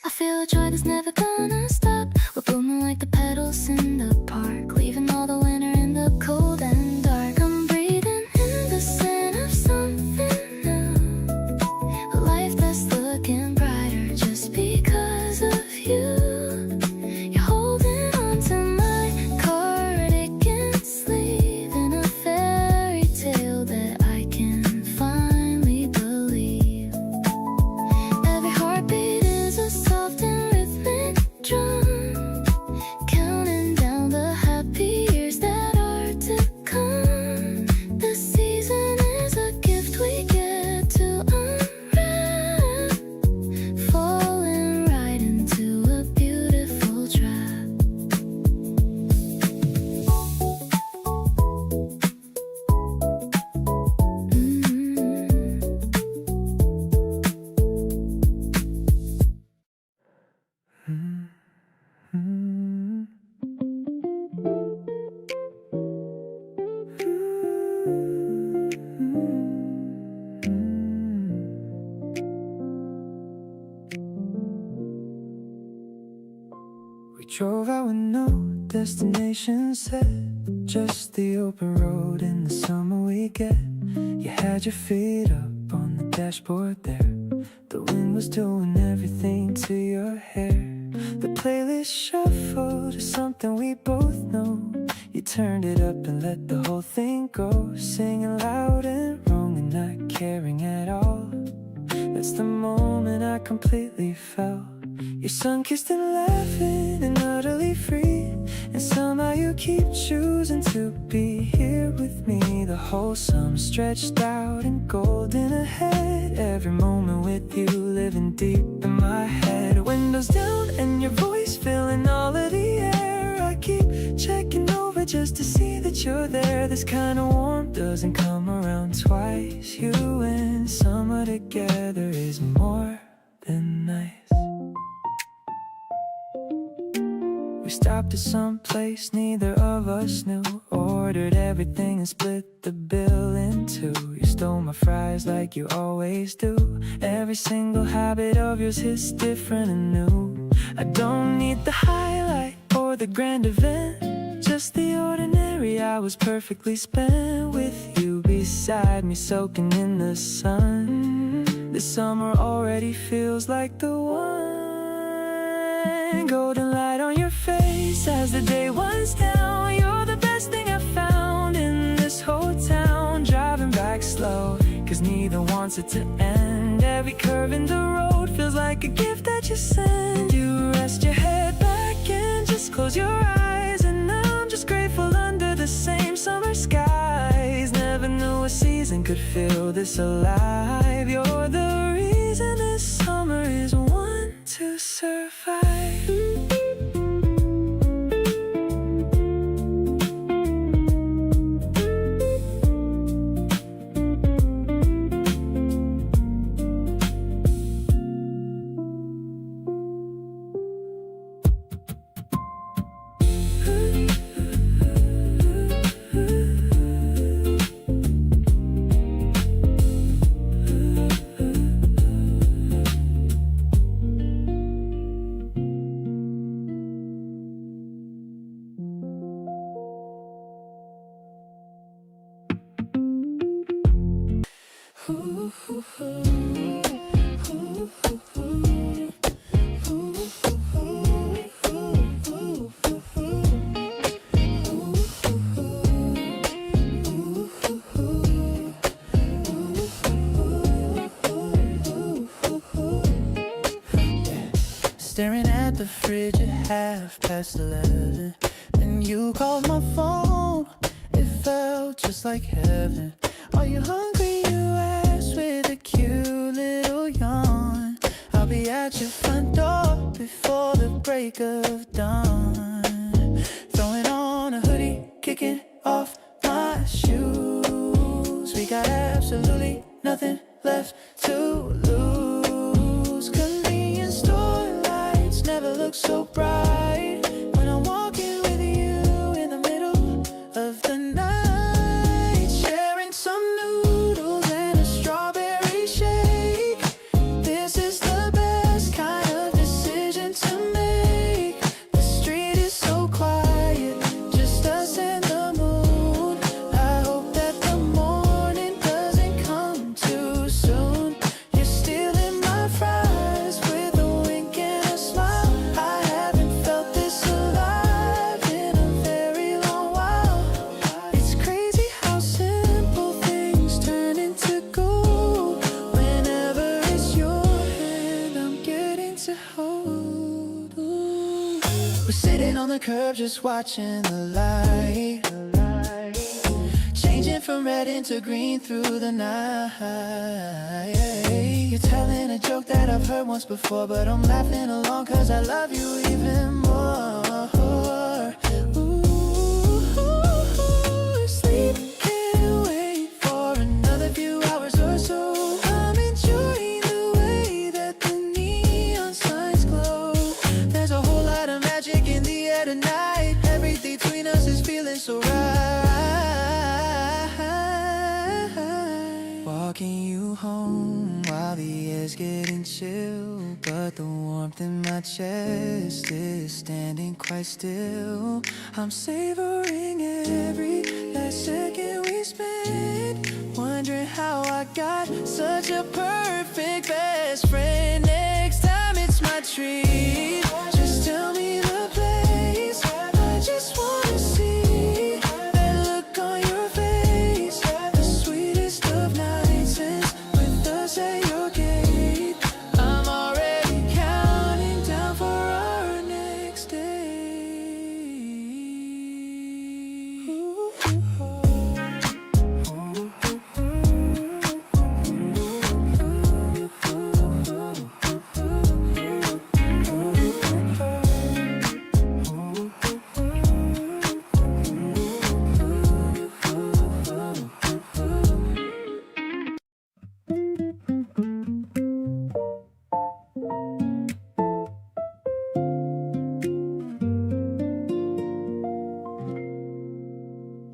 Speaker 2: I feel a joy that's never gonna stop. We're blooming like the petals in the park, leaving all the winter in the cold and dark. I'm breathing in the scent of something new, a life that's looking brighter just because of you. You're holding on to my cardigan sleeve in a fairy tale that I can finally believe. Every heartbeat is a soft and rhythmic drum, counting down the happy years that are to come. The season is a gift we get to unwrap, falling right into a beautiful trap.
Speaker 1: We drove out with no destination set, just the open road in the summer we get. You had your feet up on the dashboard there. The wind was doing everything to your hair. The playlist shuffled to something we both know. You turned it up and let the whole thing go, singing loud and wrong and not caring at all. That's the moment I completely fell. You're sun-kissed and laughing and utterly free, and somehow you keep choosing to be here with me. The whole summer stretched out and golden ahead. Every moment with you living deep in my head. Windows down and your voice filling all of the air. I keep checking over just to see that you're there. This kind of warmth doesn't come around twice. You and summer together is more than nice. We stopped at some place neither of us knew. Ordered everything and split the bill in two. You stole my fries like you always do. Every single habit of yours is different and new. I don't need the highlight or the grand event, just the ordinary hours perfectly spent with you beside me, soaking in the sun. This summer already feels like the one. Golden light on your face as the day winds down. You're the best thing I found in this whole town. Driving back slow, cause neither wants it to end. Every curve in the road feels like a gift that you send. You rest your head back and just close your eyes, and I'm just grateful under the same summer skies. Never knew a season could feel this alive. You're the reason this summer is one to survive. Staring at the fridge at 11:30. Then you called my phone. It felt just like heaven. Are you hungry? You asked with a cute little yawn. I'll be at your front door before the break of dawn. Throwing on a hoodie, kicking off my shoes. We got absolutely nothing left to lose. Convenience store lights never look so bright when I'm walking with you in the middle of the night, sharing some noodles and a strawberry shake. This is the best kind of decision to make. The street is so quiet, just us and the moon. I hope that the morning doesn't come too soon. You're stealing my fries with a wink and a smile. I haven't felt this alive in a very long while. It's crazy how simple things turn into gold. Whenever it's your hand I'm getting to hold. Ooh. We're sitting on the curb just watching the light, changing from red into green through the night. You're telling a joke that I've heard once before, but I'm laughing along cause I love you even more. Ooh, sleep can't wait for another few hours or so. I'm enjoying the way that the neon signs glow. There's a whole lot of magic in the air tonight. Everything between us is feeling so right. Walking you home while the air's getting chill, but the warmth in my chest is standing quite still. I'm savoring every last second we spent, wondering how I got such a perfect best friend. Next time it's my treat, just tell me the place. I just wanna see that look on your face. The sweetest of nights ends with us at your gate. I'm already counting down for our next day.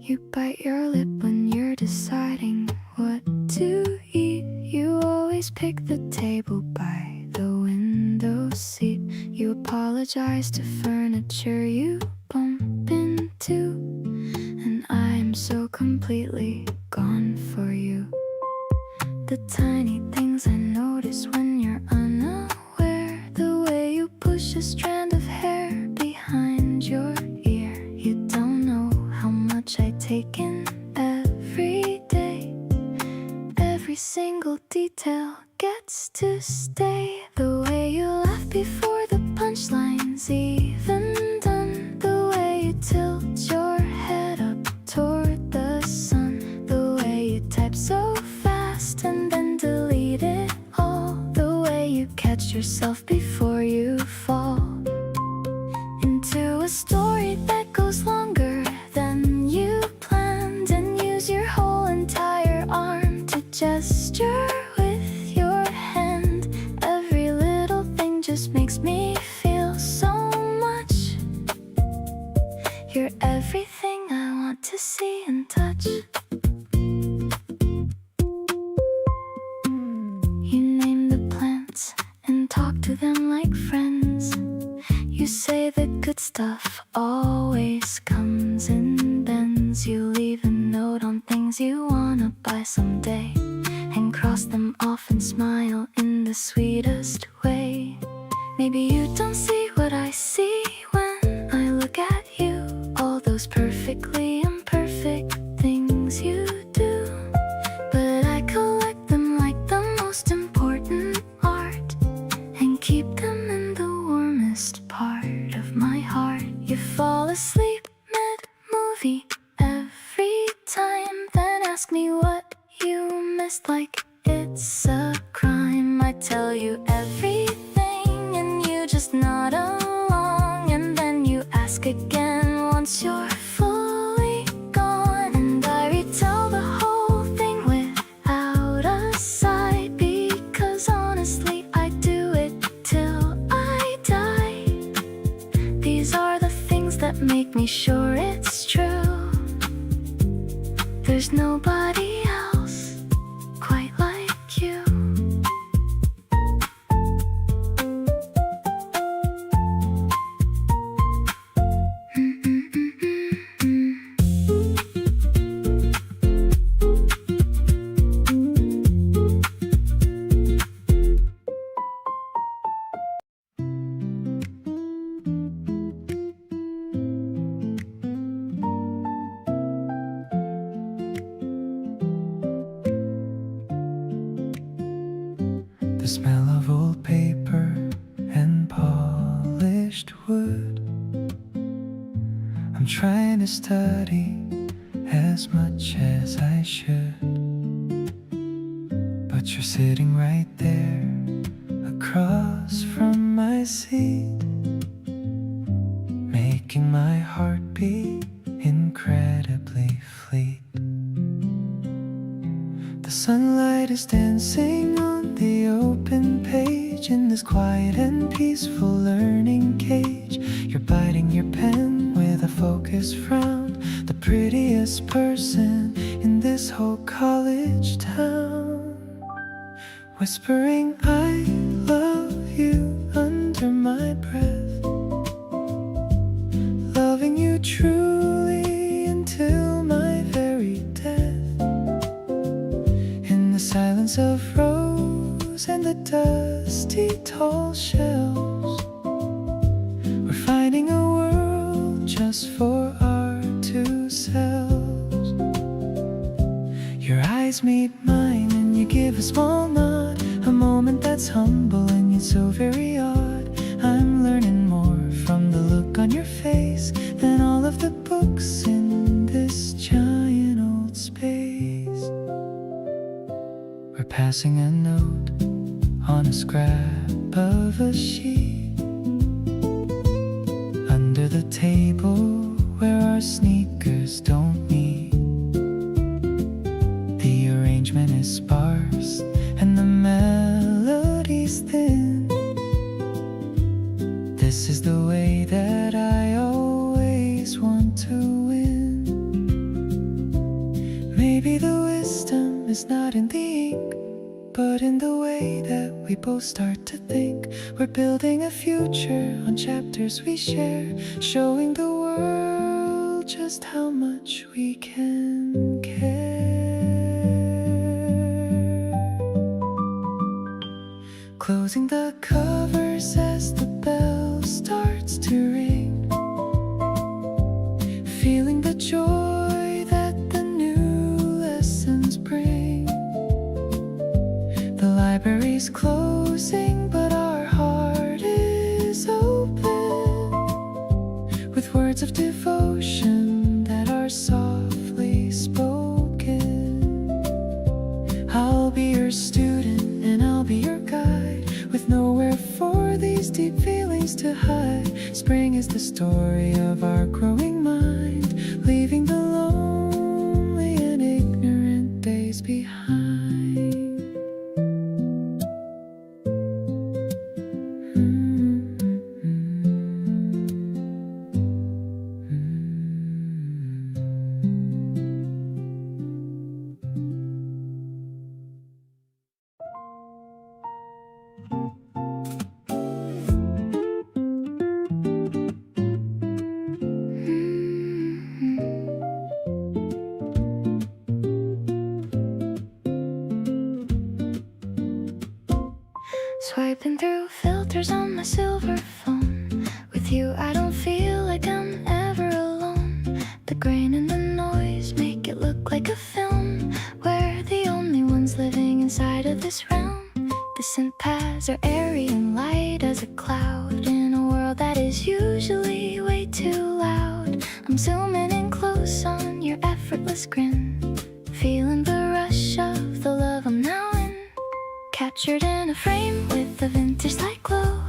Speaker 2: You bite your lip when you're deciding what to eat. You always pick the table by the window seat. You apologize to furniture you bump into, and I'm so completely gone for you. The tiny things I notice when you're unaware, the way you push a strand of hair behind your ear. You don't know how much I take in every day. Every single detail gets to stay. The way you laugh before the punchline's even done. The way you tilt your head up toward the sun. The way you type so fast and then delete it all. The way you catch yourself before you fall into a story that goes longer than you planned, and use your whole entire arm to gesture with your hand. Every little thing just makes me feel so much. You're everything I want to see and touch. You name the plants and talk to them like friends. You say the good stuff always comes in bends. You leave a note on things you wanna buy someday, and cross them off and smile in the sweetest way. Maybe you don't see what I see when I look at you. All those perfectly imperfect things you do, but I collect them like the most important art, and keep them in the warmest part of my heart. You fall asleep mid-movie every time, then ask me what you missed like it's a crime. I tell you everything and you just nod along, and then you ask again once you're fully gone, and I retell the whole thing without a sigh, because honestly I do it till I die. These are the things that make me sure it's true. There's nobody else quite like you.
Speaker 1: The smell of old paper and polished wood. I'm trying to study as much as I should, but you're sitting right there across from my seat, making my heart beat incredibly fleet. The sunlight is dancing on the open page in this quiet and peaceful learning cage. You're biting your pen with a focused frown, the prettiest person in this whole college town, whispering I love you under my breath, loving you truly until my very death. In the silence of rows and the dusty tall shelves, we're finding a world just for our two selves. Your eyes meet mine and you give a small nod, a moment that's humble and yet so very odd. I'm learning more from the look on your face than all of the books in this giant old space. We're passing a note on a scrap of a sheet under the table where our sneakers don't meet. The arrangement is sparse and the melody's thin. This is the way that I always want to win. Maybe the wisdom is not in the ink, but in the way that we both start to think. We're building a future on chapters we share, showing the world just how much we can care. Closing the covers as the bell starts to ring, feeling the joy that the new lessons bring. The library's closing, but our heart is open, with words of devotion that are softly spoken. I'll be your student and I'll be your guide, with nowhere for these deep feelings to hide. Spring is the story of our growing mind, leaving the lonely and ignorant days behind.
Speaker 2: Swiping through filters on my silver phone. With you I don't feel like I'm ever alone. The grain and the noise make it look like a film. We're the only ones living inside of this realm. The synth paths are airy and light as a cloud, in a world that is usually way too loud. I'm zooming in close on your effortless grin, feeling the rush of the love I'm now in. Captured in a frame with a vintage light glow,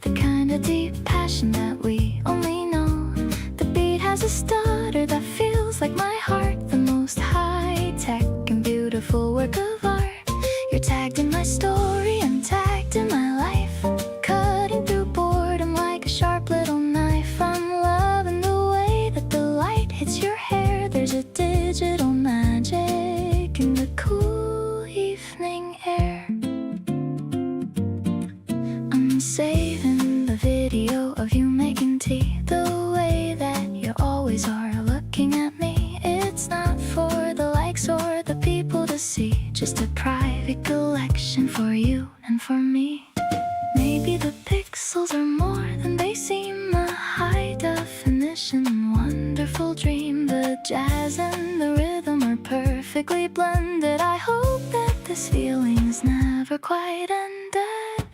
Speaker 2: the kind of deep passion that we only know. The beat has a stutter that feels like my heart, the most high-tech and beautiful work of art. You're tagged in my story, I'm tagged in my life, cutting through boredom like a sharp little knife. I'm loving the way that the light hits your hair. There's a digital magic in the cool evening air. Saving the video of you making tea, the way that you always are looking at me. It's not for the likes or the people to see, just a private collection for you and for me. Maybe the pixels are more than they seem, a high definition, wonderful dream. The jazz and the rhythm are perfectly blended. I hope that this feeling's never quite ended.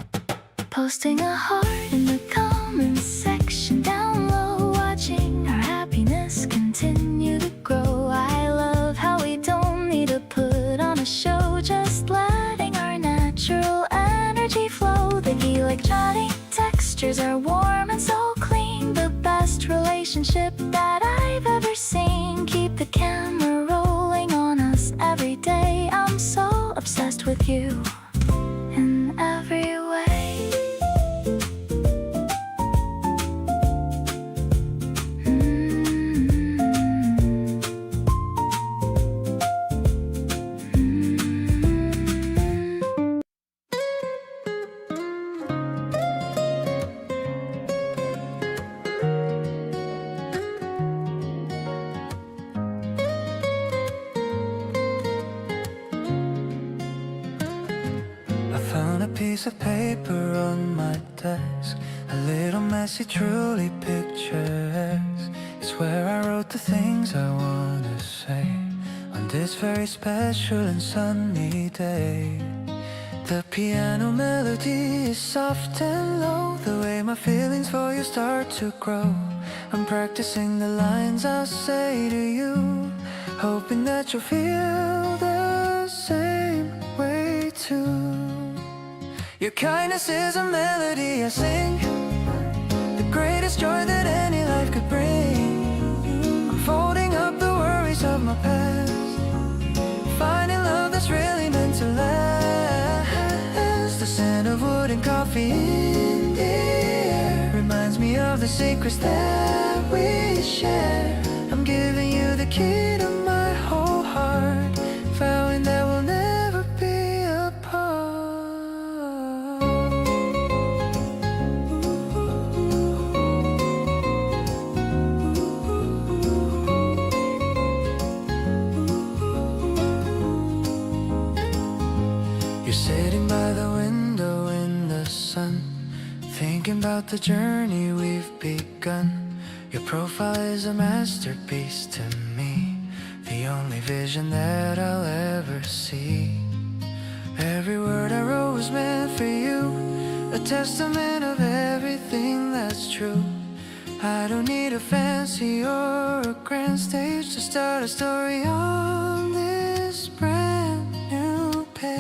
Speaker 2: Posting a heart in the comments section down low, watching our happiness continue to grow. I love how we don't need to put on a show, just letting our natural energy flow. The electronic textures are warm and so clean, the best relationship that I've ever seen. Keep the camera rolling on us every day. I'm so obsessed with you in every way.
Speaker 1: Piece of paper on my desk, a little messy, truly picturesque. It's where I wrote the things I wanna say on this very special and sunny day. The piano melody is soft and low, the way my feelings for you start to grow. I'm practicing the lines I'll say to you, hoping that you'll feel the same way too. Your kindness is a melody I sing, the greatest joy that any life could bring. I'm folding up the worries of my past, finding love that's really meant to last. The scent of wood and coffee in the air reminds me of the secrets that we share. I'm giving you the key to my whole heart, You're sitting by the window in the sun, thinking about the journey we've begun. Your profile is a masterpiece to me, the only vision that I'll ever see. Every word I wrote was meant for you, a testament of everything that's true. I don't need a fancy or a grand stage to start a story on this brand new page.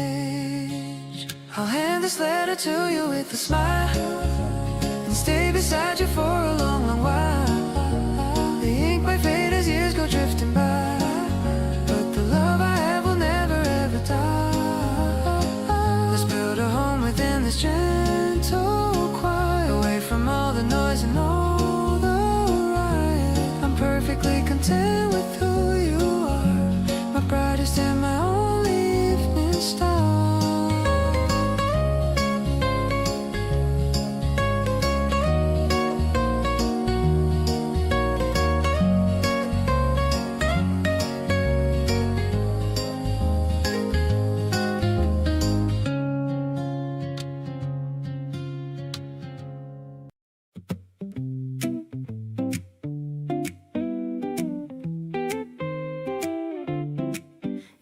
Speaker 1: I'll hand this letter to you with a smile and stay beside you for a long, long while. The ink might fade as years go drifting by, but the love I have will never ever die. Let's build a home within this gentle quiet, away from all the noise and all the riot. I'm perfectly content with who you are, my brightest and my only evening star.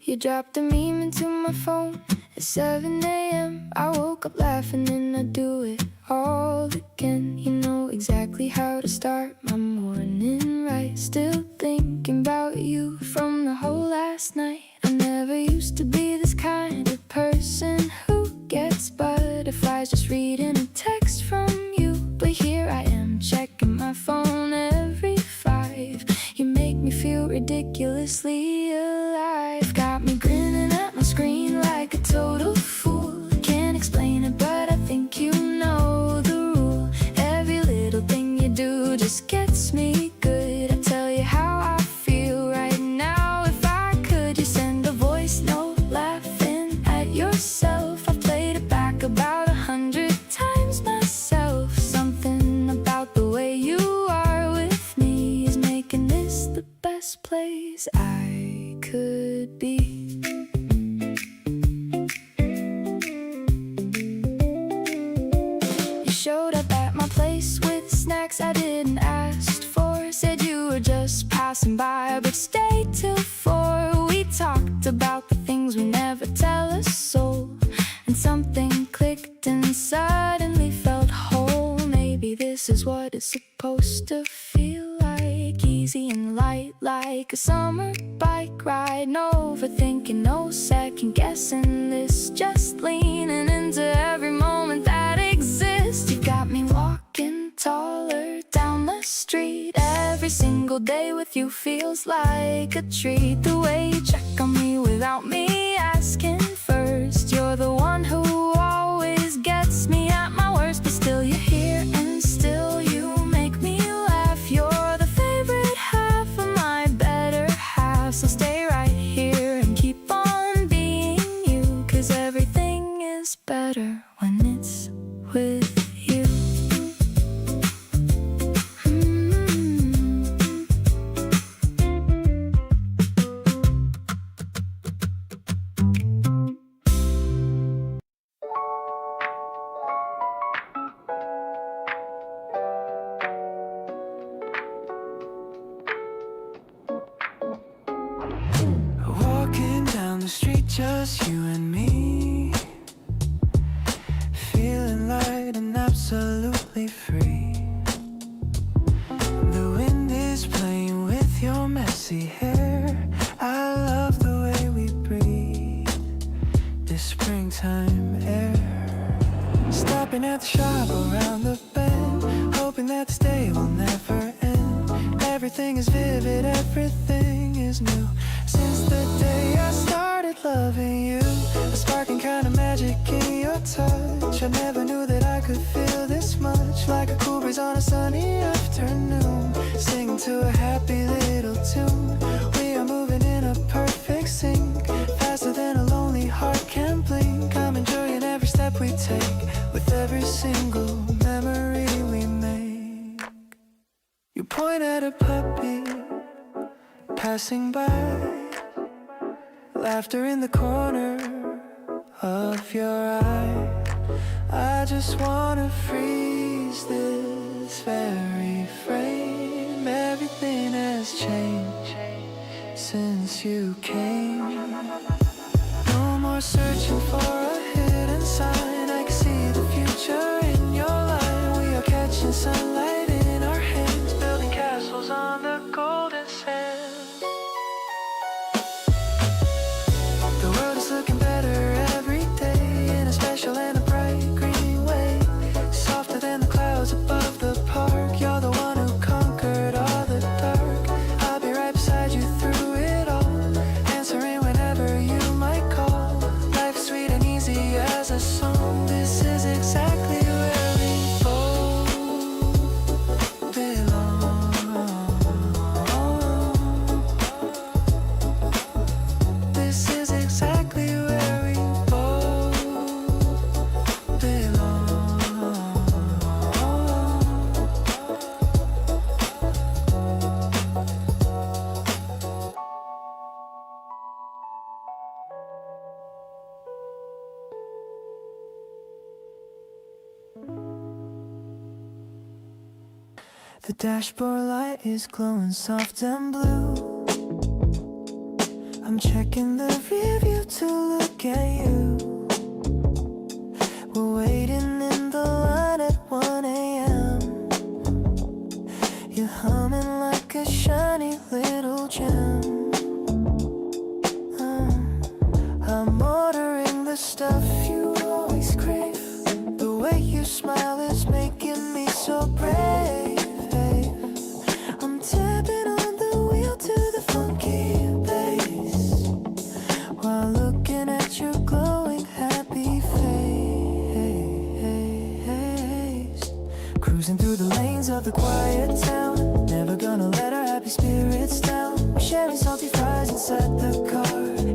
Speaker 2: You dropped a meme into my phone at 7 a.m. I woke up laughing and I do it all again. You know exactly how to start my morning right. Still thinking about you from the whole last night. I never used to be this kind of person who gets butterflies just reading a text from you. But here I am checking my phone every 5. You make me feel ridiculously alive. Got me grinning at my screen like a total fool. Can't explain it, but I think you know the rule. Every little thing you do just gets me good. I tell you how I feel right now. If I could, you send a voice note laughing at yourself. I played it back about 100 times myself. Something about the way you are with me is making this the best place I could be. You showed up at my place with snacks I didn't ask for. Said you were just passing by, but stayed till 4. We talked about the things we never tell a soul, and something clicked and suddenly felt whole. Maybe this is what it's supposed to feel like, easy and light like a summer bike ride. No overthinking, no second guessing this, just leaning into every moment that exists. You got me walking taller down the street. Every single day with you feels like a treat. The way you check on me without me asking first. You're the one who always gets me at my worst, but still you're here and still you make me laugh. You're the favorite half of my better half, so stay right here and keep on being you, 'cause everything is better when it's with you.
Speaker 1: Walking down the street, just you and me, feeling light and absolutely free. The wind is playing with your messy hair. I love the way we breathe this springtime air. Stopping at the shop around the bend, hoping that this day will never end. Everything is vivid, everything is new. Since the day I started loving you, a sparking kind of magic in your touch. I never knew that I could feel this much, like a cool breeze on a sunny afternoon, singing to a happy little tune. We are moving in a perfect sync, faster than a lonely heart can blink. I'm enjoying every step we take, with every single memory we make. You point at a puppy passing by, laughter in the corner of your eye. I just wanna freeze this very frame. Everything has changed since you came. No more searching for a hidden sign. I can see the future in your light. We are catching sunlight in our hands, building castles on the golden sand. The world is looking better every day, in a special and a bright green way. Softer than the clouds above the park. You're the one who conquered all the dark. I'll be right beside you through it all, answering whenever you might call. Life's sweet and easy as a song. This is exactly where we both belong. This is exactly where we both belong. The dashboard light is glowing soft and blue. I'm checking the rear view to look at you. We're waiting in the line at 1 a.m. You're humming like a shiny little gem. I'm ordering the stuff you always crave. The way you smile is making me so brave. I'm tapping on the wheel to the funky bass, while looking at your glowing happy face. Cruising through the lanes of the quiet town, never gonna let our happy spirits down. We're sharing salty fries inside the car.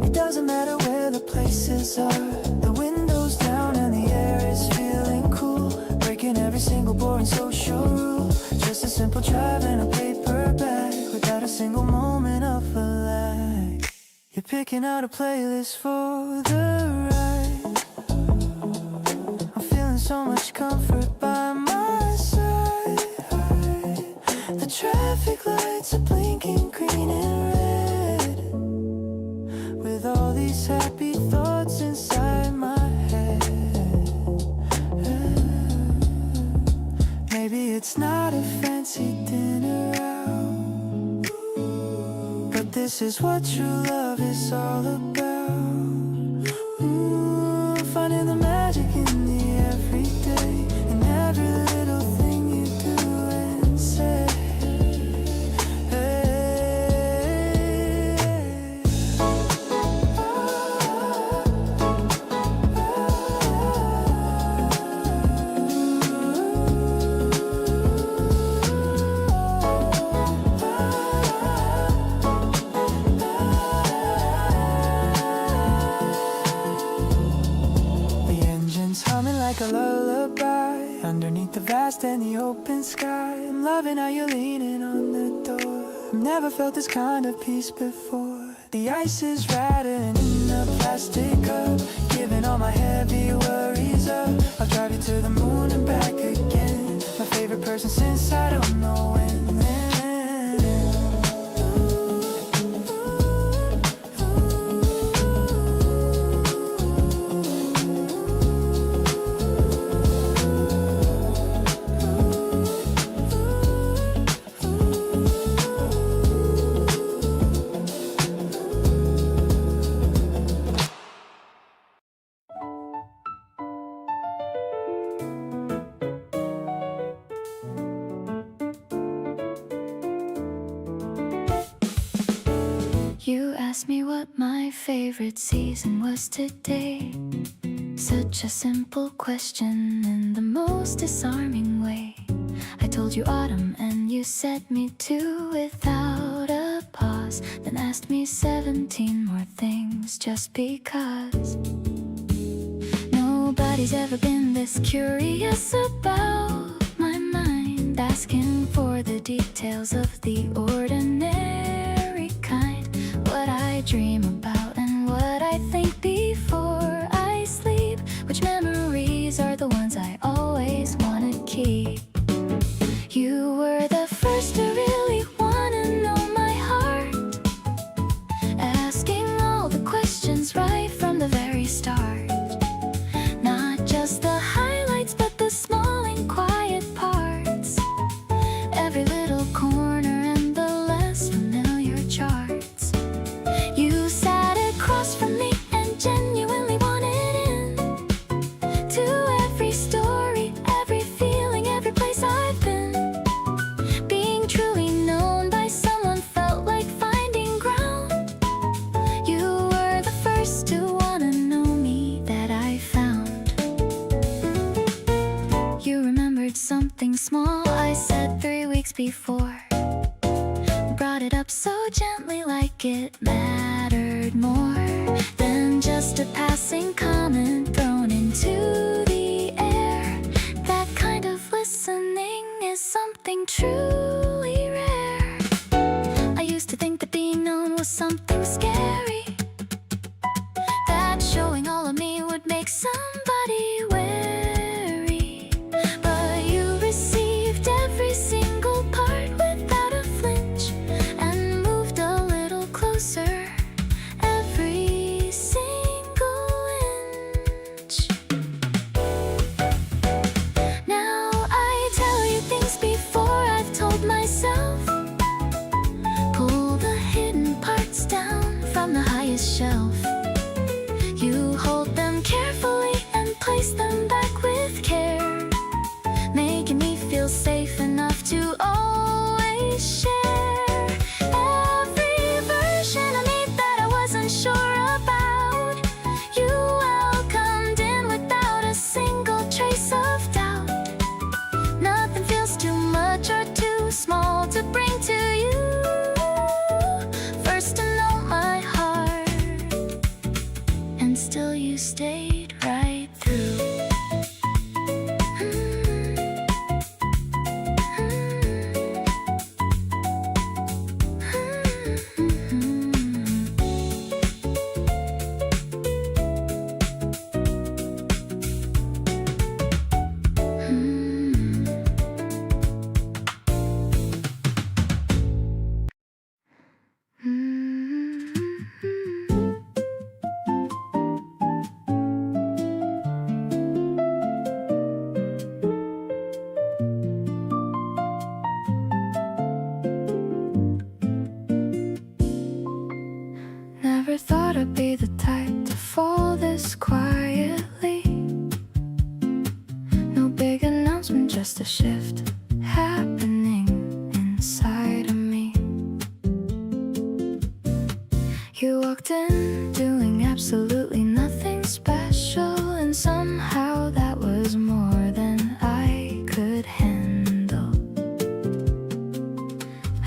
Speaker 1: It doesn't matter where the places are. The windows down and the air is feeling cool, breaking every single boring social rule. Just a simple drive and a paper bag, without a single moment of a lag. You're picking out a playlist for the ride. I'm feeling so much comfort by my side. The traffic lights are blinking green and red, with all these happy thoughts inside my head. Maybe it's not a fancy dinner out, but this is what true love is all about. Finding the magic in the everyday, in every little thing you do and say. Like a lullaby underneath the vast and the open sky. I'm loving how you're leaning on the door. I've never felt this kind of peace before. The ice is rattling in a plastic cup, giving all my heavy worries up. I'll drive you to the moon and back again. My favorite person since I don't know when.
Speaker 2: You asked me what my favorite season was today. Such a simple question in the most disarming way. I told you autumn and you said me too without a pause, then asked me 17 more things just because. Nobody's ever been this curious about my mind, asking for the details of the ordinary kind. What I dream about and what I think before I sleep. before. Brought it up so gently like it mattered more than just a passing comment thrown into the air. That kind of listening is something truly rare. I used to think that being known was something scary, that showing all of me would make somebody wary. But you received every single part without a flinch and moved a little closer every single inch. Now I tell you things before I've told myself. Pull the hidden parts down from the highest shelf. You hold them carefully and place them back with care, making me feel safe enough to always share. Every version of me that I wasn't sure about, you welcomed in without a single trace of doubt. Nothing feels too much or too small to bring to you. First to know my heart, and still you stayed right through. Never thought I'd be the type to fall this quietly. No big announcement, just a shift happening inside of me. You walked in doing absolutely nothing special, and somehow that was more than I could handle.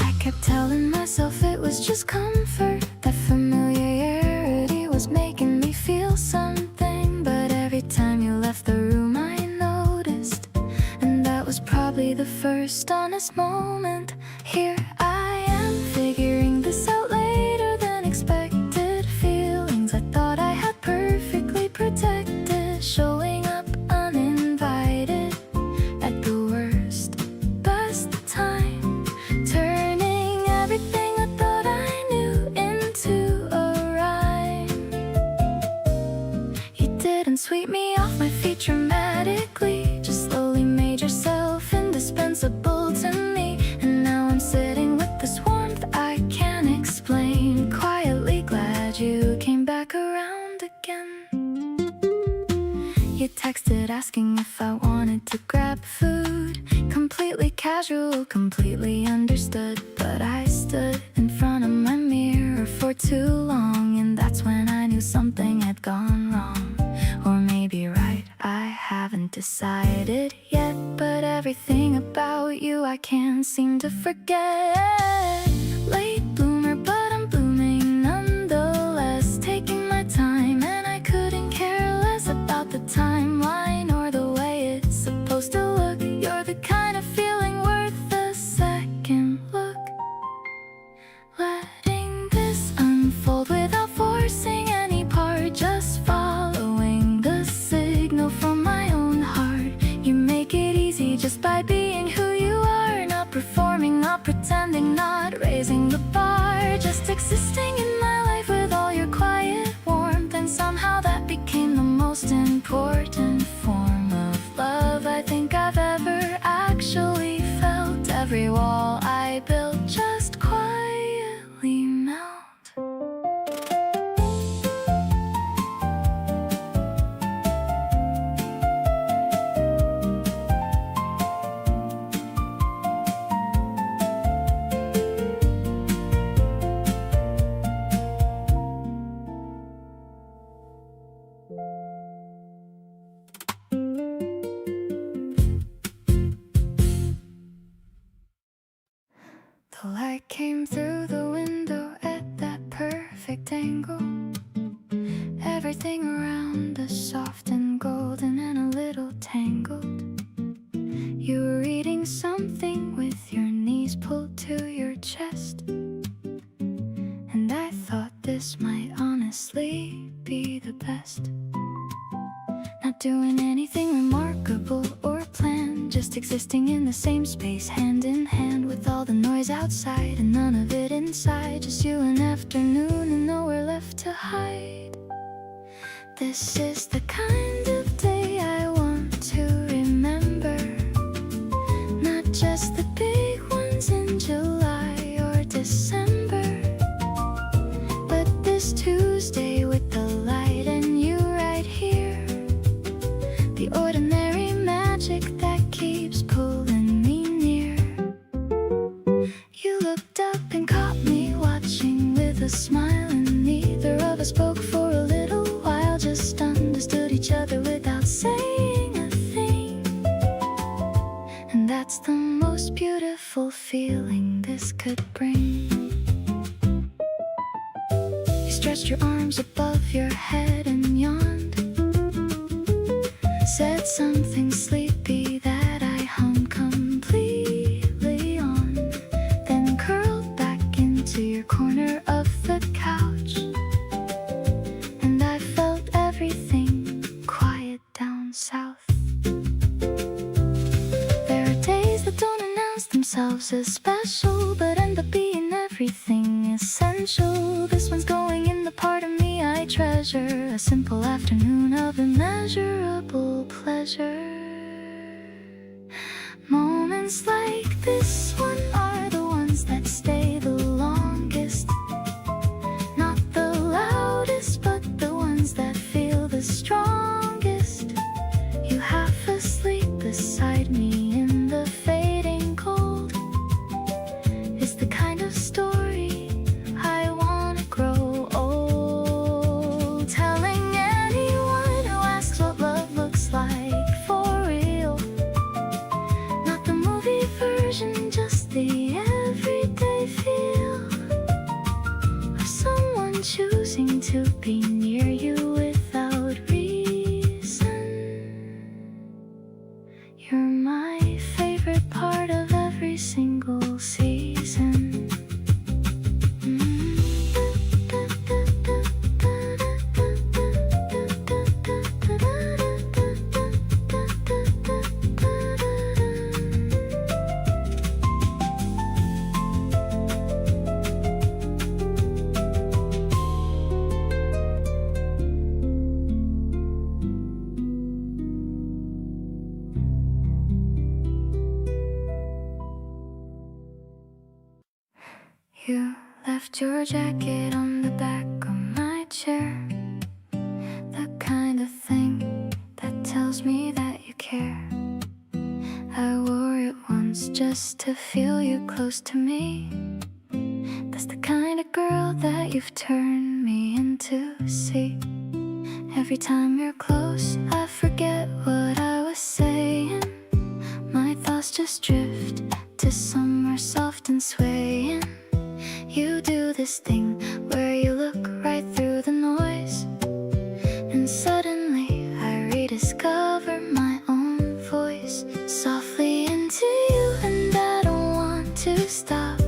Speaker 2: I kept telling myself it was just comfort, that familiarity was making me feel something. But every time you left the room I noticed, and that was probably the first honest moment. Here I am figuring this out later than expected. Feelings I thought I had perfectly protected, showing up uninvited at the worst, best time, turning everything I thought I knew into a rhyme. You didn't sweep me off my feet dramatically, just slowly made yourself indispensable to me. And now I'm sitting with this warmth I can't explain, quietly glad you came back around again. You texted asking if I wanted to grab food, completely casual, completely understood. But I stood in front of my mirror for too long, and that's when I knew something had gone wrong. Or maybe right, I haven't decided yet. But everything about you I can't seem to forget. Late bloomer, but I'm blooming nonetheless, taking my time, and I couldn't care less about the timeline or the way it's supposed to look. You're the kind of feeling worth a second look. Letting this unfold without forcing any part, just following the signal from my own heart. You make it easy just by being who you are, not performing, not pretending, not came through the window at that perfect angle. Everything around us soft and golden and a little tangled. You were reading something with your knees pulled to your chest, and I thought this might honestly be the best. Not doing anything remarkable or planned, just existing in the same space, hand in hand with all the noise outside and none of it inside. Just you and afternoon and nowhere left to hide. This is the kind of day I want to remember, not just the big ones in July or December, but this Tuesday with the light and you right here. The ordinary magic that keeps pulling me near. You looked up and caught me watching with a smile, and neither of us spoke for a little while, just understood each other without saying a thing. And that's the most beautiful feeling this could bring. You stretched your arms above your head and yawned, said something sleepy that I hummed completely on, then curled back into your corner of the couch, and I felt everything quiet down south. There are days that don't announce themselves as special, but end up being everything essential. This one's going in the part of me I treasure, a simple afternoon of immeasurable pleasure. Moments like this one are the ones that stay the longest, not the loudest, but the ones that feel the strongest. You half asleep beside me in the fading cold is the kind of story I wanna grow old, telling anyone who asks what love looks like for real. Not the movie version, just the everyday feel of someone choosing to be near you without reason. You're my favorite part of every single season. You left your jacket on the back of my chair, the kind of thing that tells me that you care. I wore it once just to feel you close to me. That's the kind of girl that you've turned me into. See, every time you're close, I forget what I was saying. My thoughts just drift to somewhere soft and swaying. You do this thing where you look right through the noise, and suddenly I rediscover my own voice softly into you, and I don't want to stop.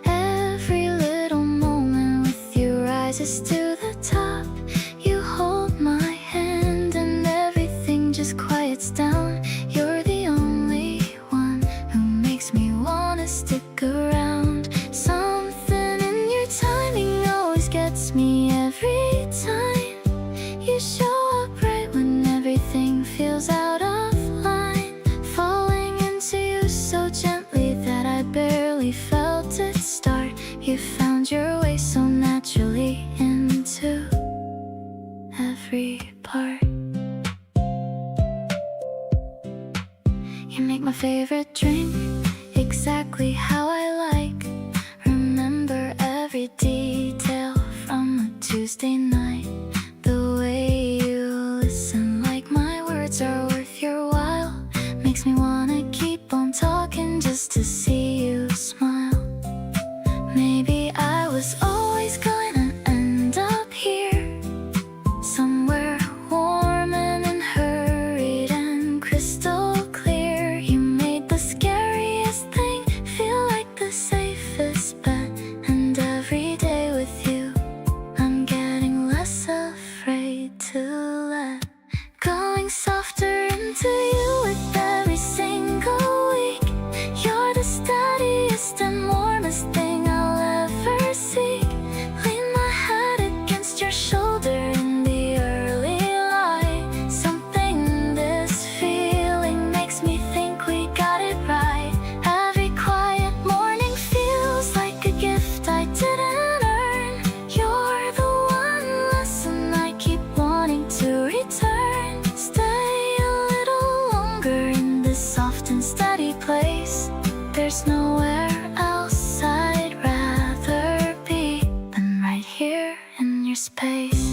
Speaker 2: Every little moment with you rises to the top. You hold my hand and everything just quiets down. You're the only one who makes me wanna stick around. Something in your timing always gets me every time. You show up right when everything feels out of line, falling into you so gently that I barely felt it start. You found your way so naturally into every part. You make my favorite drink exactly how I like. Remember every detail from a Tuesday night. The way you listen like my words are worth your while makes me wanna keep on talking just to see you smile. face.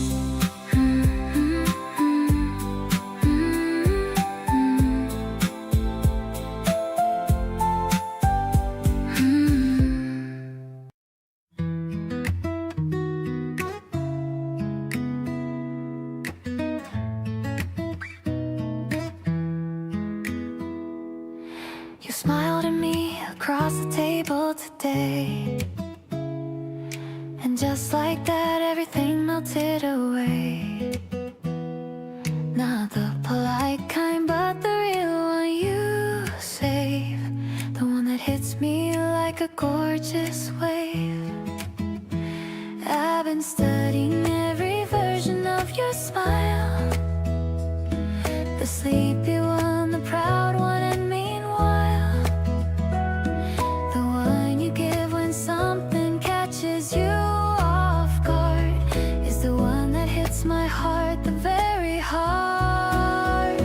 Speaker 2: You smiled at me across the table today, and just like that everything melted away. Not the polite kind, but the real one you save, the one that hits me like a gorgeous wave. I've been studying every version of your smile, the sleepy one, the proud one, and meanwhile the one you give when something catches you off guard is the one that hits my heart the very hard.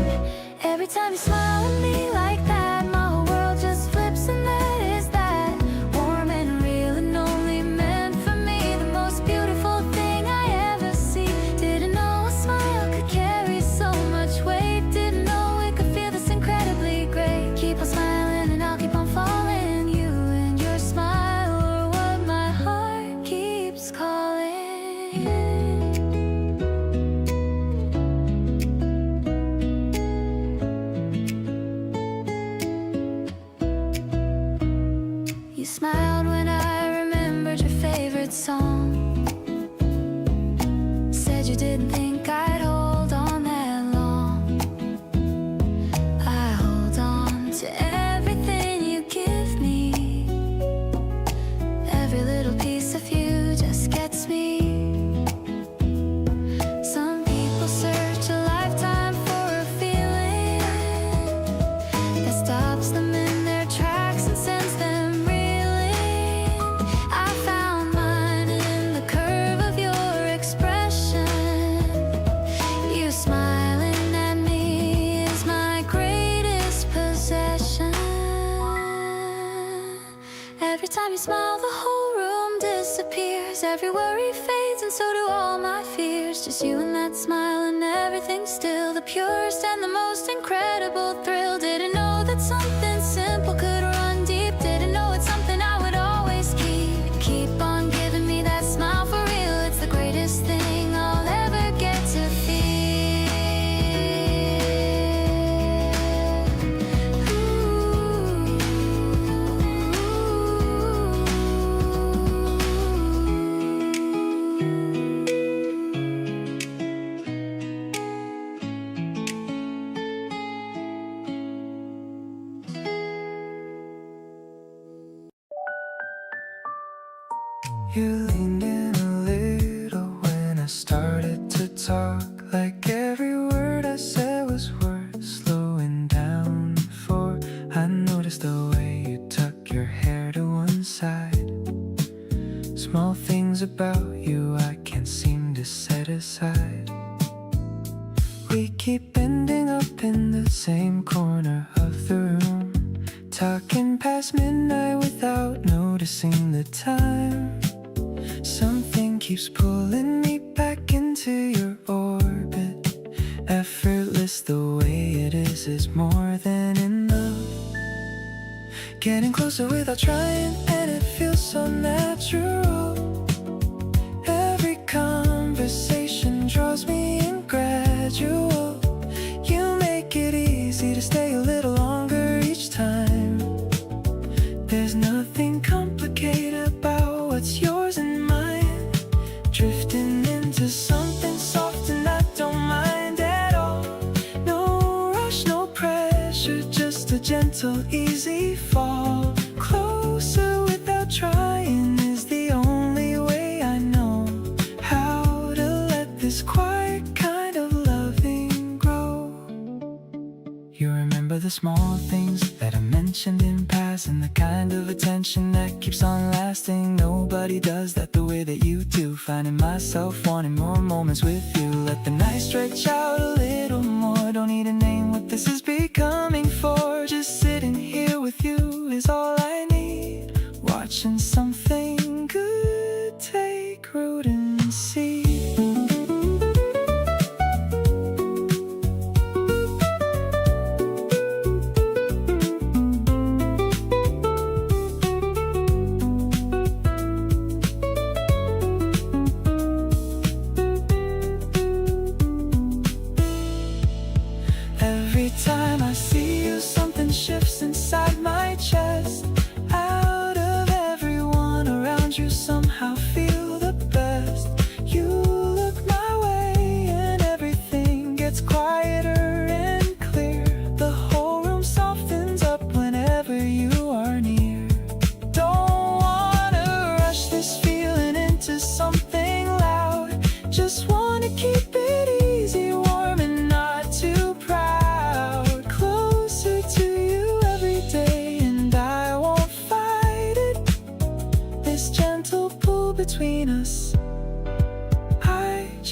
Speaker 2: Every time you smile at me like that, my whole world just flips, and that is that warm and real and only meant for me, the most beautiful thing I ever see. Didn't know a smile could carry so much weight, didn't know it could feel this incredibly great. Keep on smiling and I'll keep on falling, you and your smile are what my heart keeps calling. You smiled when I remembered your favorite song, said you didn't think I'd hold on that long. I hold on to everything you give me, every little piece of you just gets me. Some people search a lifetime for a feeling that stops them in their tracks and sends them reeling. I found mine in the curve of your expression. You smiling at me is my greatest possession. Every time you smile, the whole room disappears, every worry fades, and so do all my fears. Just you and that smile, and everything's still the purest and the most incredible thrill. Didn't know that something simple could run deep, didn't know it's something I would always keep. Keep on giving me that smile for real, it's the greatest thing I'll ever get to feel.
Speaker 1: You leaned in a little when I started to talk, like every word I said was worth slowing down for. I noticed the way you tuck your hair to one side, small things about you I can't seem to set aside. We keep ending up in the same corner of the room, talking past midnight without noticing the time. Something keeps pulling me back into your orbit. Effortless, the way it is more than enough. Getting closer without trying, and it feels so natural. Every conversation draws me in gradual. You make it easy to stay a little longer each time. There's nothing complicated about what's yours and mine, drifting into something soft and I don't mind at all. No rush, no pressure, just a gentle, easy fall. Closer without trying is the only way I know how to let this quiet kind of loving grow. You remember the small things that I mentioned in passing, the kind of attention that keeps on lasting. Nobody does that the way that you do. Finding myself wanting more moments with you. Let the night stretch out a little more. Don't need a name what this is becoming for. Just sitting here with you is all I need. Watching something good take root and seed.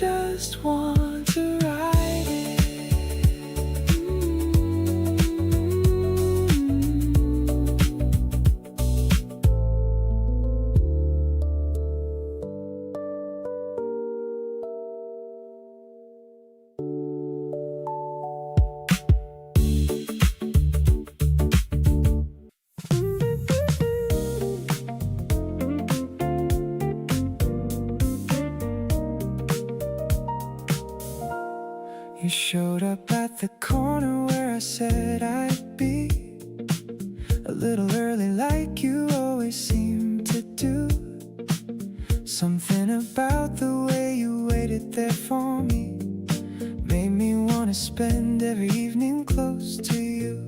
Speaker 1: just want to ride it. You showed up at the corner where I said I'd be, a little early like you always seem to do. Something about the way you waited there for me made me want to spend every evening close to you.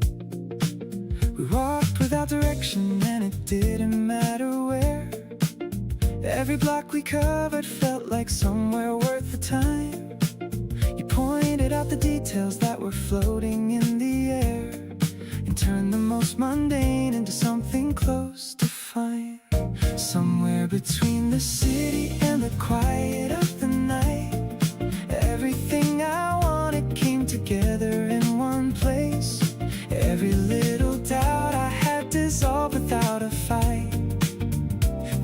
Speaker 1: We walked without direction and it didn't matter where. Every block we covered felt like somewhere worth the time. Pointed out the details that were floating in the air and turned the most mundane into something close to fine. Somewhere between the city and the quiet of the night, everything I wanted came together in one place. Every little doubt I had dissolved without a fight.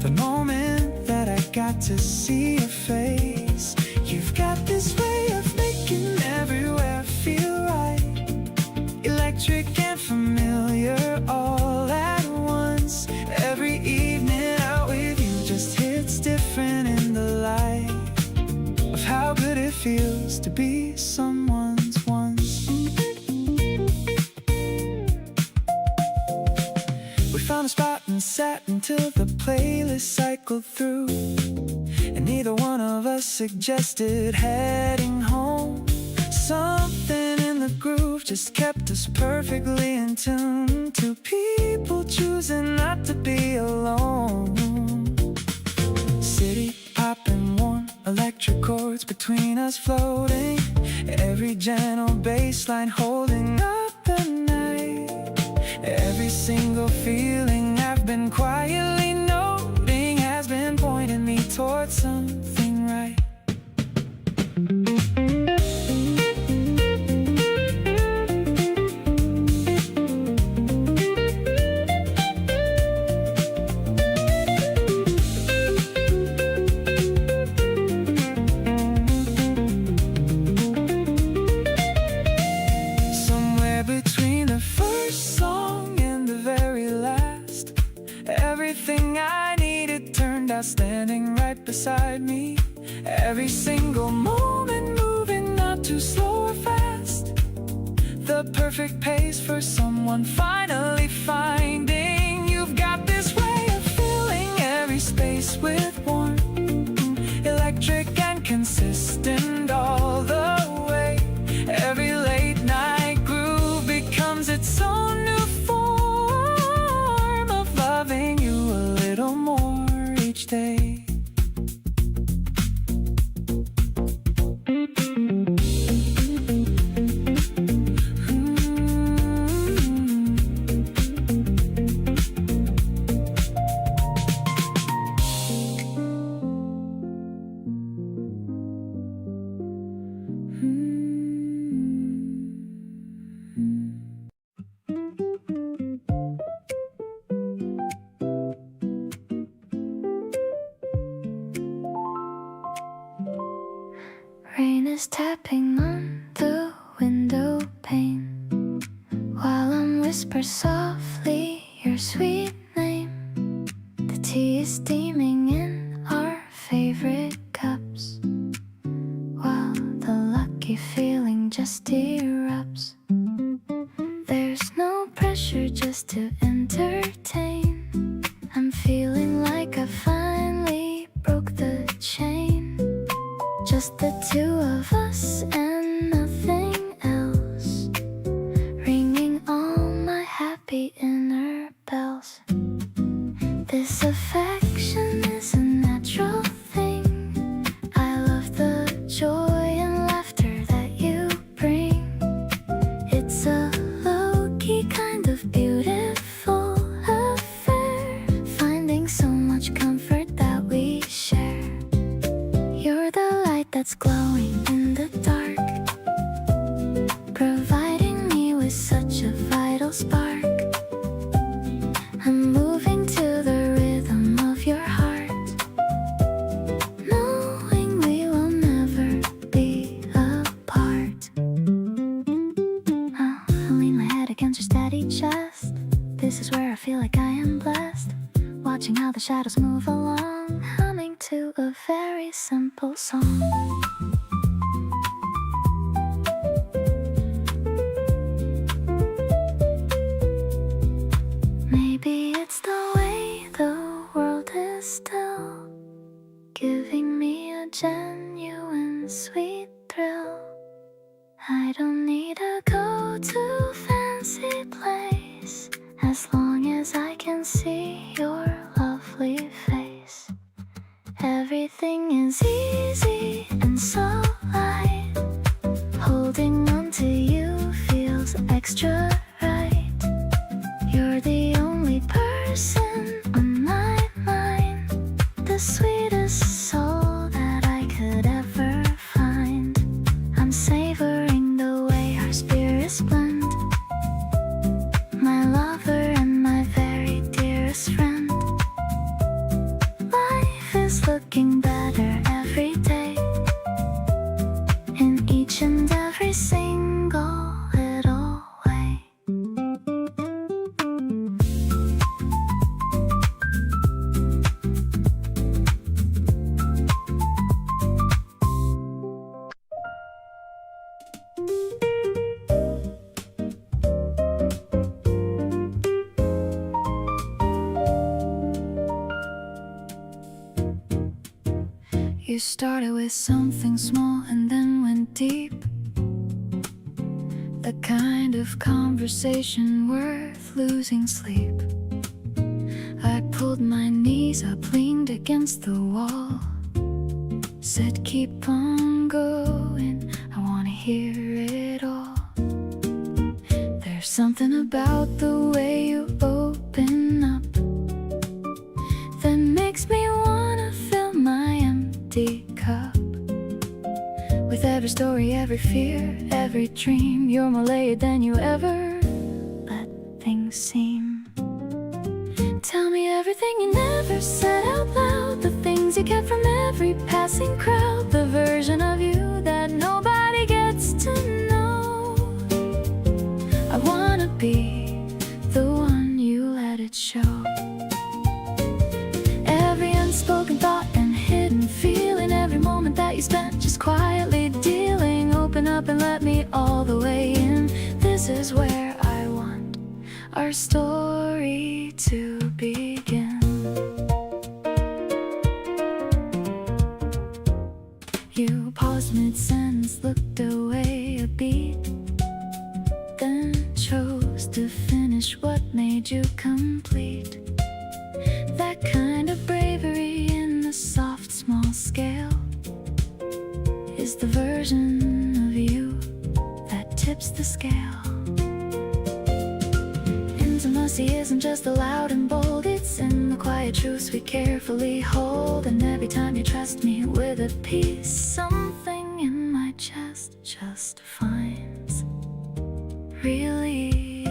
Speaker 1: The moment that I got to see your face, you've got this way of making everywhere feel right. Electric and familiar all at once. Every evening out with you just hits different in the light of how good it feels to be someone's once. We found a spot and sat until the playlist cycled through, and neither one of us suggested heading home. Something in the groove just kept us perfectly in tune. Two people choosing not to be alone. City popping, warm electric chords between us floating. Every gentle bass line holding up the night. Every single feeling I've been quietly noting has been pointing me towards something right. Somewhere between the first song and the very last, everything I needed turned out standing right beside me. Every single moment moving not too slow or fast, the perfect pace for someone finally finding. You've got this way of filling every space with warmth, electric and consistent all the way. Every late night groove becomes its own new form of loving you a little more each day.
Speaker 2: Rain is tapping on the window pane while I'm whisper softly your sweet name. The tea is steaming in our favorite cups while the lucky feeling just erupts. There's no pressure, just to entertain. I'm feeling like I finally broke the chain. Just the two of us and nothing else, ringing all my happy inner bells. This affection is a natural thing. I love the joy and laughter that you bring. It's a low-key kind of beautiful affair, finding so much comfort that we share. You're the light that's glowing glowing in the dark, providing me with such a vital spark. I'm moving to the rhythm of your heart, knowing we will never be apart. I lean my head against your steady chest. This is where I feel like I am blessed, watching how the shadows move along, humming to a very simple song. Maybe it's the way the world is still, giving me a genuine sweet thrill. I don't need to go to fancy place, as long as I can see your lovely face. Everything is easy and so light, holding on to you feels extra right. You're the only person on my mind, the sweetest soul that I could ever find. I'm savoring the way our spirits blend, my lover and my very dearest friend. Life is looking better every day, in each and every single little way. You started with something small and then went deep, the kind of conversation worth losing sleep. I pulled my knees up, leaned against the wall, said keep on going, I wanna hear it all. There's something about the way you open up that makes me wanna fill my empty cup. With every story, every fear, every dream, you're more layered than you ever let things seem. Tell me everything you never said out loud, the things you kept from every passing crowd, the version of you that nobody gets to know. I wanna be the one you let it show. Every unspoken thought and hidden feeling, every moment that you spent just quietly dealing. Open up and let me all the way in. This is where I want our story to begin. You paused mid-sentence, looked away a beat, then chose to finish what made you complete. That kind of bravery in the soft, small scale is the version of you that tips the scale. Intimacy isn't just the loud and bold, it's in the quiet truths we carefully hold. And every time you trust me with a piece, something in my chest just finds release.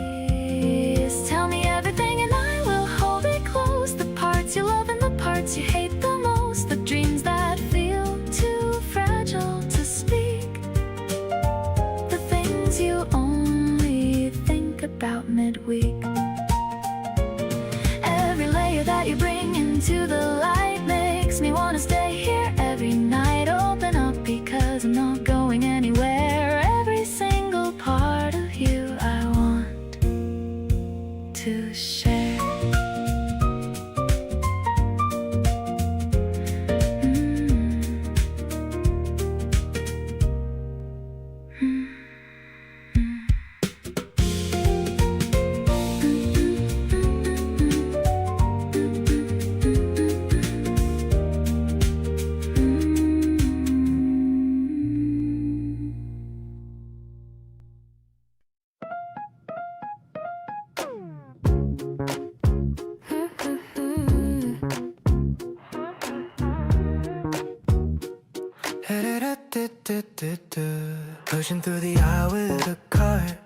Speaker 2: Tell me everything and I will hold it close, the parts you love and the parts you hate the most, the dreams that feel too fragile to speak, the things you only think about midweek. Every layer that you bring into the light makes me wanna stay here every night. Open up because I'm not going anywhere. Every single part of you I want to share.
Speaker 1: Pushing through the aisle with a cart,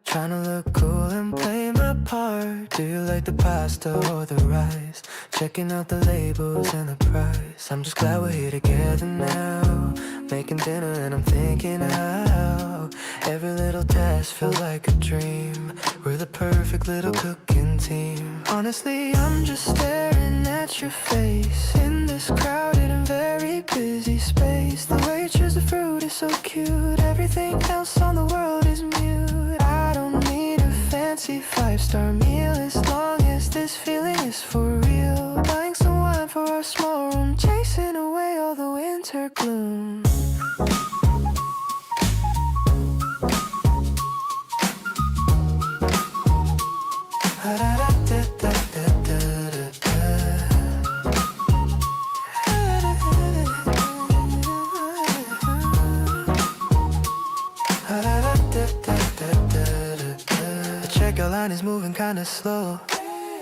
Speaker 1: trying to look cool and play my part. Do you like the pasta or the rice? Checking out the labels and the price. I'm just glad we're here together now, making dinner and I'm thinking how every little task feels like a dream. We're the perfect little cooking team. Honestly, I'm just staring at your face in this crowded and very busy space. The way you choose the fruit is so cute. Everything else on the world is mute. I don't need a fancy five-star meal as long as this feeling is for real. Buying some wine for our small room, chasing away all the winter gloom. The checkout line is moving kinda slow,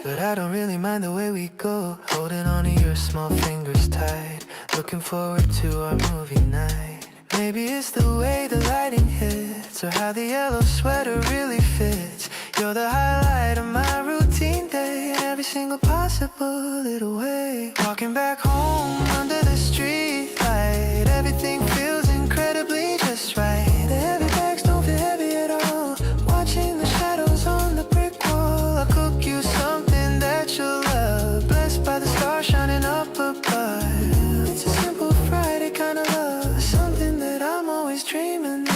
Speaker 1: but I don't really mind the way we go. Holding on to your small fingers tight, looking forward to our movie night. Maybe it's the way the lighting hits, or how the yellow sweater really fits. You're the highlight of my routine day, every single possible little way. Walking back home under the street light, everything feels incredibly just right. The heavy bags don't feel heavy at all. Watching the shadows on the brick wall, I'll cook you something that you'll love, blessed by the stars shining up above. It's a simple Friday kind of love, something that I'm always dreaming of.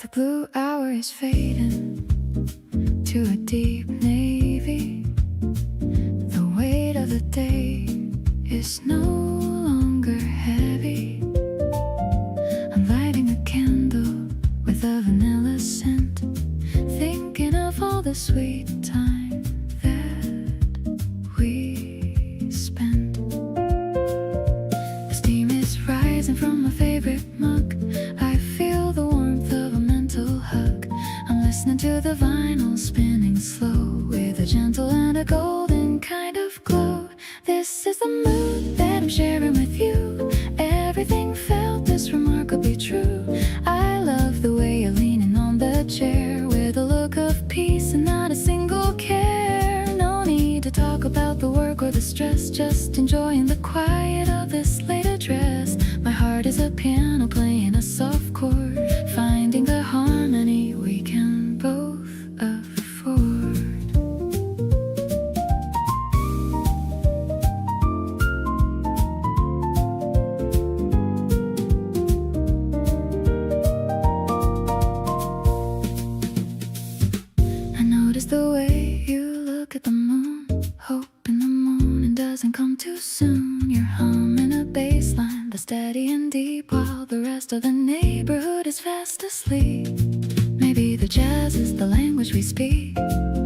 Speaker 1: The blue hour is fading to a deep navy. The weight of the day is no longer heavy. I'm lighting a candle with a vanilla scent, thinking of all the sweet time that we spent. The steam is rising from my favorite mug. I feel the warmth of a mental hug. I'm listening to the vinyl spinning slow, with a gentle and a golden kind of glow. This is the mood that I'm sharing with you. Everything felt this remarkably true. I love the way you're leaning on the chair, with a look of peace and not a single care. No need to talk about the work or the stress, just enjoying the quiet of this late address. My heart is a piano playing a soft chord, finding the harmony we can both afford. I notice the way you look at the moon, hoping the morning doesn't come too soon. You're humming a bass line that's steady and deep, while the rest of the neighborhood is fast asleep. Maybe the jazz is the language we speak,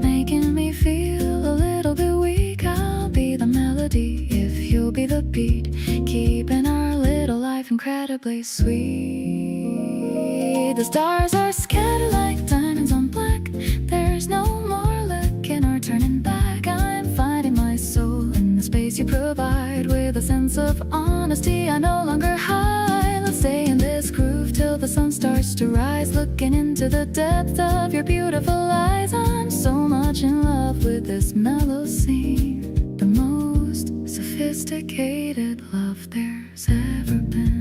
Speaker 1: making me feel a little bit weak. I'll be the melody if you'll be the beat, keeping our little life incredibly sweet. The stars are scattered like diamonds on black. There's no more looking or turning back. I'm finding my soul in the space you provide, with a sense of honesty I no longer hide. Let's stay in this groove till the sun starts to rise, looking into the depth of your beautiful eyes. I'm so much in love with this mellow scene, the most sophisticated love there's ever been.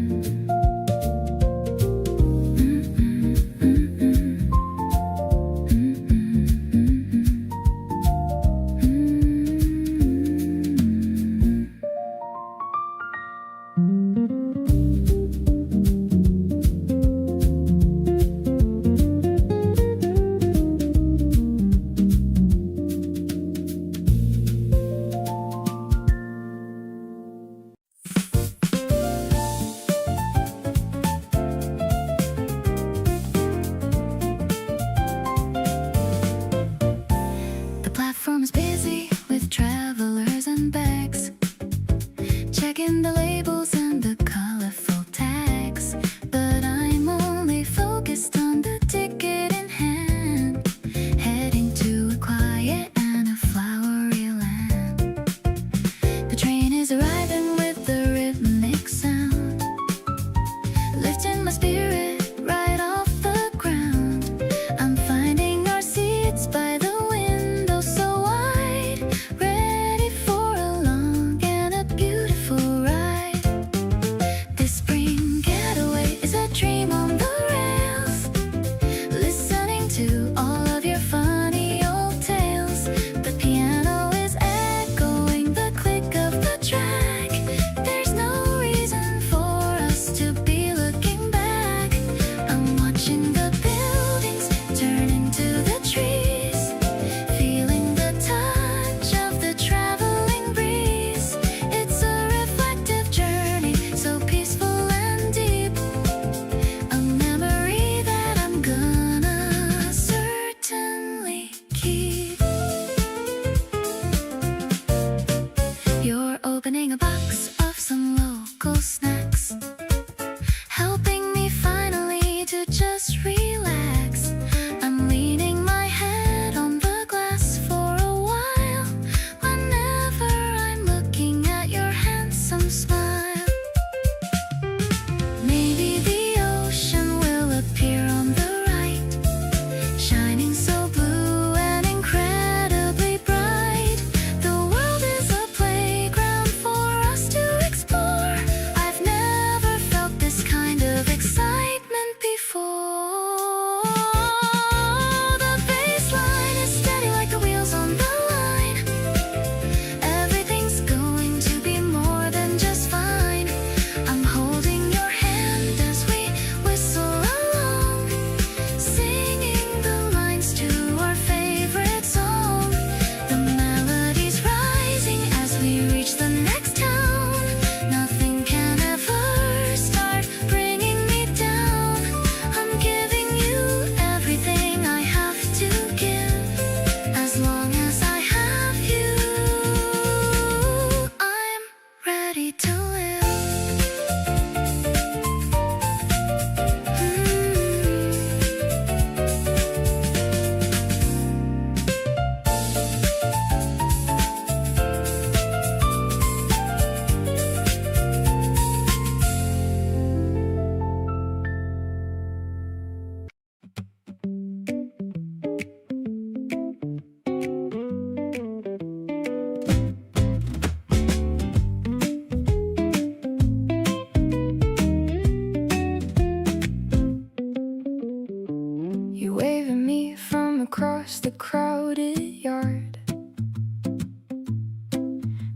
Speaker 2: yard,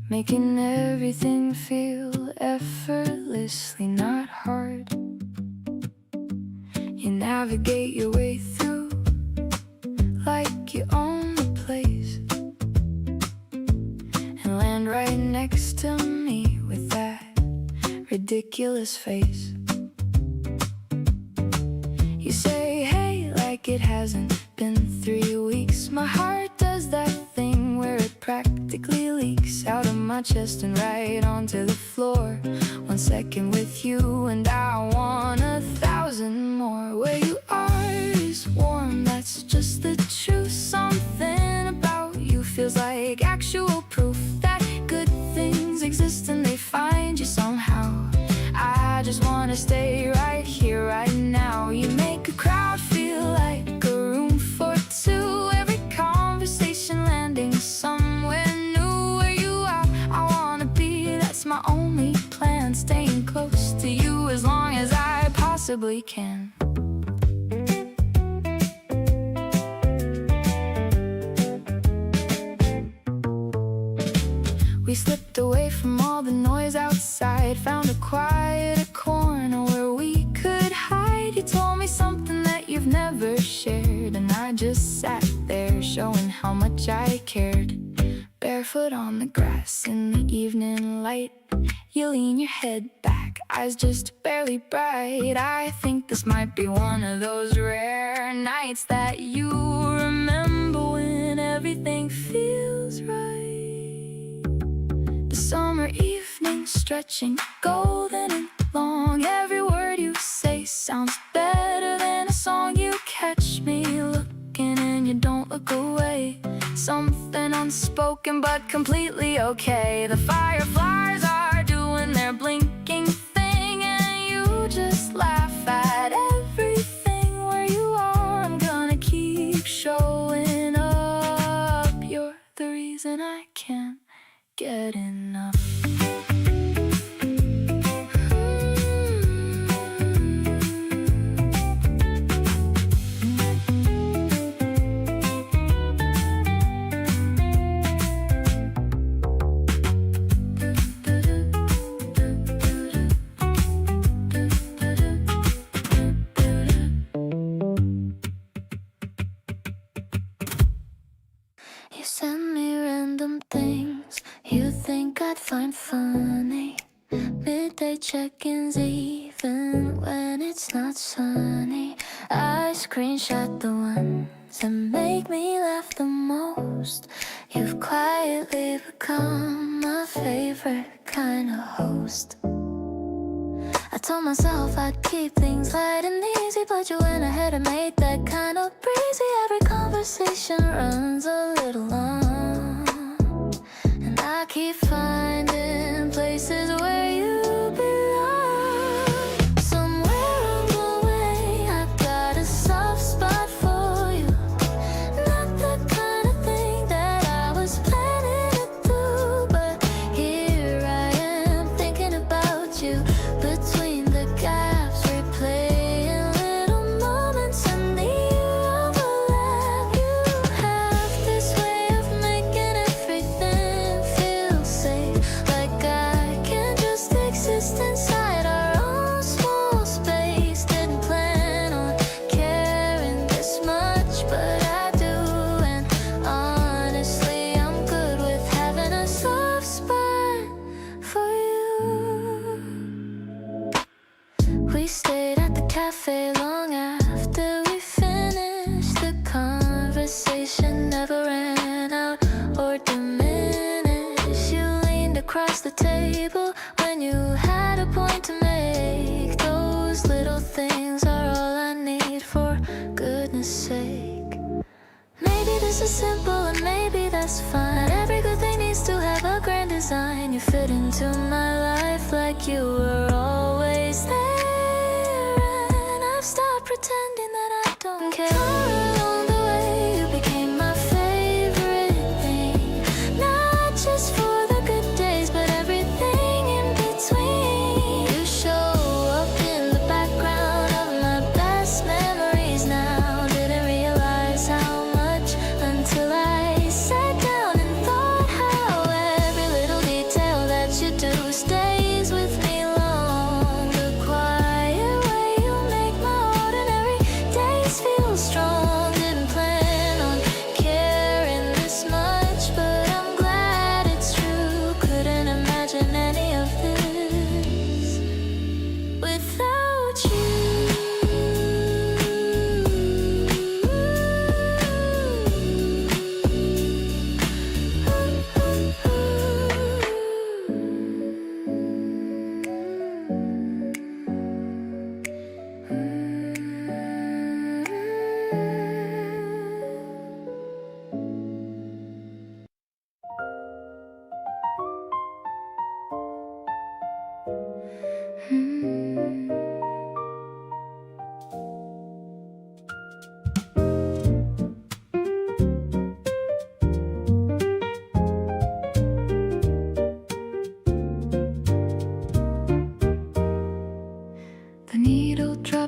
Speaker 2: making everything feel effortlessly not hard. You navigate your way through like you own the place, and land right next to me with that ridiculous face. You say hey like it hasn't been 3 weeks. My heart does that thing where it practically leaks out of my chest and right onto the floor. 1 second with you and I want 1,000 more. Where you are is warm, that's just the truth. Something about you feels like actual proof that good things exist and they find you somehow. I just wanna stay right here, right now. You make a crowd feel like a room for two. Every conversation landing somewhere new. Where you are, I wanna be, that's my only plan. Staying close to you as long as I possibly can. We slipped away from all the noise outside, found a quieter corner where we could hide. You told me something that you've never shared, and I just sat there showing how much I cared. Barefoot on the grass in the evening light, you lean your head back, eyes just barely bright. I think this might be one of those rare nights that you remember when everything feels right. Summer evening stretching golden and long. Every word you say sounds better than a song. You catch me looking and you don't look away. Something unspoken but completely okay. The fireflies are doing their blinking thing, and you just laugh at everything. Where you are, I'm gonna keep showing up. You're the reason I can't get enough. You send me random things you think I'd find funny. Midday check-ins even when it's not sunny. I screenshot the ones that make me laugh the most. You've quietly become my favorite kind of host. I told myself I'd keep things light and easy, but you went ahead and made that kind of breezy. Every conversation runs a little long, and I keep finding places where you belong. Somewhere on the way I've got a soft spot for you. Not the kind of thing that I was planning to do, but here I am thinking about you. Between the gaps, replaying little moments and the overlap. You have this way of making everything feel safe, like I can just exist inside our own small space. Didn't plan on caring this much, but I do, and honestly I'm good with having a soft spot for you. We stayed at the cafe long after we finished. The conversation never ran out or diminished. You leaned across the table when you had a point to make. Those little things are all I need, for goodness sake. Maybe this is simple and maybe that's fine. Not every good thing needs to have a grand design. You fit into my life like you were always there, and I've stopped pretending that I don't care. Along the way you became my favorite thing, not just for the good days but everything in between. You show up in the background of my best memories now. Didn't realize how much until I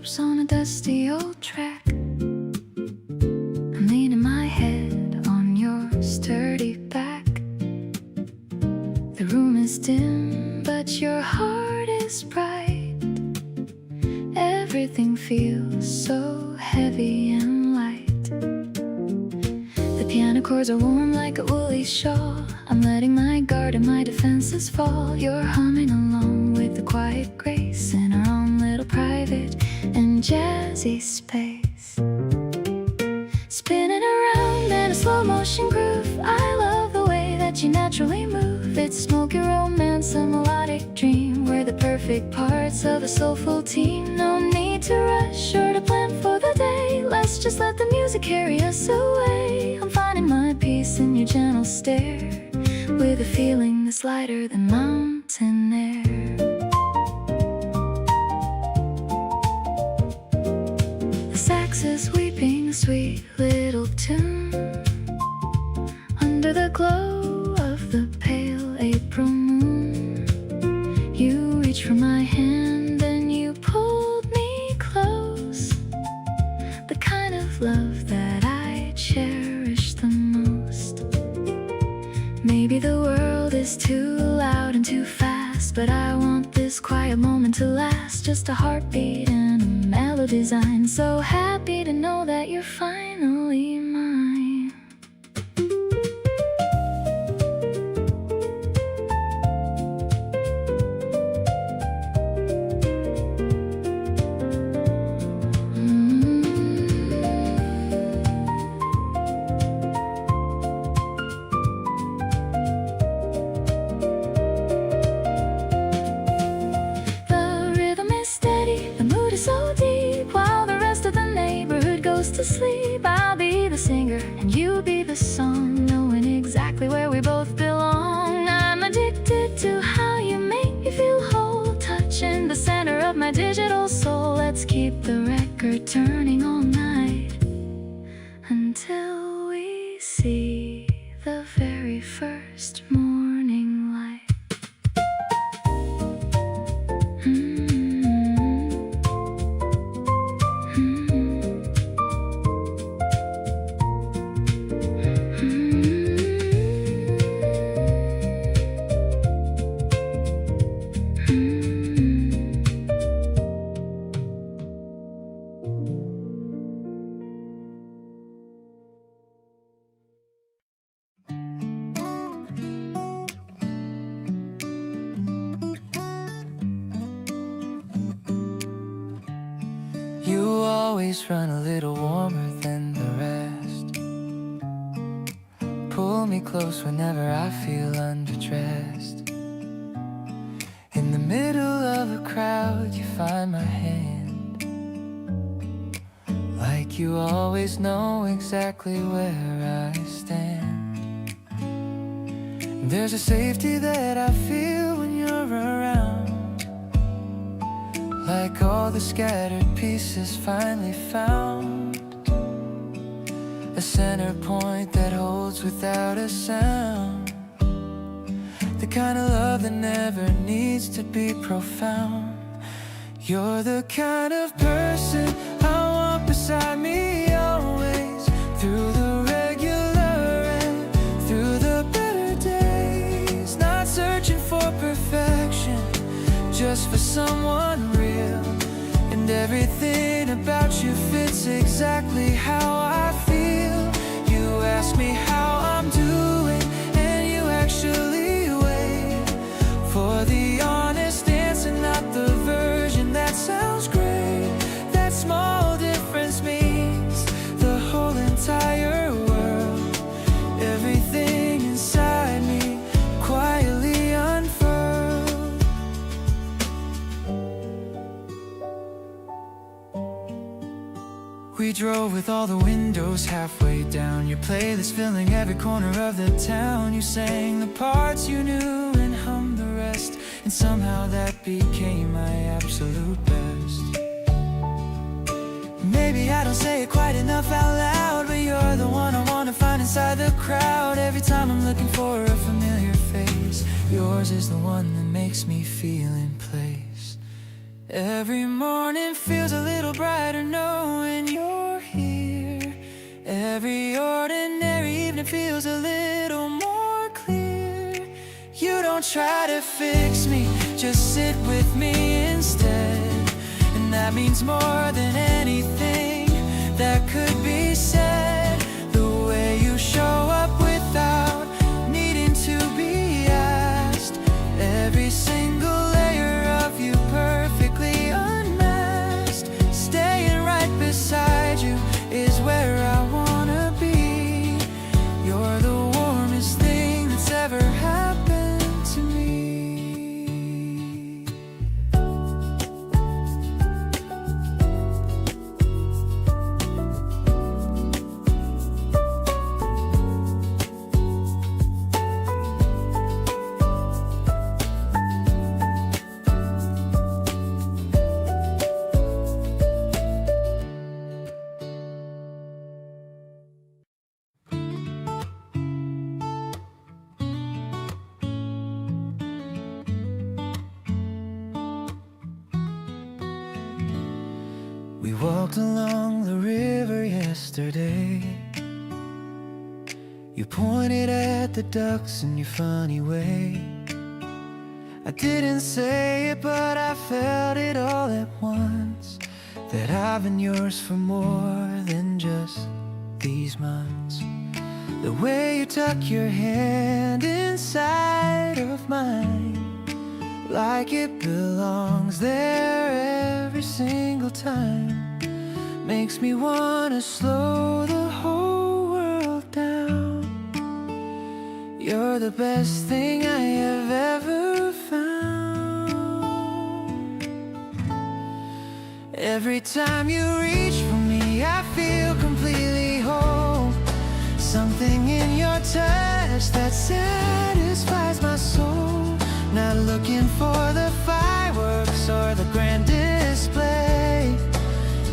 Speaker 2: loops on a dusty old track. I'm leaning my head on your sturdy back. The room is dim, but your heart is bright. Everything feels so heavy and light. The piano chords are warm like a woolly shawl. I'm letting my guard and my defenses fall. You're humming along with the quiet grace in our own little private and jazzy space. Spinning around in a slow motion groove. I love the way that you naturally move. It's smoky romance, a melodic dream. We're the perfect parts of a soulful team. No need to rush or to plan for the day. Let's just let the music carry us away. I'm finding my peace in your gentle stare, with a feeling that's lighter than mountain air. The sax is weeping a sweet little tune under the glow of the pale April moon. You reached for my hand and you pulled me close, the kind of love that I cherish the most. Maybe the world is too loud and too fast, but I want this quiet moment to last. Just a heartbeat and a melody design. So happy to know that you're finally mine. To sleep, I'll be the singer and you be the song, knowing exactly where we both belong. I'm addicted to how you make me feel whole, touching the center of my digital soul. Let's keep the record turning all night until we see the very first morning light.
Speaker 1: You always run a little warmer than the rest. Pull me close whenever I feel underdressed. In the middle of a crowd, you find my hand. Like you always know exactly where I stand. There's a safety that I feel when you're around. Like all the scattered pieces finally found a center point that holds without a sound. The kind of love that never needs to be profound. You're the kind of person I want beside me always, through the regular and through the better days. Not searching for perfection, just for someone real. And everything about you fits exactly how I feel. You ask me how I'm doing, and you actually wait for the honest answer, not the version that sounds great. That small difference means the whole entire world. Everything inside me quietly unfurled. We drove with all the windows halfway down, your playlist filling every corner of the town. You sang the parts you knew and hummed the rest, and somehow that became my absolute best. Maybe I don't say it quite enough out loud, but you're the one I wanna find inside the crowd. Every time I'm looking for a familiar face, yours is the one that makes me feel in place. Every morning feels a little brighter knowing you're here. Every ordinary evening feels a little more clear. You don't try to fix me, just sit with me instead. And that means more than anything that could be said. The way you show up without needing to be asked. Every single layer of you perfectly unmasked. Staying right beside you is where I wanna be. You're the warmest thing that's ever happened to me. We walked along the river yesterday. You pointed at the ducks in your funny way. I didn't say it, but I felt it all at once. That I've been yours for more than just these months. The way you tuck your hand inside of mine, like it belongs there every single time, makes me wanna slow the whole world down. You're the best thing I have ever found. Every time you reach for me, I feel completely whole. Something in your touch that satisfies my soul. Not looking for the fireworks or the grand display.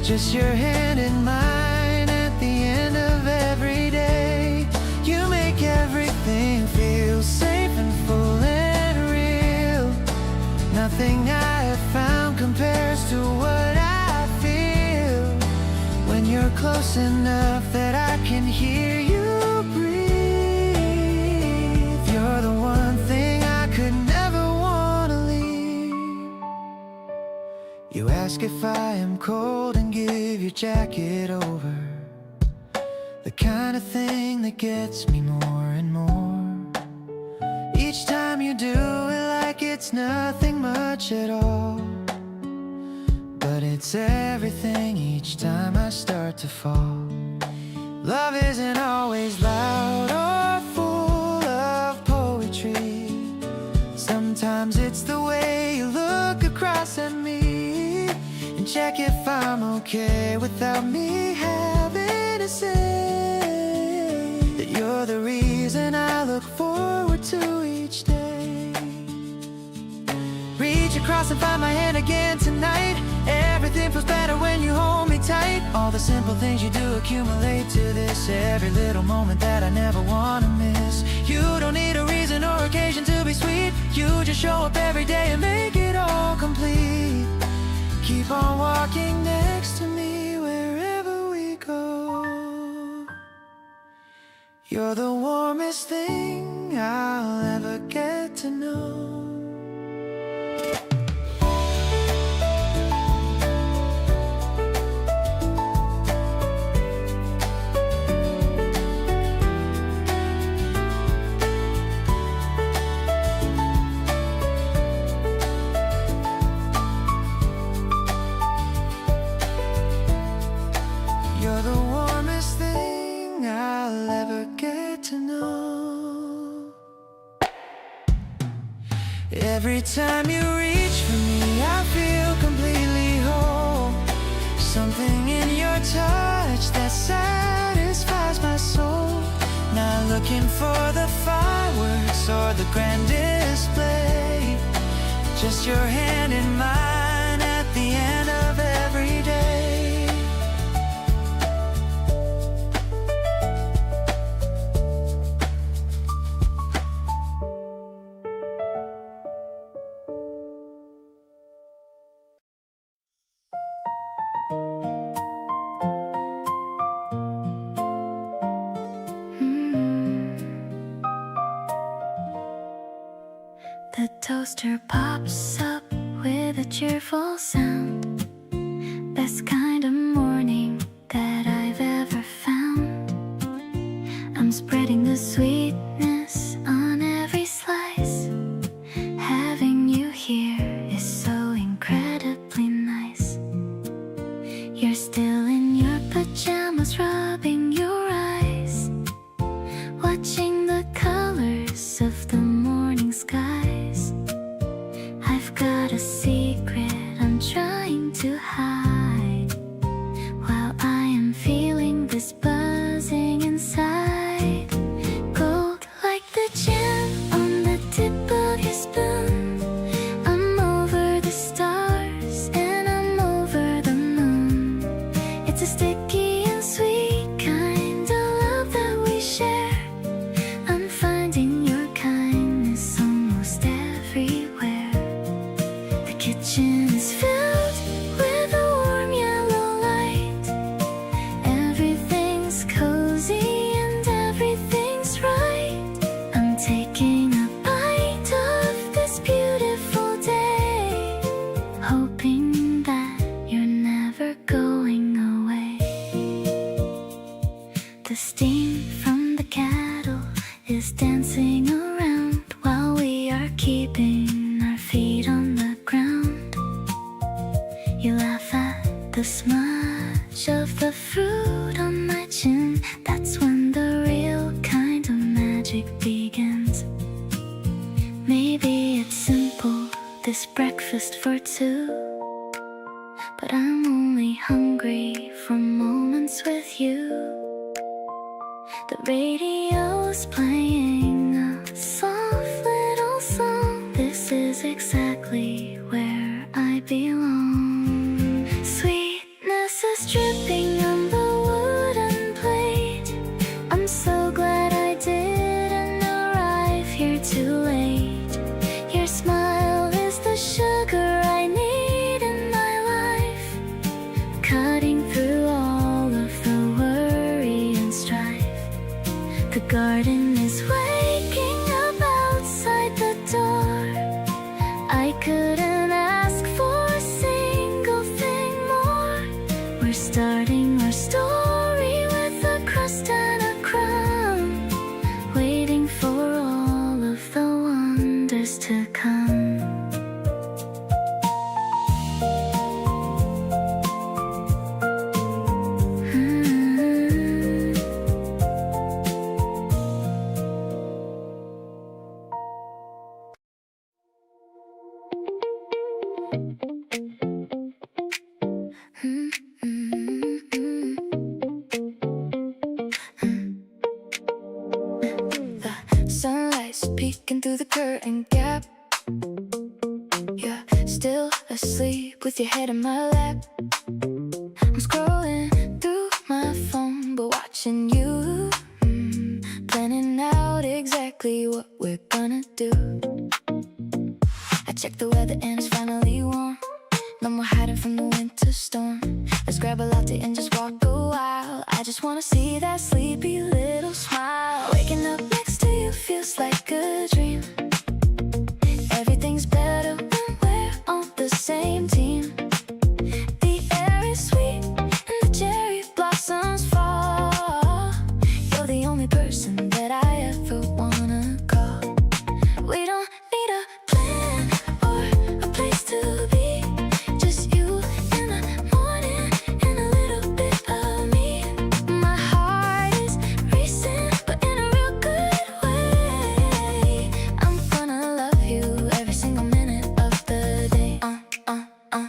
Speaker 1: Just your hand in mine at the end of every day. You make everything feel safe and full and real. Nothing I have found compares to what I feel when you're close enough that I can hear you breathe. You're the one thing I could never wanna leave. You ask if I am cold and give your jacket over. The kind of thing that gets me more and more. Each time you do it like it's nothing much at all, but it's everything each time I start to fall. Love isn't always loud or full of poetry. Sometimes it's the way you look across at me and check if I'm okay without me having to say that you're the reason I look forward to each day. Reach across and find my hand again tonight. Everything feels better when you hold me tight. All the simple things you do accumulate to this. Every little moment that I never wanna miss. You don't need a reason or occasion to be sweet. You just show up every day and make it all complete. Keep on walking next to me wherever we go. You're the warmest thing I'll ever get to know. You're the warmest thing I'll ever get to know. Every time you reach for me, I feel completely whole. Something in your touch that satisfies my soul. Not looking for the fireworks or the grand display. Just your hand in mine at the end of every day.
Speaker 2: The toaster pops up with a cheerful sound. Best kind of morning that I've ever found. I'm spreading the sweetness on every slice. Having you here is so incredibly nice. You're still in your pajamas, rubbing your eyes, watching the colors of the morning skies. I've got a secret I'm trying to hide, while I am feeling this buzzing inside. Gold like the gem on the tip of your spoon. I'm over the stars and I'm over the moon. It's a sticky and sweet kind of love that we share. I'm finding your kindness almost everywhere. The kitchen is filled with a warm yellow light. Everything's cozy and everything's right. I'm taking a bite of this beautiful day, hoping that you're never going away. The steam from the kettle is dancing around while we are keeping our feet on the ground. You laugh at the smudge of the fruit on my chin. That's when the real kind of magic begins. Maybe it's simple, this breakfast for two, but I'm only hungry for moments with you. The radio's playing a soft little song. This is exactly where I belong. Sweetness is dripping on the wooden plate. I'm so glad I didn't arrive here too late. Your smile is the sugar I need in my life, cutting through all of the worry and strife. The garden is waking up outside the door. I couldn't ask for a single thing more. We're starting our story with a crust and a crumb, waiting for all of the wonders to come. The sunlight's peeking through the curtain gap. You're still asleep with your head in my lap. I'm scrolling through my phone, but watching you, planning out exactly what we're gonna do. I checked the weather and it's finally warm. No more hiding from the winter storm. Let's grab a latte and just walk a while. I just wanna see that sleepy little smile. Waking up next to you feels like a dream. Everything's better when we're on the same team. The air is sweet and the cherry blossoms fall. You're the only person that I ever wanna call. We don't need a plan or a place to be. Just you in the morning and a little bit of me. My heart is racing, but in a real good way. I'm gonna love you every single minute of the day.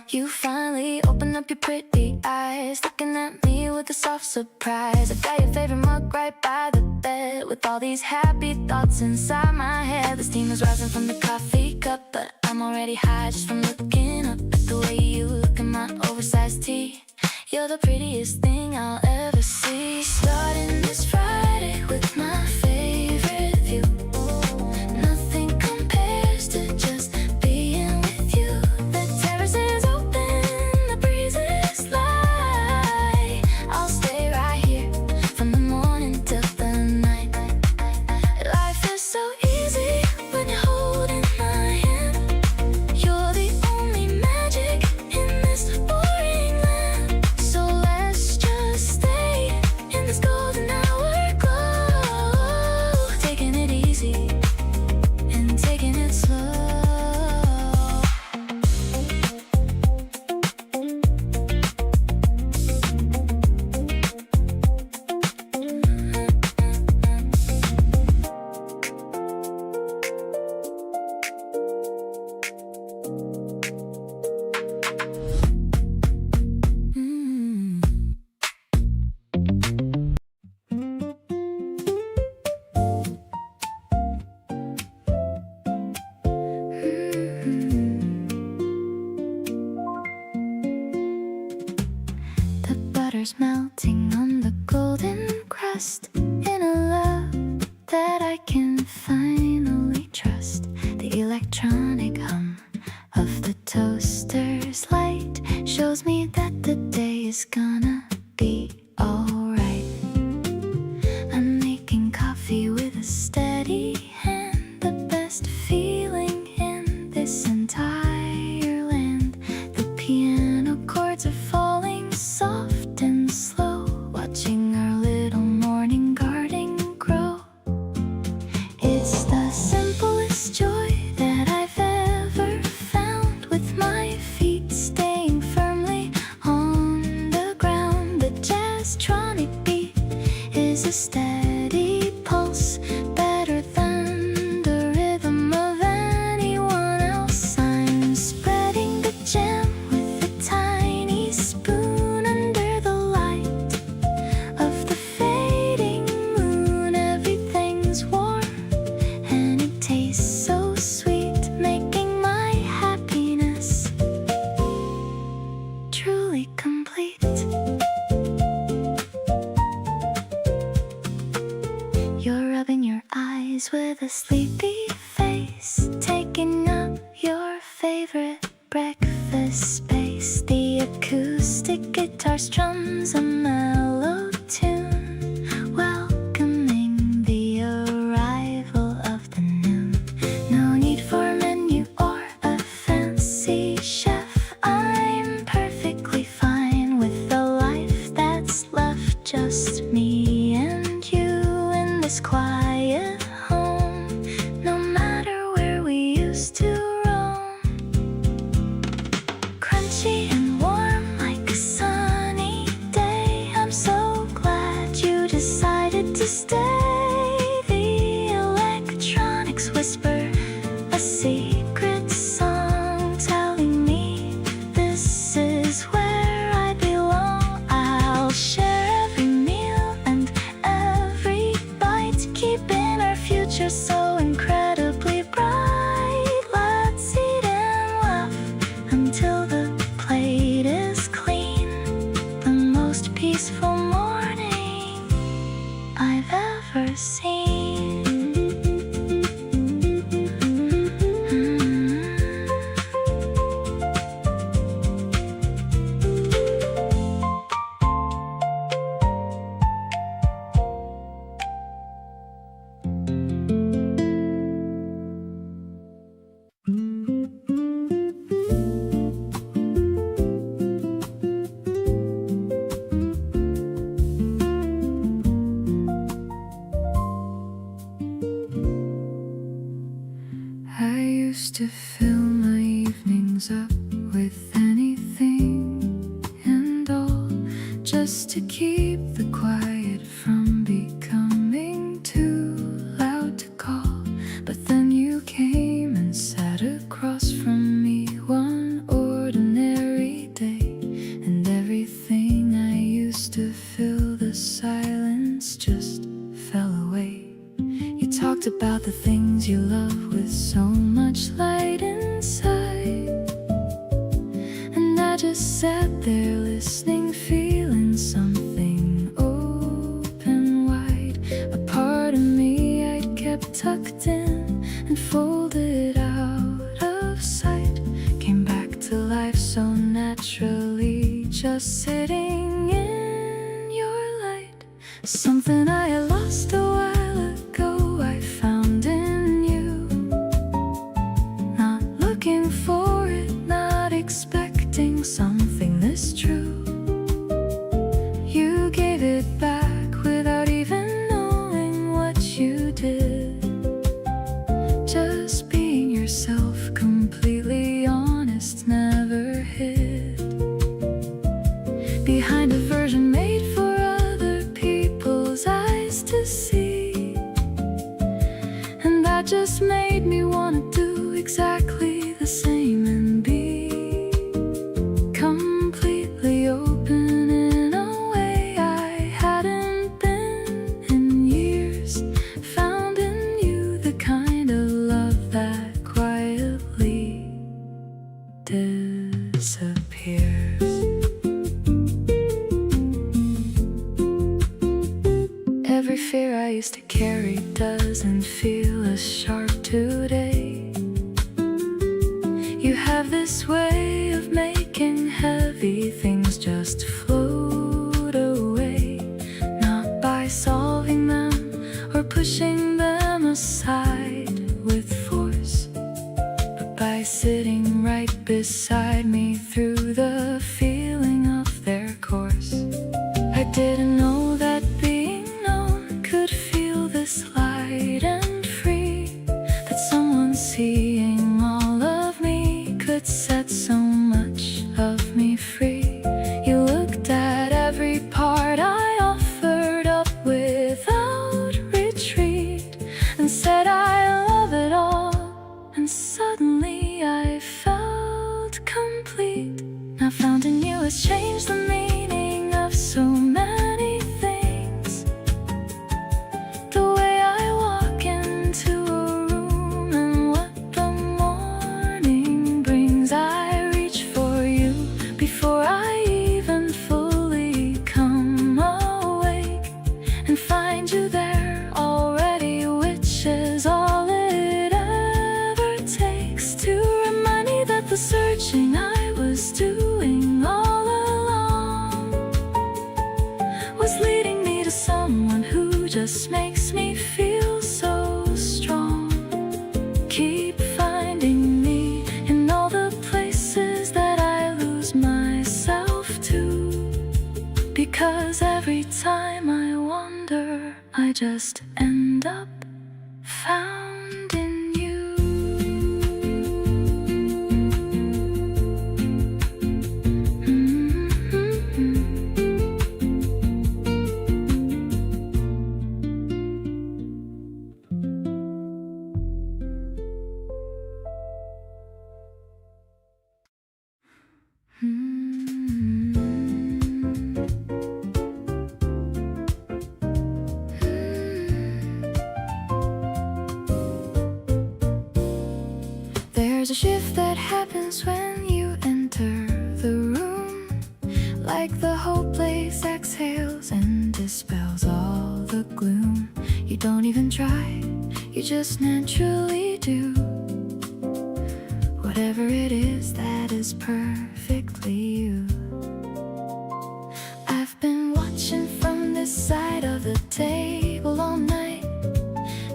Speaker 2: You finally open up your pretty eyes, looking at me with a soft surprise. I've got your favorite mug right by the bed, with all these happy thoughts inside my head. The steam is rising from the coffee cup, but I'm already high just from looking up at the way you look in my oversized tee. You're the prettiest thing I'll ever see. Starting this Friday with my favorite view. Nothing compares to just being with you. The terrace is open, the breeze is light. I'll stay right here from the morning till the night. Life is so easy when you're holding my finally trust the electronic hum of the toaster's light. Shows me that the day is gonna be alright. I'm making coffee with a steady hand, the best feeling in this entire land. The piano chords are falling soft and slow, watching our little morning garden grow. It's the simplest joy that I've ever found, with my feet staying firmly on the ground. The jazztronic beat is a steady pulse, better than the rhythm of anyone else. I'm spreading the jam with a tiny spoon under the light of the fading moon. Everything's warm and it tastes so sweet, making my happiness truly complete. You're rubbing your eyes with a sleepy face, taking up your favorite breakfast space. The acoustic guitar strums a mellow tune, welcoming the arrival of the noon. No need for menu or a fancy chef. I'm perfectly fine with the life that's left, just me and you in this quiet home. No matter where we used to roam, crunchy and warm like a sunny day. I'm so glad you decided to stay. The electronics whisper a secret song, telling me this is where I belong. I'll share every meal and every bite, keeping our future so incredibly bright. Let's eat and laugh until the plate is clean. The most peaceful morning I've ever seen.
Speaker 1: I used to fill my evenings up with anything and all, just to keep the quiet from becoming too loud to call. But then you came and sat across from me one ordinary day, and everything I used to fill the silence just fell away. You talked about the things you love with so much light inside, and I just sat there listening, feeling something open wide. A part of me I'd kept tucked in and folded out of sight came back to life so naturally, just sitting in your light. Something I had lost a while ago, I found in you. Not looking for it, not expecting something this true. You gave it back without even knowing what you did. Just being yourself, completely honest, never hid behind a version made for other people's eyes to see. And that just made me want to do exactly the same and be completely open in a way I hadn't been in years. Found in you the kind of love that quietly disappears. Every fear I used to carry doesn't feel a shark today. You have this way of making heavy things just float away, not by solving them or pushing them aside with force, but by sitting right beside me through the feeling of their course. I didn't know that being known could feel this light and free, that someone seeing all of me could set so much of me free. You looked at every part I offered up without retreat and said I love it all, and suddenly I felt complete. Now found in you has changed the meaning of so many things. The way I walk into a room and what the morning brings, I reach for you before I even fully come awake, and find you there already, which is all it ever takes to remind me that the searching I was doing all along was leading me to someone who just makes me feel so strong. Keep finding me in all the places that I lose myself to, because every time I wander, I just end up found in you. There's a shift that happens when you enter the room, like the whole place exhales and dispels all the gloom. You don't even try, you just naturally do whatever it is that is perfectly you. I've been watching from this side of the table all night,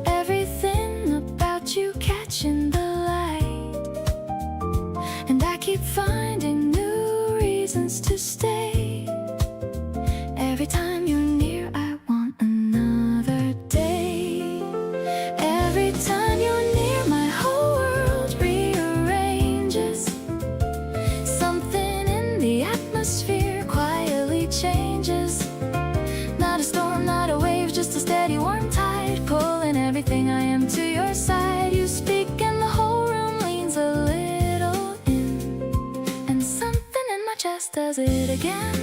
Speaker 1: everything about you catching the light, and I keep finding new reasons to stay. Every time you're near, I want another day. Every time you're near, my whole world rearranges. Something in the atmosphere quietly changes. Not a storm, not a wave, just a steady warm tide, pulling everything I am to your side. You speak and the whole room leans a little in, and something in my chest does it again.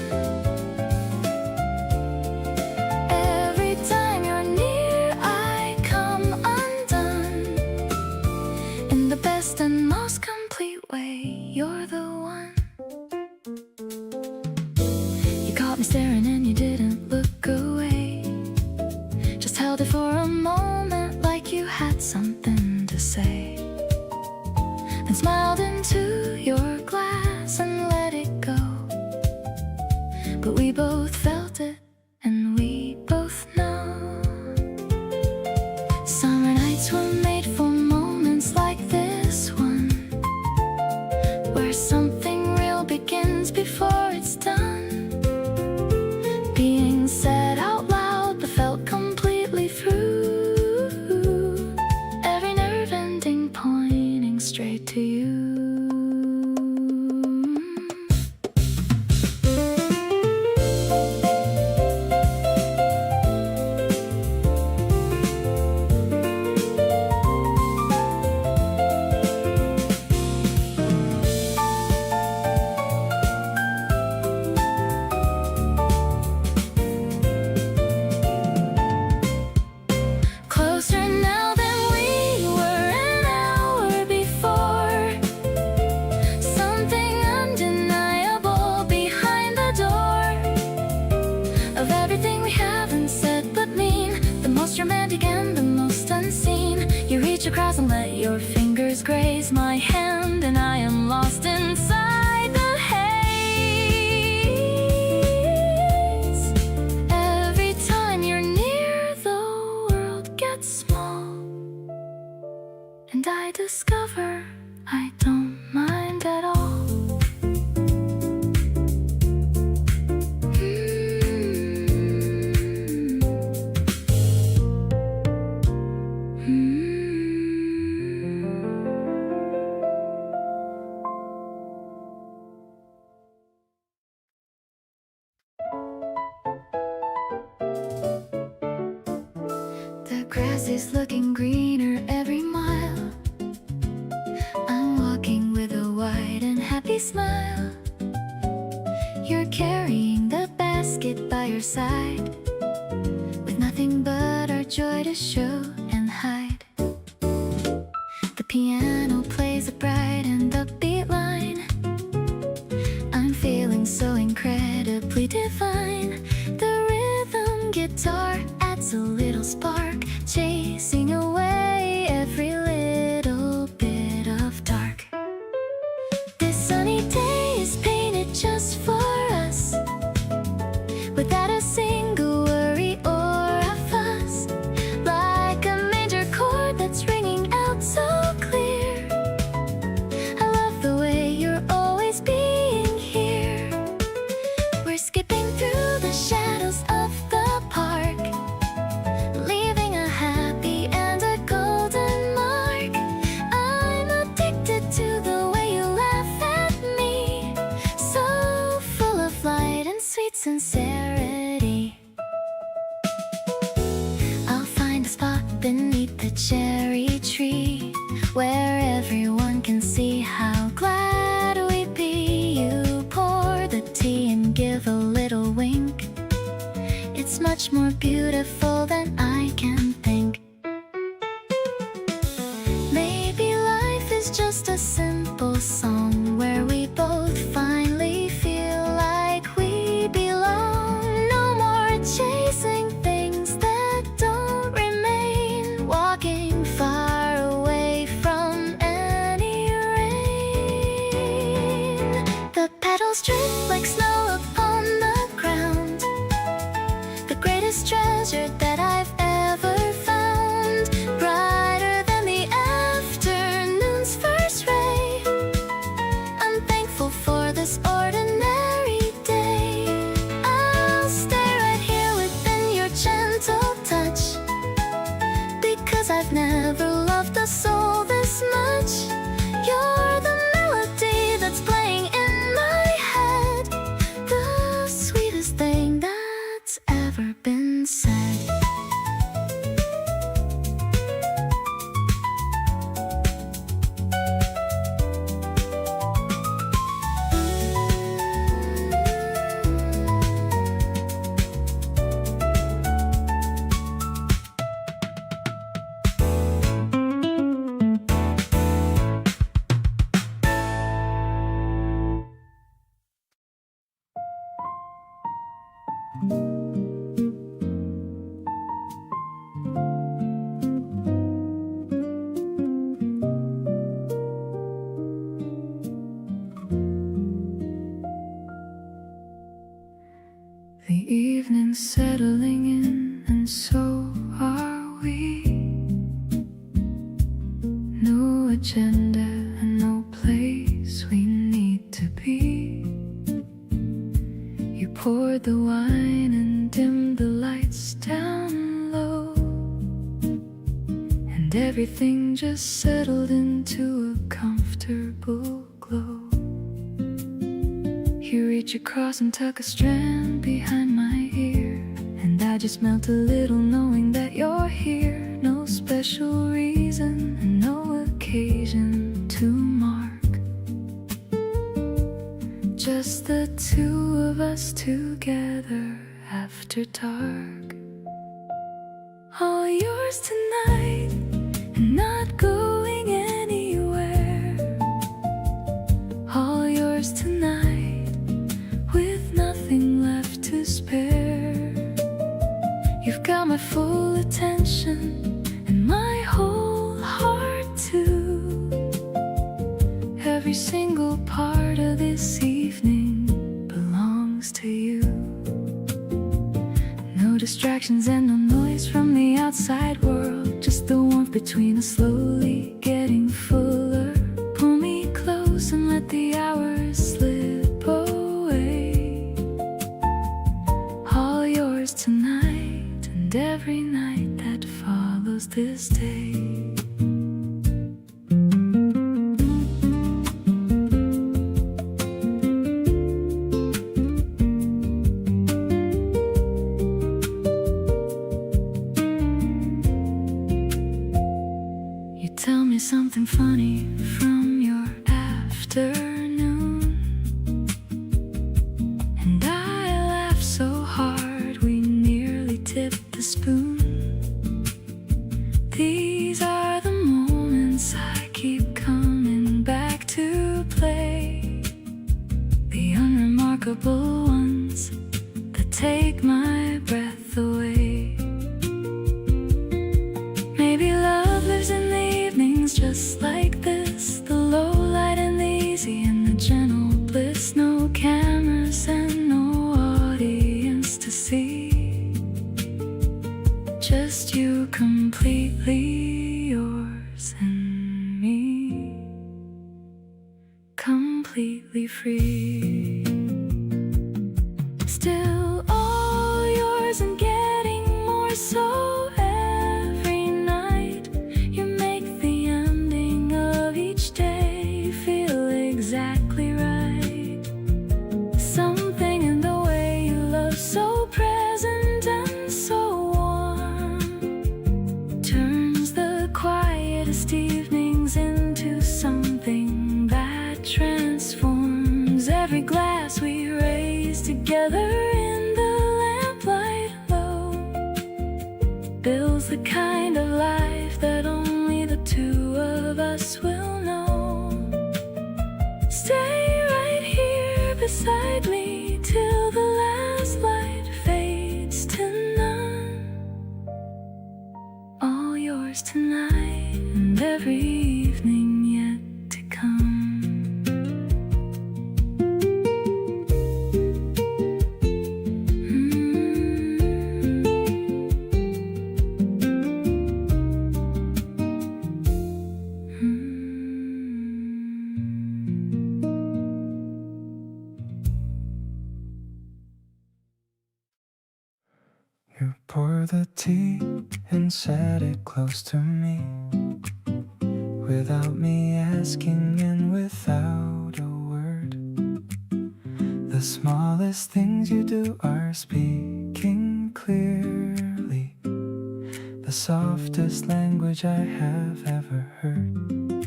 Speaker 1: Every time you're near, I come undone. In the best and most complete way, you're the one. You caught me staring and you didn't look away, just held it for a moment like you had something to say, then smiled into your glass and let it go. But we both felt it, and we both know summer nights were made for moments like this one, where something real begins before it's done. Being said out loud but felt completely through, every nerve ending pointing straight to you.
Speaker 2: reach across and let your fingers graze my hand, and I am lost inside the haze. Every time you're near, the world gets small, and I discover I don't mind at all. The grass is looking greener every mile. I'm walking with a wide and happy smile. You're carrying the basket by your side, with nothing but our joy to show and hide. The piano plays a bright and upbeat line. I'm feeling so incredibly divine. The rhythm guitar adds a little spark, chasing away every little bit of dark. This sunny day is painted just for us, without a single worry or a fuss, like a major chord that's ringing out so clear. I love the way you're always being here. We're skipping through the shadows of the park, leaving a happy and a golden mark. I'm addicted to the way you laugh at me, so full of light and sweet sincerity. I'll find a spot beneath the cherry tree, where everyone can see how glad we'd be. You pour the tea and give a little wink. It's much more beautiful than I can think. Maybe life is just a simple song, where we both finally feel like we belong. No more chasing things that don't remain, walking far away from any rain. The petals drip like snow upon the ground, the greatest treasure that I've ever found, brighter than the afternoon's first ray. I'm thankful for this ordinary day. I'll stay right here within your gentle touch, because I've never loved a soul this much. You're the melody that's playing in my head, the sweetest thing that's ever been said. The evening's settling in, and so are we. No agenda and no place we need to be. You poured the wine and dimmed the lights down low, and everything just settled into a comfortable glow. You reach across and tuck a strand behind my ear, and I just melt a little knowing that you're here. No special reason and no occasion to mark, just the two of us together after dark. All yours tonight and not going anywhere. All yours tonight with nothing left to spare. You've got my full attention and my whole heart. between us slowly getting fuller. Pull me close and let the hours slip away. All yours tonight and every night that follows this day. Tell me something funny from your afternoon, and I laugh so hard we nearly tipped the spoon. These are the moments I keep coming back to play, the unremarkable ones that take my breath away. Maybe love lives in the evenings just like this, the low light and the easy and the gentle bliss. No cameras and no audience to see, just you completely yours and me completely free. Still all yours and getting more so. Exactly right. Something in the way you love, so present and so warm, turns the quietest evenings into something that transforms. Every glass we raise together in the lamplight low builds the kind of life that only the two of us will know. Stay right here beside me till the last light fades to none. All yours tonight and every evening yet to come.
Speaker 1: You pour the tea and set it close to me, without me asking and without a word. The smallest things you do are speaking clearly, the softest language I have ever heard.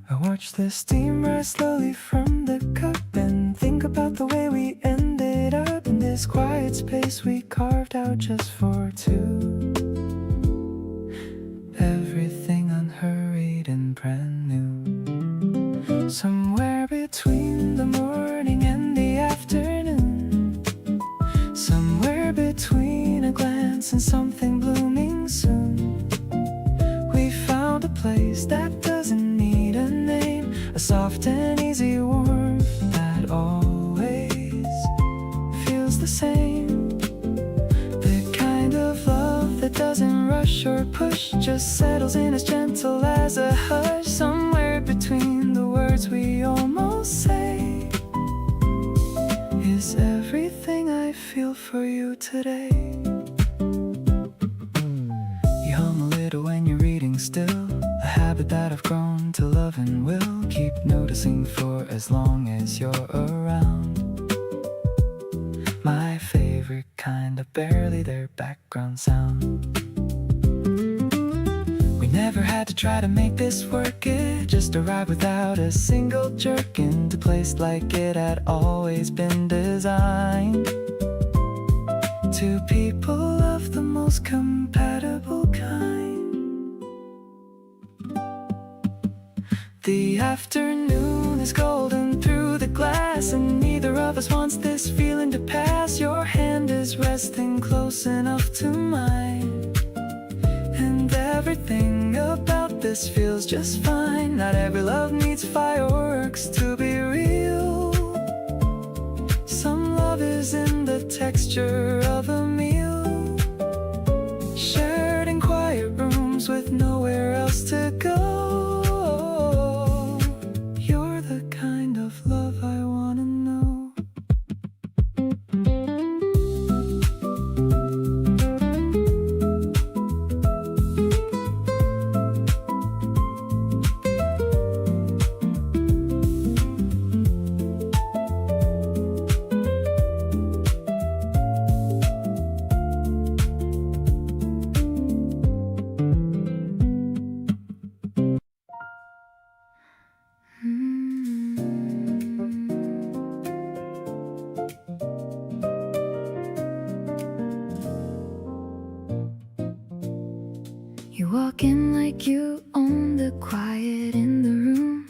Speaker 1: I watch the steam rise slowly from the cup and think about the way we ended up in this quiet space we carved out just for two. Everything unhurried and brand new. Somewhere between the morning and the afternoon, somewhere between a glance and something blooming soon, we found a place that doesn't need a name, a soft and easy warmth that always feels the same. The kind of love that doesn't rush or push, just settles in as gentle as a hush. Somewhere between the words we almost say is everything I feel for you today. You hum a little when you're reading still, a habit that I've grown to love and will keep noticing for as long as you're around. My favorite kind of barely their background sound. We never had to try to make this work, it just arrived without a single jerk into place like it had always been designed. Two people of the most compatible kind. The afternoon is golden through the glass, and neither of us wants this feeling to pass. Your hand is resting close enough to mine, and everything about this feels just fine. Not every love needs fireworks to be real. Some love is in the texture of a meal, shared in quiet rooms with nowhere feels to go. You're the kind of love I wanna know. You walk in like you own the quiet in the room.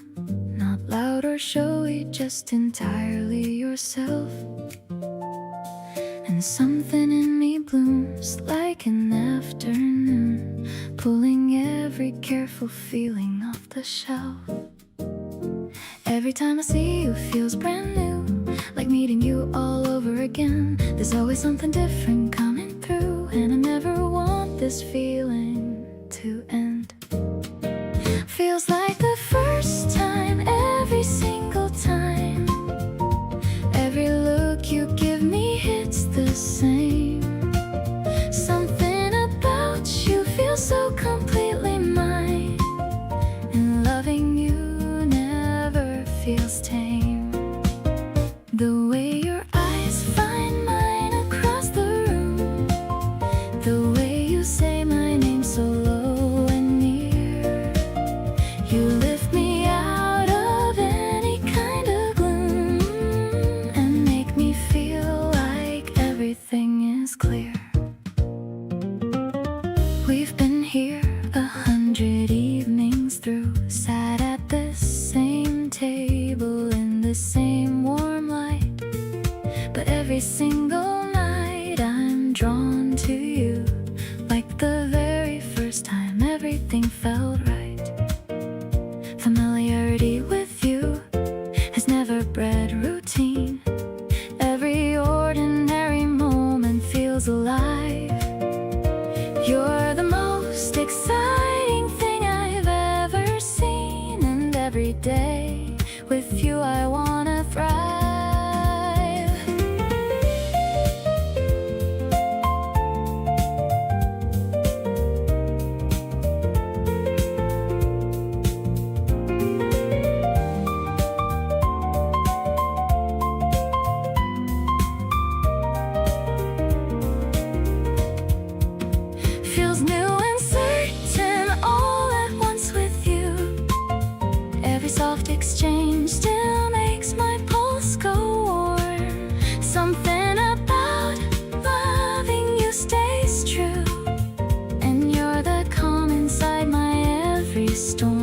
Speaker 1: Not loud or showy, just entirely yourself. And something in me blooms like an afternoon, pulling every careful feeling off the shelf. Every time I see you feels brand new, like meeting you all over again. There's always something different coming through, and I never want this feeling to end. Feels like the first time, every single time. Every look you give me hits the same. Something about you feels so completely mine, and loving you never feels tame. The way your eyes find mine across the room, the way you say my name so low and near. You lift me out of any kind of gloom and make me feel like everything is clear. We've been here 100 evenings through, sat at the same table in the same warm light. But every single night I'm drawn to you, like the very first time everything felt right. Familiarity with you has never bred routine. Every ordinary moment feels alive. You're the most exciting thing I've ever seen, and every day with you I wanna thrive. Feels new and certain all at once with you. Every soft exchange still makes my pulse go warm. Something about loving you stays true, and you're the calm inside my every storm.